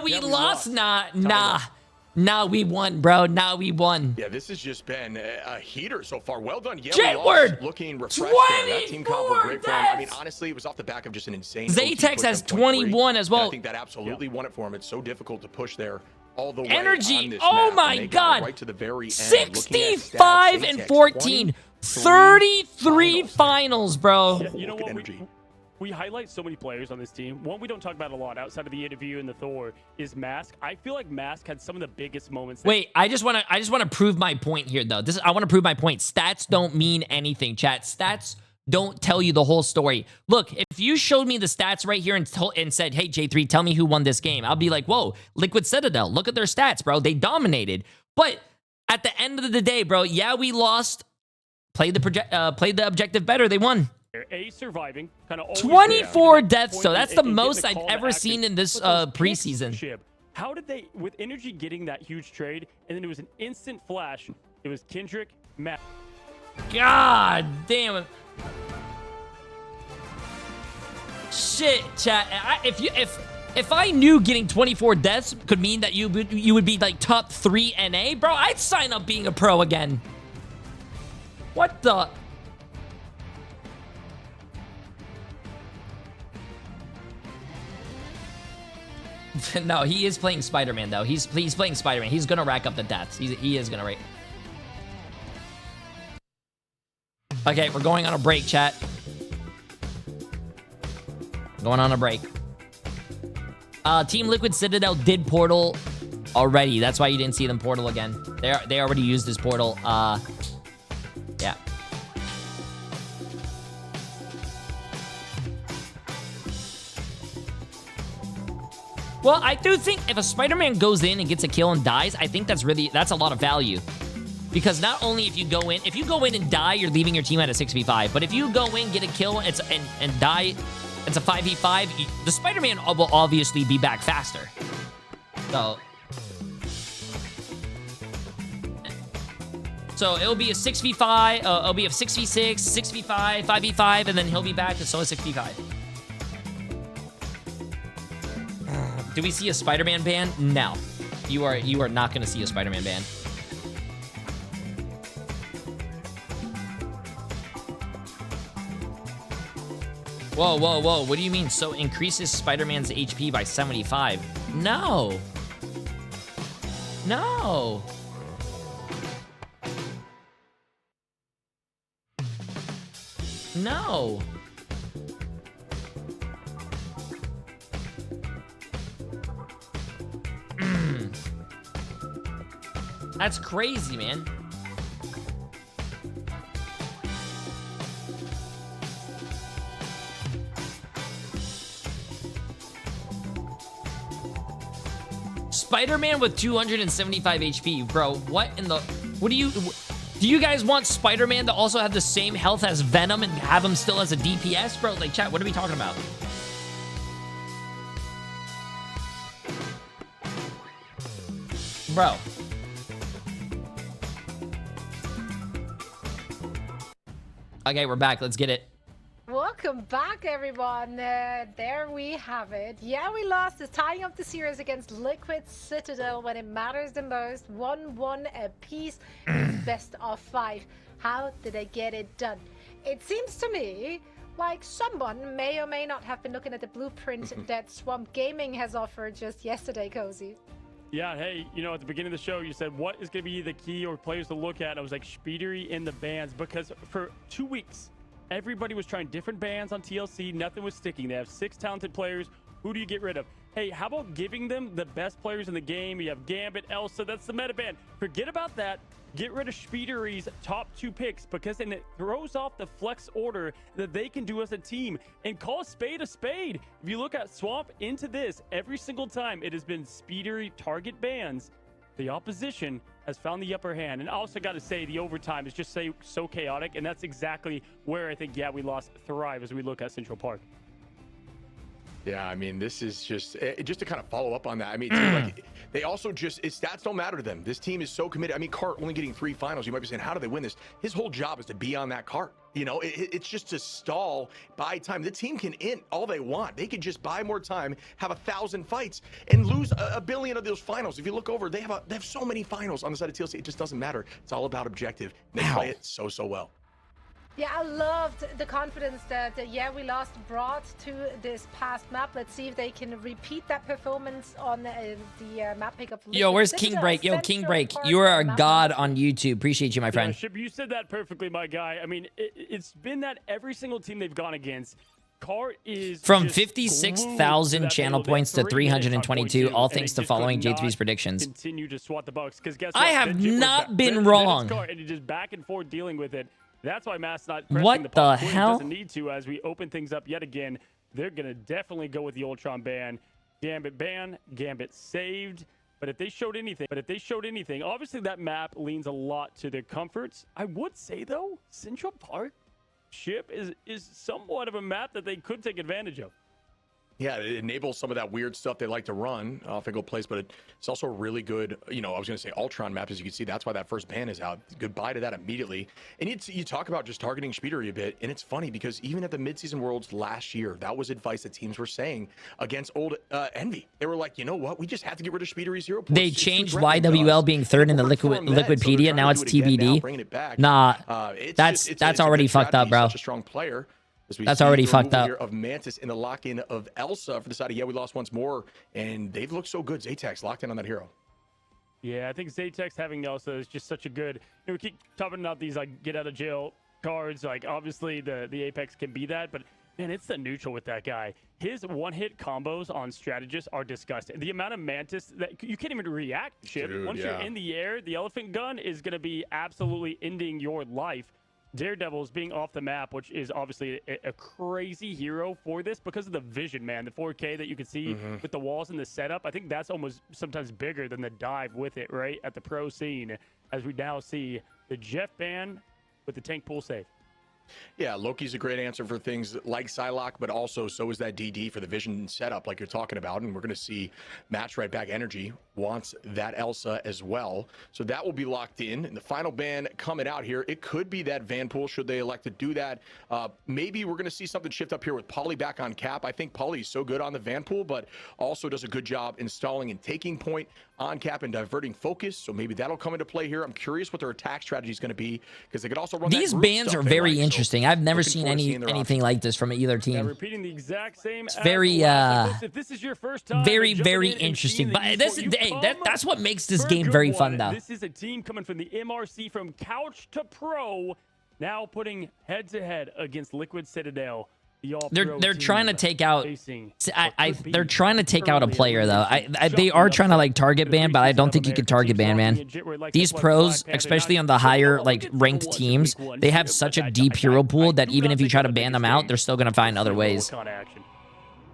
We lost. Nah, we won, bro. Nah, we won. Yeah, this has just been a heater so far. Well done. Jitward looking refreshed there. That team comp was great for him. I mean, honestly, it was off the back of just an insane Zatex has 21 as well. I think that absolutely won it for him. It's so difficult to push there all the way. Energy. Oh my God. Right to the very end. 65 and 14. 33 finals, bro. You know what? We highlight so many players on this team. One we don't talk about a lot outside of the interview and the Thor is Mask. I feel like Mask had some of the biggest moments. Wait, I just want to prove my point here, though. I want to prove my point. Stats don't mean anything, chat. Stats don't tell you the whole story. Look, if you showed me the stats right here and said, hey, J3, tell me who won this game, I'll be like, whoa, Liquid Citadel. Look at their stats, bro. They dominated. But at the end of the day, bro, We lost. Played the objective better. They won. A, surviving, kind of 24 deaths, so that's the most I've ever seen in this preseason. How did they, with Energy getting that huge trade, and then it was an instant flash, it was Kendrick, Matt. God damn it. Shit, chat. If I knew getting 24 deaths could mean that you would be like top 3 NA, bro, I'd sign up being a pro again. What the? No, he is playing Spider-Man though. He's playing Spider-Man. He's gonna rack up the deaths. He is gonna rate. Okay, we're going on a break, chat. Going on a break. Team Liquid Citadel did Portal already. That's why you didn't see them Portal again. They already used this Portal. Yeah. Well, I do think if a Spider-Man goes in and gets a kill and dies, I think that's a lot of value. Because not only if you go in and die, you're leaving your team at a 6v5. But if you go in, get a kill, and die, it's a 5v5. The Spider-Man will obviously be back faster. So it'll be a 6v5, it'll be a 6v6, 6v5, 5v5, and then he'll be back, and so a 6v5. Do we see a Spider-Man ban? No. You are not going to see a Spider-Man ban. Whoa, whoa, whoa. What do you mean? So increases Spider-Man's HP by 75? No. No. No. That's crazy, man. Spider-Man with 275 HP, bro. What do you guys want Spider-Man to also have the same health as Venom and have him still as a DPS, bro? Like, chat, what are we talking about? Bro. Okay, we're back. Let's get it. Welcome back, everyone. There we have it. Yeah, we lost the tying up the series against Liquid Citadel when it matters the most. 1-1 apiece, best of 5. How did they get it done? It seems to me like someone may or may not have been looking at the blueprint that Swamp Gaming has offered just yesterday, Cozy. Yeah, hey, you know, at the beginning of the show, you said, what is going to be the key or players to look at? And I was like, Speedery in the bans, because for 2 weeks, everybody was trying different bans on TLC. Nothing was sticking. They have 6 talented players. Who do you get rid of? Hey, how about giving them the best players in the game? You have Gambit, Elsa. That's the meta ban. Forget about that. Get rid of Speedery's top 2 picks, because then it throws off the flex order that they can do as a team, and call a spade a spade. If you look at Swamp into this, every single time it has been Speedery target bans, the opposition has found the upper hand. And I also got to say, the overtime is just so chaotic, and that's exactly where I think, yeah, we lost Thrive as we look at Central Park. Yeah, I mean, this is just to kind of follow up on that. I mean, like, they also stats don't matter to them. This team is so committed. I mean, Cart only getting 3 finals. You might be saying, how do they win this? His whole job is to be on that cart. You know, it's just to stall, buy time. The team can int all they want. They could just buy more time, have 1,000 fights, and lose a billion of those finals. If you look over, they have so many finals on the side of TLC. It just doesn't matter. It's all about objective. They play it so well. Yeah, I loved the confidence that, yeah, we lost brought to this past map. Let's see if they can repeat that performance on the map pickup. Yo, where's King Break? Yo, King Break, you are a god on YouTube. Appreciate you, my friend. Yeah, Ship, you said that perfectly, my guy. I mean, it's been that every single team they've gone against, Cart is from 56,000 channel points to 322, all thanks to following Jay3's predictions. Continue to swat the Bucks, because guess I have not been wrong. And he's just back and forth dealing with it. That's why Matt's not pressing the pop. Hell? Doesn't need to. As we open things up yet again, they're gonna definitely go with the Ultron ban. Gambit ban, Gambit saved. But if they showed anything, obviously that map leans a lot to their comforts. I would say though, Central Park ship is somewhat of a map that they could take advantage of. Yeah, it enables some of that weird stuff they like to run off angle plays, but it's also a really good, I was going to say Ultron map, as you can see. That's why that first ban is out. Goodbye to that immediately. And you talk about just targeting Speedery a bit, and it's funny because even at the midseason Worlds last year, that was advice that teams were saying against old Envy. They were like, you know what? We just have to get rid of Speedery's hero points. They changed YWL being third in the Liquidpedia. Now it's TBD. Nah, that's already fucked up, bro. Such a strong player. That's already fucked up. Of Mantis in the lock-in of Elsa for the side of, we lost once more, and they've looked so good. Zaytex locked in on that hero. Yeah, I think Zaytex having Elsa is just such a good. We keep talking about these like get out of jail cards. Like obviously the Apex can be that, but man, it's the neutral with that guy. His one-hit combos on strategists are disgusting. The amount of Mantis that you can't even react to. Chip. Once you're in the air, the elephant gun is going to be absolutely ending your life. Daredevil's being off the map, which is obviously a crazy hero for this because of the vision, man. The 4K that you can see with the walls and the setup. I think that's almost sometimes bigger than the dive with it, right? At the pro scene, as we now see the Jeff ban with the tank pool save. Yeah, Loki's a great answer for things like Psylocke, but also so is that DD for the vision setup like you're talking about. And we're going to see Match Right Back Energy wants that Elsa as well. So that will be locked in. And the final ban coming out here, it could be that Vanpool should they elect to do that. Maybe we're going to see something shift up here with Polly back on cap. I think Polly is so good on the Vanpool, but also does a good job installing and taking point on cap and diverting focus. So maybe that'll come into play here. I'm curious what their attack strategy is going to be because they could also run these bans are very interesting. I've never seen anything like this from either team. Yeah, repeating the exact same. It's very if this is your first time, very interesting. But that's what makes this game very fun, though. This is a team coming from the MRC from couch to pro, now putting head to head against Liquid Citadel. They're trying to take out. They're trying to take out a player though. They are trying to like target ban, but I don't think you can target ban, man. These pros, especially on the higher like ranked teams, they have such a deep hero pool that even if you try to ban them out, they're still gonna find other ways.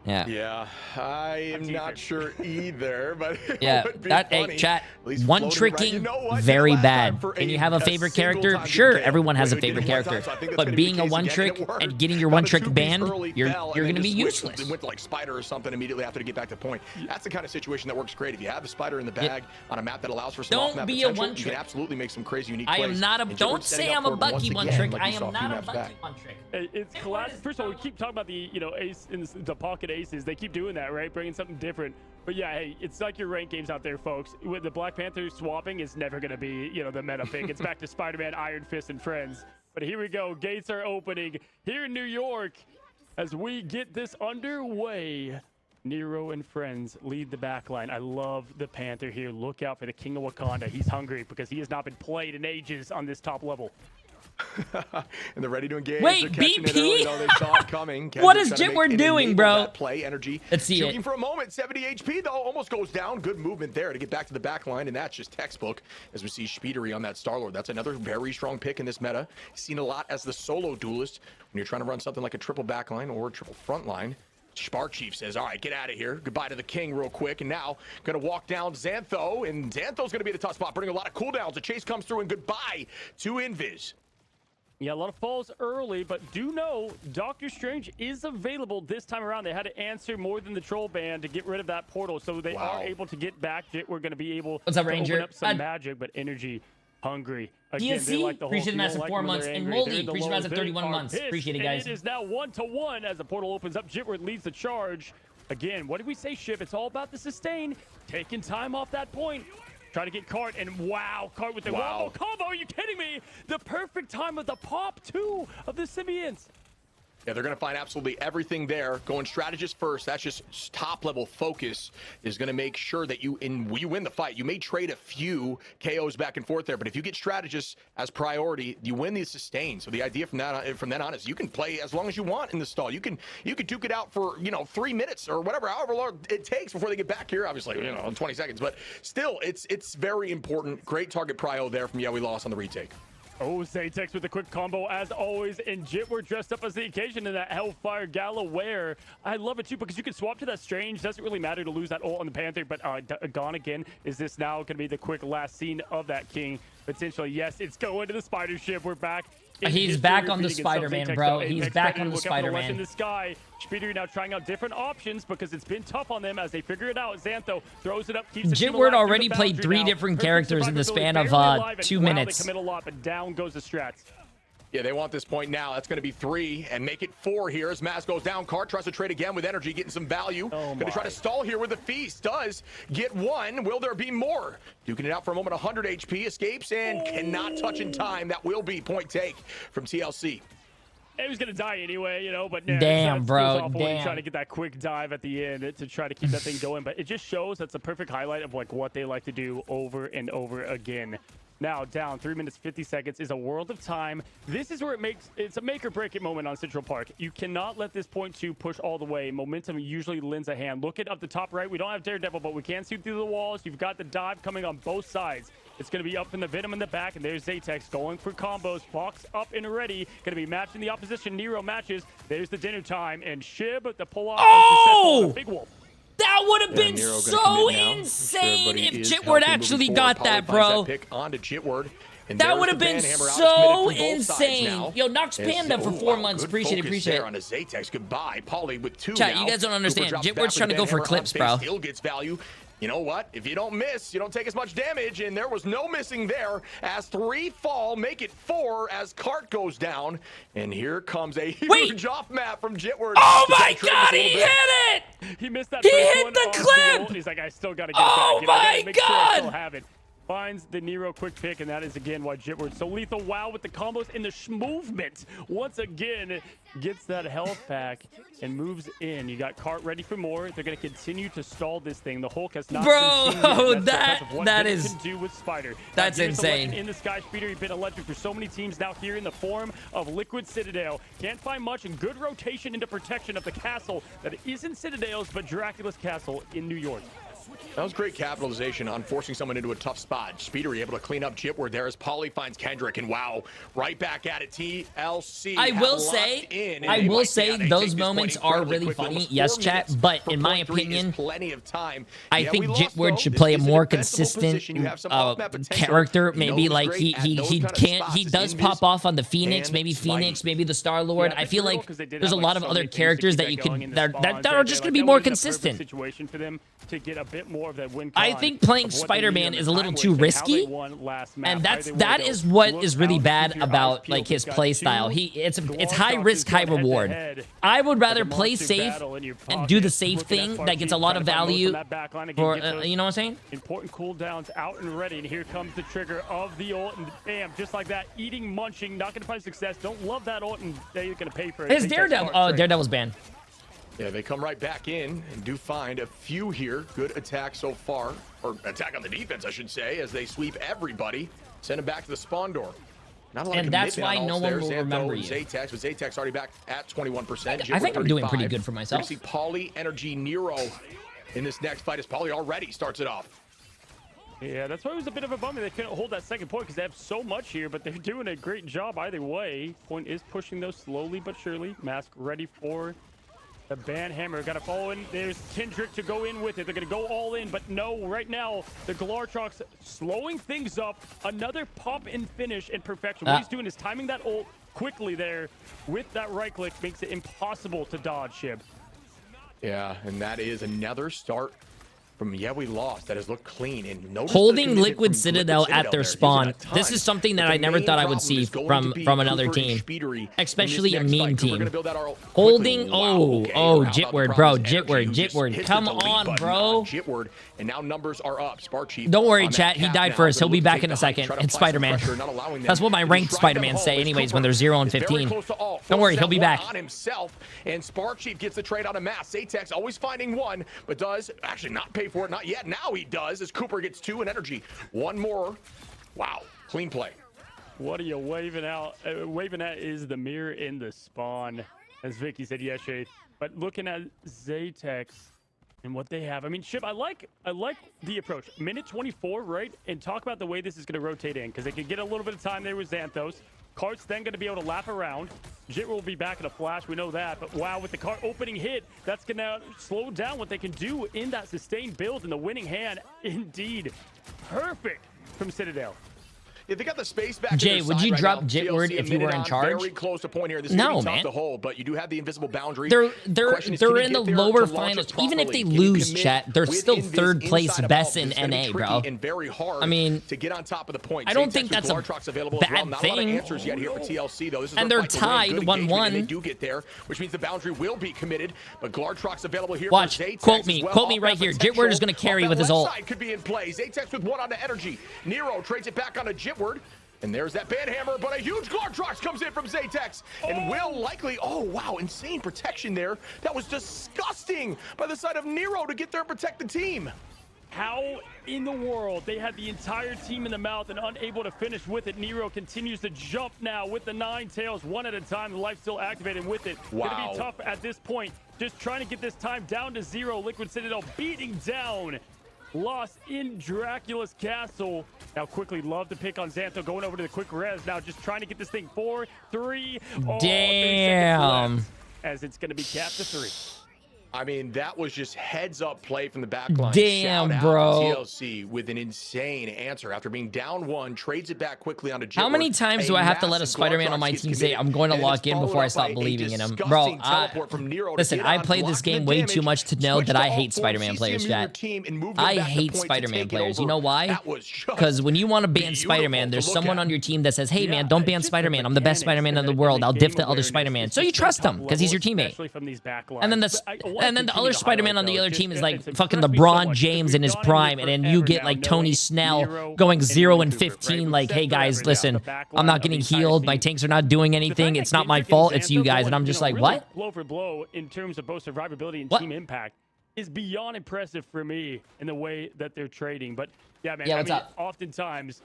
Yeah. I am not sure either, but yeah, hey, chat. One tricking, very bad. Can you have a favorite character? Sure, everyone has a favorite character, but being a one trick and getting your one trick banned, you're going to be useless. They went to like Spider or something immediately after to get back to point. That's the kind of situation that works great. If you have a Spider in the bag on a map that allows for some off-map potential, you can absolutely make some crazy unique plays. I am not a. Don't say I'm a Bucky one trick. I am not a Bucky one trick. It's classic. First of all, we keep talking about the ace in the pocket aces. They keep doing that, right? Bringing something different. But yeah, hey, it's like your ranked games out there, folks. With the Black Panther swapping, is never going to be, the meta pick. It's back to Spider-Man, Iron Fist, and friends. But here we go. Gates are opening here in New York as we get this underway. Nero and friends lead the backline. I love the Panther here. Look out for the King of Wakanda. He's hungry because he has not been played in ages on this top level. And they're ready to engage. Wait, BP? They saw it coming. What is Jitward doing, bro? Play energy. Let's see Shooting for a moment. 70 HP, though. Almost goes down. Good movement there to get back to the back line. And that's just textbook as we see Speedery on that Star-Lord. That's another very strong pick in this meta. Seen a lot as the solo duelist when you're trying to run something like a triple backline or a triple front line. Spark Chief says, all right, get out of here. Goodbye to the king real quick. And now going to walk down Xantho. And Xantho's going to be at a tough spot, bringing a lot of cooldowns. The chase comes through and goodbye to Invis. Yeah, a lot of falls early, but do know Doctor Strange is available this time around. They had to answer more than the troll ban to get rid of that portal, so they are able to get back. We're going to be able to open up some magic, but energy hungry. Again, DSC, they like the whole appreciate the massive 4 months. And Moldy, appreciate the massive 31 months. Appreciate it, guys. It is now 1-1 as the portal opens up. Jitward leads the charge. Again, what did we say, Shiv? It's all about the sustain. Taking time off that point. Try to get Cart, and wow, Cart with the wombo combo. Are you kidding me? The perfect time of the pop, too, of the symbionts. Yeah, they're going to find absolutely everything there. Going strategist first, that's just top-level focus, is going to make sure that you win the fight. You may trade a few KOs back and forth there, but if you get strategists as priority, you win the sustain. So the idea from then on is you can play as long as you want in the stall. You can duke it out for 3 minutes or whatever, however long it takes before they get back here. Obviously, in 20 seconds, but still, it's very important. Great target prio there from We Lost on the retake. Oh, Zaytex with a quick combo as always, and Jitward dressed up as the occasion in that Hellfire Gala wear. I love it too because you can swap to that Strange. Doesn't really matter to lose that ult on the Panther, but gone again. Is this now going to be the quick last scene of that King? Potentially, yes, it's going to the Spider Ship. We're back He's back on the Spider-Man, bro. He's back on the Spider-Man. In the sky. Speeder now trying out different options because it's been tough on them as they figure it out. Xantho throws it up, keeps the team Jitward alive already played 3 different characters in the span of 2 minutes. They commit a lot, but down goes the strats. Yeah, they want this point now. That's going to be 3 and make it 4 here as Mass goes down. Cart tries to trade again with energy, getting some value. Going to try to stall here with the feast. Does get 1. Will there be more? Duking it out for a moment. 100 HP. Escapes and cannot touch in time. That will be point take from TLC. He was gonna die anyway, you know, but damn, bro, damn. Trying to get that quick dive at the end to try to keep that thing going, but it just shows that's a perfect highlight of like what they like to do over and over again. Now down 3 minutes 50 seconds is a world of time. This is where it's a make or break it moment on Central Park. You cannot let this point 2 push all the way. Momentum usually lends a hand. Look at up the top right. We don't have Daredevil, but we can see through the walls. You've got the dive coming on both sides. It's going to be up in the Venom in the back, and there's Zatex going for combos. Fox up and ready. Going to be matching the opposition. Nero matches. There's the dinner time, and Shib, the pull-off. Oh! Big Wolf. That would have been so insane if Jitward actually got that, bro. That would have been so insane. Yo, Nox Panda for 4 months. Appreciate it. On a Zatex. Goodbye. Pauly with 2 Chat, now. you guys don't understand. Jitward's trying to go for clips, bro. Still gets value. You know what? If you don't miss, you don't take as much damage, and there was no missing there as 3 fall, make it 4 as Cart goes down. And here comes a huge off map from Jitward. Oh my god, he hit it! He missed that. He hit the clip! He's like, I still gotta get it back. Oh my make sure I god! still have it. Finds the Nero quick pick, and that is again why Jitward so lethal. Wow, with the combos and the movement. Once again, gets that health pack and moves in. You got Cart ready for more. They're going to continue to stall this thing. The Hulk has not been seen. That is can do with Spider. That's insane. In the sky, Speeder, you've been electric for so many teams now here in the form of Liquid Citadel. Can't find much, and good rotation into protection of the castle that isn't Citadel's, but Dracula's castle in New York. That was great capitalization on forcing someone into a tough spot. Speeder able to clean up Jitward there as Pauly finds Kendrick, and wow, right back at it. TLC. I will say those moments are really funny. Yes, chat, but in my opinion, I think Jitward should play a more consistent character. Maybe like he does pop off on the Phoenix, maybe the Star-Lord. I feel like there's a lot of other characters that you could that are just going to be more consistent. Situation for them to get a bit more of that win. I think playing Spider-Man is a little too risky, and that is what is really bad about like his play style. It's high risk, high reward. I would rather play safe and do the safe thing that gets a lot of value. For you know what I'm saying? Important cooldowns out and ready, and here comes the trigger of the ult, and bam, just like that, eating, munching, not gonna find success. Don't love that ult, and they're gonna pay for it. His Daredevil. Oh, Daredevil's banned. Yeah, they come right back in and do find a few here. Good attack so far, or attack on the defense, I should say, as they sweep everybody, send them back to the spawn door. Not a lot and that's why no one will remember you. Zatex, but Zatex already back at 21%. I think I'm doing pretty good for myself. We see Pauly, Energy, Nero in this next fight as Pauly already starts it off. Yeah, that's why it was a bit of a bummer they couldn't hold that second point because they have so much here, but they're doing a great job either way. Point is pushing those slowly but surely. Mask ready for the Banhammer. Got to follow in. There's Kendrick to go in with it. They're going to go all in, but no, right now, the Galartrox slowing things up. Another pop and finish in perfection. What he's doing is timing that ult quickly there with that right click. Makes it impossible to dodge, Shib. Yeah, and that is another start from we lost. That has looked clean. And holding Liquid Citadel at their spawn. This is something that I never thought I would see from another team, especially a meme team. Holding, Jitward, bro, Jitward, come on, bro. Jitward, and now numbers are up. Sparchief. Don't worry, chat. He died first. He'll be back in a second. It's Spider-Man. That's what my ranked Spider-Man say, anyways, when they're 0 and 15. Don't worry, he'll be back. On himself, and Sparchief gets the trade out of Mass. Zatex always finding one, but does actually not pay for it. Not yet. Now he does, as Cooper gets 2 in energy. One more. Wow. Clean play. What are you waving out? Waving at is the mirror in the spawn, as Vicky said yesterday. But looking at Zatex and what they have, I mean, Shib, I like the approach. Minute 24, right? And talk about the way this is going to rotate in, because they can get a little bit of time there with Xanthos. Cart's then going to be able to lap around. Jit will be back in a flash, we know that. But wow, with the Cart opening hit, that's going to slow down what they can do in that sustained build, and the winning hand, indeed. Perfect from Citadel. If they got the space back, Jay, would you drop Jitward if you were in charge? Very close to point here. This no, is man. tough to hold, but you do have the invisible boundary. They're in the lower finals. Even if they lose, chat, they're still third place best in NA, bro. And very hard I mean, to get on top of the point. I don't think that's a bad thing. Not a lot of answers yet here for TLC though. This is and they're tied 1-1. They do get there, which means the boundary will be committed. But Glartrox available here. Watch, quote me right here. Jitward is going to carry with his ult. Could be in play. Zatex with one on the energy. Nero trades it back on a Jitward. And there's that banhammer, but a huge Glartrox comes in from Zatex. And will likely, oh wow, insane protection there. That was disgusting by the side of Nero to get there and protect the team. How in the world they had the entire team in the mouth and unable to finish with it. Nero continues to jump now with the 9 tails, one at a time. The life still activated with it. Wow. Gonna be tough at this point. Just trying to get this time down to 0. Liquid Citadel beating down Lost in Dracula's castle. Now quickly love to pick on Xantho, going over to the quick res. Now just trying to get this thing 4, 3. Oh, damn. As it's going to be capped to 3. I mean, that was just heads-up play from the backline. Damn, Shout bro. out to TLC with an insane answer. After being down 1, trades it back quickly on a Jitward. How many times do I have to let a Spider-Man on my team say, I'm going to lock in before I stop believing in him? Bro, listen, I played this game way too much to know that I hate Spider-Man players, chat. I hate Spider-Man players. You know why? Because when you want to ban Spider-Man, there's someone on your team that says, hey, man, don't ban Spider-Man. I'm the best Spider-Man in the world. I'll diff the other Spider-Man. So you trust him because he's your teammate. And then the other Spider-Man on the other team is like fucking LeBron James in his prime, and then you get like Tony Snell going 0-15 like, hey guys, listen, I'm not getting healed, my tanks are not doing anything, it's not my fault, it's you guys. And I'm just like, what? Blow for blow in terms of both survivability and team impact is beyond impressive for me in the way that they're trading. But yeah, man, I mean, oftentimes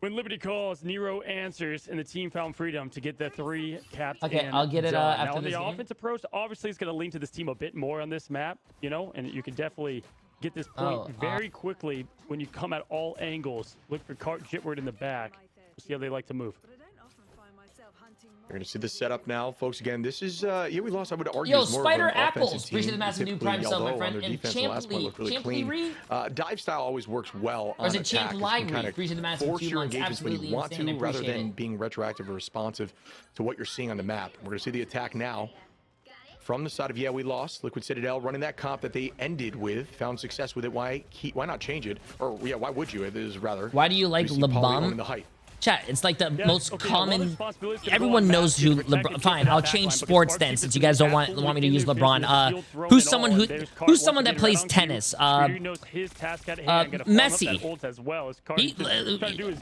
when Liberty calls, Nero answers, and the team found freedom to get the 3 caps. Okay, I'll get it after now, on this the game. offense approach, obviously, it's going to lean to this team a bit more on this map, you know, and you can definitely get this point very quickly when you come at all angles. Look for Jitward in the back. See how they like to move. You're going to see the setup now, folks. Again, this is, yeah, we lost, I would argue. Yo, more Spider of an Apples. Appreciate the massive new prime sub, my friend. And dive style always works well or is on it Champ Library? Appreciate the massive force 2 your months. engagements when you Absolutely want insane. to, rather Appreciate than it. being retroactive or responsive to what you're seeing on the map. We're going to see the attack now. From the side of, yeah, we lost. Liquid Citadel running that comp that they ended with, found success with it. Why not change it? Or, yeah, why would you? It is rather. Why do you like LeBron? Chat, it's like the most common. Everyone knows who LeBron. Fine, I'll change sports then, since you guys don't want me to use LeBron. Who's someone that plays tennis? Messi.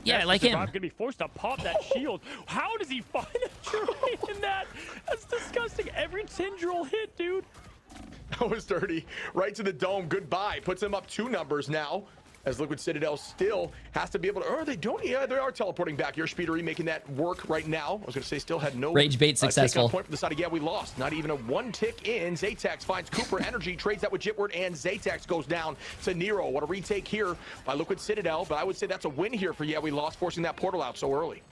Yeah, I like him. Gonna be forced to pop that shield. How does he find a tray in that? That's disgusting. Every tendril hit, dude. That was dirty. Right to the dome. Goodbye. Puts them up 2 numbers now. As Liquid Citadel still has to be able to, or they don't, yeah, they are teleporting back here. Speedery making that work right now. I was going to say still had no rage bait successful. Point from the side of, yeah, we lost. Not even a 1 tick in. Zatex finds Cooper energy, trades that with Jitward, and Zatex goes down to Nero. What a retake here by Liquid Citadel, but I would say that's a win here for, yeah, we lost, forcing that portal out so early.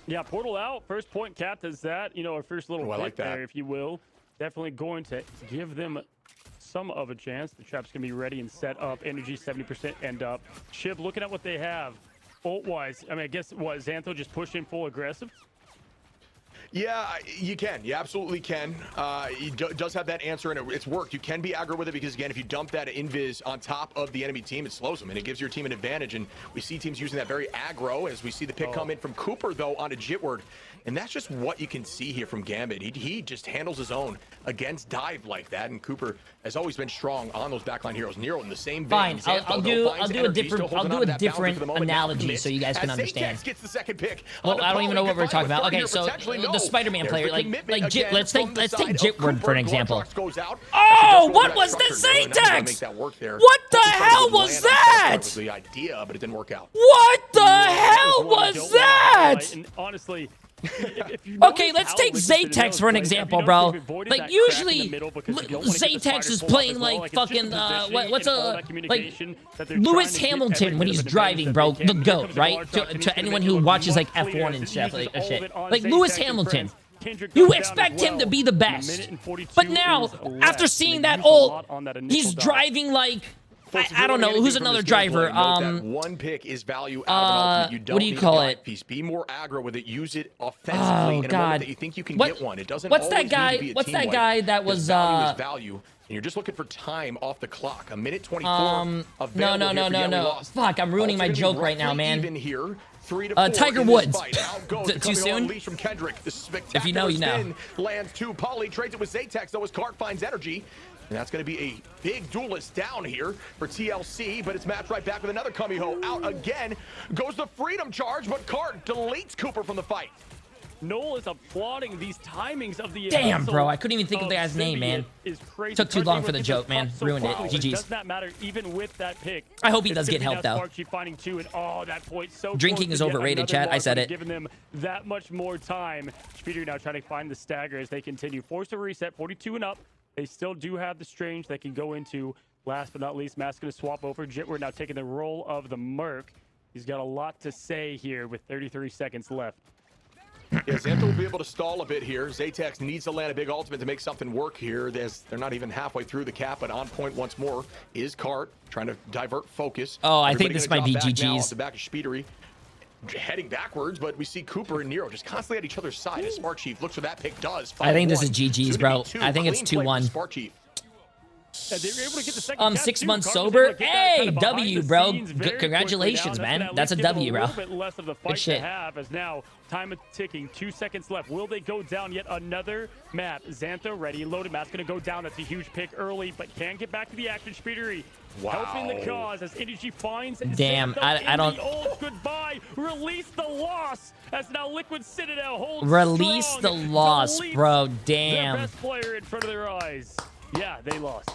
Yeah, portal out. First point capped as that, you know, our first little hit there, if you will. Definitely going to give them some of a chance. The trap's gonna be ready and set up. Energy 70% end up. Chib looking at what they have ult wise. I mean, I guess what Xantho just pushed in full aggressive. Yeah, you can. You absolutely can. He does have that answer, and it's worked. You can be aggro with it because, again, if you dump that invis on top of the enemy team, it slows them, and it gives your team an advantage. And we see teams using that very aggro as we see the pick come in from Cooper, though, on a Jitward. And that's just what you can see here from Gambit. He just handles his own against dive like that. And Cooper has always been strong on those backline heroes. Nero in the same vein. Fine, I'll do a different analogy so you guys can understand. Gets the second pick. Well, I don't even know what we're talking about. Okay, so the Spider-Man player, let's take Jitward for an example. Oh, what was the Zatex? What the hell was that? Was the idea, but it didn't work out. What the hell was that? And honestly, okay, let's take Zatex for an example, bro. Like, usually, Zatex is playing like fucking, Lewis Hamilton when he's driving, bro. The GOAT, right? To anyone who watches, like, F1 and stuff, like, shit. Like, Lewis Hamilton. You expect him to be the best. But now, after seeing that ult, he's driving like I don't know. Who's another driver? That one pick is value out of an ultimate. You don't what do you need call a it? piece. Be more aggro with it. Use it offensively in a moment that you think you can get one. It doesn't What's always that guy? need to be a What's that team guy wipe, that was value is value, and you're just looking for time off the clock. A minute 24. No. Fuck, I'm ruining my joke right now, man. Even here. 3 to 4 Tiger Woods. Too soon? From Kendrick. This if you know, you know. Spin lands 2. Polly trades it with Zaytex, though, as Cart finds energy. And that's going to be a big duelist down here for TLC, but it's matched right back with another Kamiho. Out again. Goes the Freedom Charge, but Cart deletes Cooper from the fight. Noel is applauding these timings of the damn, bro. I couldn't even think of the guy's name, man. Took too long for the joke, man. Ruined it. GG's. Does not matter even with that pick. I hope he does get help, though. Finding 2 and that point so drinking is overrated, chat. I said it. Giving them that much more time. Speeder now trying to find the stagger as they continue. Forced to reset 42 and up. They still do have the Strange they can go into. Last but not least, Matt's going to swap over. Jitward now taking the role of the Merc. He's got a lot to say here with 33 seconds left. Yeah, Xantho will be able to stall a bit here. Zaytex needs to land a big ultimate to make something work here. They're not even halfway through the cap, but on point once more is Cart trying to divert focus. Oh, I think this might be GG's. The back of Speedery heading backwards, but we see Cooper and Nero just constantly at each other's side. As Spark Chief looks for that pick, does. I think this is GG's, bro. I think it's 2-1. Spark Chief. They were able to get the second 6 months sober. Hey, W, bro. Congratulations, man. That's a W, bro. A little bit less of the fight Good shit. to have as now time ticking. 2 seconds left. Will they go down yet another map? Xantho ready, loaded. Matt's going to go down. That's a huge pick early, but can get back to the action. Speedery helping the cause as Energy finds. Damn, I don't. Goodbye. Release the loss as now Liquid Citadel holds. Release the loss, bro. Damn. Their best player in front of their eyes. Yeah, they lost.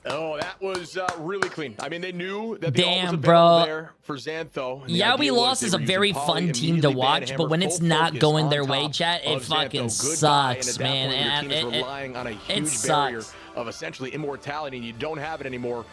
Oh, that was really clean. I mean, they knew that the ult was available there for Xantho. Yeah, we lost is a very fun team to watch, but when it's not going their way, chat, it fucking sucks, man. And your team is relying on a huge barrier of essentially immortality, and you don't have it anymore.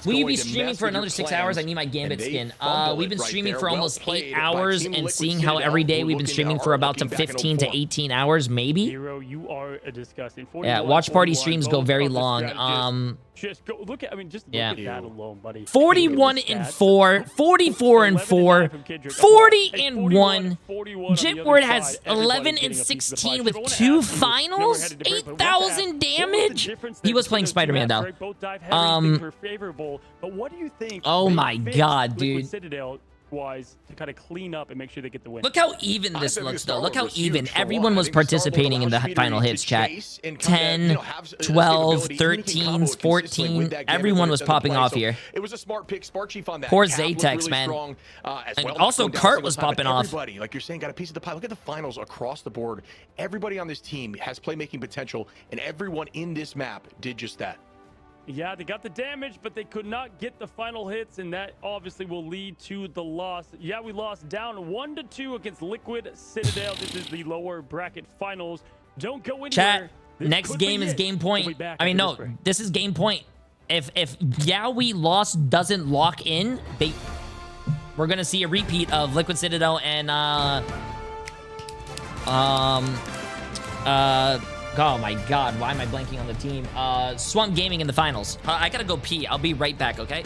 Will you be streaming for another 6 hours? I need my Gambit skin. We've been streaming for almost 8 hours and seeing how every day we've been streaming for about 15 to 18 hours, maybe. Hero, you are disgusting. Yeah, watch party streams go very long. Just go look at. I mean, just look at that alone, buddy. 41 and 4, 44 and 4, 40 and 1. Jitward has 11 and 16 with 2 finals, 8,000 damage. He was playing Spider-Man though. But what do you think? Oh my god, dude. Wise to kind of clean up and make sure they get the win. Look how even this looks, though. Look how even. Everyone was participating in the final hits, chat. 10, 12, 13, 14. Everyone was popping off here. It was a smart pick. Spark Chief on that. Poor Zaytex, man. And also, Cart was popping off. Everybody, like you're saying, got a piece of the pie. Look at the finals across the board. Everybody on this team has playmaking potential, and everyone in this map did just that. Yeah, they got the damage, but they could not get the final hits, and that obviously will lead to the loss. Yeah, we lost down 1-2 against Liquid Citadel. This is the lower bracket finals. Don't go anywhere. Chat, next game is game point. I mean, no, this is game point. If yeah, we lost doesn't lock in, we're gonna see a repeat of Liquid Citadel and oh my god, why am I blanking on the team? Swamp Gaming in the finals. I gotta go pee. I'll be right back, okay?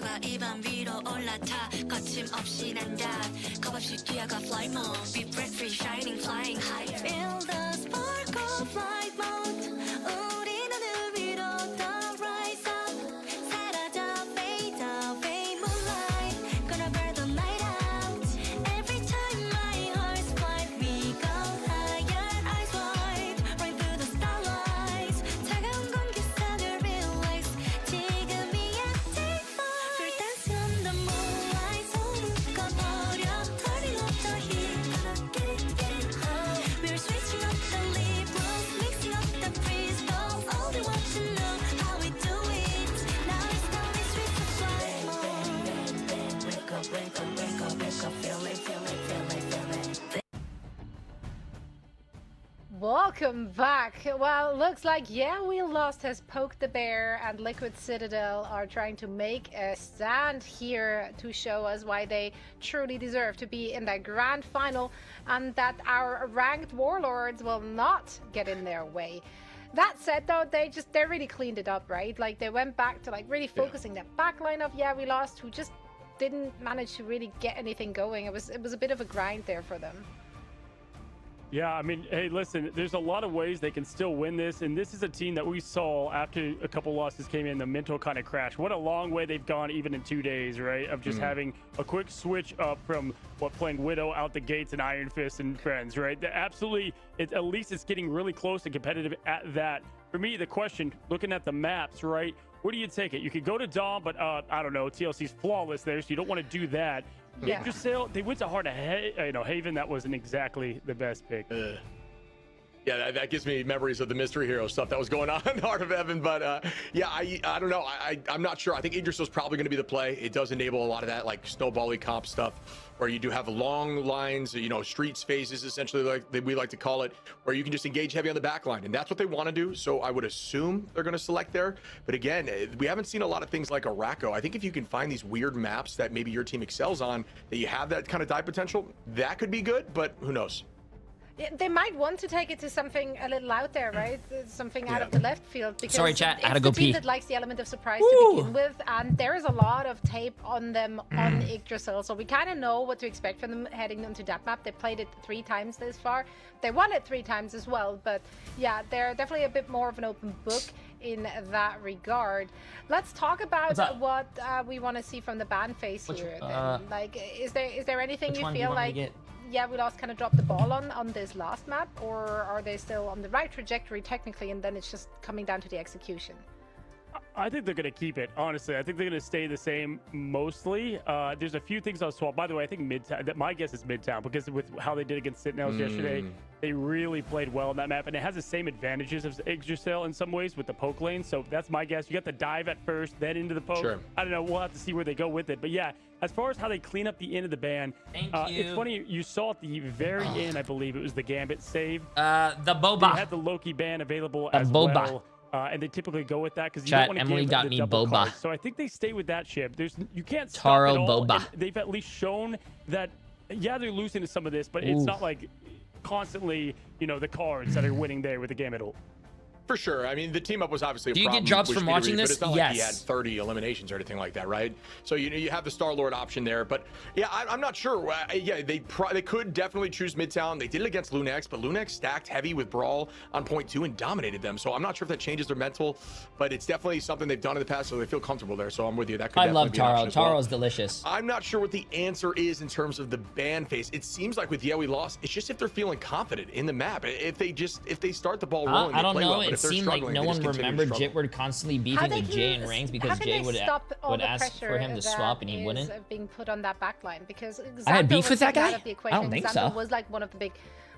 과 입안 위로 올라타 거침없이 난다 겁없이 뛰어가 flight mode be breath free shining flying higher feel the spark of flight mode 우리 눈을 위로 더 rise up 사라져 fade away moonlight gonna burn the night out every time my heart's flight we go higher eyes wide right through the starlights 차가운 공기선을 realize 지금이야 take flight we're dancing on the moonlight 손을 꺼버려 turning up the heat gonna get it high we're switching up the lead rules mixing up the breeze balls all they want to know how we do it now it's time we switch to flight mode wake up wake up wake up wake up feel it feel it feel it feel it Welcome back. Well, looks like Yeah We Lost has poked the bear, and Liquid Citadel are trying to make a stand here to show us why they truly deserve to be in that grand final, and that our ranked warlords will not get in their way. That said, though, they really cleaned it up, right? Like, they went back to like really focusing that back line of Yeah We Lost, who just didn't manage to really get anything going. It was a bit of a grind there for them. Yeah, I mean, hey, listen, there's a lot of ways they can still win this, and this is a team that we saw after a couple losses came in, the mental kind of crash. What a long way they've gone even in 2 days, right, of just having a quick switch up from playing Widow out the gates and Iron Fist and friends, right? Absolutely, at least it's getting really close and competitive at that. For me, the question, looking at the maps, right, where do you take it? You could go to Dom, but I don't know, TLC's flawless there, so you don't want to do that. Yeah. Yggdrasil, they went to Heart of Haven. That wasn't exactly the best pick. Yeah, that gives me memories of the Mystery Hero stuff that was going on in Heart of Heaven. But yeah, I don't know. I'm not sure. I think Yggdrasil's probably going to be the play. It does enable a lot of that like snowbally comp stuff, where you do have long lines, you know, streets phases essentially, like we like to call it, where you can just engage heavy on the back line, and that's what they want to do. So I would assume they're going to select there. But again, we haven't seen a lot of things like Araco. I think if you can find these weird maps that maybe your team excels on, that you have that kind of dive potential, that could be good. But who knows? Yeah, they might want to take it to something a little out there, right? Something out of the left field. Because sorry, chat. I had to it's go the team pee. that likes the element of surprise to begin with, and there is a lot of tape on them on Yggdrasil, so we kind of know what to expect from them heading into that map. They played it 3 times this far. They won it 3 times as well, but yeah, they're definitely a bit more of an open book in that regard. Let's talk about what we want to see from the ban phase here. Like, is there anything you feel like? Yeah, We Lost kind of dropped the ball on this last map, or are they still on the right trajectory technically, and then it's just coming down to the execution? I think they're going to keep it, honestly. I think they're going to stay the same mostly. There's a few things I'll swap. By the way, I think Midtown, my guess is Midtown, because with how they did against Sentinels yesterday, they really played well on that map, and it has the same advantages as Yggdrasil in some ways with the poke lane. So that's my guess. You got the dive at first, then into the poke. Sure. I don't know. We'll have to see where they go with it. But yeah, as far as how they clean up the end of the ban, it's funny. You saw at the very end, I believe it was the Gambit save. The Boba. They had the Loki ban available as well. And they typically go with that because you don't want to Emily give got the me double Boba. cards. So I think they stay with that ship. You can't stop Taro it all. Boba. And they've at least shown that, yeah, they're losing to some of this, but it's not like constantly, you know, the cards that are winning there with the Gambit ult. For sure. I mean, the team up was obviously a problem. problem. Do you get drops from watching this? But it's not like he had 30 eliminations or anything like that, right? So you have the Star-Lord option there. But yeah, I'm not sure. Yeah, they could definitely choose Midtown. They did it against Lunex, but Lunex stacked heavy with Brawl on point 2 and dominated them. So I'm not sure if that changes their mental, but it's definitely something they've done in the past, so they feel comfortable there. So I'm with you. That could definitely be an option as well. Taro's delicious. I'm not sure what the answer is in terms of the ban phase. It seems like with Yeah We Lost, it's just if they're feeling confident in the map. If they start the ball rolling, I don't they play know. well. It seemed like no one remembered Jitward constantly beefing with Jay in ranks because Jay would ask for him to swap and he wouldn't. Being put on that backline because I had beef with that guy. I don't think so. Was like one of the big,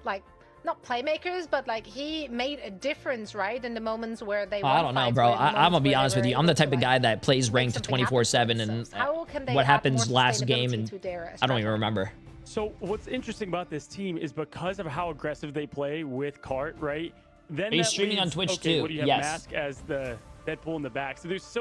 like, not playmakers, but like he made a difference, right? In the moments where they. I don't know, bro. I'm gonna be honest with you. I'm the type of guy that plays ranked 24/7, and what happens last game, and I don't even remember. So what's interesting about this team is because of how aggressive they play with Cart, right? Then he's streaming on Twitch too. What do you have? Mask as the Deadpool in the back. So there's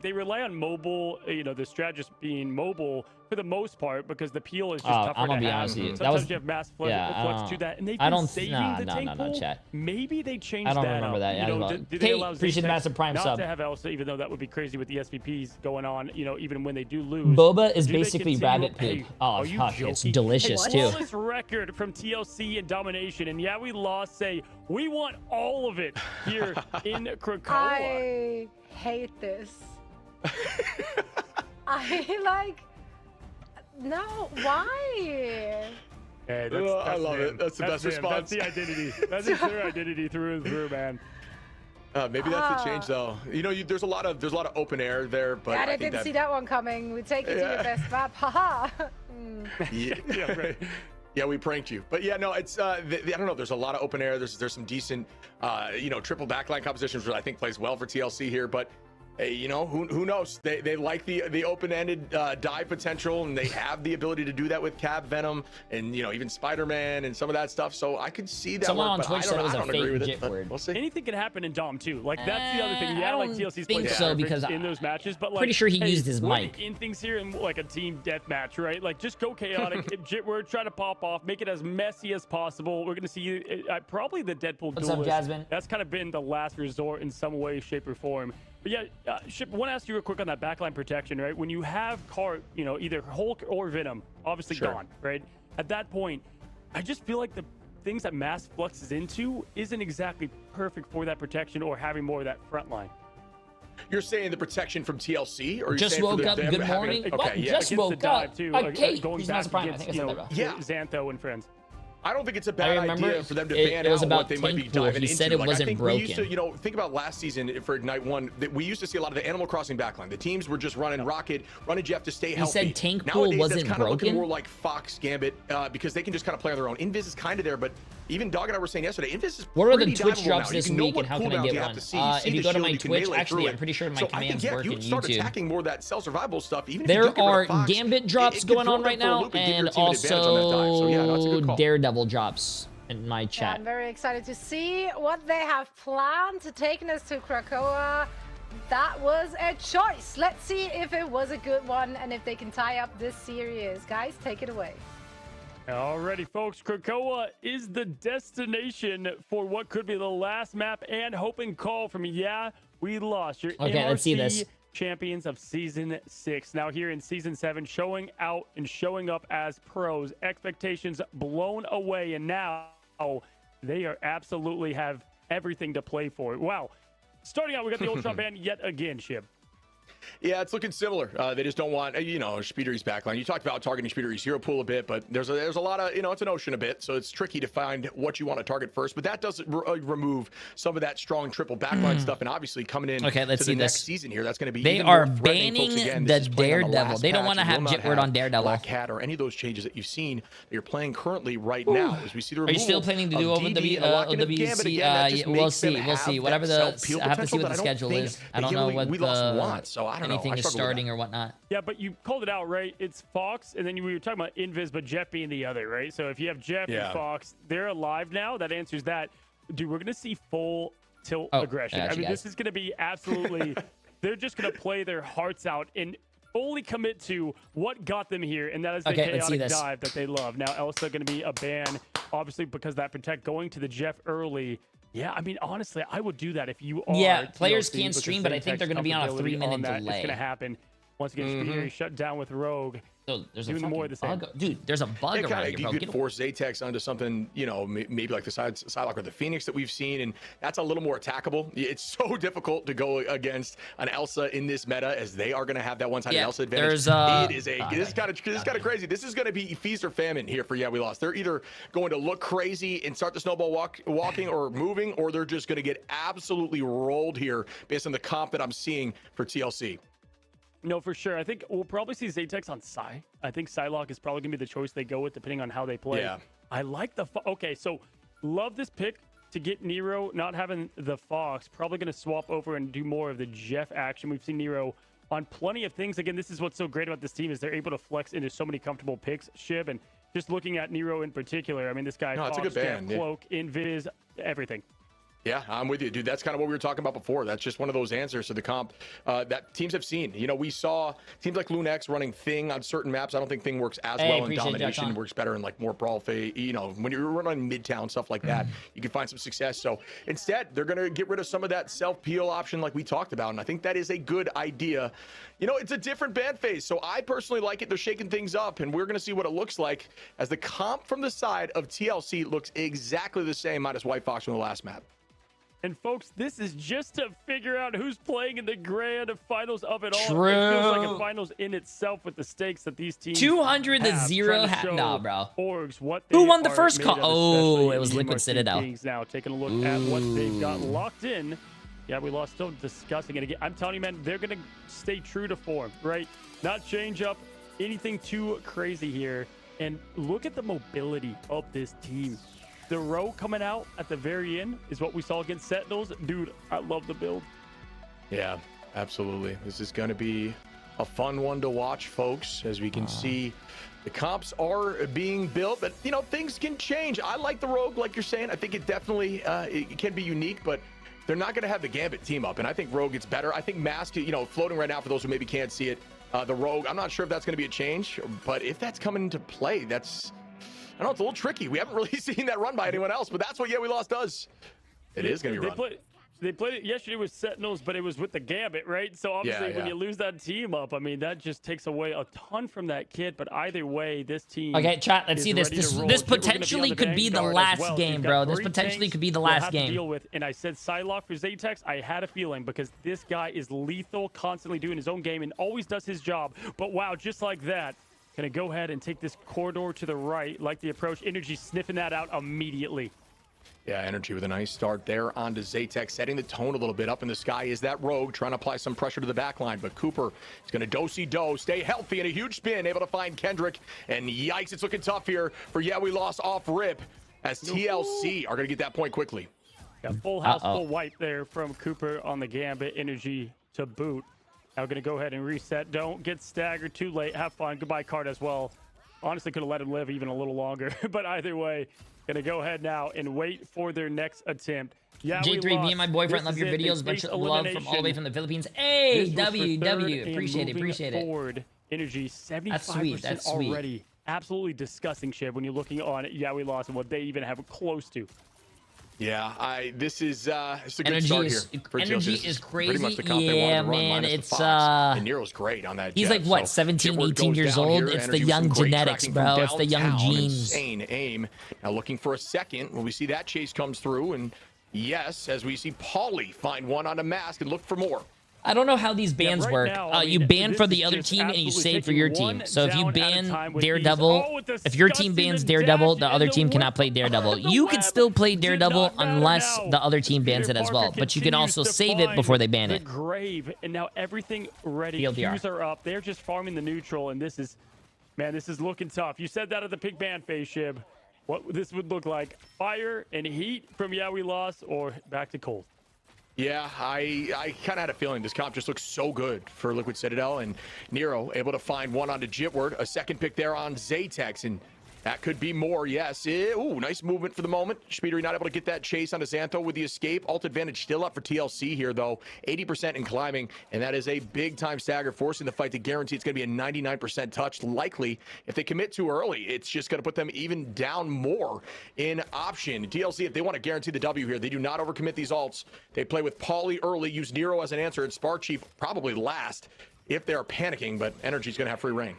they rely on mobile, you know, the strategist being mobile for the most part because the peel is just tougher I'm gonna to be have. honest with you. Sometimes you have mass flux to that, and they've been saving the tank pool. Chat. Maybe they changed I don't that remember up. that. You know, Yeah, do they allow appreciate the Zaytex massive prime not sub. to have Elsa, even though that would be crazy with the SVPs going on, you know, even when they do lose. Boba is Do they basically continue- rabbit poop. Hey, Oh, are you fuck, it's joking? delicious, Hey, too. flawless record from TLC and domination, and yeah, we lost. Say we want all of it here in Krakoa. I hate this. I like. No, why? Hey, I love it. That's the best response. That's the identity. That's their identity through and through, man. Maybe that's the change, though. You know, there's a lot of open air there, but God, I think didn't that, see that one coming. We take you to your best map. Haha. Yeah, right. Yeah, we pranked you. But yeah, no, it's I don't know. There's a lot of open air. There's some decent, triple backline compositions, which I think plays well for TLC here. But hey, you know, who knows? They like the open-ended dive potential, and they have the ability to do that with Cap, Venom, and even Spider-Man and some of that stuff. So I could see that. Someone work, on but Twitch said it was a fake jit but word. We'll see. Anything can happen in Dom too. Like that's the other thing. I Yeah, like don't TLC's think played so, perfect because in those matches, but like pretty sure he hey, used his we're mic. in things here in like a team death match, right? Like just go chaotic, hit Jitward, try to pop off, make it as messy as possible. We're gonna see probably the Deadpool What's duelist. up, Jasmine? That's kind of been the last resort in some way, shape, or form. But yeah, Ship, I want to ask you real quick on that backline protection, right? When you have Cart, either Hulk or Venom, obviously gone, right? At that point, I just feel like the things that Mass fluxes into isn't exactly perfect for that protection or having more of that front line. You're saying the protection from TLC, or Just you're saying woke for up. them Good having morning. okay, What? yeah. Just woke up. Too, Kate, going he's back not surprised. I against, think I said that. Yeah. Xantho and friends. I don't think it's a bad remember idea for them to it ban was out about what they might be tank pool. diving He into. said it Like, wasn't I think broken. we used to, think about last season for Ignite 1, that we used to see a lot of the Animal Crossing backline. The teams were just running Rocket, running Jeff to stay healthy. He said tank pool Nowadays, wasn't that's kind of looking broken? more like Fox Gambit because they can just kind of play on their own. Invis is kind of there, but even Dog and I were saying yesterday, Invis is What are the pretty Twitch diveable drops now. this You know week, what and how can I cooldowns get you have one? to see. You see If you the go to shield, my you can Twitch, melee actually, through I'm it. pretty sure my So I think, commands yeah, work if in you start YouTube. attacking more of that self-survival stuff, even if you There do get rid are of Fox, Gambit drops it going could on throw right them for a now, loop and give your and team an advantage on that dive. So, yeah, no, it's a good also call. Daredevil drops in my Yeah, chat. I'm very excited to see what they have planned to take us to Krakoa. That was a choice. Let's see if it was a good one and if they can tie up this series. Guys, take it away. Alrighty, folks, Krakoa is the destination for what could be the last map and hope and call from Yeah, We Lost. Your Okay, let's see this. champions of Season 6. Now here in Season 7, showing out and showing up as pros. Expectations blown away, and now they are absolutely have everything to play for. Wow. Starting out, we got the Ultron ban yet again, Shib. Yeah, it's looking similar. They just don't want, Spidery's backline. You talked about targeting Spidery's hero pool a bit, but there's a lot of, it's an ocean a bit, so it's tricky to find what you want to target first. But that doesn't remove some of that strong triple backline stuff, and obviously coming in Okay, let's to see the next this. season here, that's going to be They even are more threatening, folks. banning Again, the this is playing on the Daredevil. last They don't patch. want to You have will not Jitward on Daredevil. Black Cat or any of those changes that you've seen that you're playing currently right now. As we see the Are removal you still planning to do of over DD and a lock-in of Gambit again, that just we'll makes them see. We'll have see. that Whatever the self-peel I have to see what the potential that I don't schedule think is. I that don't know We what Lost wants, so I don't know. anything I is struggle with starting or whatnot. Yeah, but you called it out, right? It's Fox, and then we were talking about Invis, but Jeff being the other, right? So if you have Jeff and Fox, they're alive now. That answers that. Dude, we're going to see full tilt aggression. I mean, this is going to be absolutely... they're just going to play their hearts out and fully commit to what got them here, and that is the chaotic dive that they love. Now, Elsa going to be a ban, obviously, because that protect going to the Jeff early. Yeah, I mean, honestly, I would do that if you are. Yeah, players TLC, can stream, but I think they're going to be on a 3-minute delay. It's going to happen. Once again, Spider shut down with Rogue. So there's doing a more of the same. Dude, there's a bug around here, bro. You could force Zaytex onto something, maybe like the Psylocke or the Phoenix that we've seen, and that's a little more attackable. It's so difficult to go against an Elsa in this meta, as they are going to have that one-sided Elsa advantage. This is kind of crazy. This is going to be feast or famine here for Yeah We Lost. They're either going to look crazy and start the snowball walking or moving, or they're just going to get absolutely rolled here based on the comp that I'm seeing for TLC. No, for sure. I think we'll probably see Zaytex on Psy. I think Psylocke is probably going to be the choice they go with, depending on how they play. Yeah. I like the... Okay, so love this pick to get Nero not having the Fox. Probably going to swap over and do more of the Jeff action. We've seen Nero on plenty of things. Again, this is what's so great about this team is they're able to flex into so many comfortable picks, Shib, and just looking at Nero in particular, I mean, this guy, Fox, it's a good band, Cloak, Invis, everything. Yeah, I'm with you, dude. That's kind of what we were talking about before. That's just one of those answers to the comp that teams have seen. You know, we saw teams like Lunex running Thing on certain maps. I don't think Thing works as well in domination. It works better in like more brawl phase. You know, when you're running Midtown, stuff like that, you can find some success. So instead, they're going to get rid of some of that self-peel option like we talked about. And I think that is a good idea. You know, it's a different ban phase. So I personally like it. They're shaking things up, and we're going to see what it looks like as the comp from the side of TLC looks exactly the same minus White Fox from the last map. And folks, this is just to figure out who's playing in the grand finals of it all. True. It feels like a finals in itself with the stakes that these teams 200 to have, 0. Nah, bro. Who won the first call? Oh, it was Liquid Citadel. Now taking a look at what they've got locked in. Yeah, we lost. Still discussing it again. I'm telling you, man, they're gonna stay true to form, right? Not change up anything too crazy here. And look at the mobility of this team. The row coming out at the very end is what we saw against Sentinels. Dude, I love the build. Yeah, absolutely. This is going to be a fun one to watch, folks, as we can see the comps are being built, but, you know, things can change. I like the Rogue, like you're saying. I think it definitely it can be unique, but they're not going to have the Gambit team up, and I think Rogue gets better. I think Mask, you know, floating right now for those who maybe can't see it, the Rogue, I'm not sure if that's going to be a change, but if that's coming into play, that's... I know it's a little tricky. We haven't really seen that run by anyone else, but that's what Yeah We Lost does. It is going to be run. They played it yesterday with Sentinels, but it was with the Gambit, right? So obviously when you lose that team up, I mean, that just takes away a ton from that kid. But either way, this team... Okay, chat, let's see this. This potentially could be the last game, bro. This potentially could be the last game. Deal with. And I said Psylocke for Zatex. I had a feeling because this guy is lethal, constantly doing his own game and always does his job. But wow, just like that. Gonna go ahead and take this corridor to the right, like the approach. Energy sniffing that out immediately. Yeah, Energy with a nice start there onto Zatex, setting the tone a little bit. Up in the sky is that Rogue, trying to apply some pressure to the back line, but Cooper is gonna do-si-do, stay healthy, and a huge spin, able to find Kendrick, and yikes, it's looking tough here for Yeah We Lost off rip, as TLC are gonna get that point quickly. Yeah, full house, full wipe there from Cooper on the Gambit. Energy to boot. Now going to go ahead and reset. Don't get staggered too late. Have fun. Goodbye, card as well. Honestly, could have let him live even a little longer. But either way, going to go ahead now and wait for their next attempt. Yeah, J3, me and my boyfriend love your videos. A bunch of love from all the way from the Philippines. Hey, W. Appreciate it. Forward. Energy, 75% That's already. Sweet. Absolutely disgusting shit when you're looking on Yeah We Lost and what they even have close to. Yeah, this is it's a good energy start is, here. For energy TLC. is crazy. Pretty much the comp they wanted to run, man, minus it's the Fox. And Nero's great on that. He's jet, like what, so 17, Shipward 18 years goes down old. here. It's the Energy with young some great genetics, tracking bro. from It's the young downtown. genes. Insane aim. Now looking for a second. When we see that chase comes through, and yes, as we see Pauly find one on a Mask and look for more. I don't know how these bans work. Now, you ban for the other team and you save for your team. So if you ban Daredevil, if your team bans Daredevil, the other team cannot play Daredevil. You can still play Daredevil unless the other team bans it as well. But you can also save it before they ban it. The grave, and now everything ready. Qs are up. They're just farming the neutral, and this is, man, this is looking tough. You said that at the pick ban phase, Shib. What this would look like: fire and heat from Yeah We Lost, or back to cold. Yeah, I kind of had a feeling this comp just looks so good for Liquid Citadel, and Nero able to find one onto Jitward, a second pick there on Zatex, and that could be more, yes. Ooh, nice movement for the moment. Speedery not able to get that chase onto Xantho with the escape. Ult advantage still up for TLC here, though. 80% in climbing, and that is a big-time stagger, forcing the fight to guarantee it's going to be a 99% touch. Likely, if they commit too early, it's just going to put them even down more in option. TLC, if they want to guarantee the W here, they do not overcommit these ults. They play with Pauly early, use Nero as an answer, and Spark Chief probably last if they're panicking, but Energy's going to have free reign.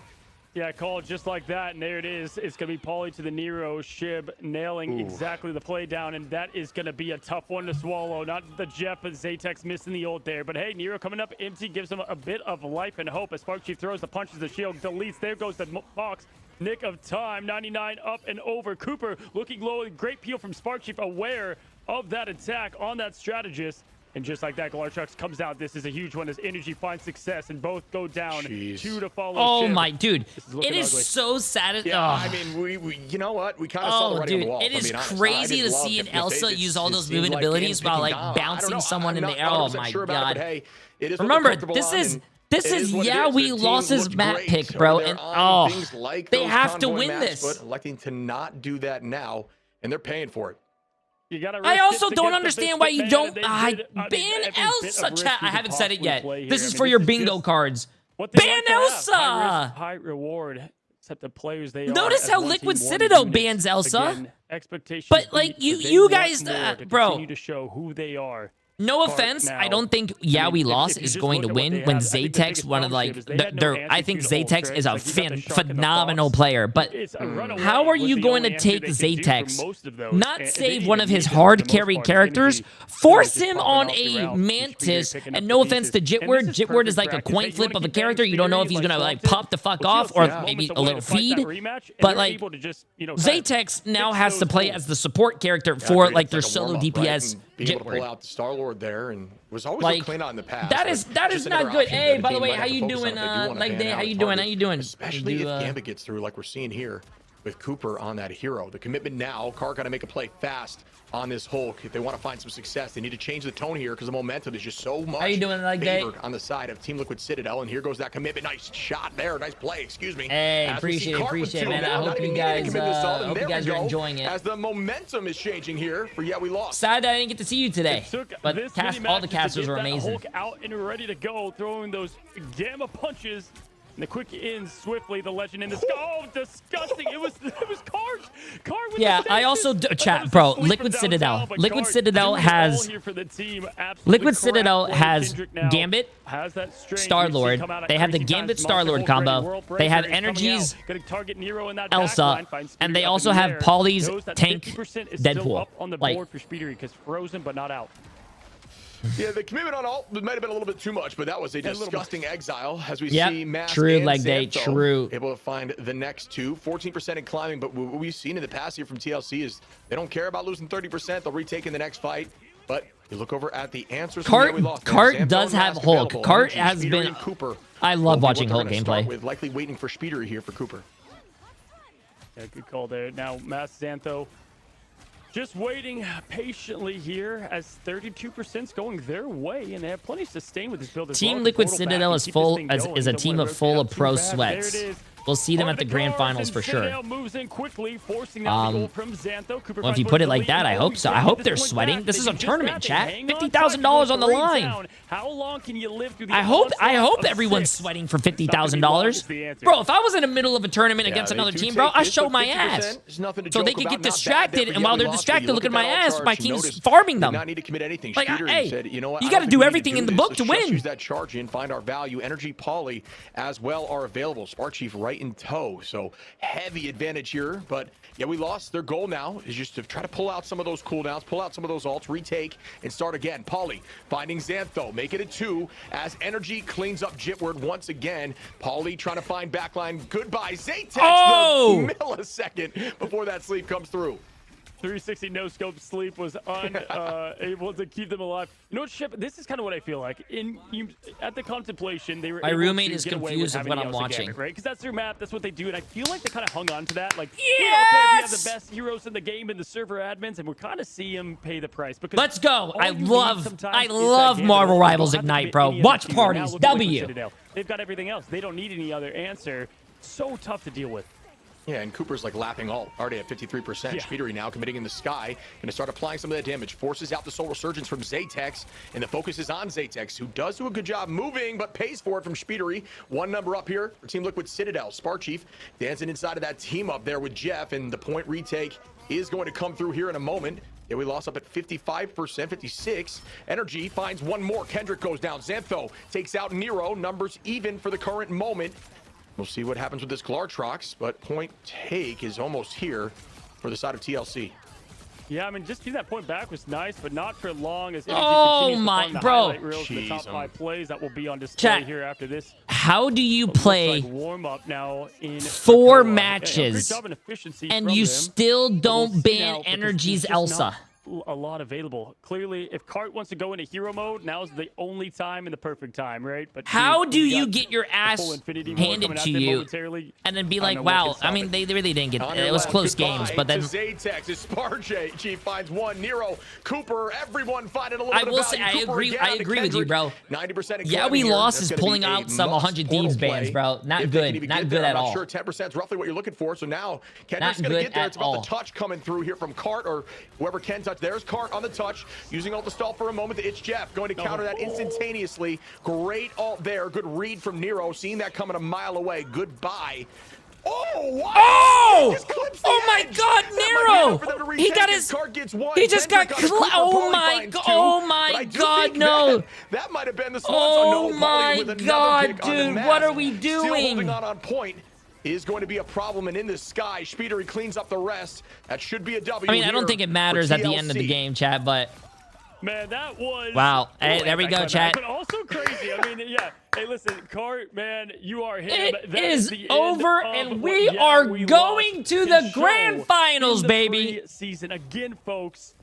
Yeah, called just like that, and there it is. It's going to be Pauly to the Nero. Shib nailing exactly the play down, and that is going to be a tough one to swallow. Not the Jeff, but Zatex missing the ult there. But hey, Nero coming up empty, gives him a bit of life and hope as Spark Chief throws the punches, the shield deletes. There goes the Fox. Nick of time, 99 up and over. Cooper looking low, great peel from Spark Chief, aware of that attack on that strategist. And just like that, Galarchux comes out. This is a huge one as Energy finds success, and both go down. Jeez. 2 to follow. Oh Shib. My dude, it is ugly. so sad. Yeah, I mean, we you know what? We kind of saw the writing on the wall. It is crazy to see an Elsa use all those movement abilities while like bouncing someone in the air. Oh my god! Hey, it is remember, this is Yeah We Lost's map pick, bro, and like they have to win maps, this. But electing to not do that now, and they're paying for it. I also don't understand why you don't ban Elsa, chat. I haven't said it yet. This is for your bingo cards. Ban Elsa! High reward. Except the players they Notice how Liquid Citadel bans Elsa. But like you guys, bro. Continue to show who they are. No offense, I don't think We Lost is going to win when Zaytex, one of like, I think Zaytex is a phenomenal player, but how are you going to take Zaytex, not save one of his hard carry characters, force him on a Mantis, and no offense to Jitward, Jitward is like a coin flip of a character, you don't know if he's going to like pop the fuck off or maybe a little feed, but like, Zaytex now has to play as the support character for like their solo DPS. Being able to pull out the Star-Lord there and was always like, clean out in the past. That is not good. Hey, by the way, how you doing? Leg day, how you doing? Especially if Gambit gets through like we're seeing here with Cooper on that hero. The commitment now, Carr got to make a play fast on this Hulk. If they want to find some success, they need to change the tone here because the momentum is just so much how you doing, Leg day? On the side of Team Liquid Citadel, and here goes that commitment. Nice shot there. Nice play, excuse me. Hey, appreciate it, man. I hope you guys are enjoying it. As the momentum is changing here for We Lost. Sad I didn't get to see you today, but all the casters were amazing. Hulk out and ready to go, throwing those gamma punches. And the quick in swiftly, the legend in the sky. Oh, disgusting! It was Card. With yeah, I also chat, bro. Liquid Citadel. Liquid Citadel has Gambit, Star-Lord. They have the Gambit Star-Lord combo. They have Energies, Elsa, and they also have Polly's tank Deadpool. On the like, board for Speedery because frozen but not out. Yeah, the commitment on ult might have been a little bit too much, but that was a disgusting exile as we see Mask true and leg day, Xantho true. able to find the next two. 14% in climbing, but what we've seen in the past here from TLC is they don't care about losing 30%. They'll retake in the next fight. But you look over at the answers. Cart does have Hulk. Cart has been. Cooper. I love watching Hulk gameplay. With likely waiting for Speedery here for Cooper. Yeah, good call there. Now Mask Xantho just waiting patiently here as 32% is going their way, and they have plenty of sustain with this build. Team Liquid Citadel is a team of full of pro sweats. We'll see them at the grand finals for sure. Well, if you put it like that, I hope so. I hope they're sweating. This is a tournament, chat. $50,000 on the line. How long can you live through the I hope everyone's sweating for $50,000. Bro, if I was in the middle of a tournament against another team, bro, I show my ass. So they can get distracted, and while they're distracted, look at my ass. My team's farming them. Like, hey, you got to do everything in the book to win. Use that charge in, find our value. Energy, Poly as well are available. Spark Chief right in tow, so heavy advantage here. But yeah, We Lost. Their goal now is just to try to pull out some of those cooldowns, pull out some of those ults, retake, and start again. Poly finding Xantho, make it a 2 as Energy cleans up Jitward once again. Poly trying to find backline. Goodbye, Zaytex. Oh! The millisecond before that sleep comes through. 360 no scope sleep was unable to keep them alive. You know what, Shep? This is kind of what I feel like. At the contemplation, they were. My able roommate to is get away confused with with what having I'm Elsa watching. Gambit, right? Because that's their map. That's what they do, and I feel like they kind of hung on to that. Like, yes! We don't care if we have the best heroes in the game and the server admins, and we're kind of see them pay the price. Because let's go. I love Marvel Rivals Ignite, bro. Watch parties. W. They've got everything else. They don't need any other answer. So tough to deal with. Yeah, and Cooper's like lapping ult, already at 53%. Speedery now committing in the sky, going to start applying some of that damage. Forces out the Soul Resurgence from Zaytex, and the focus is on Zaytex, who does do a good job moving, but pays for it from Speedery. One number up here for Team Liquid Citadel. Spark Chief dancing inside of that team up there with Jeff, and the point retake is going to come through here in a moment. Yeah, We Lost up at 55%, 56. Energy finds one more. Kendrick goes down. Xantho takes out Nero. Numbers even for the current moment. We'll see what happens with this Glartrox, but point take is almost here for the side of TLC. Yeah, I mean, just getting that point back was nice, but not for long. As oh my, bro! The top 5 plays that will be on display here after this. How do you play warm up now in 4 matches and you still don't ban Energy's Elsa? A lot available. Clearly, if Cart wants to go into hero mode, now's the only time and the perfect time, right? But how do you get your ass handed to you and then be like, wow, I mean, they really didn't get it. Was close games, but then Zaytex is Sparjay. Chief finds one. Nero, Cooper, everyone finding a little bit of value. I will say, I agree with you, bro. 90%. Yeah, We Lost is pulling out some 100 Thieves bans, bro. Not good. Not good at all. I'm sure 10% is roughly what you're looking for. So now Kendrick's going to get there. It's about the touch coming through here from Cart or whoever Ken touch touch. There's Cart on the touch, using ult to stall for a moment. It's Jeff going to counter that instantaneously. Great ult there. Good read from Nero, seeing that coming a mile away. Goodbye. Oh, wow. Oh my God, Nero! He got his. He just got. Oh my God, no! That might have been the Oh my God, dude! What are we Still doing? holding on point is going to be a problem, and in the sky, Speedery cleans up the rest. That should be a W. I mean, I don't think it matters at the end of the game, chat, but. Man, that was... Wow. Hey, there we go, chat. But also crazy. I mean, yeah. Hey, listen, Cart, man, you are him. It is over, and we are going to the grand finals, baby. Season again, folks.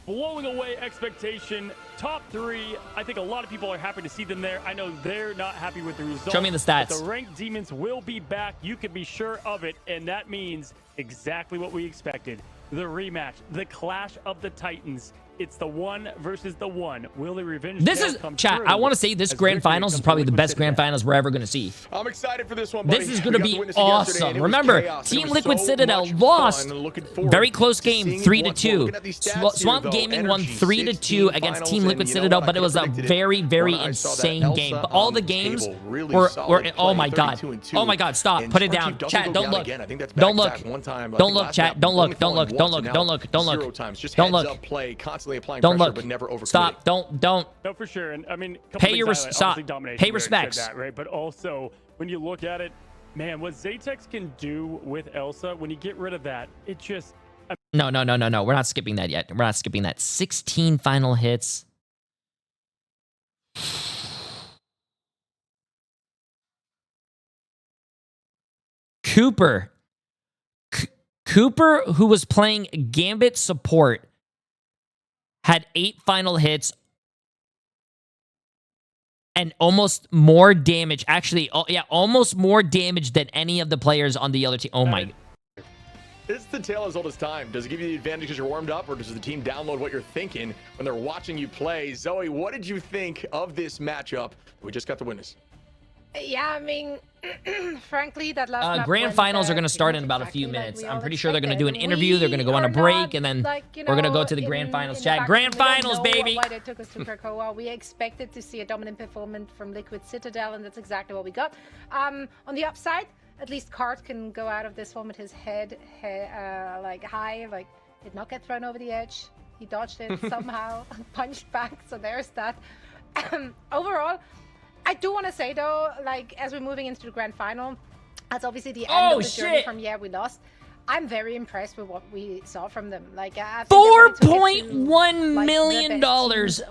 Blowing away expectation. Top 3. I think a lot of people are happy to see them there. I know they're not happy with the results. Show me the stats. But the ranked demons will be back. You can be sure of it, and that means exactly what we expected. The rematch, the clash of the Titans. It's the 1 versus the 1. Will the revenge? This is chat. I want to say this grand finals is probably the best grand finals we're ever going to see. I'm excited for this one, buddy. This is going to be awesome. Remember, Team Liquid Citadel lost. Very close game, 3-2. Swamp Gaming won 3-2 against Team Liquid Citadel, but it was a very, very insane game. But all the games were oh my God. Oh my God, stop. Put it down. Chat, don't look. Don't look. Don't look, chat. Don't look. Don't look. Don't look. Don't look. Don't look. Don't look. Applying don't pressure, look. But never over Stop. Don't. No, for sure. And I mean, pay your stop. Pay respects. That, right? But also, when you look at it, man, what Zaytex can do with Elsa, when you get rid of that, it just. No. We're not skipping that yet. We're not skipping that. 16 final hits. Cooper, who was playing Gambit support, had 8 final hits and almost more damage. Actually, almost more damage than any of the players on the other team. Oh my. It's the tale as old as time. Does it give you the advantage because you're warmed up, or does the team download what you're thinking when they're watching you play? Zoe, what did you think of this matchup? We just got to witness. Yeah, I mean, frankly, that last map grand finals are going to start in about a few minutes. I'm pretty sure they're going to do an interview. They're going to go on a break, and then we're going to go to the grand finals. Chat, grand finals, baby. Why they took us to Krakoa. We expected to see a dominant performance from Liquid Citadel, and that's exactly what we got. On the upside, at least Cart can go out of this one with his head like high, like did not get thrown over the edge. He dodged it somehow, punched back. So there's that. Overall, I do want to say though, like as we're moving into the grand final, that's obviously the end of the journey from we lost. I'm very impressed with what we saw from them. Like $4.1 million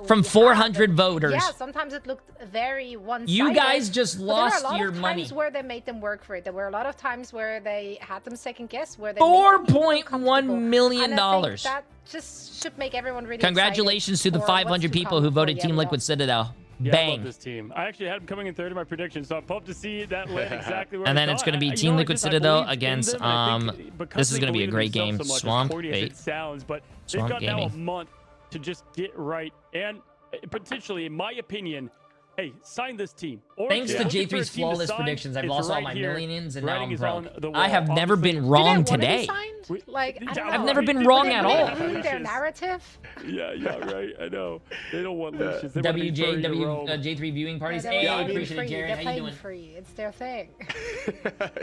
from 400 voters. Yeah, sometimes it looked very one-sided. You guys just lost your money. There were a lot of times where they made them work for it. There were a lot of times where they had them second guess. Where they $4.1 million. And I think that just should make everyone really. Congratulations to the 500 people who voted Team Liquid Citadel. Yeah, Bang. I love this team. I actually had them coming in third in my predictions, so I'm pumped to see that land exactly where and then it's going to be Team Liquid Citadel against, this is going to be a great game. So Swamp, it sounds, but they've got now a month to just get right, and potentially, in my opinion, hey, sign this team. Thanks to Jay3's flawless predictions, I've lost all my millions, and now I'm broke. I have never been wrong today. Like, I've never been wrong at all. Their narrative. Yeah, right. I know. They don't want Lucius. Jay3 viewing parties. Hey, I appreciate it, Jared. How you doing? Free. It's their thing.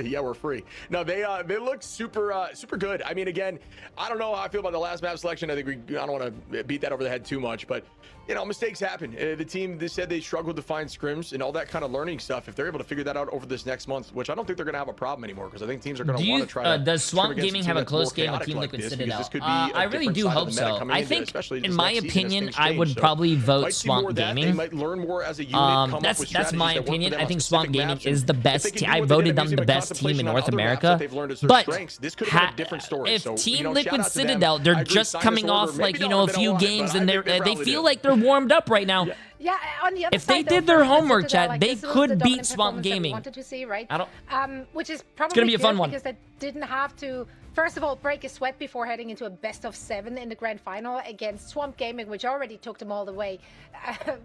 Yeah, we're free. No, they look super good. I mean, again, I don't know how I feel about the last map selection. I think I don't want to beat that over the head too much, but you know, mistakes happen. The team, they said they struggled to find scrims and all that kind of learning stuff. If they're able to figure that out over this next month, which I don't think they're going to have a problem anymore, because I think teams are going to want to try to. Does Swamp Gaming have a close game with Team Liquid Citadel? I really do hope so. I think, in my opinion, I would probably vote Swamp Gaming. That's my opinion. I think Swamp Gaming is the best team. I voted them the best team in North America. But if Team Liquid Citadel, they're just coming off like, you know, a few games, and they feel like they're warmed up right now. Yeah, on the other if they did their homework, chat, they could beat Swamp Gaming. Wanted to see, right? I don't. Which is probably it's gonna be a fun one because they didn't have to. First of all, break a sweat before heading into a best of 7 in the grand final against Swamp Gaming, which already took them all the way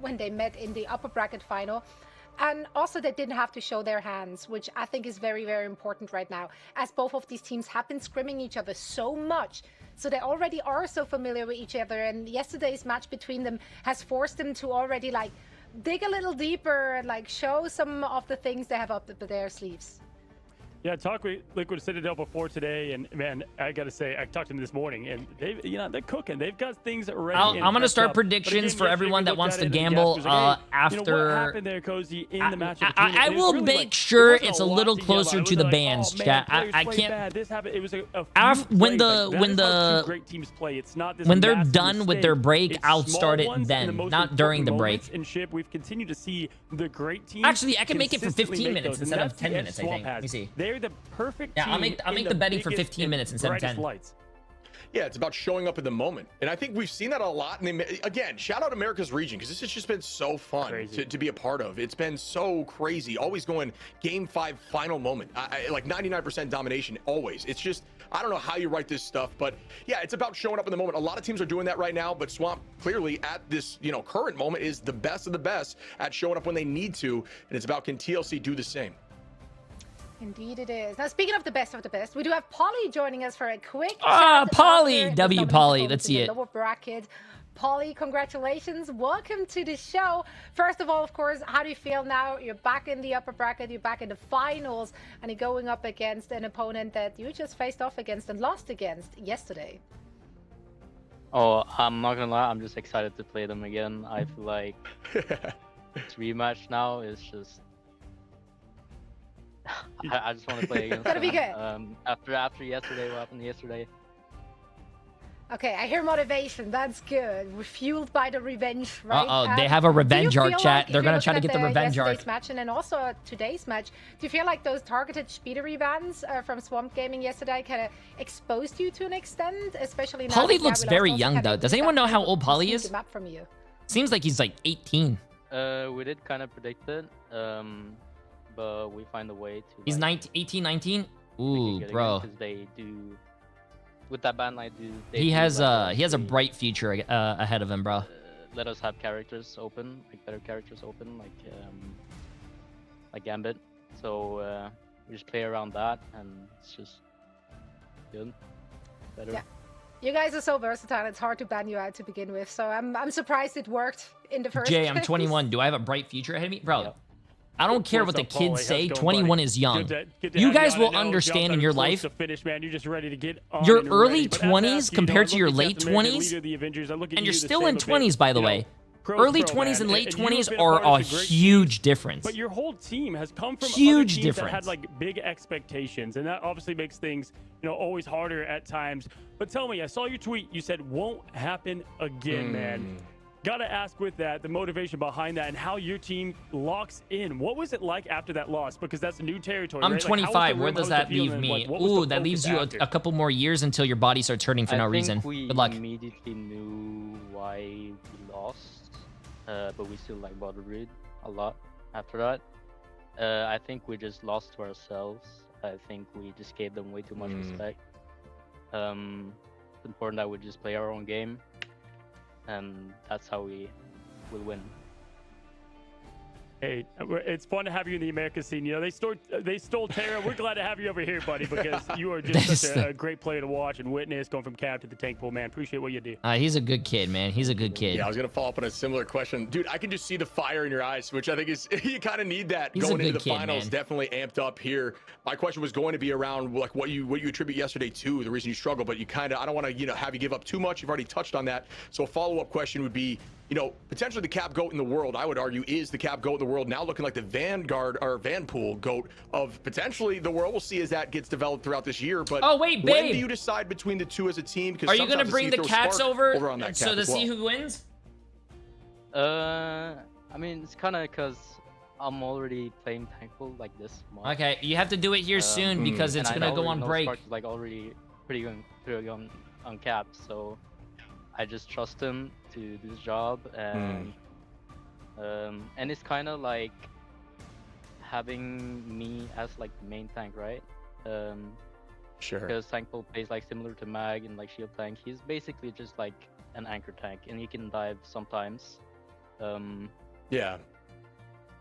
when they met in the upper bracket final. And also they didn't have to show their hands, which I think is very, very important right now, as both of these teams have been scrimming each other so much. So they already are so familiar with each other, and yesterday's match between them has forced them to already like dig a little deeper and like show some of the things they have up their sleeves. Yeah, talked with Liquid Citadel before today, and man, I gotta say, I talked to them this morning, and they're cooking. They've got things ready. I'm gonna start predictions for everyone that wants to gamble after. What happened there, Cozy, in the match? I will make sure it's a little closer to the bands, chat. I can't. This happened. It was when great teams play. It's not this when they're massive done with their break, It's I'll small start it ones then, in the most not during the important break. moments in Ship, we've continued to see the great teams. Actually, I can make it for consistently 15 make minutes those, instead and of that's 10 the edge minutes, I Swamp think. Let me has. see. They're the perfect Yeah, team. I'll make the betting for 15 minutes instead of 10. Lights. Yeah, it's about showing up in the moment. And I think we've seen that a lot. And again, shout out America's region, because this has just been so fun to be a part of. It's been so crazy. Always going game 5 final moment. Like 99% domination, always. It's just, I don't know how you write this stuff, but yeah, it's about showing up in the moment. A lot of teams are doing that right now, but Swamp clearly at this, current moment is the best of the best at showing up when they need to. And it's about, can TLC do the same? Indeed it is. Now, speaking of the best, we do have Polly joining us for a quick Polly! W Polly, let's see it. Lower bracket. Polly, congratulations. Welcome to the show. First of all, of course, how do you feel now? You're back in the upper bracket, you're back in the finals, and you're going up against an opponent that you just faced off against and lost against yesterday. Oh, I'm not gonna lie, I'm just excited to play them again. I feel like this rematch now is just... I just want to play against Gotta be them. good. After yesterday, what happened yesterday? Okay, I hear motivation. That's good. We're fueled by the revenge, right? They have a revenge arc, chat. Like, They're gonna try to get the revenge arc. Yesterday's match and then also today's match. Do you feel like those targeted speedery bans from Swamp Gaming yesterday kind of exposed you to an extent, especially now? Polly looks very young, though. Does anyone know how old Polly is? Map from you. Seems like he's like 18. We did kind of predict it, but we find a way to. He's 18, 19. Ooh, bro. Because they do. With that ban, he has a bright future ahead of him, bro. Let us have characters open, like better characters open, like Gambit. So we just play around that, and it's just good, better. Yeah. You guys are so versatile. It's hard to ban you out to begin with. So I'm surprised it worked in the first. Jay, I'm 21. Do I have a bright future ahead of me, bro? Yep. I don't care what the kids say. 21 is young. Good to you guys will understand in your life. Finish, man. You're just ready to get on your early 20s compared to your late 20s, and you're still in 20s, by the way. Early 20s and late 20s are a huge difference. But your whole team has come from huge other teams difference. That had like big expectations, and that obviously makes things, always harder at times. But tell me, I saw your tweet. You said won't happen again, man. Gotta ask with that, the motivation behind that and how your team locks in. What was it like after that loss? Because that's new territory. I'm right? 25. Where does that leave me? Ooh, that leaves you a couple more years until your body starts hurting for no reason. Good luck. We immediately knew why we lost, but we still bothered it a lot after that. I think we just lost to ourselves. I think we just gave them way too much respect. It's important that we just play our own game. And that's how we will win. Hey, it's fun to have you in the America scene. They stole Terra. We're glad to have you over here, buddy, because you are just such a great player to watch and witness, going from cab to the tank pool, man. Appreciate what you do. He's a good kid, man. He's a good kid. Yeah, I was gonna follow up on a similar question, dude. I can just see the fire in your eyes, which I think is you kind of need that going into the finals. Man. Definitely amped up here. My question was going to be around like what you attribute yesterday to the reason you struggle, but you I don't want to have you give up too much. You've already touched on that. So a follow-up question would be, potentially the cap goat in the world, I would argue, is the cap goat in the world now looking like the Vanguard or Vanpool goat of potentially the world. We'll see as that gets developed throughout this year. But oh wait, when do you decide between the two as a team? Are you gonna bring the cats over on that so to see who wins? I mean, it's kind of because I'm already playing Thankful like this month. Okay, you have to do it here soon because it's gonna go on break. Spark is already pretty good on cap, so I just trust him to do his job, and it's kind of like having me as the main tank, right? Sure. Because Thankful plays similar to Mag and shield tank. He's basically just an anchor tank, and he can dive sometimes. Yeah.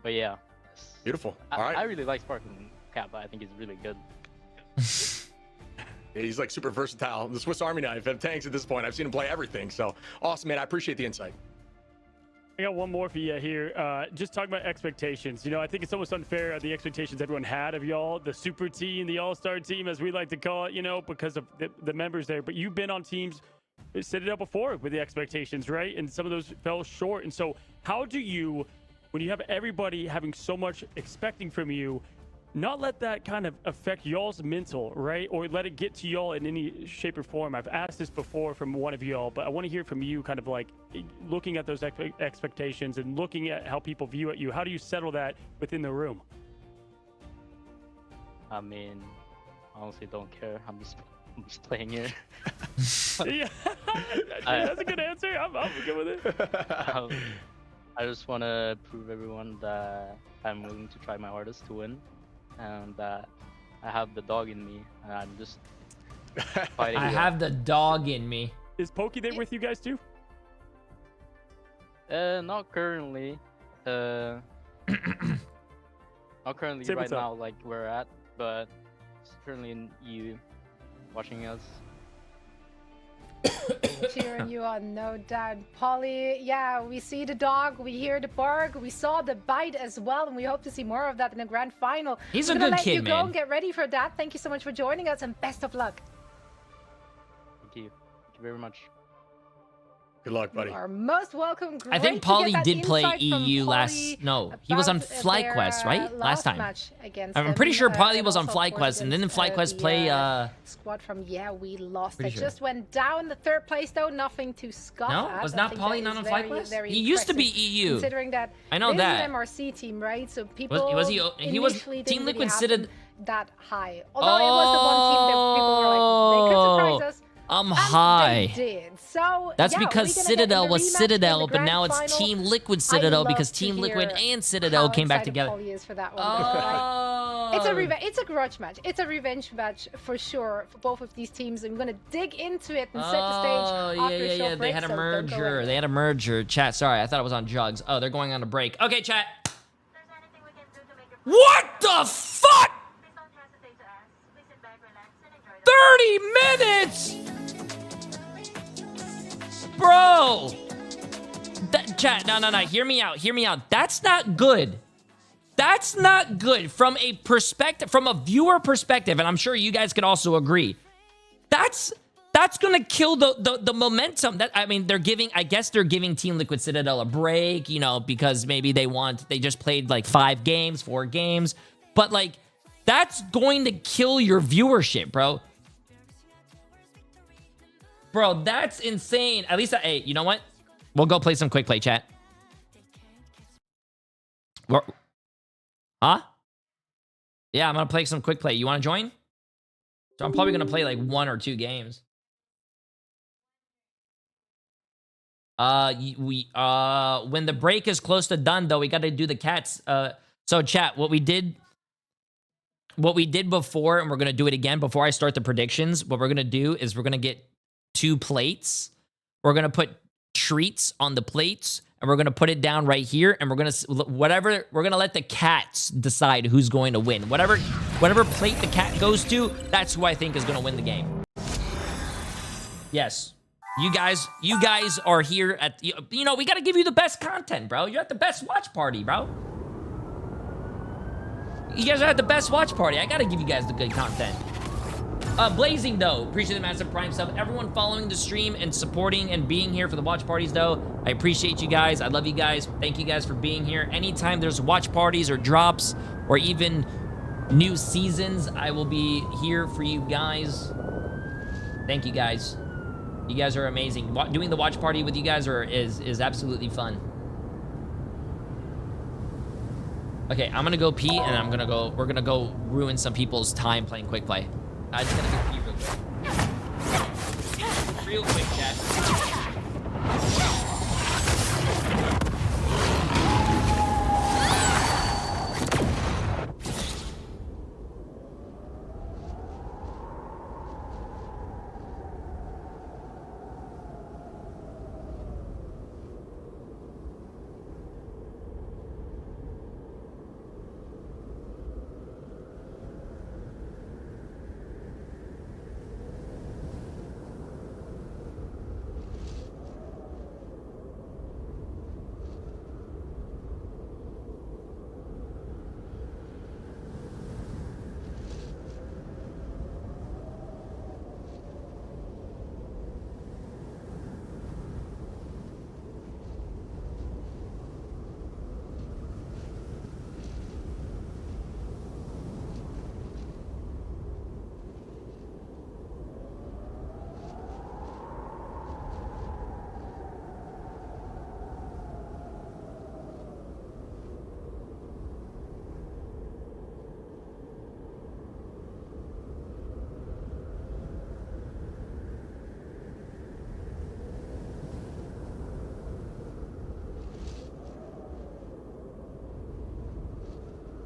But yeah, Yes. Beautiful. All right. I really like Sparking Kappa. I think he's really good. Yeah, he's like super versatile. The Swiss Army knife of tanks at this point. I've seen him play everything. So awesome, man. I appreciate the insight. I got one more for you here. Just talking about expectations. You know, I think it's almost unfair the expectations everyone had of y'all, the super team, the all-star team, as we like to call it, you know, because of the members there. But you've been on teams, set it up before with the expectations, right? And some of those fell short. And so how do you, when you have everybody having so much expecting from you, not let that kind of affect y'all's mental, right? Or let it get to y'all in any shape or form. I've asked this before from one of y'all, but I want to hear from you, kind of like looking at those expectations and looking at how people view at you. How do you settle that within the room? I mean, honestly, don't care. I'm just playing here. Yeah, that's a good answer. I'm good with it. I just want to prove everyone that I'm willing to try my hardest to win, and that I have the dog in me, and I'm just fighting. I have the dog in me. Is Pokey there with you guys too? Not currently. Not currently Say right what's up. now, like we're at, but certainly in you watching us. Cheering you on, no doubt. Polly, yeah, we see the dog, we hear the bark, we saw the bite as well, and we hope to see more of that in the grand final. He's I'm a gonna good let kid, you go man. and get ready for that. Thank you so much for joining us, and best of luck. Thank you. Thank you very much. Good luck, buddy. You are most welcome. I think Great to get Polly that did play insight from EU Polly last. No, he was on about FlyQuest, their, right? Last time. match against I'm pretty them, sure Polly and was on also, of course, FlyQuest, and didn't against, FlyQuest play? squad from we lost. Pretty It sure. just went down. The third place though, nothing to scoff No? at. Was I not think Polly that not is on very, FlyQuest? very He used to be impressive, EU. Considering that I know this that. is an MRC team, right? So people Was he? He was initially Team didn't Liquid really have Citadel. them that high. Although it was the one team that people were like, they could surprise us. I'm And high. they did. So That's yeah, because we're gonna get in Citadel the was rematch in Citadel, the but grand now it's final. Team Liquid I Citadel love because to Team Liquid hear and Citadel how came back excited together. Polly is for that one. It's a it's a grudge match. It's a revenge match for sure for both of these teams. And we're gonna dig into it and set the stage after a short They break. had a so don't go merger. anywhere. They had a merger. Chat, sorry, I thought it was on Jugs. Oh, they're going on a break. Okay, chat. What the fuck? 30 minutes! Bro! Chat, no. Hear me out. That's not good. That's not good from a perspective, from a viewer perspective, and I'm sure you guys can also agree. That's gonna kill the momentum. I guess they're giving Team Liquid Citadel a break, you know, because maybe they just played like 4 games, but like that's going to kill your viewership, bro. Bro, that's insane. At least, hey, you know what? We'll go play some quick play, chat. Huh? Yeah, I'm gonna play some quick play. You want to join? So I'm probably gonna play like 1 or 2 games. When the break is close to done, though, we got to do the cats. So chat, what we did before, and we're gonna do it again before I start the predictions. What we're gonna do is we're gonna get 2 plates. We're gonna put treats on the plates, and we're gonna put it down right here, and we're gonna let the cats decide who's going to win. Whatever plate the cat goes to, that's who I think is gonna win the game. Yes. You guys are here at, you know, we gotta give you the best content, bro. You're at the best watch party, bro. You guys are at the best watch party. I gotta give you guys the good content. Blazing, though, appreciate the massive prime sub. Everyone following the stream and supporting and being here for the watch parties, though, I appreciate you guys. I love you guys. Thank you guys for being here. Anytime there's watch parties or drops or even new seasons, I will be here for you guys. Thank you, guys. You guys are amazing. Doing the watch party with you guys is absolutely fun. Okay, I'm gonna go pee, and we're gonna go ruin some people's time playing quick play. I just gotta go pee real quick, chat.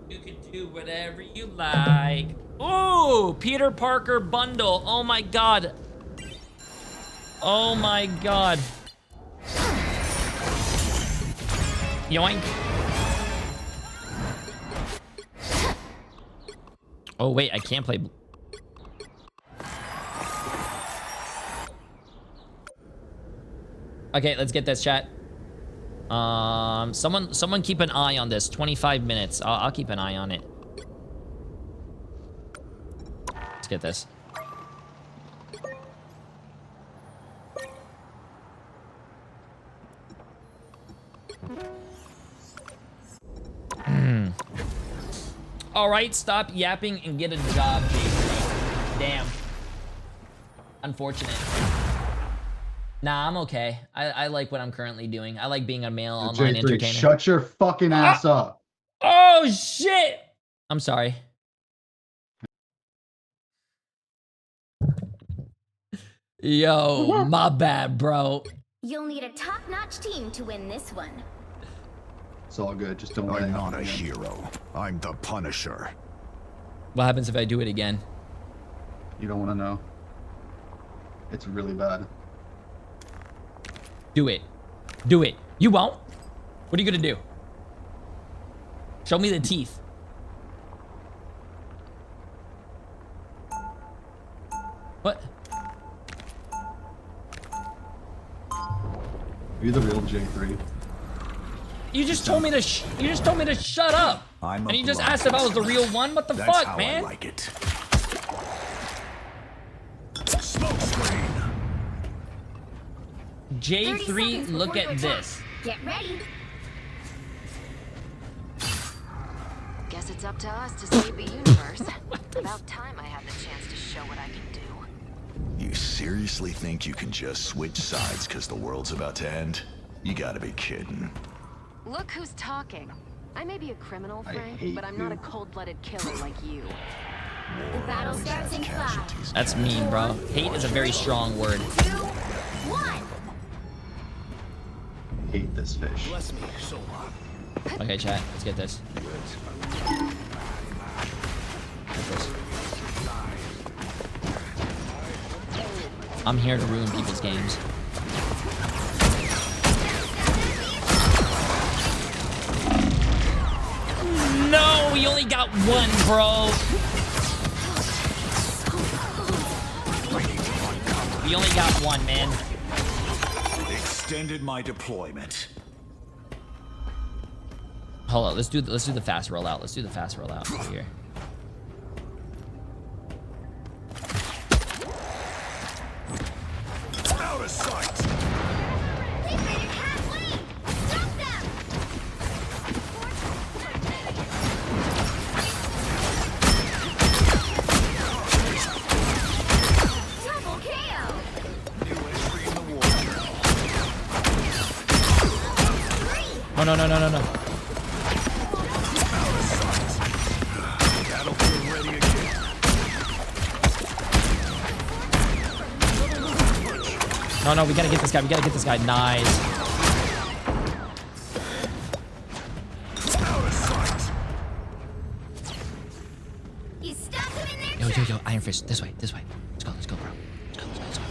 You can do whatever you like. Ooh, Peter Parker bundle. Oh my god. Oh my god. Yoink. Oh wait, I can't play. Okay, let's get this, chat. Someone keep an eye on this. 25 minutes. I'll keep an eye on it. Let's get this. All right, stop yapping and get a job, Jay3. Damn. Unfortunate. Nah, I'm okay. I like what I'm currently doing. I like being a male online Jay3, entertainer. shut your fucking ass up. Oh, shit! I'm sorry. Yo, my bad, bro. You'll need a top-notch team to win this one. It's all good. Just don't worry. I'm not a hero. I'm the Punisher. What happens if I do it again? You don't want to know. It's really bad. Do it. Do it. You won't? What are you gonna do? Show me the teeth. What? Are you the real Jay3? You just told me to shut up. And you just asked if I was the real one? What the fuck, man? I like it. Smoke screen. Jay3, look at this. Get ready. Guess it's up to us to save the universe. About time I had the chance to show what I can do. You seriously think you can just switch sides because the world's about to end? You gotta be kidding. Look who's talking. I may be a criminal, Frank, but I'm not a cold-blooded killer like you. The battle starts in 5. That's mean, bro. Hate is a very strong word. 2, 1. Hate this fish. Bless me, so Okay, chat. Let's get this. I'm here to ruin people's games. No, we only got one, bro. We only got one, man. Extended my deployment. Hold on, let's do the fast rollout. Let's do the fast rollout over here. Out of sight. No, no, no, no, no, no. No, no, we gotta get this guy. We gotta get this guy. Nice. Yo, yo, yo, Iron Fist. This way, this way. Let's go, bro. Let's go, let's go,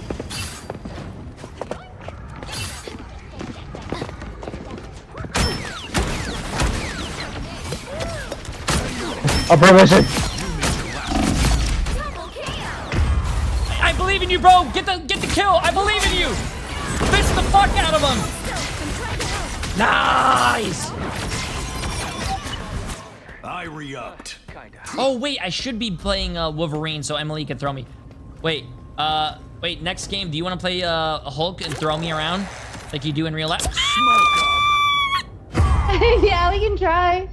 A permission. I believe in you, bro. Get the kill. I believe in you. Fist the fuck out of him. Nice. I re-upped. Oh wait, I should be playing Wolverine so Emily can throw me. Wait, wait. Next game, do you want to play Hulk and throw me around like you do in real life? Yeah, we can try.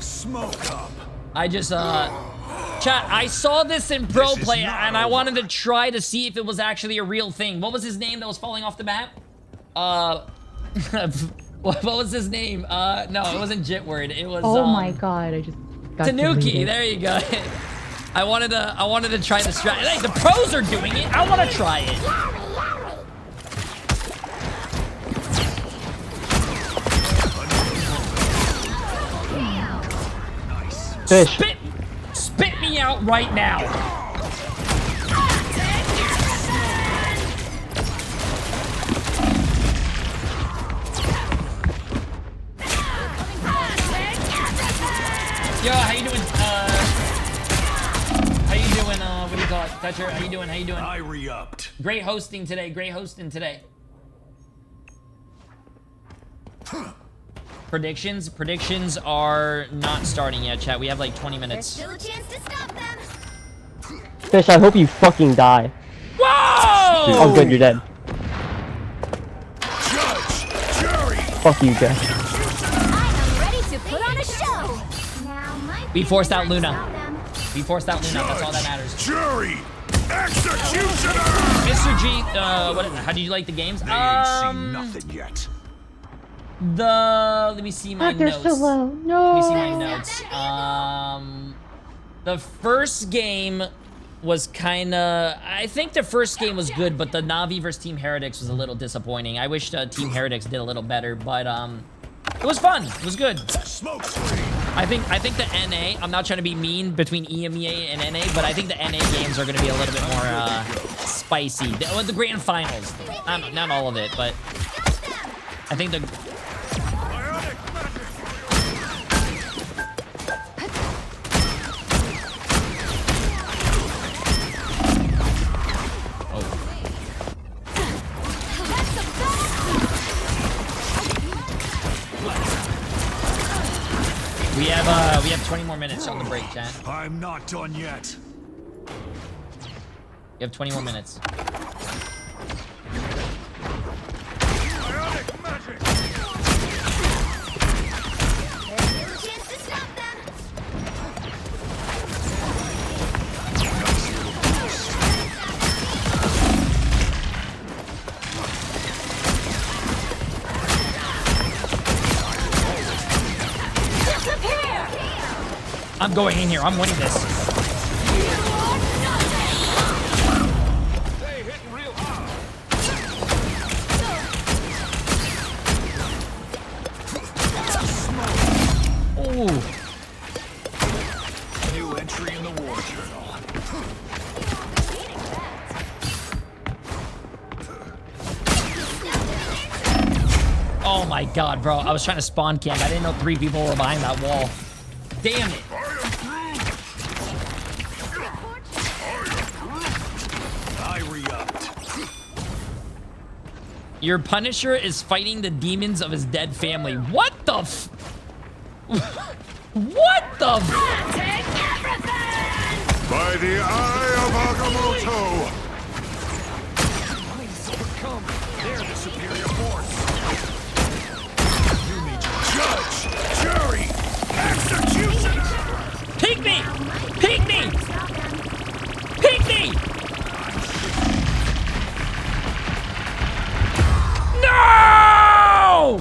Smoke up. I just chat, I saw this in pro play and I wanted to try to see if it was actually a real thing. What was his name that was falling off the map? What was his name? No, it wasn't Jitward. It was Oh my god, I just got Tanuki. deleted. There you go. I wanted to try the strat. Hey, the pros are doing it. I want to try it. Fish. Spit me out right now. Yo, how you doing? How you doing? What do you call it? Toucher, how you doing? How you doing? I re-upped. Great hosting today. Great hosting today. Predictions? Predictions are not starting yet, chat. We have like 20 minutes. Still a chance to stop them. Fish, I hope you fucking die. Whoa! Oh, good, you're dead. Judge, jury. Fuck you, Jack. I am ready to put on a show. Now might We be forced the out time to Luna. stop them. We forced out Luna. That's all that matters. Jury, executioner. Mr. G, how do you like the games? They ain't seen nothing yet. Let me see my They're notes. so low. No. Let me see my notes. The first game was kind of... I think the first game was good, but the Na'Vi versus Team Heretics was a little disappointing. I wish Team Heretics did a little better, but it was fun. It was good. I think the NA... I'm not trying to be mean between EMEA and NA, but I think the NA games are going to be a little bit more spicy. The grand finals. Not all of it, but I think the... We have 20 more minutes on the break, chat. I'm not done yet. You have 20 more minutes. I'm going in here. I'm winning this. Ooh. New entry in the war journal. Oh my god, bro. I was trying to spawn camp. I didn't know 3 people were behind that wall. Damn it. I re-upped. Your Punisher is fighting the demons of his dead family. What the f... What the f... By the eye of Agamotto. Please overcome. They're the superior force. You need judge, jury, executioner. Peek me! Peek me! Peek me! No!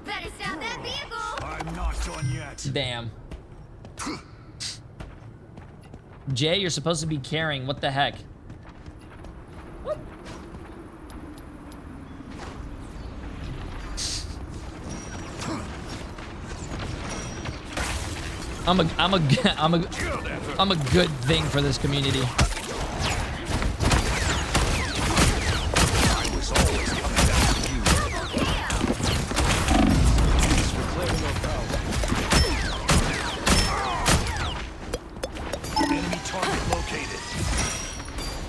Better stop that vehicle. I'm not done yet. Damn. Jay, you're supposed to be carrying. What the heck? What? I'm a good thing for this community. I was always coming back to you. Enemy target located.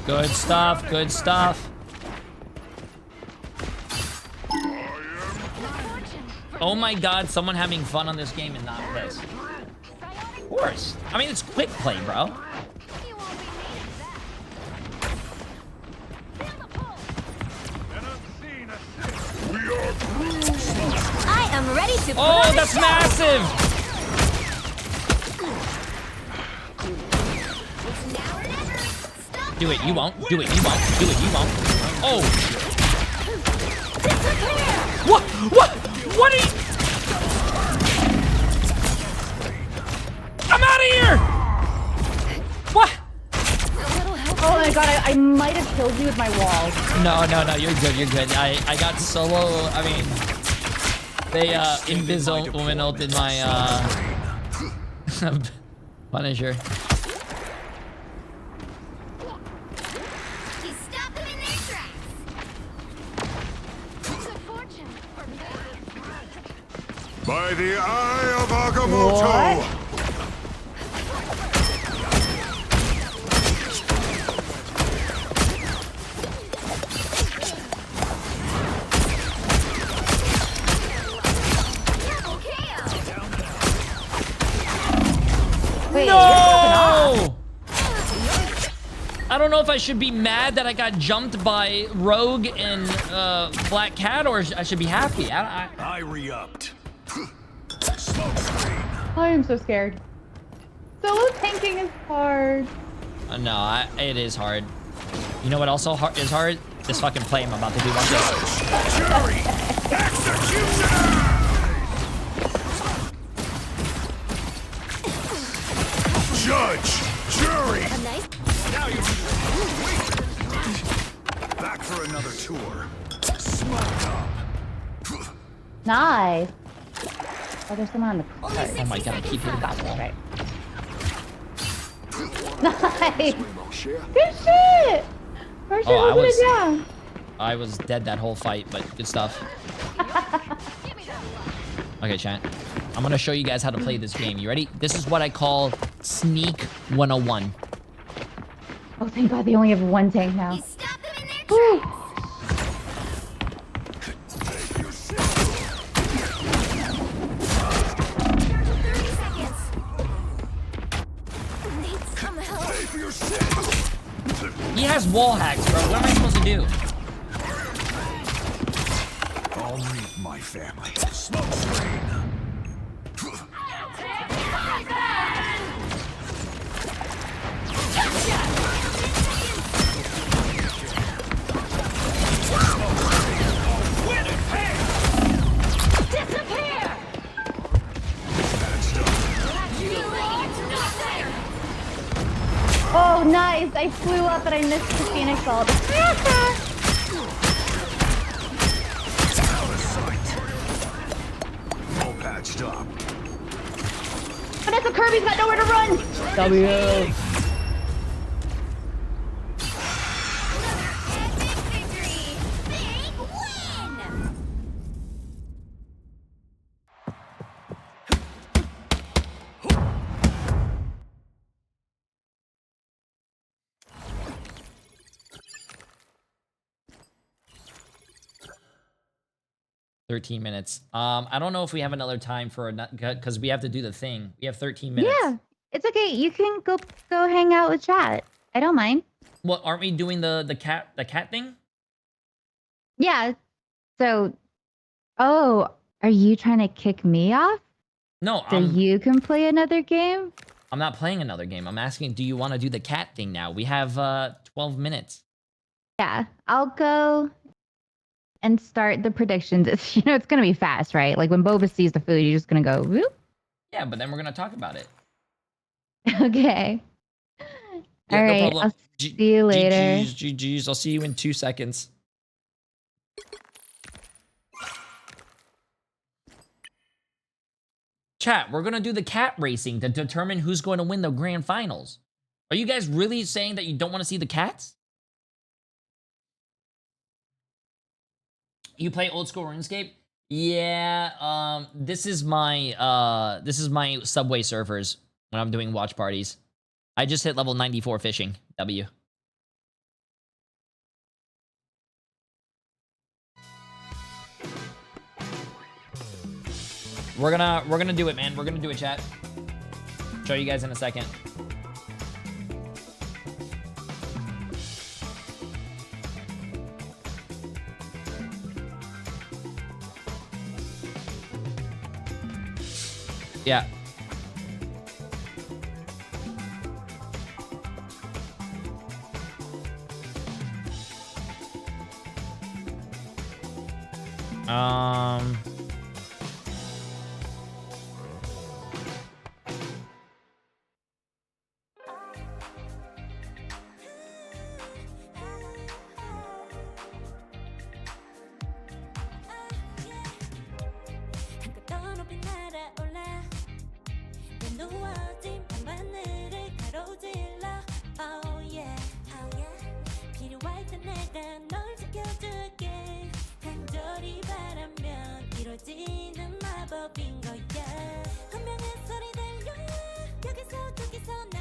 Good stuff, good stuff. Oh my god, someone having fun on this game and not this. Of course. I mean, it's quick play, bro. I am ready to put Oh, on a that's show. massive! Do it, you won't. Do it, you won't. Do it, you won't. Oh! What? What? What are you... I'm out of here! What? Oh, my god, I might have killed you with my wall. No, you're good, you're good. I got solo, I mean, they, Invis-Woman ulted my, Punisher. By the eye of Agamotto! Wait, No! I don't know if I should be mad that I got jumped by Rogue and Black Cat, or I should be happy. I re-upped. I am so scared. Solo tanking is hard. No, it is hard. You know what also is hard? This fucking play I'm about to do. Watch this. Jury! Executioner! Judge! Jury! Now you back for another tour. Smoke up. Nice. Oh, there's someone on the card. Oh my god, I keep hitting that wall. Right. Nice. Good shit. First Oh, down. I was dead that whole fight, but good stuff. Okay, chat. I'm gonna show you guys how to play this game. You ready? This is what I call Sneak 101. Oh, thank God they only have one tank now. Woo. He has wall hacks, bro. What am I supposed to do? I'll meet my family. Smoke screen. Oh, nice. I flew up, but I missed the Phoenix ult. All patched up. Vanessa Kirby's got nowhere to run. W. 13 minutes. I don't know if we have another time for a because we have to do the thing. We have 13 minutes. Yeah, it's okay. You can go hang out with chat. I don't mind. Well, aren't we doing the cat thing? Yeah. So, oh, are you trying to kick me off? No. So you can play another game? I'm not playing another game. I'm asking, do you want to do the cat thing now? We have 12 minutes. Yeah, I'll go and start the predictions. It's, it's gonna be fast, right? Like when Boba sees the food, you're just gonna go whoop. Yeah, but then we're gonna talk about it. Okay. Yeah, all no right. problem. I'll see you later. GG's. I'll see you in 2 seconds. Chat, we're gonna do the cat racing to determine who's going to win the grand finals. Are you guys really saying that you don't want to see the cats? You play old school RuneScape? Yeah, this is my Subway servers when I'm doing watch parties. I just hit level 94 fishing. W. We're gonna do it, man. We're gonna do it, chat. Show you guys in a second. Yeah.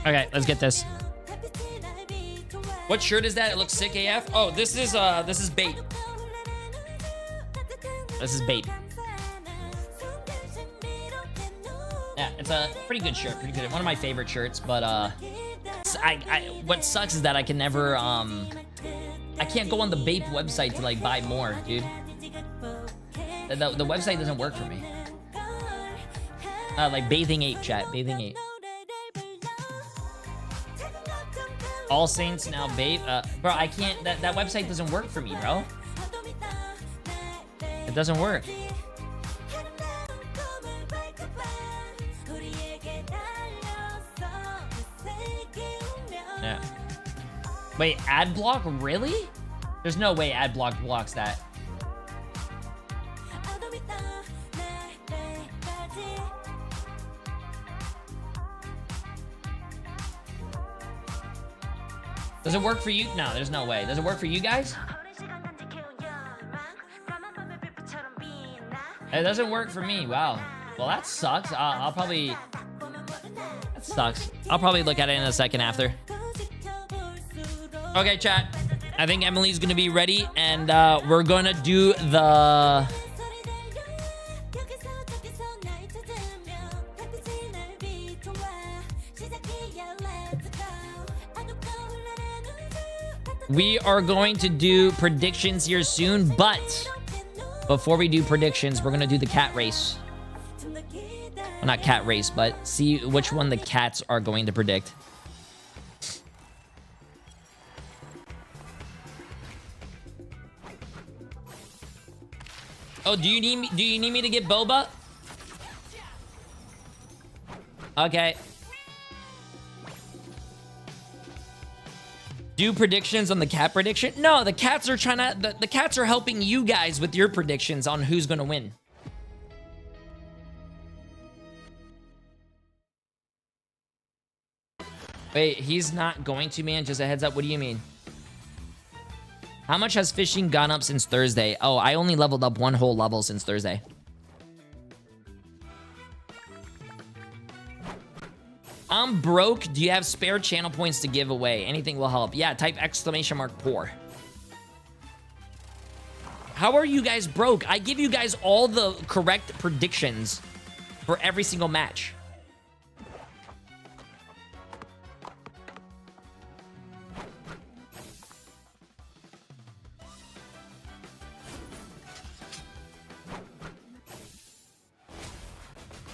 Okay, let's get this. What shirt is that? It looks sick AF. Oh, this is bait. This is bait. Yeah, it's a pretty good shirt, pretty good. One of my favorite shirts, but what sucks is that I can never I can't go on the Bape website to like buy more, dude. The website doesn't work for me. Like Bathing Ape chat, Bathing Ape. All Saints now Bape. Bro, I can't. That website doesn't work for me, bro. It doesn't work. Yeah. Wait, ad block? Really? There's no way ad block blocks that. Does it work for you? No, there's no way. Does it work for you guys? It doesn't work for me. Wow. Well, that sucks. I'll probably... That sucks. I'll probably look at it in a second after. Okay, chat. I think Emily's gonna be ready, and we're gonna do the... We are going to do predictions here soon, but before we do predictions, we're gonna do the cat race. Well, not cat race, but see which one the cats are going to predict. Oh, do you need me? Do you need me to get boba? Okay. Do predictions on the cat prediction? No, the cats are trying to... The cats are helping you guys with your predictions on who's going to win. Wait, he's not going to, man? Just a heads up. What do you mean? How much has fishing gone up since Thursday? Oh, I only leveled up one whole level since Thursday. I'm broke. Do you have spare channel points to give away? Anything will help. Yeah, type ! poor. How are you guys broke? I give you guys all the correct predictions for every single match.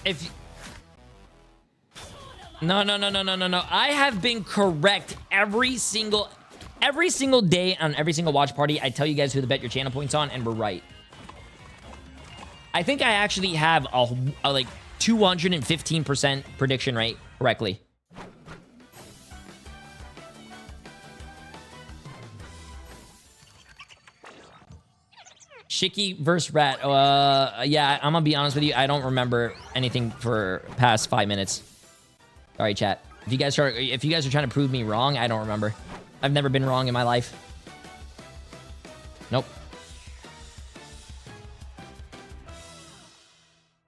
If you... No. I have been correct every single day on every single watch party. I tell you guys who to bet your channel points on, and we're right. I think I actually have a like 215% prediction rate correctly. Shiki versus Rat. Yeah, I'm gonna be honest with you. I don't remember anything for past 5 minutes. Sorry, chat. If you guys are trying to prove me wrong, I don't remember. I've never been wrong in my life. Nope.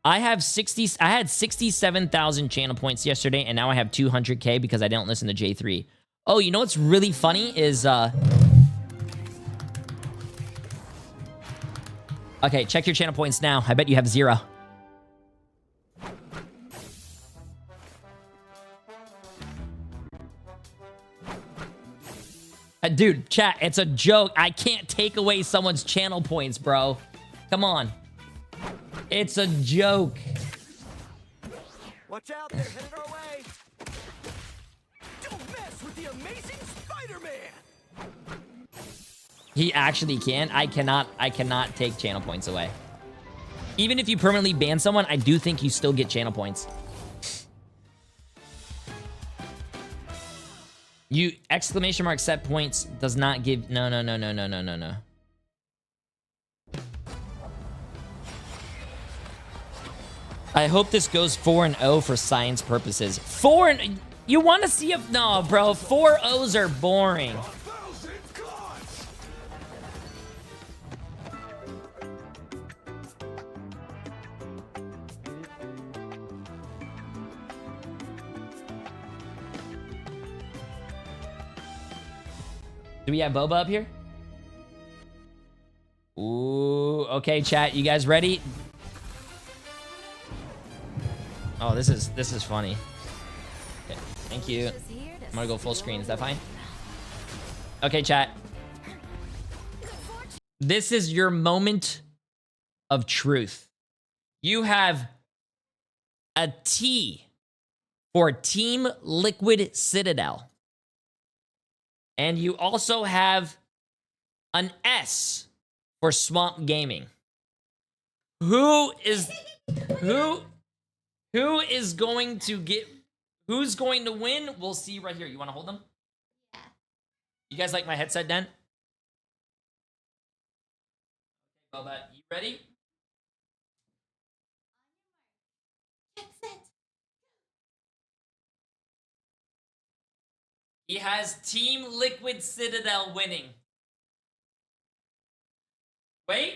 I had 67,000 channel points yesterday, and now I have 200K because I didn't listen to Jay3. Oh, you know what's really funny is okay, check your channel points now. I bet you have 0. Dude, chat, it's a joke. I can't take away someone's channel points, bro. Come on. It's a joke. Watch out, they're headed our way. Don't mess with the amazing Spider-Man. He actually can. I cannot take channel points away. Even if you permanently ban someone, I do think you still get channel points. You !set points does not give no. I hope this goes 4-0 for science purposes. You want to see if no, bro. 4-0s are boring. Do we have Boba up here? Ooh, okay, chat. You guys ready? Oh, this is funny. Okay, thank you. I'm gonna go full screen. Is that fine? Okay, chat. This is your moment of truth. You have a T for Team Liquid Citadel. And you also have an S for Swamp Gaming. Who's going to win? We'll see right here. You want to hold them? Yeah. You guys like my headset, Dan? Boba, you ready? He has Team Liquid Citadel winning. Wait.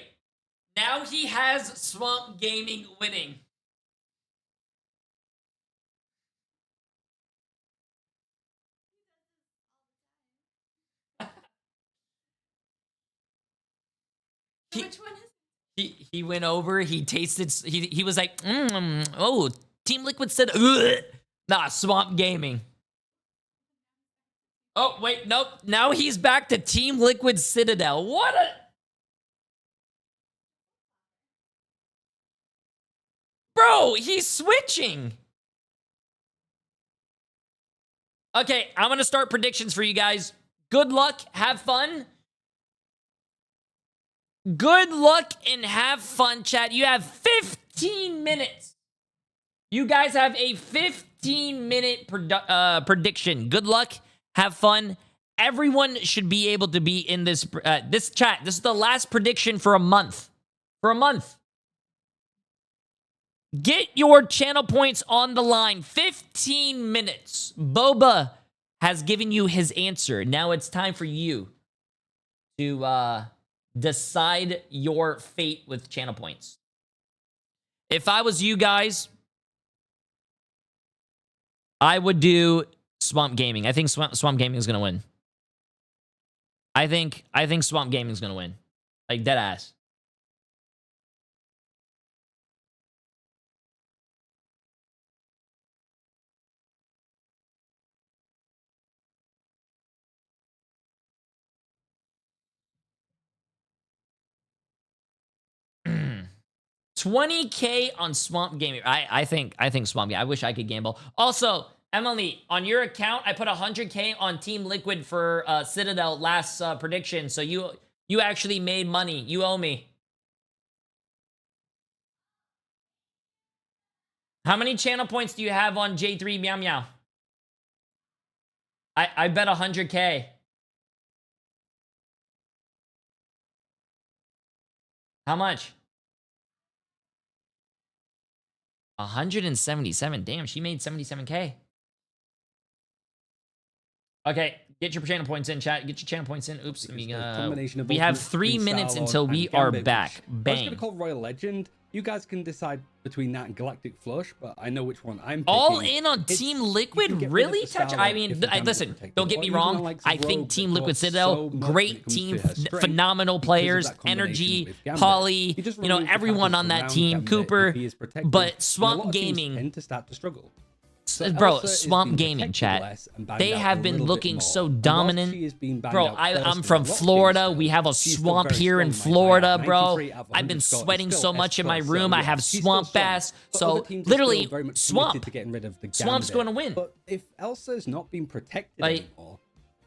Now he has Swamp Gaming winning. Which one is he went over, he tasted, he was like, oh, Team Liquid said, ugh. Nah, Swamp Gaming. Oh, wait, nope. Now he's back to Team Liquid Citadel. What a... Bro, he's switching. Okay, I'm going to start predictions for you guys. Good luck. Have fun. Good luck and have fun, chat. You have 15 minutes. You guys have a 15-minute prediction. Good luck. Have fun. Everyone should be able to be in this this chat. This is the last prediction for a month. For a month. Get your channel points on the line. 15 minutes. Boba has given you his answer. Now it's time for you to decide your fate with channel points. If I was you guys, I would do Swamp Gaming. I think Swamp Gaming is going to win. I think Swamp Gaming is going to win. Like, dead ass. $20K on Swamp Gaming. I think Swamp Gaming. I wish I could gamble. Also, Emily, on your account, I put 100K on Team Liquid for Citadel last prediction. So you actually made money. You owe me. How many channel points do you have on Jay3 Meow Meow? I bet 100K. How much? 177. Damn, she made 77K. Okay, get your channel points in, chat. Get your channel points in. Oops, we have 3 minutes until we are back. Bang. I was gonna call Royal Legend. You guys can decide between that and Galactic Flush, but I know which one I'm picking. All in on Team Liquid? Really, Touch? I mean, listen, don't get me wrong. I think Team Liquid Citadel, great team, phenomenal players, Energy, Polly, you know, everyone on that team, Cooper, but Swamp Gaming tend to start to struggle. Bro, Swamp Gaming, chat. They have been looking so dominant. Bro, I'm from Florida. We have a swamp here in Florida, bro. I've been sweating so much in my room. I have swamp bass. So, literally, Swamp's going to win. But if Elsa's not being protected anymore,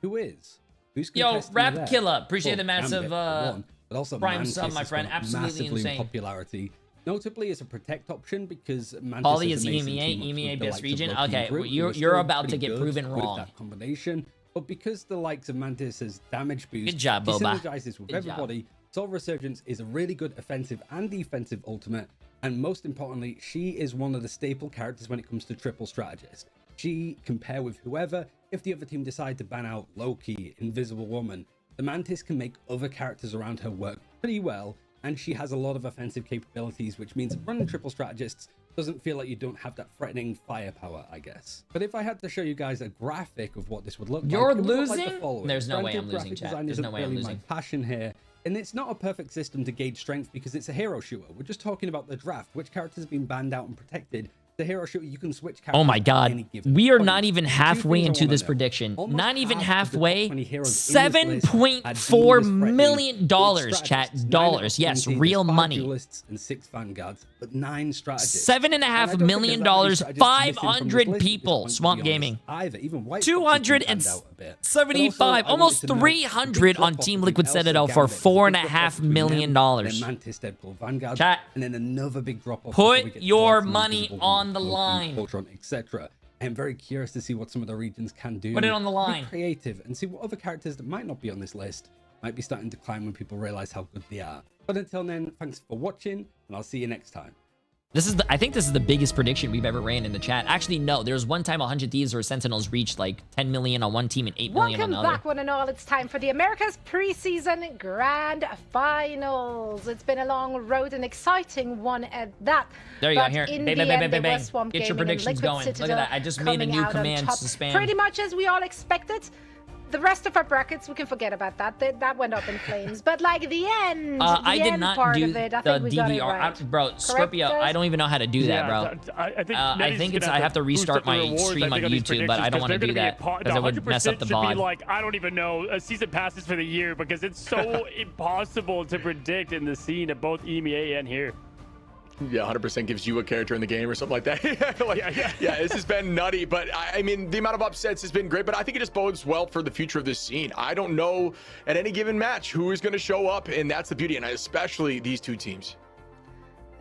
who is? Who's Yo, Rap Killer. Appreciate the massive Prime sub, my friend. Absolutely insane. Popularity. Notably, it's a protect option because Mantis Polly is EMEA best region. Okay, well, you're about to get proven wrong. That combination, but because the likes of Mantis has damage boost, good job, Boba. Synergizes with everybody. Soul Resurgence is a really good offensive and defensive ultimate, and most importantly, she is one of the staple characters when it comes to triple strategist. She can pair with whoever. If the other team decide to ban out Loki, Invisible Woman, the Mantis can make other characters around her work pretty well. And she has a lot of offensive capabilities, which means running triple strategists doesn't feel like you don't have that threatening firepower, I guess. But if I had to show you guys a graphic of what this would look You're like, it would look like the losing? following. There's no way Granted, I'm losing, graphic chat. design There's isn't no way I'm really my losing. passion here. And it's not a perfect system to gauge strength because it's a hero shooter. We're just talking about the draft. Which characters have been banned out and protected? The hero shooter, you can switch characters. Oh my at god. any given We are point. not even The two halfway things I into wanna this know. prediction. Almost Not even half of the top halfway. 20 heroes in this list had $7.4 Venus million, threatening, chat. strategists. 9 Dollars. of Yes, 20, real there's 5 money. duelists and 6 vanguards, but 9 strategists. $7.5 million, 500 people. Swamp Gaming. Either. Even White 275, almost 300 on Team Liquid Citadel for $4.5 million. Mantis, Deadpool, Vanguard, Chat. and then another big drop off. Put your money on the line. Etc. I'm very curious to see what some of the regions can do. Put it on the line. Be creative and see what other characters that might not be on this list might be starting to climb when people realize how good they are. But until then, thanks for watching, and I'll see you next time. I think this is the biggest prediction we've ever ran in the chat. Actually, no. There was one time 100 Thieves or Sentinels reached like 10 million on one team and 8 million on Welcome the other. back, one and all. It's time for the America's preseason grand finals. It's been a long road, an exciting one at that. There you go. But Here. in Bang, the bang, bang, end, bang, there bang. was Swamp Get your Gaming and predictions Liquid going. Look at Citadel that. I just made a coming new out on command top. to spam. Pretty much as we all expected. The rest of our brackets, we can forget about that. That went up in flames. But like the end, I did not part do of it, I the think we got it DVR. right. Bro, Scorpio, guys? I don't even know how to do that, bro. I think it's I have to restart my stream on YouTube, but I don't want to do that because it would mess up the should be VOD. like, I don't even know, season passes for the year because it's so impossible to predict in the scene of both EMEA and here. Yeah, 100% gives you a character in the game or something like that. Yeah, this has been nutty, but I mean, the amount of upsets has been great, but I think it just bodes well for the future of this scene. I don't know at any given match who is going to show up, and that's the beauty, and especially these two teams.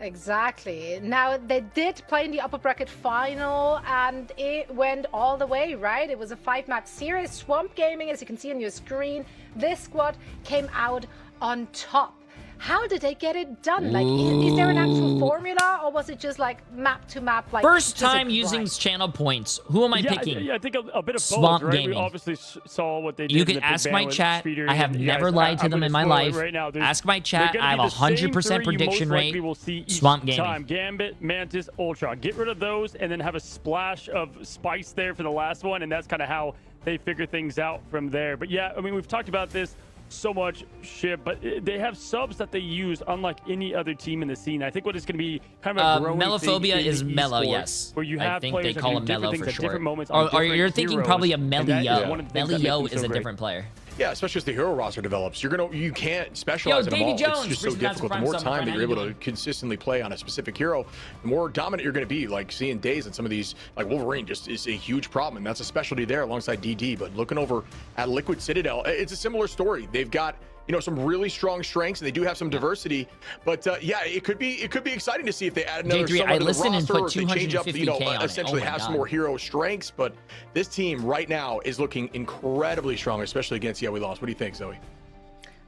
Exactly. Now, they did play in the upper bracket final, and it went all the way, right? It was a 5-map series. Swamp Gaming, as you can see on your screen, this squad came out on top. How did they get it done? Like, is there an actual formula, or was it just like map to map? Like First time using channel points. Who am I picking? Yeah, I think a bit of Swamp both, right? Gaming. We obviously saw what they did. You in can the ask big my ban with chat. Speeder I have and- never yes, lied to I'm them gonna in my spoil it life. right now. Ask my They're chat. gonna I have be a the same 100% three prediction most rate. likely we'll see each Swamp Gaming. time. Gambit, Mantis, Ultra. Get rid of those and then have a splash of spice there for the last one, and that's kind of how they figure things out from there. But yeah, I mean, we've talked about this so much shit, but they have subs that they use unlike any other team in the scene. I think what is going to be kind of a growing Mellophobia thing in is the mellow, esport, yes. where you I have think players they that call do him different mellow things for at short. different moments Or on different you're thinking heroes, probably a and that is Melio. one of the things that makes Melio them is so a great. different player. Yeah, especially as the hero roster develops, you can't specialize in them Davey all. Jones, It's just so Richard Johnson difficult. The Prime more sub, time my that friend, you're how able you to consistently play on a specific hero, the more dominant you're going to be. Like seeing Daze and some of these, like Wolverine, just is a huge problem, and that's a specialty there alongside DD. But looking over at Liquid Citadel, it's a similar story. They've got some really strong strengths, and they do have some diversity. But yeah, it could be exciting to see if they add another J3, someone I to the listened and roster, put or if they change up, 250K on it. essentially Oh my have some God. more hero strengths. But this team right now is looking incredibly strong, especially against we lost. What do you think, Zoe?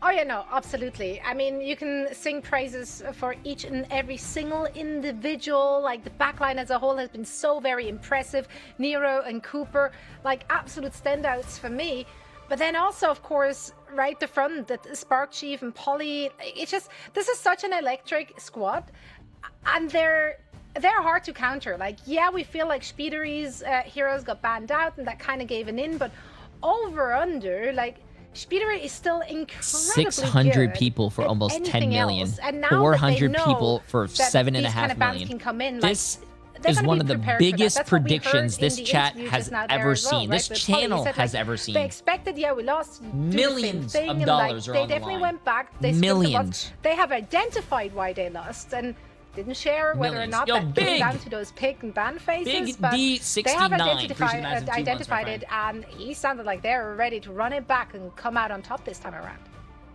Oh yeah, no, absolutely. I mean, you can sing praises for each and every single individual. Like the backline as a whole has been so very impressive. Nero and Cooper, like absolute standouts for me. But then also, of course, right the front, that Spark Chief and Polly. It's just, this is such an electric squad, and they're hard to counter. Like, yeah, we feel like Spiedery's heroes got banned out, and that kind of gave an in. But over under, like, Spiedery is still incredibly 600 good people for at almost 10 anything million. else. And now that they 400 know people for that 7.5 these kind of bans million. can come in, like, This they're is gonna one be of the prepared for that. biggest That's what we heard predictions in this the chat interview has just now there ever as well, seen. right? This With Polly, channel said, has like, ever seen. They expected, yeah, we lost. Millions of and, dollars like, are on they the definitely line. went back. They skipped the Millions. box. They have identified why they lost and didn't share whether Millions. or not Yo, that big. came down to those pick and ban phases. Big but D69, they have appreciate the massive 2 months, my identified it, and he sounded like they're ready to run it back and come out on top this time around.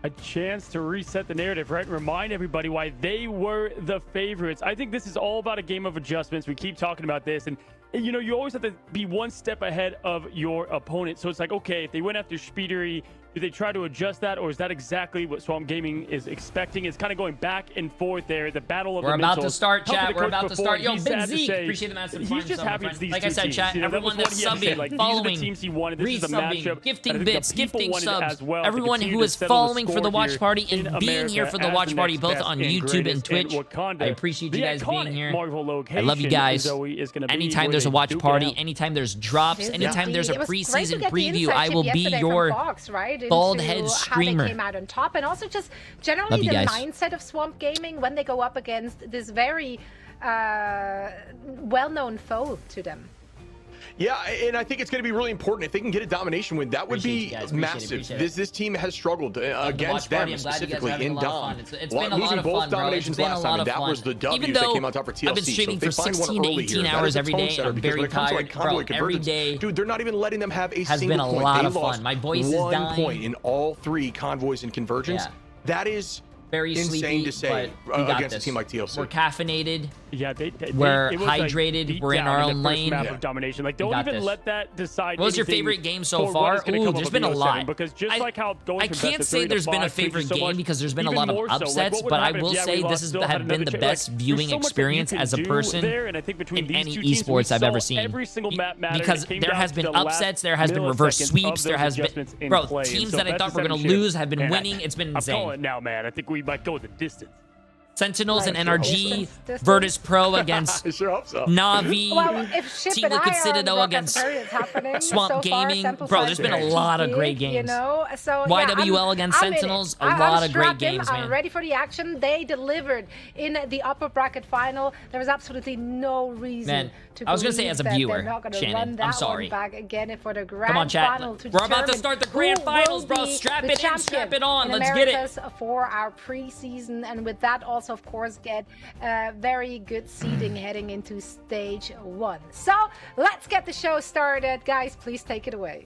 A chance to reset the narrative, right? Remind everybody why they were the favorites. I think this is all about a game of adjustments. We keep talking about this, and you always have to be one step ahead of your opponent. So it's like, okay, if they went after Spiedery, Do they try to adjust that, or is that exactly what Swamp Gaming is expecting? It's kind of going back and forth there. The battle of We're the about mentals. to start, chat. We're about to start. Yo, He's Big sad to Zeke. say, Appreciate the massive he's just happy it's these like two I said, teams. chat. You know, Everyone that was that's what he had to say. subbing, Like, following, these are the teams he wanted. This is the matchup. gifting bits, gifting subs. As well Everyone who is following for the watch party and being here for the watch party, both on YouTube and Twitch. I appreciate you guys being here. I love you guys. Anytime there's a watch party, anytime there's drops, anytime there's a preseason preview, I will be your bald head streamer. Came out on top, and also just generally the mindset of Swamp Gaming when they go up against this very well-known foe to them. Yeah, and I think it's going to be really important if they can get a domination win. That would be massive. This team has struggled against them specifically in Dom. It's been a lot losing of both fun, bro. dominations last time, and that was the W's that came on top for TLC. I've been streaming for 16 to 18 hours every day. I'm very tired, bro. Every day, dude, they're not even letting them have a has single been a point. lot of fun. My voice is dying. 1 point in all 3 convoys and conversions. That is very insane sleepy, to say against a team like TLC. We're caffeinated. Yeah, we're hydrated. We're in our own lane. Map of domination. Like, don't even let that decide. What was your favorite game so far? Ooh, there's been a lot. Because just like how going I can't say there's been a favorite game because there's been a lot of upsets, but I will say this has been the best viewing experience as a person in any esports I've ever seen. Because there has been upsets, there has been reverse sweeps, there has been teams that I thought were gonna lose have been winning. It's been insane. I'm calling it now, man. I think we might go the distance. Sentinels and NRG, Virtus Pro against Navi, Team Liquid Citadel against Swamp Gaming. Bro, there's been a lot of great games. You know? So, YWL against Sentinels, a lot of great games, man. I'm ready for the action. They delivered in the upper bracket final. There was absolutely no reason to I was going to say as a viewer, Shannon, I'm sorry. Back again for the grand Come on, chat. final to We're about to start the grand finals, bro. Strap it in, strap it on. Let's get it. For our preseason, and with that also, of course, get very good seeding heading into stage 1. So let's get the show started. Guys, please take it away.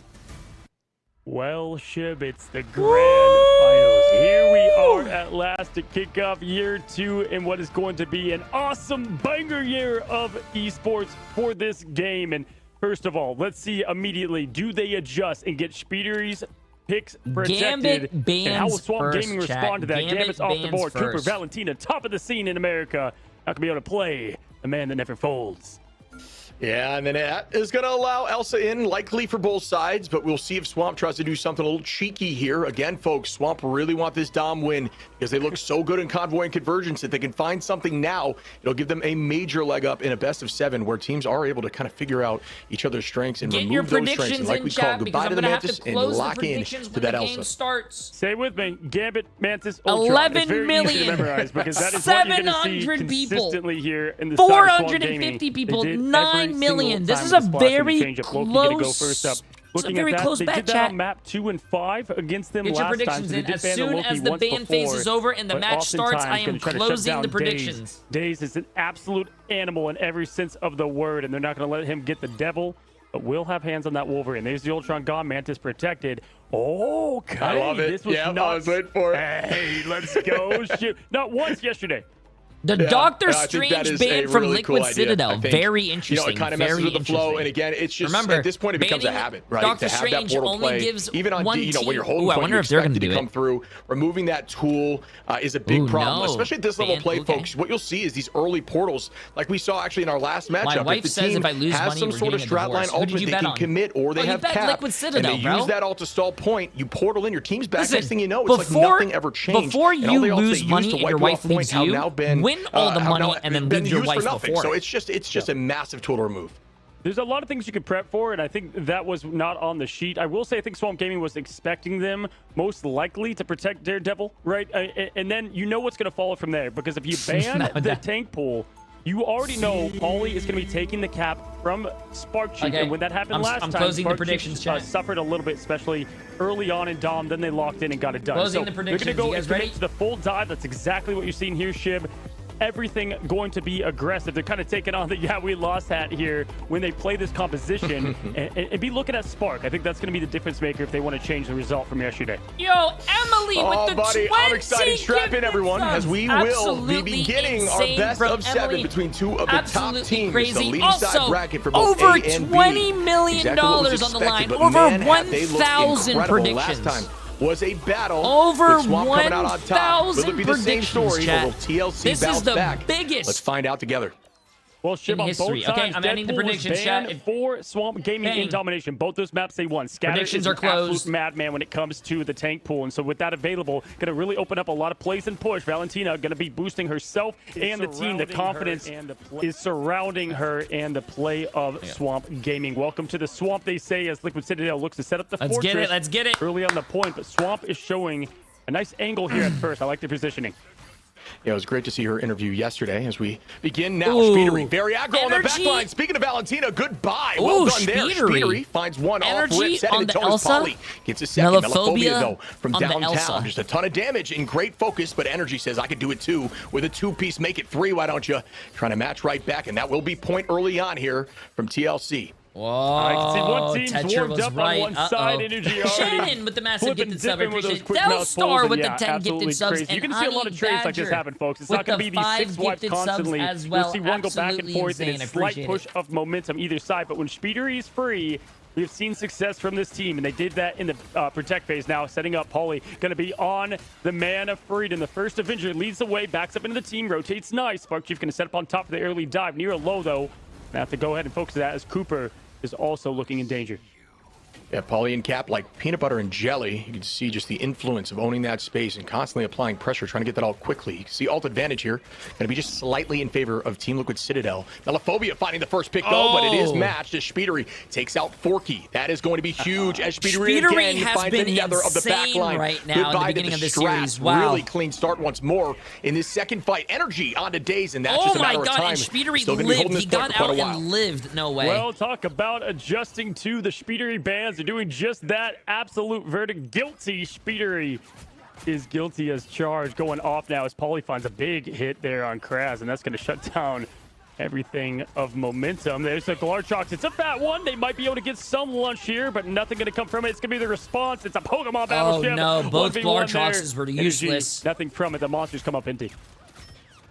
Well, Shib, it's the grand finals. Here we are at last to kick off year 2 in what is going to be an awesome banger year of esports for this game. And first of all, let's see immediately, do they adjust and get Speedery's picks protected? Gambit and how will Swamp Gaming respond to that? Gambit's off the board. first. Cooper, Valentina, top of the scene in America. Not gonna be able to play the man that never folds. Yeah, and then that is going to allow Elsa in, likely for both sides, but we'll see if Swamp tries to do something a little cheeky here. Again, folks, Swamp really want this Dom win because they look so good in Convoy and Convergence. If they can find something now, it'll give them a major leg up in a best of 7 where teams are able to kind of figure out each other's strengths and remove those strengths. And like we call goodbye to the Mantis and lock in to that Elsa. Starts. Stay with me. Gambit, Mantis, Ultron. 11 million. Because that is 700 people. Here in the 450 people. 9 million. This is a very close. Looking very at that, close they bet, did that chat. on map 2 and 5 against them Get your last predictions time. in. As soon as the ban phase is over and the match starts, I am closing the predictions. Daze is an absolute animal in every sense of the word, and they're not going to let him get the devil, but we'll have hands on that Wolverine. There's the Ultron gone. Mantis protected. Okay. I love it. This was I was waiting for it. Hey, let's go. Shoot. Not once yesterday. The Doctor Strange ban from Liquid Citadel. Very interesting. You know, it kind of messes with the flow, and again, it's just at this point it becomes a habit, right? Doctor to have Strange that portal only play, gives even on one when you're team. holding Ooh, I point, wonder you're if they're going to expected do come through. Removing that tool is a big problem, no. especially at this level of play, folks. What you'll see is these early portals, like we saw actually in our last matchup. My wife says if I lose has money, some we're sort of getting a strat line divorce. Who did ultimate you they bet can on? commit, or they have cap, Liquid Citadel, and they use that all to stall point. You portal in, your team's back. Listen, Next thing you know, it's like nothing ever changed. Before you lose money and your wife leaves you, win all the money and then leave your wife before. So it's just a massive tool to remove. There's a lot of things you can prep for, and I think that was not on the sheet. I will say I think Swamp Gaming was expecting them most likely to protect Daredevil, right? And then you know what's going to follow from there, because if you ban the tank pool, you already know Paulie is going to be taking the cap from Spark Cheek, and when that happened last time, closing Spark the predictions, Cheek, suffered a little bit, especially early on in Dom. Then they locked in and got it done. Closing so the predictions. They're going You to guys go ready? to the full dive. That's exactly what you're seeing here, Shib. Everything going to be aggressive. They're kind of taking on the we lost hat here when they play this composition and be looking at Spark. I think that's going to be the difference maker if they want to change the result from yesterday. Yo, Emily with the buddy, 20 I'm excited. Strap in, everyone, as we will be beginning our best of 7 between 2 of the top teams. Crazy. The lead Also, side bracket for both over A and $20 B. million Exactly on the line. Over 1,000 predictions. Last time. was a battle. Over with Swamp coming out on top. Will 1,000 it be the same story, chat. or will TLC This bounce is the back? biggest. Let's find out together. Well, Shib, on history. both Okay, sides, I'm ending the Deadpool was predictions, banned chat. for Swamp Gaming in domination. Both those maps they won. Scatter Predictions is are an closed. absolute madman when it comes to the tank pool, and so with that available, going to really open up a lot of plays and push. Valentina going to be boosting herself and the team. The confidence is surrounding her and the play of Swamp Gaming. Welcome to the Swamp, they say, as Liquid Citadel looks to set up the Let's fortress. get it. Let's get it. Early on the point, but Swamp is showing a nice angle here at first. I like the positioning. Yeah, it was great to see her interview yesterday. As we begin now, Ooh. Speedery, very aggro on the back Energy. line. Speaking of Valentina, goodbye. Ooh, Well done there. Speedery. Speedery finds one Energy off rip, setting on the the tone as Elsa. Polly gets a second. Melophobia though, from on the downtown. Elsa. Just a ton of damage and great focus, but Energy says, I could do it too. With a two-piece, make it three. Why don't you? Trying to match right back, and that will be point early on here from TLC. Whoa, I can see one team's Tetra warmed was up right. on one side. Energy already Shannon with the massive flipping, gifted sub. dipping with those Appreciate it. quick Del mouth Star pulls, with and the 10 absolutely gifted subs. crazy. You And can see a lot of Honey trades like this Badger happen, folks. It's with not going to the be the 6 5 wipe gifted subs constantly. as well. You'll see one go back and Absolutely forth and insane. a slight Appreciate push it. of momentum either side. But when Speedery is free, we've seen success from this team, and they did that in the protect phase. Now setting up Pauly, going to be on the Man of Freedom. The first Avenger leads the way, backs up into the team, rotates nice. Spark Chief going to set up on top of the early dive. Near a low, though. Gonna have to go ahead and focus that as Cooper is also looking in danger. Yeah, Polly and Cap like peanut butter and jelly. You can see just the influence of owning that space and constantly applying pressure, trying to get that all quickly. You can see alt advantage here. Going to be just slightly in favor of Team Liquid Citadel. Melophobia finding the first pick, though, but it is matched as Speedery takes out Forky. That is going to be huge as Speedery again has finds been another of the back insane line. right now in the Goodbye beginning to of the Strats. series. Wow. Really clean start once more in this second fight. Energy onto Days, and that's Oh just a my matter God, of time. and Speedery Still gonna be lived. holding this He point got for quite out a while. and lived. No way. Well, talk about adjusting to the Speedery bans. They're doing just that. Absolute verdict. Guilty. Speedery is guilty as charged. Going off now as Pauly finds a big hit there on Kraz, and that's going to shut down everything of momentum. There's the Glarchox. It's a fat one. They might be able to get some lunch here, but nothing going to come from it. It's going to be the response. It's a Pokemon battleship. Oh no, both 1v1 Glarchoxes there. were Energy, useless. nothing from it. The monsters come up empty.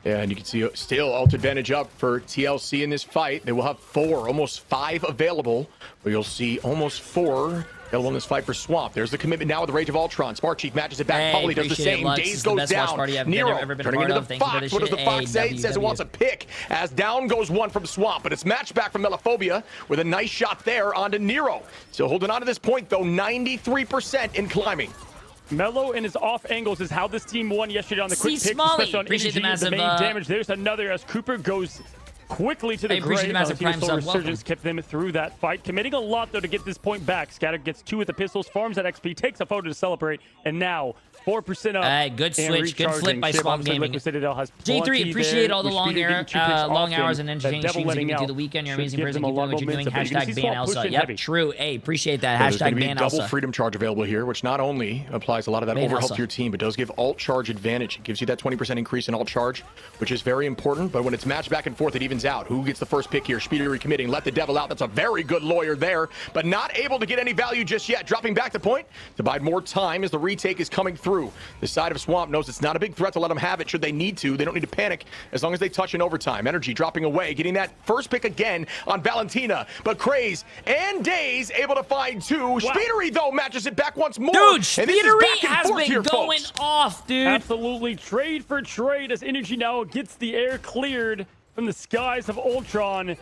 Yeah, and you can see still alt advantage up for TLC in this fight. They will have 4, almost 5 available, but you'll see almost 4 available in this fight for Swamp. There's the commitment now with the Rage of Ultron. Spark Chief matches it back. Hey, Pauly does the appreciate it, same. Lux. Days This is the goes best watch down. party I've Nero ever been a turning part into of. the Thank you for Fox. the What does the shit. Fox say? Hey, It says it wants a pick. As down goes one from Swamp, but it's matched back from Melophobia with a nice shot there onto Nero. Still holding on to this point, though, 93% in climbing. Mello and his off angles is how this team won yesterday on the quick picks, Smalley. especially on Appreciate Energy, the massive, main damage. There's another as Cooper goes quickly to the I appreciate grave. the massive prime sub. Resurgence kept them through that fight, committing a lot though to get this point back. Scatter gets 2 with the pistols, farms that XP, takes a photo to celebrate, and now 4% up. Hey, good switch, good flip by Swamp Gaming. Jay3, appreciate all the long hours and entertaining streams you do the weekend. You're an amazing person. Keep doing what you're doing. Hashtag ban Elsa. Yep, true. Hey, appreciate that. There's Hashtag gonna be ban double Elsa. freedom charge available here, which not only applies a lot of that Ban overhelp Elsa. to your team, but does give alt charge advantage. It gives you that 20% increase in alt charge, which is very important. But when it's matched back and forth, it evens out. Who gets the first pick here? Speedery committing. Let the devil out. That's a very good lawyer there, but not able to get any value just yet. Dropping back the point to buy more time as the retake is coming through. The side of Swamp knows it's not a big threat to let them have it should they need to. They don't need to panic as long as they touch in overtime. Energy dropping away, getting that first pick again on Valentina, but Craze and Days able to find 2. Wow. Speedery, though, matches it back once more. Dude, And this is Speedery back and has forth been here, going folks. off, dude. Absolutely, trade for trade as Energy now gets the air cleared from the skies of Ultron.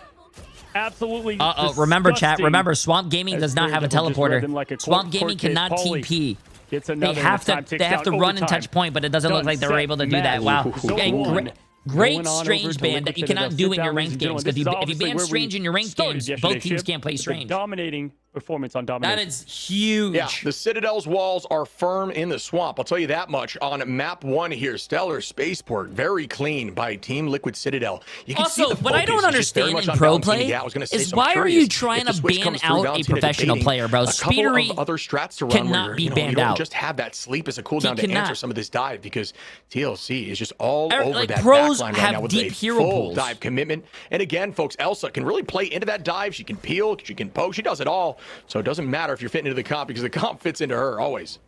Absolutely. Remember, chat. disgusting. Remember, Swamp Gaming does not have a Daredevil just read teleporter. them like a Swamp court Gaming case. cannot Pauly TP. gets They another, have and the to. time They have ticks to down. run and Overtime. touch point, but it doesn't look Done, like they were set, able to do match. that. Wow. Go And on. great Going on Strange over to ban Liquid that you Citadel. cannot do Sit in your down, ladies ranked and games. gentlemen. If you This is obviously ban where we Strange in your ranked started games, yesterday, both teams Shib. can't play With a Strange. dominating performance on domination. That is huge. Yeah, the Citadel's walls are firm in the Swamp. I'll tell you that much. On map 1 here, Stellar Spaceport, very clean by Team Liquid Citadel. You can see Also, the what I don't focus is just very understand much in on pro Valentina. play Yeah, I was gonna say, is so I'm why are curious you trying if the to switch ban comes through. out a Valentina professional debating player, bro? a couple Speedery of other strats to run cannot where be you banned don't out. just have that sleep as a cooldown to cannot. answer some of this dive, because TLC is just all over Like, that pros backline right have now with deep a hero full pools. dive commitment. And again, folks, Elsa can really play into that dive. She can peel, she can poke, she does it all. So it doesn't matter if you're fitting into the comp, because the comp fits into her always.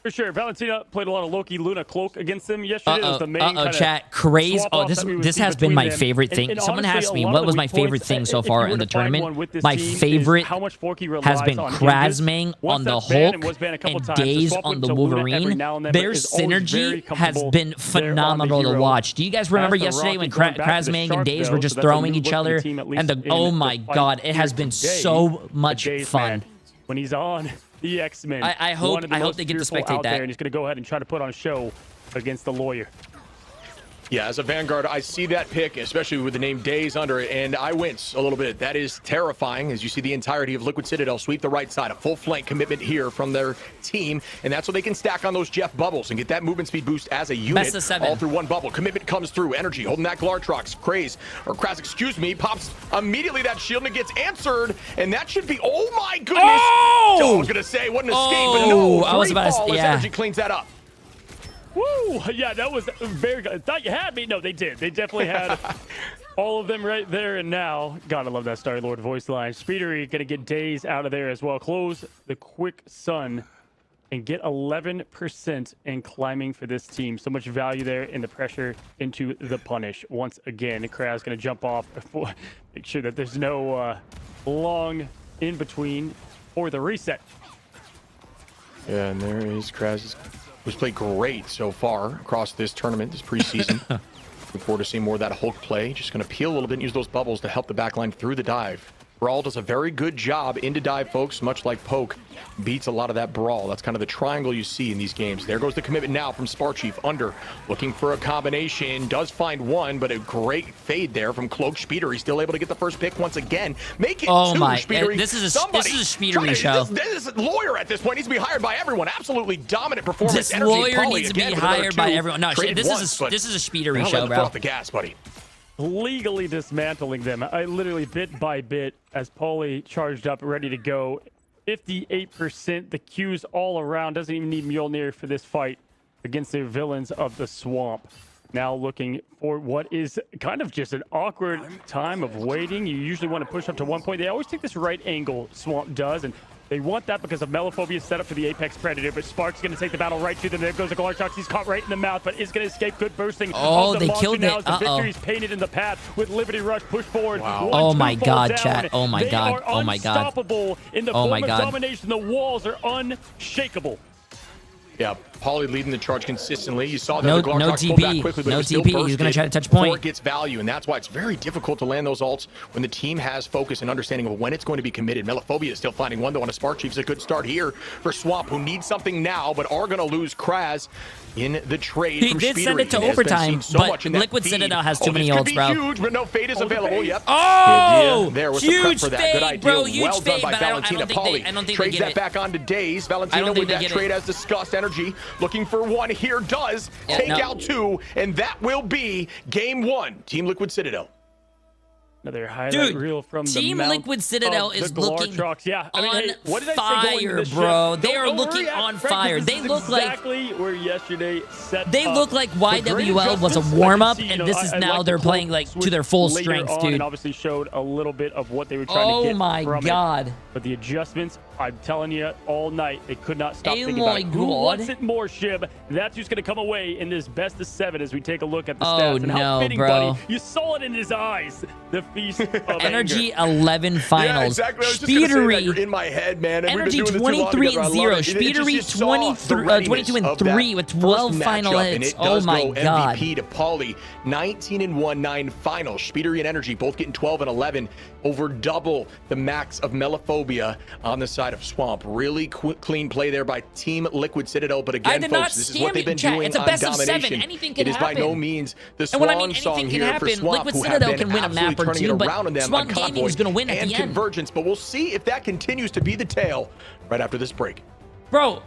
For sure. Valentina played a lot of Loki Luna Cloak against him yesterday. That was the main chat. Craze. Oh, this has been my favorite thing. And Someone honestly, asked me a lot what of was the my weak favorite points, thing so if you far were in the to find tournament. one with this My team is favorite how much Forky has relies been on Krasmang Once on the that's banned and Hulk was banned a couple and times, to Daze swap on him the to Luna every Wolverine. now and then, but Their is always very synergy has comfortable been there on the phenomenal to hero. watch. Do you guys remember As the yesterday when Rocket going back to the Krasmang and Shark, Daze though, were so just that's a throwing new each look for the other? team, at least And in oh the my fight god, it here has been today. so The much Daze fun. man, when he's on the X-Men. I hope they get to spectate out there, that. and he's going to go ahead and try to put on a show against the lawyer. Yeah, as a Vanguard, I see that pick, especially with the name Daze under it, and I wince a little bit. That is terrifying as you see the entirety of Liquid Citadel sweep the right side. A full flank commitment here from their team, and that's so they can stack on those Jeff bubbles and get that movement speed boost as a unit. Best of 7. All through one bubble. Commitment comes through. Energy holding that Glartrox. Kraz, excuse me, pops immediately that shield and it gets answered, and that should be, oh my goodness. Oh! I was going to say, what an escape, but no, I was about to as yeah. Energy cleans that up. Woo! Yeah, that was very good. I thought you had me. No, they did. They definitely had all of them right there and now. God, I love that Star-Lord voice line. Speedery going to get Daze out of there as well. Close the quick sun and get 11% in climbing for this team. So much value there in the pressure into the punish. Once again, Kraz going to jump off. Make sure that there's no long in between for the reset. Yeah, and there is Kraz, who's played great so far across this tournament, this preseason. Looking forward to seeing more of that Hulk play. Just going to peel a little bit and use those bubbles to help the backline through the dive. Brawl does a very good job into dive, folks, much like Poke beats a lot of that Brawl. That's kind of the triangle you see in these games. There goes the commitment now from Sparchief. Under, looking for a combination. Does find one, but a great fade there from Cloak. Speedery still able to get the first pick once again. Make it two, Speedery. This is a Speedery show. This lawyer at this point needs to be hired by everyone. Absolutely dominant performance. This Energy lawyer needs to be hired by everyone. No, this is a Speedery show, bro. Off the gas, buddy. Legally dismantling them. I literally bit by bit as Paulie charged up, ready to go. 58%. The Q's all around. Doesn't even need Mjolnir for this fight against the villains of the swamp. Now looking for what is kind of just an awkward time of waiting. You usually want to push up to one point. They always take this right angle, Swamp does, and they want that because of Melophobia's set up for the Apex Predator, but Spark's going to take the battle right to them. There goes the Glartrox. He's caught right in the mouth, but is going to escape. Good bursting. Oh, of the they monster killed now it. as the victory's painted in the path with Liberty Rush push forward. Wow. Oh my God, down. chat. Oh my God. Oh my God. Unstoppable in the form of domination. The walls are unshakable. Yeah, Paulie leading the charge consistently. You saw that no the Glartrox pulled back quickly, but no it was still TP. He's going to try to touch point. Before it gets value, and that's why it's very difficult to land those ults when the team has focus and understanding of when it's going to be committed. Melophobia is still finding one, though, on a Spark Chief. Is a good start here for Swamp, who needs something now, but are going to lose Kraz in the trade. He did send it to overtime, but Liquid Citadel has too many ults, bro. Huge, but no fade is available. Yep. Oh, there was huge the prep for that. fade, Good idea. bro. Huge well done fade, by but Valentina. I don't think Trades they that back onto Daze. Valentina with that trade as discussed. Energy looking for one here. Does take out two, and that will be game one. Team Liquid Citadel. Another highlight reel from Team the Liquid Citadel is looking yeah, I mean, on hey, what did I say fire, bro. They are looking on fire. They look like exactly where yesterday set they look like YWL was a warm-up, and this is now they're playing like to their full strength, dude. And obviously showed a little bit of what they were trying to get my from God. it. But the adjustments, I'm telling you, all night they could not stop thinking my about it. Who God. wants it more, Shib? That's who's going to come away in this best of 7 as we take a look at the stats. Oh, and how no, fitting, bro. buddy. You saw it in his eyes. The feast of Energy anger. 11 finals. Yeah, exactly. I was just gonna say that. Speedery You're in my head, man. And Energy we've been doing this too long 23 and 0. together. I love it. Speedery 22 and 3 with 12 final hits. Oh my God. MVP to Paulie, 19 and 1, 9 finals. Speedery and Energy both getting 12 and 11, over double the max of Melophobia on the side of Swamp. Really clean play there by Team Liquid Citadel. But again, folks, this is what they've been doing it's a on best domination. Of 7. Anything can it is happen. by no means the And when I swan mean song anything can here for happen, Swamp, Liquid who have Citadel been can win a map or absolutely turning two, it but around on them Swamp on Gaming Convoy is going to win at and the end. Convergence. But we'll see if that continues to be the tale right after this break. Bro,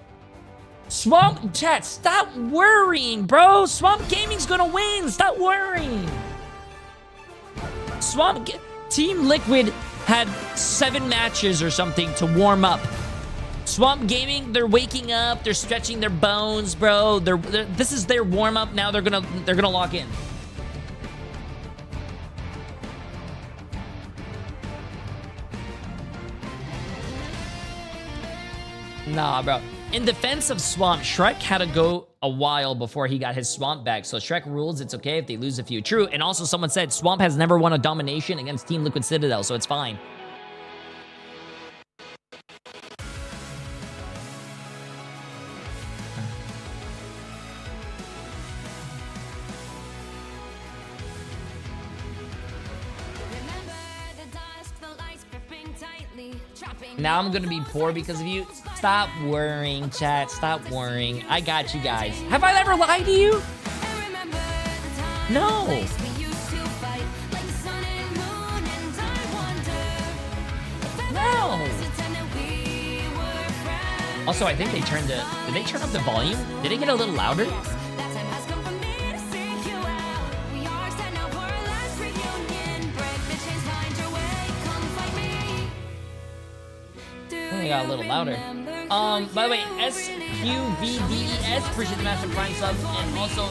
Swamp chat, stop worrying, bro. Swamp Gaming's gonna win. Stop worrying. Team Liquid had 7 matches or something to warm up. Swamp Gaming, they're waking up, they're stretching their bones, bro. This is their warm up. Now they're gonna lock in. Nah, bro. In defense of Swamp, Shrek had to go a while before he got his Swamp back. So Shrek rules it's okay if they lose a few. True. And also someone said Swamp has never won a domination against Team Liquid Citadel, so it's fine. Now I'm gonna be poor because of you. Stop worrying, chat. Stop worrying. I got you guys. Have I ever lied to you? No. No. Also, I think they turned the... Did they turn up the volume? Did it get a little louder? I got a little louder. By the way, SQVDES, appreciate the Master Prime sub, and also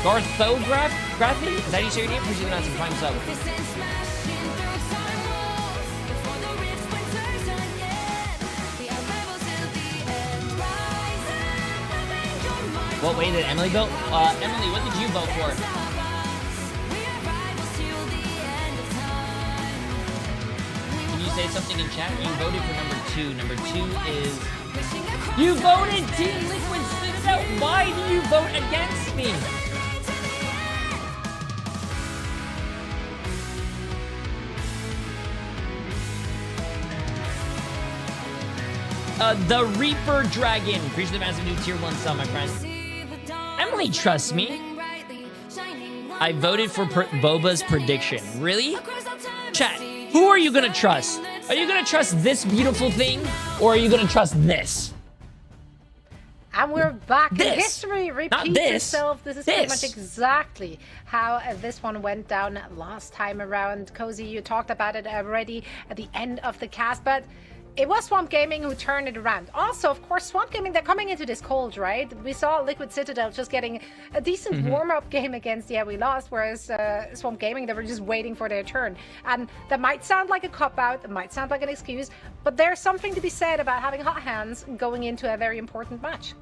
Garthography? Is that how you say your name? Appreciate the Master Prime sub. What way did Emily vote? Emily, what did you vote for? Say something in chat. You voted for number 2. Number 2 is... You voted Team Liquid Citadel! Why do you vote against me? The Reaper Dragon. Appreciate the massive new tier 1 sub, my friend. Emily trusts me. I voted for Boba's prediction. Really? Chat. Who are you gonna trust? Are you gonna trust this beautiful thing, or are you gonna trust this? And we're back. History repeats itself. This is pretty much exactly how this one went down last time around. Cozy, you talked about it already at the end of the cast, but it was Swamp Gaming who turned it around. Also, of course, Swamp Gaming, they're coming into this cold, right? We saw Liquid Citadel just getting a decent warm-up game against, we lost, whereas Swamp Gaming, they were just waiting for their turn. And that might sound like a cop-out, it might sound like an excuse, but there's something to be said about having hot hands going into a very important match.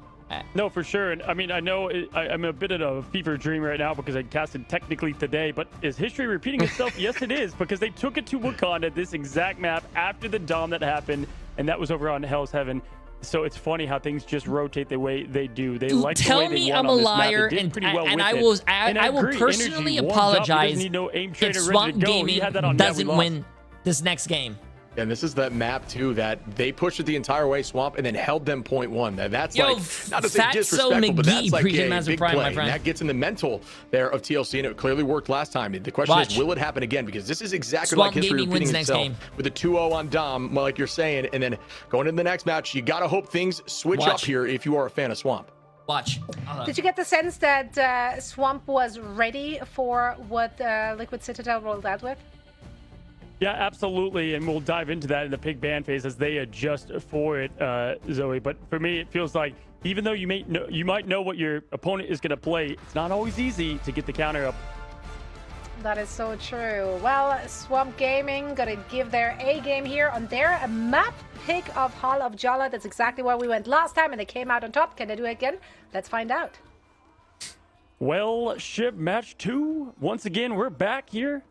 No, for sure. And I mean, I know I'm a bit of a fever dream right now because I casted technically today, but is history repeating itself? Yes, it is, because they took it to Wakanda, this exact map, after the Dom that happened, and that was over on Hell's Heaven. So it's funny how things just rotate the way they do. They like the way they won on this map. They did pretty well with it. I will personally apologize if Swamp Gaming doesn't win this next game. And this is that map too that they pushed it the entire way, Swamp, and then held them 0.1. That's like, not to say disrespectful, but that's like a big play. And that gets in the mental there of TLC, and it clearly worked last time. The question is, will it happen again? Because this is exactly like history repeating itself with a 2-0 on Dom, like you're saying, and then going into the next match, you gotta hope things switch up here if you are a fan of Swamp. Watch. Did you get the sense that Swamp was ready for what Liquid Citadel rolled out with? Yeah, absolutely, and we'll dive into that in the pig ban phase as they adjust for it, Zoe. But for me, it feels like even though you might know what your opponent is going to play, it's not always easy to get the counter up. That is so true. Well, Swamp Gaming gonna give their A game here on their map pick of Hall of Jala. That's exactly where we went last time, and they came out on top. Can they do it again? Let's find out. Well, ship match 2. Once again, we're back here.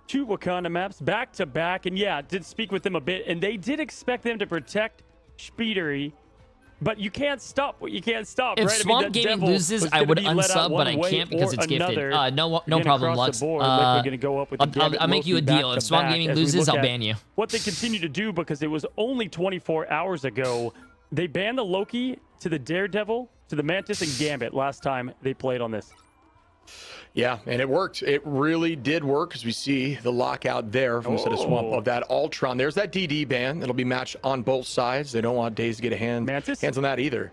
2 Wakanda maps back to back, and yeah, did speak with them a bit, and they did expect them to protect Speedery, but you can't stop what you can't stop. If right? Swamp Gaming loses, I would unsub, but I can't because it's gifted. No problem, Lux. I'll make you a deal. If Swamp Gaming loses, I'll ban you. What they continue to do, because it was only 24 hours ago, they banned the Loki to the Daredevil, to the Mantis, and Gambit last time they played on this. Yeah, and it worked. It really did work, as we see the lockout there from the set of Swamp of that Ultron. There's that DD ban that'll be matched on both sides. They don't want Days to get hands on that either.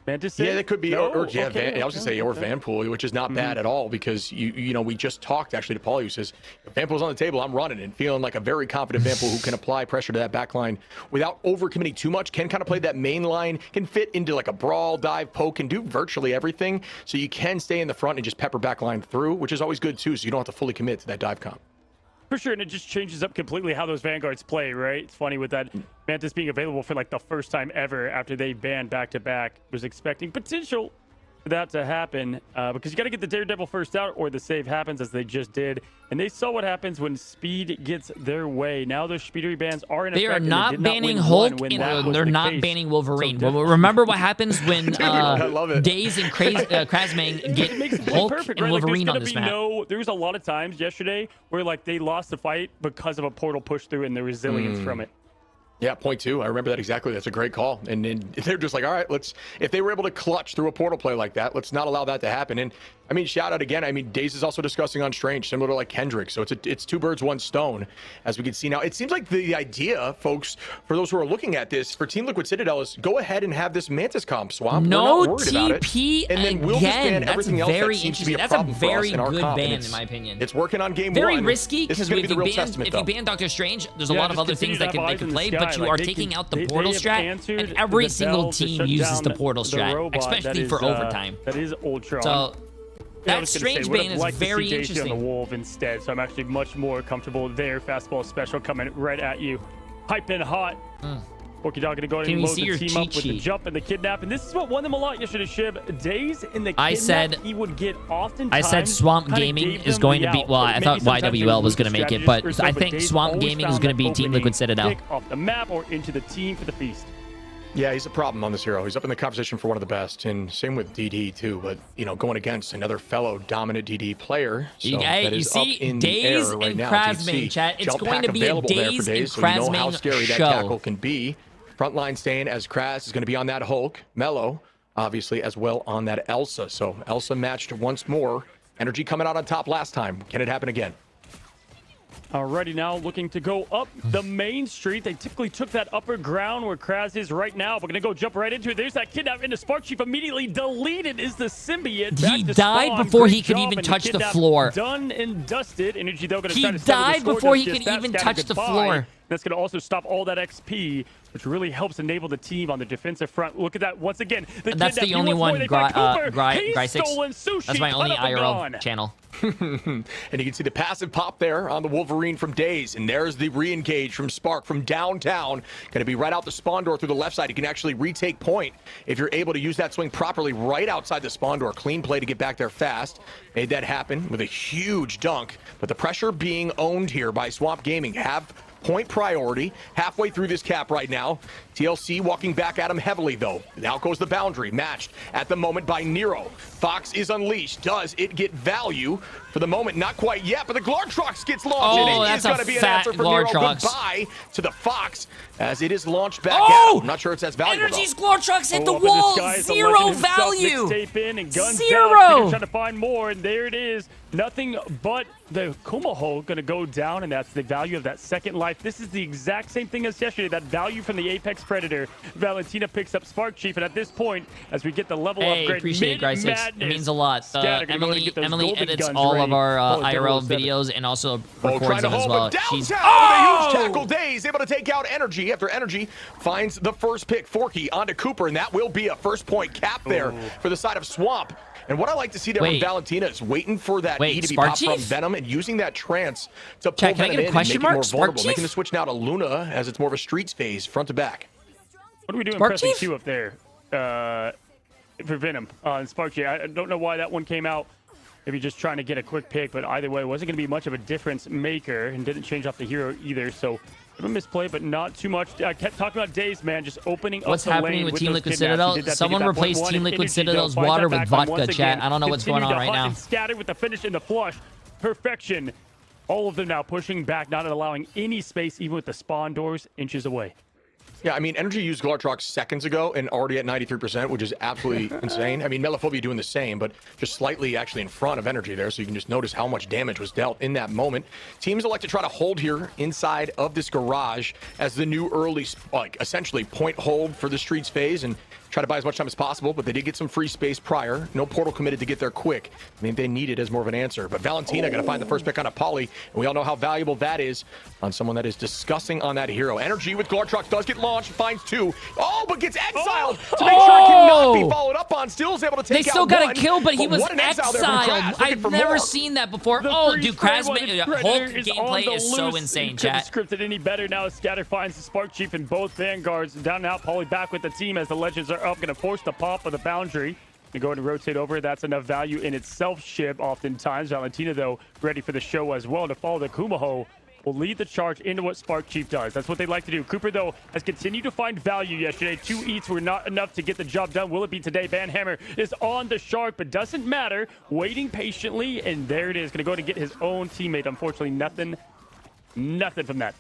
Mantis? Yeah, that could be. I was going to say, or Vanpool, which is not bad at all, because you know, we just talked actually to Paulie, who says, if Vanpool's on the table, I'm running and feeling like a very confident Vanpool who can apply pressure to that back line without overcommitting too much, can kind of play that main line, can fit into like a brawl, dive, poke, can do virtually everything. So you can stay in the front and just pepper back line through, which is always good too, so you don't have to fully commit to that dive comp. For sure, and it just changes up completely how those Vanguards play, right? It's funny with that Mantis being available for like the first time ever after they banned back-to-back. Was expecting potential for that to happen because you got to get the Daredevil first out or the save happens as they just did. And they saw what happens when speed gets their way. Now those speedery bans are in effect. They are not banning Hulk and they're not banning Wolverine. So remember what happens when Daze and Krasmang get Hulk perfect, and right? Wolverine like, on this map. There was a lot of times yesterday where like they lost the fight because of a portal push through and the resilience from it. Yeah, point two. I remember that exactly. That's a great call. And then they're just like, all right, if they were able to clutch through a portal play like that, let's not allow that to happen. And I mean, shout out again. I mean, Daze is also discussing on Strange, similar to like Kendrick. So it's two birds, one stone, as we can see now. It seems like the idea, folks, for those who are looking at this, for Team Liquid Citadel is go ahead and have this Mantis comp swap. No TP and then we'll again. That's very interesting. That's a very good ban, in my opinion. It's working on game very one. Very risky because if you ban Doctor Strange, there's a lot of other things that they can play, but you are taking out the portal strat, and every single team uses the portal strat, especially for overtime. That is Ultron. So that Strange ban is very interesting. On the Wolf instead, so I'm actually much more comfortable there. Fastball special coming right at you, hype and hot. Porky Dog gonna go ahead and load the team up with the jump and the kidnap, and this is what won them a lot yesterday. Shib, Daze in the kidnap, he would get oftentimes. I said Swamp Gaming is going to be. Well, I thought YWL was going to make it, but I think Swamp Gaming is going to be Team Liquid Citadel. Off the map or into the team for the feast. Yeah, he's a problem on this hero. He's up in the conversation for one of the best, and same with DD too. But you know, going against another fellow dominant DD player, so that is up in the air right now. Krasmang, chat. It's going to be a Daze and so you know how Krasmang scary that tackle can be. Frontline staying as Kraz is going to be on that Hulk. Mello, obviously, as well on that Elsa. So Elsa matched once more. Energy coming out on top last time. Can it happen again? Alrighty, now looking to go up the main street. They typically took that upper ground where Kraz is right now. We're going to go jump right into it. There's that kidnap into Spark Chief. Immediately deleted is the symbiote. He died before he could even touch the floor. Done and dusted. Energy, though, going to He died before he could even touch the floor. That's going to also stop all that XP, which really helps enable the team on the defensive front. Look at that once again. That's the only one, Gry6. That's my only IRL channel. And you can see the passive pop there on the Wolverine from Daze. And there's the re-engage from Spark from downtown. Going to be right out the spawn door through the left side. You can actually retake point if you're able to use that swing properly right outside the spawn door. Clean play to get back there fast. Made that happen with a huge dunk. But the pressure being owned here by Swamp Gaming. Have point priority halfway through this cap right now. TLC walking back at him heavily though. Now goes the boundary, matched at the moment by Nero. Fox is unleashed. Does it get value? For the moment, not quite yet, but the Glortrox gets launched. Oh, and that's going to be an answer for Nero. Goodbye to the Fox as it is launched back at him. I'm not sure it's as valuable. Energy's Glortrox hit the wall. Zero value. Zero. Trying to find more, and there it is. Nothing but the Kumaho going to go down, and that's the value of that second life. This is the exact same thing as yesterday. That value from the Apex Predator. Valentina picks up Spark Chief, and at this point, as we get the level upgrade, appreciate it, Gry6. It means a lot. Emily edits all of our IRL videos and also records them as well. She's with a huge tackle. Daze able to take out Energy after Energy finds the first pick. Forky onto Cooper, and that will be a first point cap there for the side of Swamp. And what I like to see there from Valentina is waiting for that E to be popped from Venom and using that trance to pull Venom in and make it more vulnerable. Making the switch now to Luna as it's more of a streets phase, front to back. What are we doing pressing 2 up there for Venom and Spark Chief? I don't know why that one came out. Maybe just trying to get a quick pick, but either way, it wasn't going to be much of a difference maker and didn't change off the hero either. So a misplay, but not too much. I kept talking about Daze, man, just opening what's up the happening lane with with Team Liquid Citadel? Someone replaced Team Liquid Citadel's water with vodka, chat. I don't know what's going on right now. Scattered with the finish in the flush. Perfection. All of them now pushing back, not allowing any space, even with the spawn doors inches away. Yeah, I mean, Energy used Glortrox seconds ago and already at 93%, which is absolutely insane. I mean, Melophobia doing the same, but just slightly actually in front of Energy there, so you can just notice how much damage was dealt in that moment. Teams elect to try to hold here inside of this garage as the new early, like, essentially point hold for the streets phase and try to buy as much time as possible, but they did get some free space prior. No portal committed to get there quick. I mean, they need it as more of an answer. But Valentina going to find the first pick on a Poly, and we all know how valuable that is on someone that is discussing on that hero. Energy with Glortrox does get launched, finds 2. Oh, but gets exiled to make sure it cannot be followed up on. Recon still is able to take out They still got one, a kill, but he was what an exile there from exiled. Kraz, looking I've for never more. seen that before. Oh, dude, Kraz, Hulk gameplay is so insane, chat. Scripted any better now as Scatter finds the Spark Chief in both vanguards. Down and out, Paulie back with the team as the Legends are up. Gonna force the pop of the boundary. Gonna go ahead and rotate over. That's enough value in itself, Shib, oftentimes. Valentina, though, ready for the show as well to follow the Kumaho. Will lead the charge into what Spark Chief does. That's what they like to do. Cooper, though, has continued to find value yesterday. 2 eats were not enough to get the job done. Will it be today? Banhammer is on the shark, but doesn't matter. Waiting patiently, and there it is. Going to go to get his own teammate. Unfortunately, nothing from that.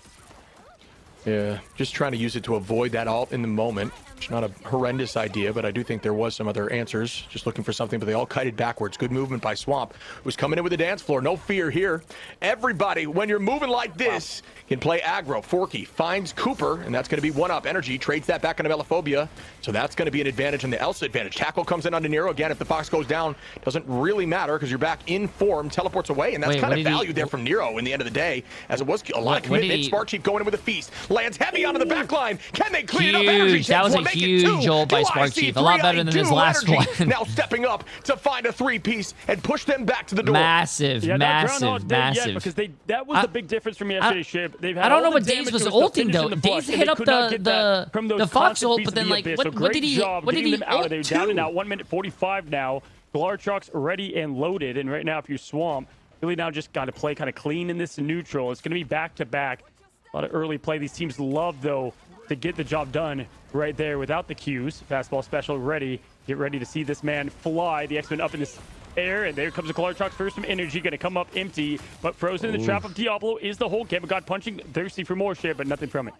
Yeah, just trying to use it to avoid that ult in the moment. It's not a horrendous idea, but I do think there was some other answers. Just looking for something, but they all kited backwards. Good movement by Swamp, who's coming in with the dance floor. No fear here. Everybody, when you're moving like this, can play aggro. Forky finds Cooper, and that's going to be one up. Energy trades that back into Melophobia, so that's going to be an advantage and the Elsa advantage. Tackle comes in onto Nero. Again, if the box goes down, doesn't really matter because you're back in form. Teleports away, and that's kind of value there from Nero in the end of the day, as it was a lot of commitment. Spark Chief going in with a feast. Lands heavy onto the back line. Can they clean it up? Energy that was one, a huge ult by Spark Chief. A lot better than his last one. Now stepping up to find a 3-piece and push them back to the door. Massive, yeah, massive. Yet because that was the big difference from yesterday's Shib. They've had I don't know all what the Daze damage was that was ulting though. Daze hit up the Fox ult, but then like what did he ult to? Down and out. 1 minute 45 now. Glarchuk's ready and loaded, and right now if you're Swamp, really now just got to play kind of clean in this neutral. It's going to be back to back. A lot of early play. These teams love though to get the job done right there without the cues. Fastball special ready. Get ready to see this man fly. The X-Men up in this air, and there comes the Glarchuk's first from Energy. Going to come up empty, but frozen in the trap of Diablo is the whole game. God punching, thirsty for more shit, but nothing from it.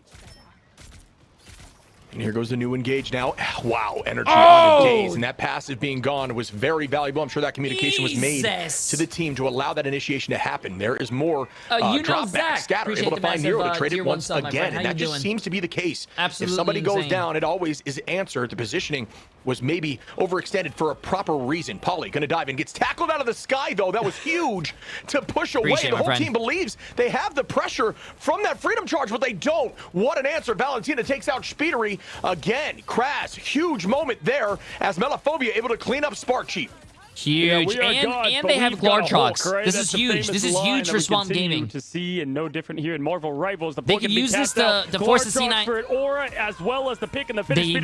And here goes the new engage now. Wow, Energy on a Daze, and that passive being gone was very valuable. I'm sure that communication was made to the team to allow that initiation to happen. There is more drop back. Scatter able to find Nero to trade it once again, and that just seems to be the case. Absolutely if somebody insane. goes down, it always is answered. The positioning was maybe overextended for a proper reason. Polly gonna dive in, gets tackled out of the sky though. That was huge to push away. The whole team believes they have the pressure from that freedom charge, but they don't. What an answer. Valentina takes out Speedery. Again, Kraz, huge moment there as Melophobia able to clean up Spark Chief. Huge, and they have Glarchuk's. Right? This is huge. This is huge for Swamp Gaming. To see, and no different here in Marvel Rivals. They can use this to force the C9 for an aura as well as the pick and the finish. He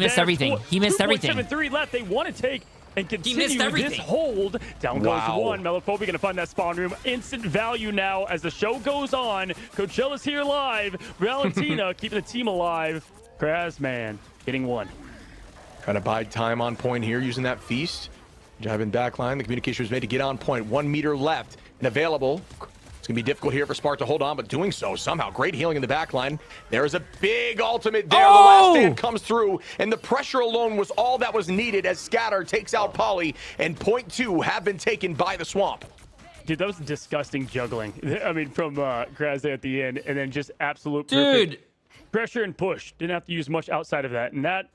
missed everything. He missed everything. 2.73 left. They want to take and continue this hold. Down goes one. Melophobia gonna find that spawn room. Instant value now as the show goes on. Coachella's here live. Valentina keeping the team alive. Kraz, man, getting one. Trying to bide time on point here using that feast. Driving back line. The communication was made to get on point. 1 meter left and available. It's going to be difficult here for Spark to hold on, but doing so somehow. Great healing in the back line. There is a big ultimate there. The last stand comes through, and the pressure alone was all that was needed as Scatter takes out Polly, and point two have been taken by the Swamp. Dude, that was disgusting juggling. I mean, from Kraz there at the end, and then just absolute perfect pressure and push. Didn't have to use much outside of that, and that...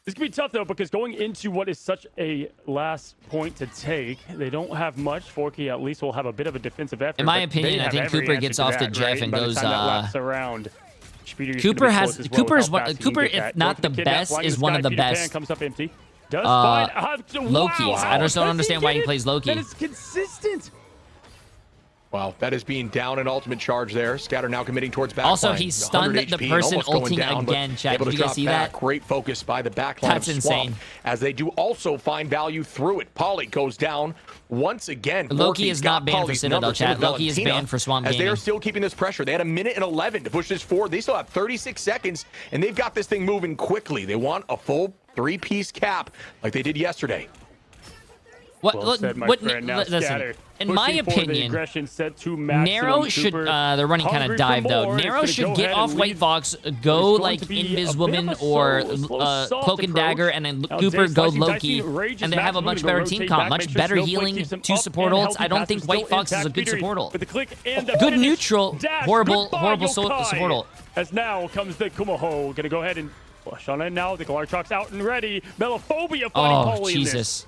This could be tough, though, because going into what is such a last point to take, they don't have much. Forky at least will have a bit of a defensive effort. In my opinion, I think Cooper gets off the Jeff and goes... Cooper if not the best, is one of the best Loki's. I just don't understand why he plays Loki. That is consistent. Wow, that is being down an ultimate charge there. Scatter now committing towards backline. Also, he stunned the person ulting down, again, chat. Did you guys see that? Great focus by the backline. That's insane. As they do also find value through it. Polly goes down once again. Loki is not banned for Citadel, chat. Loki is banned for Swamp Gaming. As they are still keeping this pressure. They had 1 minute and 11 to push this forward. They still have 36 seconds, and they've got this thing moving quickly. They want a full 3-piece cap like they did yesterday. Listen, in my opinion, Nero should, they're running kind of dive though. Nero should get off White Fox, go like Invis Woman or Cloak and Dagger, and then Cooper go Loki, and they have a much better team comp, much better healing, 2 support ults. I don't think White Fox is a good support ult. Good neutral, horrible support ult. As now comes the Kumaho, gonna go ahead and flush on it now. The Glarchuk's out and ready. Melophobia fighting Paulie in this.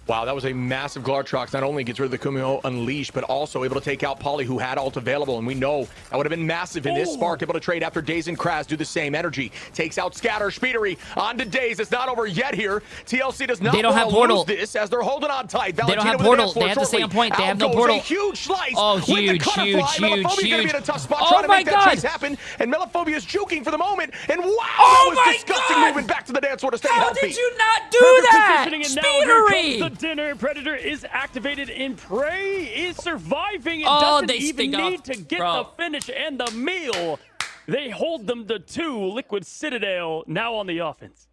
Wow, that was a massive Glartrox. Not only gets rid of the Kumio Unleashed, but also able to take out Polly, who had ult available. And we know that would have been massive in this. Spark able to trade after Daze and Kraz do the same. Energy takes out Scatter. Speedery on to Daze. It's not over yet here. TLC does not want to lose this as they're holding on tight. They don't have portal. They have to stay on point. They have no portal. A huge slice. Oh, huge. Melophobia gonna be in a tough spot trying to make that chase happen. And Melophobia is juking for the moment. And wow, that was disgusting moving back to the dance floor to stay healthy. How did you not do that? Speedery! The dinner. Predator is activated in Prey, is surviving, and doesn't even need to get the finish and the meal. They hold them to 2. Liquid Citadel now on the offense.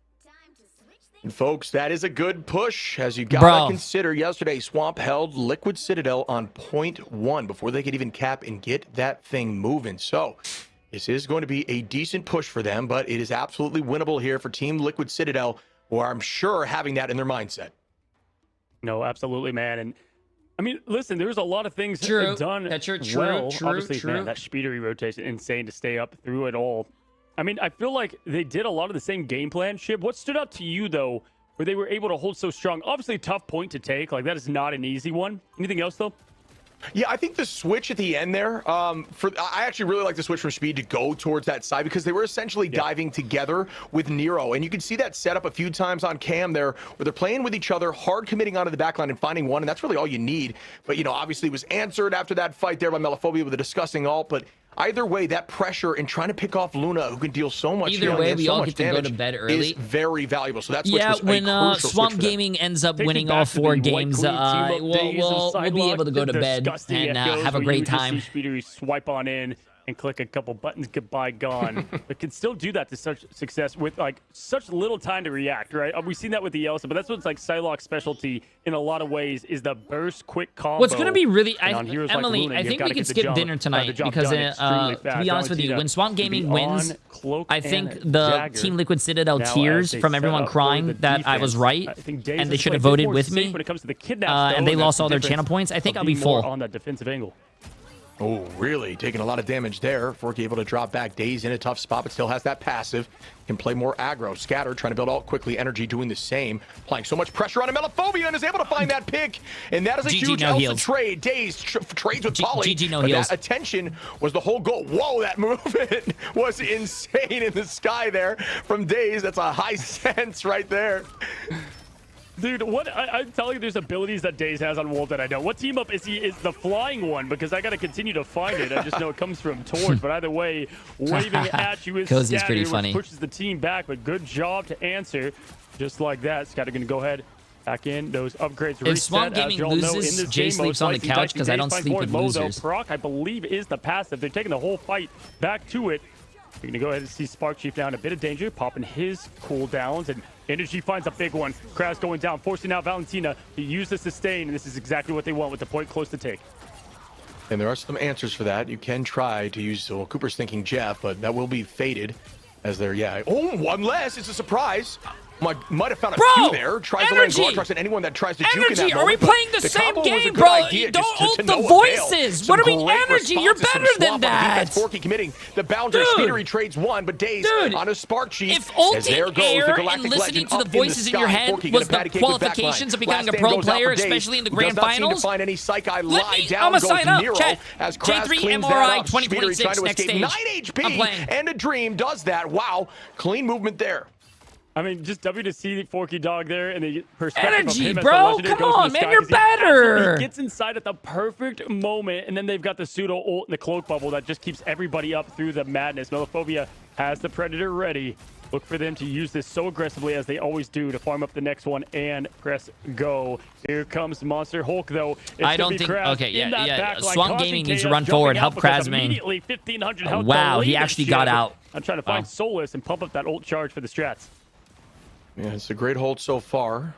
And folks, that is a good push, as you gotta consider yesterday Swamp held Liquid Citadel on 0.1 before they could even cap and get that thing moving. So this is going to be a decent push for them, but it is absolutely winnable here for Team Liquid Citadel, who are, I'm sure, having that in their mindset. No, absolutely, man. And I mean, listen, there's a lot of things done well. Obviously, man, that Speedery rotation, insane to stay up through it all. I mean, I feel like they did a lot of the same game plan. Shib, what stood out to you, though, where they were able to hold so strong? Obviously, tough point to take. Like, that is not an easy one. Anything else, though? Yeah, I think the switch at the end there, I actually really like the switch from Speed to go towards that side because they were essentially diving together with Nero. And you can see that set up a few times on cam there where they're playing with each other, hard committing onto the backline and finding one. And that's really all you need. But, you know, obviously it was answered after that fight there by Melophobia with a disgusting ult. But either way, that pressure and trying to pick off Luna, who can deal so much Either way, we all get to go to bed early. Is very valuable. So that's when Swamp Gaming ends up winning all 4 games, we'll be able to go to bed and have a great time. Speedery swipe on in and click a couple buttons, goodbye, gone. But can still do that to such success with like such little time to react, right? We've seen that with the Elsa, but that's what's like Psylocke's specialty in a lot of ways is the burst, quick combo. What's going to be really, Emily, Luna, I think we can skip dinner tonight because to be honest with you, when Swamp Gaming wins, I think the Team Liquid Citadel tears from everyone crying that I was right and they should have voted with me and they lost all their channel points. I think I'll be full. On that defensive angle. Oh, really? Taking a lot of damage there. Forky able to drop back. Daze in a tough spot, but still has that passive. Can play more aggro. Scatter trying to build out quickly. Energy doing the same. Applying so much pressure on a Melophobia and is able to find that pick. And that is a huge Elsa trade. Daze trades with Polly. GG, heals. That attention was the whole goal. Whoa, that movement was insane in the sky there from Daze. That's a high sense right there. Dude, I'm telling you, there's abilities that Daze has on Wolf that I know. What team up is he? Is the flying one? Because I got to continue to find it. I just know it comes from Torch. But either way, waving at you is Cozy's pretty funny. Which pushes the team back. But good job to answer. Just like that, Scatter going to go ahead. Back in those upgrades. If Swamp Gaming loses, Jay sleeps on the couch because I don't sleep with losers. Proc, I believe, is the passive. They're taking the whole fight back to it. You're going to go ahead and see Spark Chief down a bit of danger, popping his cooldowns, and Energy finds a big one. Kraz going down, forcing out Valentina to use the sustain, and this is exactly what they want with the point close to take. And there are some answers for that. You can try to use, well, Cooper's thinking Jeff, but that will be faded as they're, oh, one less. It's a surprise. Might have found a few there. Tries to land Glartrox and anyone that tries to juke in that moment. Are we playing the same game, bro? Don't ult the voices. What are we? Energy, you're better than that. That's Forky committing the boundary. Speedery trades one, but Daze on a Spark Chief. If ulting air and listening to the voices in your head was the qualifications of becoming a pro player, especially in the grand finals, I'm going to sign up. Chat. Jay3 MRI 2026 next stage. 9 HP and a Dream does that. Wow, clean movement there. I mean, just W to see Forky Dog there and the perspective Energy, of him bro. Come on, man. You're better. He gets inside at the perfect moment, and then they've got the pseudo ult and the cloak bubble that just keeps everybody up through the madness. Melophobia has the Predator ready. Look for them to use this so aggressively as they always do to farm up the next one and press go. Here comes Monster Hulk, though. I don't think. Okay, yeah. Swamp Gaming needs to run forward, help Kraz main. Wow, he actually got out. I'm trying to find Solus and pump up that ult charge for the strats. Yeah, it's a great hold so far.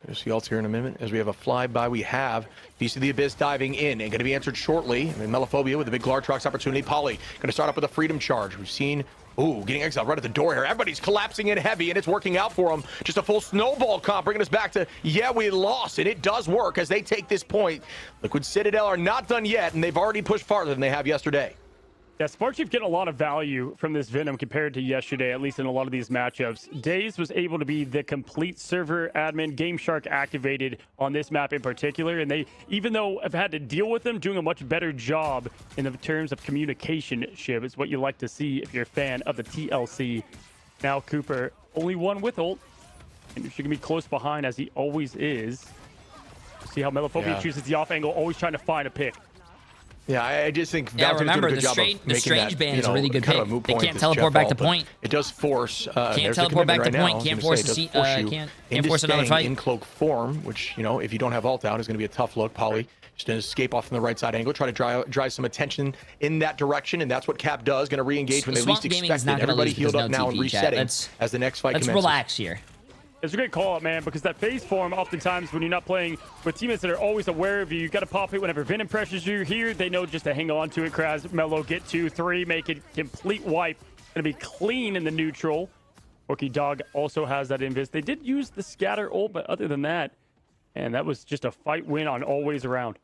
We'll see ult here in a minute as we have a flyby. We have Beast of the Abyss diving in and going to be answered shortly. I mean, Melophobia with a big Glartrox opportunity. Polly going to start up with a Freedom Charge. We've seen, getting exiled right at the door here. Everybody's collapsing in heavy, and it's working out for them. Just a full snowball comp, bringing us back to, we lost, and it does work as they take this point. Liquid Citadel are not done yet, and they've already pushed farther than they have yesterday. Yeah, Sparkchief getting a lot of value from this Venom compared to yesterday, at least in a lot of these matchups. Daze was able to be the complete server admin, Game Shark activated on this map in particular, and they, even though I've had to deal with them, doing a much better job in the terms of communication. Shib is what you like to see if you're a fan of the TLC. Now Cooper, only one with ult, and she can be close behind as he always is. See how Melophobia chooses the off angle, always trying to find a pick. Yeah, I just think remember, the strange band is a really good pick. They can't teleport back to point. It does force. Can't teleport back to point. Can't force can't force another fight. In cloak form, which, you know, if you don't have ult out, is going to be a tough look. Polly just going to escape off from the right side angle, try to drive some attention in that direction, and that's what Cap does. Going to re-engage when they least expect it. Everybody healed up now and resetting as the next fight commences. Let's relax here. It's a great call-out, man, because that phase form, oftentimes, when you're not playing with teammates that are always aware of you, you got to pop it whenever Venom pressures you. Here, they know just to hang on to it. Kraz, Melo, get 2, 3, make it complete wipe. Going to be clean in the neutral. Orky Dog also has that invis. They did use the scatter ult, but other than that, and that was just a fight win on always around.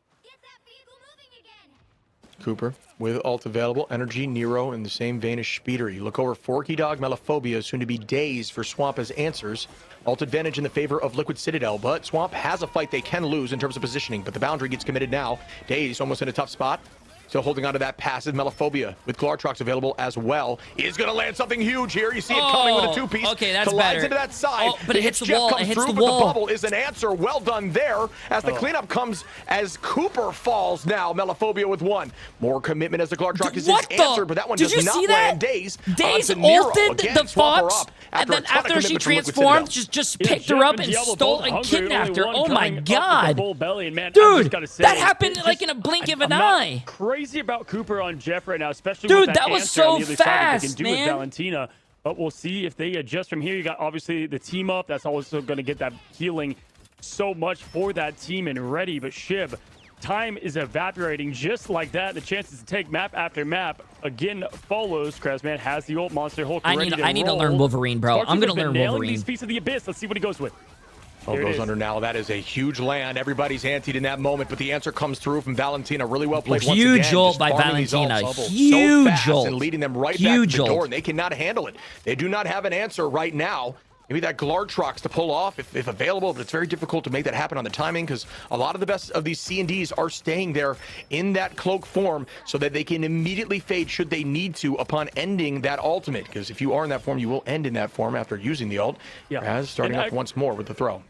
Cooper with ult available. Energy, Nero in the same vein as Speeder. You look over Forky Dog, Melophobia, soon to be Daze for Swamp as answers. Ult advantage in the favor of Liquid Citadel, but Swamp has a fight they can lose in terms of positioning, but the boundary gets committed now. Daze almost in a tough spot. Still holding on to that passive. Melophobia with Glartrox available as well. Is going to land something huge here. You see it coming with a two-piece. Okay, that's collides better. Into that side. But it hits the wall. It hits the wall. wall. The bubble is an answer. Well done there. As the cleanup comes as Cooper falls now. Melophobia with 1. More commitment as the Glartrox is his answer, but that one does not land. Daze ulted the Fox, and then after she transformed, just picked her up and stole and kidnapped her. Oh my god. Dude, that happened like in a blink of an eye. Crazy about Cooper on Jeff right now, especially dude, with that was so fast, they can do man. With Valentina. But we'll see if they adjust from here. You got obviously the team up. That's also going to get that healing so much for that team and ready. But Shib, time is evaporating just like that. The chances to take map after map again follows. Krazman has the ult. Monster Hulk ready to roll. I need to learn Wolverine, bro. I'm going to learn Wolverine. These feats of the abyss. Let's see what he goes with. Oh, goes under now. That is a huge land. Everybody's antied in that moment, but the answer comes through from Valentina. Really well played once again. Huge ult by Valentina. Huge ult. And leading them right back to the door, and they cannot handle it. They do not have an answer right now. Maybe that Glartrox to pull off if available, but it's very difficult to make that happen on the timing because a lot of the best of these C&Ds are staying there in that cloak form so that they can immediately fade should they need to upon ending that ultimate. Because if you are in that form, you will end in that form after using the ult. Yeah. As starting up once more with the throw.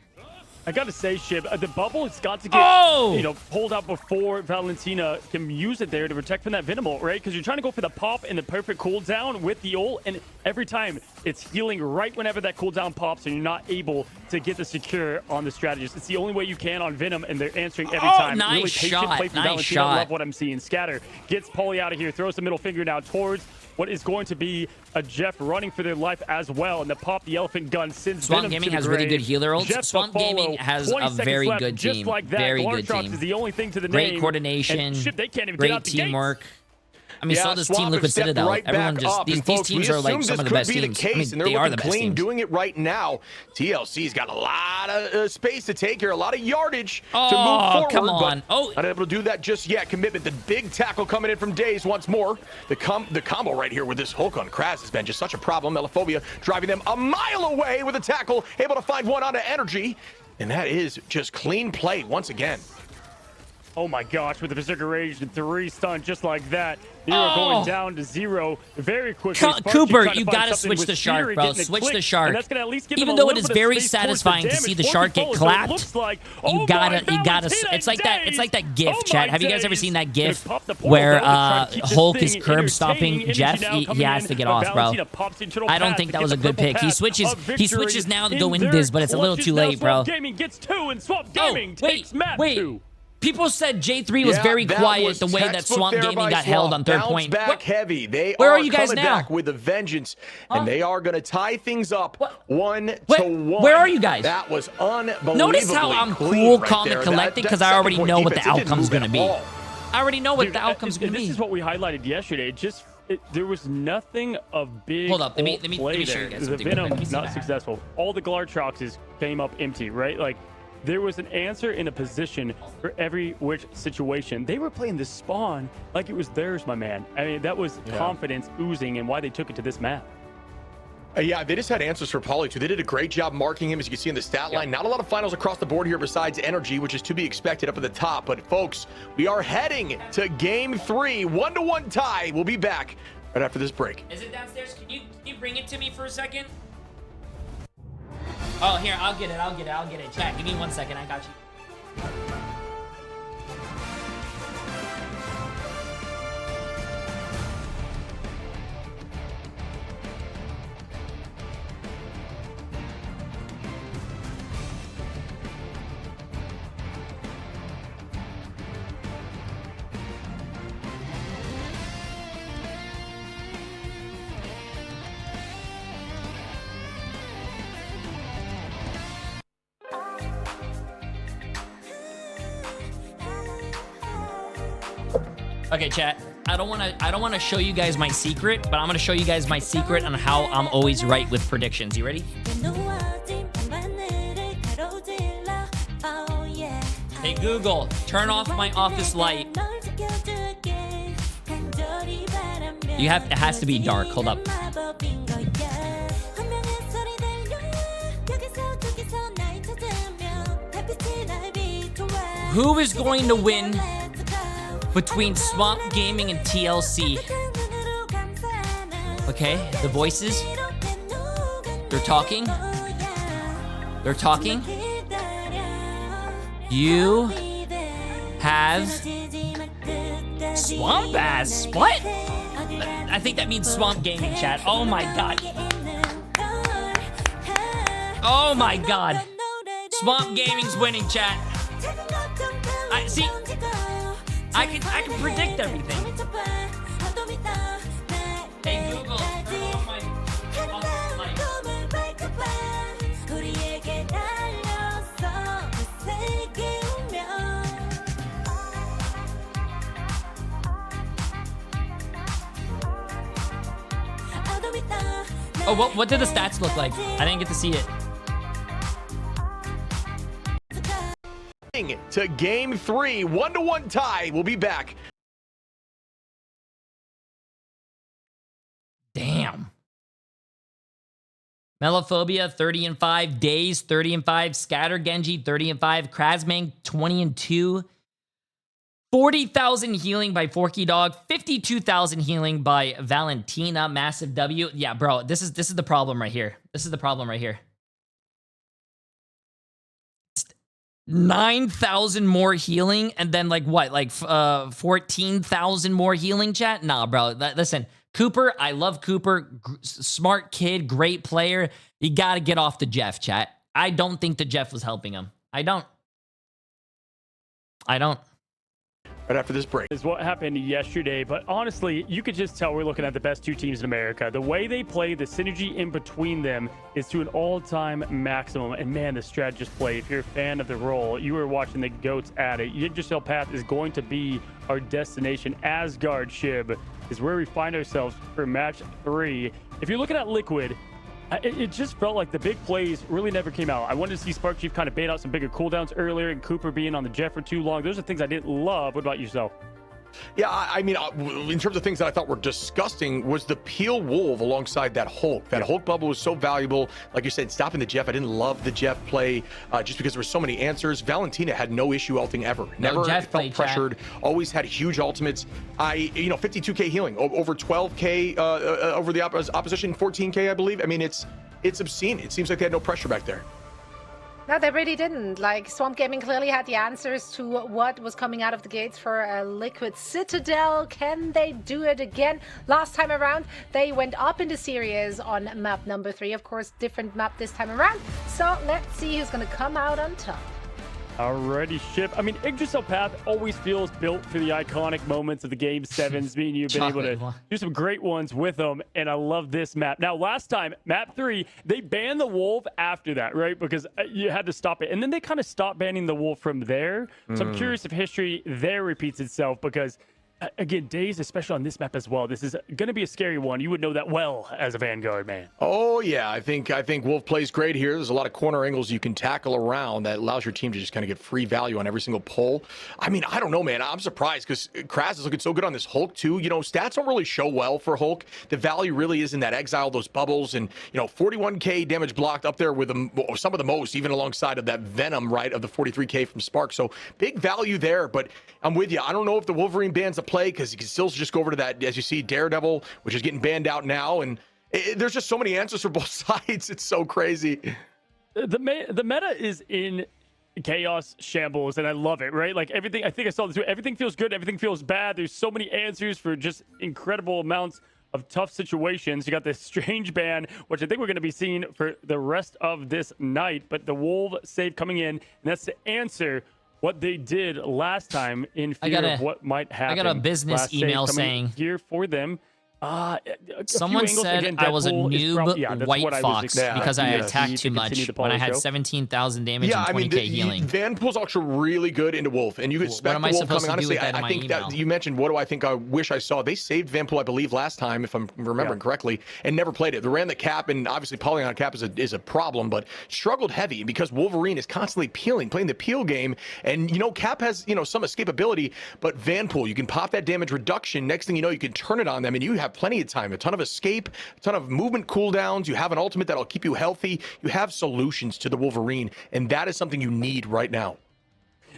I gotta say, Shib, the bubble has got to get pulled out before Valentina can use it there to protect from that Venom ult, right? Because you're trying to go for the pop and the perfect cooldown with the ult, and every time it's healing right whenever that cooldown pops, and you're not able to get the secure on the strategist. It's the only way you can on Venom, and they're answering every time. Nice really patient shot. play from Nice Valentina. shot. I love what I'm seeing. Scatter gets Polly out of here, throws the middle finger now towards what is going to be a Jeff running for their life as well, and the pop the elephant gun sends Swamp Venom Gaming to has the really grave. good healer ults. Jeff Swamp Gaming has a very good team. Just like that, very good Glartrox team. is the only thing to the Great name. coordination. And shit, they can't even great get out the teamwork. gates. I mean, so does Team Liquid Citadel. Right Everyone just these teams are like some of the best teams. I mean, they are the best teams. Doing it right now. TLC's got a lot of space to take here, a lot of yardage to move forward. Come on! Not able to do that just yet. Commitment. The big tackle coming in from Daze once more. The combo right here with this Hulk on Kraz has been just such a problem. Melophobia driving them a mile away with a tackle, able to find one onto Energy, and that is just clean play once again. Oh my gosh, with the Berserker Rage and 3 stun just like that. Nero going down to 0 very quickly. Cooper, you gotta switch the shark, bro. Switch the shark. Even though it is very satisfying to see the shark get clapped, you gotta. It's like that. It's like that GIF, chat. Have you guys ever seen that GIF where Hulk is curb stomping Jeff? He has to get off, bro. I don't think that was a good pick. He switches now to go in this, but it's a little too late, bro. Wait. People said Jay3 was very quiet the way that Swamp Gaming got held on third point. Back heavy. Where are you guys coming now? Back with a vengeance, and they are going to tie things up 1-1. Where are you guys? That was unbelievable. Notice how I'm cool, calm, and collected because I already know what the outcome's going to be. I already know what the outcome's going to be. This is what we highlighted yesterday. There was nothing of big. Hold up, let me show you guys the something. Venom not successful. All the Glartroxes came up empty, right? Like there was an answer in a position for every which situation. They were playing this spawn like it was theirs, my man. I mean, that was confidence oozing and why they took it to this map. Yeah, they just had answers for Pauly too. They did a great job marking him, as you can see in the stat line. Not a lot of finals across the board here besides energy, which is to be expected up at the top. But folks, we are heading to game 3, 1-1 tie. We'll be back right after this break. Is it downstairs? Can you bring it to me for a second? Oh, here, I'll get it. Chat, give me 1 second. I got you. Okay, chat. I don't want to show you guys my secret, but I'm going to show you guys my secret on how I'm always right with predictions. You ready? Hey Google, turn off my office light. It has to be dark. Hold up. Who is going to win between Swamp Gaming and TLC? Okay, the voices. They're talking. You have Swamp Ass. What? I think that means Swamp Gaming, chat. Oh my god. Oh my god. Swamp Gaming's winning, chat. I can predict everything. Hey Google, turn off my office light. Oh, what did the stats look like? I didn't get to see it. To game 3, 1-1 tie. We'll be back. Damn. Melophobia 30-5, Days 30-5, Scatter Genji 30-5, Krasmang 20-2, 40,000 healing by Forky Dog, 52,000 healing by Valentina. Massive W. Yeah, bro, this is the problem right here. 9,000 more healing and then like 14,000 more healing, chat? Nah, bro. Listen, Cooper, I love Cooper. Smart kid, great player. You got to get off the Jeff, chat. I don't think the Jeff was helping him. I don't. Right after this break. Is what happened yesterday, but honestly, you could just tell we're looking at the best two teams in America. The way they play, the synergy in between them is to an all-time maximum. And man, the strategist play, if you're a fan of the role, you were watching the GOATs at it. Yggdrasil Path is going to be our destination. Asgard Shib is where we find ourselves for match 3. If you're looking at Liquid, it just felt like the big plays really never came out. I wanted to see Spark Chief kind of bait out some bigger cooldowns earlier and Cooper being on the Jeff for too long. Those are things I didn't love. What about yourself? Yeah, I mean, in terms of things that I thought were disgusting was the Peel Wolf alongside that Hulk. That Hulk bubble was so valuable. Like you said, stopping the Jeff. I didn't love the Jeff play just because there were so many answers. Valentina had no issue ulting ever. Never felt pressured. Always had huge ultimates. 52k healing, over 12k over the opposition, 14k, I believe. I mean, it's obscene. It seems like they had no pressure back there. No, they really didn't. Like, Swamp Gaming clearly had the answers to what was coming out of the gates for Liquid Citadel. Can they do it again? Last time around, they went up in the series on map number 3. Of course, different map this time around. So let's see who's going to come out on top. Alrighty, Ship. I mean, Yggdrasil Path always feels built for the iconic moments of the Game 7s. Me and you have been able to do some great ones with them, and I love this map. Now, last time, map 3, they banned the Wolf after that, right? Because you had to stop it. And then they kind of stopped banning the Wolf from there. So I'm curious if history there repeats itself, because again, days, especially on this map as well. This is going to be a scary one. You would know that well as a Vanguard man. Oh yeah, I think Wolf plays great here. There's a lot of corner angles you can tackle around that allows your team to just kind of get free value on every single pull. I mean, I don't know, man. I'm surprised because Kraz is looking so good on this Hulk too. You know, stats don't really show well for Hulk. The value really is in that exile, those bubbles, and 41k damage blocked up there with some of the most, even alongside of that Venom, right, of the 43k from Spark. So big value there. But I'm with you. I don't know if the Wolverine ban's a play because you can still just go over to that, as you see, Daredevil, which is getting banned out now, and there's just so many answers for both sides. It's so crazy. The meta is in chaos shambles, and I love it, right? Like everything, I think I saw this, everything feels good, everything feels bad. There's so many answers for just incredible amounts of tough situations. You got this strange ban, which I think we're going to be seeing for the rest of this night, but the Wolf save coming in, and that's to answer what they did last time in fear of what might happen. I got a business email saying here for them. Someone said again, I was a Deadpool noob white fox because I attacked too much when I had 17,000 damage and 20k healing. Vanpool's actually really good into Wolf, and you could expect the Wolf coming. Honestly, I think that you mentioned, what do I think I wish I saw? They saved Vanpool, I believe, last time, if I'm remembering correctly, and never played it. They ran the cap, and obviously Polygon cap is a problem, but struggled heavy because Wolverine is constantly peeling, playing the peel game, and cap has some escapability, but Vanpool, you can pop that damage reduction. Next thing you know, you can turn it on them, and you have plenty of time, a ton of escape, a ton of movement cooldowns. You have an ultimate that'll keep you healthy. You have solutions to the Wolverine, and that is something you need right now.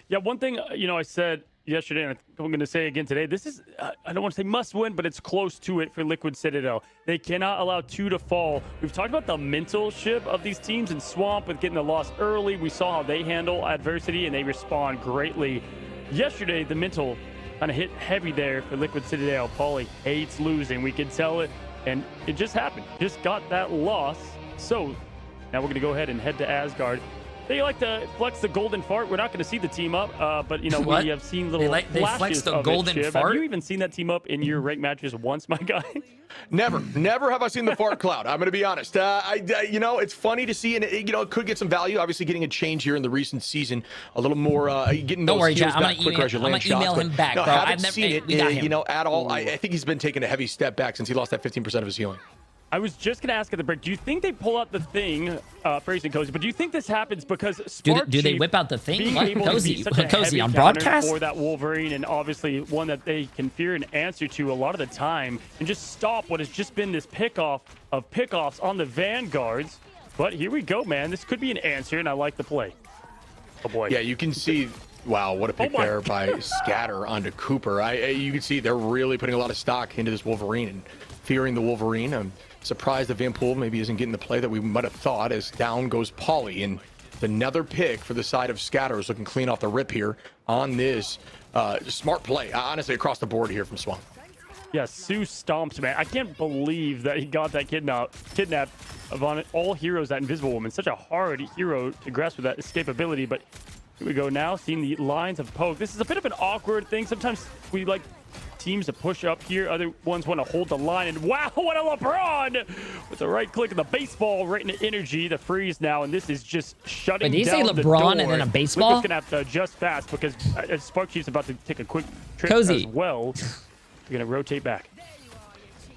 Yeah, one thing, I said yesterday, and I'm going to say again today, this is, I don't want to say must win, but it's close to it for Liquid Citadel. They cannot allow 2 to fall. We've talked about the mentalship of these teams in Swamp with getting the loss early. We saw how they handle adversity, and they respond greatly. Yesterday, the mental kind of hit heavy there for Liquid Citadel. Paulie hates losing. We can tell it, and it just happened. Just got that loss. So now we're going to go ahead and head to Asgard. They like to flex the golden fart. We're not going to see the team up, but we have seen little flashes flex the of golden it. fart? Have you even seen that team up in your ranked matches once, my guy? Never have I seen the fart cloud. I'm going to be honest. It's funny to see, and it could get some value. Obviously, getting a change here in the recent season, a little more getting those heals back quicker as you land shots. I'm going to email him back, bro. I've never seen it, at all. I think he's been taking a heavy step back since he lost that 15% of his healing. I was just going to ask at the break, do you think they pull out the thing, Phrasing Cozy, but do you think this happens because Spark do they whip out the thing? being What? able Cozy, to be such a Cozy heavy on counter broadcast? for that Wolverine, and obviously one that they can fear and answer to a lot of the time, and just stop what has just been this pickoff of pickoffs on the Vanguards. But here we go, man. This could be an answer, and I like the play. Oh, boy. Yeah, you can see... Wow, what a pick there by Scatter onto Cooper. You can see they're really putting a lot of stock into this Wolverine and fearing the Wolverine. I'm surprised that Vanpool maybe isn't getting the play that we might have thought, as down goes Paulie. And another pick for the side of Scatter is looking clean off the rip here on this smart play, honestly, across the board here from Swamp. Yeah, Sue stomps, man. I can't believe that he got that kidnapped of all heroes, that Invisible Woman. Such a hard hero to grasp with that escapability, but here we go now, seeing the lines of poke. This is a bit of an awkward thing. Sometimes we like teams to push up here. Other ones want to hold the line. And wow, what a LeBron! With the right click of the baseball right into energy. The freeze now, and this is just shutting down the door. Did you say LeBron and then a baseball? Liquid's going to have to adjust fast because Sparksheet's about to take a quick trip as well. We're going to rotate back.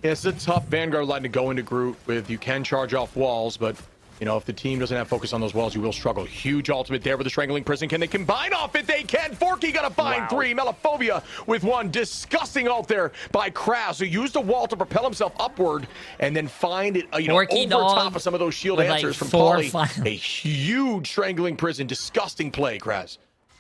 Yeah, it's a tough Vanguard line to go into group with. You can charge off walls, but if the team doesn't have focus on those walls, you will struggle. Huge ultimate there with the Strangling Prison. Can they combine off it? They can. Forky gonna find 3. Melophobia with 1. Disgusting ult there by Kraz, who used the wall to propel himself upward and then find it, over top of some of those shield answers from Paulie. A huge Strangling Prison. Disgusting play, Kraz.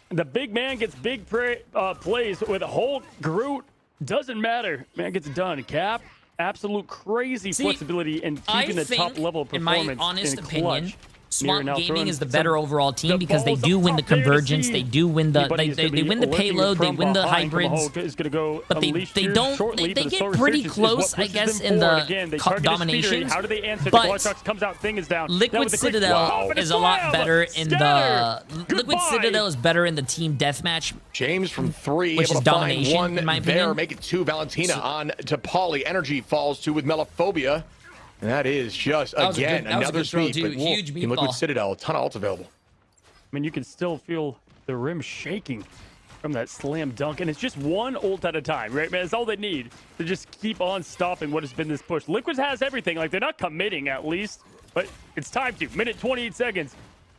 The big man gets big plays with Hulk, Groot. Doesn't matter. Man gets it done. Cap. Absolute crazy flexibility and keeping the top level of performance. In my honest opinion, Swamp Gaming is the better overall team because they do win the convergence, they do win the they win the payload, they win the hybrids, but they get pretty close, I guess, in the dominations. How do they answer? But the comes out, thing is down. Liquid Citadel is a lot better in the Liquid Citadel is better in the team deathmatch. James from 3, which able is to domination, find 1 in my opinion. there, make it 2. Valentina on to Paulie. Energy falls 2 with Melophobia. And that is just, again, another speed. But huge in Liquid Citadel, a ton of ults available. I mean, you can still feel the rim shaking from that slam dunk, and it's just one ult at a time, right, man? It's all they need to just keep on stopping what has been this push. Liquid has everything. Like, they're not committing, at least, but it's time to. Minute 28 seconds.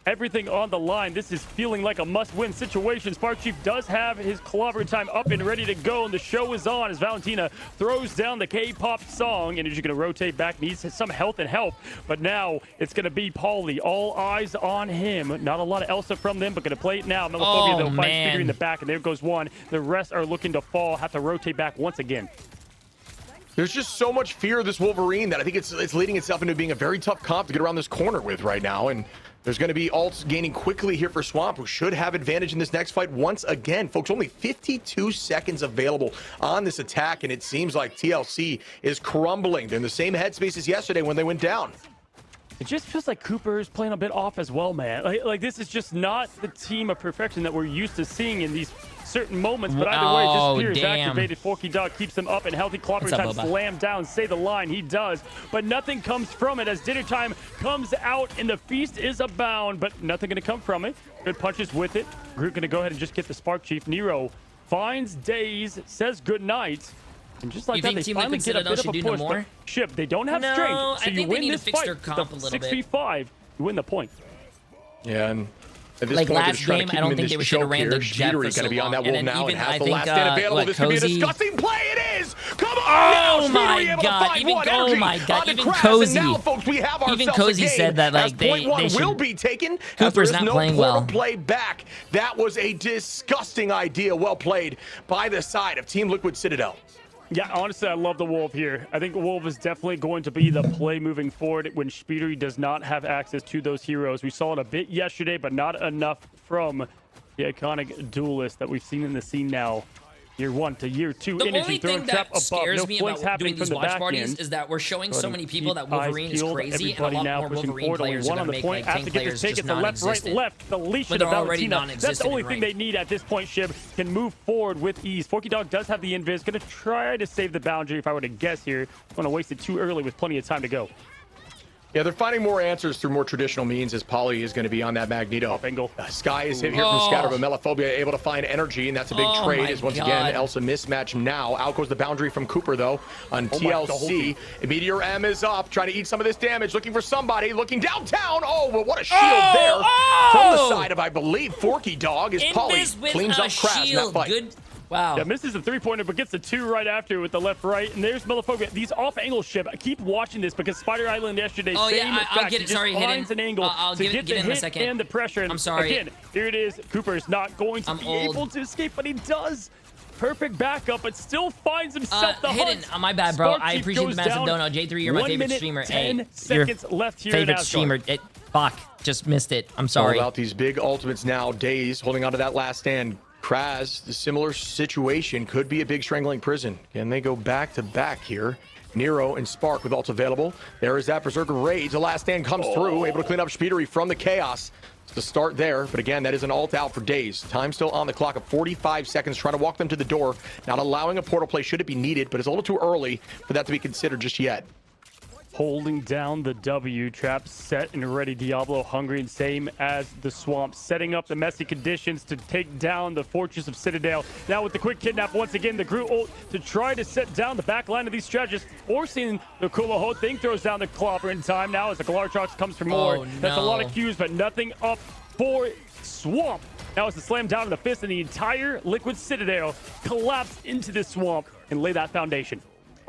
Everything on the line. This is feeling like a must-win situation. Spark Chief does have his clobber time up and ready to go, and the show is on as Valentina throws down the K-pop song, and is going to rotate back, needs some health and help, but now it's going to be Pauly. All eyes on him. Not a lot of Elsa from them, but going to play it now. Melophobia, they'll find Speeder in the back, and there goes one. The rest are looking to fall, have to rotate back once again. There's just so much fear of this Wolverine that I think it's leading itself into being a very tough comp to get around this corner with right now. And there's going to be ults gaining quickly here for Swamp, who should have advantage in this next fight once again. Folks, only 52 seconds available on this attack, and it seems like TLC is crumbling. They're in the same headspace as yesterday when they went down. It just feels like Cooper is playing a bit off as well, man. Like this is just not the team of perfection that we're used to seeing in these certain moments, but either way, just Spear is activated. Forky Dog keeps them up and healthy. Clobber time slam down, say the line, he does, but nothing comes from it as Dinner Time comes out and the feast is abound, but nothing gonna come from it. Good punches with it. Groot gonna go ahead and just get the Spark Chief. Nero finds Daze, says good night, and just like that, they finally get a bit of a push. But Ship, they don't have strength, so you win this fight. 6v5, you win the point. Yeah, and at this like point, last game, I don't think they should have ran the jet for so long. Be on that and then now even, and has I the think, last stand available. This could be a disgusting play. It is. Come on! Oh my God! Even Cozy. Now, folks, we have even Cozy said that like they will be taken. Cooper's not playing well. Play back. That was a disgusting idea. Well played by the side of Team Liquid Citadel. Yeah, honestly, I love the Wolf here. I think Wolf is definitely going to be the play moving forward when Speedy does not have access to those heroes. We saw it a bit yesterday, but not enough from the iconic duelist that we've seen in the scene now. Year 1 to year 2. The energy only thing that scares me about doing these watch parties is that we're showing so many people that Wolverine is crazy, and a lot more Wolverine players are going to make like tank players just non-existent. The leash when they're already non-existent. That's the only thing they need at this point. Shib can move forward with ease. Forky Dog does have the invis. Going to try to save the boundary if I were to guess here. I'm going to waste it too early with plenty of time to go. Yeah, they're finding more answers through more traditional means as Pauly is going to be on that Magneto. Sky is hit here from Scatter, but Melophobia able to find energy, and that's a big trade. As once again, Elsa mismatch now. Out goes the boundary from Cooper, though, on TLC. Meteor M is up, trying to eat some of this damage, looking for somebody, looking downtown. Oh, but what a shield there from the side of, I believe, Forky Dog, as Pauly cleans up Kraz in that fight. Good. Wow. Yeah, misses the three-pointer, but gets the 2 right after with the left-right. And there's Melophobia. These off-angle Ship. I keep watching this because Spider Island yesterday, I'll get it. Sorry, finds an angle I'll to get the in hit a second. and the pressure. And I'm sorry. Again, here it is. Cooper's not going to be able to escape, but he does. Perfect backup, but still finds himself the hidden. hunt. My bad, bro. Spark I Chief appreciate the goes massive down. donut. Jay3, you're my favorite streamer. 10 seconds left here favorite in streamer. Fuck, just missed it. I'm sorry. All about these big ultimates now. Daze holding on to that last stand. Kraz, the similar situation, could be a big strangling prison. Can they go back to back here? Nero and Spark with ults available. There is that Berserker Rage. The last stand comes through, able to clean up Speedery from the chaos. It's the start there, but again, that is an ult out for Daze. Time still on the clock of 45 seconds, trying to walk them to the door. Not allowing a portal play should it be needed, but it's a little too early for that to be considered just yet. Holding down the W, trap set and ready. Diablo hungry and same as the Swamp, setting up the messy conditions to take down the Fortress of Citadel. Now with the quick kidnap once again, the Groot ult to try to set down the back line of these strategists, forcing the Kumaho thing, throws down the Clobber in time now as the Galartrox comes for more. That's a lot of Qs, but nothing up for Swamp. Now it's the slam down in the fist, and the entire Liquid Citadel collapsed into this Swamp and lay that foundation.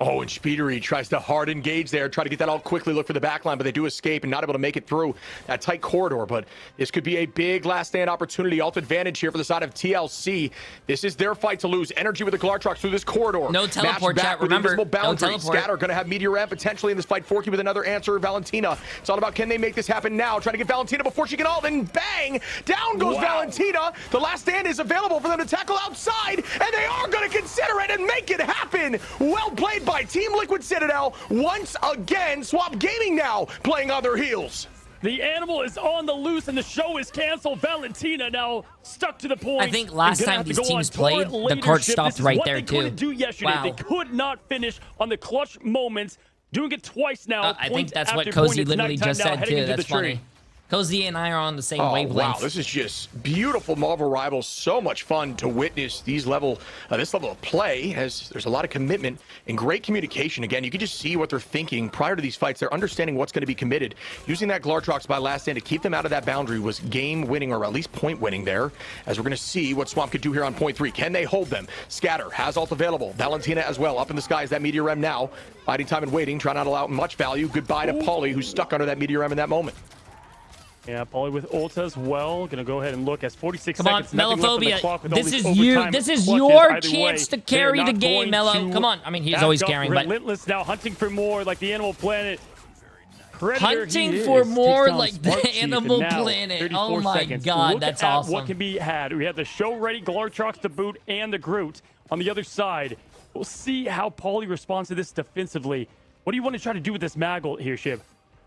Oh, and Speedery tries to hard engage there, try to get that out quickly, look for the back line, but they do escape and not able to make it through that tight corridor. But this could be a big last stand opportunity. Alt advantage here for the side of TLC. This is their fight to lose. Energy with the Galartrox through this corridor. No teleport, chat. Remember, no teleport. Scatter going to have Meteor M potentially in this fight. Forky with another answer. Valentina. It's all about can they make this happen now? Trying to get Valentina before she can ult, and bang! Down goes Valentina. The last stand is available for them to tackle outside, and they are going to consider it and make it happen. Well played by Team Liquid Citadel once again. Swap Gaming now playing on their heels. The animal is on the loose and the show is canceled. Valentina now stuck to the point. I think last time these teams played, the cart stopped right there too. They do yesterday. They could not finish on the clutch moments. Doing it twice now. I think that's what Cozy literally just said too. That's funny. Cozy and I are on the same wavelength. Wow, this is just beautiful Marvel Rivals. So much fun to witness this level of play, as there's a lot of commitment and great communication. Again, you can just see what they're thinking prior to these fights. They're understanding what's going to be committed. Using that Glartrox by last stand to keep them out of that boundary was game winning, or at least point winning there, as we're going to see what Swamp could do here on point 3. Can they hold them? Scatter has ult available. Valentina as well. Up in the sky is that Meteor M now. Biding time and waiting, trying not to allow much value. Goodbye to Pauly, who's stuck under that Meteor M in that moment. Yeah, Pauly with ult as well. Gonna go ahead and look as 46 Come on, seconds. Melophobia. This is you. This is your chance to carry the game, Melo. Come on. I mean, he's always carrying, but relentless now, hunting for more like the Animal Planet. Predator, hunting for more like the Animal Planet. Oh my God, that's awesome. What can be had? We have the show ready Glartrox to boot and the Groot on the other side. We'll see how Pauly responds to this defensively. What do you want to try to do with this mag ult here, Shib?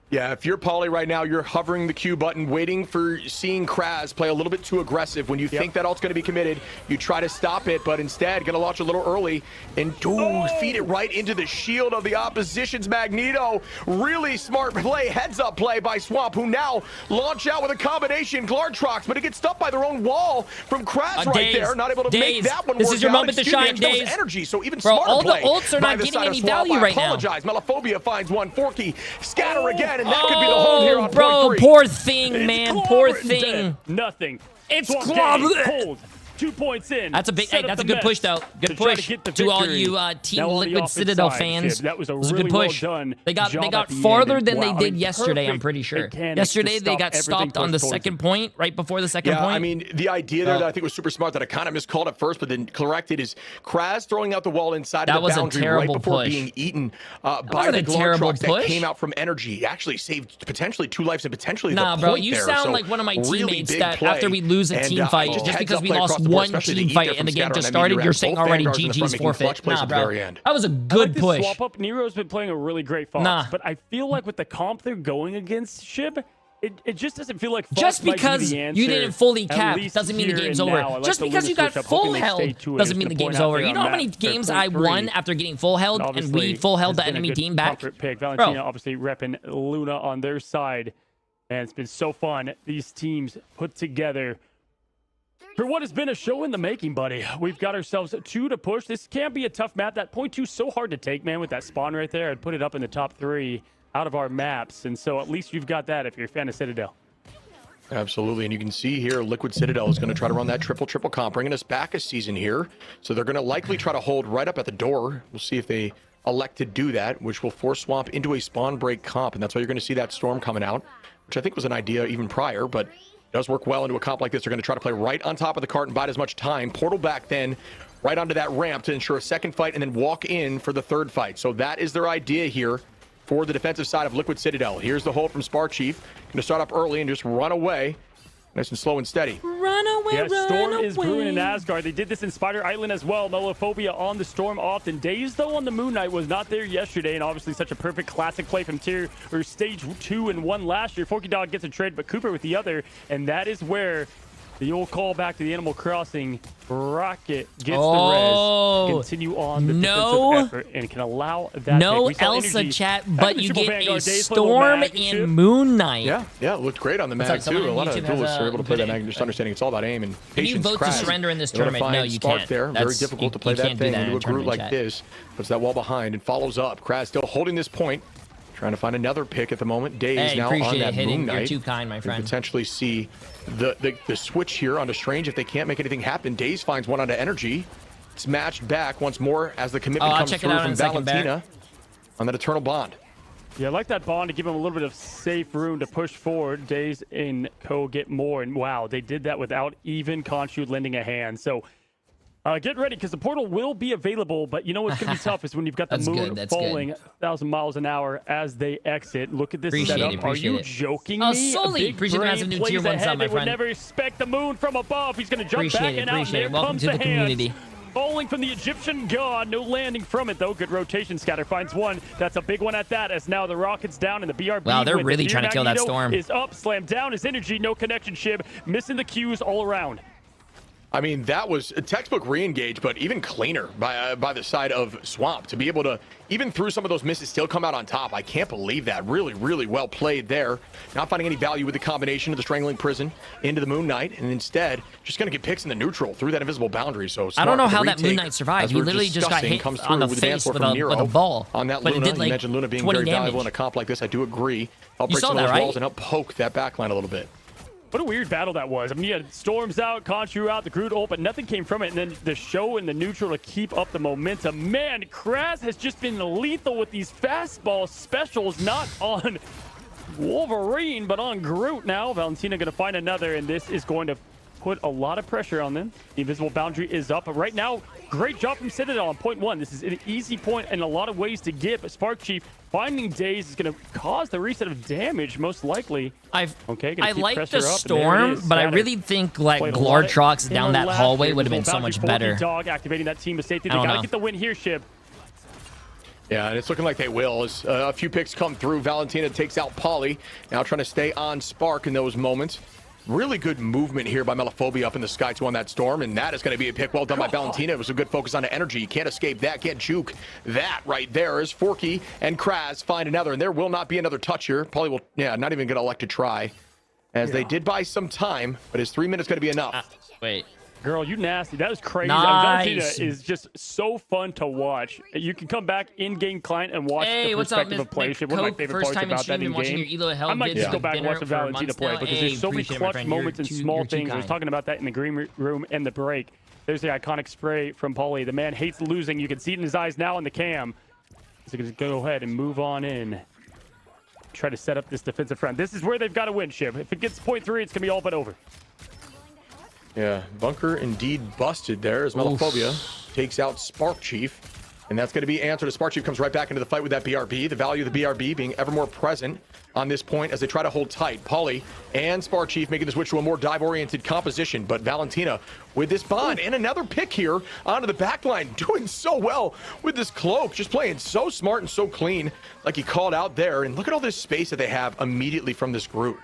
Yeah, if you're Pauly right now, you're hovering the Q button, waiting for seeing Kraz play a little bit too aggressive. When you think that ult's going to be committed, you try to stop it, but instead going to launch a little early and feed it right into the shield of the opposition's Magneto. Really smart play, heads-up play by Swamp, who now launch out with a combination Glartrox, but it gets stopped by their own wall from Kraz right there. Not able to make that one work. This is your moment to shine, Daze. Energy, so even Bro, smarter all the play ults are not getting any value right now. I apologize. Melophobia finds one. Forky, scatter again. And that could be the hold here on bro, point 3. Poor thing, man. Poor thing. Dead. Nothing. It's cold. 2 points in. That's a big. Hey, that's a good push, though. Good push to all you Team Liquid Citadel fans. That was a really good push. Well done. They got farther than they did yesterday. I'm pretty sure. Yesterday they got stopped on the second point, right before the second point. I mean, the idea there that I think was super smart that I kind of miscalled at first, but then corrected is Kraz throwing out the wall inside of the boundary right before being eaten by the Glartrox that came out from Energy. Actually saved potentially 2 lives and potentially the point there. Nah, bro, you sound like one of my teammates that after we lose a team fight, just because we lost one team fight and the game just started, you're saying already GG's forfeit. Nah, bro. That was a good push. Swap up. Nero's been playing a really great Fox, but I feel like with the comp they're going against, Shib, it just doesn't feel like Fox just because be you didn't fully cap doesn't mean the game's over. Just because you got full held doesn't mean the game's over. You know how many games I won after getting full held and we full held the enemy team back? Valentina obviously repping Luna on their side, and it's been so fun. These teams put together for what has been a show in the making, buddy. We've got ourselves 2 to push. This can be a tough map. That point 2 is so hard to take, man, with that spawn right there. I'd put it up in the top 3 out of our maps. And so at least you've got that if you're a fan of Citadel. Absolutely. And you can see here, Liquid Citadel is going to try to run that triple comp, bringing us back a season here. So they're going to likely try to hold right up at the door. We'll see if they elect to do that, which will force Swamp into a spawn break comp. And that's why you're going to see that Storm coming out, which I think was an idea even prior, but does work well into a comp like this. They're going to try to play right on top of the cart and bide as much time. Portal back then, right onto that ramp to ensure a second fight and then walk in for the third fight. So that is their idea here for the defensive side of Liquid Citadel. Here's the hold from Spark Chief. Going to start up early and just run away. Nice and slow and steady. Run away, yeah, Storm is brewing in Asgard. They did this in Spider Island as well. Melophobia on the Storm often. Daze, though, on the Moon Knight was not there yesterday, and obviously such a perfect classic play from stage 2 and 1 last year. Forky Dog gets a trade, but Cooper with the other, and that is where the old call back to the Animal Crossing. Rocket gets the res. Continue on the defensive effort and can allow that. No Elsa chat, but you get a Storm and Moon Knight. Yeah, it looked great on the mag too. A lot of duelists are able to play that mag, just understanding it's all about aim and patience. Can you vote to surrender in this tournament? No, you can't. There. Very difficult to play that thing into a group like this. Puts that wall behind and follows up. Kraz still holding this point. Trying to find another pick at the moment. Daze now on that Moon Knight. You're too kind, my friend. Potentially see the switch here onto Strange if they can't make anything happen. Daze finds one onto Energy. It's matched back once more as the commitment comes through from Valentina on that Eternal Bond. Yeah, I like that bond to give him a little bit of safe room to push forward. Daze and Co get more, and wow, they did that without even Khonshu lending a hand. So get ready, because the portal will be available, but you know what's going to be tough is when you've got the moon falling 1,000 miles an hour as they exit. Look at this setup. Are you joking me? Sully, appreciate the massive new tier 1 sub, my friend. Would never expect the moon from above. He's going to jump back and out. There Welcome comes to the community. Falling from the Egyptian god. No landing from it, though. Good rotation. Scatter finds one. That's a big one at that, as now the rocket's down and the BRB. Wow, they're really trying to kill that Storm. Is up, slammed down. His energy, no connection, Shib. Missing the Qs all around. I mean, that was a textbook re-engage, but even cleaner by the side of Swamp to be able to, even through some of those misses, still come out on top. I can't believe that. Really, really well played there. Not finding any value with the combination of the Strangling Prison into the Moon Knight, and instead just going to get picks in the neutral through that invisible boundary. So I don't know how that Moon Knight survived. He literally just got hit on the face with a ball. On that but Luna, it did like you mentioned Luna being 20 very damage. valuable in a comp like this. I do agree. Help break saw some of that, those right? walls and help poke that backline a little bit. What a weird battle that was. I mean, you had Storms out, Conchu out, the Groot ult, but nothing came from it. And then the show in the neutral to keep up the momentum. Man, Kraz has just been lethal with these fastball specials, not on Wolverine, but on Groot now. Valentina going to find another, and this is going to put a lot of pressure on them. The invisible boundary is up. But right now, great job from Citadel on point one. This is an easy point in a lot of ways to get, but Spark Chief finding Daze is going to cause the reset of damage, most likely. I like the up, storm, but I really think like Glortrox down that hallway would have been so much better. Dog activating that team of safety. They got to get the win here, Shib. Yeah, and it's looking like they will. As a few picks come through, Valentina takes out Polly. Now trying to stay on Spark in those moments. Really good movement here by Melophobia up in the sky to on that storm, and that is going to be a pick well done by Valentina. It was a good focus on the energy. You can't escape that, can't juke that right there as Forky and Kraz find another, and there will not be another touch here. Polly will, not even going to elect to try, as they did buy some time, but his 3 minutes going to be enough. Wait. Girl, you nasty. That is crazy. Nice. Valentina is just so fun to watch. You can come back in-game client and watch the perspective of play. One of my favorite parts about that in-game. I might just go back and watch the Valentina play because there's so many clutch moments and small things. I was talking about that in the green room and the break. There's the iconic spray from Paulie. The man hates losing. You can see it in his eyes now in the cam. So just go ahead and move on in. Try to set up this defensive front. This is where they've got to win, Shib. If it gets point 3, it's going to be all but over. Yeah, bunker indeed busted there as Melophobia takes out Spark Chief. And that's going to be answered as Spark Chief comes right back into the fight with that BRB. The value of the BRB being ever more present on this point as they try to hold tight. Polly and Spark Chief making the switch to a more dive-oriented composition. But Valentina with this bond and another pick here onto the back line. Doing so well with this cloak. Just playing so smart and so clean like he called out there. And look at all this space that they have immediately from this group.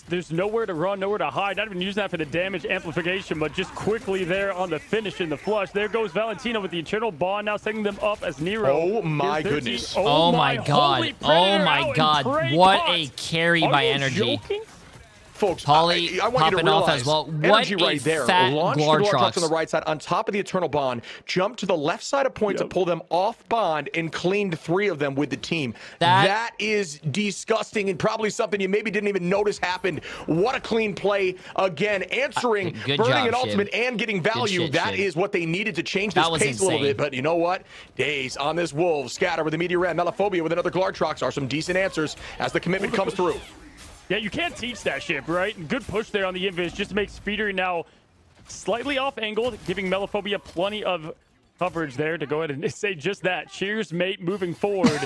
There's nowhere to run, nowhere to hide. Not even using that for the damage amplification, but just quickly there on the finish in the flush. There goes Valentina with the internal bond, now setting them up as Nero. Oh my goodness. Oh my god. Oh my god. What a carry by energy. Joking? Folks, Polly I want you to realize, as well. Energy What right a there. fat Launch the Glortrox on the Glortrox. right side on top of the Eternal Bond. Jump to the left side of point to pull them off Bond and cleaned 3 of them with the team. That is disgusting and probably something you maybe didn't even notice happened. What a clean play. Again, answering, Good burning job, an ultimate Shib. and getting value. Shit, That Shib. is what they needed to change this That was pace a little insane. bit. But you know what? Daze on this Wolves. Scatter with the Meteor Red. Melophobia with another Glortrox are some decent answers as the commitment comes through. Yeah, you can't teach that shit, right? Good push there on the invis just to make Speeder now slightly off angle, giving Melophobia plenty of coverage there to go ahead and say just that. Cheers, mate, moving forward.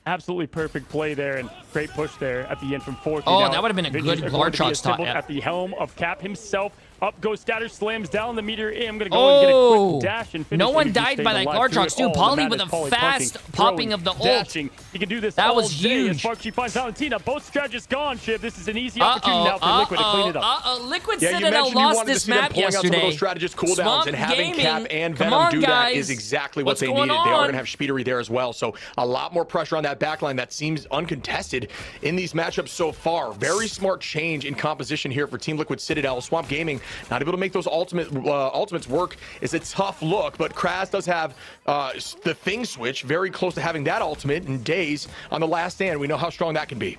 Absolutely perfect play there and great push there at the end from 4th. Oh, that would have been a good Glortrox top. At the helm of Cap himself. Up goes Scatter, slams down the meteor. I'm going to go and get a quick dash and finish. No one Maybe just died stay by that alive through Glortrox it too. all. Polly The with man a is Polly fast punching, popping of the ult. dashing. He can do this That all was day. huge. Spark Chief finds Valentina. Both strategists gone, Shib. This is an easy opportunity now for Liquid to clean it up. Liquid Yeah, you Citadel mentioned you lost wanted to this see them map pulling out some of yesterday. those strategist cooldowns, Swamp and having Cap Gaming. and Come Venom on, do guys. that is exactly what What's they going needed. They are on? going to have Speedery there as well, so a lot more pressure on that backline that seems uncontested in these matchups so far. Very smart change in composition here for Team Liquid Citadel. Swamp Gaming not able to make those ultimates work is a tough look, but Kraz does have the Thing switch very close to having that ultimate, and Daze on the last stand. We know how strong that can be.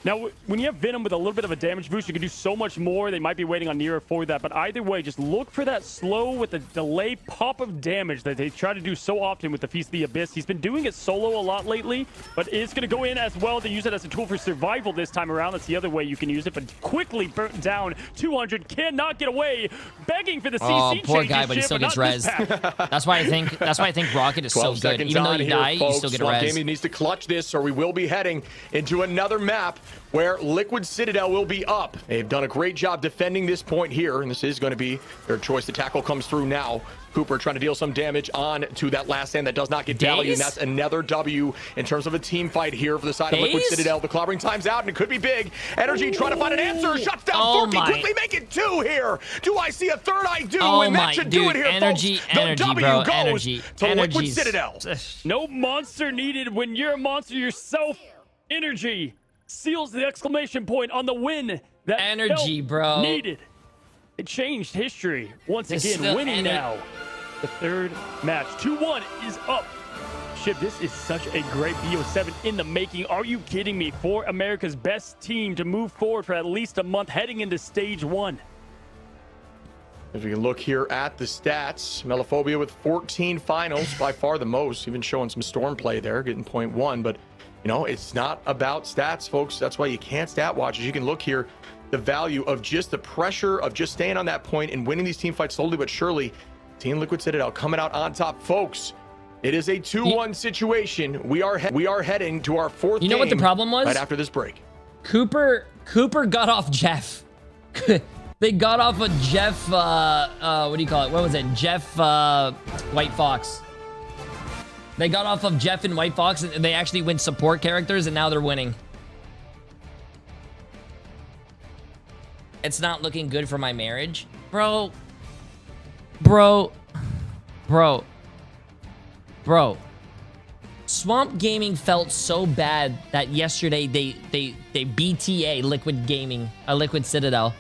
Now, when you have Venom with a little bit of a damage boost, you can do so much more. They might be waiting on Nero for that, but either way, just look for that slow with the delay pop of damage that they try to do so often with the Feast of the Abyss. He's been doing it solo a lot lately, but it's going to go in as well to use it as a tool for survival this time around. That's the other way you can use it, but quickly burnt down. 200 cannot get away, begging for the CC poor changes, guy, but he still but gets not this res. pack. That's why I think Rocket is so 12 good. seconds Even though on you here, die, folks. you still get a Swamp res. Gaming needs to clutch this, or we will be heading into another map where Liquid Citadel will be up. They've done a great job defending this point here, and this is going to be their choice. The tackle comes through now. Cooper trying to deal some damage on to that last stand that does not get value, and that's another W in terms of a team fight here for the side of Liquid Citadel. The clobbering time's out, and it could be big. Energy trying to find an answer. Shuts down Forky. Quickly make it 2 here. Do I see a third? I do, and that should do it here, energy, folks. Energy, the W bro. goes Energy. to Liquid Citadel. No monster needed when you're a monster yourself. Energy seals the exclamation point on the win that energy, bro. Needed. It changed history once again. Winning now. The third match. 2-1 is up. Ship, this is such a great BO7 in the making. Are you kidding me? For America's best team to move forward for at least a month heading into stage 1. If we can look here at the stats, Melophobia with 14 finals, by far the most, even showing some storm play there, getting 0.1. But, you know, it's not about stats, folks. That's why you can't stat watch. As you can look here, the value of just the pressure of just staying on that point and winning these team fights slowly but surely. Team Liquid Citadel coming out on top, folks. It is a 2-1 situation. We are heading to our 4th game. You know what the problem was? Right after this break. Cooper got off Jeff. They got off of Jeff, what do you call it? What was it? Jeff, White Fox. They got off of Jeff and White Fox, and they actually went support characters, and now they're winning. It's not looking good for my marriage. Bro. Swamp Gaming felt so bad that yesterday they BTA Liquid Citadel.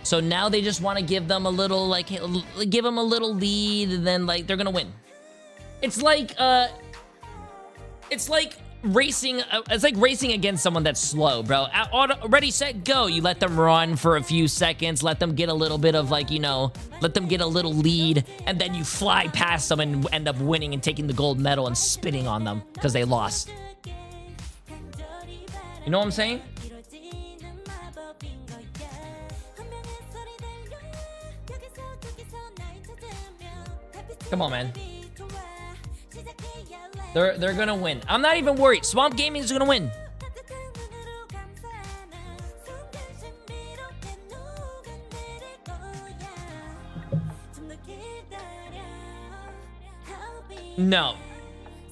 So now they just want to give them a little, like, give them a little lead, and then, like, they're gonna win. It's like racing. It's like racing against someone that's slow, bro. Ready, set, go. You let them run for a few seconds, let them get a little bit of, like, you know, let them get a little lead, and then you fly past them and end up winning and taking the gold medal and spitting on them because they lost. You know what I'm saying? Come on, man. They're gonna win. I'm not even worried. Swamp Gaming is gonna win. No.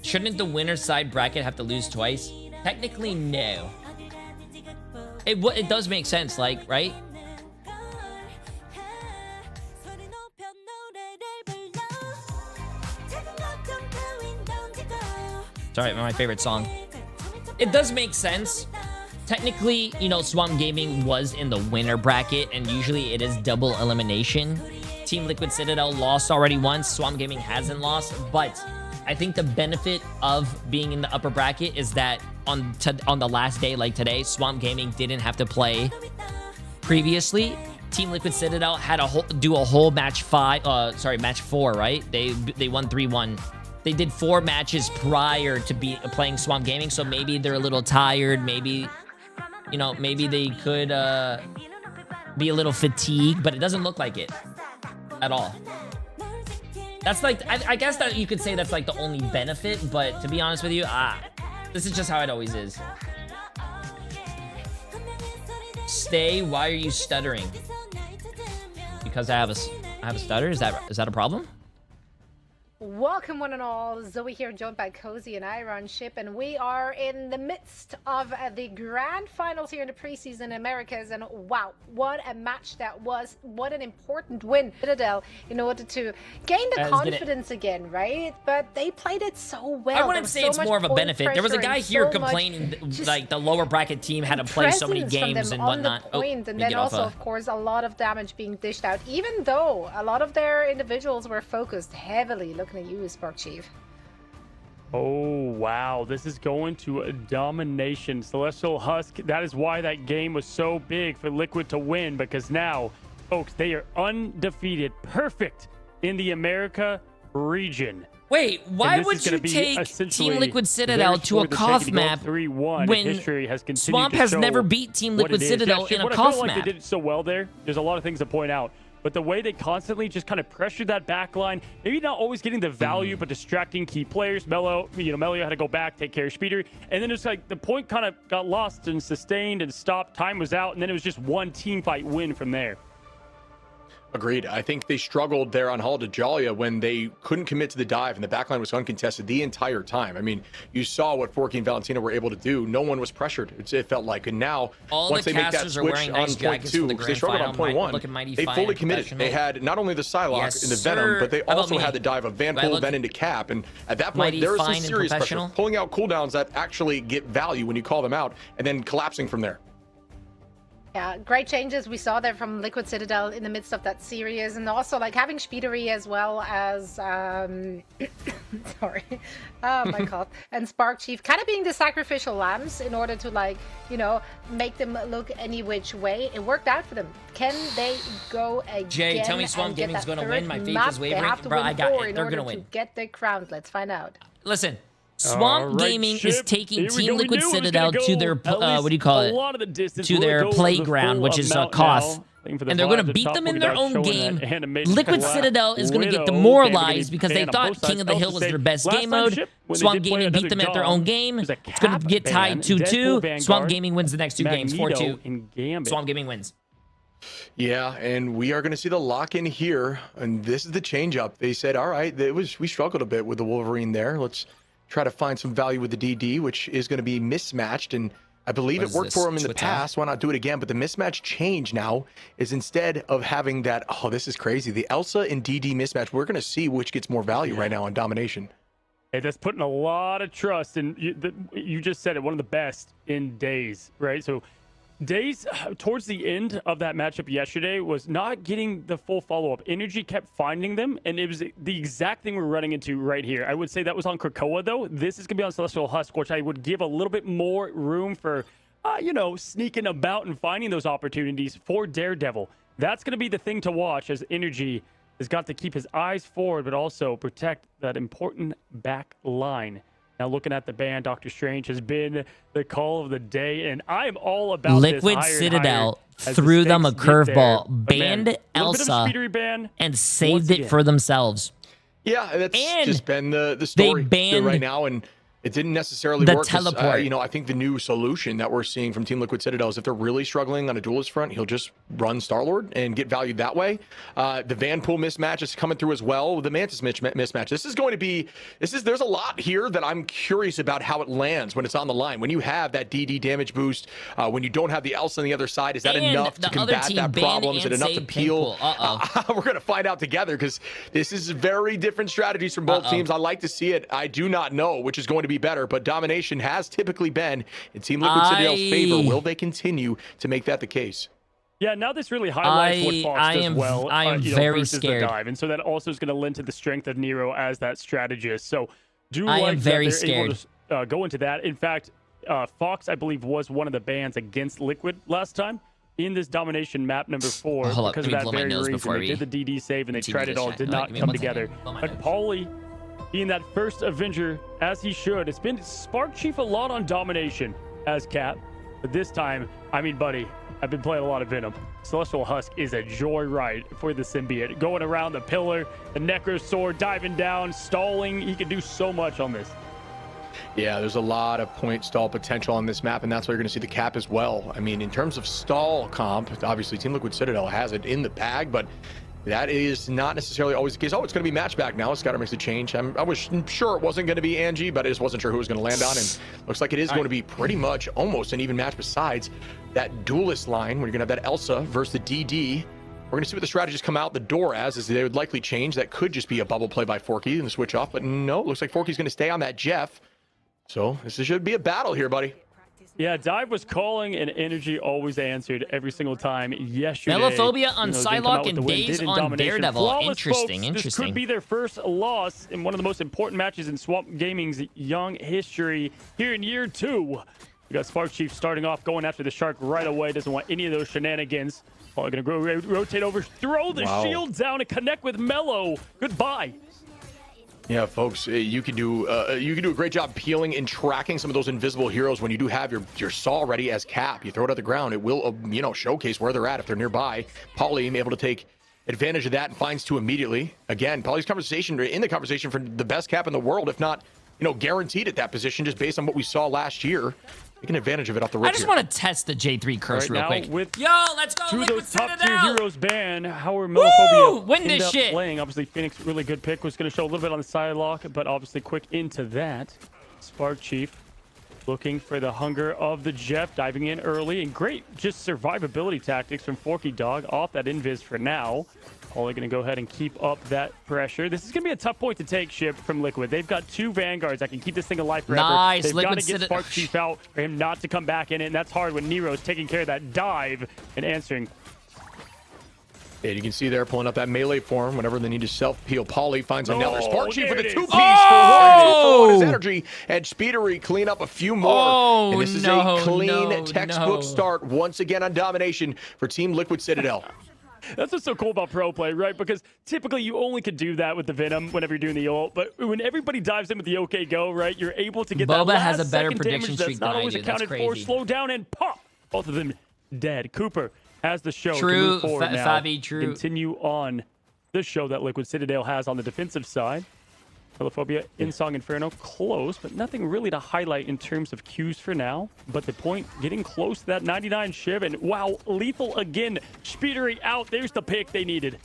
Shouldn't the winner's side bracket have to lose twice? Technically, no. It does make sense, like, right? Sorry, my favorite song. It does make sense. Technically, you know, Swamp Gaming was in the winner bracket, and usually it is double elimination. Team Liquid Citadel lost already once. Swamp Gaming hasn't lost, but I think the benefit of being in the upper bracket is that on the last day, like today, Swamp Gaming didn't have to play previously. Team Liquid Citadel had to do a whole match 4, right? They won 3-1. They did 4 matches prior to playing Swamp Gaming, so maybe they're a little tired. Maybe, you know, maybe they could be a little fatigued, but it doesn't look like it at all. That's like, I guess that you could say that's like the only benefit, but to be honest with you, this is just how it always is. Stay, why are you stuttering? Because I have a stutter? Is that a problem? Welcome one and all, Zoe here, joined by Cozy and Iron Ship, and we are in the midst of the grand finals here in the preseason Americas, and wow, what a match that was. What an important win, Citadel, in order to gain the confidence again, right? But they played it so well. I wouldn't say it's more of a benefit. There was a guy here complaining like the lower bracket team had to play so many games and whatnot. And then also, of course, a lot of damage being dished out, even though a lot of their individuals were focused heavily. Looking at you, Spark Chief. Oh, wow. This is going to a domination. Celestial Husk, that is why that game was so big for Liquid to win, because now, folks, they are undefeated. Perfect in the America region. Wait, why would you take Team Liquid Citadel to a KOF map when Swamp has never beat Team Liquid Citadel in a KOF map? They did it so well there. There's a lot of things to point out. but the way they constantly just kind of pressured that back line, maybe not always getting the value, but distracting key players. Mello had to go back, take care of Speeder, and then it's like the point kind of got lost and sustained and stopped. Time was out, and then it was just one team fight win from there. Agreed. I think they struggled there on Hall to Jalia when they couldn't commit to the dive and the backline was uncontested the entire time. I mean, you saw what Forky and Valentina were able to do. No one was pressured, it felt like. And now, once they make that switch on point 2, because they struggled on point 1, they fully committed. They had not only the Psylocke and the Venom, but they also had the dive of Vanpool, then into Cap. And at that point, there was some serious pressure. Pulling out cooldowns that actually get value when you call them out, and then collapsing from there. Yeah, great changes we saw there from Liquid Citadel in the midst of that series, and also like having Speedery as well as sorry, oh my god, and Spark Chief kind of being the sacrificial lambs in order to make them look any which way. It worked out for them. Can they go again? Jay, tell me Swamp Gaming's gonna win. My faith is wavering. Bro, I got it. They're gonna win. To get their crown. Let's find out. Listen. Swamp Gaming is taking Team Liquid Citadel to their, what do you call it? To their playground, which is Koth. And they're going to beat them in their own game. Liquid Citadel is going to get demoralized because they thought King of the Hill was their best game mode. Swamp Gaming beat them at their own game. It's going to get tied 2-2. Swamp Gaming wins the next 2 games, 4-2. Swamp Gaming wins. Yeah, and we are going to see the lock-in here, and this is the change-up. They said, all right, we struggled a bit with the Wolverine there. Let's try to find some value with the DD, which is going to be mismatched, and I believe it worked for him in the past. Why not do it again? But the mismatch change now is instead of having that, oh, this is crazy, the Elsa and DD mismatch, we're going to see which gets more value right now on Domination. Hey, that's putting a lot of trust in, you just said it, one of the best in days, right? So Days towards the end of that matchup yesterday was not getting the full follow-up. Energy kept finding them, and it was the exact thing we're running into right here. I would say that was on Krakoa, though. This is going to be on Celestial Husk, which I would give a little bit more room for, sneaking about and finding those opportunities for Daredevil. That's going to be the thing to watch, as Energy has got to keep his eyes forward, but also protect that important back line. Now, looking at the ban, Doctor Strange has been the call of the day, and I am all about Liquid this. Citadel threw them a curveball, banned Elsa, and saved it for themselves. Yeah, that's just been the story right now, and it didn't necessarily work. Teleport. I think the new solution that we're seeing from Team Liquid Citadel is if they're really struggling on a duelist front, he'll just run Star-Lord and get valued that way. The Vanpool mismatch is coming through as well. The Mantis mismatch. This is going to be, there's a lot here that I'm curious about how it lands when it's on the line. When you have that DD damage boost, when you don't have the Elsa on the other side, is that enough to combat that problem? Is it enough to peel? We're going to find out together, because this is very different strategies from both teams. I like to see it. I do not know which is going to be better, but Domination has typically been in Team Liquid Citadel's favor. Will they continue to make that the case? Yeah, now this really highlights what Fox does well. I am very scared. Dive, and so that also is going to lend to the strength of Nero as that strategist. So I am very scared. Able to go into that. In fact, Fox, I believe, was one of the bans against Liquid last time in this Domination map number 4 because of that very reason. They did the DD save and they tried it all, did not come together. But Paulie, being that first Avenger, as he should. It's been Spark Chief a lot on Domination as Cap. But this time, I mean, buddy, I've been playing a lot of Venom. Celestial Husk is a joyride for the symbiote. Going around the pillar, the Necro Sword, diving down, stalling. He can do so much on this. Yeah, there's a lot of point stall potential on this map, and that's why you're going to see the Cap as well. I mean, in terms of stall comp, obviously Team Liquid Citadel has it in the bag, but that is not necessarily always the case. Oh, it's going to be match back now. Scatter makes a change. I was sure it wasn't going to be Angie, but I just wasn't sure who was going to land on. And looks like it is going to be pretty much almost an even match, besides that duelist line where you're going to have that Elsa versus the DD. We're going to see what the strategies come out the door as they would likely change. That could just be a bubble play by Forky and the switch off. But no, it looks like Forky's going to stay on that Jeff. So this should be a battle here, buddy. Yeah, Dive was calling, and Energy always answered every single time yesterday. Melophobia on Psylocke and Days on Daredevil. Flawless, interesting. This could be their first loss in one of the most important matches in Swamp Gaming's young history here in year 2. We got Spark Chief starting off, going after the Shark right away. Doesn't want any of those shenanigans. Probably going to go rotate over, throw the shield down, and connect with Melo. Goodbye. Yeah, folks, you can do a great job peeling and tracking some of those invisible heroes when you do have your saw ready as Cap. You throw it at the ground, it will showcase where they're at if they're nearby. Paulie able to take advantage of that and finds two immediately. Again, Polly's in the conversation for the best cap in the world, if not, guaranteed at that position, just based on what we saw last year. Taking advantage of it off the rip. I just want to test the J3 curse real quick. Yo, let's go. Two of those top tier heroes ban. How are Woo! Melophobia Win end this up shit. playing? Obviously, Phoenix, really good pick. Was going to show a little bit on the side lock, but obviously quick into that. Spark Chief looking for the hunger of the Jeff, diving in early, and great just survivability tactics from Forky Dog off that invis for now. Only going to go ahead and keep up that pressure. This is going to be a tough point to take, Ship, from Liquid. They've got two Vanguards that can keep this thing alive forever. Nice. They've got Liquid to get Spark Chief out for him not to come back in it, and that's hard when Nero's taking care of that dive and answering. And you can see there pulling up that melee form whenever they need to self-peel. Polly finds another Spark Chief for the two-piece for his energy, and Speedery clean up a few more. And this is a clean textbook start once again on domination for Team Liquid Citadel. That's what's so cool about pro play, right? Because typically you only could do that with the Venom whenever you're doing the ult, but when everybody dives in with the OK Go, right, you're able to get that Boba last has a better second prediction damage streak that's not than I always do. That's accounted for. crazy. Slow down and pop. Both of them dead. Cooper has the show True, to move forward now. Fabi, true. Continue on the show that Liquid Citadel has on the defensive side. Melophobia, In-Song Inferno, close, but nothing really to highlight in terms of Qs for now. But the point, getting close to that 99 Shiv, and wow, lethal again. Speedery out. There's the pick they needed.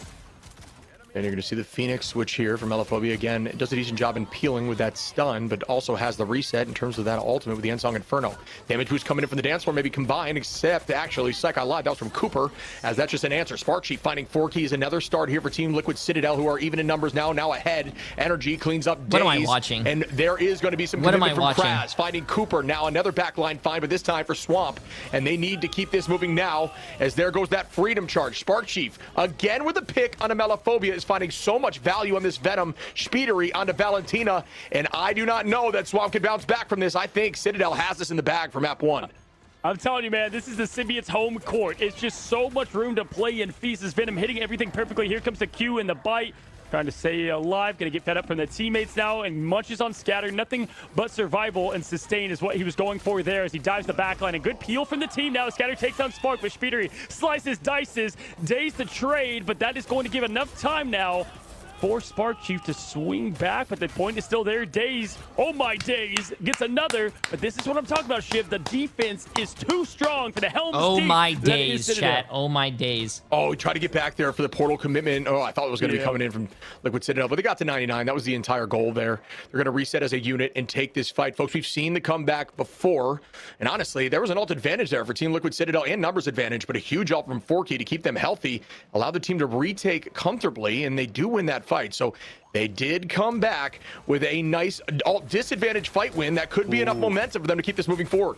And you're going to see the Phoenix switch here from Melophobia. Again, it does a decent job in peeling with that stun, but also has the reset in terms of that ultimate with the Ensong Inferno. Damage boost coming in from the dance floor, maybe combined, except actually Psych Live. That was from Cooper, as that's just an answer. Spark Chief finding 4 keys. Another start here for Team Liquid Citadel, who are even in numbers now ahead. Energy cleans up Daze. What am I watching? And there is going to be some commitment from Kraz. Finding Cooper now, another backline find, but this time for Swamp. And they need to keep this moving now, as there goes that freedom charge. Spark Chief, again with a pick on a Melophobia, is finding so much value on this Venom. Speedery onto Valentina, and I do not know that Swamp can bounce back from this. I think Citadel has this in the bag for map 1. I'm telling you, man, this is the Symbiote's home court. It's just so much room to play in. Feast is Venom hitting everything perfectly. Here comes the Q and the bite. Trying to stay alive, gonna get fed up from the teammates now, and munches on Scatter. Nothing but survival and sustain is what he was going for there as he dives the backline. A good peel from the team now. Scatter takes on Spark, but Speedery slices, dices, Daze the trade, but that is going to give enough time now for Spark Chief to swing back, but the point is still there. Daze, oh my Daze, gets another, but this is what I'm talking about, Shiv. The defense is too strong for the Helm's Oh Deep. my days, chat. Oh my days. Oh, he tried to get back there for the portal commitment. Oh, I thought it was going to be coming in from Liquid Citadel, but they got to 99. That was the entire goal there. They're going to reset as a unit and take this fight. Folks, we've seen the comeback before, and honestly, there was an ult advantage there for Team Liquid Citadel and numbers advantage, but a huge ult from Forky to keep them healthy, allowed the team to retake comfortably, and they do win that fight. So they did come back with a nice disadvantage fight win that could be enough momentum for them to keep this moving forward.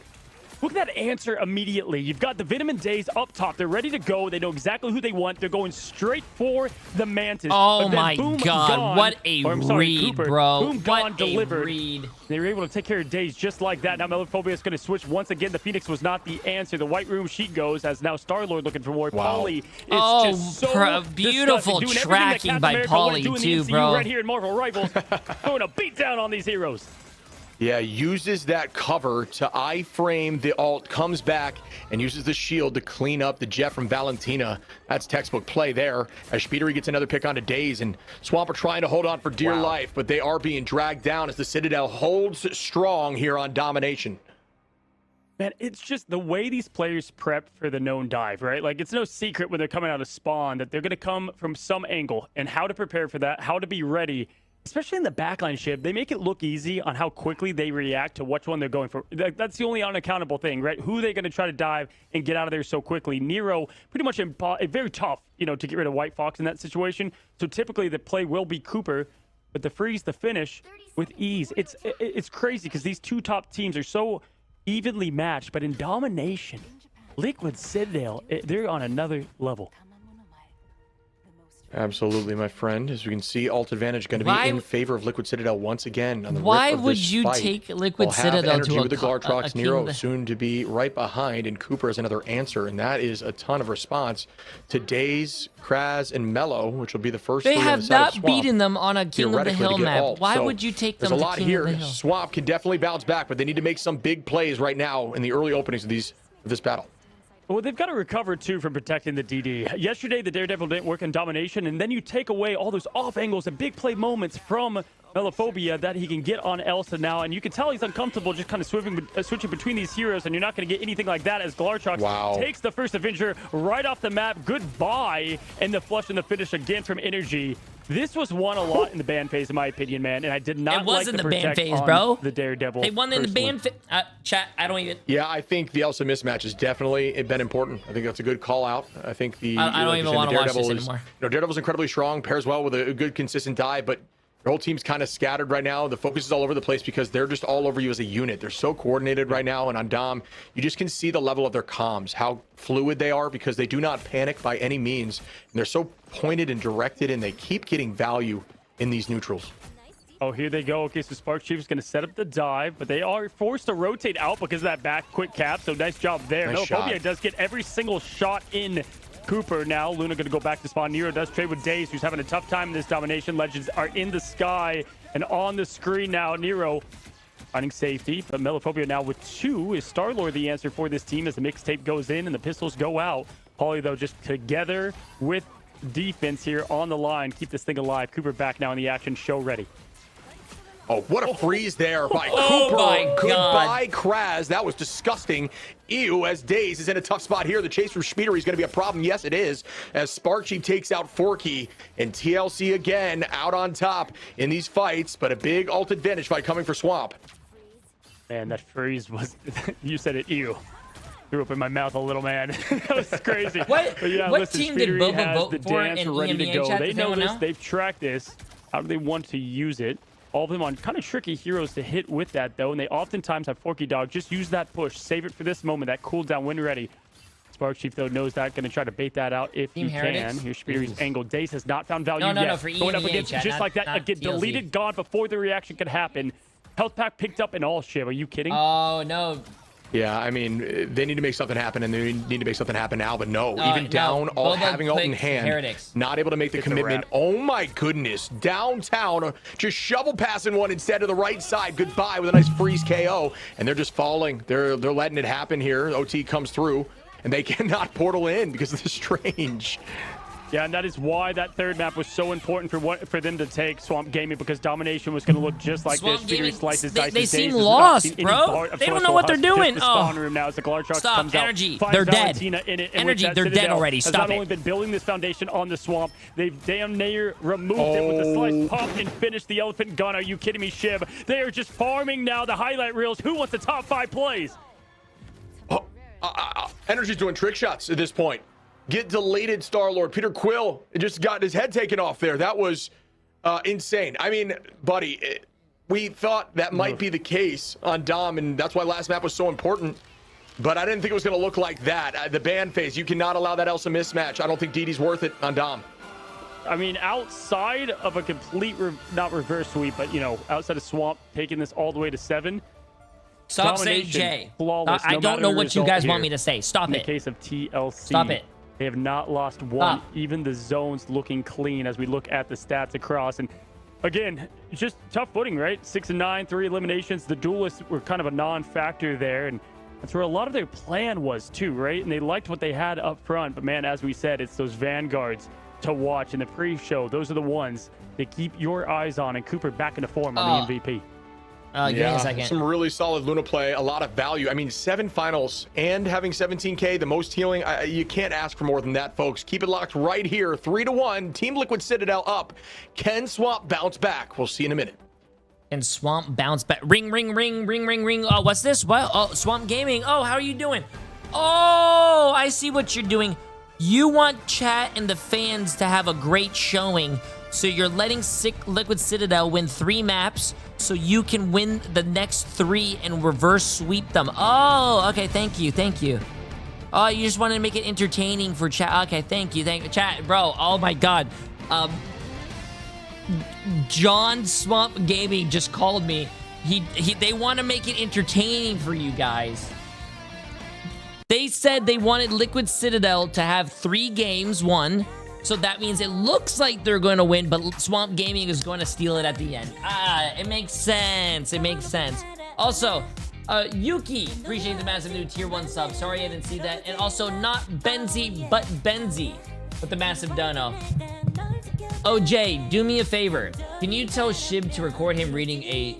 Look at that answer immediately. You've got the Venom and Daze up top. They're ready to go. They know exactly who they want. They're going straight for the Mantis. Oh But then my boom, God, gone. what a Or, I'm sorry, read, Cooper. bro. Boom, gone, What a delivered. read. They were able to take care of Daze just like that. Now Melophobia is going to switch once again. The Phoenix was not the answer. The White Room sheet goes as now Star-Lord looking for more. Pauly is just so beautiful disgusting, doing tracking everything that by Captain America wanted Pauly to do in too, the MCU bro. right here in Marvel Rivals. Throwing a beat down on these heroes. Yeah, uses that cover to I-frame the ult, comes back and uses the shield to clean up the Jeff from Valentina. That's textbook play there, as Speedery gets another pick onto Daze, and Swamp are trying to hold on for dear life, but they are being dragged down as the Citadel holds strong here on domination. Man, it's just the way these players prep for the known dive, right? Like, it's no secret when they're coming out of spawn that they're going to come from some angle, and how to prepare for that, how to be ready. Especially in the backline Shiv, they make it look easy on how quickly they react to which one they're going for. That's the only unaccountable thing, right? Who are they going to try to dive and get out of there so quickly? Nero, pretty much very tough, to get rid of White Fox in that situation. So typically the play will be Cooper, but the freeze, the finish with ease. It's crazy because these two top teams are so evenly matched, but in domination, Liquid Citadel, they're on another level. Absolutely, my friend. As we can see, ult advantage going to be in favor of Liquid Citadel once again. On the Why rip of would this you fight. take Liquid We'll have Citadel energy to with the Glartrox. king Nero of the- soon to be right behind, and Cooper has another answer, and that is a ton of response to Daze, Kraz, and Mello, which will be the first. They three on have the side of not Swamp, beaten them on a King of the theoretically, Hill to get map. ult. Why So would you take them there's a to lot King here. of the Hill? Swamp can definitely bounce back, but they need to make some big plays right now in the early openings of this battle. Well, they've got to recover, too, from protecting the DD. Yesterday, the Daredevil didn't work in domination, and then you take away all those off angles and big play moments from Melophobia that he can get on Elsa now, and you can tell he's uncomfortable just kind of switching between these heroes, and you're not going to get anything like that as Glartrox takes the first Avenger right off the map. Goodbye, and the flush and the finish again from Energy. This was won a lot in the ban phase, in my opinion, man, and I did not like the ban phase, bro. The Daredevil. They won in the ban phase. Chat, I don't even. Yeah, I think the Elsa mismatch has definitely been important. I think that's a good call out. I think I don't even want to watch this anymore. Daredevil's incredibly strong, pairs well with a good, consistent dive, but your whole team's kind of scattered right now. The focus is all over the place because they're just all over you as a unit. They're so coordinated right now, and on Dom, you just can see the level of their comms, how fluid they are because they do not panic by any means. And they're so pointed and directed, and they keep getting value in these neutrals. Oh, here they go. Okay, so Spark Chief is going to set up the dive, but they are forced to rotate out because of that back quick cap, so nice job there. Melophobia does get every single shot in Cooper now. Luna going to go back to spawn. Nero does trade with Daze, who's having a tough time in this domination. Legends are in the sky and on the screen now. Nero finding safety, but Melophobia now with 2. Is Star-Lord the answer for this team as the mixtape goes in and the pistols go out? Paulie, though, just together with defense here on the line. Keep this thing alive. Cooper back now in the action. Show ready. Oh, what a freeze there by Cooper. My God. Goodbye, God. Kraz. That was disgusting. Ew, as Daze is in a tough spot here. The chase from Speedery is going to be a problem. Yes, it is. As Sparkcheap takes out Forky, and TLC again out on top in these fights, but a big ult advantage fight coming for Swamp. Man, that freeze was... you said it, ew. Threw up in my mouth a little, man. That was crazy. What listen, team did Speedery Boba has vote the for dance in ready to EMEA go. chat? They know this. Know? They've tracked this. How do they want to use it? All of them on kind of tricky heroes to hit with that, though, and they oftentimes have Forky Dog. Just use that push. Save it for this moment, that cooldown when ready. Spark Chief, though, knows that. Going to try to bait that out if he can. Here's Speedery's angle. Daze has not found value yet. No, for Going up EMEA against chat, just like that. Get deleted, gone before the reaction could happen. Health pack picked up in all ship. Are you kidding? Oh, no. Yeah, I mean, they need to make something happen, and they need to make something happen now. But no, even down, all having ult in hand, not able to make the commitment. Oh my goodness, downtown, just shovel passing one instead of the right side. Goodbye with a nice freeze KO, and they're just falling. They're letting it happen here. OT comes through, and they cannot portal in because of the Strange. Yeah, and that is why that third map was so important for them to take Swamp Gaming, because domination was going to look just like Swamp this. Gaming slices, they seem lost, bro. They don't know what they're doing. The spawn room now as the Glartrox comes Energy. out. They're dead. Energy, they're dead already. Stop it. Has not only been building this foundation on the Swamp, they've damn near removed it with the slice pop and finished the Elephant Gun. Are you kidding me, Shib? They are just farming now the highlight reels. Who wants the top 5 plays? Energy's doing trick shots at this point. Get deleted, Star-Lord. Peter Quill just got his head taken off there. That was insane. I mean, buddy, we thought that might be the case on Dom, and that's why last map was so important. But I didn't think it was going to look like that. The ban phase, you cannot allow that Elsa mismatch. I don't think DD's worth it on Dom. I mean, outside of a complete, not reverse sweep, but, you know, outside of Swamp, taking this all the way to 7. Stop saying Jay. Flawless, I don't know what you guys want me to say. Stop it. In the case of TLC. Stop it. They have not lost one. Even the zones looking clean as we look at the stats across. And again, just tough footing, right? 6-9, 3 eliminations. The duelists were kind of a non-factor there. And that's where a lot of their plan was too, right? And they liked what they had up front. But man, as we said, it's those Vanguards to watch in the pre-show. Those are the ones that keep your eyes on. And Cooper back into form on the MVP. Give me a second. Some really solid Luna play, a lot of value. I mean, 7 finals and having 17K, the most healing. You can't ask for more than that, folks. Keep it locked right here. 3-1. Team Liquid Citadel up. Can Swamp bounce back? We'll see in a minute. Can Swamp bounce back? Ring, ring, ring, ring, ring, ring. Oh, what's this? What? Oh, Swamp Gaming. Oh, how are you doing? Oh, I see what you're doing. You want chat and the fans to have a great showing. So you're letting Liquid Citadel win 3 maps so you can win the next 3 and reverse sweep them. Oh, okay, thank you. Oh, you just wanted to make it entertaining for chat. Okay, thank you. Chat, bro, oh my God. John Swamp Gaming just called me. They want to make it entertaining for you guys. They said they wanted Liquid Citadel to have 3 games won. So that means it looks like they're going to win, but Swamp Gaming is going to steal it at the end. It makes sense. Also, Yuki, appreciate the massive new tier 1 sub. Sorry I didn't see that. And also not Benzie, but Benzie with the massive dono. Oh, Jay, do me a favor. Can you tell Shib to record him reading a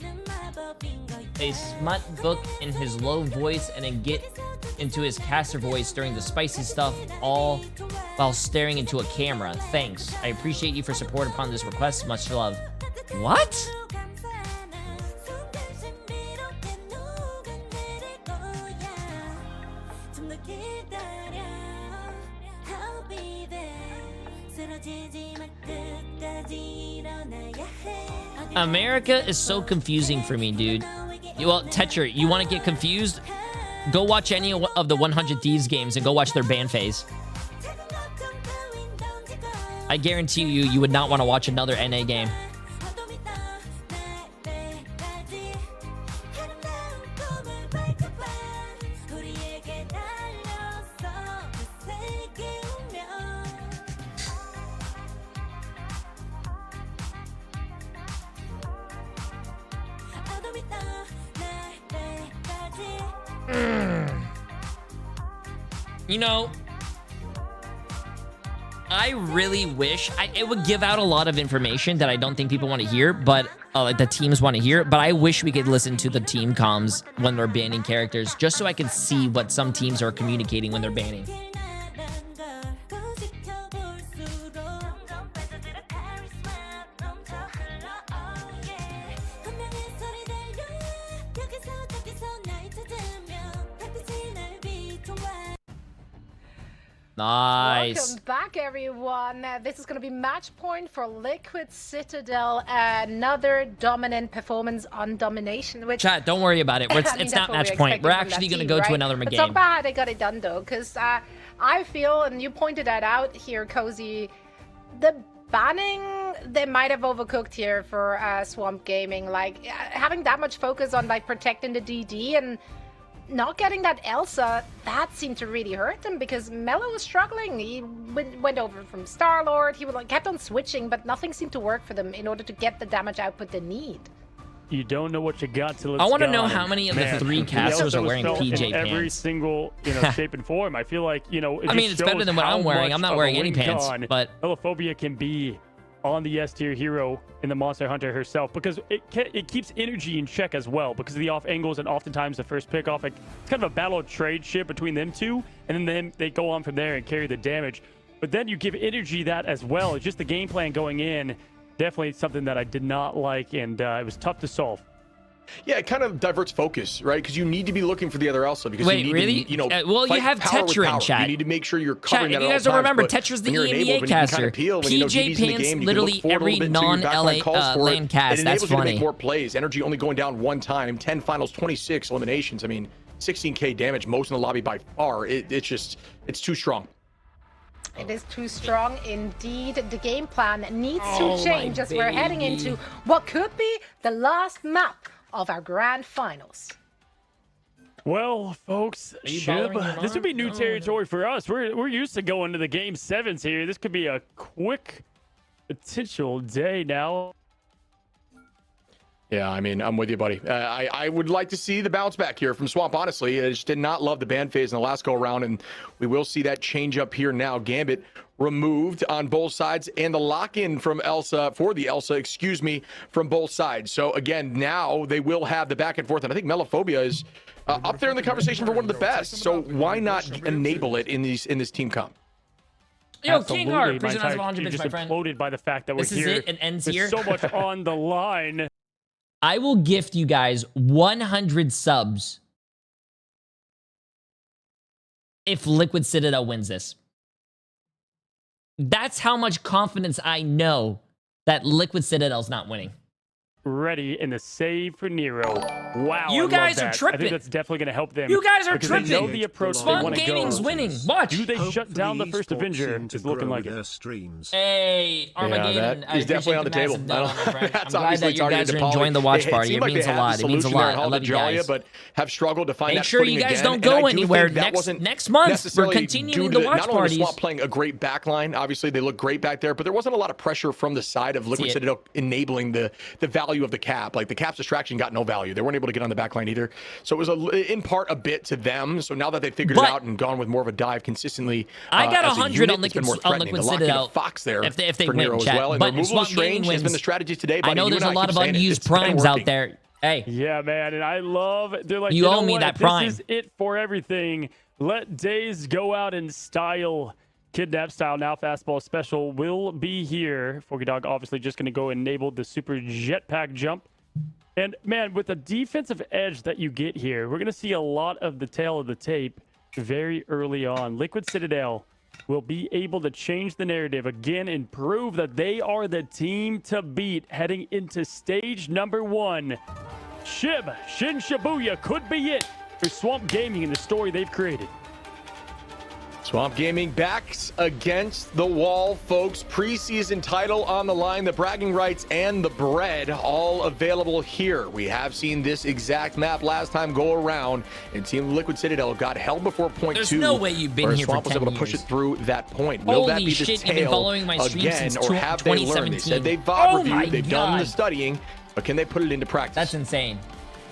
smut book in his low voice and then get into his caster voice during the spicy stuff, all while staring into a camera? Thanks. I appreciate you for support upon this request. Much love. What? America is so confusing for me, dude. Well, Tetra, you want to get confused? Go watch any of the 100 Thieves games and go watch their ban phase. I guarantee you would not want to watch another NA game. You know, I really wish it would give out a lot of information that I don't think people want to hear, but like the teams want to hear. But I wish we could listen to the team comms when they're banning characters, just so I can see what some teams are communicating when they're banning. Nice. Welcome back, everyone. This is going to be match point for Liquid Citadel. Another dominant performance on domination. Which, chat, don't worry about it. It's not match point. We're actually going to go to another game. Let's talk about how they got it done, though, because I feel, and you pointed that out here, Cozy, the banning, they might have overcooked here for Swamp Gaming. Like, having that much focus on like protecting the DD and not getting that Elsa, that seemed to really hurt them, because Mello was struggling. He went over from Star-Lord, he kept on switching, but nothing seemed to work for them in order to get the damage output they need. You don't know what you got till it's I want to gone. know how many of the 3 casters are wearing PJ pants. Every single, shape and form. I feel like, I mean, it's better than what I'm wearing. I'm not wearing any pants, but Melophobia can be on the S tier hero in the Monster Hunter herself, because it keeps energy in check as well because of the off angles and oftentimes the first pick off. It's kind of a battle of trade ship between them two, and then they go on from there and carry the damage. But then you give energy that as well. It's just the game plan going in. Definitely something that I did not like, and it was tough to solve. Yeah, it kind of diverts focus, right? Because you need to be looking for the other Elsa. Because wait, you need really? to, well, you have Tetra in chat. You need to make sure you're covering chat, that. If you guys don't remember, Tetra's the EMEA caster. PJ Pants literally every non-LA lane cast. That's funny. It enables you to make more plays. Energy only going down 1 time. 10 finals, 26 eliminations. I mean, 16k damage, most in the lobby by far. It's too strong. It is too strong indeed. The game plan needs to change as we're heading into what could be the last map of our grand finals. Well, folks, Shib, this would be new territory for us. We're used to going to the game 7s here. This could be a quick potential day now. Yeah, I mean, I'm with you, buddy. I would like to see the bounce back here from Swamp, honestly. I just did not love the ban phase in the last go-around, and we will see that change up here now. Gambit removed on both sides, and the lock-in from Elsa, from both sides. So, again, now they will have the back and forth, and I think Melophobia is up there in the conversation for one of the best. So why not enable it in this team comp? Yo, King Heart, my entire team just imploded by the fact that we're here. This is it, it ends here. There's so much on the line. I will gift you guys 100 subs if Liquid Citadel wins this. That's how much confidence I know that Liquid Citadel's not winning. Ready in the save for Nero. Wow, you guys are tripping. I think that's definitely going to help them. You guys are because tripping. They know the approach they want to go. Gaming's winning. Watch. Do they shut down the first Avenger? It's looking like it. Hey, Armageddon. Yeah, he's definitely on the table. I'm glad that you guys are enjoying the watch party. It means a lot. It means a lot. I love you guys. But have struggled to find Make sure you guys don't go anywhere next month. We're continuing the watch parties. Swamp playing a great backline. Obviously, they look great back there, but there wasn't a lot of pressure from the side of Liquid Citadel enabling the value value of the cap. Like the cap's distraction got no value. They weren't able to get on the back line either. So it was in part a bit to them. So now that they figured it out and gone with more of a dive consistently, I got 100 on Liquid Citadel. Fox there if they for win, Nero as chat. well. And But the removal of Strange has been the strategy today. I know there's a lot of unused primes out there. Hey. Yeah, man, and I love. They're like, you know owe me what? that prime. This is it for everything. Let Days go out in style. Kidnap style now. Fastball special will be here. Forky Dog obviously just going to go enable the super jetpack jump. And man, with the defensive edge that you get here, we're going to see a lot of the tail of the tape very early on. Liquid Citadel will be able to change the narrative again and prove that they are the team to beat heading into stage number 1. Shin Shibuya could be it for Swamp Gaming and the story they've created. Swamp Gaming backs against the wall, folks. Preseason title on the line, the bragging rights and the bread all available here. We have seen this exact map last time go around, and Team Liquid Citadel got held before point 2. There's no way you've been here Swamp for was 10 able to push years. it through that point. Will that be the shit, tale you've been following my stream again, since or have they learned? They said they've VOD reviewed, they've done the studying, but can they put it into practice? That's insane.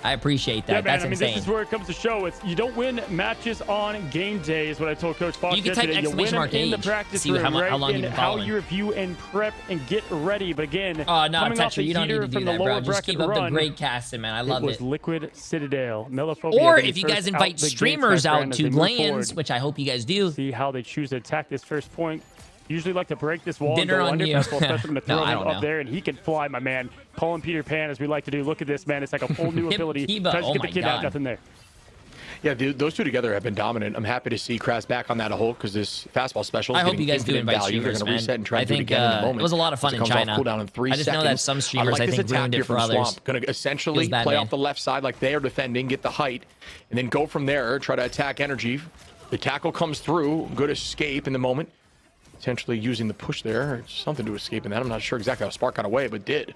I appreciate that. Yeah, man, That's I mean, insane. this is where it comes to show. It's you don't win matches on game day, is what I told Coach Fox You can type yesterday. You win them in the age, practice see room, how right? long you've and been how following. you review and prep and get ready. But again, No, coming off Tetra, the you don't need heater to do from the that, lower bro. Just bracket keep up the run, great casting, man. I love was it. Liquid Citadel, Melophobia. Or getting if you first guys out invite the gates, streamers my out friend, as to they move lands, forward. which I hope you guys do. See how they choose to attack this first point. Usually like to break this wall Dinner and go on under. you. Fastball special going to throw No, I him don't up know. there, and he can fly, my man. Calling Peter Pan, as we like to do. Look at this, man. It's like a full new ability. Kiba, Tries to oh get the my kid out, God. nothing there. Yeah, those two together have been dominant. I'm happy to see Kraz back on that whole because this fastball special is I hope getting you guys do infinite invite value. They're streamers, going to man. reset and try I to do it think again in a moment. it was a lot of fun As in it comes off China. cooldown in 3 I just seconds. know that some streamers, like I this think, attack ruined here it for from others. Swamp. Going to essentially Feels bad, play man. off the left side like they are defending, get the height, and then go from there, try to attack energy. The tackle comes through. Good escape in the moment. Potentially using the push there. Something to escape in that. I'm not sure exactly how Spark got away, but did.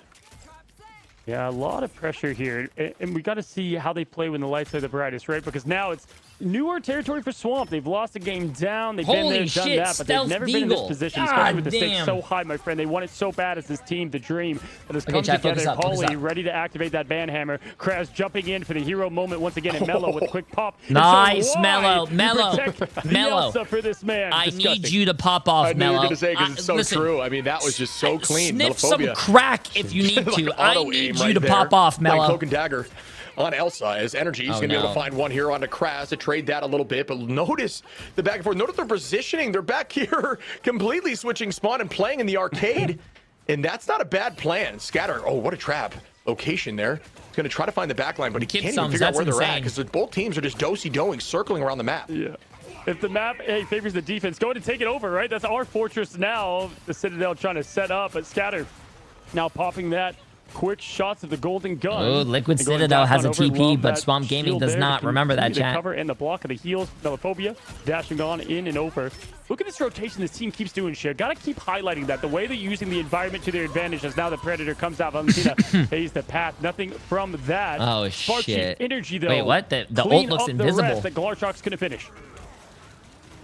Yeah, a lot of pressure here. And we got to see how they play when the lights are the brightest, right? Because now it's newer territory for Swamp. They've lost a game down. They've been there, Holy done shit, that, but they've Stealth never been in this Deagle. position, God especially with the stakes damn. so high, my friend. They want it so bad as this team, the dream, that has Okay, come chat, focus together. up, focus Pauly up. ready to activate that banhammer. Kraz jumping in for the hero moment once again, and Mello with a quick pop. And so Nice, why Mello, you Mello, protect the Mello. Elsa for this man? I Disgusting. need you to pop off, I knew Mello. you were going to say because it's so Listen, true. I mean, that was just so clean. Sniff some Melophobia. crack if you need Like to. I auto need aim you right to there. pop off, Mello. Like cloak and dagger on Elsa as energy. He's Oh, going to be able no. to find one here onto Kraz to trade that a little bit. But notice the back and forth. Notice their positioning. They're back here completely switching spawn and playing in the arcade. And that's not a bad plan. Scatter. Oh, what a trap. Location there. He's going to try to find the back line, but he can't even sums, figure out that's where they're at insane. because both teams are just do-si-doing, circling around the map. Yeah. If the map favors the defense, go ahead and take it over, right? That's our fortress now. The Citadel trying to set up, but Scatter now popping that. Quick shots of the golden gun. Oh, Liquid And going Citadel back has on a over. TP, Love but that Swamp Gaming shield does there not. to Remember that, continue to chat. Cover and the block of the heels. Melophobia dashing on in and over. Look at this rotation this team keeps doing, shit. Gotta keep highlighting that. The way they're using the environment to their advantage as now the Predator comes out. Valentina pays the path. Nothing from that. Oh, Sparks the shit. energy, though. Wait, what? The Clean ult looks up invisible. The rest that Glarchok's gonna finish.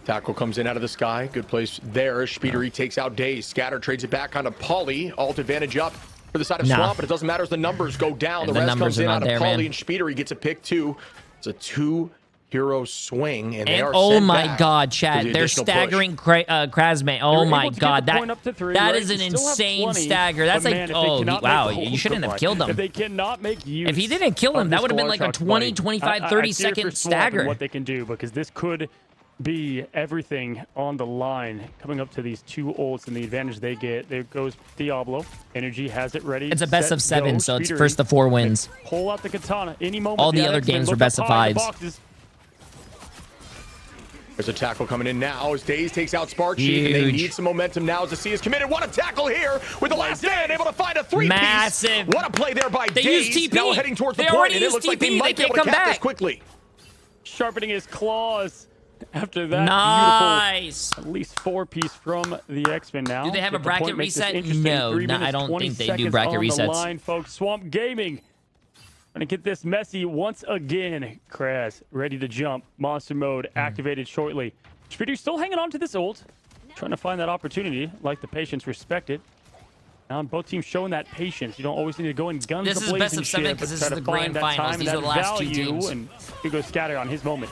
Tackle comes in out of the sky. Good place there. Speedery takes out Daze. Scatter trades it back onto Pauly. Alt advantage up for the side of Nah. Swamp, but it doesn't matter as the numbers go down. And The the rest numbers comes are in not out of there, Pauly, man. and Speedery gets a pick too. It's a two-hero swing, and they And are oh sent my back God, for chat, the they're additional push. staggering Krasme. Oh They're my able to get God, the point up to 3, that right? is an They still have insane 20, stagger. That's but like, man, if they oh cannot wow, make the you whole shouldn't have supply, killed them. If they cannot make use If he didn't kill him, of that this would have been like a Glarchok's 20, buddy, 25, I 30 fear for second Swamp and stagger. what they can do, because this could be everything on the line coming up to these two ults and the advantage they get. There goes Diablo. Energy has it ready. It's a best set, of 7, go. so it's Speedery. first to 4 wins. Pull out the katana any moment. All the The other X-Men games look were best up of high in the 5s. boxes. There's a tackle coming in now as Daze takes out Sparksheet, and they Huge. need some momentum now as the C is committed. What a tackle here with the last stand, able to find a three-piece. Massive. What a play there by They Daze. used TP. Now heading towards the They point, already and it used looks like they TP. might They be able can't to come cap this back. quickly. Sharpening his claws after that. Nice. Beautiful, at least 4-piece from the X-Men now. Do they have a If the bracket point makes this reset? interesting, No, 3 no, I minutes, don't 20 think they do seconds bracket on resets. The line, folks. Swamp Gaming. Gonna get this messy once again. Kraz ready to jump. Monster mode activated shortly. Speedery still hanging on to this ult. Trying to find that opportunity. Like the patience respected. Both teams showing that patience. You don't always need to go in guns This is best of 7 because this is the grand finals. These are the last 2 teams. And here goes Scatter on his moment.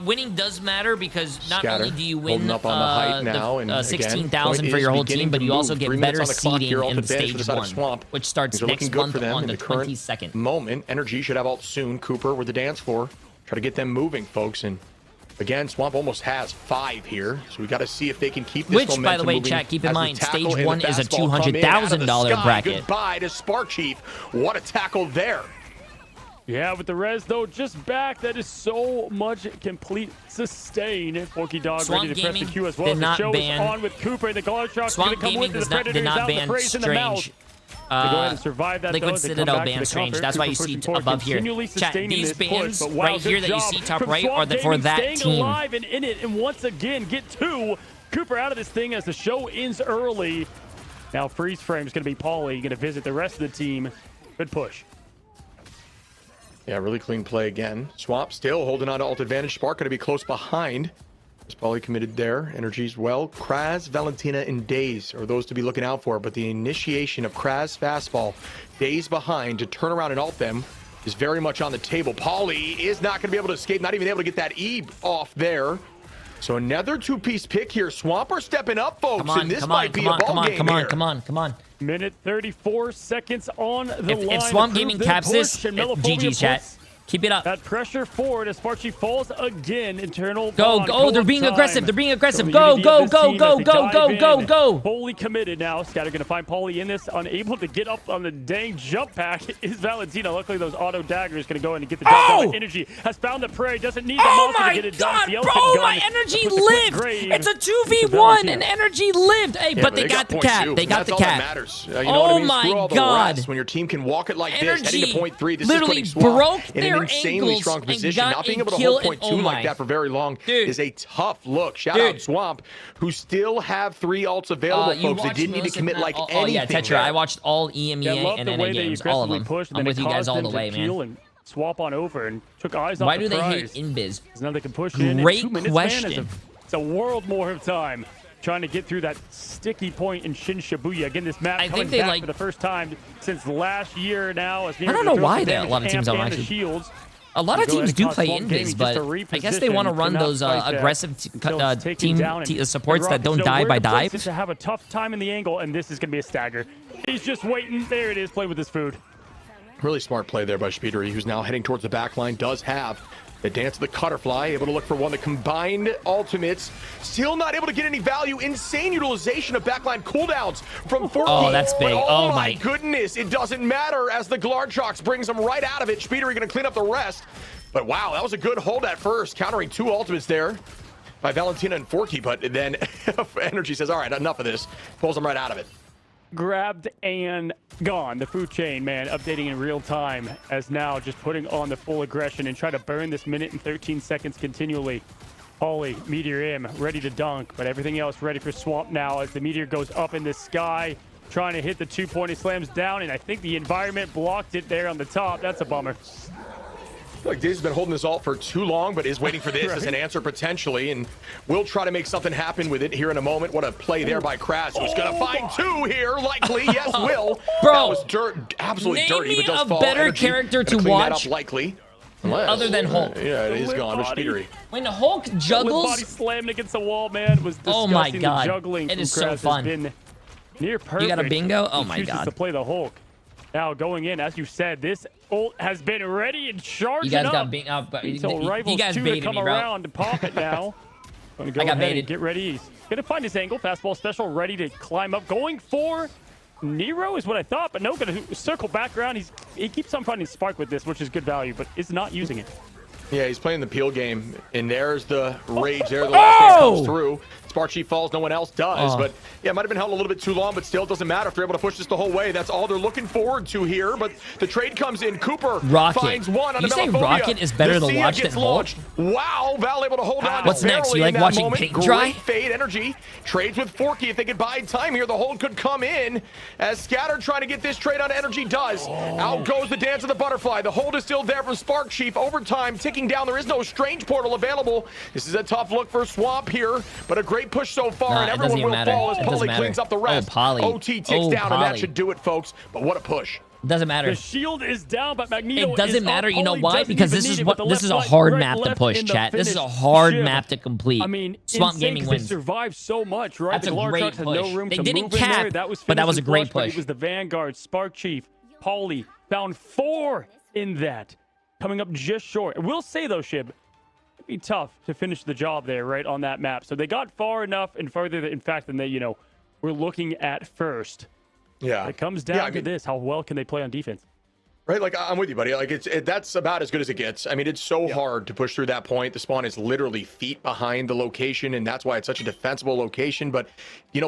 Winning does matter because not only do you win up on the height now, and 16,000 for your whole team, but you also get better seeding in stage 1, which starts next month on the 22nd. Moment. Energy should have ult soon. Cooper with the dance floor. Try to get them moving, folks. And again, Swamp almost has 5 here, so we got to see if they can keep this momentum by the way, moving. chat, keep in mind, stage tackle 1 is a $200,000 bracket. Goodbye to Spark Chief. What a tackle there. Yeah, with the res, though, just back. That is so much complete sustain. Forky Dog Swamp ready to press the Gaming Q as well. did The not show ban- is on with Cooper. The Guard Shock's going Swamp to come Gaming with the did Predators not out. The ban Praise in the mouth. Strange. They go ahead and survive that, Liquid though, as they come Citadel back to ban the Strange. cover. That's why you Cooper see pushing forward, above here. continually Chat, sustaining these this bans push, but wow, right here good that you job see top from right Swamp are for Gaming that staying team. alive and in it, and once again get 2. Cooper out of this thing as the show ends early. Now freeze frame is going to be Paulie going to visit the rest of the team. Good push. Yeah, really clean play again. Swamp still holding on to ult advantage. Spark going to be close behind. Is Paulie committed there. Energies well. Kraz, Valentina, and Daze are those to be looking out for. But the initiation of Kraz fastball, Daze behind to turn around and ult them is very much on the table. Paulie is not going to be able to escape, not even able to get that E off there. So another 2-piece pick here. Swamp are stepping up, folks, and this might be a ball game here. Come on. Minute 34 seconds on the line. If Swamp Gaming caps this, GG chat. Keep it up. That pressure forward as Sparky falls again. Internal. Go. They're being aggressive. They're being aggressive. Go. Fully committed now. Scatter going to find Paulie in this. Unable to get up on the dang jump pack is Valentina. Luckily, those auto daggers going to go in and get the job done. Energy has found the prey. Doesn't need the monster to get it done. Oh my god, bro, my energy lived. It's a 2v1 and energy lived. Hey, but they got the cap. They got the cap. Matters. Oh my god. When your team can walk it like this, heading to point 3, this literally is putting Swamp broke in their an insanely strong position. Not being able to hold point 2 like that for very long is a tough look. Shout out Swamp, who still have 3 ults available, folks. They didn't need to commit like anything. Oh yeah, Tetra. I watched all EMEA and NA games, all of them. I'm with you guys all the way, man. Swap on over and took eyes off Why the do they prize. hate Inbiz? Now they can push in. Great 2 minutes, question. Man, it's a world more of time trying to get through that sticky point in Shin Shibuya. Again, this map coming back for the first time since last year now. As I don't know why a lot of teams don't actually. Shields. A lot of teams do play Invis, but I guess they want to run those aggressive team supports that don't die by dives. To have a tough time in the angle, and this is going to be a stagger. He's just waiting. There it is, playing with his food. Really smart play there by Speedery, who's now heading towards the back line. Does have the dance of the Cutterfly, able to look for one. The combined ultimates, still not able to get any value. Insane utilization of backline cooldowns from 14. Oh, that's big. Oh my goodness. It doesn't matter as the Glarchocks brings them right out of it. Speedery going to clean up the rest. But wow, that was a good hold at first, countering 2 ultimates there by Valentina and Forky. But then Energy says, all right, enough of this. Pulls them right out of it. Grabbed and gone. The food chain, man, updating in real time as now just putting on the full aggression and try to burn this minute and 13 seconds continually. Paulie, Meteor M, ready to dunk, but everything else ready for Swamp now as the Meteor goes up in the sky, trying to hit the 2-point. Slams down, and I think the environment blocked it there on the top. That's a bummer. I feel like Dave's been holding this ult for too long, but is waiting for this as an answer potentially, and we'll try to make something happen with it here in a moment. What a play there by Kraz, who's going to find 2 here, likely. Yes, will. Bro, that was absolutely dirty, but does fall. Better Energy character to clean watch, that up, likely. Other than Hulk. Yeah, it is gone. Speedery. When Hulk juggles, body slamming against the wall, man, was disgusting. Oh my god, the juggling it is from Kraz so fun. Has been near perfect. You got a bingo? Oh my he chooses god. to play the Hulk. Now going in, as you said, this ult has been ready and charging You guys up. got bing up, but Until Rivals you guys 2 to baited come me, bro. around to pop it now. Gonna go I got ahead and baited. get ready. He's gonna find his angle. Fastball special, ready to climb up. Going for Nero is what I thought, but no, gonna circle back around. He keeps on finding Spark with this, which is good value, but is not using it. Yeah, he's playing the peel game, and there's the rage there. The last man comes through. Spark Chief falls, no one else does. But yeah, might have been held a little bit too long, but still, it doesn't matter if they're able to push this the whole way. That's all they're looking forward to here. But the trade comes in. Cooper finds one on you say Rocket is better to watch than Hulk? Wow, Val able to hold on. What's next? You like watching paint dry? Great fade energy. Trades with Forky. If they could buy time here, the hold could come in. As Scatter trying to get this trade on energy does. Out goes the dance of the butterfly. The hold is still there from Spark Chief. Overtime ticking down. There is no strange portal available. This is a tough look for Swamp here, but a great great push so far, and it doesn't everyone even will matter. fall as It doesn't Polly matter. cleans up the rest. Polly. OT takes down, and that should do it, folks. But what a push. Doesn't matter. The shield is down, but Magneto It doesn't is matter. up. You know Polly why? doesn't Because even this is need it, what but the this is a left, hard right, map to left push, in the chat. This is a finish. hard Ship. map to complete. I mean, Swamp insane, Gaming 'cause wins. They survived so much, right? That's the a Large great Sharks had no push. room They to didn't move in cap, there. That was but that was a finished great flush, but push. It was the Vanguard, Spark Chief, Pauly found 4 in that, coming up just short. I will say though, Shib, it'd be tough to finish the job there, right, on that map. So they got far enough and further, in fact, than they, were looking at first. Yeah. It comes down to this: how well can they play on defense? Right, like I'm with you, buddy. Like that's about as good as it gets. I mean, it's so hard to push through that point. The spawn is literally feet behind the location, and that's why it's such a defensible location. But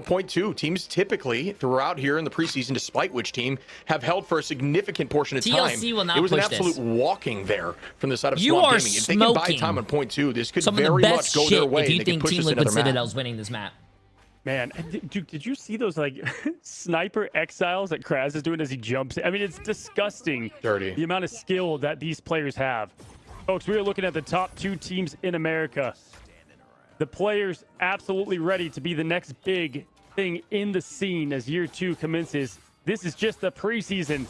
point 2, teams typically throughout here in the preseason, despite which team, have held for a significant portion of time. TLC will not it was an push absolute this. walking there from the side of You Swamp are Gaming. If they can buy smoking time on point 2, this could some of very the much best go shit their way. if you and they think could push Team this Liquid another map. Citadel's winning this map. Man, Duke, did you see those sniper exiles that Kraz is doing as he jumps? I mean, it's disgusting. Dirty. The amount of skill that these players have. Folks, we are looking at the top 2 teams in America. The players absolutely ready to be the next big thing in the scene as year 2 commences. This is just the preseason.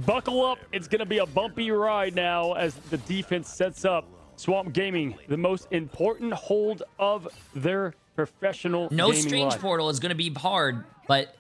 Buckle up. It's going to be a bumpy ride now as the defense sets up. Swamp Gaming, the most important hold of their professional No gaming strange life. portal is going to be hard, but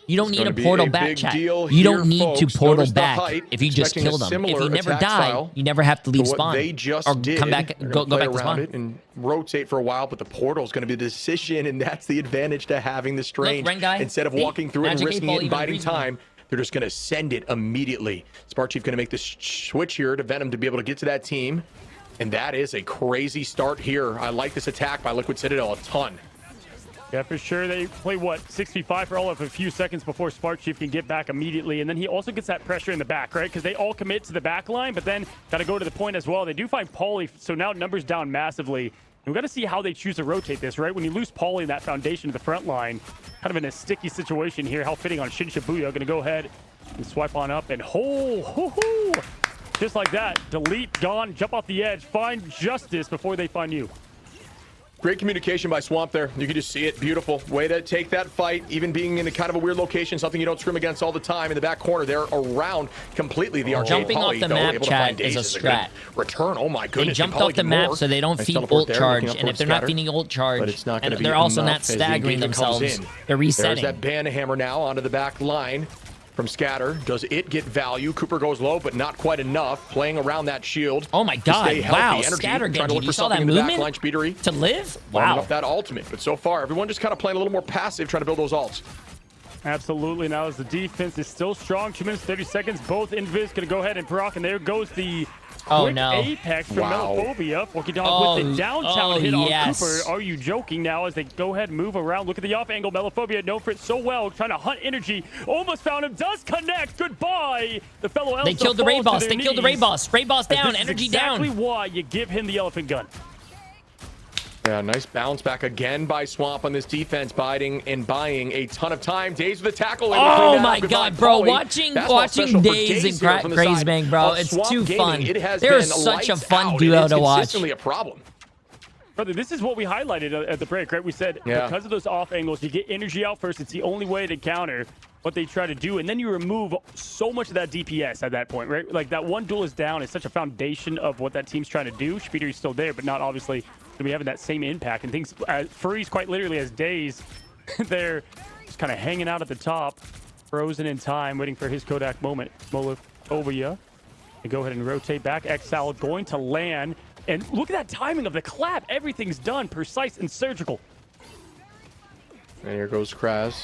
you don't It's need gonna a be portal a back big chat. deal You don't here, need folks. to portal Notice the back height, if you just expecting a kill them. If similar you never attack die, style you never have to leave to what spawn. they just or did. come back, They're go gonna play back to around spawn. it and rotate for a while, but the portal is going to be the decision, and that's the advantage to having the strange. Ren guy, Instead of see? walking through it and Magic risking 8 it Ball and even biding agrees with me. time, they're just going to send it immediately. Spark Chief going to make the switch here to Venom to be able to get to that team, and that is a crazy start here. I like this attack by Liquid Citadel a ton. Yeah, for sure. They play, 6v5 for all of a few seconds before Spark Chief can get back immediately. And then he also gets that pressure in the back, right? Because they all commit to the back line, but then got to go to the point as well. They do find Pauly, so now numbers down massively. And we've got to see how they choose to rotate this, right? When you lose Pauly in that foundation of the front line, kind of in a sticky situation here. How fitting on Shin Shibuya. Going to go ahead and swipe on up and just like that. Delete, gone, jump off the edge, find justice before they find you. Great communication by Swamp there. You can just see it. Beautiful. Way to take that fight, even being in a kind of a weird location, something you don't scrim against all the time. In the back corner there, around completely the RJ Jumping Pauly, off the though, map, able to chat, find is a Daze strat. good return. Oh my goodness. They jumped Pauly off the can map more. so they don't Nice feed teleport ult there, charge. looking up And if towards they're not Scatter. feeding ult charge, But it's not and gonna be they're also enough not as the staggering engagement comes themselves, in. they're resetting. There's that Banhammer now onto the back line from Scatter. Does it get value? Cooper goes low, but not quite enough. Playing around that shield. Oh my to God, stay healthy. wow, Energy, Scatter trying to Genji, look you for saw something that in the movement? back line. Speedery To live? warming Wow. up that ultimate. But so far, everyone just kind of playing a little more passive, trying to build those ults. Absolutely. Now as the defense is still strong, 2 minutes, 30 seconds. Both Invis going to go ahead and proc, and there goes the quick Apex from Melophobia. Walking down with the downtown hit on Cooper. Are you joking now as they go ahead and move around? Look at the off angle. Melophobia known for it so well. Trying to hunt energy. Almost found him. Does connect. Goodbye. The fellow Elsa They killed the raid falls boss. to They their killed the raid knees. boss. Raid boss And down. this is Energy exactly down. why you give him the elephant gun. Yeah, nice bounce back again by Swamp on this defense, biding and buying a ton of time. Daze with the tackle. Oh my God, bro! Watching Daze and Crazy Bang, bro, it's too fun. They're such a fun duo to watch. Consistently a problem. Brother, this is what we highlighted at the break, right? We said because of those off angles, you get energy out first. It's the only way to counter what they try to do, and then you remove so much of that DPS at that point, right? Like that one duel is down is such a foundation of what that team's trying to do. Speedery's still there, but not obviously going to be having that same impact. And things freeze quite literally as Daze. They're just kind of hanging out at the top, frozen in time, waiting for his Kodak moment. Melophobia. They go ahead and rotate back. Exile going to land. And look at that timing of the clap. Everything's done, precise and surgical. And here goes Kraz.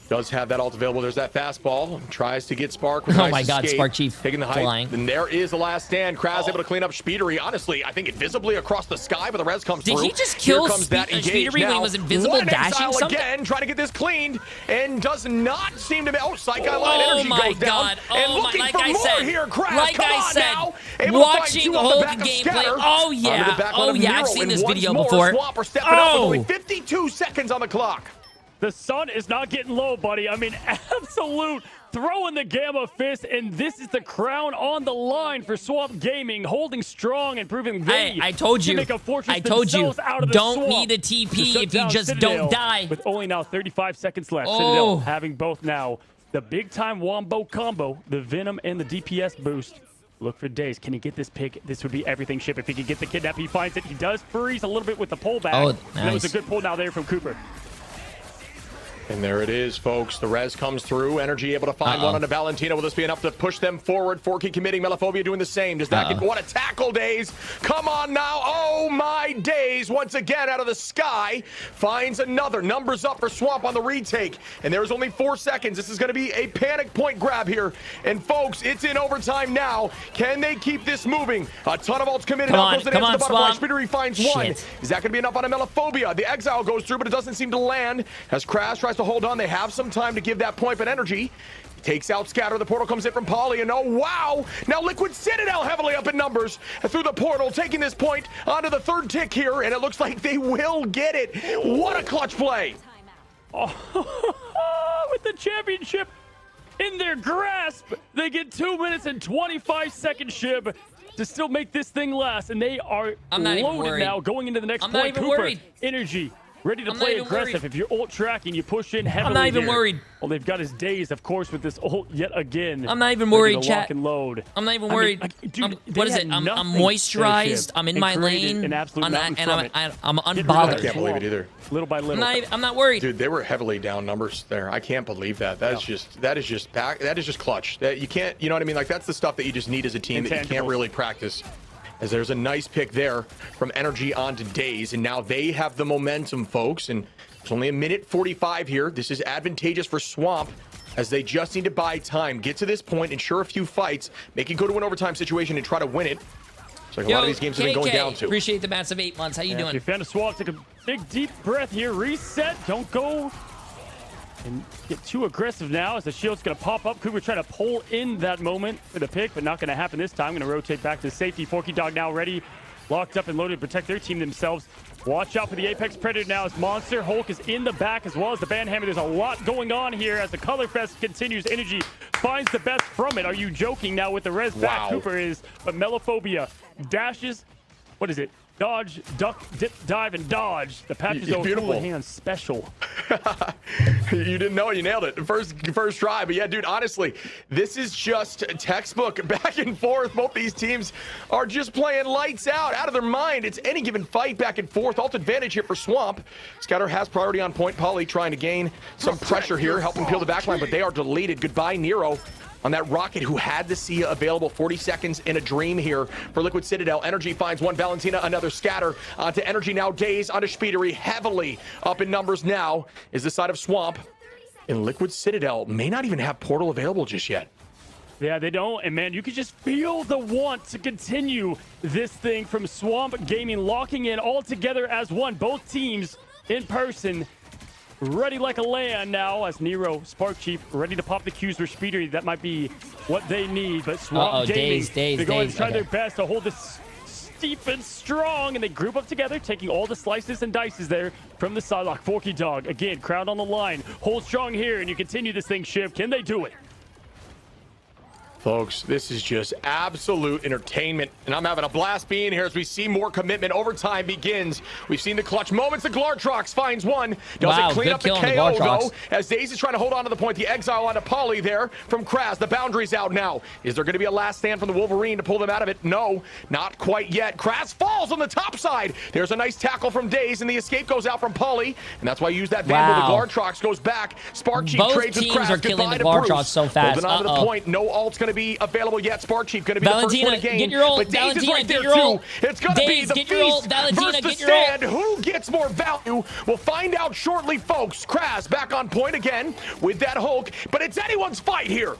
Does have that ult available. There's that fastball. Tries to get Spark. With Oh nice my God, escape. Spark Chief taking the height. flying. And there is the last stand. Kraz able to clean up Speedery. Honestly, I think invisibly across the sky, but the res comes through. Did he just kill Here comes that engage Speedery when he was invisible, One dashing exile something? again, trying to get this cleaned, and does not seem to be. Oh, Psych Line energy goes down. And looking like for I more said, here. Kraz, like come I on said, now. Able to find watching two off the whole back of gameplay. Scatter. Oh Onto the yeah, back oh line of yeah, I've Nero, seen and this once video more, before. Swamp are stepping up with only 52 seconds on the clock. The sun is not getting low, buddy. I mean, absolute throwing the Gamma Fist, and this is the crown on the line for Swamp Gaming, holding strong and proving they I told you. can make a fortress I told you. out of the Don't swamp need a TP if you just Citadel don't die. With only now 35 seconds left. Oh. Citadel having both now. The big-time Wombo combo, the Venom and the DPS boost. Look for Days. Can he get this pick? This would be everything, Ship. If he can get the kidnap, he finds it. He does freeze a little bit with the pullback. Oh, nice. That was a good pull now there from Cooper. And there it is, folks. The res comes through. Energy able to find one on a Valentina. Will this be enough to push them forward? Forky committing. Melophobia doing the same. Does that get what a tackle, Days? Come on now. Oh my Days. Once again out of the sky. Finds another. Numbers up for Swamp on the retake. And there's only 4 seconds. This is going to be a panic point grab here. And folks, it's in overtime now. Can they keep this moving? A ton of ults committed. Out goes the dance to the butterfly. Spittery finds one. Is that going to be enough on a Melophobia? The exile goes through, but it doesn't seem to land. As Crash tries to hold on, they have some time to give that point, but Energy takes out Scatter. The portal comes in from Polly, and oh wow, now Liquid Citadel heavily up in numbers through the portal, taking this point onto the third tick here, and it looks like they will get it. What a clutch play. With the championship in their grasp, they get 2 minutes and 25 seconds, Shib, to still make this thing last, and they are loaded now going into the next point. Not even Cooper, worried. Energy ready to play aggressive. If you're ult tracking, you push in heavily. I'm not even here. worried. Well, they've got his Days, of course, with this ult yet again. I'm not even worried, Lock chat. and load. I'm not even worried. Dude, what is it? I'm moisturized. I'm in my lane. An absolute I'm unbothered. I can't believe it either. Little by little. I'm not worried. Dude, they were heavily down numbers there. I can't believe that. That is just clutch. That you can't, you know what I mean? Like that's the stuff that you just need as a team that you can't really practice. As there's a nice pick there from Energy onto Days, and now they have the momentum, folks. And it's only 1:45 here. This is advantageous for Swamp as they just need to buy time, get to this point, ensure a few fights, make it go to an overtime situation and try to win it. It's like a lot of these games have been going down to. Appreciate the massive 8 months. How you doing? If you found a Swamp, take a big deep breath here. Reset. Don't go and get too aggressive now as the shield's going to pop up. Cooper trying to pull in that moment for the pick, but not going to happen this time. Going to rotate back to safety. Forky Dog now ready, locked up and loaded to protect their team themselves. Watch out for the Apex Predator now as Monster Hulk is in the back as well as the Banhammer. There's a lot going on here as the Color Fest continues. Energy finds the best from it. Are you joking now with the res back? Cooper is, but Melophobia dashes. What is it? Dodge, duck, dip, dive, and dodge. The Patches over Cool Hands special. You didn't know it. You nailed it. First try. But yeah, dude, honestly, this is just textbook back and forth. Both these teams are just playing lights out of their mind. It's any given fight back and forth. Alt advantage here for Swamp. Scatter has priority on point. Polly trying to gain some pressure here, helping peel the backline, but they are deleted. Goodbye, Nero. On that Rocket who had the Sia available. 40 seconds in a dream here for Liquid Citadel. Energy finds one. Valentina, another Scatter. Onto Energy now. Days onto Speedery. Heavily up in numbers now is the side of Swamp. And Liquid Citadel may not even have Portal available just yet. Yeah, they don't. And man, you can just feel the want to continue this thing from Swamp Gaming, locking in all together as one. Both teams in person. Ready like a lamb now as Nero, Spark Chief, ready to pop the Qs for Speedery. That might be what they need, but Swamp Gaming, they're going to try their best to hold this steep and strong, and they group up together, taking all the slices and dices there from the sidelock. Forky Dog, again, crowd on the line. Hold strong here, and you continue this thing, Shiv. Can they do it? Folks, this is just absolute entertainment, and I'm having a blast being here as we see more commitment. Overtime begins. We've seen the clutch moments. The Glartrox finds one. Doesn't clean up the KO, though, as Daze is trying to hold on to the point. The exile onto Polly there from Kraz. The boundary's out now. Is there going to be a last stand from the Wolverine to pull them out of it? No, not quite yet. Kraz falls on the top side. There's a nice tackle from Daze, and the escape goes out from Polly, and that's why you use that Vandal. The Glartrox goes back. Spark Chief trades with Kraz. Both teams are killing the Glartrox so fast. Holding on to the point. No ult's going to be available yet. Spark Chief going to be the first one to gain. Get your ult. But Daze is right there too. It's going to be the feast versus the stand. Who gets more value? We'll find out shortly, folks. Kraz back on point again with that Hulk, but it's anyone's fight here.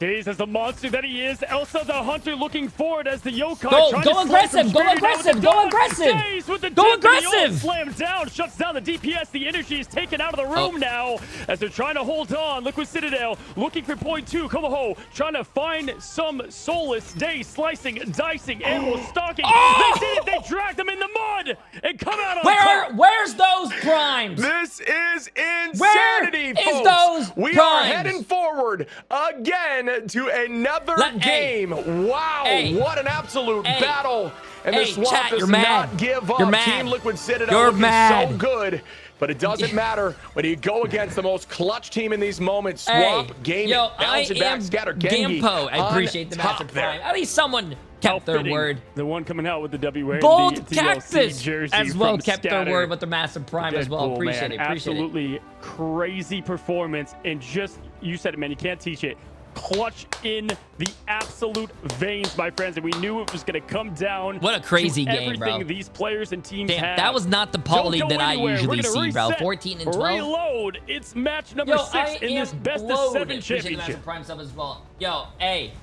Days as the monster that he is. Elsa the hunter looking forward as the yokai. Go aggressive. Go aggressive. Go aggressive. Days with the Go dip, and the aggressive. ult slams down, shuts down the DPS. The energy is taken out of the room now as they're trying to hold on. Liquid Citadel looking for point 2. Komoho trying to find some solace. Days slicing, dicing, animal stalking. They did it. They dragged them in the mud and come out on top. Where's those primes? This is insanity, Where folks. is those we primes? are heading forward again to another game. Wow, what an absolute battle. And the Swamp chat, does you're mad. not give up. You're mad. Team Liquid Citadel You're looking mad. so good. But it doesn't matter when you go against the most clutch team in these moments. Swamp, Gaming, yo, Bounce It Back, Scatter, Gengi. Gampo. I appreciate the massive prime. At least someone kept their word. The one coming out with the WA Bold and the Cactus jersey as well from kept Scatter. their word with the massive prime as well. Deadpool, Appreciate man. it. Appreciate Absolutely crazy performance, and just, you said it, man, you can't teach it. Clutch in the absolute veins, my friends, and we knew it was going to come down. What a crazy to game, bro. everything these players and teams Damn, have. that was not the poly that I usually see, bro. 14 and 12. Reload. It's match number 6 in this best of 7 Appreciate the championship. massive prime sub as well. Yo, hey.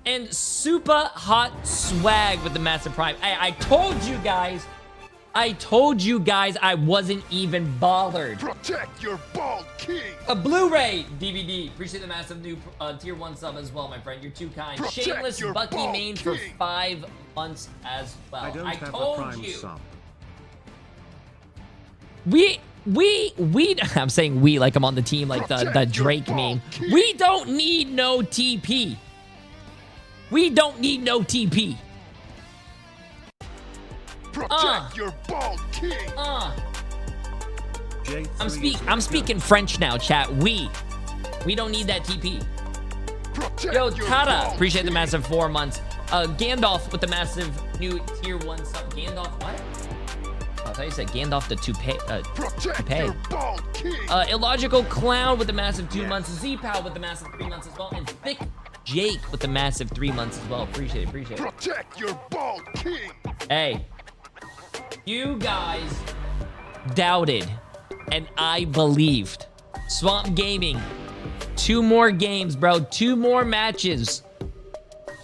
And super hot swag with the massive prime. Hey, I told you guys I wasn't even bothered. Protect your bald king. A Blu-ray DVD. Appreciate the massive new tier 1 sub as well, my friend. You're too kind. Protect Shameless your Bucky bald main for king. 5 months as well. I have told a prime you. sub. We I'm saying we like I'm on the team like the Drake meme. We don't need no TP. We don't need no TP. Protect your bald king. I'm speaking French now, chat. We don't need that TP. Yo, Tata, appreciate the massive 4 months. Gandalf with the massive new tier 1 sub. Gandalf, what? I thought you said Gandalf the toupee. Illogical Clown with the massive 2 months. Z-Pow with the massive 3 months as well. And Thick Jake with the massive 3 months as well. Appreciate it. Protect your bald king. Hey, you guys doubted, and I believed. Swamp Gaming, 2 more games, bro. 2 more matches.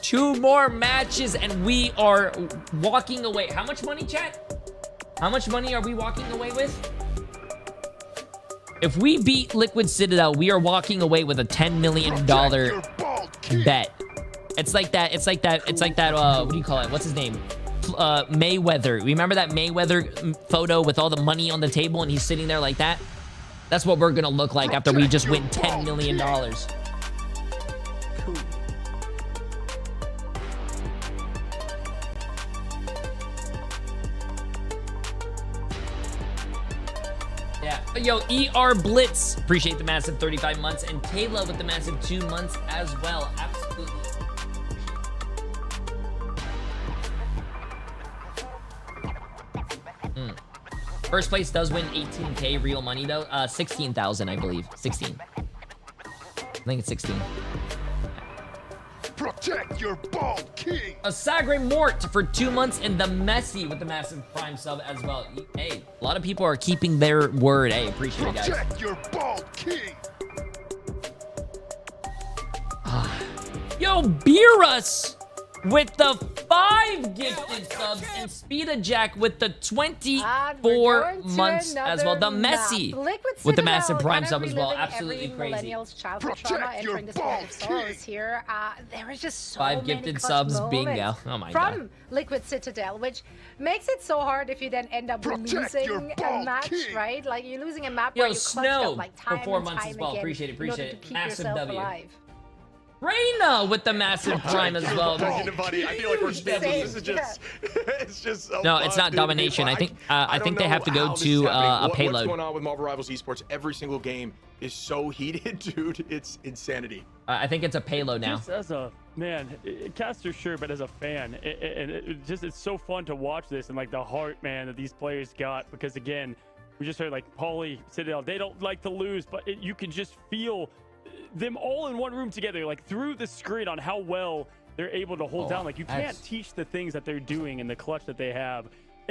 2 more matches, and we are walking away. How much money, chat? How much money are we walking away with? If we beat Liquid Citadel, we are walking away with a $10 million bet. It's like that, what do you call it? What's his name? Mayweather. Remember that Mayweather photo with all the money on the table and he's sitting there like that? That's what we're gonna look like after we just win $10 million. Yeah. Yo, ER Blitz. Appreciate the massive 35 months. And Taylor with the massive 2 months as well. Absolutely. First place does win 18K real money though. 16,000, I believe. 16. I think it's 16. Protect your bald king. A Sagre Mort for 2 months, and the Messi with the massive prime sub as well. Hey, a lot of people are keeping their word. Hey, appreciate it, guys. Protect your bald king. Yo, Beerus with the 5 gifted subs, and Speeda Jack with the 24 months as well. The Messi with the massive prime sub as well. Absolutely crazy. Millennials' childhood trauma entering this world of sorrows here. There was just so 5 many gifted clutch subs, moments bingo. Oh my god. from Liquid Citadel, which makes it so hard if you then end up losing a match, right? Like you're losing a map where you clutched Snow up like for time 4 and months time as well. again Appreciate it. in order Appreciate to it. keep Massive yourself W. alive. Reina with the massive prime as well. Buddy, I feel like we're speechless. This is just, it's just so No, it's fun, not dude. domination. I think don't they have know to go how this is to happening. a payload. What's going on with Marvel Rivals Esports? Every single game is so heated, dude. It's insanity. I think it's a payload now. Just as a man, caster sure, but as a fan, it's so fun to watch this and like the heart, man, that these players got, because again, we just heard like Pauly, Citadel, they don't like to lose, but you can just feel them all in one room together, like through the screen, on how well they're able to hold down. Like you can't teach the things that they're doing and the clutch that they have.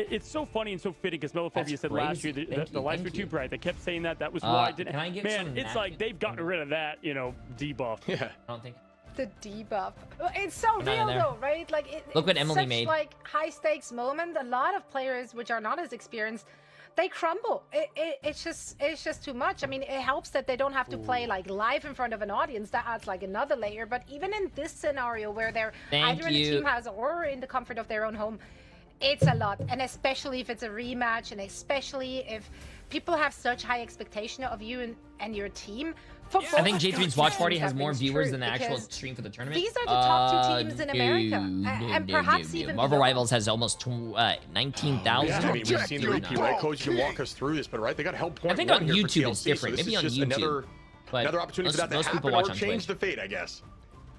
It's so funny and so fitting because Melophobia said last year the lights were too bright. They kept saying that. That was why I didn't. Can I get some it's like they've gotten rid of that, debuff. Yeah. I don't think. The debuff. It's so real though, right? Like Look what it's Emily such, made. Like high stakes moment. A lot of players which are not as experienced, they crumble. It's just too much. I mean, it helps that they don't have to play like live in front of an audience. That adds like another layer. But even in this scenario where they're either in a team house or in the comfort of their own home, it's a lot. And especially if it's a rematch, and especially if people have such high expectation of you and your team. I think Jay3's Watch Party has more viewers than the actual stream for the tournament. These are the top 2 teams in America, and perhaps even Marvel Rivals has almost 19,000. Yeah, I mean, we've seen the repeat, right? Coach, you can walk us through this, but right, they got held point. I think on YouTube it's different. Maybe on YouTube. Another opportunity for that to happen or change the fate, I guess.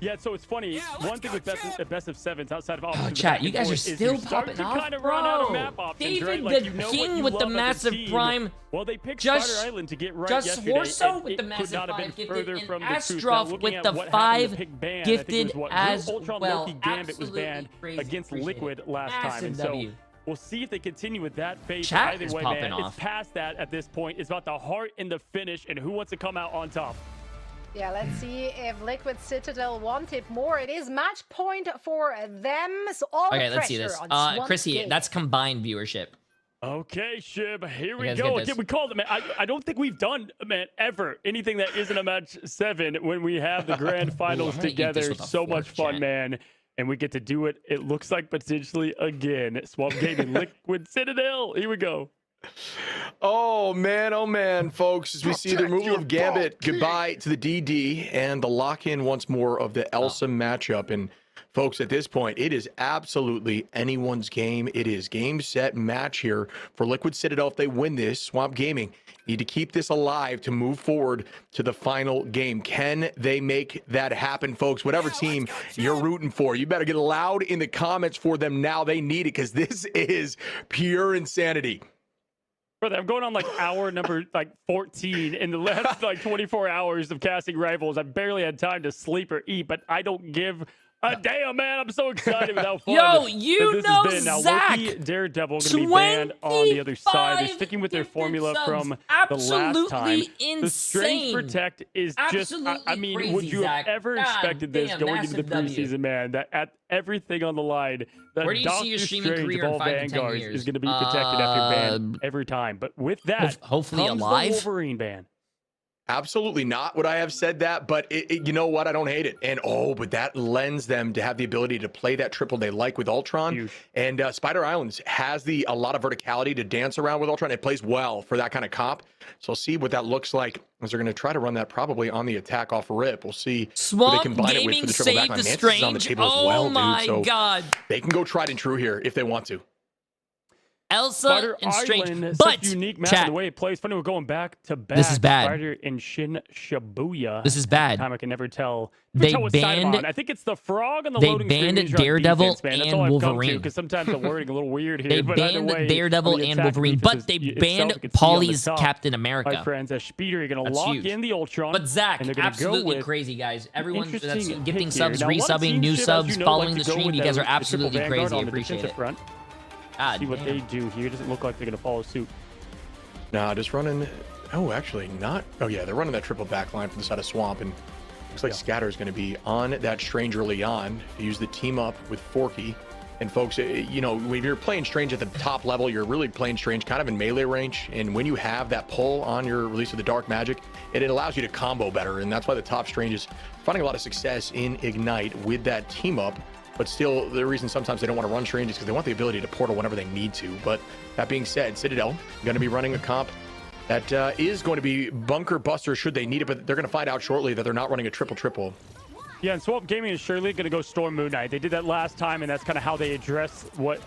Yeah, so it's funny. One thing with best of sevens outside of options. Oh, chat, you guys are still popping off, bro. David the King with the massive prime. Well, they picked Spider Island to get right yesterday. Horso with the massive 5 gifted, and Astrov with the 5 gifted as well. Gambit was banned against Liquid last time, and so we'll see if they continue with that fate. Chat is popping off. It's past that at this point. It's about the heart and the finish, and who wants to come out on top. Yeah, let's see if Liquid Citadel want it more. It is match point for them. So all okay, the let's see this. Chrissy, that's combined viewership. Okay, Shib, here we go. Again, we called it, man. I don't think we've done, man, ever anything that isn't a match 7 when we have the grand finals together. So much fun, man. And we get to do it, it looks like potentially again. Swamp Gaming, Liquid Citadel. Here we go. Oh man, folks, as we see the removal of Gambit, goodbye to the DD, and the lock-in once more of the Elsa matchup. And folks, at this point, it is absolutely anyone's game. It is game, set, match here for Liquid Citadel. If they win this, Swamp Gaming need to keep this alive to move forward to the final game. Can they make that happen, folks? Whatever team you're rooting for, you better get loud in the comments for them now. They need it, because this is pure insanity. Brother, I'm going on like hour number 14 in the last 24 hours of casting Rivals. I barely had time to sleep or eat, but I don't give a damn, man. I'm so excited with how fun this has been. Now, Zach, Loki, Daredevil going to be banned on the other side. They're sticking with their formula from the last time. Insane. The Strange Protect is just, I mean, crazy, would you have ever expected this going into the preseason, man? That at everything on the line, that where do you see your streaming career in 5 to 10 years? Is going to be protected after ban every time. But with that, hopefully comes alive. The Wolverine ban. Absolutely not would I have said that, but you know what? I don't hate it. And but that lends them to have the ability to play that triple they like with Ultron. Huge. And Spider Islands has a lot of verticality to dance around with Ultron. It plays well for that kind of comp. So we'll see what that looks like as they're going to try to run that probably on the attack off rip. We'll see who they combine it with for the triple backline. Mantis is on the table as well, dude. So God. They can go tried and true here if they want to. Elsa Spider and Strange, Island, but such unique map, the way it plays. Funny, we're going back to back. This is bad. Spider and Shin Shibuya. This is bad. Time I can never tell. They banned. I think it's the frog on the loading screen. They banned Daredevil and Wolverine. Because sometimes the wording a little weird here. They but banned way, Daredevil and Wolverine, but they banned Paulie's Captain America. My friends, as Speeder, you're going to lock in the Ultron. But Zach, absolutely crazy, guys. Everyone that's gifting subs, resubbing, new subs, following the stream. You guys are absolutely crazy. I appreciate it. See what they do here. Doesn't look like they're going to follow suit. Nah, just running. Oh, actually not. Oh, yeah, they're running that triple back line from the side of Swamp. And looks like Scatter is going to be on that Strange early on to use the team up with Forky. And folks, you know, when you're playing Strange at the top level, you're really playing Strange kind of in melee range. And when you have that pull on your release of the Dark Magic, it allows you to combo better. And that's why the top Strange is finding a lot of success in Ignite with that team up. But still, the reason sometimes they don't want to run Strange is because they want the ability to portal whenever they need to. But that being said, Citadel going to be running a comp that is going to be Bunker Buster should they need it. But they're going to find out shortly that they're not running a triple-triple. Yeah, and Swamp Gaming is surely going to go Storm Moon Knight. They did that last time, and that's kind of how they address what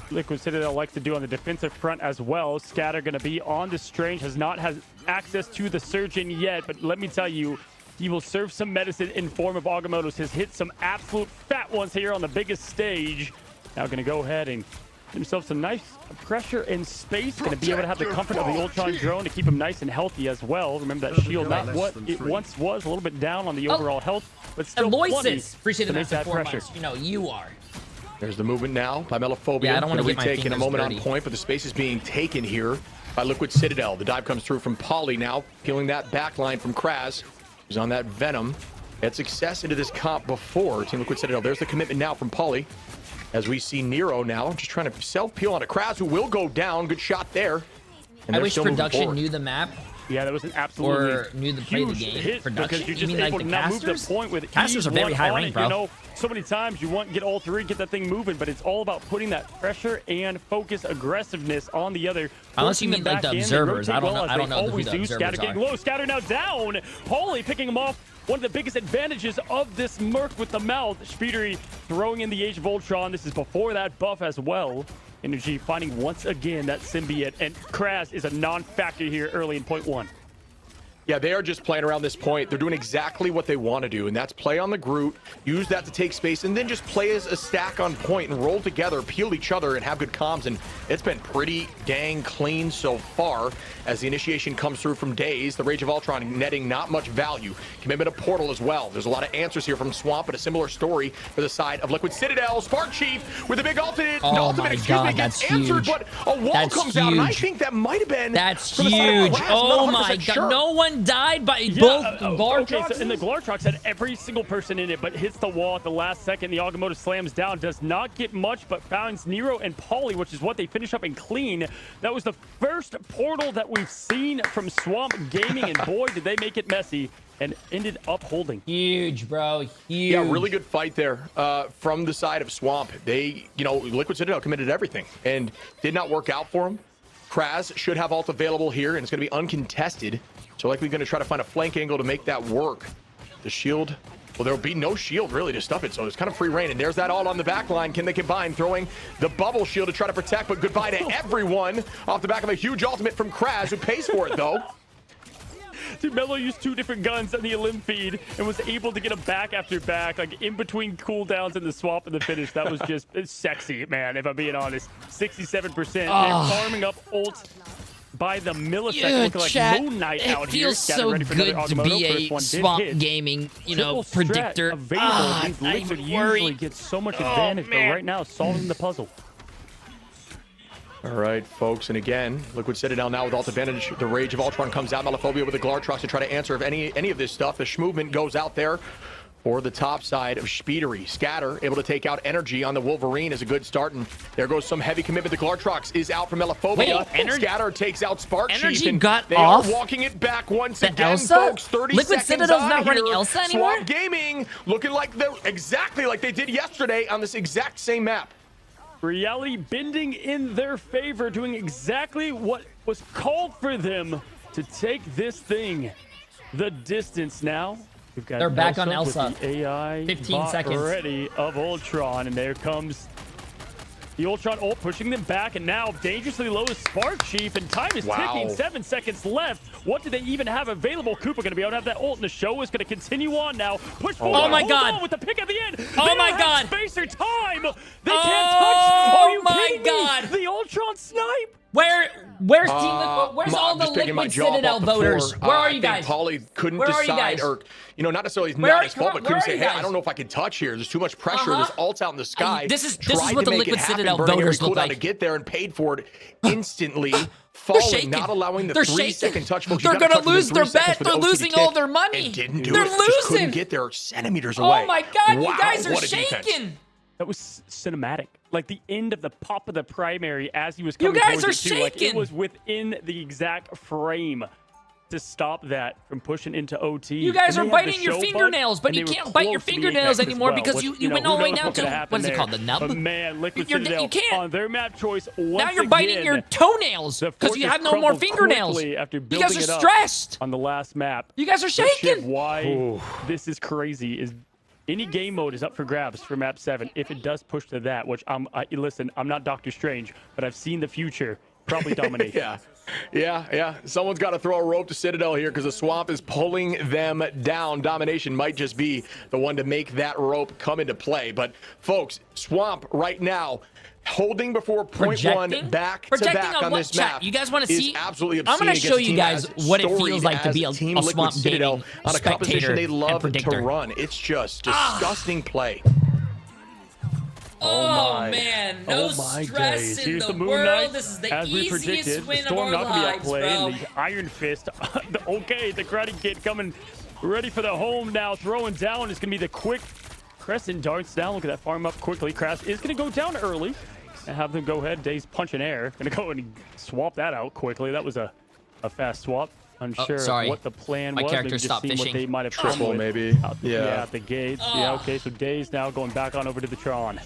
Liquid Citadel likes to do on the defensive front as well. Scatter going to be on the Strange, has not had access to the Surgeon yet, but let me tell you, he will serve some medicine in form of Agamotto's. Has hit some absolute fat ones here on the biggest stage. Now going to go ahead and get himself some nice pressure and space. Going to be able to have the comfort of the Ultron drone to keep him nice and healthy as well. Remember that shield, not what it once was, a little bit down on the overall health, but still Aloysius, appreciate to the make that pressure. You know, you are. There's the movement now by Melophobia. Yeah, I don't want to get my retake in a moment dirty. on point, but the space is being taken here by Liquid Citadel. The dive comes through from Polly now, peeling that back line from Kraz, who's on that Venom. Had success into this comp before Team Liquid Citadel. There's the commitment now from Polly, as we see Nero now just trying to self-peel onto Kraz, who will go down. Good shot there. And I wish still moving production forward. knew the map. Yeah, that was an absolutely Or knew the play the huge game. hit Production. because you're You just mean like able the to not move casters? the point with Casters ease, are very one high on rank, it, bro. You know, so many times you want get all three, get that thing moving, but it's all about putting that pressure and focus, aggressiveness on the other. Unless you forcing mean them like the back in. They observers. rotate I don't well, know. as I don't they know who always the do. Scatter observers getting are. low. Scatter now down. Pauly picking him off. One of the biggest advantages of this Merc with the mouth. Speedery throwing in the Age of Ultron. This is before that buff as well. Energy finding once again that symbiote, and Kraz is a non-factor here early in point one. Yeah, they are just playing around this point. They're doing exactly what they want to do, and that's play on the Groot, use that to take space, and then just play as a stack on point and roll together, peel each other, and have good comms. And it's been pretty dang clean so far as the initiation comes through from Daze. The Rage of Ultron netting not much value. Commitment of Portal as well. There's a lot of answers here from Swamp, but a similar story for the side of Liquid Citadel. Spark Chief with a big ultimate. Oh my God, gets that's answered, huge. but a wall That's comes out, and I huge. think that might have been That's for the side of huge. Kraz. Oh Not my 100% God. sure. No one died by Yeah, both okay, Glartrox. so, and the Glartrox had every single person in it, but hits the wall at the last second. The Agamotto slams down, does not get much, but finds Nero and Pauly, which is what they finish up and clean. That was the first portal that we've seen from Swamp Gaming, and boy, did they make it messy and ended up holding. Huge, bro. Huge. Yeah, really good fight there from the side of Swamp. They, Liquid Citadel committed everything and did not work out for them. Kraz should have ult available here, and it's going to be uncontested. So likely going to try to find a flank angle to make that work. The shield, well, there will be no shield really to stuff it, so it's kind of free reign. And there's that ult on the back line. Can they combine? Throwing the bubble shield to try to protect, but goodbye to everyone off the back of a huge ultimate from Kraz, who pays for it, though. Dude, Melo used two different guns on the Elim feed and was able to get them back after back, like in between cooldowns and the swap and the finish. That was just sexy, man, if I'm being honest. 67%. And farming up ult by the millisecond, looking like Moon Knight out here. It feels so good to be a Swamp Gaming, predictor. Available. These Liquid usually get so much advantage, but right now, solving the puzzle. All right, folks, and again, Liquid Citadel now with ult advantage. The Rage of Ultron comes out. Melophobia with the Glartrox to try to answer if any of this stuff. The movement goes out there for the top side of Speedery. Scatter able to take out Energy on the Wolverine is a good start, and there goes some heavy commitment. The Glartrox is out from Melophobia. Scatter takes out Spark Chief, and got they off are walking it back once the again, Elsa? folks. 30 Liquid seconds Citadel's on not running here. Elsa anymore? Swamp Gaming looking like they're exactly like they did yesterday on this exact same map. Reality bending in their favor, doing exactly what was called for them to take this thing the distance now. We've got They're back on Elsa. With the AI 15 seconds. ready of Ultron, and there comes the Ultron ult pushing them back, and now dangerously low is Spark Chief, and time is ticking. 7 seconds left. What do they even have available? Cooper going to be able to have that ult, and the show is going to continue on now. Push forward. Oh my Hold God. on with the pick at the end. Oh my God. Space or time. They can't touch. Are you kidding God. me? The Ultron snipe. Where's Team Liquid? Where's all the Liquid Citadel voters? Where are you guys? Pauly couldn't Where are you decide, guys? or not necessarily Where not are- his fault, but where couldn't are say, you hey, guys? I don't know if I can touch here. There's too much pressure. There's ults out in the sky. This is Tried what to the make it Liquid happen, Citadel burning every voters look cooldown like. to get there and paid for it instantly. Falling, not allowing the 3-second touch. Folks, They're going to lose their bet. They're losing all their money. Didn't do They're it. Just couldn't losing. get there centimeters away. Oh my God, Wow, you guys are what a defense. shaking. That was cinematic. Like the end of the pop of the primary as he was You coming guys towards are it too. Like it shaking. was within the exact frame to stop that from pushing into OT. You guys And are they had the biting your show fingernails, bug, but and you they were can't bite your close to being fingernails hacked as anymore well, because which, you went who all the way knows down what could to, happen what is it there. called, the nub? But man, Liquid You Citadel can't. on their map choice once Now you're biting again, your toenails the because you fortress have no more crumbled fingernails. quickly after You building guys it are up stressed. on the last map. You guys are The shit shaking. why this is crazy is any game mode is up for grabs for map 7 if it does push to that, which listen, I'm not Doctor Strange, but I've seen the future. Probably domination. Yeah. Someone's got to throw a rope to Citadel here because the Swamp is pulling them down. Domination might just be the one to make that rope come into play. But folks, Swamp right now holding before point one back to back on this map. You guys want to see? Absolutely obscene. I'm going to show you guys what it feels like to be a Team Swamp Citadel Gaming on a composition spectator they and love to predictor. run. It's just disgusting play. Oh man, no stress in Here's the Moon world. Knight. This is the As we easiest predicted, the win of Storm our not gonna be at lives, play. bro. And the Iron Fist. Okay, the Karate Kid coming ready for the home now. Throwing down is gonna be the quick Crescent darts down. Look at that, farm up quickly. Crash is gonna go down early and have them go ahead. Days punching air. Gonna go and swap that out quickly. That was a fast swap. Unsure what the plan was. My character Maybe stopped just seeing fishing. what they might have Triple, come with maybe. at the gates. Yeah, okay, so Days now going back on over to the Tron.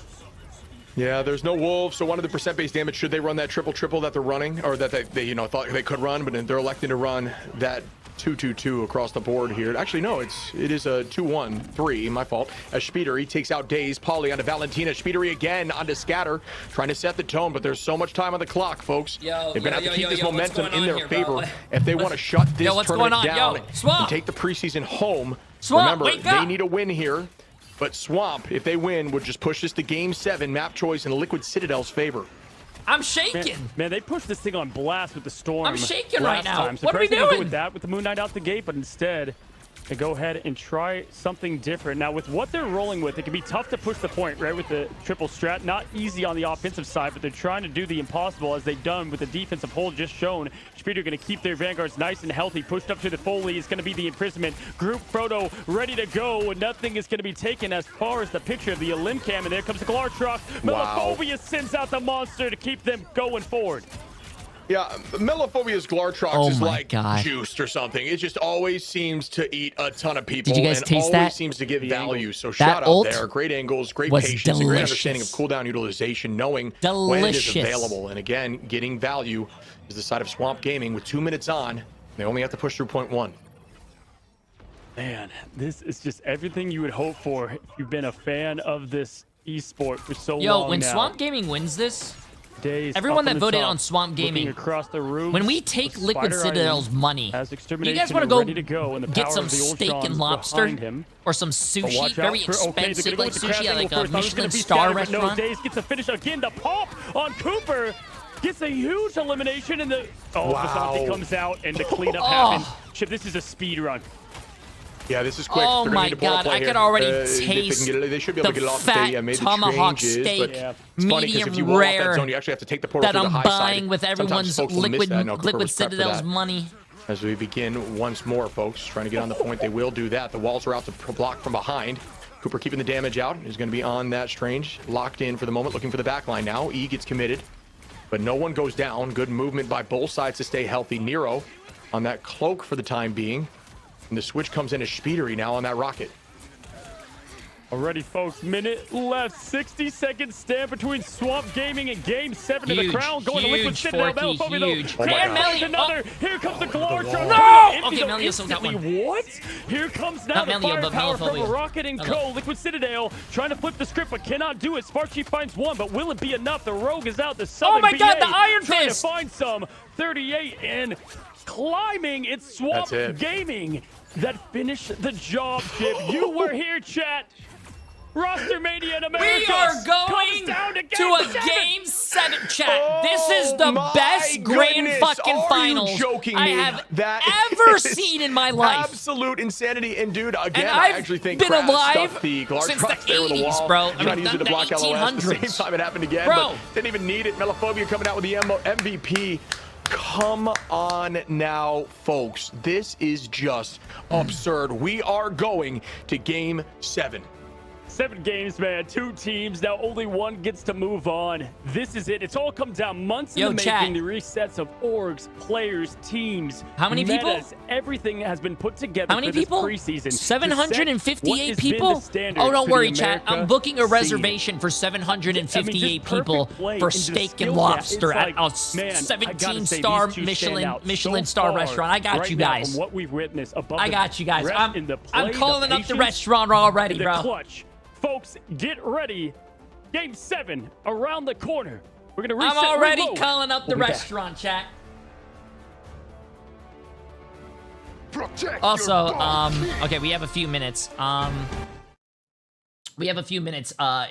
Yeah, there's no wolves, so 100% base damage. Should they run that triple that they're running, or that they thought they could run, but then they're electing to run that 2-2-2 across the board here. Actually, no, it is a 2-1-3. My fault. As Speedery takes out Days, Polly onto Valentina. Speedery again onto Scatter, trying to set the tone, but there's so much time on the clock, folks. They're gonna have to keep this momentum in their favor if they want to shut this tournament down and take the preseason home. Remember, they need a win here. But Swamp, if they win, would just push this to Game 7, map choice in Liquid Citadel's favor. I'm shaking. Man, they pushed this thing on blast with the Storm. I'm shaking right now. So What are we Go doing? with that, with the Moon Knight out the gate, but instead they go ahead and try something different. Now, with what they're rolling with, it can be tough to push the point, right, with the triple strat. Not easy on the offensive side, but they're trying to do the impossible, as they've done with the defensive hold just shown. Speeder going to keep their vanguards nice and healthy. Pushed up to the Foley is going to be the imprisonment. Group Frodo ready to go, and nothing is going to be taken as far as the picture of the Elim Cam. And there comes the Glartrock. Melophobia sends out the monster to keep them going forward. Yeah, Melophobia's Glartrox is like juiced or something. It just always seems to eat a ton of people. Did you guys and taste always that? seems to give value. So That shout out ult there. Great angles, great was patience, and great delicious. understanding of cooldown utilization, knowing when it is available. And again, getting value is the side of Swamp Gaming. With 2 minutes on, they only have to push through point 1. Man, this is just everything you would hope for if you've been a fan of this esport for so long Yo, when now. Swamp Gaming wins this, Days everyone up that on the voted top, on Swamp Gaming, across the room, when we take Liquid Citadel's money, has you extermination guys want to go ready to go, and the get power some of the steak Ultron's and lobster behind him. or some But sushi, watch very out for- okay, they're expensive, gonna go like with the crash sushi at like angle a first. I was gonna Michelin be star scattered, but restaurant. No, Days gets the finish again. The pop on Cooper gets a huge elimination, and the Vasante comes out, and the cleanup happens. Chip, this is a speed run. Yeah, this is quick. Oh They're gonna my need to pull a God, play I here. could already If they can taste get it, they should be able to get it off if fat they made the tomahawk changes, steak, but it's funny because if you medium wall off that rare, zone, you actually have to take the portal that through the I'm high buying side. with Sometimes everyone's folks will miss Liquid that. No, Cooper Liquid was prepped for Citadel's that. money. As we begin once more, folks, trying to get on the point, they will do that. The walls are out to block from behind. Cooper keeping the damage out. Is going to be on that Strange. Locked in for the moment, looking for the back line now. E gets committed, but no one goes down. Good movement by both sides to stay healthy. Nero on that cloak for the time being. And the switch comes in as Speedery now on that rocket. Alrighty, folks, minute left. 60-second stand between Swamp Gaming and Game 7 of the Crown. Going to Liquid Citadel. Huge. Another. Here comes the Glartrock. No! Okay, Melio still got one. What? Here comes now Not the Melio, but firepower from Melophobia. Rocket and Co. Liquid Citadel trying to flip the script, but cannot do it. Sparky finds one, but will it be enough? The Rogue is out. The Southern my God, BA the Iron trying Fist! to find some. 38 and climbing. It's Swamp Gaming that finished the job, Chip. You were here, chat. Roster Mania in America. We are going to a Game 7 chat. This is the best grand fucking final I have ever seen in my life. Absolute insanity. And dude, again, And I I've actually think been Kratz alive stuffed the since the Glartrox there with the 80s, wall. bro. Trying to use it to the block LOS. At the 1800s. same time, it happened again, Bro. but didn't even need it. Melophobia coming out with the MVP. Come on now, folks. This is just absurd. We are going to Game 7. 7 games, man. 2 teams. Now only one gets to move on. This is it. It's all come down months in the making. The resets of orgs, players, teams. How many people? metas, Everything has been put together. How many for people? This preseason. 758 people? Oh, don't worry, chat. I'm booking a reservation for 758 people for steak and lobster at a 17-star Michelin star restaurant. I got you guys. From what we've witnessed above I got you guys. I'm I'm calling up the restaurant already, bro. Clutch. Folks, get ready. Game 7 around the corner. We're gonna reset. I'm already reload. calling up the We'll be back. restaurant, chat. Also, okay, we have a few minutes. If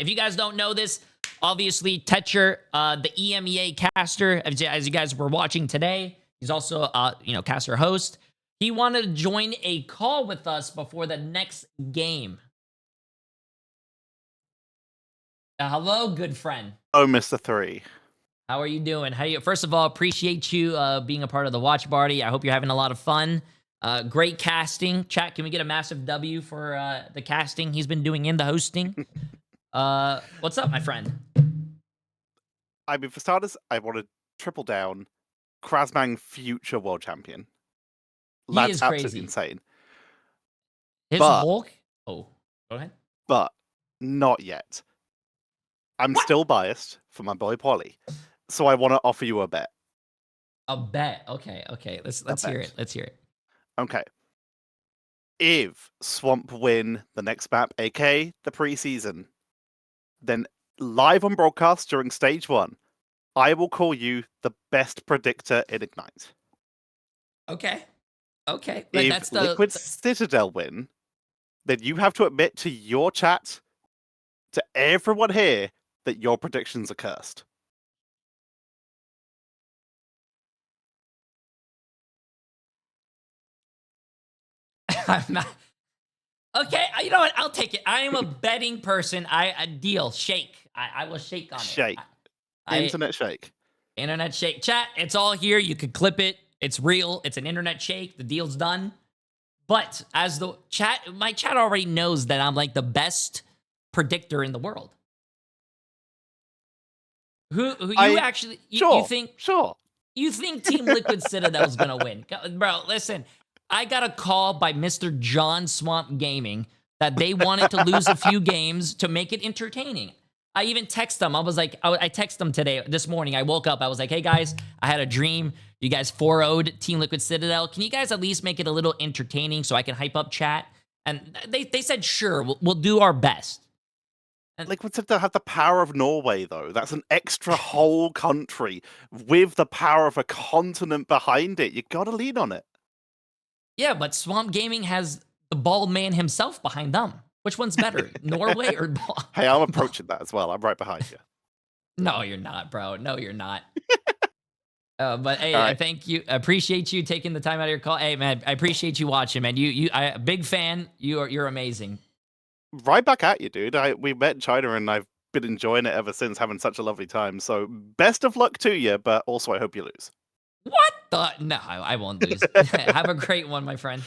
you guys don't know this, obviously Tetcher, the EMEA caster, as you guys were watching today, he's also caster host. He wanted to join a call with us before the next game. Hello, good friend. Oh, Mr. 3. How are you doing? First of all, appreciate you being a part of the watch party. I hope you're having a lot of fun. Great casting. Chat, can we get a massive W for the casting he's been doing in the hosting? What's up, my friend? I mean, for starters, I want to triple down. Krasmang, future world champion. That's is absolutely crazy. insane. His Hulk? Oh, go ahead. But not yet. I'm still biased for my boy Polly, so I want to offer you a bet. A bet. Okay. Let's hear it. Let's hear it. Okay. If Swamp win the next map, aka the preseason, then live on broadcast during stage 1, I will call you the best predictor in Ignite. Okay. If that's the Liquid Citadel win, then you have to admit to your chat, to everyone here, that your predictions are cursed. I'm not. Okay, you know what? I'll take it. I am a betting person. I deal. Shake. I will shake on it. Shake. Internet shake. Internet shake. Chat, it's all here. You can clip it. It's real. It's an internet shake. The deal's done. But as the chat, my chat already knows that I'm like the best predictor in the world. You think? Sure. You think Team Liquid Citadel's gonna win? Bro, listen. I got a call by Mr. John Swamp Gaming that they wanted to lose a few games to make it entertaining. I even text them. I was like, I texted them this morning. I woke up. I was like, hey guys, I had a dream. You guys 4-0'd Team Liquid Citadel. Can you guys at least make it a little entertaining so I can hype up chat? And they said, sure, we'll do our best. Liquid Citadel have the power of Norway, though. That's an extra whole country with the power of a continent behind it. You gotta lean on it. Yeah, but Swamp Gaming has the bald man himself behind them. Which one's better, Norway or bald? Hey, I'm approaching that as well. I'm right behind you. No, you're not, bro. No, you're not. But hey, right. I thank you. I appreciate you taking the time out of your call. Hey, man, I appreciate you watching, man. I big fan. You're amazing. Right back at you, dude. We met in China, and I've been enjoying it ever since, having such a lovely time. So best of luck to you, but also I hope you lose. What the? No, I won't lose. Have a great one, my friend.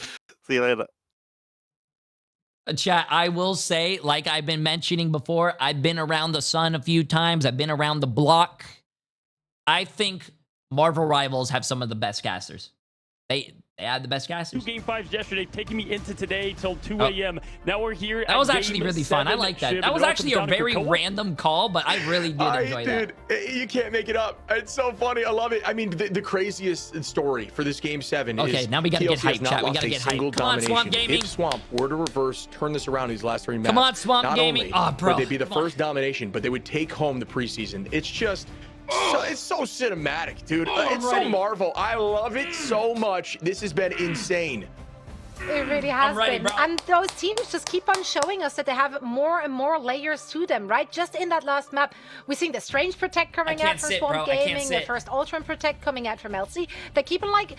See you later. Chat, I will say, like I've been mentioning before, I've been around the sun a few times. I've been around the block. I think Marvel Rivals have some of the best casters. They had the best casters. 2 Game 5s yesterday, taking me into today till 2 a.m. Now we're here. That was actually really fun. I like that. That was actually a very random call, but I really did enjoy that. Dude, you can't make it up. It's so funny. I love it. I mean, the craziest story for this Game 7 is okay, now we got to get hyped, chat. We got to get hyped. Come on, Swamp Gaming. If Swamp were to reverse, turn this around these last 3 maps. Come on, Swamp Gaming. Oh, bro. Would they be the first domination, but they would take home the preseason. It's just... it's so cinematic, dude. It's so Marvel. I love it so much. This has been insane. It really has been. Bro. And those teams just keep on showing us that they have more and more layers to them, right? Just in that last map, we're seeing the Strange Protect coming out from Swamp Gaming, the first Ultron Protect coming out from LC. They keep on like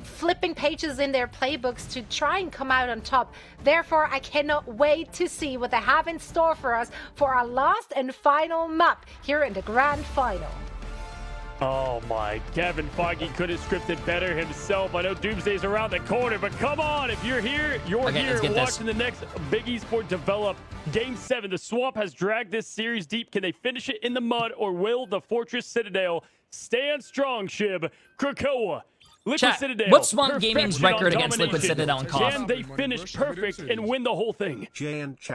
flipping pages in their playbooks to try and come out on top. Therefore, I cannot wait to see what they have in store for us for our last and final map here in the grand final. Oh my, Kevin Feige could have scripted better himself. I know Doomsday's around the corner, but come on, if you're here, you're here watching the next big esport develop. Game 7, the Swamp has dragged this series deep. Can they finish it in the mud, or will the Fortress Citadel stand strong, Shib? Krakoa, Liquid Citadel. What's Swamp Gaming's record against Liquid Citadel in cost? Can they finish perfect and win the whole thing?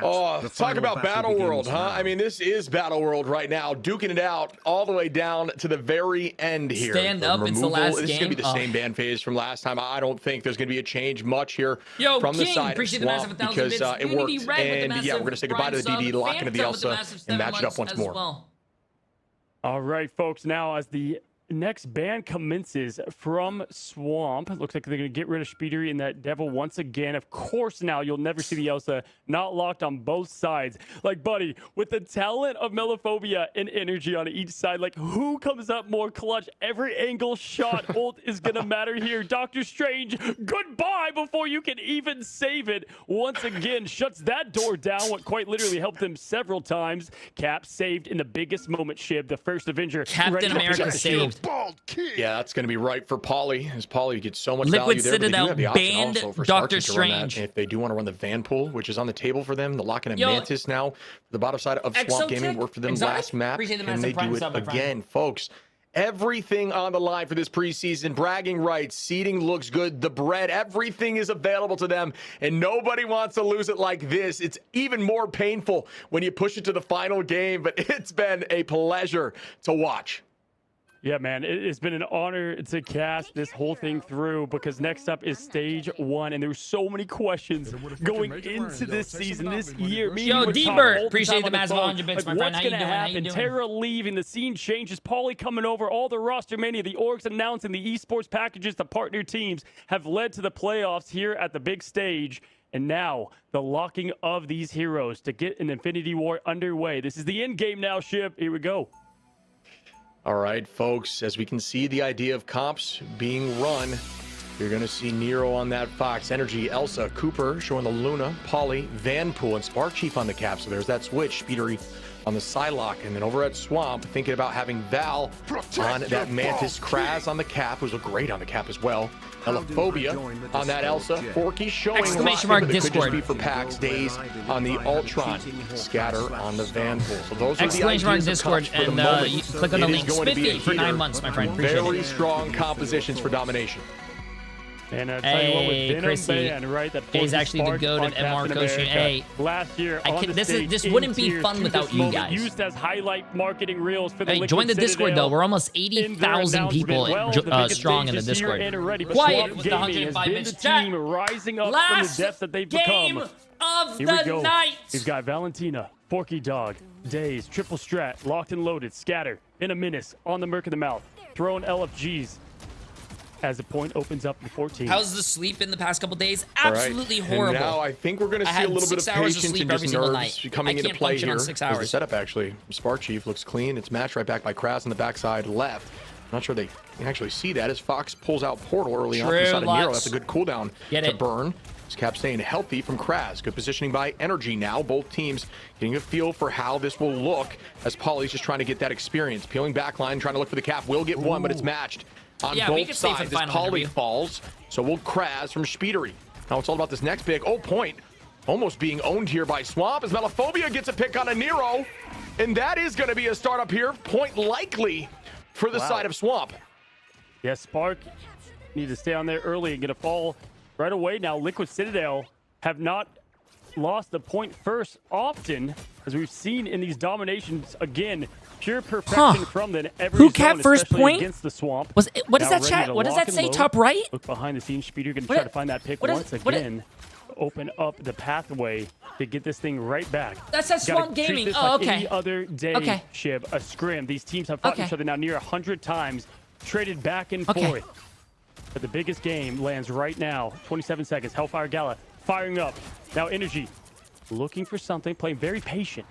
Oh, talk about Battle World, huh? I mean, this is Battle World right now, duking it out all the way down to the very end here. Stand up, it's the last game. This is going to be the same ban phase from last time. I don't think there's going to be a change much here from the side of Swamp because it worked. And yeah, we're going to say goodbye to the DD, lock into the Elsa, and match it up once more. All right, folks, now as the next ban commences from Swamp. Looks like they're going to get rid of Speedery and that Devil once again. Of course, now you'll never see the Elsa not locked on both sides. Like, buddy, with the talent of Melophobia and Energy on each side, like, who comes up more clutch? Every angle shot ult is going to matter here. Doctor Strange, goodbye before you can even save it. Once again, shuts that door down, what quite literally helped them several times. Cap saved in the biggest moment, Shib, the first Avenger. Captain America saved. Yeah, that's going to be right for Pauly, as Pauly gets so much Liquid value there. But they do Citadel have the option banned also for Doctor Sparky to run that Strange. if they do want to run the Van Pool, which is on the table for them. The lock in a Yo, Mantis now. The bottom side of Swamp Gaming worked for them last map. And they do it again, folks. Everything on the line for this preseason. Bragging rights, seating looks good, the bread, everything is available to them, and nobody wants to lose it like this. It's even more painful when you push it to the final game, but it's been a pleasure to watch. Yeah, man, it's been an honor to cast this whole thing through, because next up is stage 1, and there's so many questions going into this season, this year. Yo, D-Bert, appreciate the massive 100 bits, my friend. What's going to happen? Terra leaving, the scene changes, Pauly coming over, all the roster mania, the orgs announcing the esports packages, the partner teams have led to the playoffs here at the big stage. And now, the locking of these heroes to get an Infinity War underway. This is the end game now, Shib. Here we go. All right, folks, as we can see the idea of comps being run, you're going to see Nero on that Fox, Energy, Elsa, Cooper showing the Luna, Pauly, Vanpool, and Spark Chief on the cap. So there's that switch, Speedery on the Psylocke. And then over at Swamp, thinking about having Val on that Mantis, Kraz on the cap, who's look great on the cap as well. Melophobia on that Elsa, Forky showing Discord. Be for Pax Days on the Ultron, Scatter on the Vanpool. So those are the ideas Discord, and you click on the link. Spiffy for 9 months, my friend. Appreciate very it. strong compositions for domination. And tell you what, with Venom Chrissy, Band, right? That Jay's actually the goat of MR coaching. Hey, last year this wouldn't be fun without you guys. Used as highlight marketing reels for the hey, join the Discord though. We're almost 80,000 people strong in the Discord. Quiet with the 105 bits. Team rising up from the depths that they've become. Of Here the we go. night. We've got Valentina, Forky Dog, Days, Triple Strat, Locked and Loaded, Scatter, in a Menace, on the Merc of the Mouth, throwing LFGs. As the point opens up in 14. How's the sleep in the past couple days? Absolutely horrible. And now I think we're going to see a little bit of patience and just nerves coming into play here. As the setup actually, Spark Chief looks clean. It's matched right back by Kraz on the backside left. I'm not sure they can actually see that as Fox pulls out Portal early on inside of Nero. That's a good cooldown to burn. This Cap staying healthy from Kraz. Good positioning by Energy now. Both teams getting a feel for how this will look as Pauly's just trying to get that experience. Peeling backline, trying to look for the Cap. Will get one, but it's matched on both sides as Pauly falls. So will Kraz from Speedery. Now it's all about this next pick. Oh, point. Almost being owned here by Swamp as Melophobia gets a pick on a Nero. And that is going to be a startup here. Point likely for the side of Swamp. Yes, Spark need to stay on there early and get a fall right away. Now Liquid Citadel have not lost the point first often, as we've seen in these dominations. Again, pure perfection from them. Who capped first point against the Swamp? Was it, what does that chat? What does that say? Top right? Look behind the scenes. Speeder going to try to find that pick once again. Open up the pathway to get this thing right back. That's that Swamp Gaming. Oh, okay. Any other day, Shib, a scrim. These teams have fought each other now near 100 times, traded back and forth. But the biggest game lands right now. 27 seconds. Hellfire Gala firing up. Now Energy looking for something, playing very patient.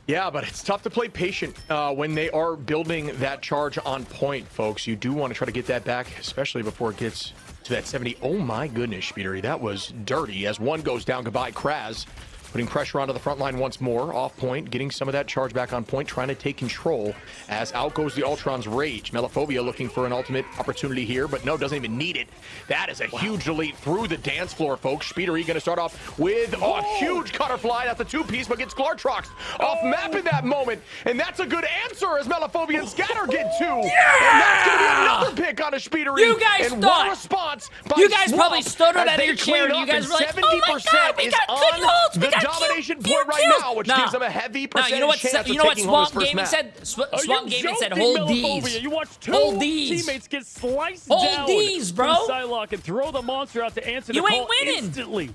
Yeah, but it's tough to play patient when they are building that charge on point, folks. You do want to try to get that back, especially before it gets to that 70. Oh my goodness, Speedery, that was dirty. As one goes down, goodbye, Kraz. Putting pressure onto the front line once more. Off point, getting some of that charge back on point, trying to take control as out goes the Ultron's Rage. Melophobia looking for an ultimate opportunity here, but no, doesn't even need it. That is a huge delete through the dance floor, folks. Speedery going to start off with a huge cutterfly. That's a two-piece, but gets Glartrox off map in that moment. And that's a good answer as Melophobia and Scatter get two. And that's going to be another pick on a Speedery. You guys and thought. Response by you guys Swamp probably stuttered out of your chair. You guys were like, oh my God, we got good holds. We got domination point right now, which gives them a heavy percentage chance of taking home this first match. Swamp Gaming said, hold these. You watch two hold these. teammates get sliced hold down. Hold these, bro. Psylocke and throw the monster out to answer the call instantly.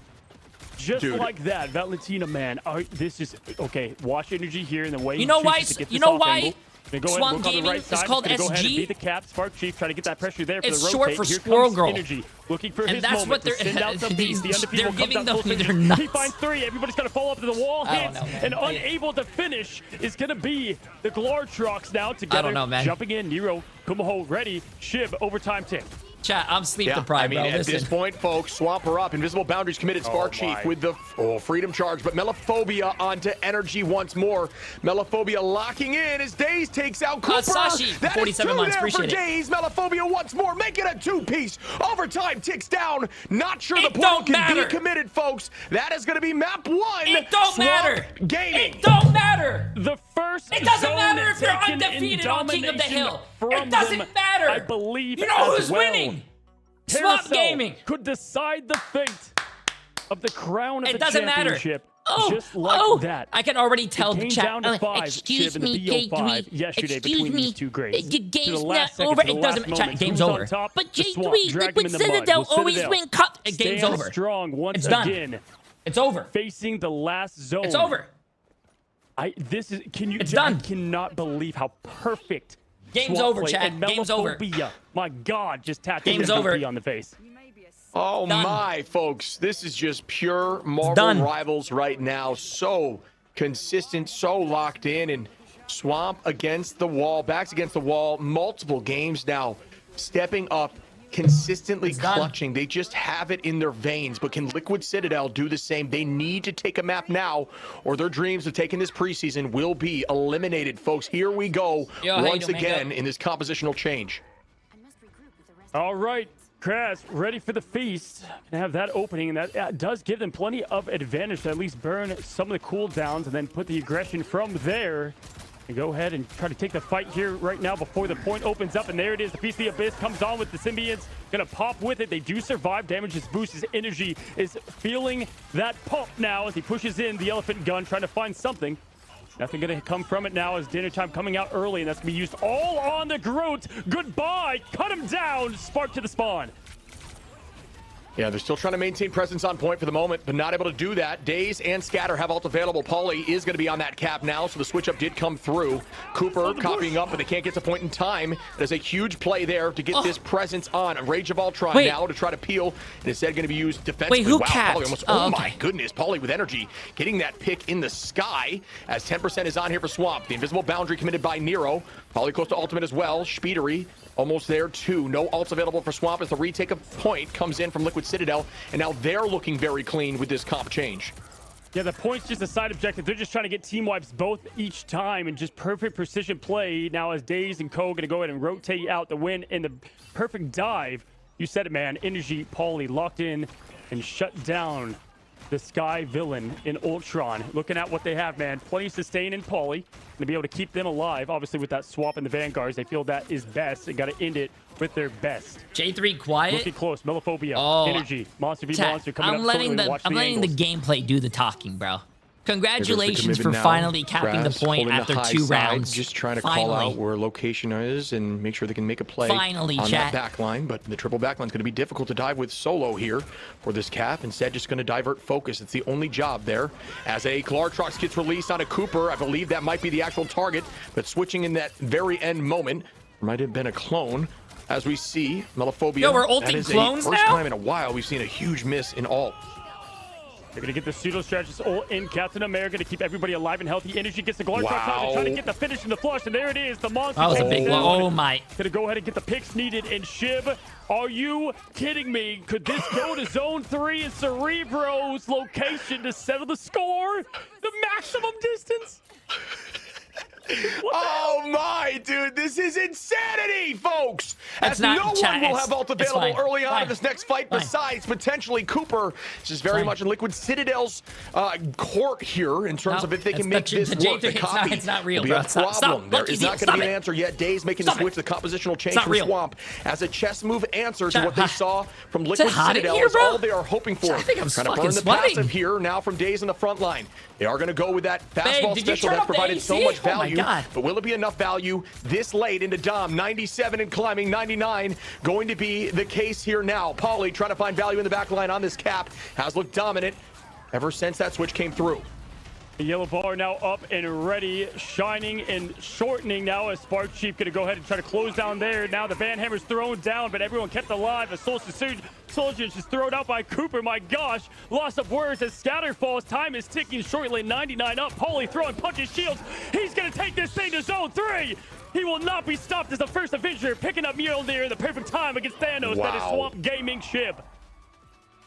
Just like that, Valentina, man. This is okay. Watch Energy here, and the way you know why? You know why? They go Swamp ahead and look on the Gaming right is side. called Gonna go ahead and SG. beat the cap. Spark Chief trying to get that pressure there for It's the short rotate. for Here Squirrel comes Girl. Energy, looking for And his that's moment what to send out the beast. The undefeatable they're comes giving out them full their strength. nuts. He finds 3. Everybody's got to fall up to the wall. I don't Hits know, man. and unable to finish is going to be the Glortrox now together. I don't know, man. Jumping in, Nero, Kumaho ready. Shib, overtime tick. Chat, I'm sleep deprived, I mean, bro. at Listen. this point, folks, swamp her up. Invisible Boundaries committed. Spark Chief with the freedom charge, but Melophobia onto Energy once more. Melophobia locking in as Daze takes out Cooper. Sashi, That 47 is 2 months. there Appreciate for it. Daze. Melophobia once more, make it a 2-piece. Overtime ticks down. Not sure the It portal don't can matter. be committed, folks. That is going to be map 1. It don't Swamp matter. Gaming. It don't matter. The first It doesn't zone matter if you're taken in undefeated on King of the domination Hill. from It doesn't them, matter. I believe You know as who's well. winning? Swamp Paracel Gaming could decide the fate of the crown of It the doesn't matter. championship. Oh, just like oh, that. I can already tell It the came chat. down to 5, Excuse Shib, in the me, BO5 Jay3. yesterday Excuse between me. these two grades. The To game's the last not second, over. to the It last doesn't. moment. Chat, game's Who's on over. top? But The Swamp Jay3, dragged him Liquid in the mud. Citadel Will always Citadel win cup. Game's stand over. strong once It's done. again. It's over. Facing the last zone. It's over. This is. Can you? It's done. I cannot believe how perfect. Game's Swamp over, play chat. and Game's over. Melophobia. My God, just tapped Game's MVP over. on the face. Oh Done. my, folks. This is just pure Marvel done. Rivals right now. So consistent, so locked in, and Swamp against the wall, backs against the wall, multiple games now, stepping up, consistently clutching. They just have it in their veins. But can Liquid Citadel do the same? They need to take a map now, or their dreams of taking this preseason will be eliminated, folks. Here we go once again in this compositional change. All right, Kraz, ready for the feast. Gonna have that opening, and that does give them plenty of advantage to at least burn some of the cooldowns and then put the aggression from there. And go ahead and try to take the fight here right now before the point opens up. And there it is. The Piece of the Abyss comes on with the symbionts. Gonna pop with it. They do survive. Damage is boosted. His energy is feeling that pump now as he pushes in the elephant gun, trying to find something. Nothing gonna come from it now as dinner time coming out early, and that's gonna be used all on the Groot. Goodbye. Cut him down. Spark to the spawn. Yeah, they're still trying to maintain presence on point for the moment, but not able to do that. Daze and Scatter have ult available. Pauly is going to be on that cap now, so the switch up did come through. Cooper copying up, but they can't get to point in time. There's a huge play there to get this presence on. A Rage of Ultron now to try to peel, and instead going to be used defensively. Wait, who wow, capped? Pauly almost, Oh, my goodness, Pauly with energy, getting that pick in the sky as 10% is on here for Swamp. The invisible boundary committed by Nero. Pauly close to ultimate as well. Speedery almost there too. No ults available for Swamp as the retake of point comes in from Liquid Citadel, and now they're looking very clean with this comp change. Yeah, the point's just a side objective. They're just trying to get team wipes both each time and just perfect precision play. Now as Daze and Co gonna go ahead and rotate out the win in the perfect dive. You said it, man. Energy, Pauly locked in and shut down the Sky villain in Ultron. Looking at what they have, man. Plenty of sustain in Pauly. Gonna be able to keep them alive. Obviously, with that swap in the Vanguards, they feel that is best. They gotta end it with their best. J3 quiet. Looking close. Melophobia. Oh, Energy. Monster v chat, Monster coming I'm up letting shortly. the Watch I'm letting angles. the gameplay do the talking, bro. Congratulations for commitment now. finally capping the Kraz point holding the after high 2 side, rounds. Just trying to Finally. call out where location is and make sure they can make a play Finally, on chat. that back line. But the triple back line is going to be difficult to dive with solo here for this cap. Instead, just going to divert focus. It's the only job there. As a Glortrox gets released on a Cooper, I believe that might be the actual target. But switching in that very end moment, might have been a clone. As we see, Melophobia. Yo, we're ulting that is clones the first now? time in a while we've seen a huge miss in ult. They're going to get the pseudo strategist ult in Captain America to keep everybody alive and healthy. Energy gets the Glortrox out. They're trying to get the finish in the flush, and there it is. The monster. That was a takes big it one. down. Oh my. Gonna go ahead and get the picks needed. And Shib, are you kidding me? Could this go to Zone 3 and Cerebro's location to settle the score? The maximum distance? Oh my, dude, this is insanity, folks! That's As not no chat, one will have ult it's available fine. early on in Fine. this next fight Fine. besides potentially Cooper. This is very much in Liquid Citadel's court here in terms of if they can make this work. The copy it's not real, will be bro. a Stop, problem. stop. There Look, is easy. not going to Stop be an it. answer yet. Daze making Stop the switch, it. the compositional change not from real. Swamp as a chess move answer to Chat, what they saw from is it Liquid hot in Citadel here, is bro? all they are hoping for. I think I'm Trying to fucking burn the sweating. passive here now from Daze in the front line. They are going to go with that fastball did you special turn that's up the provided so AC? much Oh my value. God. But will it be enough value this late into Dom? 97 and climbing, 99 going to be the case here now. Pauly trying to find value in the back line on this cap. Has looked dominant ever since that switch came through. The yellow bar now up and ready, shining and shortening now as Spark Chief going to go ahead and try to close down there. Now the Banhammer's thrown down, but everyone kept alive. A Soldier just thrown out by Cooper. My gosh, loss of words as Scatter falls. Time is ticking shortly. 99 up. Paulie throwing punches, shields. He's going to take this thing to zone 3. He will not be stopped as the first Avenger, picking up Mjolnir in the perfect time against Thanos. Wow. That is Swamp Gaming ship.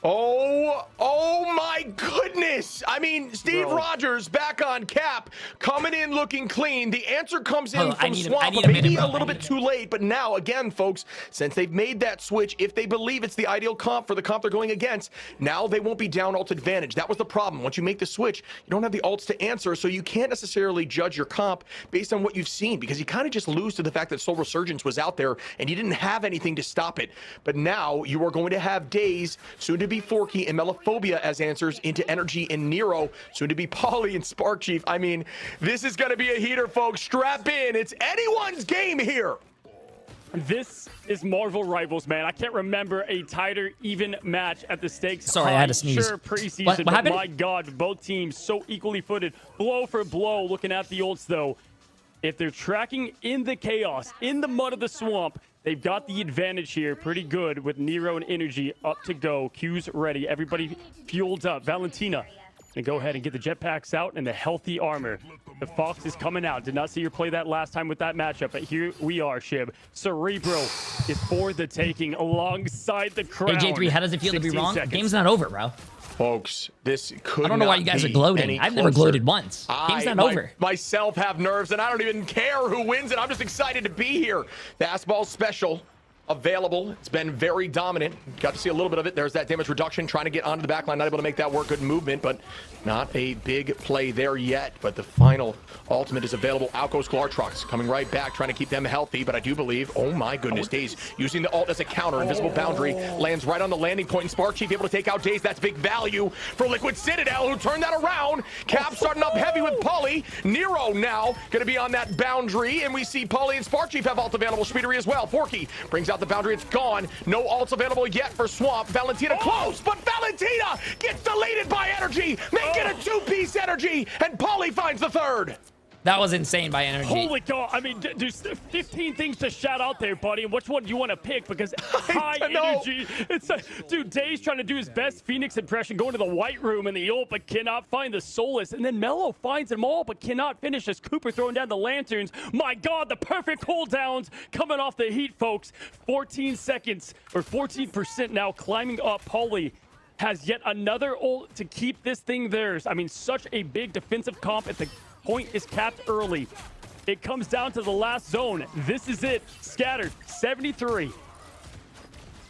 Oh my goodness. I mean, Steve Rogers back on cap, coming in looking clean. The answer comes in from Swamp, but maybe a little bit too late. But now, again, folks, since they've made that switch, if they believe it's the ideal comp for the comp they're going against, now they won't be down ult advantage. That was the problem. Once you make the switch, you don't have the ults to answer, so you can't necessarily judge your comp based on what you've seen, because you kind of just lose to the fact that Soul Resurgence was out there and you didn't have anything to stop it. But now you are going to have Daze, soon to be Forky and Melophobia as answers into Energy and Nero, soon to be Paulie and Spark Chief. I mean, this is going to be a heater, folks. Strap in. It's anyone's game here. This is Marvel Rivals, man. I can't remember a tighter, even match at the stakes. Sorry, I had to sneeze. Sure, preseason, but my God, both teams so equally footed, blow for blow. Looking at the ults, though, if they're tracking in the chaos, in the mud of the swamp, they've got the advantage here pretty good with Nero and Energy up to go. Q's ready. Everybody fueled up. Valentina and go ahead and get the jetpacks out and the healthy armor. The Fox is coming out. Did not see her play that last time with that matchup, but here we are, Shib. Cerebro is for the taking alongside the crown. Hey, Jay3, how does it feel to be wrong? Seconds. Game's not over, bro. Folks, this could I don't know why you guys are gloating. I've never gloated once. Game's not over. Myself have nerves, and I don't even care who wins it. I'm just excited to be here. The Fastball Special available. It's been very dominant. Got to see a little bit of it. There's that damage reduction, trying to get onto the backline, not able to make that work. Good movement, but not a big play there yet. But the final ultimate is available. Out goes Glartrox, coming right back, trying to keep them healthy. But I do believe, oh my goodness, Daze using the ult as a counter. Invisible Boundary lands right on the landing point, and Spark Chief able to take out Daze. That's big value for Liquid Citadel, who turned that around. Cap starting up heavy with Paulie. Nero now going to be on that boundary, and we see Paulie and Spark Chief have ult available. Speedery as well. Forky brings out the boundary. It's gone. No ults available yet for Swamp. Valentina close, but Valentina gets deleted by Energy. Make it a two-piece Energy, and Paulie finds the third. That was insane by Energy. Holy God. I mean, there's 15 things to shout out there, buddy. And which one do you want to pick? Because high energy. It's dude, Daze trying to do his best Phoenix impression, going to the White Room in the ult, but cannot find the Solace. And then Mello finds them all, but cannot finish as Cooper throwing down the lanterns. My God, the perfect cooldowns coming off the heat, folks. 14 seconds, or 14% now climbing up. Paulie has yet another ult to keep this thing theirs. I mean, such a big defensive comp at the point is capped early. It comes down to the last zone. This is it. Scattered 73.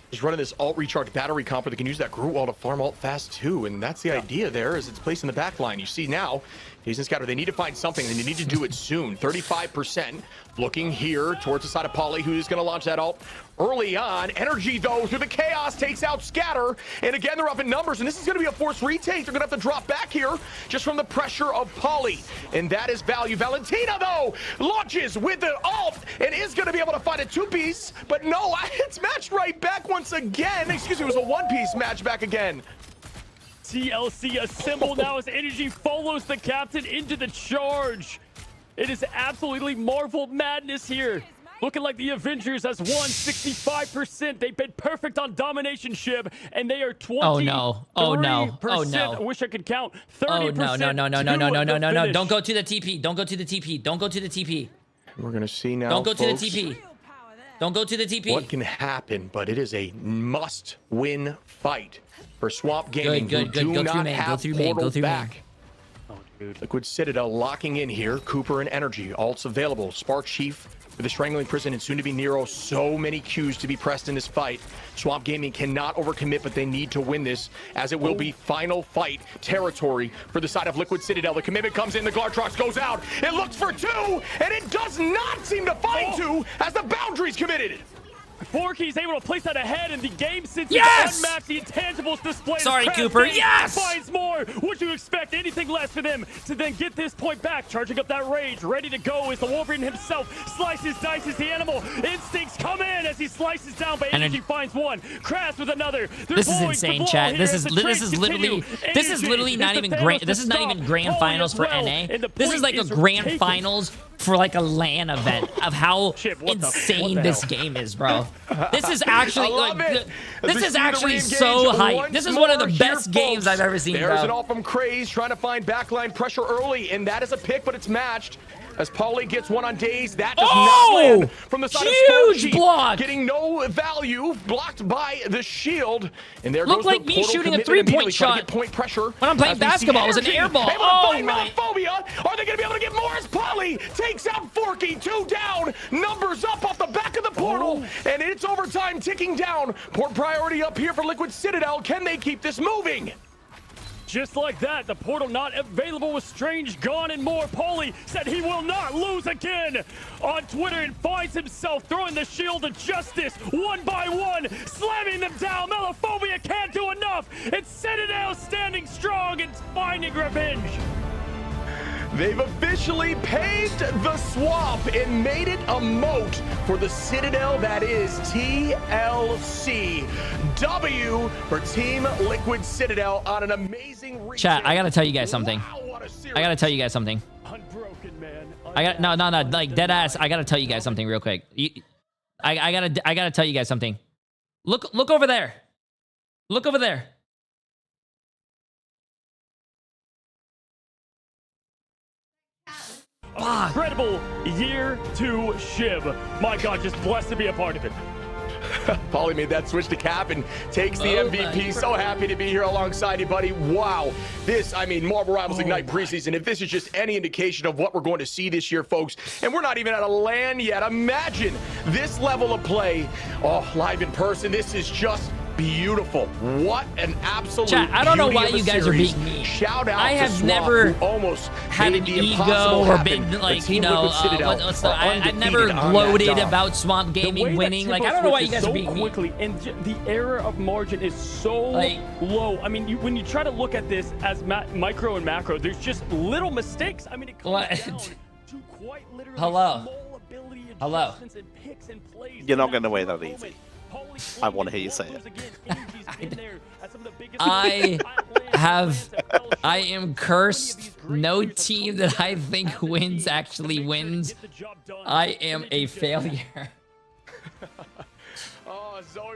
Just running this alt recharge battery comp where they can use that Groot wall to farm alt fast too, and that's the idea there, is it's placed in the back line. You see now, Daze and Scatter, they need to find something, and they need to do it soon. 35%. Looking here towards the side of Paulie, who's going to launch that ult early on. Energy, though, through the chaos, takes out Scatter. And again, they're up in numbers, and this is going to be a forced retake. They're going to have to drop back here just from the pressure of Paulie. And that is value. Valentina, though, launches with the ult and is going to be able to find a two-piece. But no, it's matched right back once again. Excuse me, it was a one-piece match back again. TLC assemble now as Energy follows the captain into the charge. It is absolutely Marvel madness here. Looking like the Avengers has won 65%. They've been perfect on domination, Shib, and they are 20%. Oh no. Oh no. Oh no. I wish I could count. 30%. Oh no. Don't go to the TP. Don't go to the TP. Don't go to the TP. We're gonna see now. Don't go folks, to the TP. Don't go to the TP. What can happen, but it is a must-win fight for Swamp Gaming. Good. Do Go not through main. have Go through main. Go through back. main. Liquid Citadel locking in here. Cooper and Energy. Ults available. Spark Chief with the Strangling Prison and soon to be Nero. So many Qs to be pressed in this fight. Swamp Gaming cannot overcommit, but they need to win this, as it will be final fight territory for the side of Liquid Citadel. The commitment comes in. The Glartrox goes out. It looks for two, and it does not seem to find two as the boundary's committed. Forky's able to place that ahead in the game since Yes! he's unmatched. The intangibles display. Sorry, Cooper. Yes! Finds more. Would you expect anything less for them to then get this point back? Charging up that rage, ready to go is the Wolverine himself. Slices, dices the animal. Instincts come in as he slices down, but Energy finds one. Crash with another. This is insane, chat. This is literally not even grand. This is not even grand finals for NA. This is like a grand finals for like a LAN event of how insane this game is, bro. This is actually like this is actually so hype. This is one of the best games I've ever seen, There's bro. an all from Craze trying to find backline pressure early, and that is a pick, but it's matched. As Paulie gets one on Daze, that does not land from the side of huge block, getting no value, blocked by the shield. And there looked goes like the me portal shooting a commitment, three-point trying to shot get point pressure when I'm playing as we see basketball. It was an Energy air ball. able to Oh find my! Melophobia. Are they going to be able to get more as Paulie takes out Forky? 2 down, numbers up off the back of the portal, and it's overtime ticking down. Port priority up here for Liquid Citadel. Can they keep this moving? Just like that, the portal not available with Strange gone and more. Paulie said he will not lose again on Twitter and finds himself throwing the shield of justice one by one, slamming them down. Melophobia can't do enough. It's Citadel standing strong and finding revenge. They've officially paved the swamp and made it a moat for the Citadel that is TLC. W for Team Liquid Citadel on an amazing Chat, I gotta tell you guys something. I gotta tell you guys something. Unbroken, man. I got no, like dead ass. I gotta tell you guys something real quick. I gotta tell you guys something. Look over there. Look over there. Incredible year 2 Shib. My God, just blessed to be a part of it. Paulie made that switch to Cap and takes the MVP. So happy to be here alongside you, buddy. Wow. This, I mean, Marvel Rivals Ignite preseason. If this is just any indication of what we're going to see this year, folks, and we're not even at a LAN yet. Imagine this level of play. Oh, live in person. This is just beautiful. What an absolute Chat, I don't know why you guys are series. beating me. Shout out I to have Swamp, never who almost had an ego or been like, you know, I've never gloated about Swamp Gaming winning. Like, I don't know why you guys are beating me. Quickly, and the error of margin is so low. I mean, when you try to look at this as micro and macro, there's just little mistakes. I mean, it comes down to quite literally small ability adjustments and picks and plays. You're not going to win that easy. I want to hear you say it. I am cursed. No team that I think wins actually wins. I am a failure.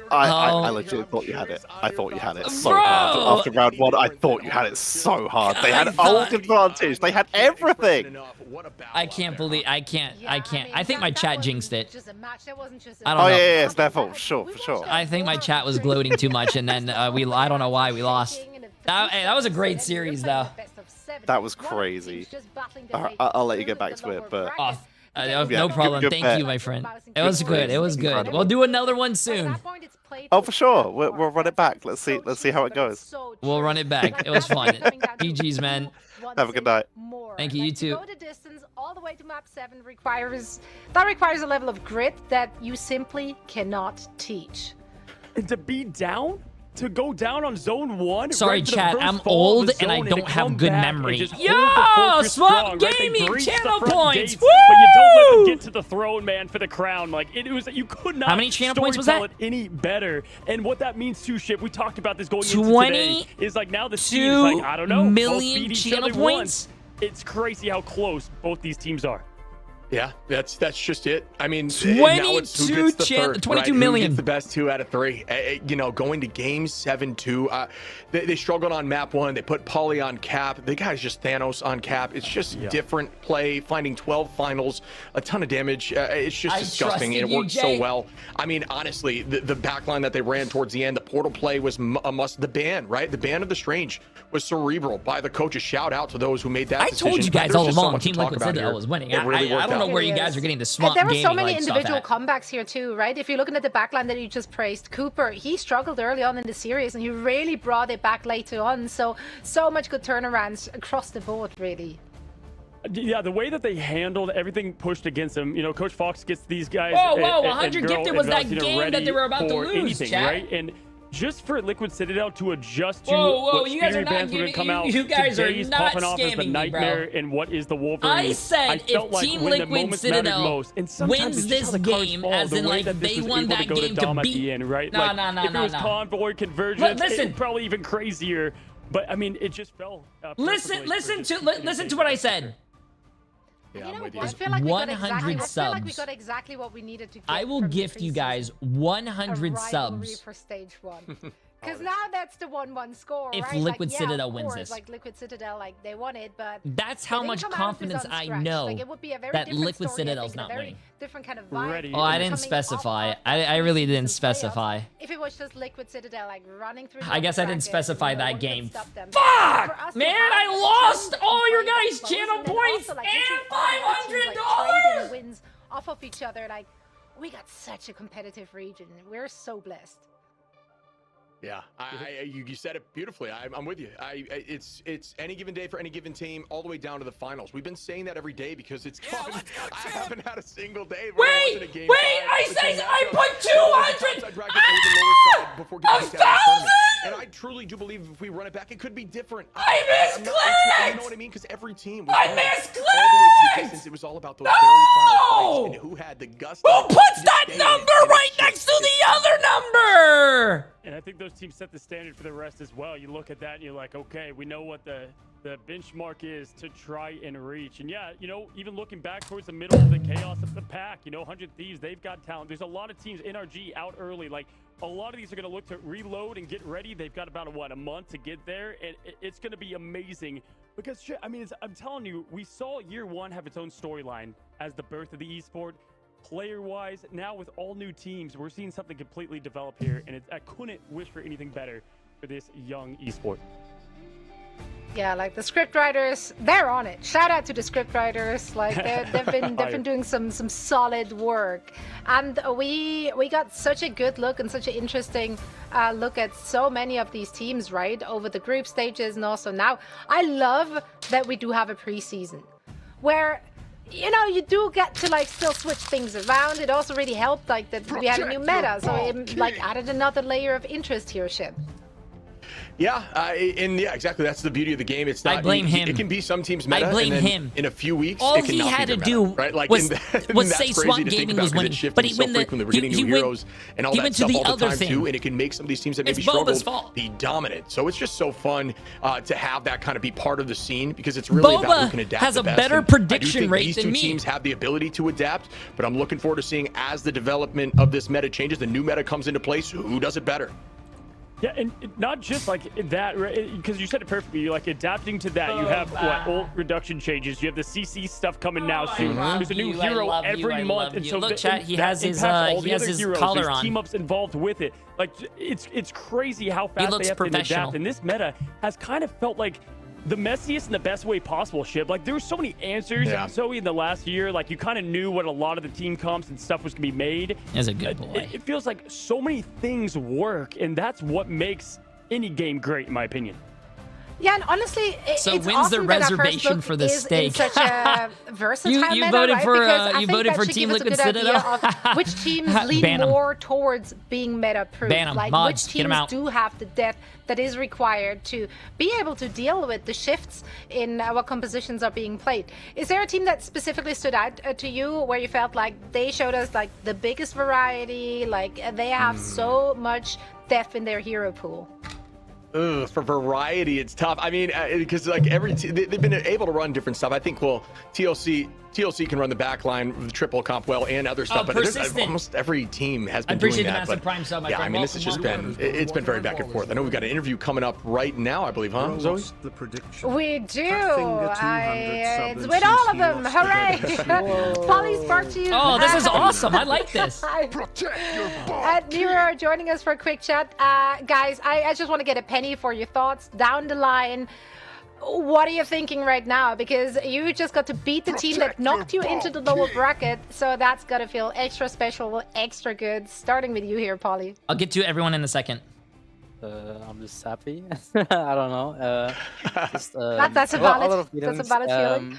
I legit thought you had it. I thought you had it so hard. After round 1, I thought you had it so hard. They had ult advantage. They had everything. I can't believe I can't. I think my chat jinxed it. I don't know. Yeah, it's their fault, for sure. I think my chat was gloating too much, and then I don't know why we lost. That was a great series, though. That was crazy. I'll let you get back to it, but. No problem. Thank you, my friend. It was good. It was good. Incredible. We'll do another one soon. Oh, for sure. We'll run it back. Let's see how it goes. We'll run it back. It was fun. GG's, man. Have a good night. Thank you. You too. To go the distance all the way to map 7 requires a level of grit that you simply cannot teach. And to be down? To go down on zone 1? Sorry, chat. I'm old and I don't have good memory. Yo, Swamp Gaming channel points. Woo! But you don't let them get to the throne, man, for the crown. Like it was, you could not. How many channel points was that? It any better? And what that means to Ship, we talked about this going into today. Is like now the team is like, I don't know, 22 million channel points. It's crazy how close both these teams are. Yeah, that's just it. I mean, 22 million. Who gets the best 2 out of 3? You know, going to game 7-2. They struggled on map 1. They put Paulie on Cap. The guy's just Thanos on Cap. It's just different play. Finding 12 finals, a ton of damage. It's just disgusting, and it worked so well. I mean, honestly, the backline that they ran towards the end, the portal play was a must. The ban, right? The ban of the Strange was cerebral by the coaches. Shout out to those who made that decision. I told you guys all along, Team Liquid Citadel was winning. I don't know where you guys are getting the Swamp Gaming. There were so many individual comebacks here too, right? If you're looking at the backline that you just praised, Cooper, he struggled early on in the series and he really brought it back later on. So much good turnarounds across the board, really. Yeah, the way that they handled everything pushed against them. You know, Coach Fox gets these guys. Whoa, 100 Gifted was that game that they were about to lose, anything, chat. right? And just for Liquid Citadel to adjust to whoa, what you guys are not bands were going to come out, you guys are today's not popping off as the scamming me, nightmare bro. and what is the Wolverine. I said felt if like Team when the Liquid moments mattered Citadel most, and sometimes wins it's just this how the cards game, fall, as the in way like that this they was won able that to go game to Dom to at beat. the end, right? No, like, no, if it was Convoy conversions, But listen, it probably even crazier. But I mean, it just fell. Listen to what I said. Yeah, you know what? you. I feel like we got exactly, 100 I feel like we subs. got exactly what we needed to get. I will from the gift you preseason. guys 100 A rivalry subs. for stage 1. Because now that's the 1-1 score, If right? Liquid like, Citadel of wins course, this. Like Liquid Citadel, like they won it, but That's they how didn't much come out of this confidence I unscratched. know Like, it would be a very that different Liquid story, I Citadel's think, not a very winning. different kind of vibe. Oh, I didn't coming off specify. of I really didn't preseason playoffs. specify. If it was just Liquid Citadel, like running through. I guess I didn't bracket, specify no that one could game. stop them. Fuck! For us to Man, have I a lost team all that your can play guys' that channel close, and then points also, like, and literally all the other teams, like, trading wins off of each other. Like, we got such a competitive region. We're so blessed. Yeah, you said it beautifully. I'm with you. It's any given day for any given team, all the way down to the finals. We've been saying that every day because it's fun. I haven't had a single day where I wasn't a game. I said I put 200 before getting kicked out of the tournament. And I truly do believe if we run it back, it could be different. I misclicked! You know what I mean? Because every team was I going all the way to the misclicked! distance. It was all about those very final fights and who had the gusto. Who puts that number right next to the other number? And I think those teams set the standard for the rest as well. You look at that and you're like, okay, we know what the benchmark is to try and reach. And yeah, you know, even looking back towards the middle of the chaos of the pack, you know, 100 Thieves, they've got talent. There's a lot of teams, NRG out early. Like, a lot of these are going to look to reload and get ready. They've got about, a month to get there. And it's going to be amazing. Because, I mean, I'm telling you, we saw year 1 have its own storyline as the birth of the esport. Player-wise, now with all new teams, we're seeing something completely develop here, and I couldn't wish for anything better for this young esport. Yeah, like the script writers, they're on it. Shout out to the script writers. Like they've been doing some solid work, and we got such a good look and such an interesting look at so many of these teams, right, over the group stages and also now. I love that we do have a preseason where, you know, you do get to like still switch things around. It also really helped like that we had a new meta, so it like added another layer of interest here, Ship. Yeah, and yeah, exactly. That's the beauty of the game. It's not. I blame him. It can be some teams meta. I blame and then him. In a few weeks, all it can he not had be to meta, do right? Like, was that's say crazy Swamp to think Gaming about was 'cause winning, it's shifting but he so went frequently. We're getting new heroes and all he that went to stuff the all the other time thing. too, and it can make some of these teams that maybe It's Boba's struggled fault. be dominant. So it's just so fun to have that kind of be part of the scene because it's really about who can adapt has the a best. better And prediction I do think rate these than two me. teams have the ability to adapt, but I'm looking forward to seeing as the development of this meta changes, the new meta comes into place, who does it better. Yeah, and not just like that, because you said it perfectly. You're like adapting to that. You have ult reduction changes. You have the CC stuff coming now soon. There's a new hero every month, and so look, chat. He has his heroes. collar There's on. team ups involved with it. Like it's crazy how fast looks they have to professional. adapt. And this meta has kind of felt like the messiest and the best way possible, Ship. Like, there were so many answers. Yeah. So in the last year, like, you kind of knew what a lot of the team comps and stuff was going to be made. That's a good boy. It feels like so many things work, and that's what makes any game great, in my opinion. Yeah, and honestly, So it's when's the awesome that our first reservation look for the is in steak? such a versatile You meta, voted right? for, Because I you think voted that for should Team give us a Liquid good idea Citadel? of which teams lean Ban 'em. more towards being meta-proof. Ban 'em. Like Mods, which get 'em teams out. do have the depth that is required to be able to deal with the shifts in what compositions are being played. Is there a team that specifically stood out to you where you felt like they showed us like the biggest variety, like they have so much depth in their hero pool? For variety, it's tough. I mean, because like they've been able to run different stuff. I think, well, TLC can run the back line with the triple comp well and other stuff, but there's, almost every team has been doing appreciate the that. massive But prime sub, my yeah, friend. I mean, this has just been, it's been very back and forth. I know we've got an interview coming up right now, I believe, huh, Zoe? We do. It's with all of them. Hooray! Polly Spark to you. Oh, this is awesome. I like this. Nero joining us for a quick chat. Guys, I just want to get a penny for your thoughts down the line. What are you thinking right now? Because you just got to beat the team that knocked you into the lower bracket, so that's got to feel extra special, extra good. Starting with you here, Polly. I'll get to everyone in a second. I'm just happy. I don't know. That's a valid feeling.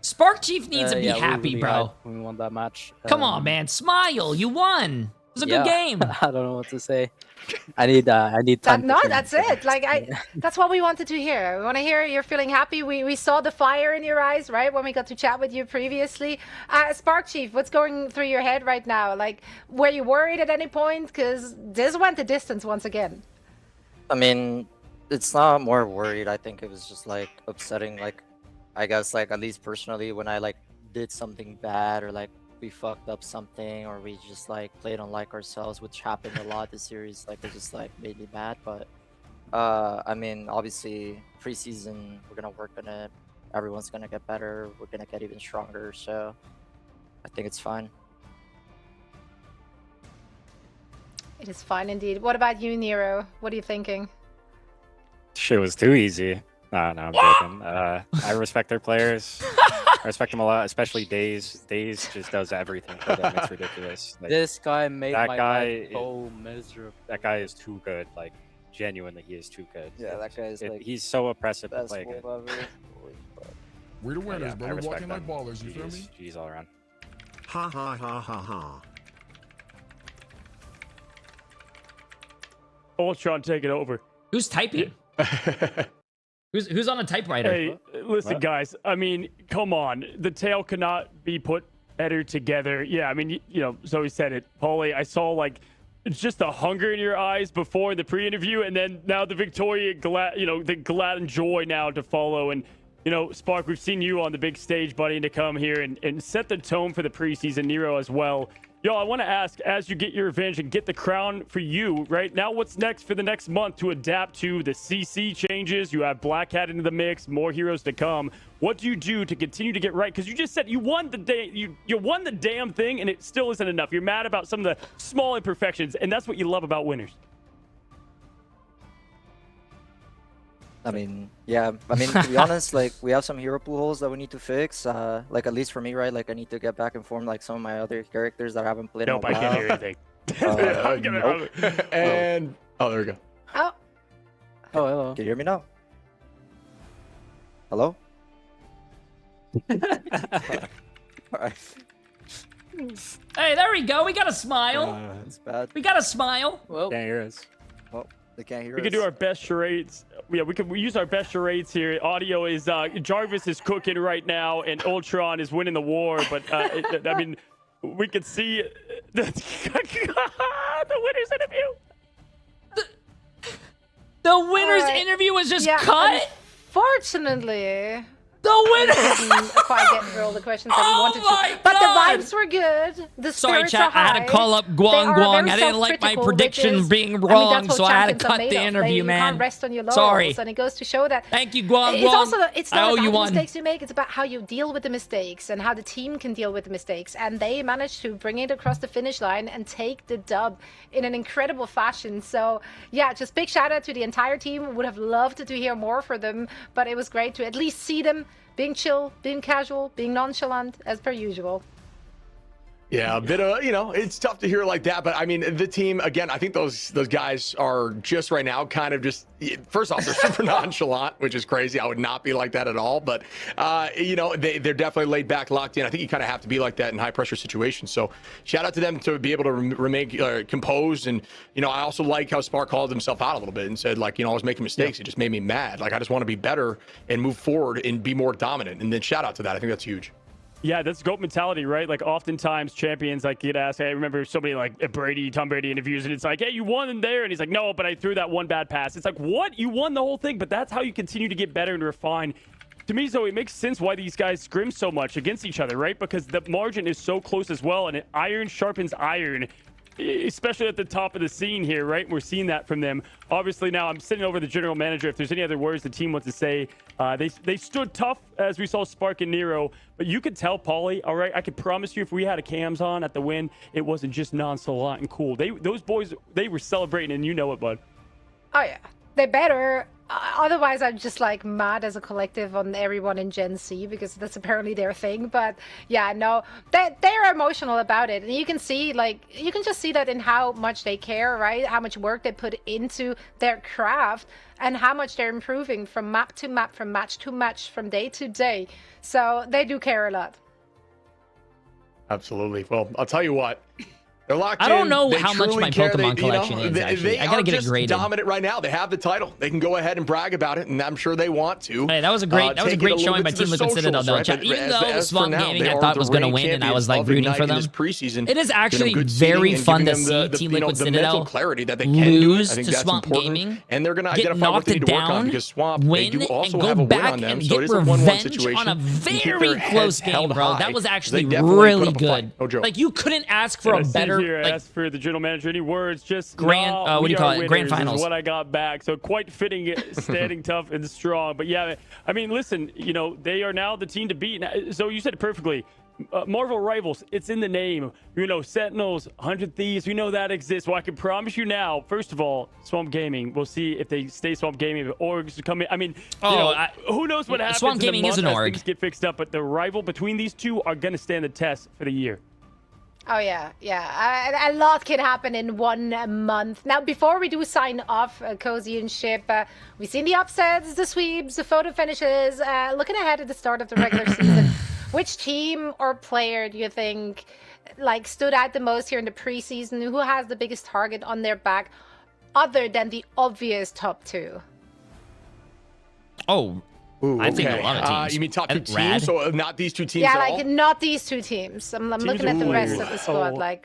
Spark Chief needs to be yeah, happy, really bro. We won that match. Come on, man. Smile. You won. It was a good game. I don't know what to say. I need time. No, that's it. Like that's what we wanted to hear. We want to hear you're feeling happy. We saw the fire in your eyes, right, when we got to chat with you previously. Spark Chief, what's going through your head right now? Like, were you worried at any point? Because this went the distance once again. I mean, it's not more worried. I think it was just like upsetting. Like, I guess like at least personally, when I like did something bad or like we fucked up something or we just like played unlike ourselves, which happened a lot this series. Like it just like made me mad. But I mean, obviously preseason we're gonna work on it. Everyone's gonna get better. We're gonna get even stronger. So I think it's fine. It is fine indeed. What about you, Nero? What are you thinking? Shit was too easy. No, I'm joking. I respect their players. I respect them a lot, especially Daze. Daze just does everything for them. It's ridiculous. Like, This guy made that my guy life so miserable. That guy is too good. Like, genuinely, he is too good. Yeah, that guy is like he's so oppressive to best play wolf good. ever. We're the winners, I brother. respect Walking like them. ballers, you feel me? GG's all around. Ha ha ha ha ha. Ultron, take it over. Who's typing? Who's on a typewriter? Hey, listen, guys. I mean, come on. The tale cannot be put better together. Yeah, I mean, you know, Zoe said it. Paulie, I saw like it's just the hunger in your eyes before the pre-interview, and then now the Victoria glad, you know, the glad and joy now to follow. And you know, Spark, we've seen you on the big stage, buddy, to come here and set the tone for the preseason. Nero as well. Yo, I want to ask, as you get your revenge and get the crown for you, right now, what's next for the next month to adapt to the CC changes? You have Black Hat into the mix, more heroes to come. What do you do to continue to get right? Because you just said you won the day, you won the damn thing, and it still isn't enough. You're mad about some of the small imperfections, and that's what you love about winners. I mean, yeah. I mean, to be honest, like we have some hero pool holes that we need to fix. Like at least for me, right? Like I need to get back and form like some of my other characters that I haven't played. Nope, in a while. I can't hear anything. Nope. And oh, there we go. Oh, hello. Can you hear me now? Hello. Alright. Hey, there we go. We got a smile. It's bad. We got a smile. Well, can't hear us. Well, they can't hear We us. can do our best charades. Yeah, we use our best charades here. Audio is Jarvis is cooking right now, and Ultron is winning the war. But I mean, we can see the winner's interview. The winner's interview was just cut. Unfortunately. The winner! Didn't quite get through all the questions that we wanted to. But the vibes were good. The Sorry, spirits chat. are high. I had to call up Guang. I didn't like my prediction being wrong, so I had to cut the interview, man. You can't rest on your laurels, Sorry. and it goes to show that. Thank you, Guang. It's also it's I not owe about you the one. mistakes you make. It's about how you deal with the mistakes and how the team can deal with the mistakes. And they managed to bring it across the finish line and take the dub in an incredible fashion. So yeah, just big shout out to the entire team. Would have loved to hear more for them, but it was great to at least see them being chill, being casual, being nonchalant, as per usual. Yeah, a bit of, you know, it's tough to hear like that, but I mean, the team, again, I think those guys are just right now kind of just, first off, they're super nonchalant, which is crazy. I would not be like that at all, but, you know, they're definitely laid back, locked in. I think you kind of have to be like that in high pressure situations. So shout out to them to be able to remain composed. And, you know, I also like how Spark called himself out a little bit and said, like, you know, I was making mistakes. It just made me mad. Like, I just want to be better and move forward and be more dominant. And then shout out to that. I think that's huge. Yeah, that's GOAT mentality, right? Like, oftentimes champions, like, get asked, hey, I remember somebody like Tom Brady interviews, and it's like, hey, you won in there. And he's like, no, but I threw that one bad pass. It's like, what? You won the whole thing, but that's how you continue to get better and refine. To me, so it makes sense why these guys scrim so much against each other, right? Because the margin is so close as well, and iron sharpens iron, especially at the top of the scene here, right? We're seeing that from them. Obviously, now I'm sitting over the general manager. If there's any other words the team wants to say, they stood tough, as we saw Spark and Nero. But you could tell, Paulie, all right, I could promise you if we had a cams on at the win, it wasn't just nonchalant and cool. Those boys, they were celebrating, and you know it, bud. Oh, yeah. They're better otherwise, I'm just like mad as a collective on everyone in Gen Z because that's apparently their thing. But yeah, no, they're emotional about it, and you can see you can just see that in how much they care, right? How much work they put into their craft, and how much they're improving from map to map, from match to match, from day to day. So they do care a lot. Absolutely. Well, I'll tell you what. They're locked in. I don't know They how much truly my care. Pokemon They, collection is, actually. They I gotta are get it just graded. dominant right now. They have the title. They can go ahead and brag about it, and I'm sure they want to. Hey, that was a great showing by Team Liquid Citadel, though. Right? Even though Swamp now, Gaming I thought was going to win, and I was like rooting for them. It is actually very fun to see Team Liquid Citadel lose to Swamp Gaming, and they're going to get identify what they need knocked to work on down, because Swamp win, they do also and go have a win back on them, and so it get is a 1-1 revenge situation. on a very close game, bro. That was actually They definitely really put up a fight. good. No joke. Like, you couldn't ask for a better. Ask for the general manager. Any words? Just Grand. What do you call it? Grand finals. Is what I got back. So quite fitting, standing tough and strong. But yeah, I mean, listen. You know, they are now the team to beat. So you said it perfectly. Marvel Rivals, it's in the name. You know, Sentinels, 100 Thieves, we know that exists. Well, I can promise you now, first of all, Swamp Gaming, we'll see if they stay Swamp Gaming, if orgs come in. I mean, who knows what happens Swamp Gaming is an org. things get fixed up, but the rival between these two are going to stand the test for the year. Oh, yeah. A lot can happen in 1 month. Now, before we do sign off, Cozy and Ship, we've seen the upsets, the sweeps, the photo finishes. Looking ahead at the start of the regular season, which team or player do you think stood out the most here in the preseason? Who has the biggest target on their back other than the obvious top two? Oh, I think a lot of teams. You mean top two teams? So not these two teams yeah, at all? not these two teams. I'm looking at the rest of the squad.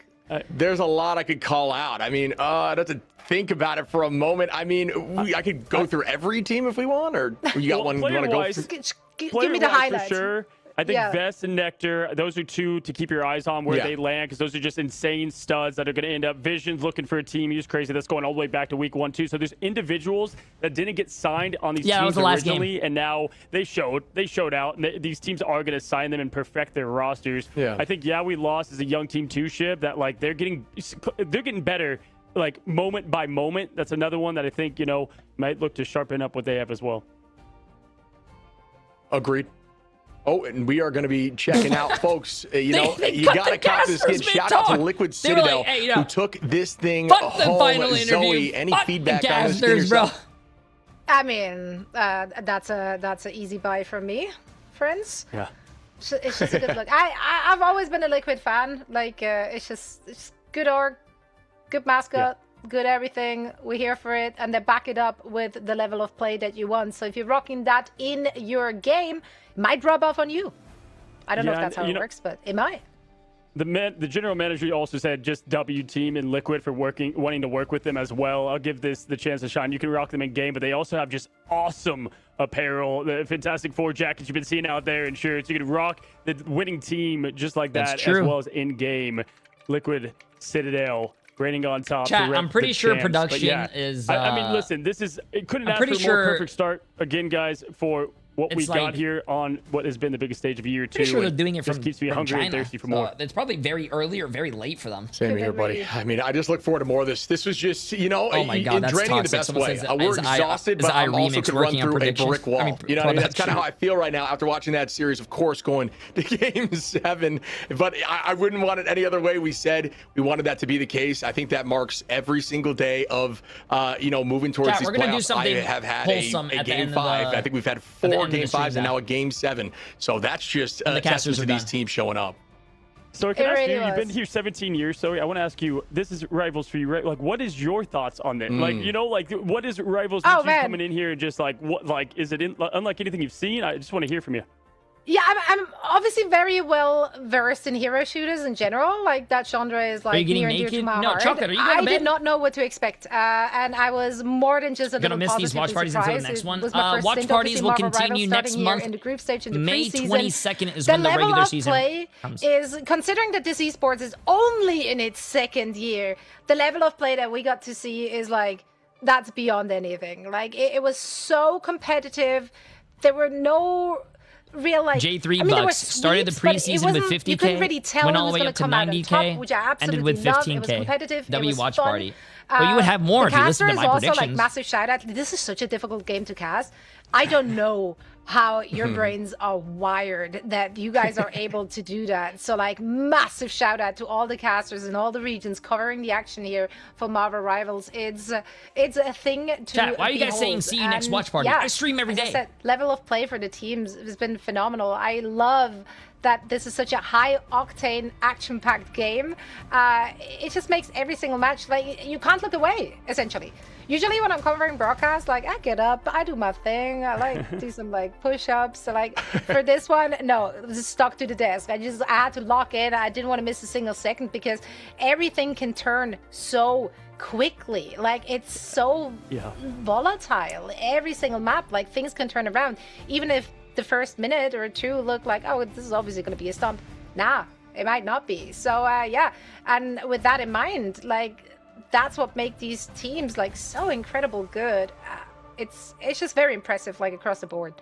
There's a lot I could call out. I mean, I'd have to think about it for a moment. I mean, I could go through every team if we want, or you got one you want to go through? Give me the highlights. For sure. I think Vest and Nectar, those are two to keep your eyes on where they land, because those are just insane studs that are going to end up. Vision's looking for a team. He's crazy. That's going all the way back to week 1, too. So there's individuals that didn't get signed on these teams originally, and now they showed out. And these teams are going to sign them and perfect their rosters. Yeah. I think, we lost as a young team too, Ship, that they're getting better moment by moment. That's another one that I think, might look to sharpen up what they have as well. Agreed. Oh, and we are going to be checking out, folks. You got to cop this skin. Shout out to Liquid Citadel, who took this thing home. Zoe, any feedback on this skin yourself? I mean, that's an easy buy from me, friends. Yeah. It's just a good look. I've always been a Liquid fan. It's just good org, good mascot. Yeah. Good everything. We're here for it, and they back it up with the level of play that you want. So if you're rocking that in your game, it might rub off on you. I don't know if that's how it works, but it might. The general manager also said just W team and Liquid for wanting to work with them as well. I'll give this the chance to shine. You can rock them in game, but they also have just awesome apparel, the Fantastic Four jackets you've been seeing out there and shirts. You can rock the winning team just like that, as well as in game. Liquid Citadel. Rating on top. Chat, I'm pretty sure production is. I mean, listen, it couldn't ask for a more perfect start again, guys, for what we got here on what has been the biggest stage of year 2. Pretty sure they're doing it just keeps me hungry and thirsty for more. It's probably very early or very late for them. Same here, buddy. I mean, I just look forward to more of this. This was just, oh my God, that's draining in the toxic. best way. We're exhausted, but I'm also could run through a brick wall. That's kind of how I feel right now after watching that series. Of course, going to Game 7, but I wouldn't want it any other way. We said we wanted that to be the case. I think that marks every single day of, moving towards these playoffs. I have had a Game 5. I think we've had 4 Game 5s and now a Game 7. So that's just a testament to these teams showing up. So I can ask you, you've been here 17 years, so I want to ask you, this is Rivals for you, right? What is your thoughts on this? What is Rivals with you coming in here and just is it unlike anything you've seen? I just want to hear from you. Yeah, I'm obviously very well versed in hero shooters in general. That genre is near and dear to my heart. Chocolate, are you going I to bed? did not know what to expect, and I was more than just a little miss these watch parties until the next one. Watch parties will continue next month. In the group stage, in the May preseason. 22nd is when the regular season comes. Is considering that this esports is only in its 2nd year. The level of play that we got to see is that's beyond anything. It was so competitive. There were no real like J3 I mean, Bucks started the preseason with 50K, you couldn't really tell went who all the was way going up to to come out on 90K, top, which I absolutely ended with loved. It was 15K. competitive. W it was Watch fun. Party. Well, you would have more the if you listened to casters my also like predictions. massive shout out. This is such a difficult game to cast. I don't know how your brains are wired that you guys are able to do that. So like massive shout out to all the casters in all the regions covering the action here for Marvel Rivals. It's a thing to Chat, why are you guys saying behold. see you next And Watch Party? yeah, I stream every as I day. said, level of play for the teams has been phenomenal. I love that this is such a high octane action packed game. It just makes every single match like you can't look away essentially. Usually when I'm covering broadcast, like I get up, I do my thing, I like do some like push-ups. So like for this one, no, it was stuck to the desk. I had to lock in. I didn't want to miss a single second because everything can turn so quickly. Like it's so volatile. Every single map, like things can turn around. Even if the first minute or two look like, oh, this is obviously going to be a stomp. Nah, it might not be. So yeah, and with that in mind, like that's what makes these teams like so incredible good. It's just very impressive, like across the board.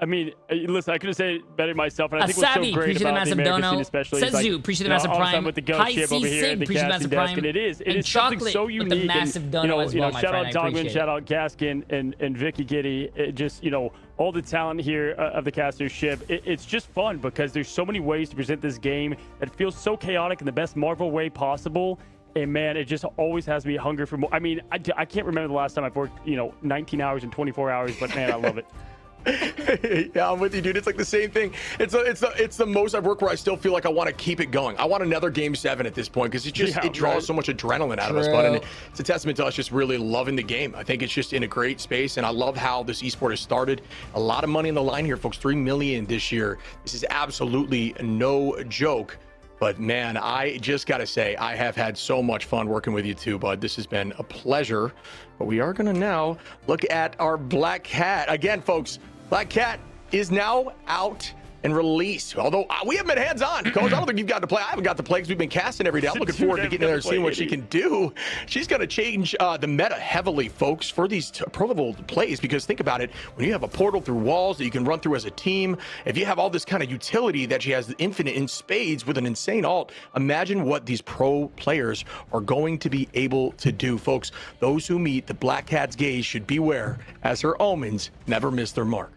I mean, listen, I could have said it better myself, and I think what's Savvy, so great appreciate the about the massive American dono. scene especially Says is you, like, appreciate the you know, massive all the time prime. with the goat High chip over C here Sig, and the appreciate the casting massive desk, prime. and it is And something Chocolate so with unique. the massive And, dono as well, my shout friend, out I Dogman, appreciate shout it. out Gaskin and Vicky Giddy. It just, you know, all the talent here of the casters ship. It's just fun because there's so many ways to present this game that feels so chaotic in the best Marvel way possible. And man, it just always has me hunger for more. I mean, I can't remember the last time I've worked, 19 hours and 24 hours, but man, I love it. Yeah, I'm with you, dude. It's like the same thing. It's the most I've worked where I still feel like I want to keep it going. I want another Game 7 at this point because it draws so much adrenaline out of us. But and it's a testament to us just really loving the game. I think it's just in a great space, and I love how this esport has started. A lot of money on the line here, folks. $3 million this year. This is absolutely no joke. But man, I just got to say, I have had so much fun working with you too, bud. This has been a pleasure. But we are going to now look at our Black Cat. Again, folks, Black Cat is now out and released. Although we haven't been hands-on. Coach, I don't think you've got to play. I haven't got to play because we've been casting every day. I'm looking forward to getting in there and seeing what she can do. She's going to change the meta heavily, folks, for these pro-level plays. Because think about it, when you have a portal through walls that you can run through as a team, if you have all this kind of utility that she has the infinite in spades with an insane ult, imagine what these pro players are going to be able to do. Folks, those who meet the Black Cat's gaze should beware, as her omens never miss their mark.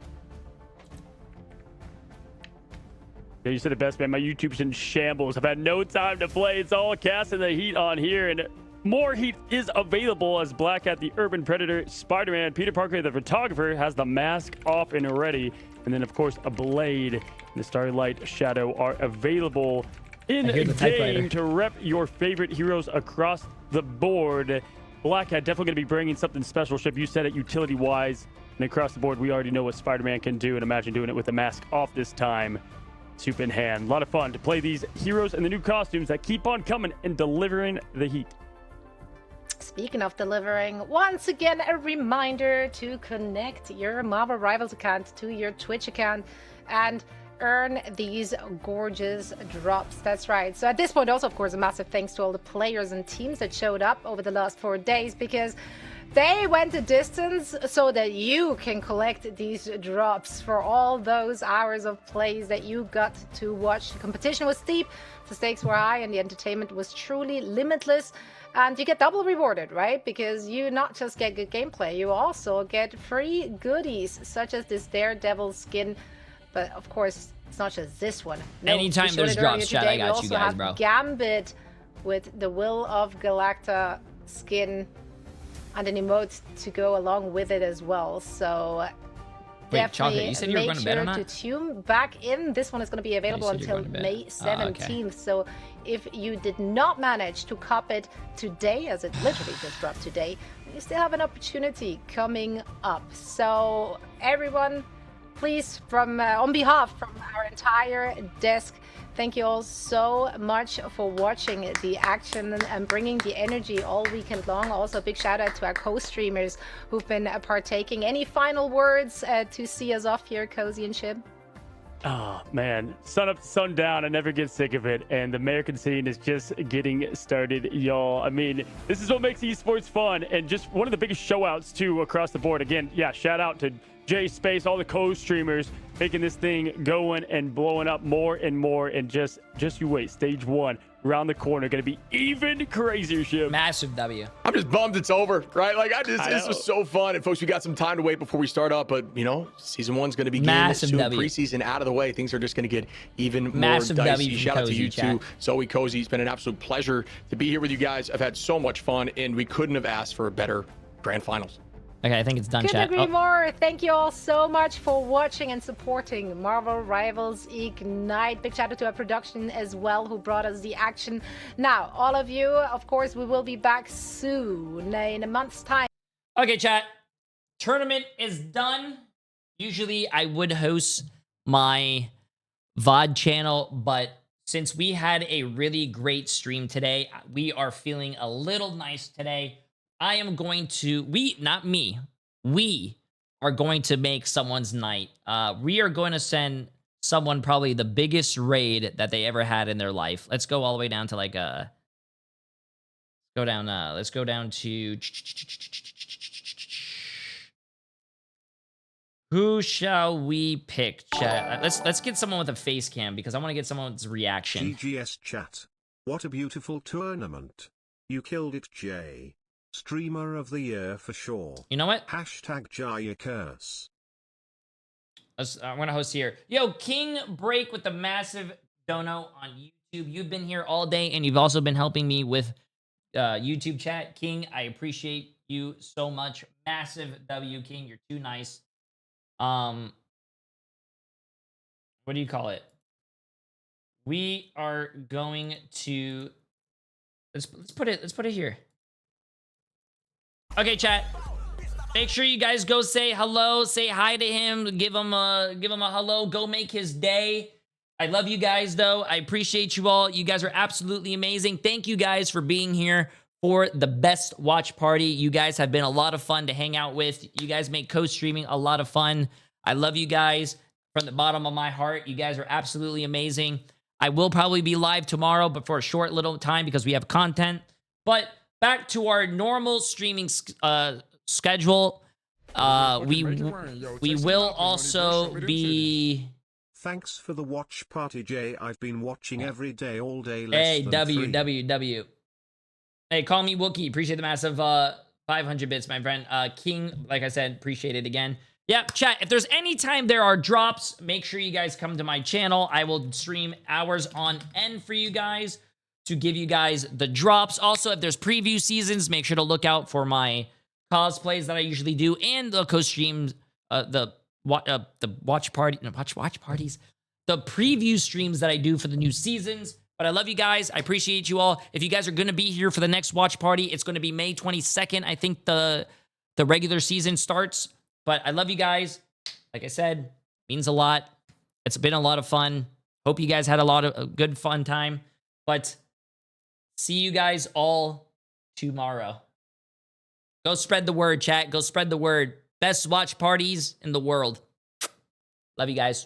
Yeah, you said it best, man. My YouTube's in shambles. I've had no time to play. It's all casting the heat on here, and more heat is available as Black Cat, the Urban Predator, Spider-Man, Peter Parker, the photographer, has the mask off and ready. And then, of course, a blade and the Starlight Shadow are available in game to rep your favorite heroes across the board. Black Cat definitely going to be bringing something special. Ship, you said it utility-wise, and across the board, we already know what Spider-Man can do, and imagine doing it with the mask off this time. Soup in hand. A lot of fun to play these heroes and the new costumes that keep on coming and delivering the heat. Speaking of delivering, once again, a reminder to connect your Marvel Rivals account to your Twitch account and earn these gorgeous drops. That's right. So at this point, also, of course, a massive thanks to all the players and teams that showed up over the last 4 days, because they went the distance so that you can collect these drops for all those hours of plays that you got to watch. The competition was steep, the stakes were high, and the entertainment was truly limitless. And you get double rewarded, right? Because you not just get good gameplay, you also get free goodies, such as this Daredevil skin. But of course, it's not just this one. No, anytime there's drops, chat, I got you guys, bro. Gambit with the Will of Galacta skin and an emote to go along with it as well. So wait, Chocolate, you said you were going to bet on that? Make sure to tune back in. This one is going to be available until May 17th. So if you did not manage to cop it today, as it literally just dropped today, you still have an opportunity coming up. So everyone, please, on behalf from our entire desk, thank you all so much for watching the action and bringing the energy all weekend long. Also, a big shout out to our co-streamers who've been partaking. Any final words to see us off here, Cozy and Shib? Oh, man. Sun up, sun down. I never get sick of it. And the American scene is just getting started, y'all. I mean, this is what makes esports fun. And just one of the biggest show outs, too, across the board. Again, yeah, shout out to Jay Space, all the co-streamers making this thing going and blowing up more and more. And just you wait. Stage 1 around the corner, going to be even crazier shit. Massive W. I'm just bummed it's over, right? Like, this was so fun. And folks, we got some time to wait before we start up, but you know, season 1's going to begin Massive soon. W. Preseason out of the way, things are just going to get even Massive more dicey. W Shout out to you chat. too, Zoe Cozy. It's been an absolute pleasure to be here with you guys. I've had so much fun, and we couldn't have asked for a better grand finals. Okay, I think it's done, Couldn't chat. agree more. Thank you all so much for watching and supporting Marvel Rivals Ignite. Big shout out to our production as well, who brought us the action. Now, all of you, of course, we will be back soon in a month's time. Okay, chat. Tournament is done. Usually, I would host my VOD channel, but since we had a really great stream today, we are feeling a little nice today. I am going to, not me, we are going to make someone's night. We are going to send someone probably the biggest raid that they ever had in their life. Let's go all the way down to like let's go down to, who shall we pick, chat? Let's get someone with a face cam because I want to get someone's reaction. GGS chat. What a beautiful tournament. You killed it, Jay. Streamer of the year for sure. You know what? Hashtag Jaya Curse. I'm going to host here. Yo, King Break with the massive dono on YouTube. You've been here all day, and you've also been helping me with YouTube chat. King, I appreciate you so much. Massive W, King. You're too nice. What do you call it? We are going to... Let's put it here. Okay, chat. Make sure you guys go say hello, say hi to him, give him a hello, go make his day. I love you guys though. I appreciate you all. You guys are absolutely amazing. Thank you guys for being here for the best watch party. You guys have been a lot of fun to hang out with. You guys make co-streaming a lot of fun. I love you guys from the bottom of my heart. You guys are absolutely amazing. I will probably be live tomorrow, but for a short little time because we have content. But back to our normal streaming schedule. We will also be... Thanks for the watch party, Jay. I've been watching every day, all day. Hey, W. Hey, call me Wookie. Appreciate the massive 500 bits, my friend. King, like I said, appreciate it again. Yeah, chat, if there's any time there are drops, make sure you guys come to my channel. I will stream hours on end for you guys to give you guys the drops. Also, if there's preview seasons, make sure to look out for my cosplays that I usually do and the co-streams, the watch parties, the preview streams that I do for the new seasons. But I love you guys. I appreciate you all. If you guys are going to be here for the next watch party, it's going to be May 22nd. I think the regular season starts. But I love you guys. Like I said, means a lot. It's been a lot of fun. Hope you guys had a good fun time. But see you guys all tomorrow. Go spread the word, chat. Go spread the word. Best watch parties in the world. Love you guys.